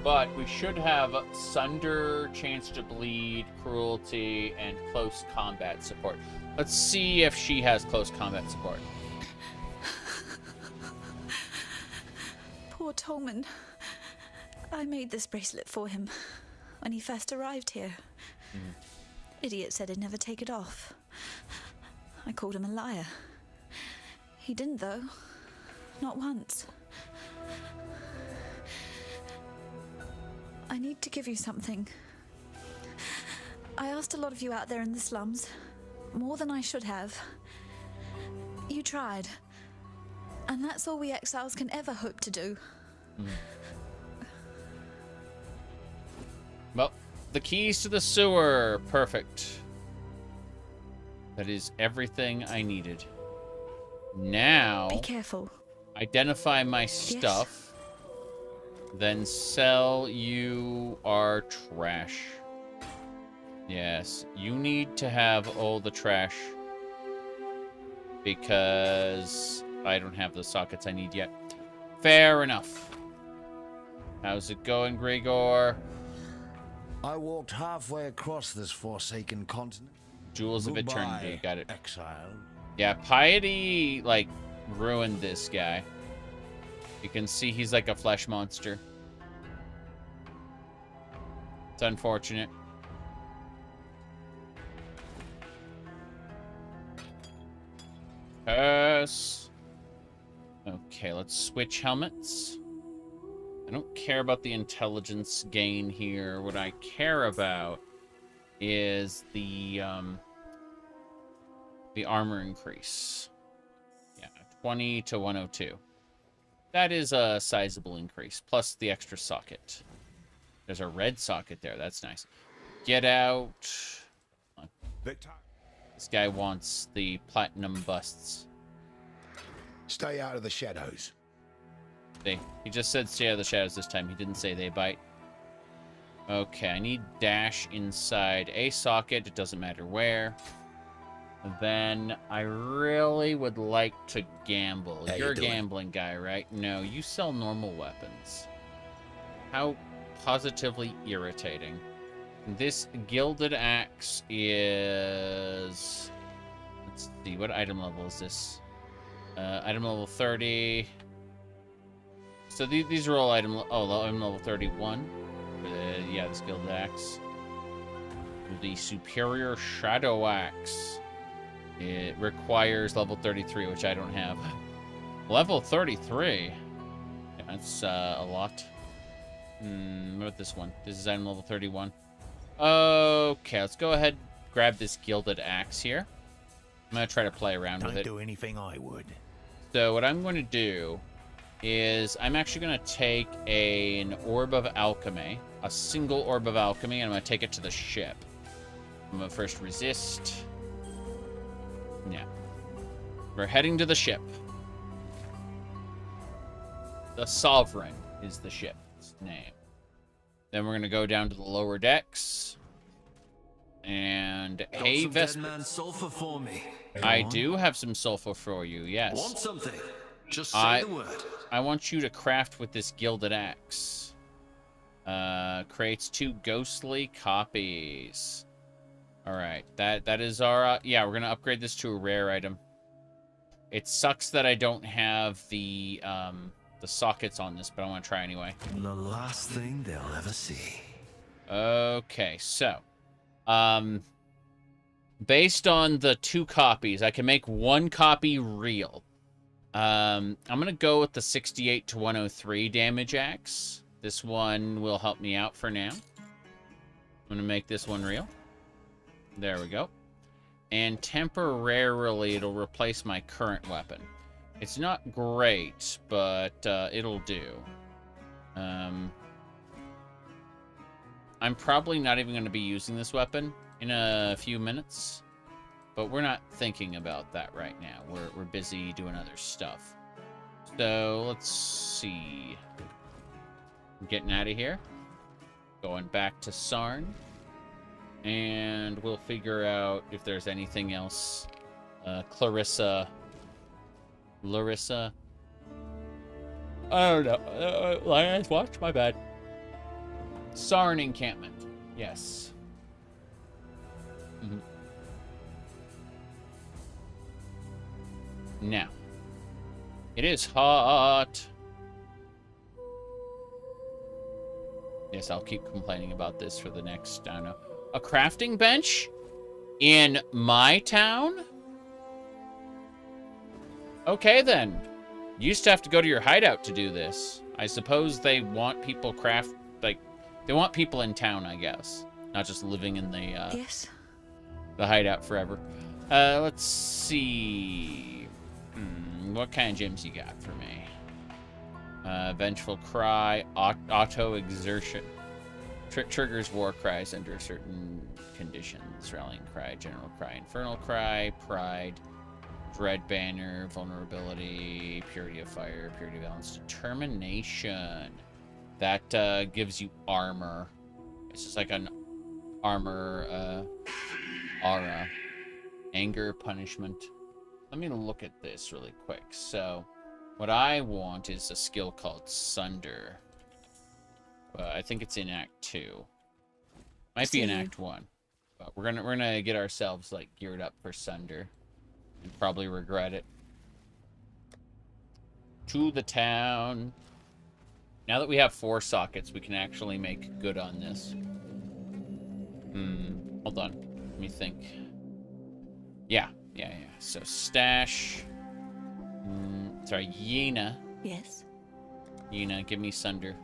But we should have Sunder, Chance to Bleed, Cruelty, and Close Combat support. Let's see if she has Close Combat support. Poor Tolman. I made this bracelet for him when he first arrived here. Idiot said he'd never take it off. I called him a liar. He didn't, though. Not once. I need to give you something. I asked a lot of you out there in the slums. More than I should have. You tried. And that's all we exiles can ever hope to do. Well, the keys to the sewer. Perfect. That is everything I needed. Now, be careful. Identify my stuff. Then sell you our trash. Yes, you need to have all the trash. Because I don't have the sockets I need yet. Fair enough. How's it going, Gregor? I walked halfway across this forsaken continent. Jewels of Eternity, got it. Exile. Yeah, Piety, like, ruined this guy. You can see he's like a flesh monster. It's unfortunate. Curse. Okay, let's switch helmets. I don't care about the intelligence gain here. What I care about is the armor increase. Yeah, 20 to 102. That is a sizable increase, plus the extra socket. There's a red socket there. That's nice. Get out. This guy wants the platinum busts. Stay out of the shadows. He just said stay out of the shadows this time. He didn't say they bite. Okay, I need dash inside a socket. It doesn't matter where. Then I really would like to gamble. You're a gambling guy, right? No, you sell normal weapons. How positively irritating. This gilded axe is... Let's see, what item level is this? Item level 30. So these are all item level 31. Yeah, this gilded axe. The superior shadow axe. It requires level 33, which I don't have. Level 33? Yeah, that's a lot. What about this one? This is item level 31. Okay, let's go ahead and grab this gilded axe here. I'm going to try to play around with it. Don't do anything I would. So what I'm going to do is I'm actually going to take an orb of alchemy, a single orb of alchemy, and I'm going to take it to the ship. I'm going to first resist. Yeah. We're heading to the ship. The Sovereign is the ship's name. Then we're going to go down to the lower decks. And And hay Got some Vesper. dead man sulfur for me. I do have some sulfur for you, yes. Want something? Just say the word. I want you to craft with this gilded axe. Creates 2 ghostly copies. Alright, that is our... yeah, we're gonna upgrade this to a rare item. It sucks that I don't have the sockets on this, but I want to try anyway. The last thing they'll ever see. Okay, so... based on the 2 copies, I can make 1 copy real. I'm gonna go with the 68 to 103 damage axe. This one will help me out for now. I'm gonna make this one real. There we go. And temporarily, it'll replace my current weapon. It's not great, but it'll do. I'm probably not even going to be using this weapon in a few minutes, but we're not thinking about that right now. We're busy doing other stuff. So let's see. I'm getting out of here. Going back to Sarn. And we'll figure out if there's anything else. Larissa. I don't know. Lion's Watch? My bad. Sarn encampment. Yes. Now. It is hot. Yes, I'll keep complaining about this for the next, I don't know. A crafting bench? In my town? Okay, then. You used to have to go to your hideout to do this. I suppose they want people they want people in town, I guess. Not just living in the hideout forever. Let's see. What kind of gems you got for me? Vengeful Cry, Auto Exertion. Triggers war cries under certain conditions. Rallying Cry, General Cry, Infernal Cry, Pride, Dread Banner, Vulnerability, Purity of Fire, Purity of Balance, Determination. That gives you armor. It's just like an armor aura. Anger, Punishment. Let me look at this really quick. So, what I want is a skill called Sunder. I think it's in Act 2. Might be in Act 1. But we're gonna get ourselves like geared up for Sunder. And probably regret it. To the town. Now that we have 4 sockets, we can actually make good on this. Hold on. Let me think. Yeah. So stash. Sorry, Yena. Yes. Yena, give me Sunder.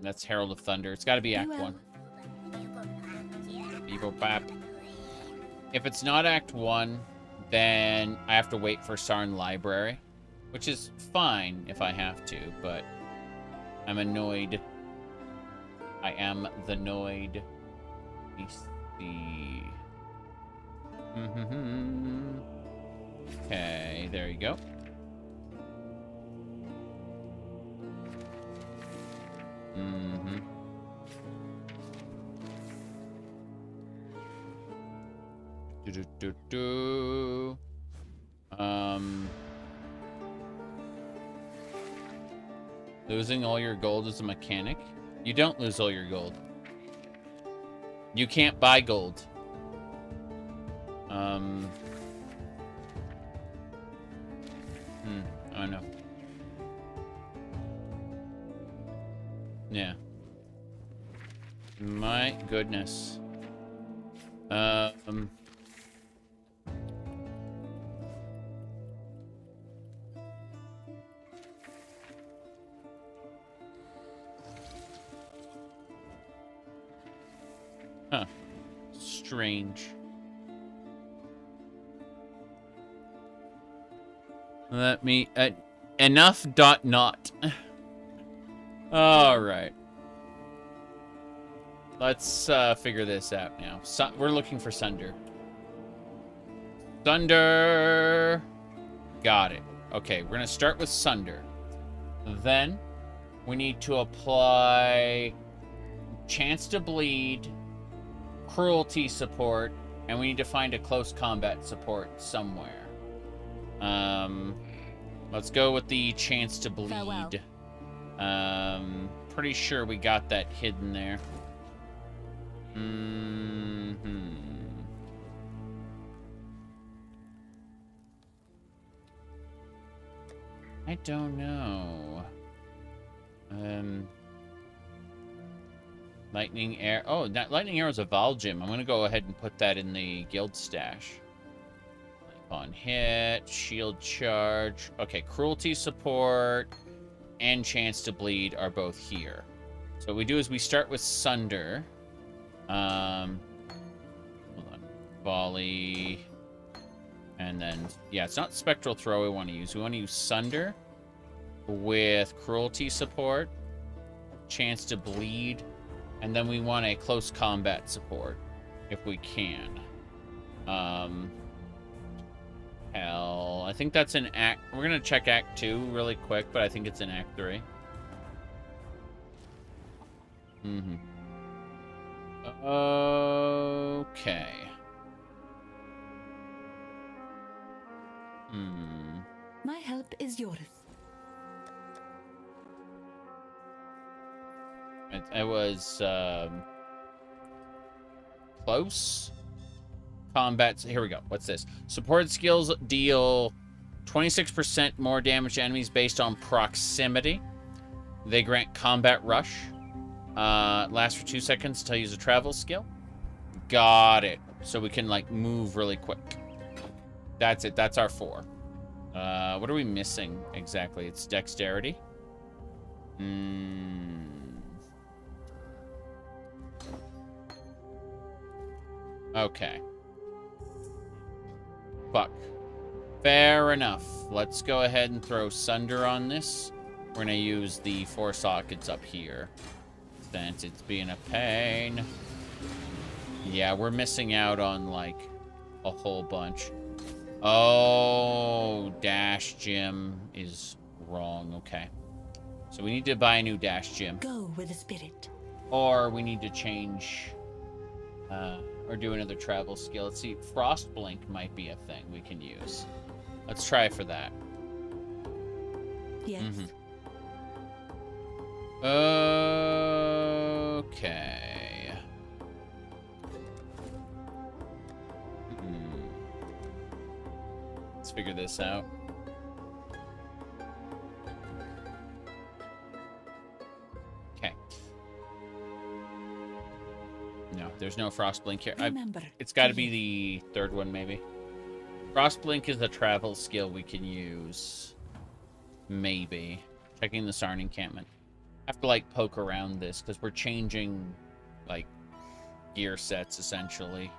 That's Herald of Thunder. It's got to be Act 1. If it's not Act 1, then I have to wait for Sarn Library, which is fine if I have to, but I'm annoyed. I am the noid. Let me see. Okay, there you go. Losing all your gold is a mechanic? You don't lose all your gold. You can't buy gold. I don't know. Yeah. My goodness. Huh. Strange. Let me... enough dot not. Alright. Let's figure this out now. We're looking for Sunder. Sunder! Got it. Okay, we're going to start with Sunder. Then, we need to apply chance to bleed, cruelty support, and we need to find a close combat support somewhere. Let's go with the chance to bleed. Pretty sure we got that hidden there. I don't know. Lightning arrow. Oh, that lightning arrow is a Vol gem. I'm gonna go ahead and put that in the guild stash. On hit, shield charge. Okay, cruelty support and chance to bleed are both here. So what we do is we start with Sunder. Hold on. Volley. And then, yeah, it's not Spectral Throw we want to use. We want to use Sunder with cruelty support, chance to bleed, and then we want a close combat support if we can. Hell, I think that's an act. We're gonna check Act 2 really quick, but I think it's in Act 3. Okay. My help is yours. It was close combat. Here we go. What's this? Supported skills deal 26% more damage to enemies based on proximity. They grant combat rush. Lasts for 2 seconds until you use a travel skill. Got it. So we can like move really quick. That's it. That's our 4. What are we missing exactly? It's dexterity. Okay. Fuck. Fair enough. Let's go ahead and throw Sunder on this. We're gonna use the 4 sockets up here, since it's being a pain. Yeah, we're missing out on, like, a whole bunch. Oh, dash gem is wrong. Okay. So we need to buy a new dash gem. Go with the spirit. Or we need to change, or do another travel skill. Let's see, Frost Blink might be a thing we can use. Let's try for that. Yes. Okay. Let's figure this out. Okay. No, there's no Frost Blink here. It's got to be the 3rd one, maybe. Frost Blink is a travel skill we can use. Maybe. Checking the Sarn encampment. I have to, like, poke around this, because we're changing, like, gear sets, essentially.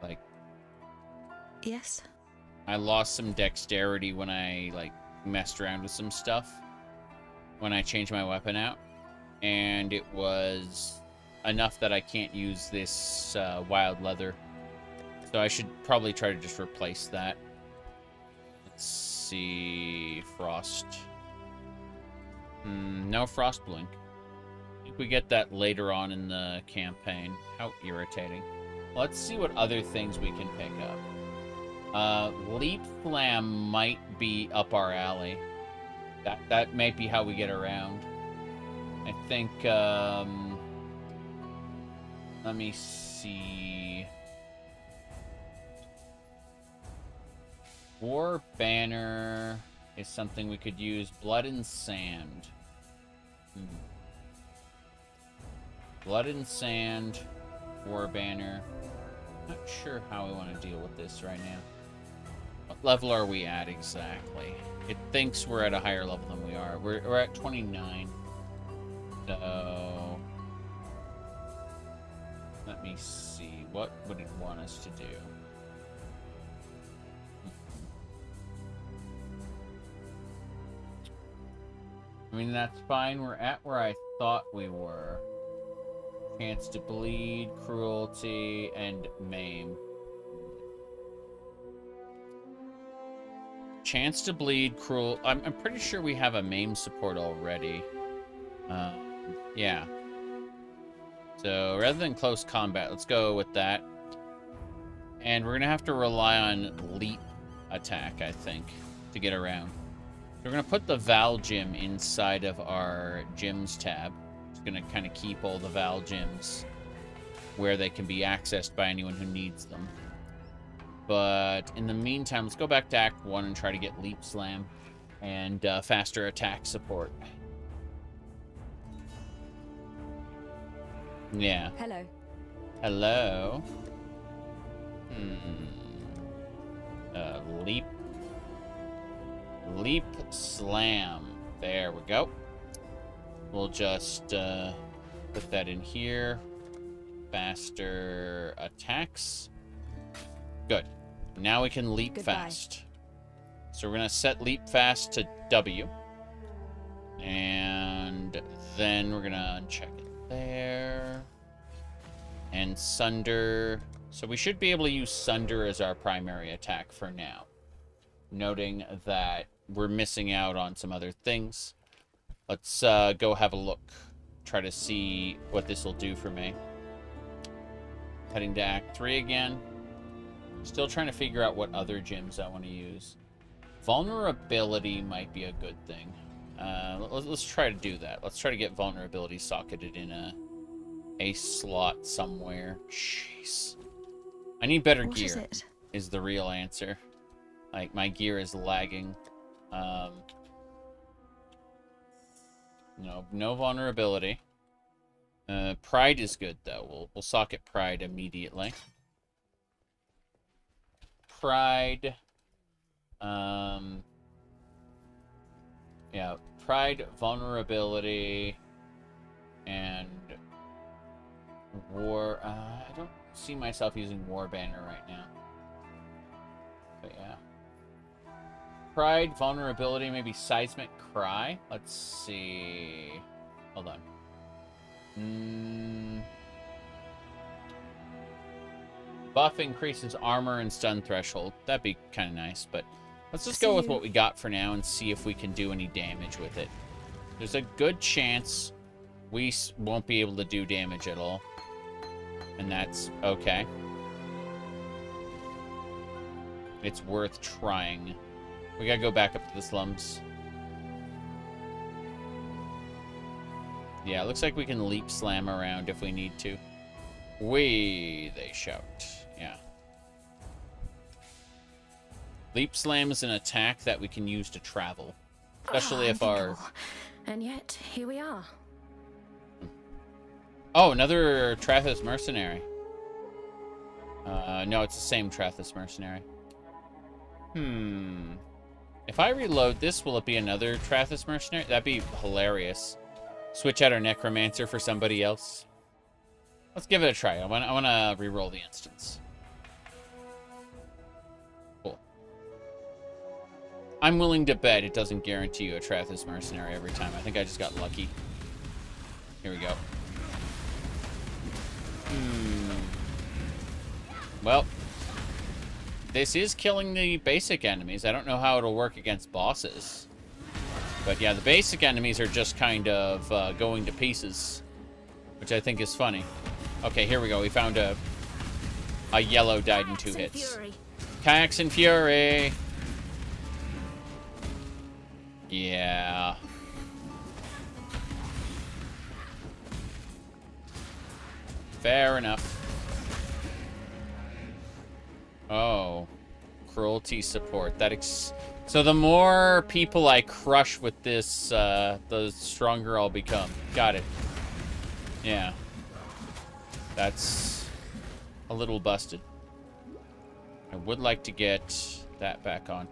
Like... Yes? I lost some dexterity when I, like, messed around with some stuff. When I changed my weapon out. And it was enough that I can't use this wild leather. So I should probably try to just replace that. Let's see... Frost. No Frost Blink. I think we get that later on in the campaign. How irritating. Let's see what other things we can pick up. Leap Flam might be up our alley. That might be how we get around. I think, let me see. War Banner is something we could use. Blood and Sand. Blood and Sand. War Banner. Not sure how we want to deal with this right now. What level are we at exactly? It thinks we're at a higher level than we are. We're at 29. So... let me see. What would it want us to do? I mean, that's fine. We're at where I thought we were. Chance to bleed, cruelty, and maim. Chance to bleed, cruel. I'm pretty sure we have a maim support already. Yeah. So rather than close combat, let's go with that. And we're going to have to rely on leap attack, I think, to get around. We're going to put the Val Gym inside of our Gyms tab. It's going to kind of keep all the Val Gyms where they can be accessed by anyone who needs them. But in the meantime, let's go back to Act 1 and try to get Leap Slam and faster attack support. Yeah. Hello. Hello. Leap Slam. There we go. We'll just put that in here. Faster attacks. Good. Now we can leap fast. So we're going to set leap fast to W. And then we're going to uncheck it there. And Sunder. So we should be able to use Sunder as our primary attack for now. Noting that we're missing out on some other things. Let's go have a look. Try to see what this will do for me. Heading to Act 3 again. Still trying to figure out what other gyms I want to use. Vulnerability might be a good thing. Let's try to do that. Let's try to get vulnerability socketed in a slot somewhere. Jeez. I need better gear. Is the real answer. Like, my gear is lagging. No vulnerability. Pride is good, though. We'll socket Pride immediately. Pride. Yeah, Pride, vulnerability, and War. I don't see myself using War Banner right now. But yeah. Pride, vulnerability, maybe Seismic Cry. Let's see. Hold on. Buff increases armor and stun threshold. That'd be kind of nice, but let's just go with what we got for now and see if we can do any damage with it. There's a good chance we won't be able to do damage at all, and that's okay. It's worth trying. We gotta go back up to the slums. Yeah, it looks like we can leap slam around if we need to. They shout. Yeah. Leap slam is an attack that we can use to travel. Especially if our... And yet, here we are. Oh, another Trathos mercenary. No, it's the same Trathos mercenary. If I reload this, will it be another Trathos mercenary? That'd be hilarious. Switch out our Necromancer for somebody else. Let's give it a try. I want to re-roll the instance. Cool. I'm willing to bet it doesn't guarantee you a Trathos mercenary every time. I think I just got lucky. Here we go. Well, this is killing the basic enemies. I don't know how it'll work against bosses. But yeah, the basic enemies are just kind of going to pieces, which I think is funny. Okay, here we go. We found a yellow died in 2 hits. Kayaks and Fury. Yeah. Fair enough. Oh. Cruelty support. So the more people I crush with this, the stronger I'll become. Got it. Yeah. That's a little busted. I would like to get that back on.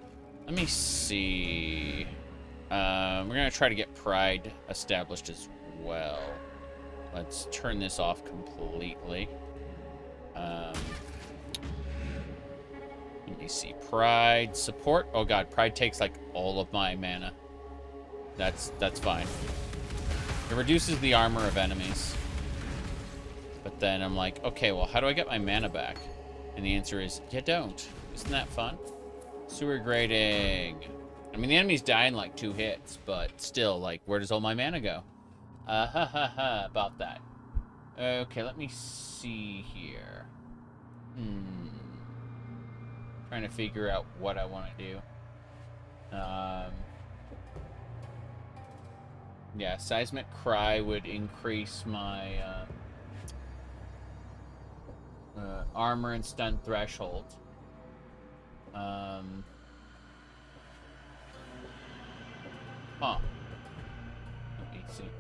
Let me see. We're going to try to get Pride established as well. Let's turn this off completely. Let me see. Pride support. Oh god, Pride takes like all of my mana. That's fine. It reduces the armor of enemies. But then I'm like, okay, well, how do I get my mana back? And the answer is, you don't. Isn't that fun? Sewer grading. I mean, the enemies die in like 2 hits, but still, like, where does all my mana go? About that. Okay, let me see here. Trying to figure out what I want to do. Yeah, Seismic Cry would increase my armor and stun threshold. Huh. Let me see.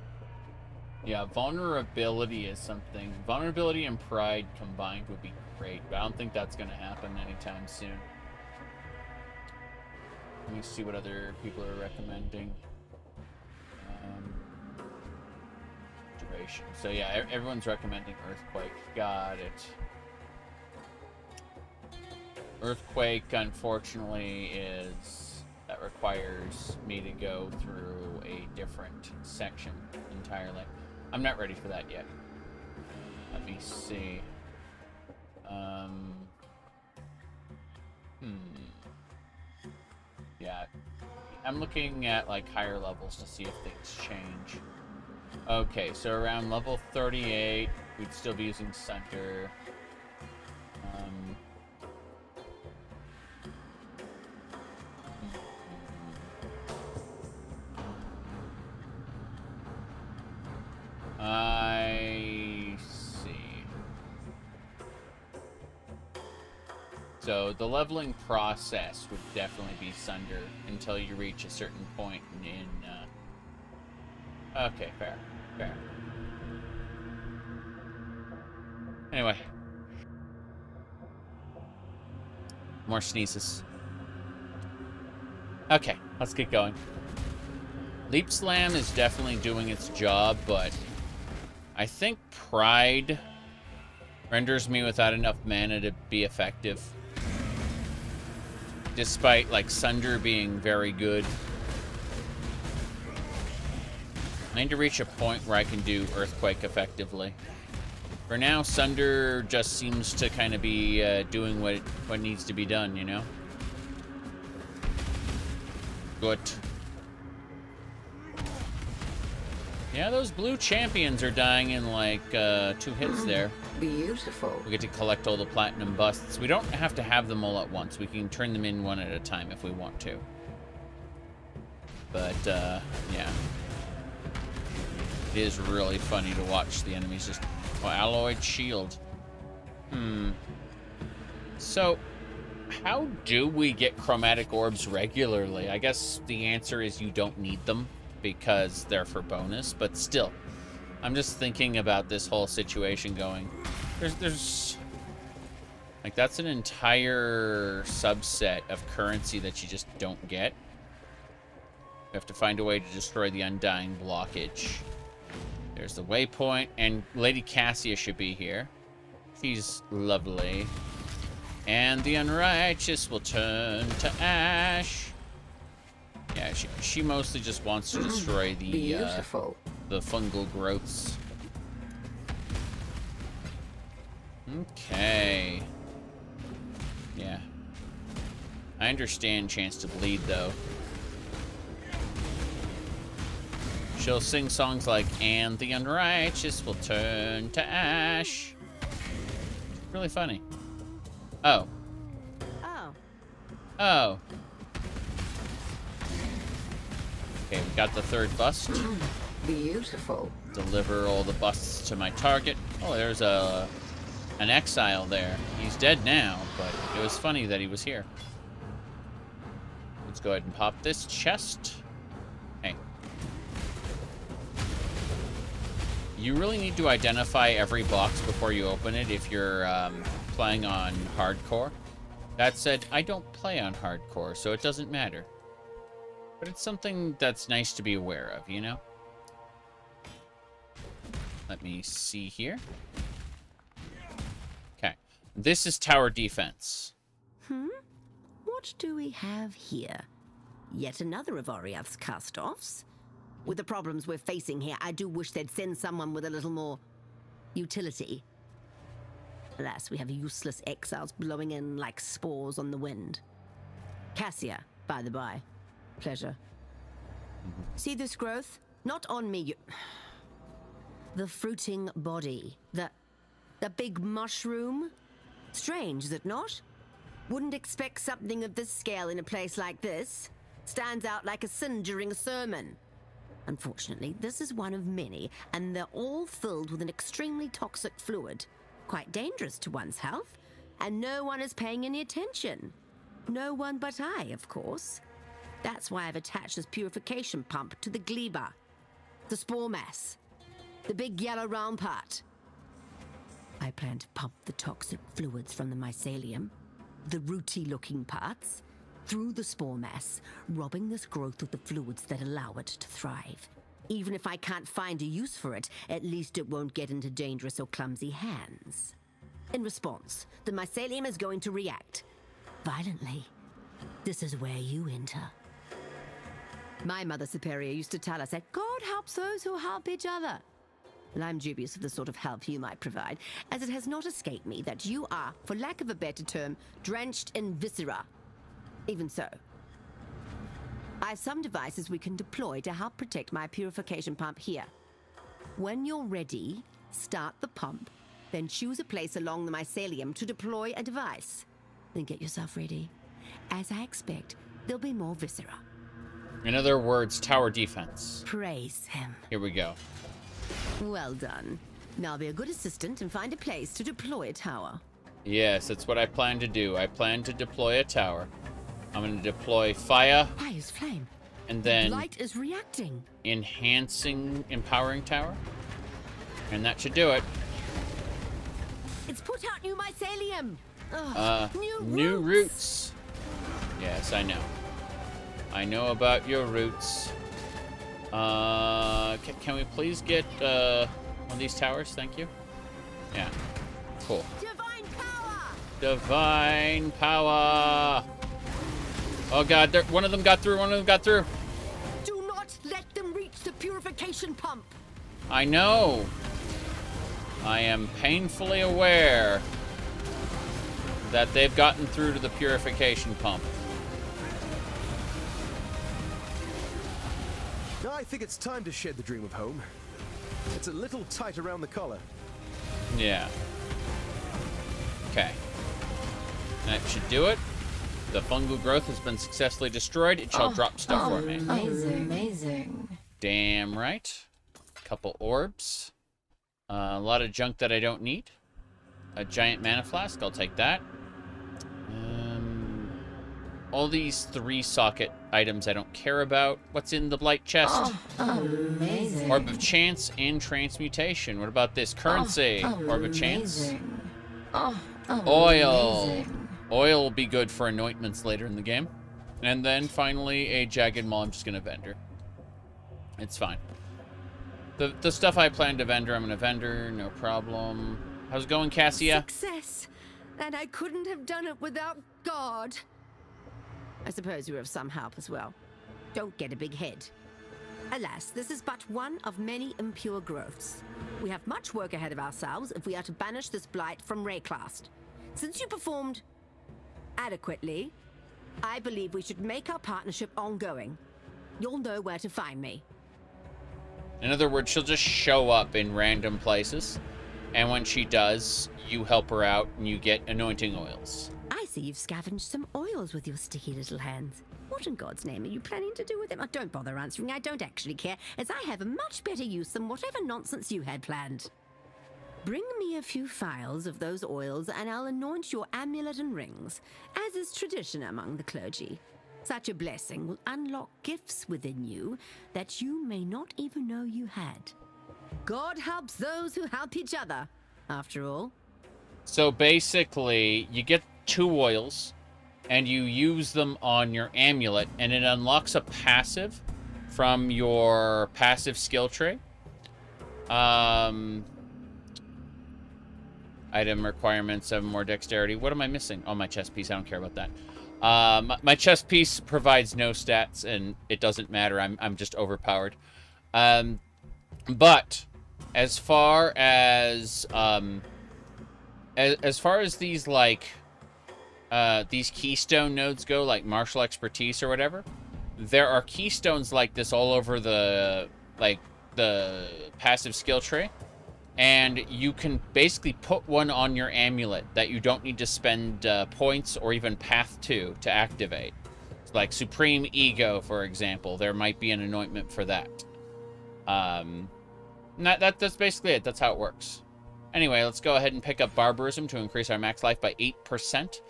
Yeah, vulnerability is something. Vulnerability and pride combined would be great, but I don't think that's going to happen anytime soon. Let me see what other people are recommending. Duration. So yeah, everyone's recommending Earthquake. Got it. Earthquake, unfortunately, that requires me to go through a different section entirely. I'm not ready for that yet. Let me see. Yeah, I'm looking at like higher levels to see if things change. Okay, so around level 38, we'd still be using Sunder. I see. So the leveling process would definitely be Sunder until you reach a certain point in okay, fair. Anyway. More sneezes. Okay, let's get going. Leap Slam is definitely doing its job, but I think Pride renders me without enough mana to be effective. Despite, like, Sunder being very good. I need to reach a point where I can do Earthquake effectively. For now, Sunder just seems to kind of be doing what needs to be done, you know? Good. Yeah, those blue champions are dying in like 2 hits there. Beautiful. We get to collect all the platinum busts. We don't have to have them all at once. We can turn them in one at a time if we want to. But, yeah. It is really funny to watch the enemies just... Oh, alloyed shield. So, how do we get chromatic orbs regularly? I guess the answer is you don't need them because they're for bonus, but still. I'm just thinking about this whole situation going. There's like, that's an entire subset of currency that you just don't get. You have to find a way to destroy the Undying blockage. There's the waypoint, and Lady Cassia should be here. She's lovely. And the unrighteous will turn to ash. Yeah, she mostly just wants to destroy the fungal growths. Okay. Yeah. I understand chance to bleed, though. She'll sing songs like, and the unrighteous will turn to ash. Really funny. Oh. Oh. Okay, we got the third bust. Beautiful. Deliver all the busts to my target. Oh, there's an Exile there. He's dead now, but it was funny that he was here. Let's go ahead and pop this chest. Hey. You really need to identify every box before you open it if you're playing on hardcore. That said, I don't play on hardcore, so it doesn't matter. But it's something that's nice to be aware of, you know? Let me see here. Okay. This is tower defense. What do we have here? Yet another of Oriath's cast-offs? With the problems we're facing here, I do wish they'd send someone with a little more utility. Alas, we have useless exiles blowing in like spores on the wind. Cassia, by the by. Pleasure. See this growth? Not on me, The fruiting body. The big mushroom. Strange, is it not? Wouldn't expect something of this scale in a place like this. Stands out like a sin during a sermon. Unfortunately, this is one of many, and they're all filled with an extremely toxic fluid. Quite dangerous to one's health, and no one is paying any attention. No one but I, of course. That's why I've attached this purification pump to the gleba. The spore mass. The big yellow round part. I plan to pump the toxic fluids from the mycelium, the rooty-looking parts, through the spore mass, robbing this growth of the fluids that allow it to thrive. Even if I can't find a use for it, at least it won't get into dangerous or clumsy hands. In response, the mycelium is going to react violently. This is where you enter. My Mother Superior used to tell us that God helps those who help each other. Well, I'm dubious of the sort of help you might provide, as it has not escaped me that you are, for lack of a better term, drenched in viscera. Even so, I have some devices we can deploy to help protect my purification pump here. When you're ready, start the pump, then choose a place along the mycelium to deploy a device. Then get yourself ready. As I expect, there'll be more viscera. In other words, tower defense. Praise him. Here we go. Well done. Now be a good assistant and find a place to deploy a tower. Yes, that's what I plan to do. I plan to deploy a tower. I'm going to deploy fire. Fire's flame. And then Light is reacting. Empowering tower. And that should do it. It's put out new mycelium. New roots. Yes, I know. I know about your roots. Can we please get one of these towers? Thank you. Yeah. Cool. Divine power. Divine power. Oh god, one of them got through. One of them got through. Do not let them reach the purification pump. I know. I am painfully aware that they've gotten through to the purification pump. I think it's time to shed the dream of home. It's a little tight around the collar. Yeah. Okay. That should do it. The fungal growth has been successfully destroyed. It shall drop stuff for me. Amazing. Damn right. Couple orbs. A lot of junk that I don't need. A giant mana flask. I'll take that. All these 3-socket items I don't care about. What's in the blight chest? Amazing. Orb of Chance and Transmutation. What about this? Currency. Orb of Chance. Oil. Amazing. Oil will be good for anointments later in the game. And then finally a Jagged Maul. I'm just going to vendor. It's fine. The stuff I plan to vendor, I'm going to vendor. No problem. How's it going, Cassia? Success. And I couldn't have done it without God. I suppose you were of some help as well. Don't get a big head. Alas, this is but one of many impure growths. We have much work ahead of ourselves if we are to banish this blight from Rayclast. Since you performed adequately, I believe we should make our partnership ongoing. You'll know where to find me. In other words, she'll just show up in random places. And when she does, you help her out and you get anointing oils. I see you've scavenged some oils with your sticky little hands. What in God's name are you planning to do with them? Oh, don't bother answering. I don't actually care, as I have a much better use than whatever nonsense you had planned. Bring me a few phials of those oils and I'll anoint your amulet and rings, as is tradition among the clergy. Such a blessing will unlock gifts within you that you may not even know you had. God helps those who help each other, after all. So basically, you get 2 oils, and you use them on your amulet, and it unlocks a passive from your passive skill tree. Item requirements, 7 more dexterity. What am I missing? Oh, my chest piece. I don't care about that. My chest piece provides no stats, and it doesn't matter. I'm just overpowered. But as far as these these keystone nodes go, like martial expertise or whatever, there are keystones like this all over the the passive skill tree, and you can basically put one on your amulet that you don't need to spend points or even path to activate. So like Supreme Ego, for example, there might be an anointment for that. That's basically it. That's how it works. Anyway, let's go ahead and pick up Barbarism to increase our max life by 8%.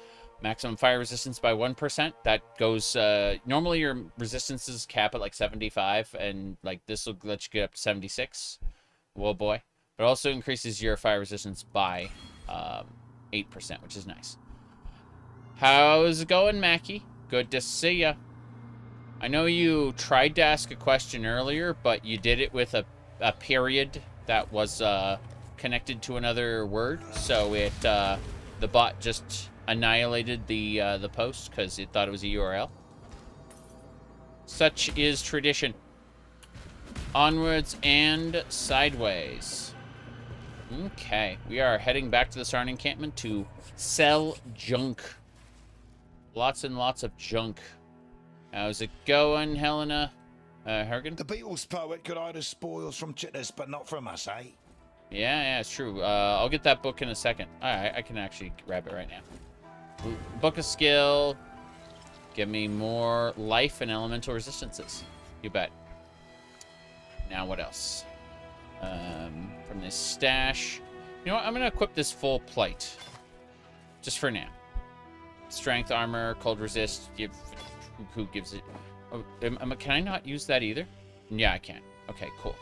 Maximum fire resistance by 1%. That goes, normally your resistances cap at like 75, and like this will let you get up to 76. Whoa boy. But also increases your fire resistance by 8%, which is nice. How's it going, Mackie? Good to see ya. I know you tried to ask a question earlier, but you did it with a period that was connected to another word, so it the bot just annihilated the post because it thought it was a URL. Such is tradition. Onwards and sideways. Okay, we are heading back to the Sarn encampment to sell junk. Lots and lots of junk. How's it going, Helena? Hergen? The Beatles poet could hide his spoils from Chittis, but not from us, eh? Yeah, it's true. I'll get that book in a second. Alright, I can actually grab it right now. Book of skill. Give me more life and elemental resistances. You bet. Now what else? From this stash. You know what? I'm going to equip this full plate. Just for now. Strength, armor, cold resist. Who gives it? Oh, can I not use that either? Yeah, I can. Okay, cool.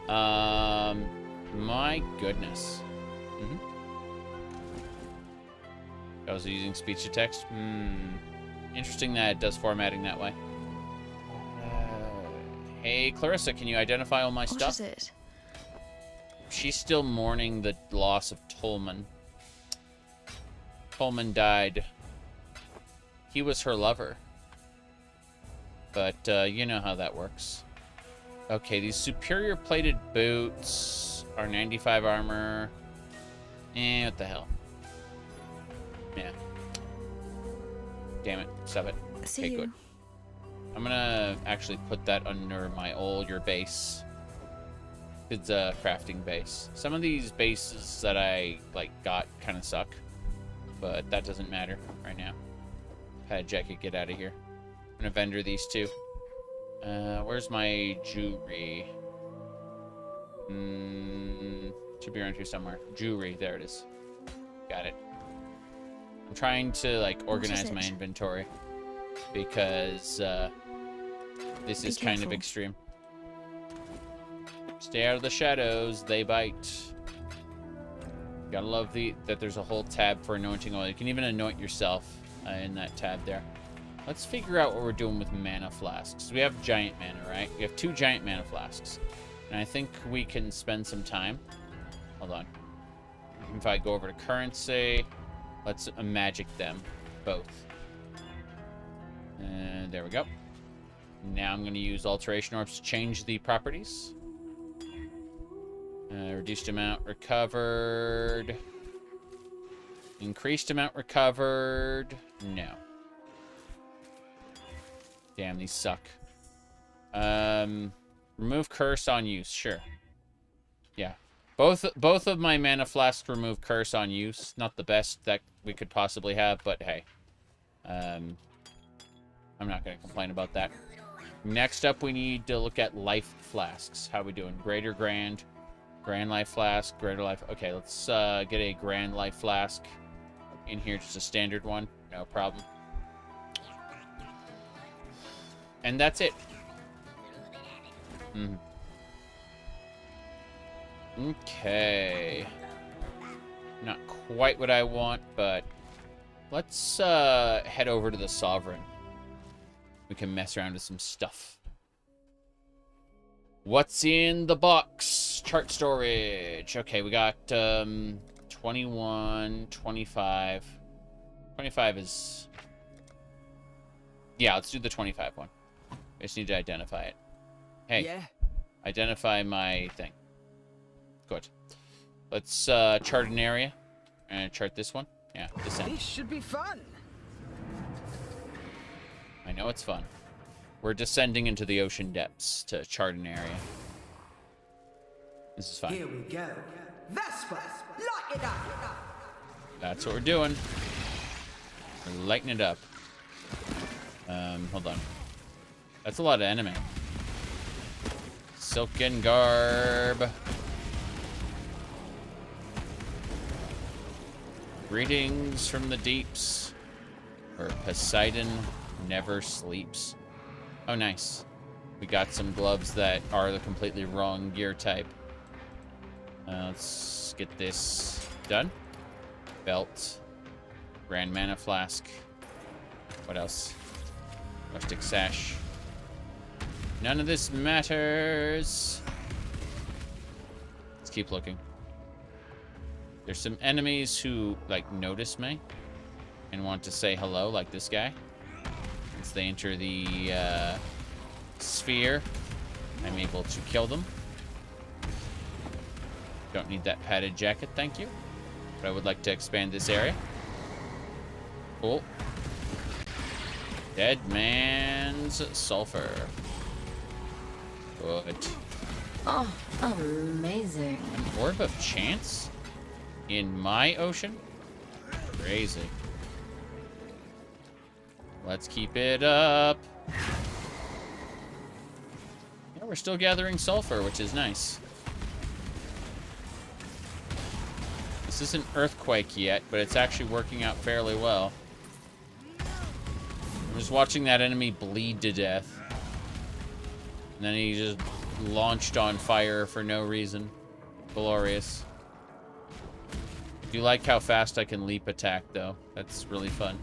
My goodness. I was using speech to text. Interesting that it does formatting that way. Hey, Clarissa, can you identify all my stuff? What is it? She's still mourning the loss of Tolman. Tolman died. He was her lover. But, you know how that works. Okay, these superior plated boots are 95 armor. What the hell? Yeah. Damn it. Stop it. Okay, good. I'm gonna actually put that under my your base. It's a crafting base. Some of these bases that I, got kind of suck. But that doesn't matter right now. Had Jackie get out of here. I'm gonna vendor these two. Where's my jewelry? Should be around here somewhere. Jewelry, there it is. Got it. I'm trying to organize my inventory because this is kind of extreme. Stay out of the shadows, they bite. Gotta love that there's a whole tab for anointing oil. You can even anoint yourself in that tab there. Let's figure out what we're doing with mana flasks. We have giant mana, right? We have 2 giant mana flasks. And I think we can spend some time. Hold on. If I go over to currency, let's magic them both. And there we go. Now I'm going to use alteration orbs to change the properties. Reduced amount recovered. Increased amount recovered. No. Damn, these suck. Remove curse on use. Sure. Yeah. Both of my mana flasks remove curse on use. Not the best that we could possibly have, but hey. I'm not going to complain about that. Next up, we need to look at life flasks. How are we doing? Greater Grand. Grand life flask. Greater life. Okay, let's get a grand life flask. In here, just a standard one. No problem. And that's it. Okay. Not quite what I want, but let's head over to the Sovereign. We can mess around with some stuff. What's in the box? Chart storage. Okay, we got 21, 25. 25 is... Yeah, let's do the 25 one. I just need to identify it. Hey, yeah. Identify my thing. Good. Let's chart an area. And chart this one. Yeah, descend. This should be fun. I know it's fun. We're descending into the ocean depths to chart an area. This is fine. Here we go. Vesper, light it up! That's what we're doing. We're lighting it up. Hold on. That's a lot of enemy. Silken garb. Greetings from the deeps, where Poseidon never sleeps. Oh, nice. We got some gloves that are the completely wrong gear type. Let's get this done. Belt. Grand Mana Flask. What else? Rustic Sash. None of this matters. Let's keep looking. There's some enemies who, like, notice me and want to say hello, like this guy. Once they enter the sphere, I'm able to kill them. Don't need that padded jacket, thank you. But I would like to expand this area. Cool. Dead man's sulfur. Good. Oh, amazing. An orb of chance? In my ocean? Crazy. Let's keep it up. Yeah, we're still gathering sulfur, which is nice. This isn't Earthquake yet, but it's actually working out fairly well. I'm just watching that enemy bleed to death. And then he just launched on fire for no reason. Glorious. I do like how fast I can leap attack, though. That's really fun.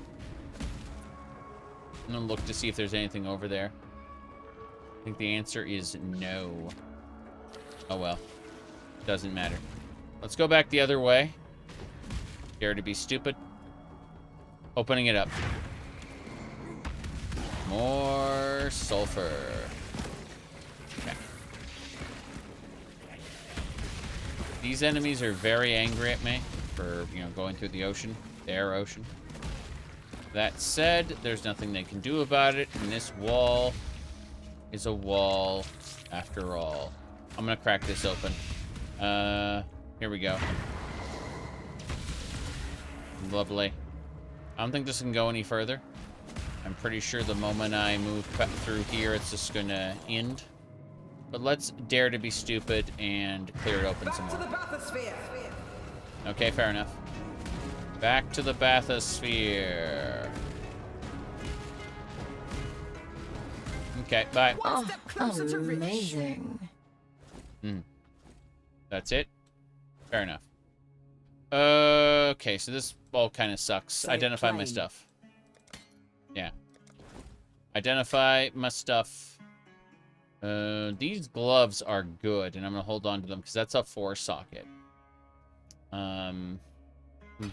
I'm gonna look to see if there's anything over there. I think the answer is no. Oh well. Doesn't matter. Let's go back the other way. Dare to be stupid. Opening it up. More sulfur. Okay. These enemies are very angry at me for, you know, going through the ocean, their ocean. That said, there's nothing they can do about it, and this wall is a wall after all. I'm gonna crack this open. Here we go. Lovely. I don't think this can go any further. I'm pretty sure the moment I move through here, it's just gonna end. But let's dare to be stupid and clear it open some more. Okay, fair enough. Back to the bathysphere. Okay, bye. Oh, amazing. That's it? Fair enough. Okay, so this all kind of sucks. Identify my stuff. Yeah. Identify my stuff. These gloves are good, and I'm going to hold on to them because that's a 4-socket.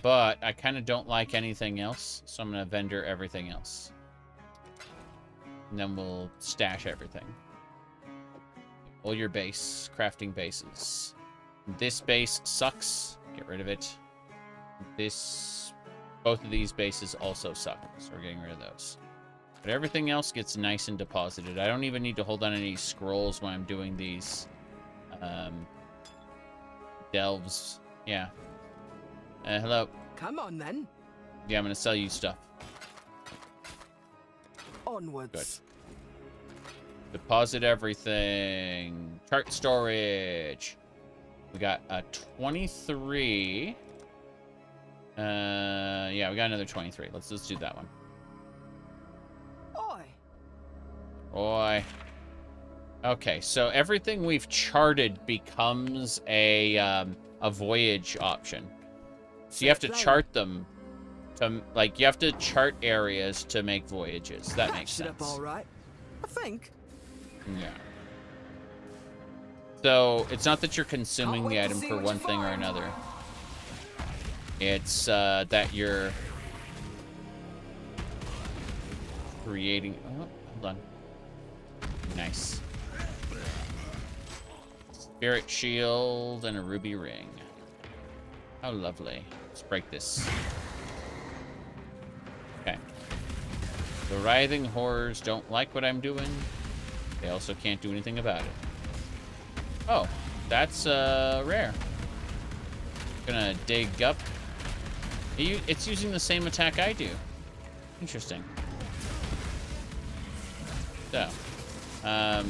But I kind of don't like anything else, so I'm going to vendor everything else. And then we'll stash everything. All your base, crafting bases. This base sucks. Get rid of it. Both of these bases also suck, so we're getting rid of those. But everything else gets nice and deposited. I don't even need to hold on any scrolls when I'm doing these delves. Yeah. Hello. Come on, then. Yeah, I'm going to sell you stuff. Onwards. Good. Deposit everything. Chart storage. We got a 23. Yeah, we got another 23. Let's do that one. Oi. Okay, so everything we've charted becomes a voyage option. So you have to chart them to, like, you have to chart areas to make voyages. That makes sense. Up all right, I think. Yeah. So it's not that you're consuming the item for one thing or another. It's that you're creating. Oh, hold on. Nice. Spirit shield and a ruby ring. How lovely. Let's break this. Okay. The writhing horrors don't like what I'm doing. They also can't do anything about it. Oh, That's rare. Gonna dig up. It's using the same attack I do. Interesting. So, well,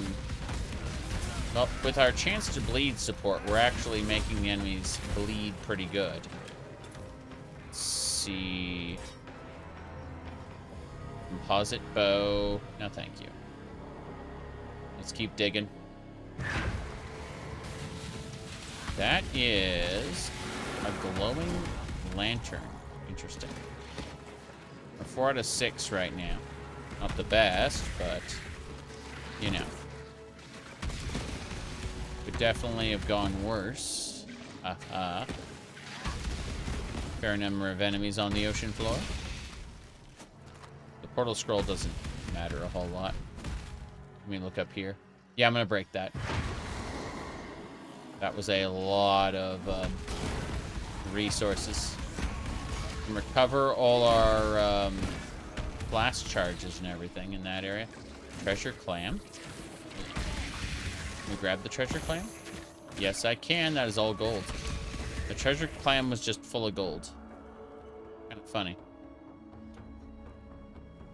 with our chance to bleed support, we're actually making the enemies bleed pretty good. Let's see. Composite bow. No, thank you. Let's keep digging. That is a glowing lantern. Interesting. We're 4 out of 6 right now. Not the best, but, you know. Could definitely have gone worse. Fair number of enemies on the ocean floor. The portal scroll doesn't matter a whole lot. Let me look up here. Yeah, I'm gonna break that. That was a lot of resources. And recover all our blast charges and everything in that area. Treasure clam. Can we grab the treasure clam? Yes, I can. That is all gold. The treasure clam was just full of gold. Kind of funny.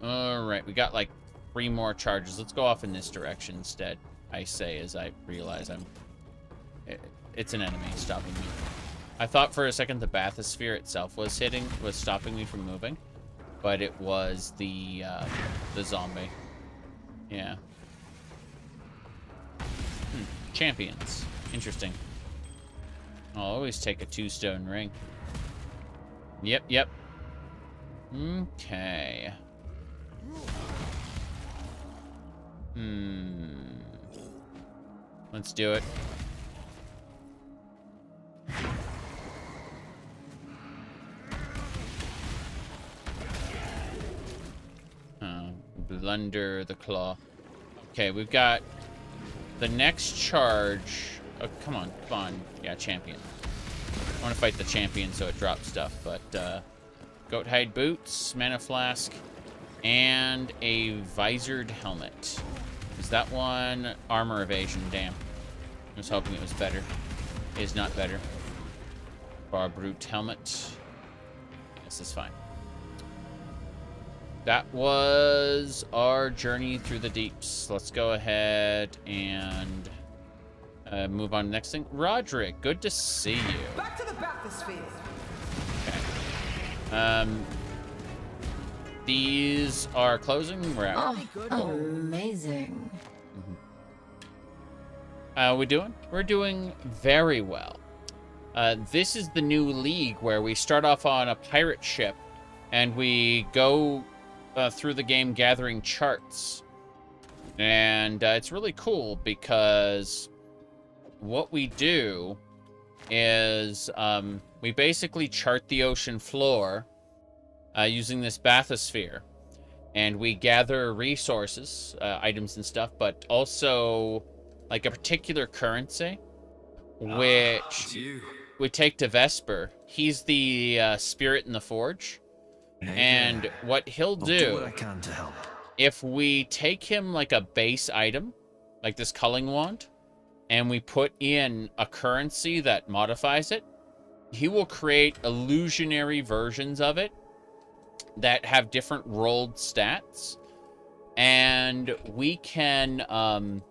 Alright, we got like 3 more charges. Let's go off in this direction instead, I say, as I realize it's an enemy stopping me. I thought for a second the bathysphere itself was stopping me from moving, but it was the zombie. Yeah. Champions. Interesting. I'll always take a 2-stone ring. Yep. Okay. Let's do it. Blunder the claw. Okay, we've got the next charge. Oh, come on. Yeah, champion. I want to fight the champion so it drops stuff, but goat hide boots, mana flask, and a visored helmet. Is that one armor evasion? Damn. I was hoping it was better. It is not better. Bar brute helmet. This is fine. That was our journey through the deeps. Let's go ahead and move on to the next thing. Roderick, good to see you. Back to the bathysphere. Okay. These are closing. We're out. Oh, amazing. We doing? We're doing very well. This is the new league where we start off on a pirate ship and we go through the game gathering charts. And it's really cool because what we do is we basically chart the ocean floor using this bathysphere. And we gather resources, items and stuff, but also like a particular currency, which we take to Vesper. He's the spirit in the forge. And what he'll do what I can to help. If we take him like a base item, like this culling wand, and we put in a currency that modifies it, he will create illusionary versions of it that have different rolled stats. And we can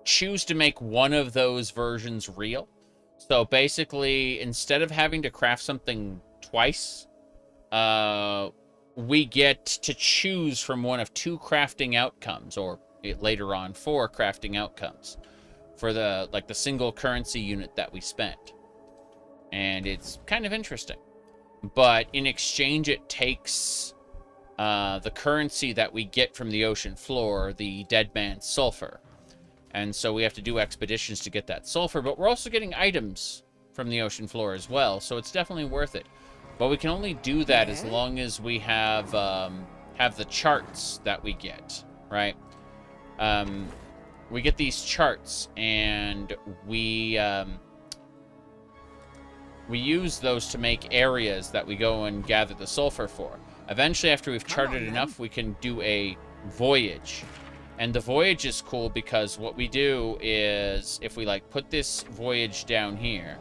choose to make one of those versions real. So basically, instead of having to craft something twice, we get to choose from one of 2 crafting outcomes, or later on 4 crafting outcomes for the single currency unit that we spent. And it's kind of interesting. But in exchange, it takes the currency that we get from the ocean floor, the dead man's sulfur. And so we have to do expeditions to get that sulfur, but we're also getting items from the ocean floor as well, so it's definitely worth it. But we can only do that as long as we have the charts that we get, right? We get these charts, and we use those to make areas that we go and gather the sulfur for. Eventually, after we've charted enough, we can do a voyage. And the voyage is cool because what we do is, if we like put this voyage down here,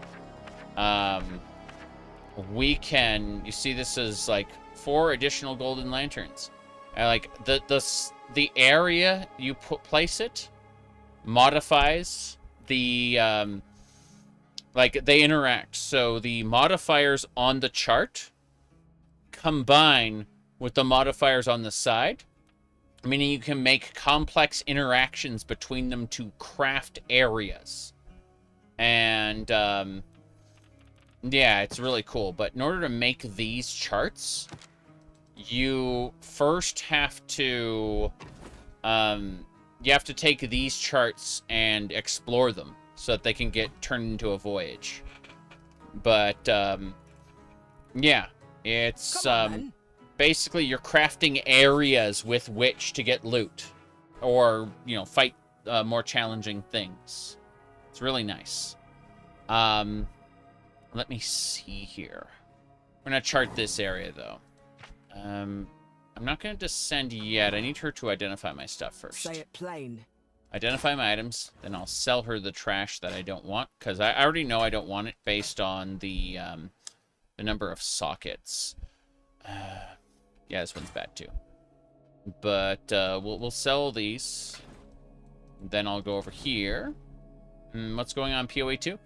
we can, you see this is like 4 additional golden lanterns. And like the area you place it modifies the, like they interact. So the modifiers on the chart combine with the modifiers on the side, meaning you can make complex interactions between them to craft areas. And, yeah, it's really cool. But in order to make these charts, you first have to, you have to take these charts and explore them so that they can get turned into a voyage. But, yeah, it's, basically, you're crafting areas with which to get loot. Or, you know, fight more challenging things. It's really nice. Let me see here. We're going to chart this area, though. I'm not going to descend yet. I need her to identify my stuff first. Say it plain. Identify my items. Then I'll sell her the trash that I don't want. Because I already know I don't want it based on the number of sockets. Yeah, this one's bad too. But we'll sell these. Then I'll go over here. What's going on PoE 2?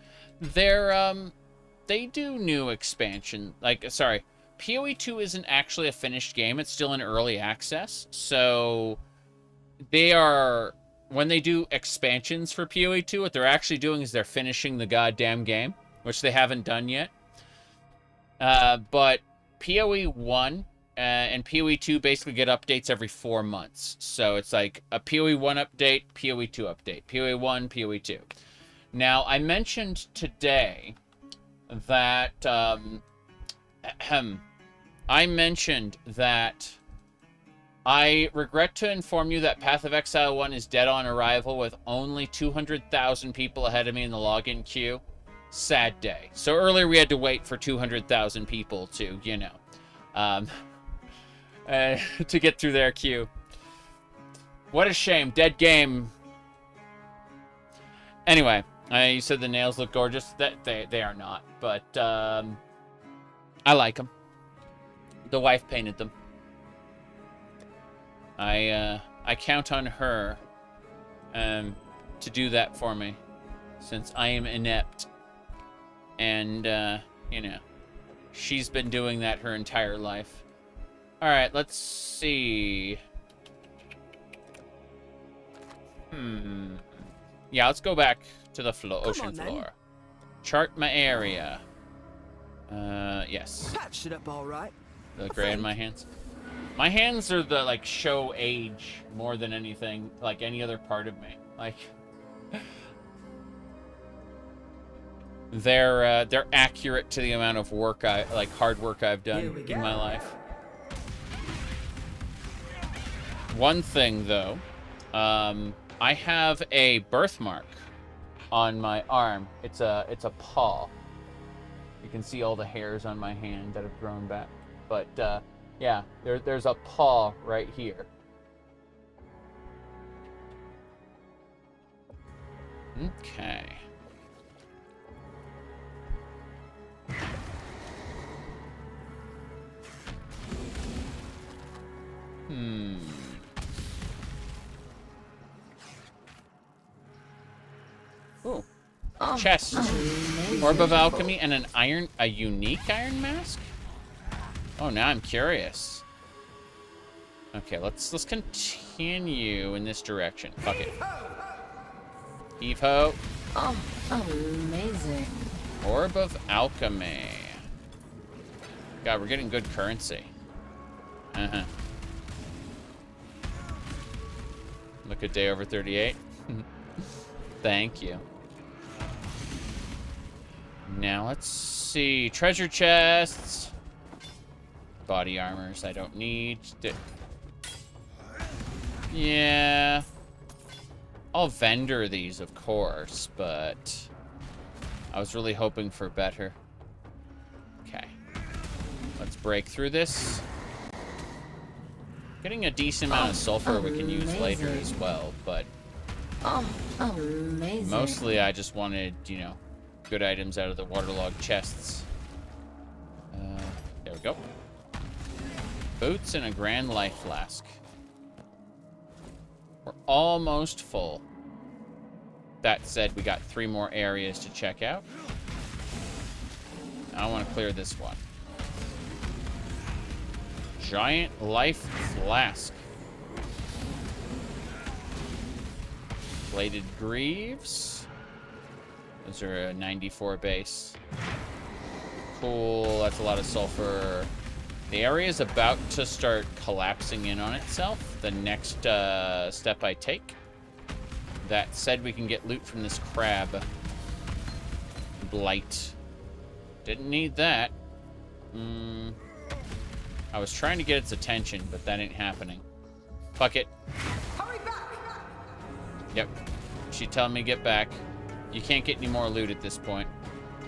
They do new expansion. Like, sorry, PoE 2 isn't actually a finished game. It's still in early access. So they are, when they do expansions for PoE 2, what they're actually doing is they're finishing the goddamn game, which they haven't done yet. But PoE 1 and PoE 2 basically get updates every 4 months. So it's like a PoE 1 update, PoE 2 update, PoE 1, PoE 2. Now, I mentioned today that, I regret to inform you that Path of Exile 1 is dead on arrival with only 200,000 people ahead of me in the login queue. Sad day. So earlier we had to wait for 200,000 people to, you know, to get through their queue. What a shame. Dead game. Anyway, you said the nails look gorgeous. They are not, but I like them. The wife painted them. I count on her to do that for me, since I am inept. And, you know, she's been doing that her entire life. Alright, let's see. Yeah, let's go back to the ocean floor. Chart my area. Yes. Patched it up all right. The gray in my hands. My hands are the, like, show age more than anything, like any other part of me. Like, they're accurate to the amount of work hard work I've done in my life. One thing, though, I have a birthmark on my arm. It's a paw. You can see all the hairs on my hand that have grown back. But yeah, there's a paw right here. Okay. Ooh. Oh, Chest. Orb of Alchemy and a unique iron mask? Oh, now I'm curious. Okay, let's continue in this direction. Fuck it. Heave-ho. Oh, amazing. Orb of Alchemy. God, we're getting good currency. Look at day over 38. Thank you. Now let's see. Treasure chests. Body armors I don't need. Yeah. I'll vendor these, of course, but I was really hoping for better. Okay. Let's break through this. Getting a decent amount of sulfur we can use later as well, but amazing. mostly I just wanted, you know, good items out of the waterlogged chests. There we go. Boots and a Grand Life Flask. We're almost full. That said, we got 3 more areas to check out. I want to clear this one. Giant Life Flask. Bladed Greaves. Those are a 94 base. Cool, that's a lot of sulfur. The area is about to start collapsing in on itself. The next step I take. That said, we can get loot from this crab. Blight. Didn't need that. I was trying to get its attention, but that ain't happening. Fuck it. Hurry back! Yep. She telling me get back. You can't get any more loot at this point.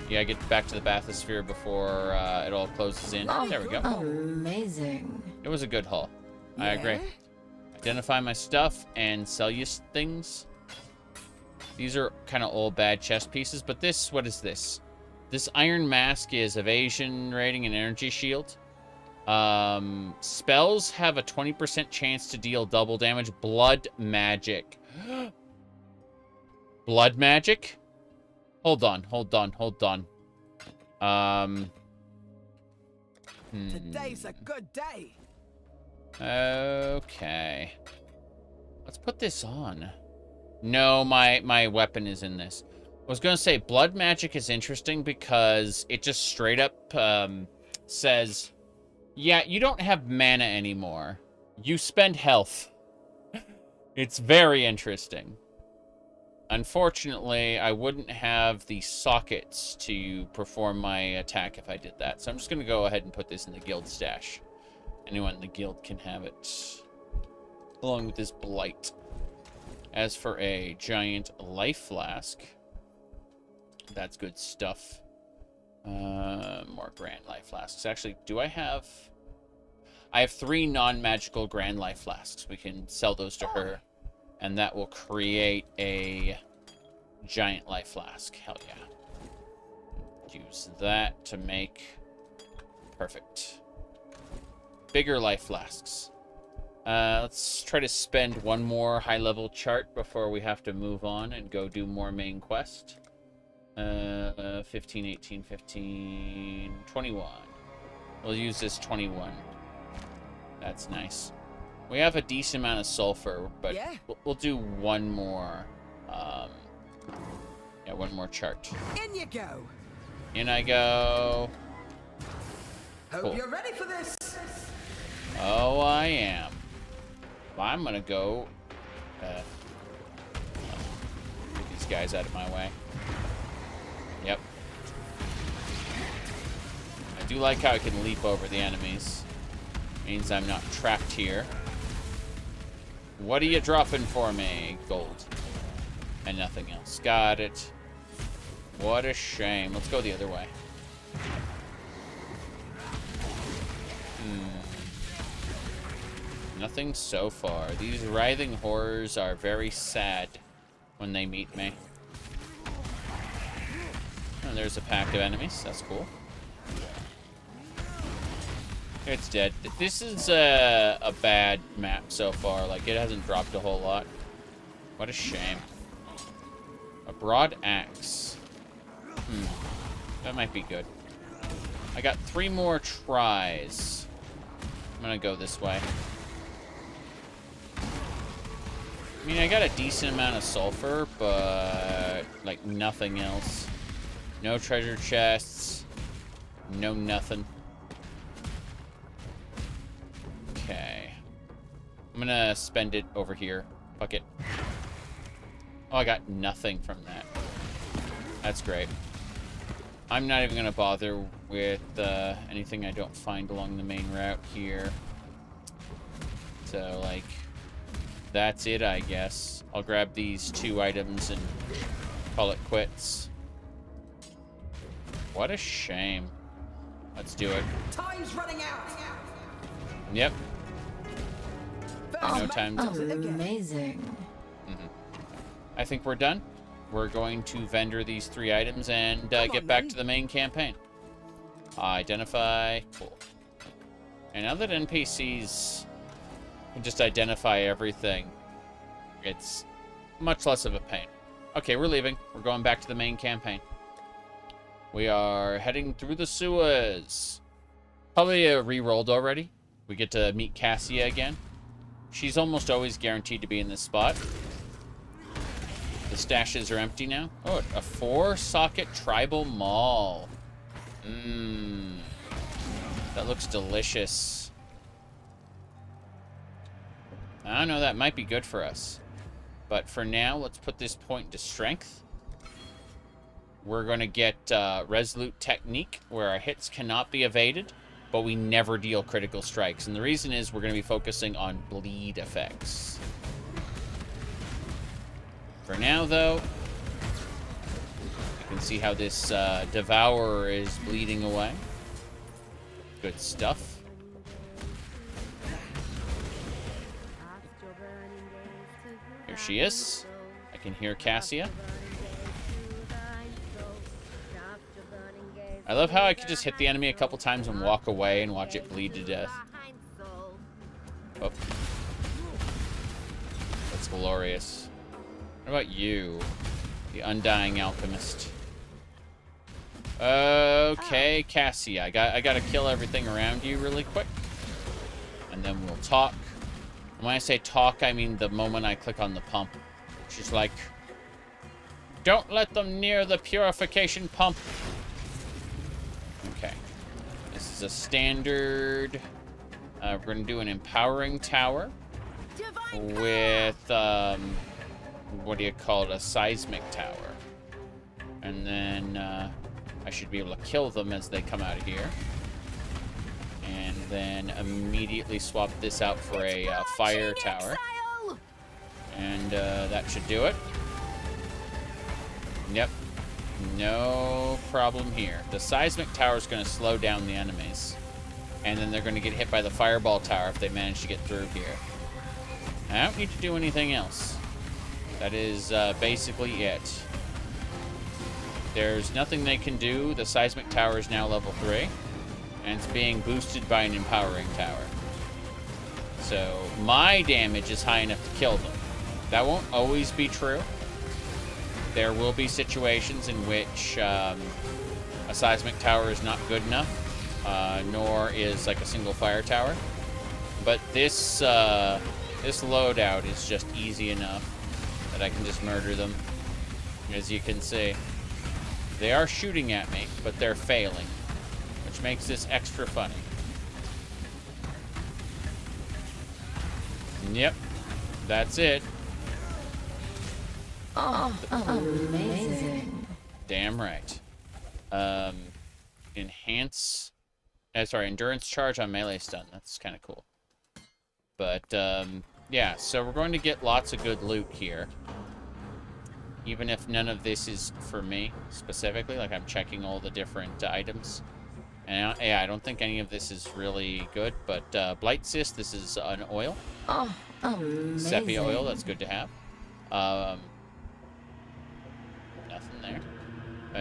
You gotta get back to the bathysphere before it all closes in. There we go. Amazing. It was a good haul. I agree. Identify my stuff and sell you things. These are kind of old bad chest pieces, but this, what is this? This iron mask is evasion rating and energy shield. Spells have a 20% chance to deal double damage. Blood magic. Blood magic? Hold on. Today's a good day. Okay. Let's put this on. No, my weapon is in this. I was going to say, blood magic is interesting because it just straight up says, yeah, you don't have mana anymore. You spend health. It's very interesting. Unfortunately, I wouldn't have the sockets to perform my attack if I did that. So I'm just going to go ahead and put this in the guild stash. Anyone in the guild can have it. Along with this blight. As for a giant life flask, that's good stuff. More grand life flasks. Actually, do I have... I have 3 non-magical grand life flasks. We can sell those to her. And that will create a giant life flask. Hell yeah. Use that to make... Perfect. Bigger life flasks. Let's try to spend one more high-level chart before we have to move on and go do more main quest. 15, 18, 15, 21. We'll use this 21. That's nice. We have a decent amount of sulfur, but we'll do one more. Yeah, one more chart. In you go. In I go. Hope Cool. you're ready for this. Oh, I am. I'm gonna go. Get these guys out of my way. Yep. I do like how I can leap over the enemies. Means I'm not trapped here. What are you dropping for me? Gold. And nothing else. Got it. What a shame. Let's go the other way. Nothing so far. These writhing horrors are very sad when they meet me. And there's a pack of enemies. That's cool. It's dead. This is a bad map so far. Like, it hasn't dropped a whole lot. What a shame. A broad axe. That might be good. I got 3 more tries. I'm gonna go this way. I mean, I got a decent amount of sulfur, but like nothing else. No treasure chests. No nothing. Okay. I'm gonna spend it over here. Fuck it. Oh, I got nothing from that. That's great. I'm not even gonna bother with anything I don't find along the main route here. So, like, that's it, I guess. I'll grab these 2 items and call it quits. What a shame. Let's do it. Time's running out. Yep. No time to... Amazing. I think we're done. We're going to vendor these 3 items and get back to the main campaign. Identify. Cool. And now that NPCs can just identify everything, it's much less of a pain. Okay, we're leaving. We're going back to the main campaign. We are heading through the sewers. Probably re-rolled already. We get to meet Cassia again. She's almost always guaranteed to be in this spot. The stashes are empty now. Oh, a 4-socket tribal mall. Mmm. That looks delicious. I don't know, that might be good for us. But for now, let's put this point to strength. We're going to get Resolute Technique, where our hits cannot be evaded, but we never deal critical strikes. And the reason is we're going to be focusing on bleed effects. For now, though, you can see how this Devourer is bleeding away. Good stuff. Here she is. I can hear Cassia. I love how I could just hit the enemy a couple times and walk away and watch it bleed to death. Oh. That's glorious. What about you? The Undying Alchemist. Okay, Cassia. I gotta kill everything around you really quick. And then we'll talk. And when I say talk, I mean the moment I click on the pump. She's like, don't let them near the purification pump. Okay. This is a standard... we're going to do an empowering tower with, what do you call it? A seismic tower. And then I should be able to kill them as they come out of here. And then immediately swap this out for a fire tower. And that should do it. Yep. No problem here. The seismic tower is going to slow down the enemies. And then they're going to get hit by the fireball tower if they manage to get through here. I don't need to do anything else. That is basically it. There's nothing they can do. The seismic tower is now level 3. And it's being boosted by an empowering tower. So my damage is high enough to kill them. That won't always be true. There will be situations in which a seismic tower is not good enough, nor is like a single fire tower. But this this loadout is just easy enough that I can just murder them. As you can see, they are shooting at me, but they're failing, which makes this extra funny. Yep, that's it. Oh, amazing. Damn right. Enhance... endurance charge on melee stun. That's kind of cool. But, yeah, so we're going to get lots of good loot here. Even if none of this is for me, specifically. Like, I'm checking all the different items. And, yeah, I don't think any of this is really good. But, Blight Cyst, this is an oil. Oh, amazing. Sepia oil, that's good to have. Nothing there.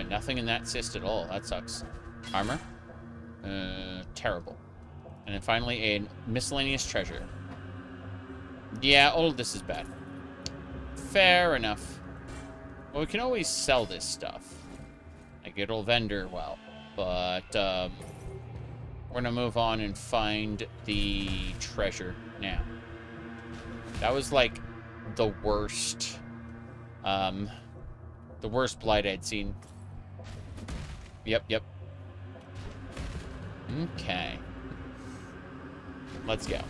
Nothing in that cyst at all. That sucks. Armor. Terrible. And then finally, a miscellaneous treasure. Yeah, all of this is bad. Fair enough. Well, we can always sell this stuff. Like, it'll vendor well. But, we're gonna move on and find the treasure now. That was, like, the worst... the worst blight I'd seen. Yep. Okay. Let's go.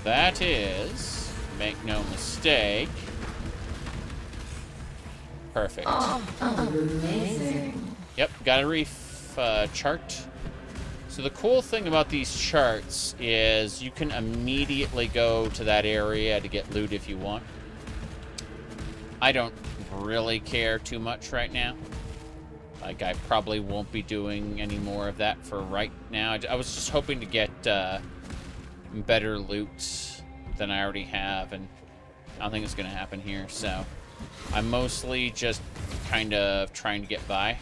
That is, make no mistake, perfect. Oh, amazing. Yep, got a reef chart. So the cool thing about these charts is you can immediately go to that area to get loot if you want. I don't really care too much right now. Like, I probably won't be doing any more of that for right now. I was just hoping to get better loot than I already have, and I don't think it's going to happen here. So I'm mostly just kind of trying to get by,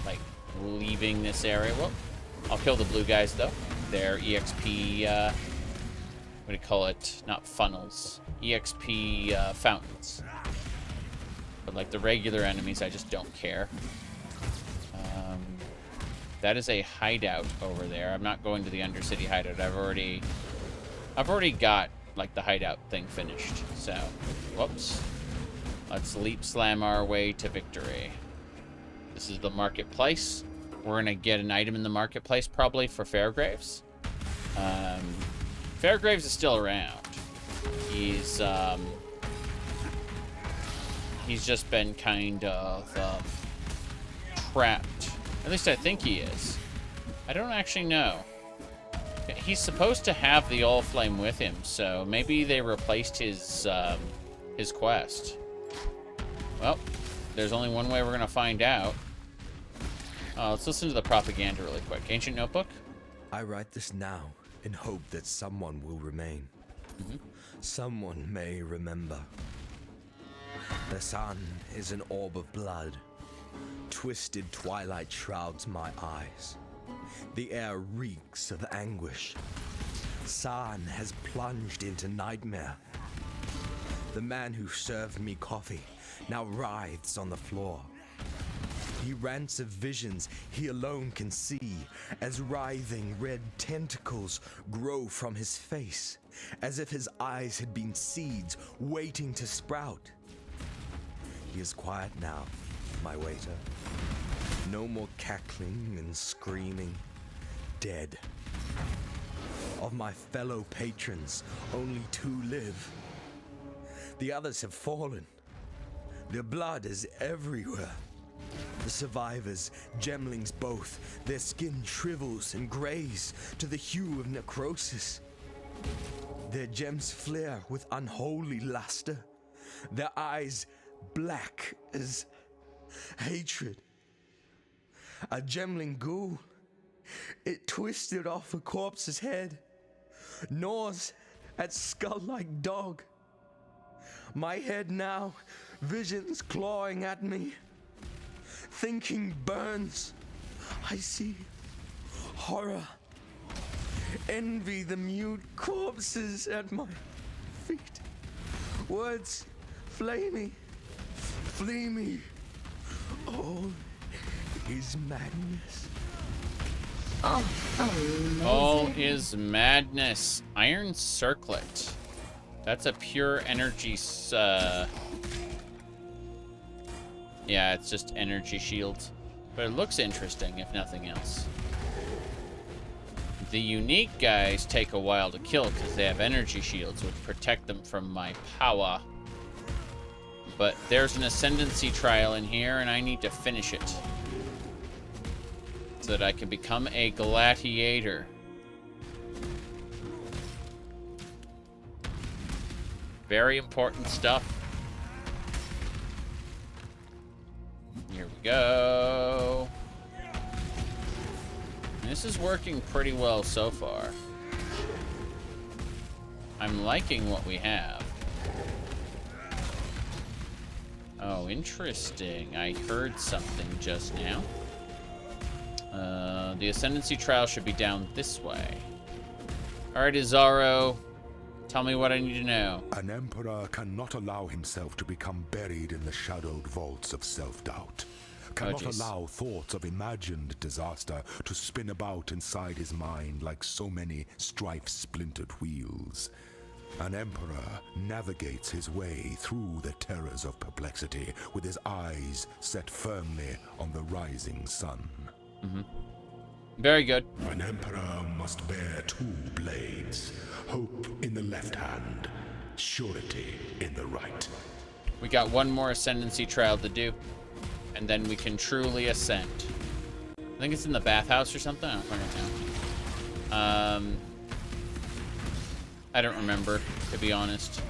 like leaving this area. Well, I'll kill the blue guys, though. They're EXP, what do you call it? Not funnels. EXP fountains. But like the regular enemies, I just don't care. That is a hideout over there. I'm not going to the Undercity hideout. I've already got like the hideout thing finished. So, whoops. Let's leap slam our way to victory. This is the marketplace. We're gonna get an item in the marketplace probably for Fairgraves. Fairgraves is still around. He's just been kind of trapped. At least I think he is. I don't actually know. He's supposed to have the Allflame with him, so maybe they replaced his quest. Well, there's only one way we're gonna find out. Let's listen to the propaganda really quick. Ancient Notebook? I write this now in hope that someone will remain. Someone may remember. The sun is an orb of blood. Twisted twilight shrouds my eyes. The air reeks of anguish. San has plunged into nightmare. The man who served me coffee now writhes on the floor. He rants of visions he alone can see as writhing red tentacles grow from his face, as if his eyes had been seeds waiting to sprout. He is quiet now, my waiter. No more cackling and screaming. Dead. Of my fellow patrons, only 2 live. The others have fallen. Their blood is everywhere. The survivors, gemlings both, their skin shrivels and grays to the hue of necrosis. Their gems flare with unholy luster. Their eyes black as hatred. A gemling ghoul. It twisted off a corpse's head, gnaws at skull-like dog. My head now, visions clawing at me. Thinking burns. I see horror. Envy the mute corpses at my feet. Words flay me, flee me. All is madness. All is madness. Iron Circlet. That's a pure energy. Yeah, it's just energy shield. But it looks interesting, if nothing else. The unique guys take a while to kill because they have energy shields, which protect them from my power. But there's an ascendancy trial in here, and I need to finish it so that I can become a gladiator. Very important stuff. Here we go. This is working pretty well so far. I'm liking what we have. Oh, interesting. I heard something just now. The Ascendancy Trial should be down this way. Alright, Izaro. Tell me what I need to know. An emperor cannot allow himself to become buried in the shadowed vaults of self-doubt. Cannot allow thoughts of imagined disaster to spin about inside his mind like so many strife-splintered wheels. An emperor navigates his way through the terrors of perplexity with his eyes set firmly on the rising sun. Very good. An emperor must bear 2 blades, hope in the left hand, surety in the right. We got one more Ascendancy Trial to do, and then we can truly ascend. I think it's in the bathhouse or something. I don't fucking know. I don't remember, to be honest.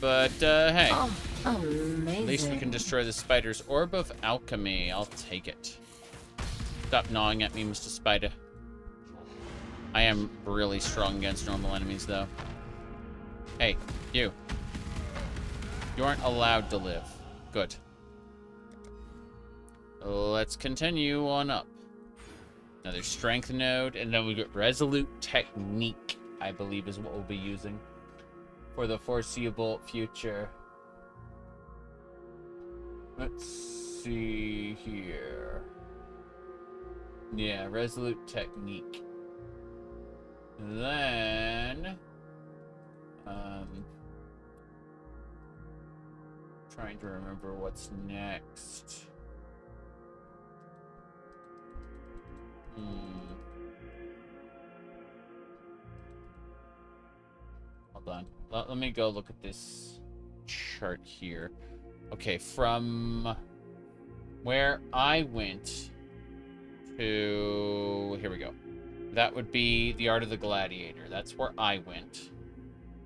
But, hey. Oh, amazing. At least we can destroy the spider's orb of alchemy. I'll take it. Stop gnawing at me, Mr. Spider. I am really strong against normal enemies, though. Hey, you. You aren't allowed to live. Good. Let's continue on up. Another strength node, and then we get resolute technique, I believe is what we'll be using for the foreseeable future. Let's see here. Yeah, resolute technique. Then, trying to remember what's next. Hold on. Let me go look at this chart here. Okay, from where I went to... Here we go. That would be the Art of the Gladiator. That's where I went.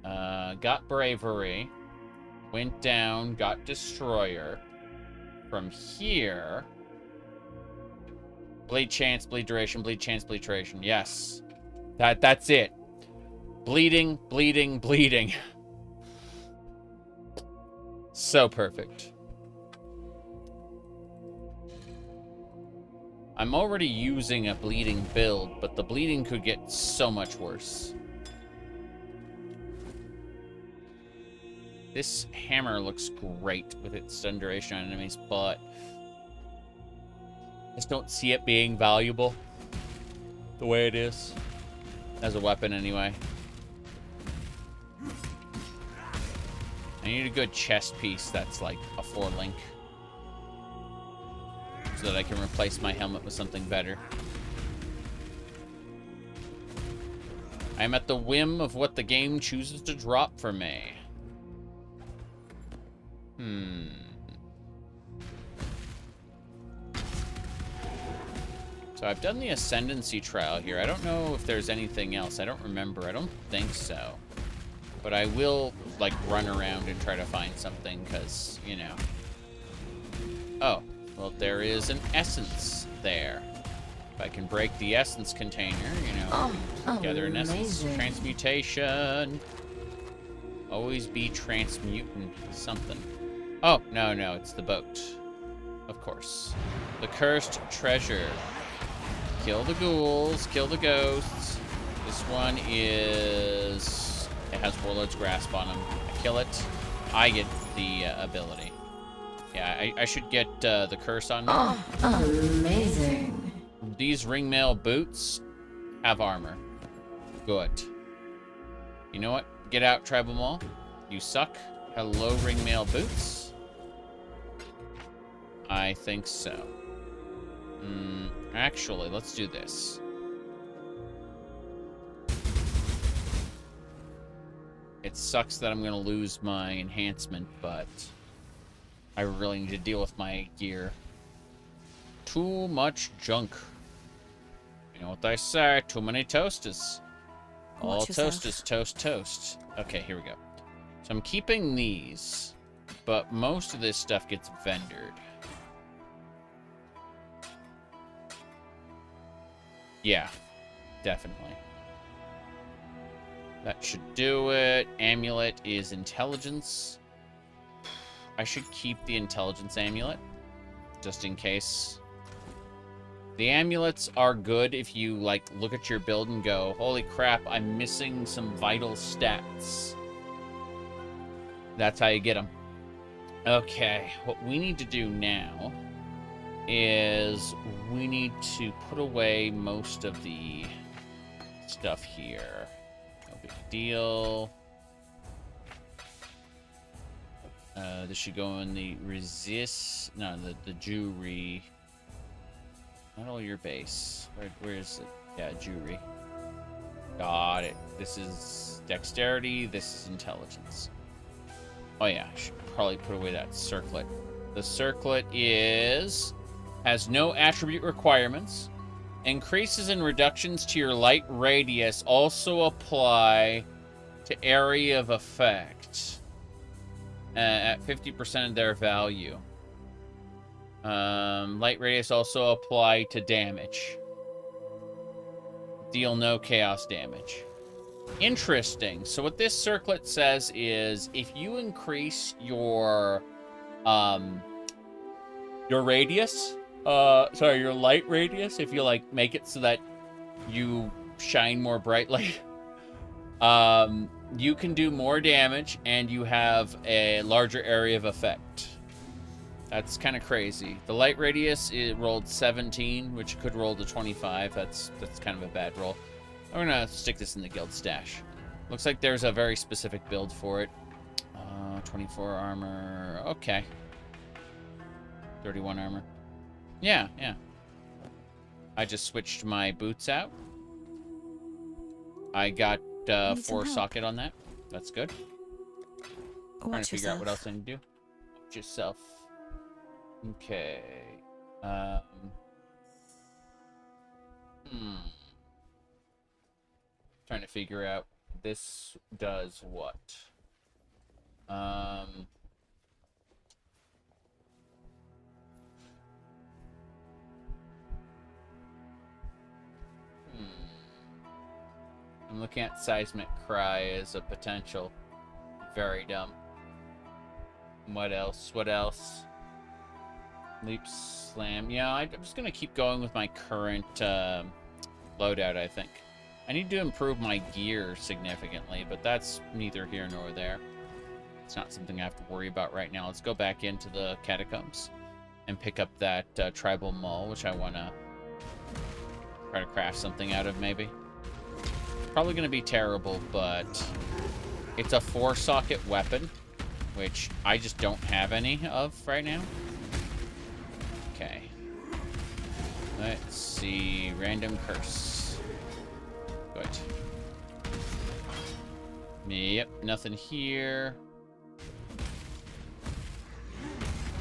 Got Bravery. Went down, got Destroyer. From here... Bleed Chance, Bleed Duration, Bleed Chance, Bleed Duration. Yes. That's it. Bleeding, bleeding, bleeding. So perfect. I'm already using a bleeding build, but the bleeding could get so much worse. This hammer looks great with its stun duration on enemies, but I just don't see it being valuable the way it is. As a weapon, anyway. I need a good chest piece that's like a 4-link. So that I can replace my helmet with something better. I am at the whim of what the game chooses to drop for me. So I've done the Ascendancy trial here. I don't know if there's anything else. I don't remember. I don't think so. But I will, like, run around and try to find something, because, you know. Oh, well, there is an essence there. If I can break the essence container, you know, gather an essence. Transmutation. Always be transmuting something. Oh, no, it's the boat. Of course. The cursed treasure. Kill the ghouls, kill the ghosts. This one is... It has Warlord's Grasp on him. I kill it. I get the ability. Yeah, I should get the curse on me. Oh, amazing. These ringmail boots have armor. Good. You know what? Get out, Tribal Mall. You suck. Hello, ringmail boots. I think so. Actually, let's do this. It sucks that I'm going to lose my enhancement, but I really need to deal with my gear. Too much junk. You know what they say, too many toasters. All toasters, toast. Okay, here we go. So I'm keeping these, but most of this stuff gets vendored. Yeah, definitely. That should do it. Amulet is intelligence. I should keep the intelligence amulet, just in case. The amulets are good if you, like, look at your build and go, holy crap, I'm missing some vital stats. That's how you get them. Okay, what we need to do now is we need to put away most of the stuff here. No big deal. This should go in the resist. No, the jewelry. Not all your base. Where is it? Yeah, jewelry. Got it. This is dexterity. This is intelligence. Oh yeah, I should probably put away that circlet. The circlet has no attribute requirements. Increases and reductions to your light radius also apply to area of effect. at 50% of their value. Light radius also apply to damage. Deal no chaos damage. Interesting. So what this circlet says is if you increase your radius, your light radius, if you like make it so that you shine more brightly, you can do more damage and you have a larger area of effect. That's kind of crazy. The light radius, it rolled 17, which could roll to 25. That's kind of a bad roll. I'm gonna stick this in the guild stash. Looks like there's a very specific build for it. 24 armor. Okay. 31 armor. Yeah. I just switched my boots out. I got 4 socket on that. That's good. Trying to figure out what else I need to do. Watch yourself. Okay. Trying to figure out this does what. I'm looking at Seismic Cry as a potential. Very dumb. What else? Leap Slam. Yeah, I'm just going to keep going with my current loadout, I think. I need to improve my gear significantly, but that's neither here nor there. It's not something I have to worry about right now. Let's go back into the catacombs and pick up that tribal maul, which I want to try to craft something out of, maybe. Probably going to be terrible, but it's a 4-socket weapon, which I just don't have any of right now. Okay. Let's see. Random curse. Good. Yep, nothing here.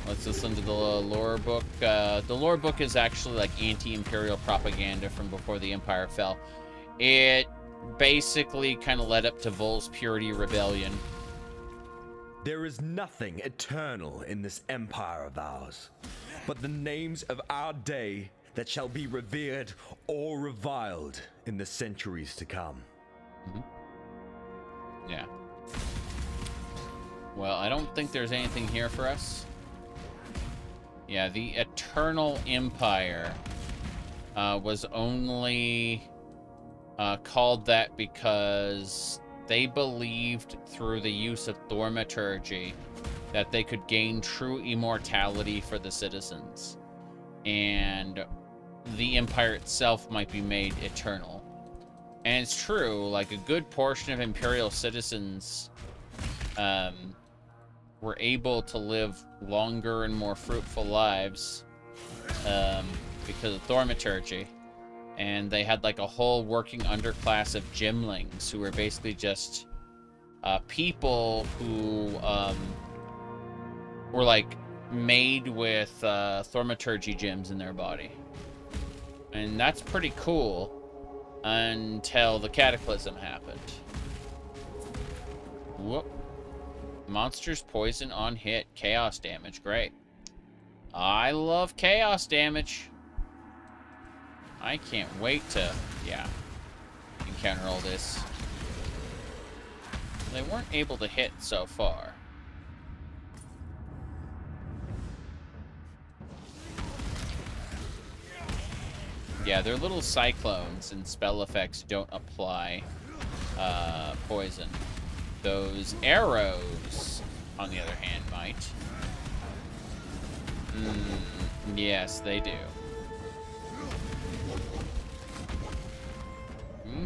Let's listen to the lore book. The lore book is actually like anti-imperial propaganda from before the Empire fell. It basically kind of led up to Vol's Purity Rebellion. There is nothing eternal in this empire of ours, but the names of our day that shall be revered or reviled in the centuries to come. Yeah. Well, I don't think there's anything here for us. Yeah, the Eternal Empire was only called that because they believed through the use of thaumaturgy that they could gain true immortality for the citizens. And the empire itself might be made eternal. And it's true, like a good portion of imperial citizens were able to live longer and more fruitful lives because of thaumaturgy. And they had like a whole working underclass of gymlings who were basically just people who were like made with thaumaturgy gems in their body. And that's pretty cool until the cataclysm happened. Whoop. Monsters poison on hit. Chaos damage. Great. I love chaos damage. I can't wait to, encounter all this. They weren't able to hit so far. Yeah, their little cyclones and spell effects don't apply poison. Those arrows, on the other hand, might. Yes, they do.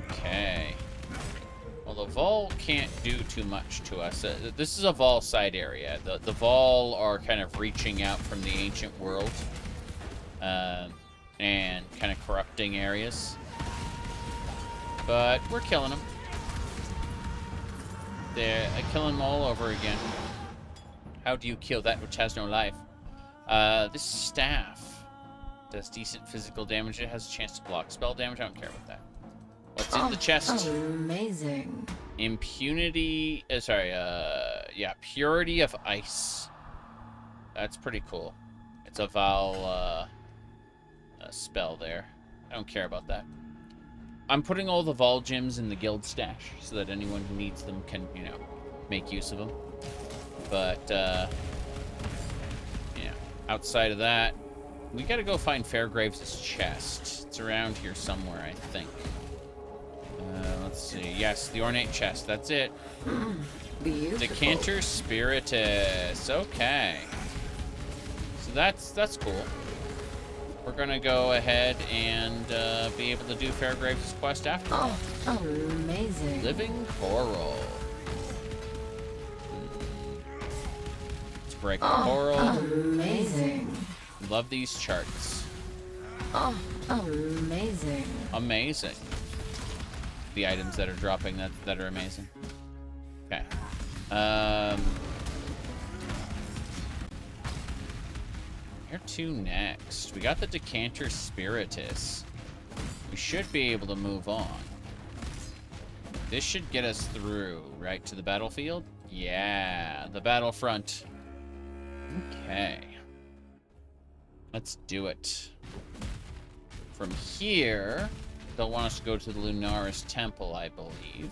Okay. Well, the Vol can't do too much to us. This is a Vol side area. The Vol are kind of reaching out from the ancient world. And kind of corrupting areas. But we're killing them. I kill them all over again. How do you kill that which has no life? This staff does decent physical damage. It has a chance to block spell damage. I don't care about that. What's in the chest? Amazing. Impunity. Yeah, Purity of Ice. That's pretty cool. It's a Val spell there. I don't care about that. I'm putting all the Vol gems in the guild stash so that anyone who needs them can, you know, make use of them. But, yeah, outside of that, we gotta go find Fairgraves' chest. It's around here somewhere, I think. Let's see. Yes, the ornate chest. That's it. Beautiful. Decanter Spiritus. Okay. So that's cool. We're gonna go ahead and be able to do Fairgraves' quest after all. Amazing. Living Coral. Let's break the coral. Amazing. Love these charts. Oh, amazing. Amazing. The items that are dropping that are amazing. Okay. Where to next? We got the Decanter Spiritus. We should be able to move on. This should get us through, right, to the battlefield? Yeah, the battlefront. Okay. Let's do it. From here, they'll want us to go to the Lunaris Temple, I believe.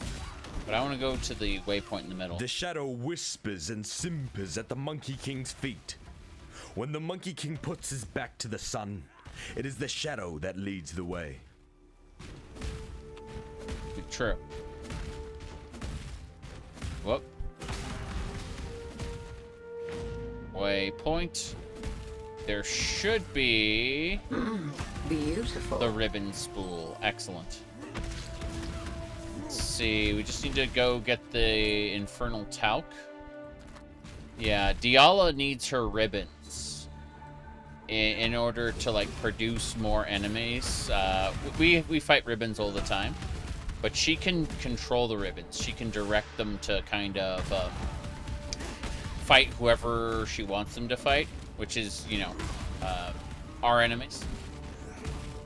But I want to go to the waypoint in the middle. The shadow whispers and simpers at the Monkey King's feet. When the Monkey King puts his back to the sun, it is the shadow that leads the way. True. Whoop. Waypoint. There should be... Beautiful. The ribbon spool. Excellent. Let's see. We just need to go get the Infernal Talc. Yeah, Diablo needs her ribbons in order to, like, produce more enemies. We fight ribbons all the time, but she can control the ribbons. She can direct them to kind of fight whoever she wants them to fight, which is, you know, our enemies.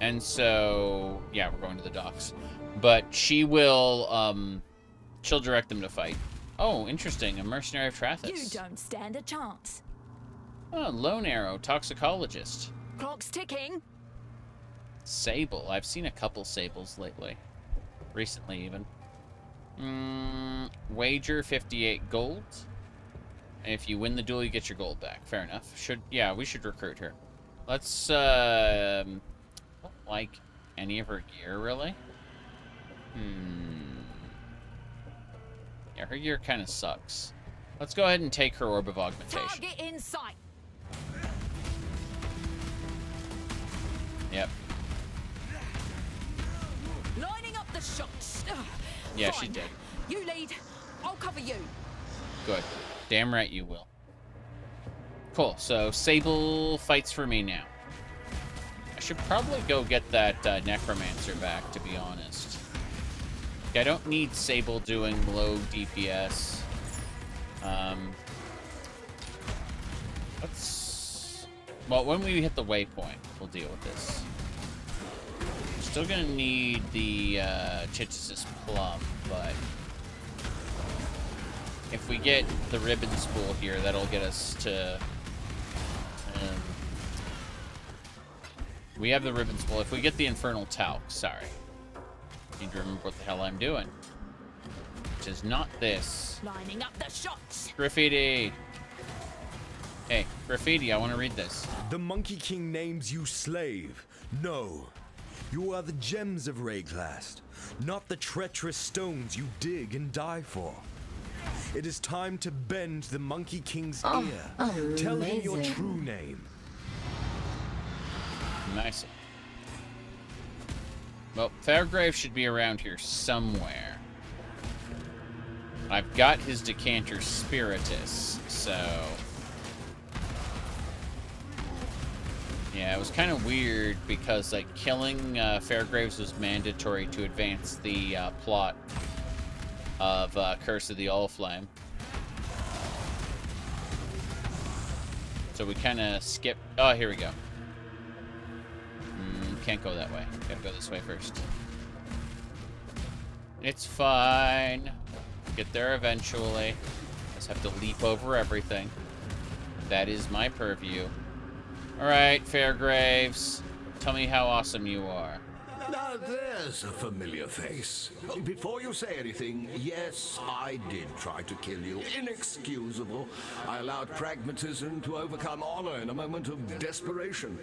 And so, yeah, we're going to the docks. But she will, she'll direct them to fight. Oh, interesting. A mercenary of Trathis. You don't stand a chance. Oh, Lone Arrow, toxicologist. Clock's ticking. Sable. I've seen a couple Sables lately. Recently, even. Wager 58 gold. And if you win the duel, you get your gold back. Fair enough. Yeah, we should recruit her. Let's, I don't like any of her gear, really. Yeah, her gear kind of sucks. Let's go ahead and take her Orb of Augmentation. Target in sight. Yep. Lining up the shots. Yeah, Fine. she did. You lead. I'll cover you. Good. Damn right you will. Cool. So Sable fights for me now. I should probably go get that Necromancer back, to be honest. I don't need Sable doing low DPS. Well, when we hit the waypoint, we'll deal with this. Still gonna need the Chichesis Plum, but if we get the ribbon spool here, that'll get us to... we have the ribbon spool. If we get the Infernal Talc, sorry. Need to remember what the hell I'm doing. Which is not this. Lining up the shots. Graffiti. Hey, Graffiti, I want to read this. The Monkey King names you slave. No. You are the gems of Rayclast, not the treacherous stones you dig and die for. It is time to bend the Monkey King's ear. Tell him your true name. Nice. Well, Fairgrave should be around here somewhere. I've got his Decanter Spiritus, so... yeah, it was kind of weird because, like, killing Fairgraves was mandatory to advance the plot of Curse of the Allflame. So we kind of skipped... oh, here we go. Can't go that way. Gotta go this way first. It's fine. Get there eventually. just have to leap over everything. That is my purview. Alright, Fairgraves. Tell me how awesome you are. Now there's a familiar face. Before you say anything, yes, I did try to kill you. Inexcusable. I allowed pragmatism to overcome honor in a moment of desperation.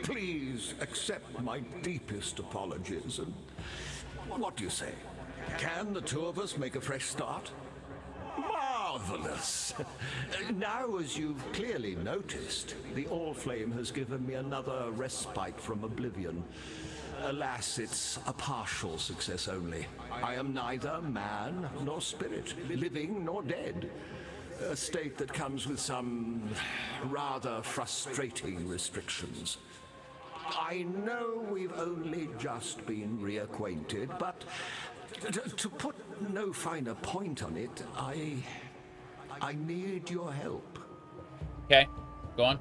Please accept my deepest apologies. And what do you say? Can the two of us make a fresh start? Marvelous. Now, as you've clearly noticed, the Allflame has given me another respite from oblivion. Alas, it's a partial success only. I am neither man nor spirit, living nor dead. A state that comes with some rather frustrating restrictions. I know we've only just been reacquainted, but to put no finer point on it, I need your help. Okay, go on.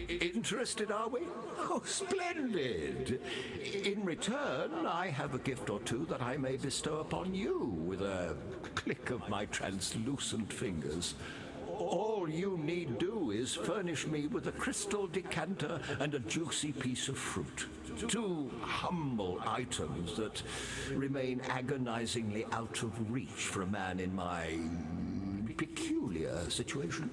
Interested, are we? Oh, splendid. In return, I have a gift or two that I may bestow upon you with a click of my translucent fingers. All you need do is furnish me with a crystal decanter and a juicy piece of fruit. Two humble items that remain agonizingly out of reach for a man in my peculiar situation.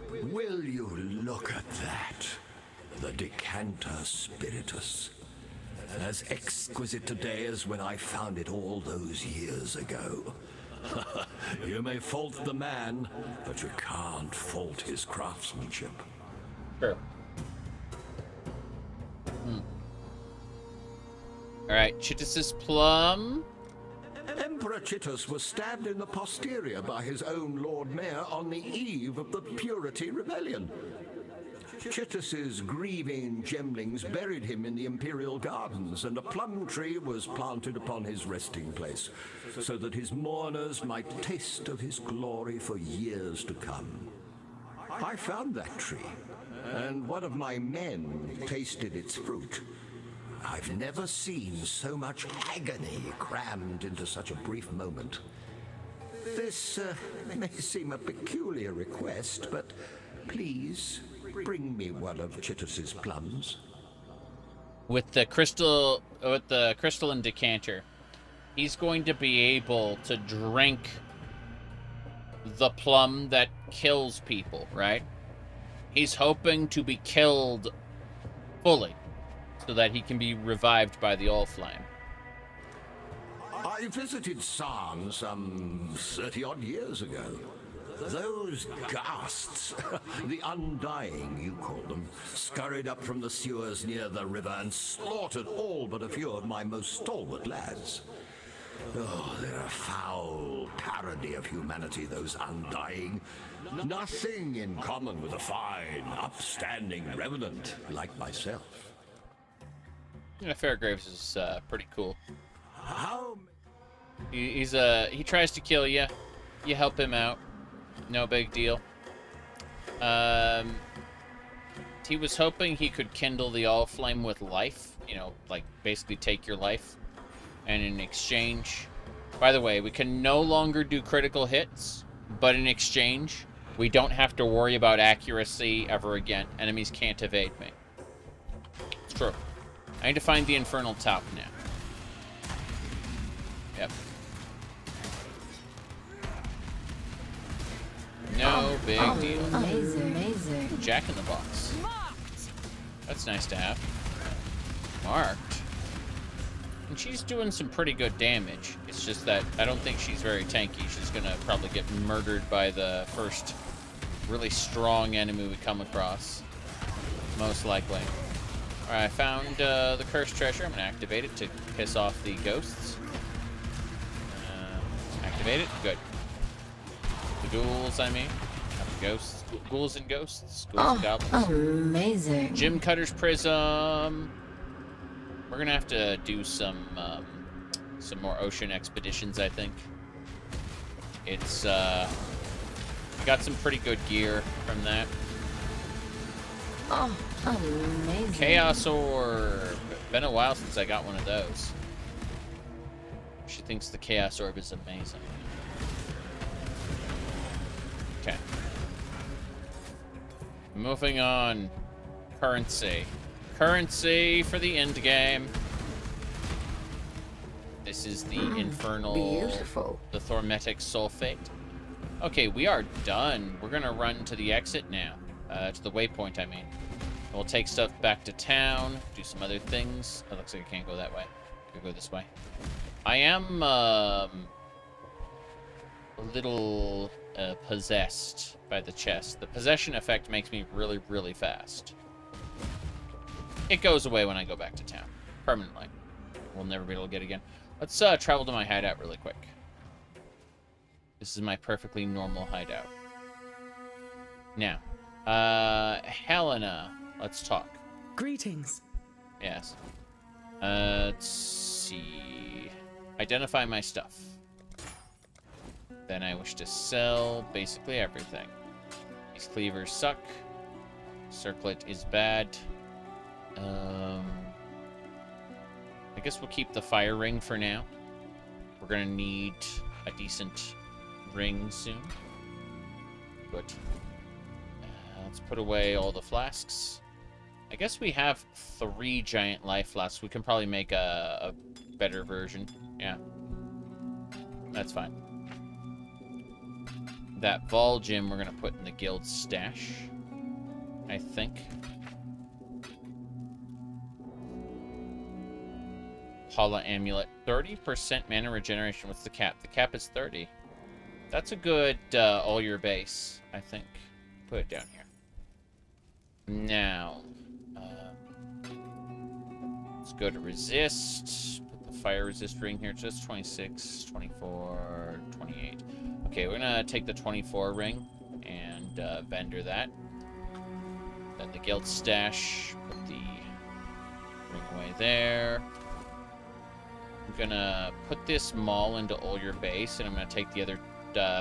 Will you look at that? The decanter spiritus. As exquisite today as when I found it all those years ago. You may fault the man, but you can't fault his craftsmanship. Sure. Alright, Chittus's plum. Emperor Chittus was stabbed in the posterior by his own Lord Mayor on the eve of the Purity Rebellion. Chittus's grieving gemlings buried him in the Imperial Gardens, and a plum tree was planted upon his resting place, so that his mourners might taste of his glory for years to come. I found that tree, and one of my men tasted its fruit. I've never seen so much agony crammed into such a brief moment. This may seem a peculiar request, but please bring me one of Chittus's plums. With the crystal and decanter, he's going to be able to drink the plum that kills people, right? He's hoping to be killed fully, so that he can be revived by the Allflame. I visited Sarn some 30-odd years ago. Those ghasts, the Undying, you call them, scurried up from the sewers near the river and slaughtered all but a few of my most stalwart lads. Oh, they're a foul parody of humanity, those Undying. Nothing in common with a fine, upstanding revenant like myself. Yeah, Fairgraves is pretty cool. How? He tries to kill you. You help him out. No big deal. He was hoping he could kindle the Allflame with life. You know, like basically take your life. And in exchange... By the way, we can no longer do critical hits, but in exchange, we don't have to worry about accuracy ever again. Enemies can't evade me. It's true. I need to find the Infernal Top now. Yep. No big deal. Amazing. Jack in the Box. That's nice to have. Marked. And she's doing some pretty good damage. It's just that I don't think she's very tanky. She's gonna probably get murdered by the first really strong enemy we come across. Most likely. Alright, I found the cursed treasure. I'm gonna activate it to piss off the ghosts. Activate it. Good. The ghouls, I mean. Not the ghosts. Ghouls and ghosts. Ghouls and goblins. Amazing. Gym Cutter's Prism. We're gonna have to do some more ocean expeditions, I think. It's we got some pretty good gear from that. Oh, amazing. Chaos Orb. Been a while since I got one of those. She thinks the Chaos Orb is amazing. Okay. Moving on. Currency. Currency for the end game. This is the Infernal... Beautiful. The Thormetic Sulfate. Okay, we are done. We're gonna run to the exit now. To the waypoint, I mean. We'll take stuff back to town, do some other things. Oh, looks like I can't go that way. I'll go this way. I am, a little, possessed by the chest. The possession effect makes me really, really fast. It goes away when I go back to town. Permanently. We'll never be able to get it again. Let's, travel to my hideout really quick. This is my perfectly normal hideout. Now, Helena, let's talk. Greetings. Yes. Let's see. Identify my stuff. Then I wish to sell basically everything. These cleavers suck. Circlet is bad. I guess we'll keep the fire ring for now. We're gonna need a decent ring soon. Good. Let's put away all the flasks. I guess we have 3 giant life flasks. We can probably make a better version. Yeah. That's fine. That Vol Gem we're gonna put in the guild stash, I think. Paula Amulet. 30% mana regeneration. What's the cap? The cap is 30. That's a good all your base, I think. Put it down here. Now, let's go to resist. Put the fire resist ring here. Just 26, 24, 28. Okay, we're gonna take the 24 ring and vendor that. Then the guild stash. Put the ring away there. I'm gonna put this mall into all your base, and I'm gonna take the other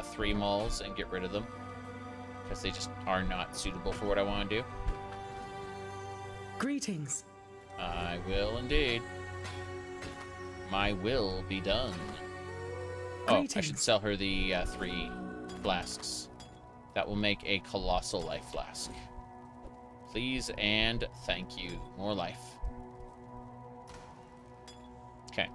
3 malls and get rid of them because they just are not suitable for what I want to do. Greetings. I will indeed. My will be done. Oh, I should sell her the 3 flasks. That will make a colossal life flask. Please and thank you. More life. Okay.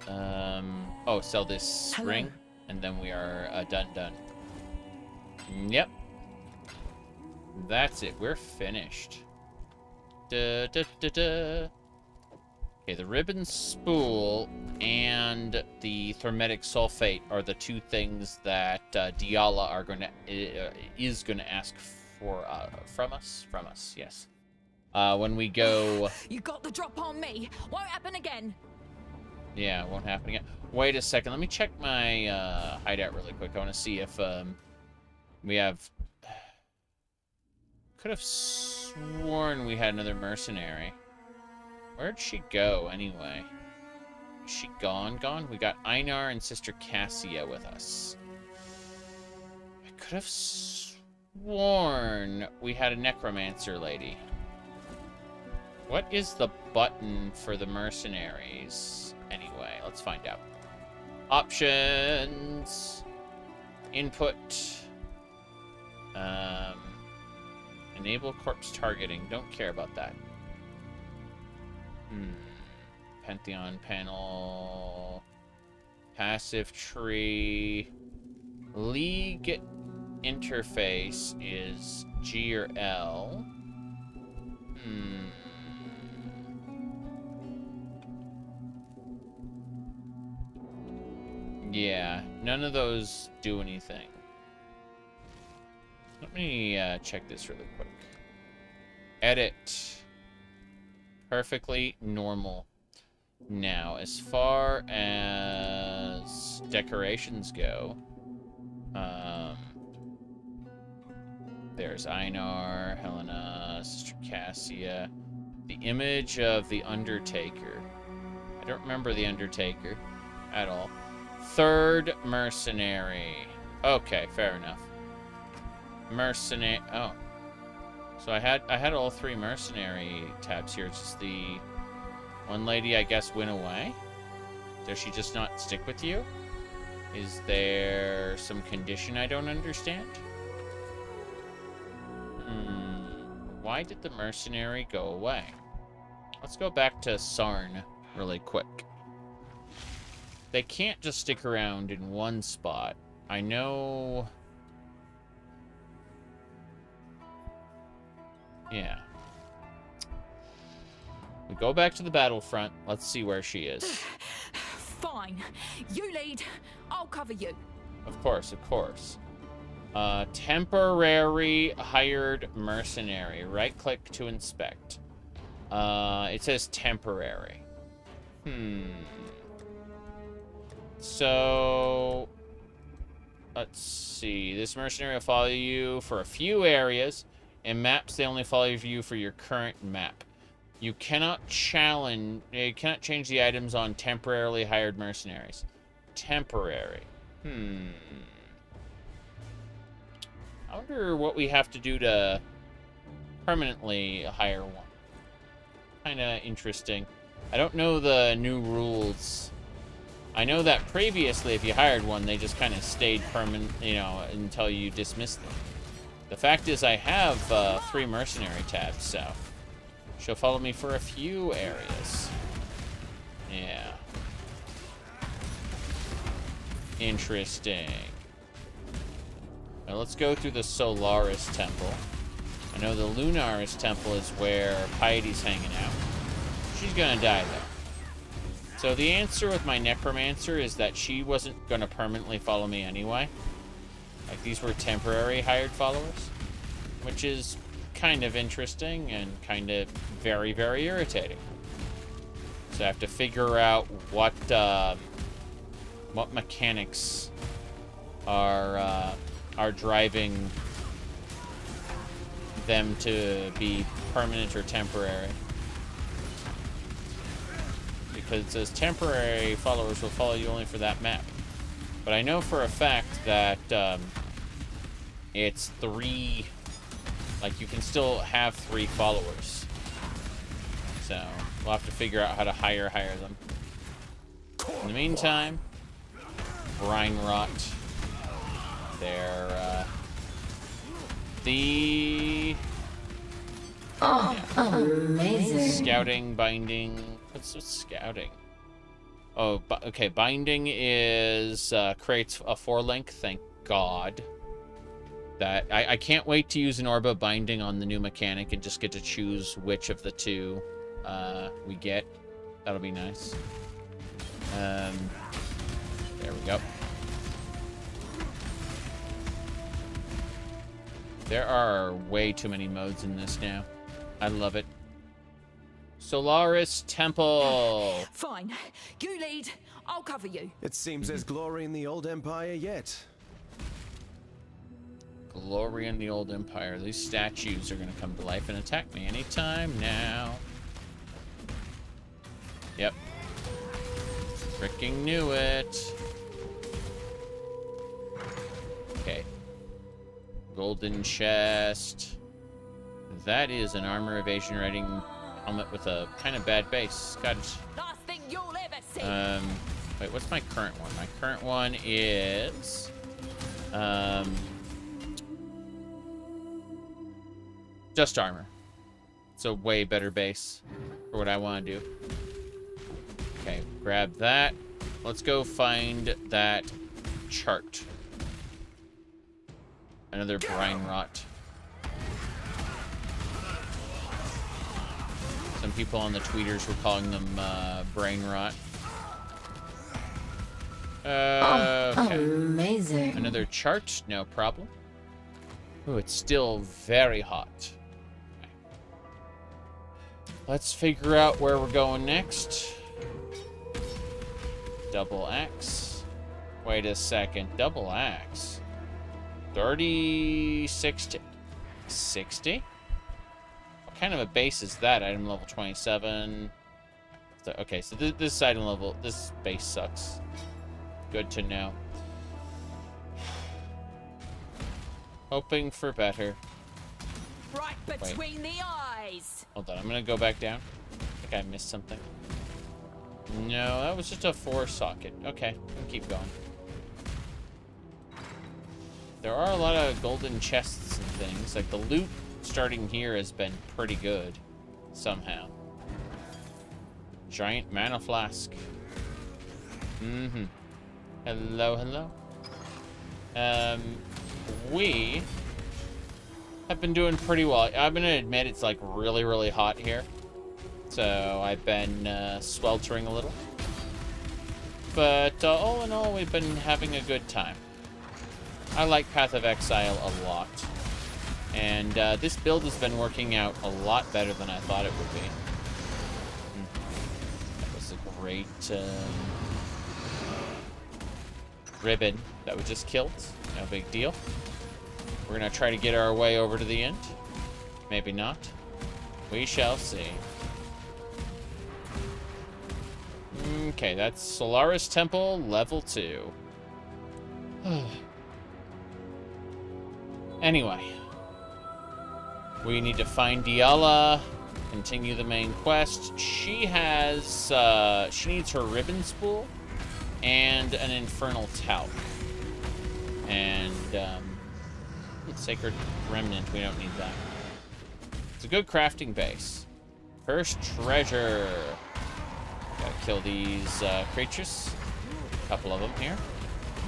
Oh, sell this ring, and then we are done. Yep. That's it. We're finished. Okay, the ribbon spool and the Thormetic Sulfate are the 2 things that Diala are is gonna ask for from us. Yes. When we go. You got the drop on me. Won't happen again. Yeah, it won't happen again. Wait a second. Let me check my hideout really quick. I want to see if we have. Could have sworn we had another mercenary. Where'd she go anyway? Is she gone? We got Einar and Sister Cassia with us. I could have sworn we had a necromancer lady. What is the button for the mercenaries? Anyway, let's find out. Options. Input. Enable corpse targeting. Don't care about that. Pantheon panel. Passive tree. League interface is G or L. Yeah, none of those do anything. Let me check this really quick. Edit. Perfectly normal. Now, as far as decorations go, there's Einar, Helena, Sister Cassia, the image of the Undertaker. I don't remember the Undertaker at all. 3rd mercenary. Okay, fair enough. Mercenary. Oh, so I had all 3 mercenary tabs here. It's just the one lady, I guess, went away. Does she just not stick with you? Is there some condition I don't understand? Why did the mercenary go away? Let's go back to Sarn really quick. They can't just stick around in one spot. I know... Yeah. We go back to the battlefront. Let's see where she is. Fine. You lead. I'll cover you. Of course, of course. Temporary hired mercenary. Right-click to inspect. It says temporary. So... Let's see. This mercenary will follow you for a few areas. In maps, they only follow you for your current map. You cannot change the items on temporarily hired mercenaries. Temporary. I wonder what we have to do to permanently hire one. Kinda interesting. I don't know the new rules. I know that previously, if you hired one, they just kind of stayed permanent, you know, until you dismissed them. The fact is, I have 3 mercenary tabs, so she'll follow me for a few areas. Yeah. Interesting. Now let's go through the Solaris Temple. I know the Lunaris Temple is where Piety's hanging out. She's gonna die, though. So the answer with my Necromancer is that she wasn't gonna permanently follow me anyway. Like, these were temporary hired followers, which is kind of interesting and kind of very, very irritating. So I have to figure out what mechanics are driving them to be permanent or temporary. Because it says temporary followers will follow you only for that map. But I know for a fact that it's 3, like, you can still have 3 followers. So we'll have to figure out how to hire them. In the meantime, Brine Rot. They're the amazing. Scouting, binding. What's scouting? Oh, okay. Binding is creates a 4-link. Thank God. That I can't wait to use an Orb of Binding on the new mechanic and just get to choose which of the 2 we get. That'll be nice. There we go. There are way too many modes in this now. I love it. Solaris Temple. Fine. You lead. I'll cover you. It seems there's glory in the old empire yet. Glory in the old empire. These statues are going to come to life and attack me anytime now. Yep. Freaking knew it. Okay. Golden chest. That is an armor evasion rating helmet with a kind of bad base. Got it. Last thing you'll ever see. Wait, what's my current one? My current one is just armor. It's a way better base for what I want to do. Okay, grab that. Let's go find that chart. Another Brine Rot. Some people on the tweeters were calling them brain rot. Okay. Amazing. Another chart, no problem. Oh, it's still very hot. Okay. Let's figure out where we're going next. Double axe. Wait a second. Double axe. 36 to 60? What kind of a base is that? Item level 27. Okay, so this item level, this base sucks. Good to know. Hoping for better. Right between the eyes. Hold on, I'm gonna go back down. I think I missed something. No, that was just a 4 socket. Okay, we'll keep going. There are a lot of golden chests and things. Like, the loot starting here has been pretty good. Somehow. Giant mana flask. Mm-hmm. Hello, hello. We have been doing pretty well. I'm gonna admit it's like really, really hot here. So I've been sweltering a little. But all in all, we've been having a good time. I like Path of Exile a lot. And this build has been working out a lot better than I thought it would be. That was a great ribbon that we just killed. No big deal. We're going to try to get our way over to the end. Maybe not. We shall see. Okay, that's Solaris Temple, level 2. Anyway. We need to find Diablo, continue the main quest. She has, she needs her ribbon spool and an infernal towel. And, Sacred Remnant, we don't need that. It's a good crafting base. Cursed treasure. Gotta kill these creatures. A couple of them here.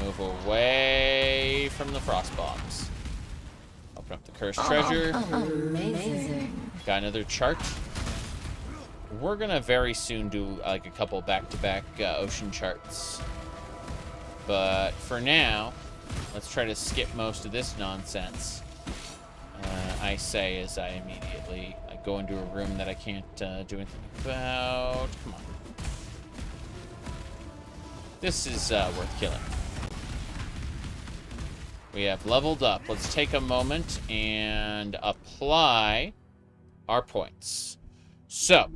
Move away from the frost bombs. Open up the cursed treasure. Amazing. Got another chart. We're gonna very soon do like a couple back-to-back ocean charts. But for now, let's try to skip most of this nonsense. I say as I immediately go into a room that I can't do anything about. Come on. This is worth killing. We have leveled up. Let's take a moment and apply our points. So,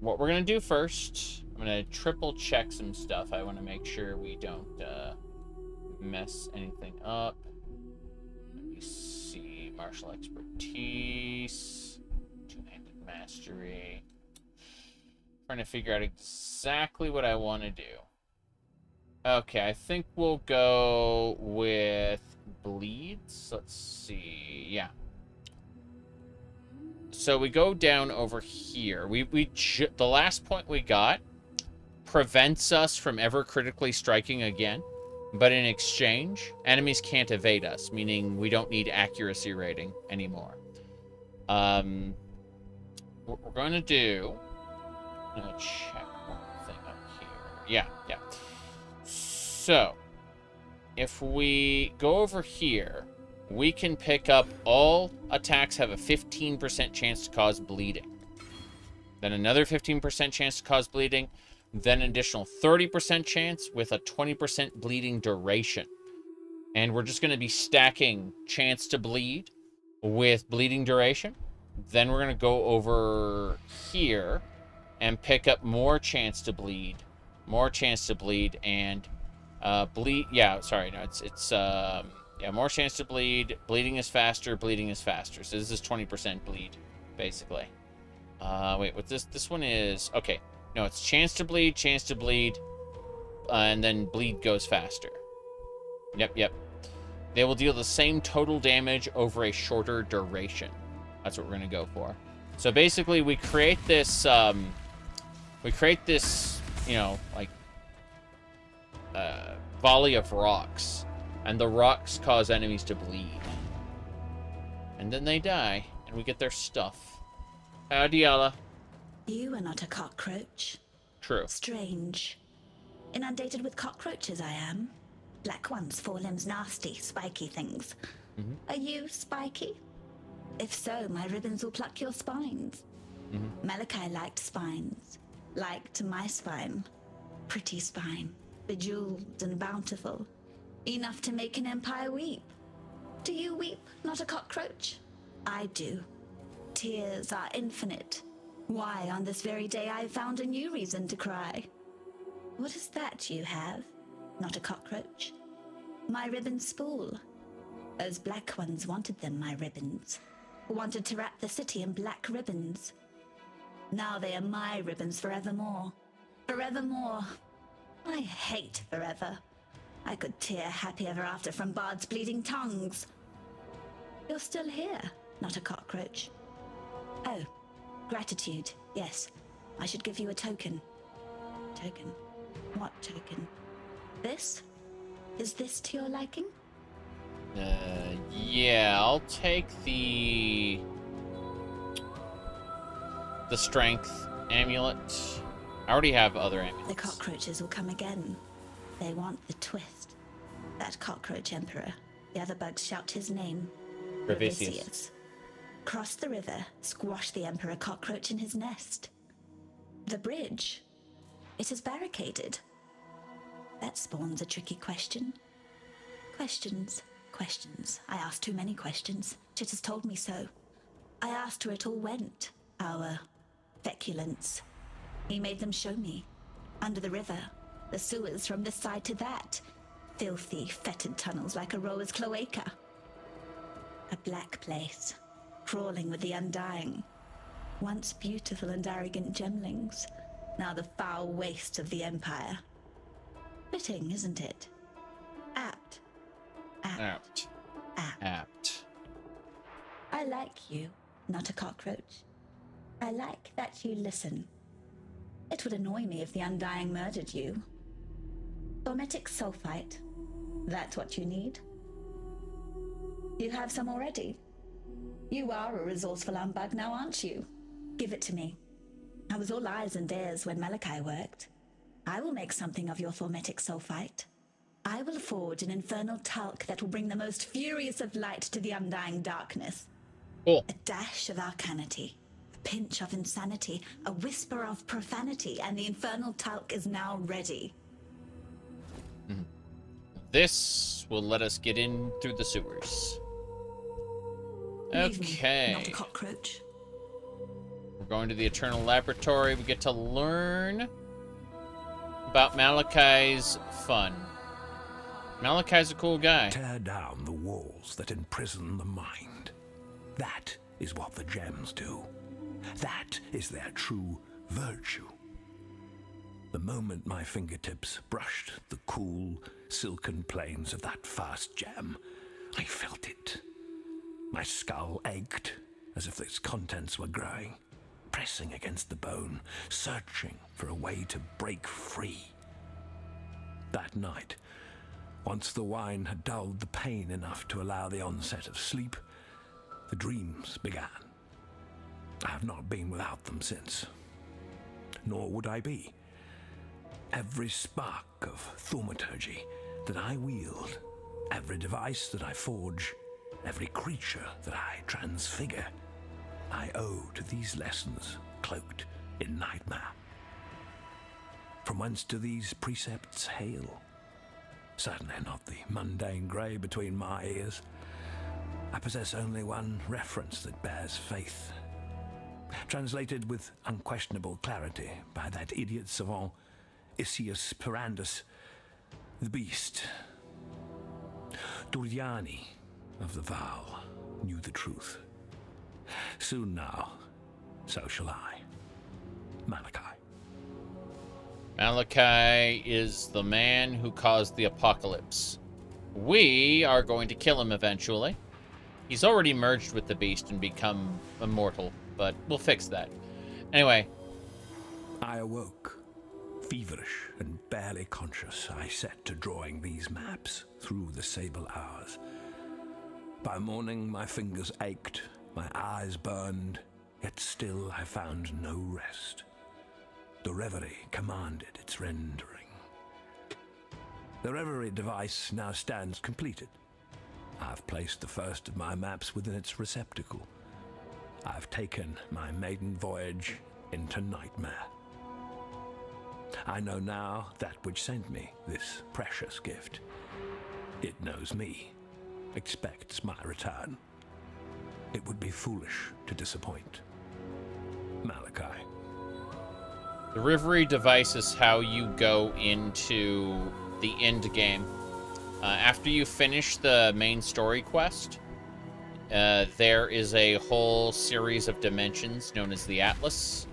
what we're going to do first, I'm going to triple check some stuff. I want to make sure we don't mess anything up. Let me see. Martial expertise. Two-handed mastery. Trying to figure out exactly what I want to do. Okay, I think we'll go with bleeds. Let's see. Yeah. So we go down over here. The last point we got prevents us from ever critically striking again. But in exchange, enemies can't evade us, meaning we don't need accuracy rating anymore. What we're going to do... I'm going to check one thing up here. Yeah. So, if we go over here, we can pick up all attacks have a 15% chance to cause bleeding. Then another 15% chance to cause bleeding. Then an additional 30% chance with a 20% bleeding duration. And we're just going to be stacking chance to bleed with bleeding duration. Then we're going to go over here and pick up more chance to bleed. More chance to bleed and bleed. Yeah, sorry. No, it's more chance to bleed. Bleeding is faster. Bleeding is faster. So this is 20% bleed, basically. Wait, what this one is? Okay. No, it's chance to bleed, and then bleed goes faster. Yep. They will deal the same total damage over a shorter duration. That's what we're gonna go for. So basically, we create this, volley of rocks, and the rocks cause enemies to bleed, and then they die, and we get their stuff. Diablo. You are not a cockroach. True. Strange. Inundated with cockroaches I am. Black ones, 4 limbs, nasty, spiky things. Are you spiky? If so, my ribbons will pluck your spines. Malachi liked spines. Liked my spine. Pretty spine. Bejeweled and bountiful. Enough to make an empire weep. Do you weep, not a cockroach? I do. Tears are infinite. Why, on this very day I found a new reason to cry. What is that you have? Not a cockroach? My ribbon spool. Those black ones wanted them, my ribbons. Wanted to wrap the city in black ribbons. Now they are my ribbons forevermore. Forevermore. I hate forever. I could tear happy ever after from bards' bleeding tongues. You're still here, not a cockroach. Oh, gratitude. Yes, I should give you a token. Token? What token? This? Is this to your liking? Yeah, I'll take the strength amulet. I already have other amulets. The cockroaches will come again. They want the twist. That cockroach emperor. The other bugs shout his name. Revicius. Cross the river, squash the emperor cockroach in his nest. The bridge. It is barricaded. That spawns a tricky question. Questions. I asked too many questions. Chit has told me so. I asked where it all went. Our feculence. He made them show me. Under the river. The sewers from this side to that. Filthy, fetid tunnels like a rower's cloaca. A black place. Crawling with the undying. Once beautiful and arrogant gemlings. Now the foul waste of the Empire. Fitting, isn't it? Apt. I like you, not a cockroach. I like that you listen. It would annoy me if the Undying murdered you. Thaumatic sulfite. That's what you need. You have some already. You are a resourceful umbug now, aren't you? Give it to me. I was all eyes and ears when Malachi worked. I will make something of your thaumatic sulfite. I will forge an infernal talc that will bring the most furious of light to the undying darkness. Cool. A dash of arcanity, a pinch of insanity, a whisper of profanity, and the infernal talc is now ready. This will let us get in through the sewers. Leave me, Okay. not a cockroach. We're going to the Eternal Laboratory. We get to learn about Malachi's fun. Malachi's a cool guy. Tear down the walls that imprison the mind. That is what the gems do. That is their true virtue. The moment my fingertips brushed the cool, silken plains of that first gem, I felt it. My skull ached as if its contents were growing, pressing against the bone, searching for a way to break free. That night, once the wine had dulled the pain enough to allow the onset of sleep, the dreams began. I have not been without them since, nor would I be. Every spark of thaumaturgy that I wield, every device that I forge, every creature that I transfigure, I owe to these lessons cloaked in nightmare. From whence do these precepts hail? Certainly not the mundane grey between my ears. I possess only one reference that bears faith. Translated with unquestionable clarity by that idiot savant, Isius Perandus, the beast. Duriani of the Vow knew the truth. Soon now, so shall I. Malachi. Malachi is the man who caused the apocalypse. We are going to kill him eventually. He's already merged with the beast and become immortal, but we'll fix that. Anyway. I awoke. Feverish and barely conscious, I set to drawing these maps through the sable hours. By morning, my fingers ached, my eyes burned, yet still I found no rest. The reverie commanded its rendering. The reverie device now stands completed. I've placed the first of my maps within its receptacle. I've taken my maiden voyage into nightmare. I know now that which sent me this precious gift. It knows me, expects my return. It would be foolish to disappoint. Malachi. The Reverie device is how you go into the end game. After you finish the main story quest, there is a whole series of dimensions known as the Atlas.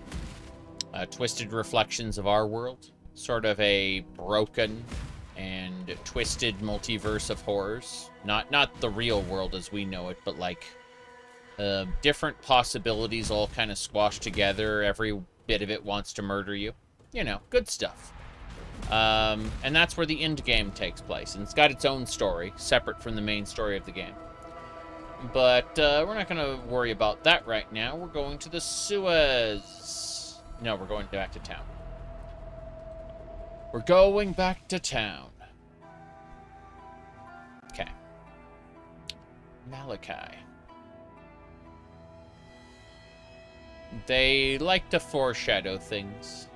twisted reflections of our world. Sort of a broken and twisted multiverse of horrors. Not the real world as we know it, but like different possibilities all kind of squashed together. Every bit of it wants to murder you. You know, good stuff. And that's where the end game takes place. And it's got its own story, separate from the main story of the game. But we're not going to worry about that right now. We're going to the Suez. No, we're going back to town. We're going back to town. Okay. Malachi. They like to foreshadow things.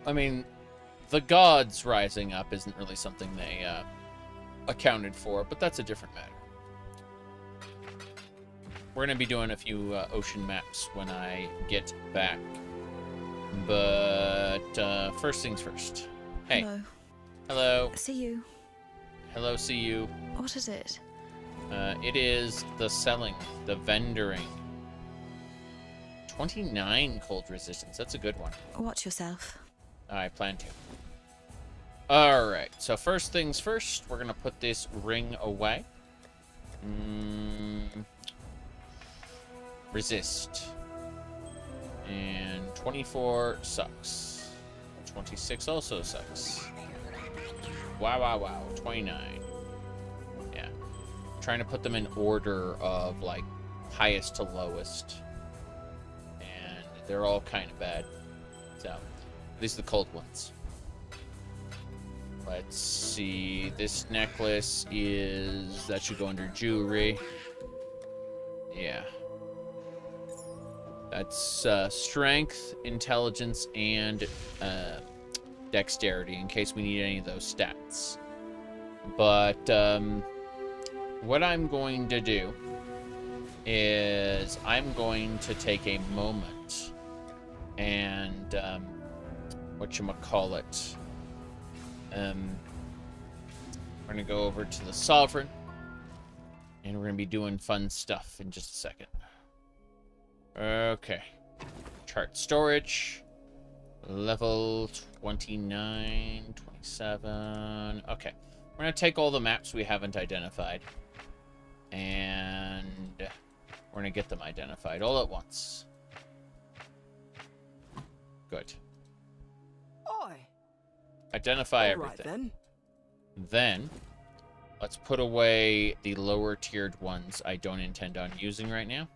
I mean, the gods rising up isn't really something they accounted for, but that's a different matter. We're going to be doing a few ocean maps when I get back. But first things first. Hey. Hello. Hello. See you. Hello, see you. What is it? It is the selling, the vendoring. 29 cold resistance. That's a good one. Watch yourself. I plan to. Alright, so first things first, we're going to put this ring away. Resist. And 24 sucks. 26 also sucks. Wow. 29. Yeah. Trying to put them in order of, like, highest to lowest. And they're all kind of bad. So, at least the cold ones. Let's see. This necklace is... that should go under jewelry. Yeah. That's strength, intelligence, and dexterity, in case we need any of those stats. But what I'm going to do is I'm going to take a moment and whatchamacallit. We're going to go over to the Sovereign, and we're going to be doing fun stuff in just a second. Okay. Chart storage. Level 29, 27. Okay. We're going to take all the maps we haven't identified. And we're going to get them identified all at once. Good. Oi. Identify All right, everything. Then, let's put away the lower tiered ones I don't intend on using right now.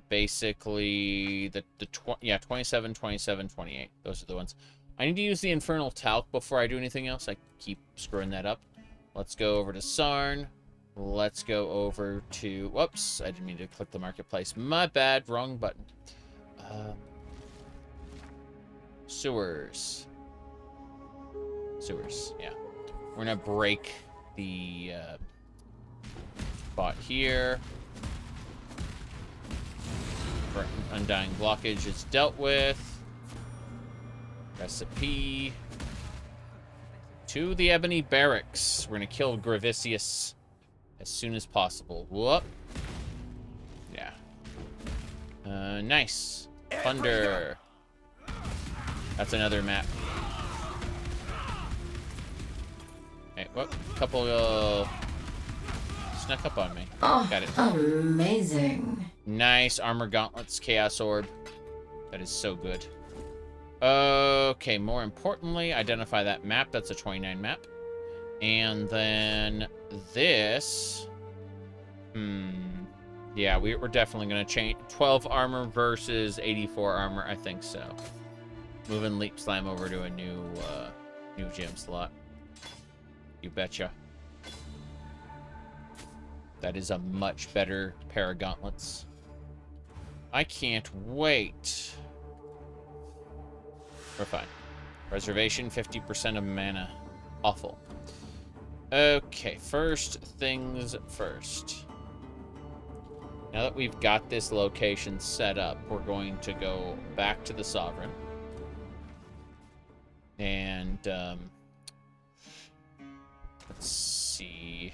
Basically, 27, 27, 28. Those are the ones. I need to use the Infernal Talc before I do anything else. I keep screwing that up. Let's go over to Sarn. Let's go over to... Whoops, I didn't mean to click the marketplace. My bad, wrong button. Sewers. Sewers, yeah. We're going to break the spot here. Undying blockage is dealt with. Recipe. To the Ebony Barracks. We're going to kill Gravicius as soon as possible. Whoop. Yeah. Nice. Thunder. That's another map. Hey, whoop. Couple snuck up on me. Oh, got it. Amazing. Nice. Armor gauntlets, Chaos Orb. That is so good. Okay, more importantly, identify that map. That's a 29 map. And then this... Yeah, we're definitely going to change. 12 armor versus 84 armor. I think so. Moving Leap Slam over to a new gem slot. You betcha. That is a much better pair of gauntlets. I can't wait. We're fine. Reservation, 50% of mana. Awful. Okay, first things first. Now that we've got this location set up, we're going to go back to the Sovereign. And, let's see.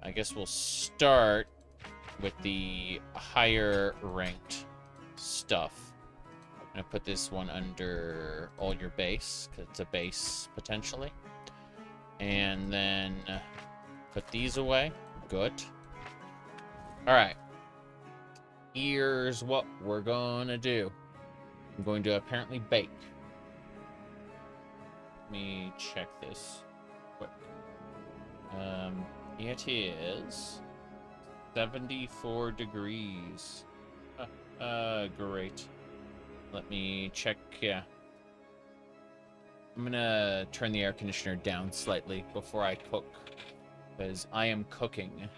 I guess we'll start with the higher ranked stuff. I'm gonna put this one under all your base, because it's a base, potentially. And then put these away. Good. Alright. Here's what we're gonna do. I'm going to apparently bake. Let me check this quick. It is 74 degrees. Great. Let me check, yeah. I'm gonna turn the air conditioner down slightly before I cook, because I am cooking.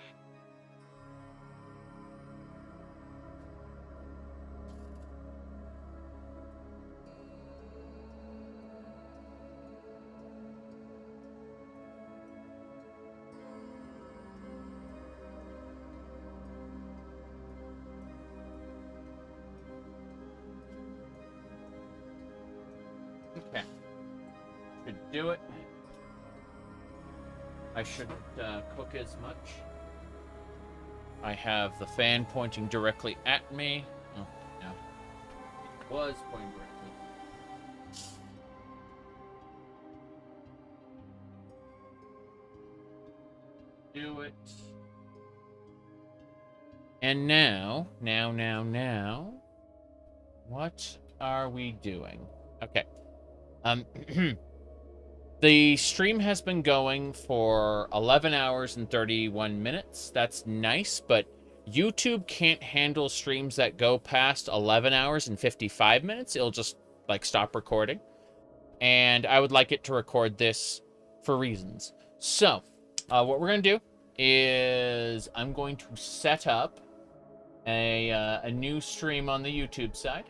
Okay. Should do it. I shouldn't cook as much. I have the fan pointing directly at me. Oh, no. It was pointing directly. Do it. And now, what are we doing? Okay. The stream has been going for 11 hours and 31 minutes. That's nice, but YouTube can't handle streams that go past 11 hours and 55 minutes. It'll just, like, stop recording. And I would like it to record this for reasons. So, what we're going to do is I'm going to set up a new stream on the YouTube side.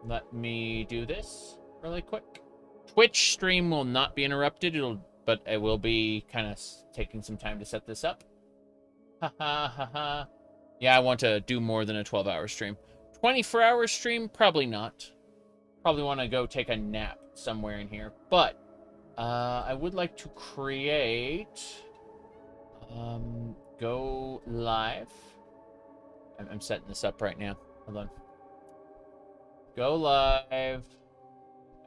Let me do this really quick. Twitch stream will not be interrupted, but it will be kind of taking some time to set this up. Ha ha ha ha. Yeah, I want to do more than a 12-hour stream. 24-hour stream, probably not. Probably want to go take a nap somewhere in here. But I would like to create go live. I'm setting this up right now. Hold on. Go live.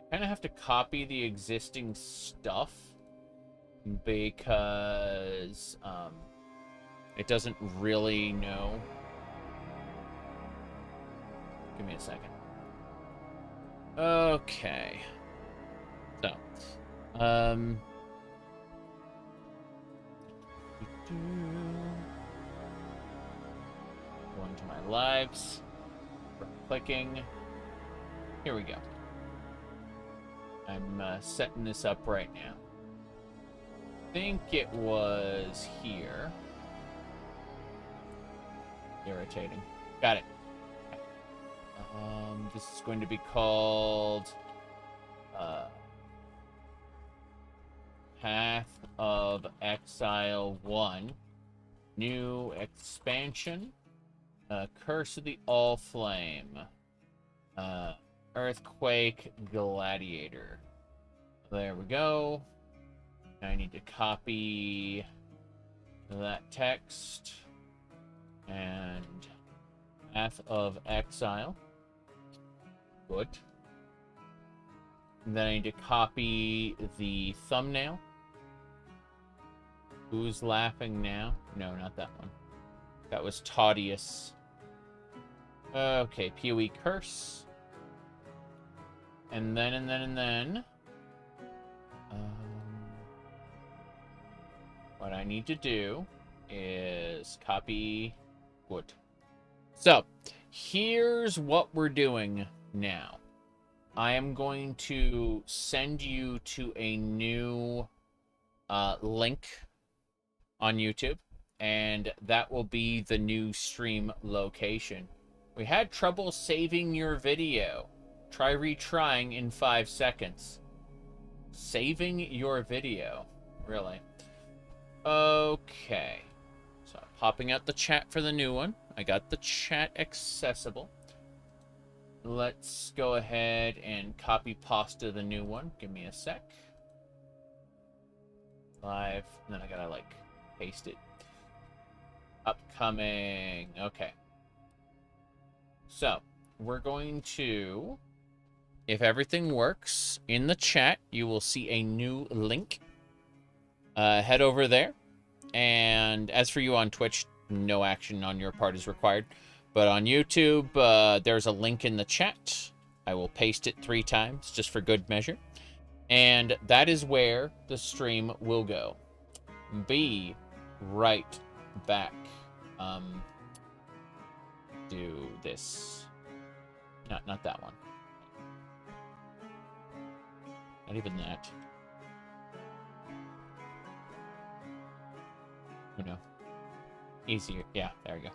I kind of have to copy the existing stuff because it doesn't really know. Give me a second. Okay. So, going to my lives, clicking. Here we go. I'm setting this up right now. I think it was here. Irritating. Got it. This is going to be called Path of Exile 1. New expansion. Curse of the Allflame. Earthquake Gladiator. There we go. I need to copy that text. And Path of Exile. Good. And then I need to copy the thumbnail. Who's laughing now? No, not that one. That was Taudius. Okay, PoE curse. And then... what I need to do is copy... Good. So, here's what we're doing now. I am going to send you to a new link on YouTube, and that will be the new stream location. We had trouble saving your video. Try retrying in 5 seconds. Saving your video. Really. Okay. So, popping out the chat for the new one. I got the chat accessible. Let's go ahead and copy pasta the new one. Give me a sec. Live. And then I gotta, like, paste it. Upcoming. Okay. So, we're going to, if everything works, in the chat, you will see a new link. Head over there. And as for you on Twitch, no action on your part is required. But on YouTube, there's a link in the chat. I will paste it 3 times, just for good measure. And that is where the stream will go. Be right back. Do this. Not that one. Not even that. You know. Easier. Yeah, there we go.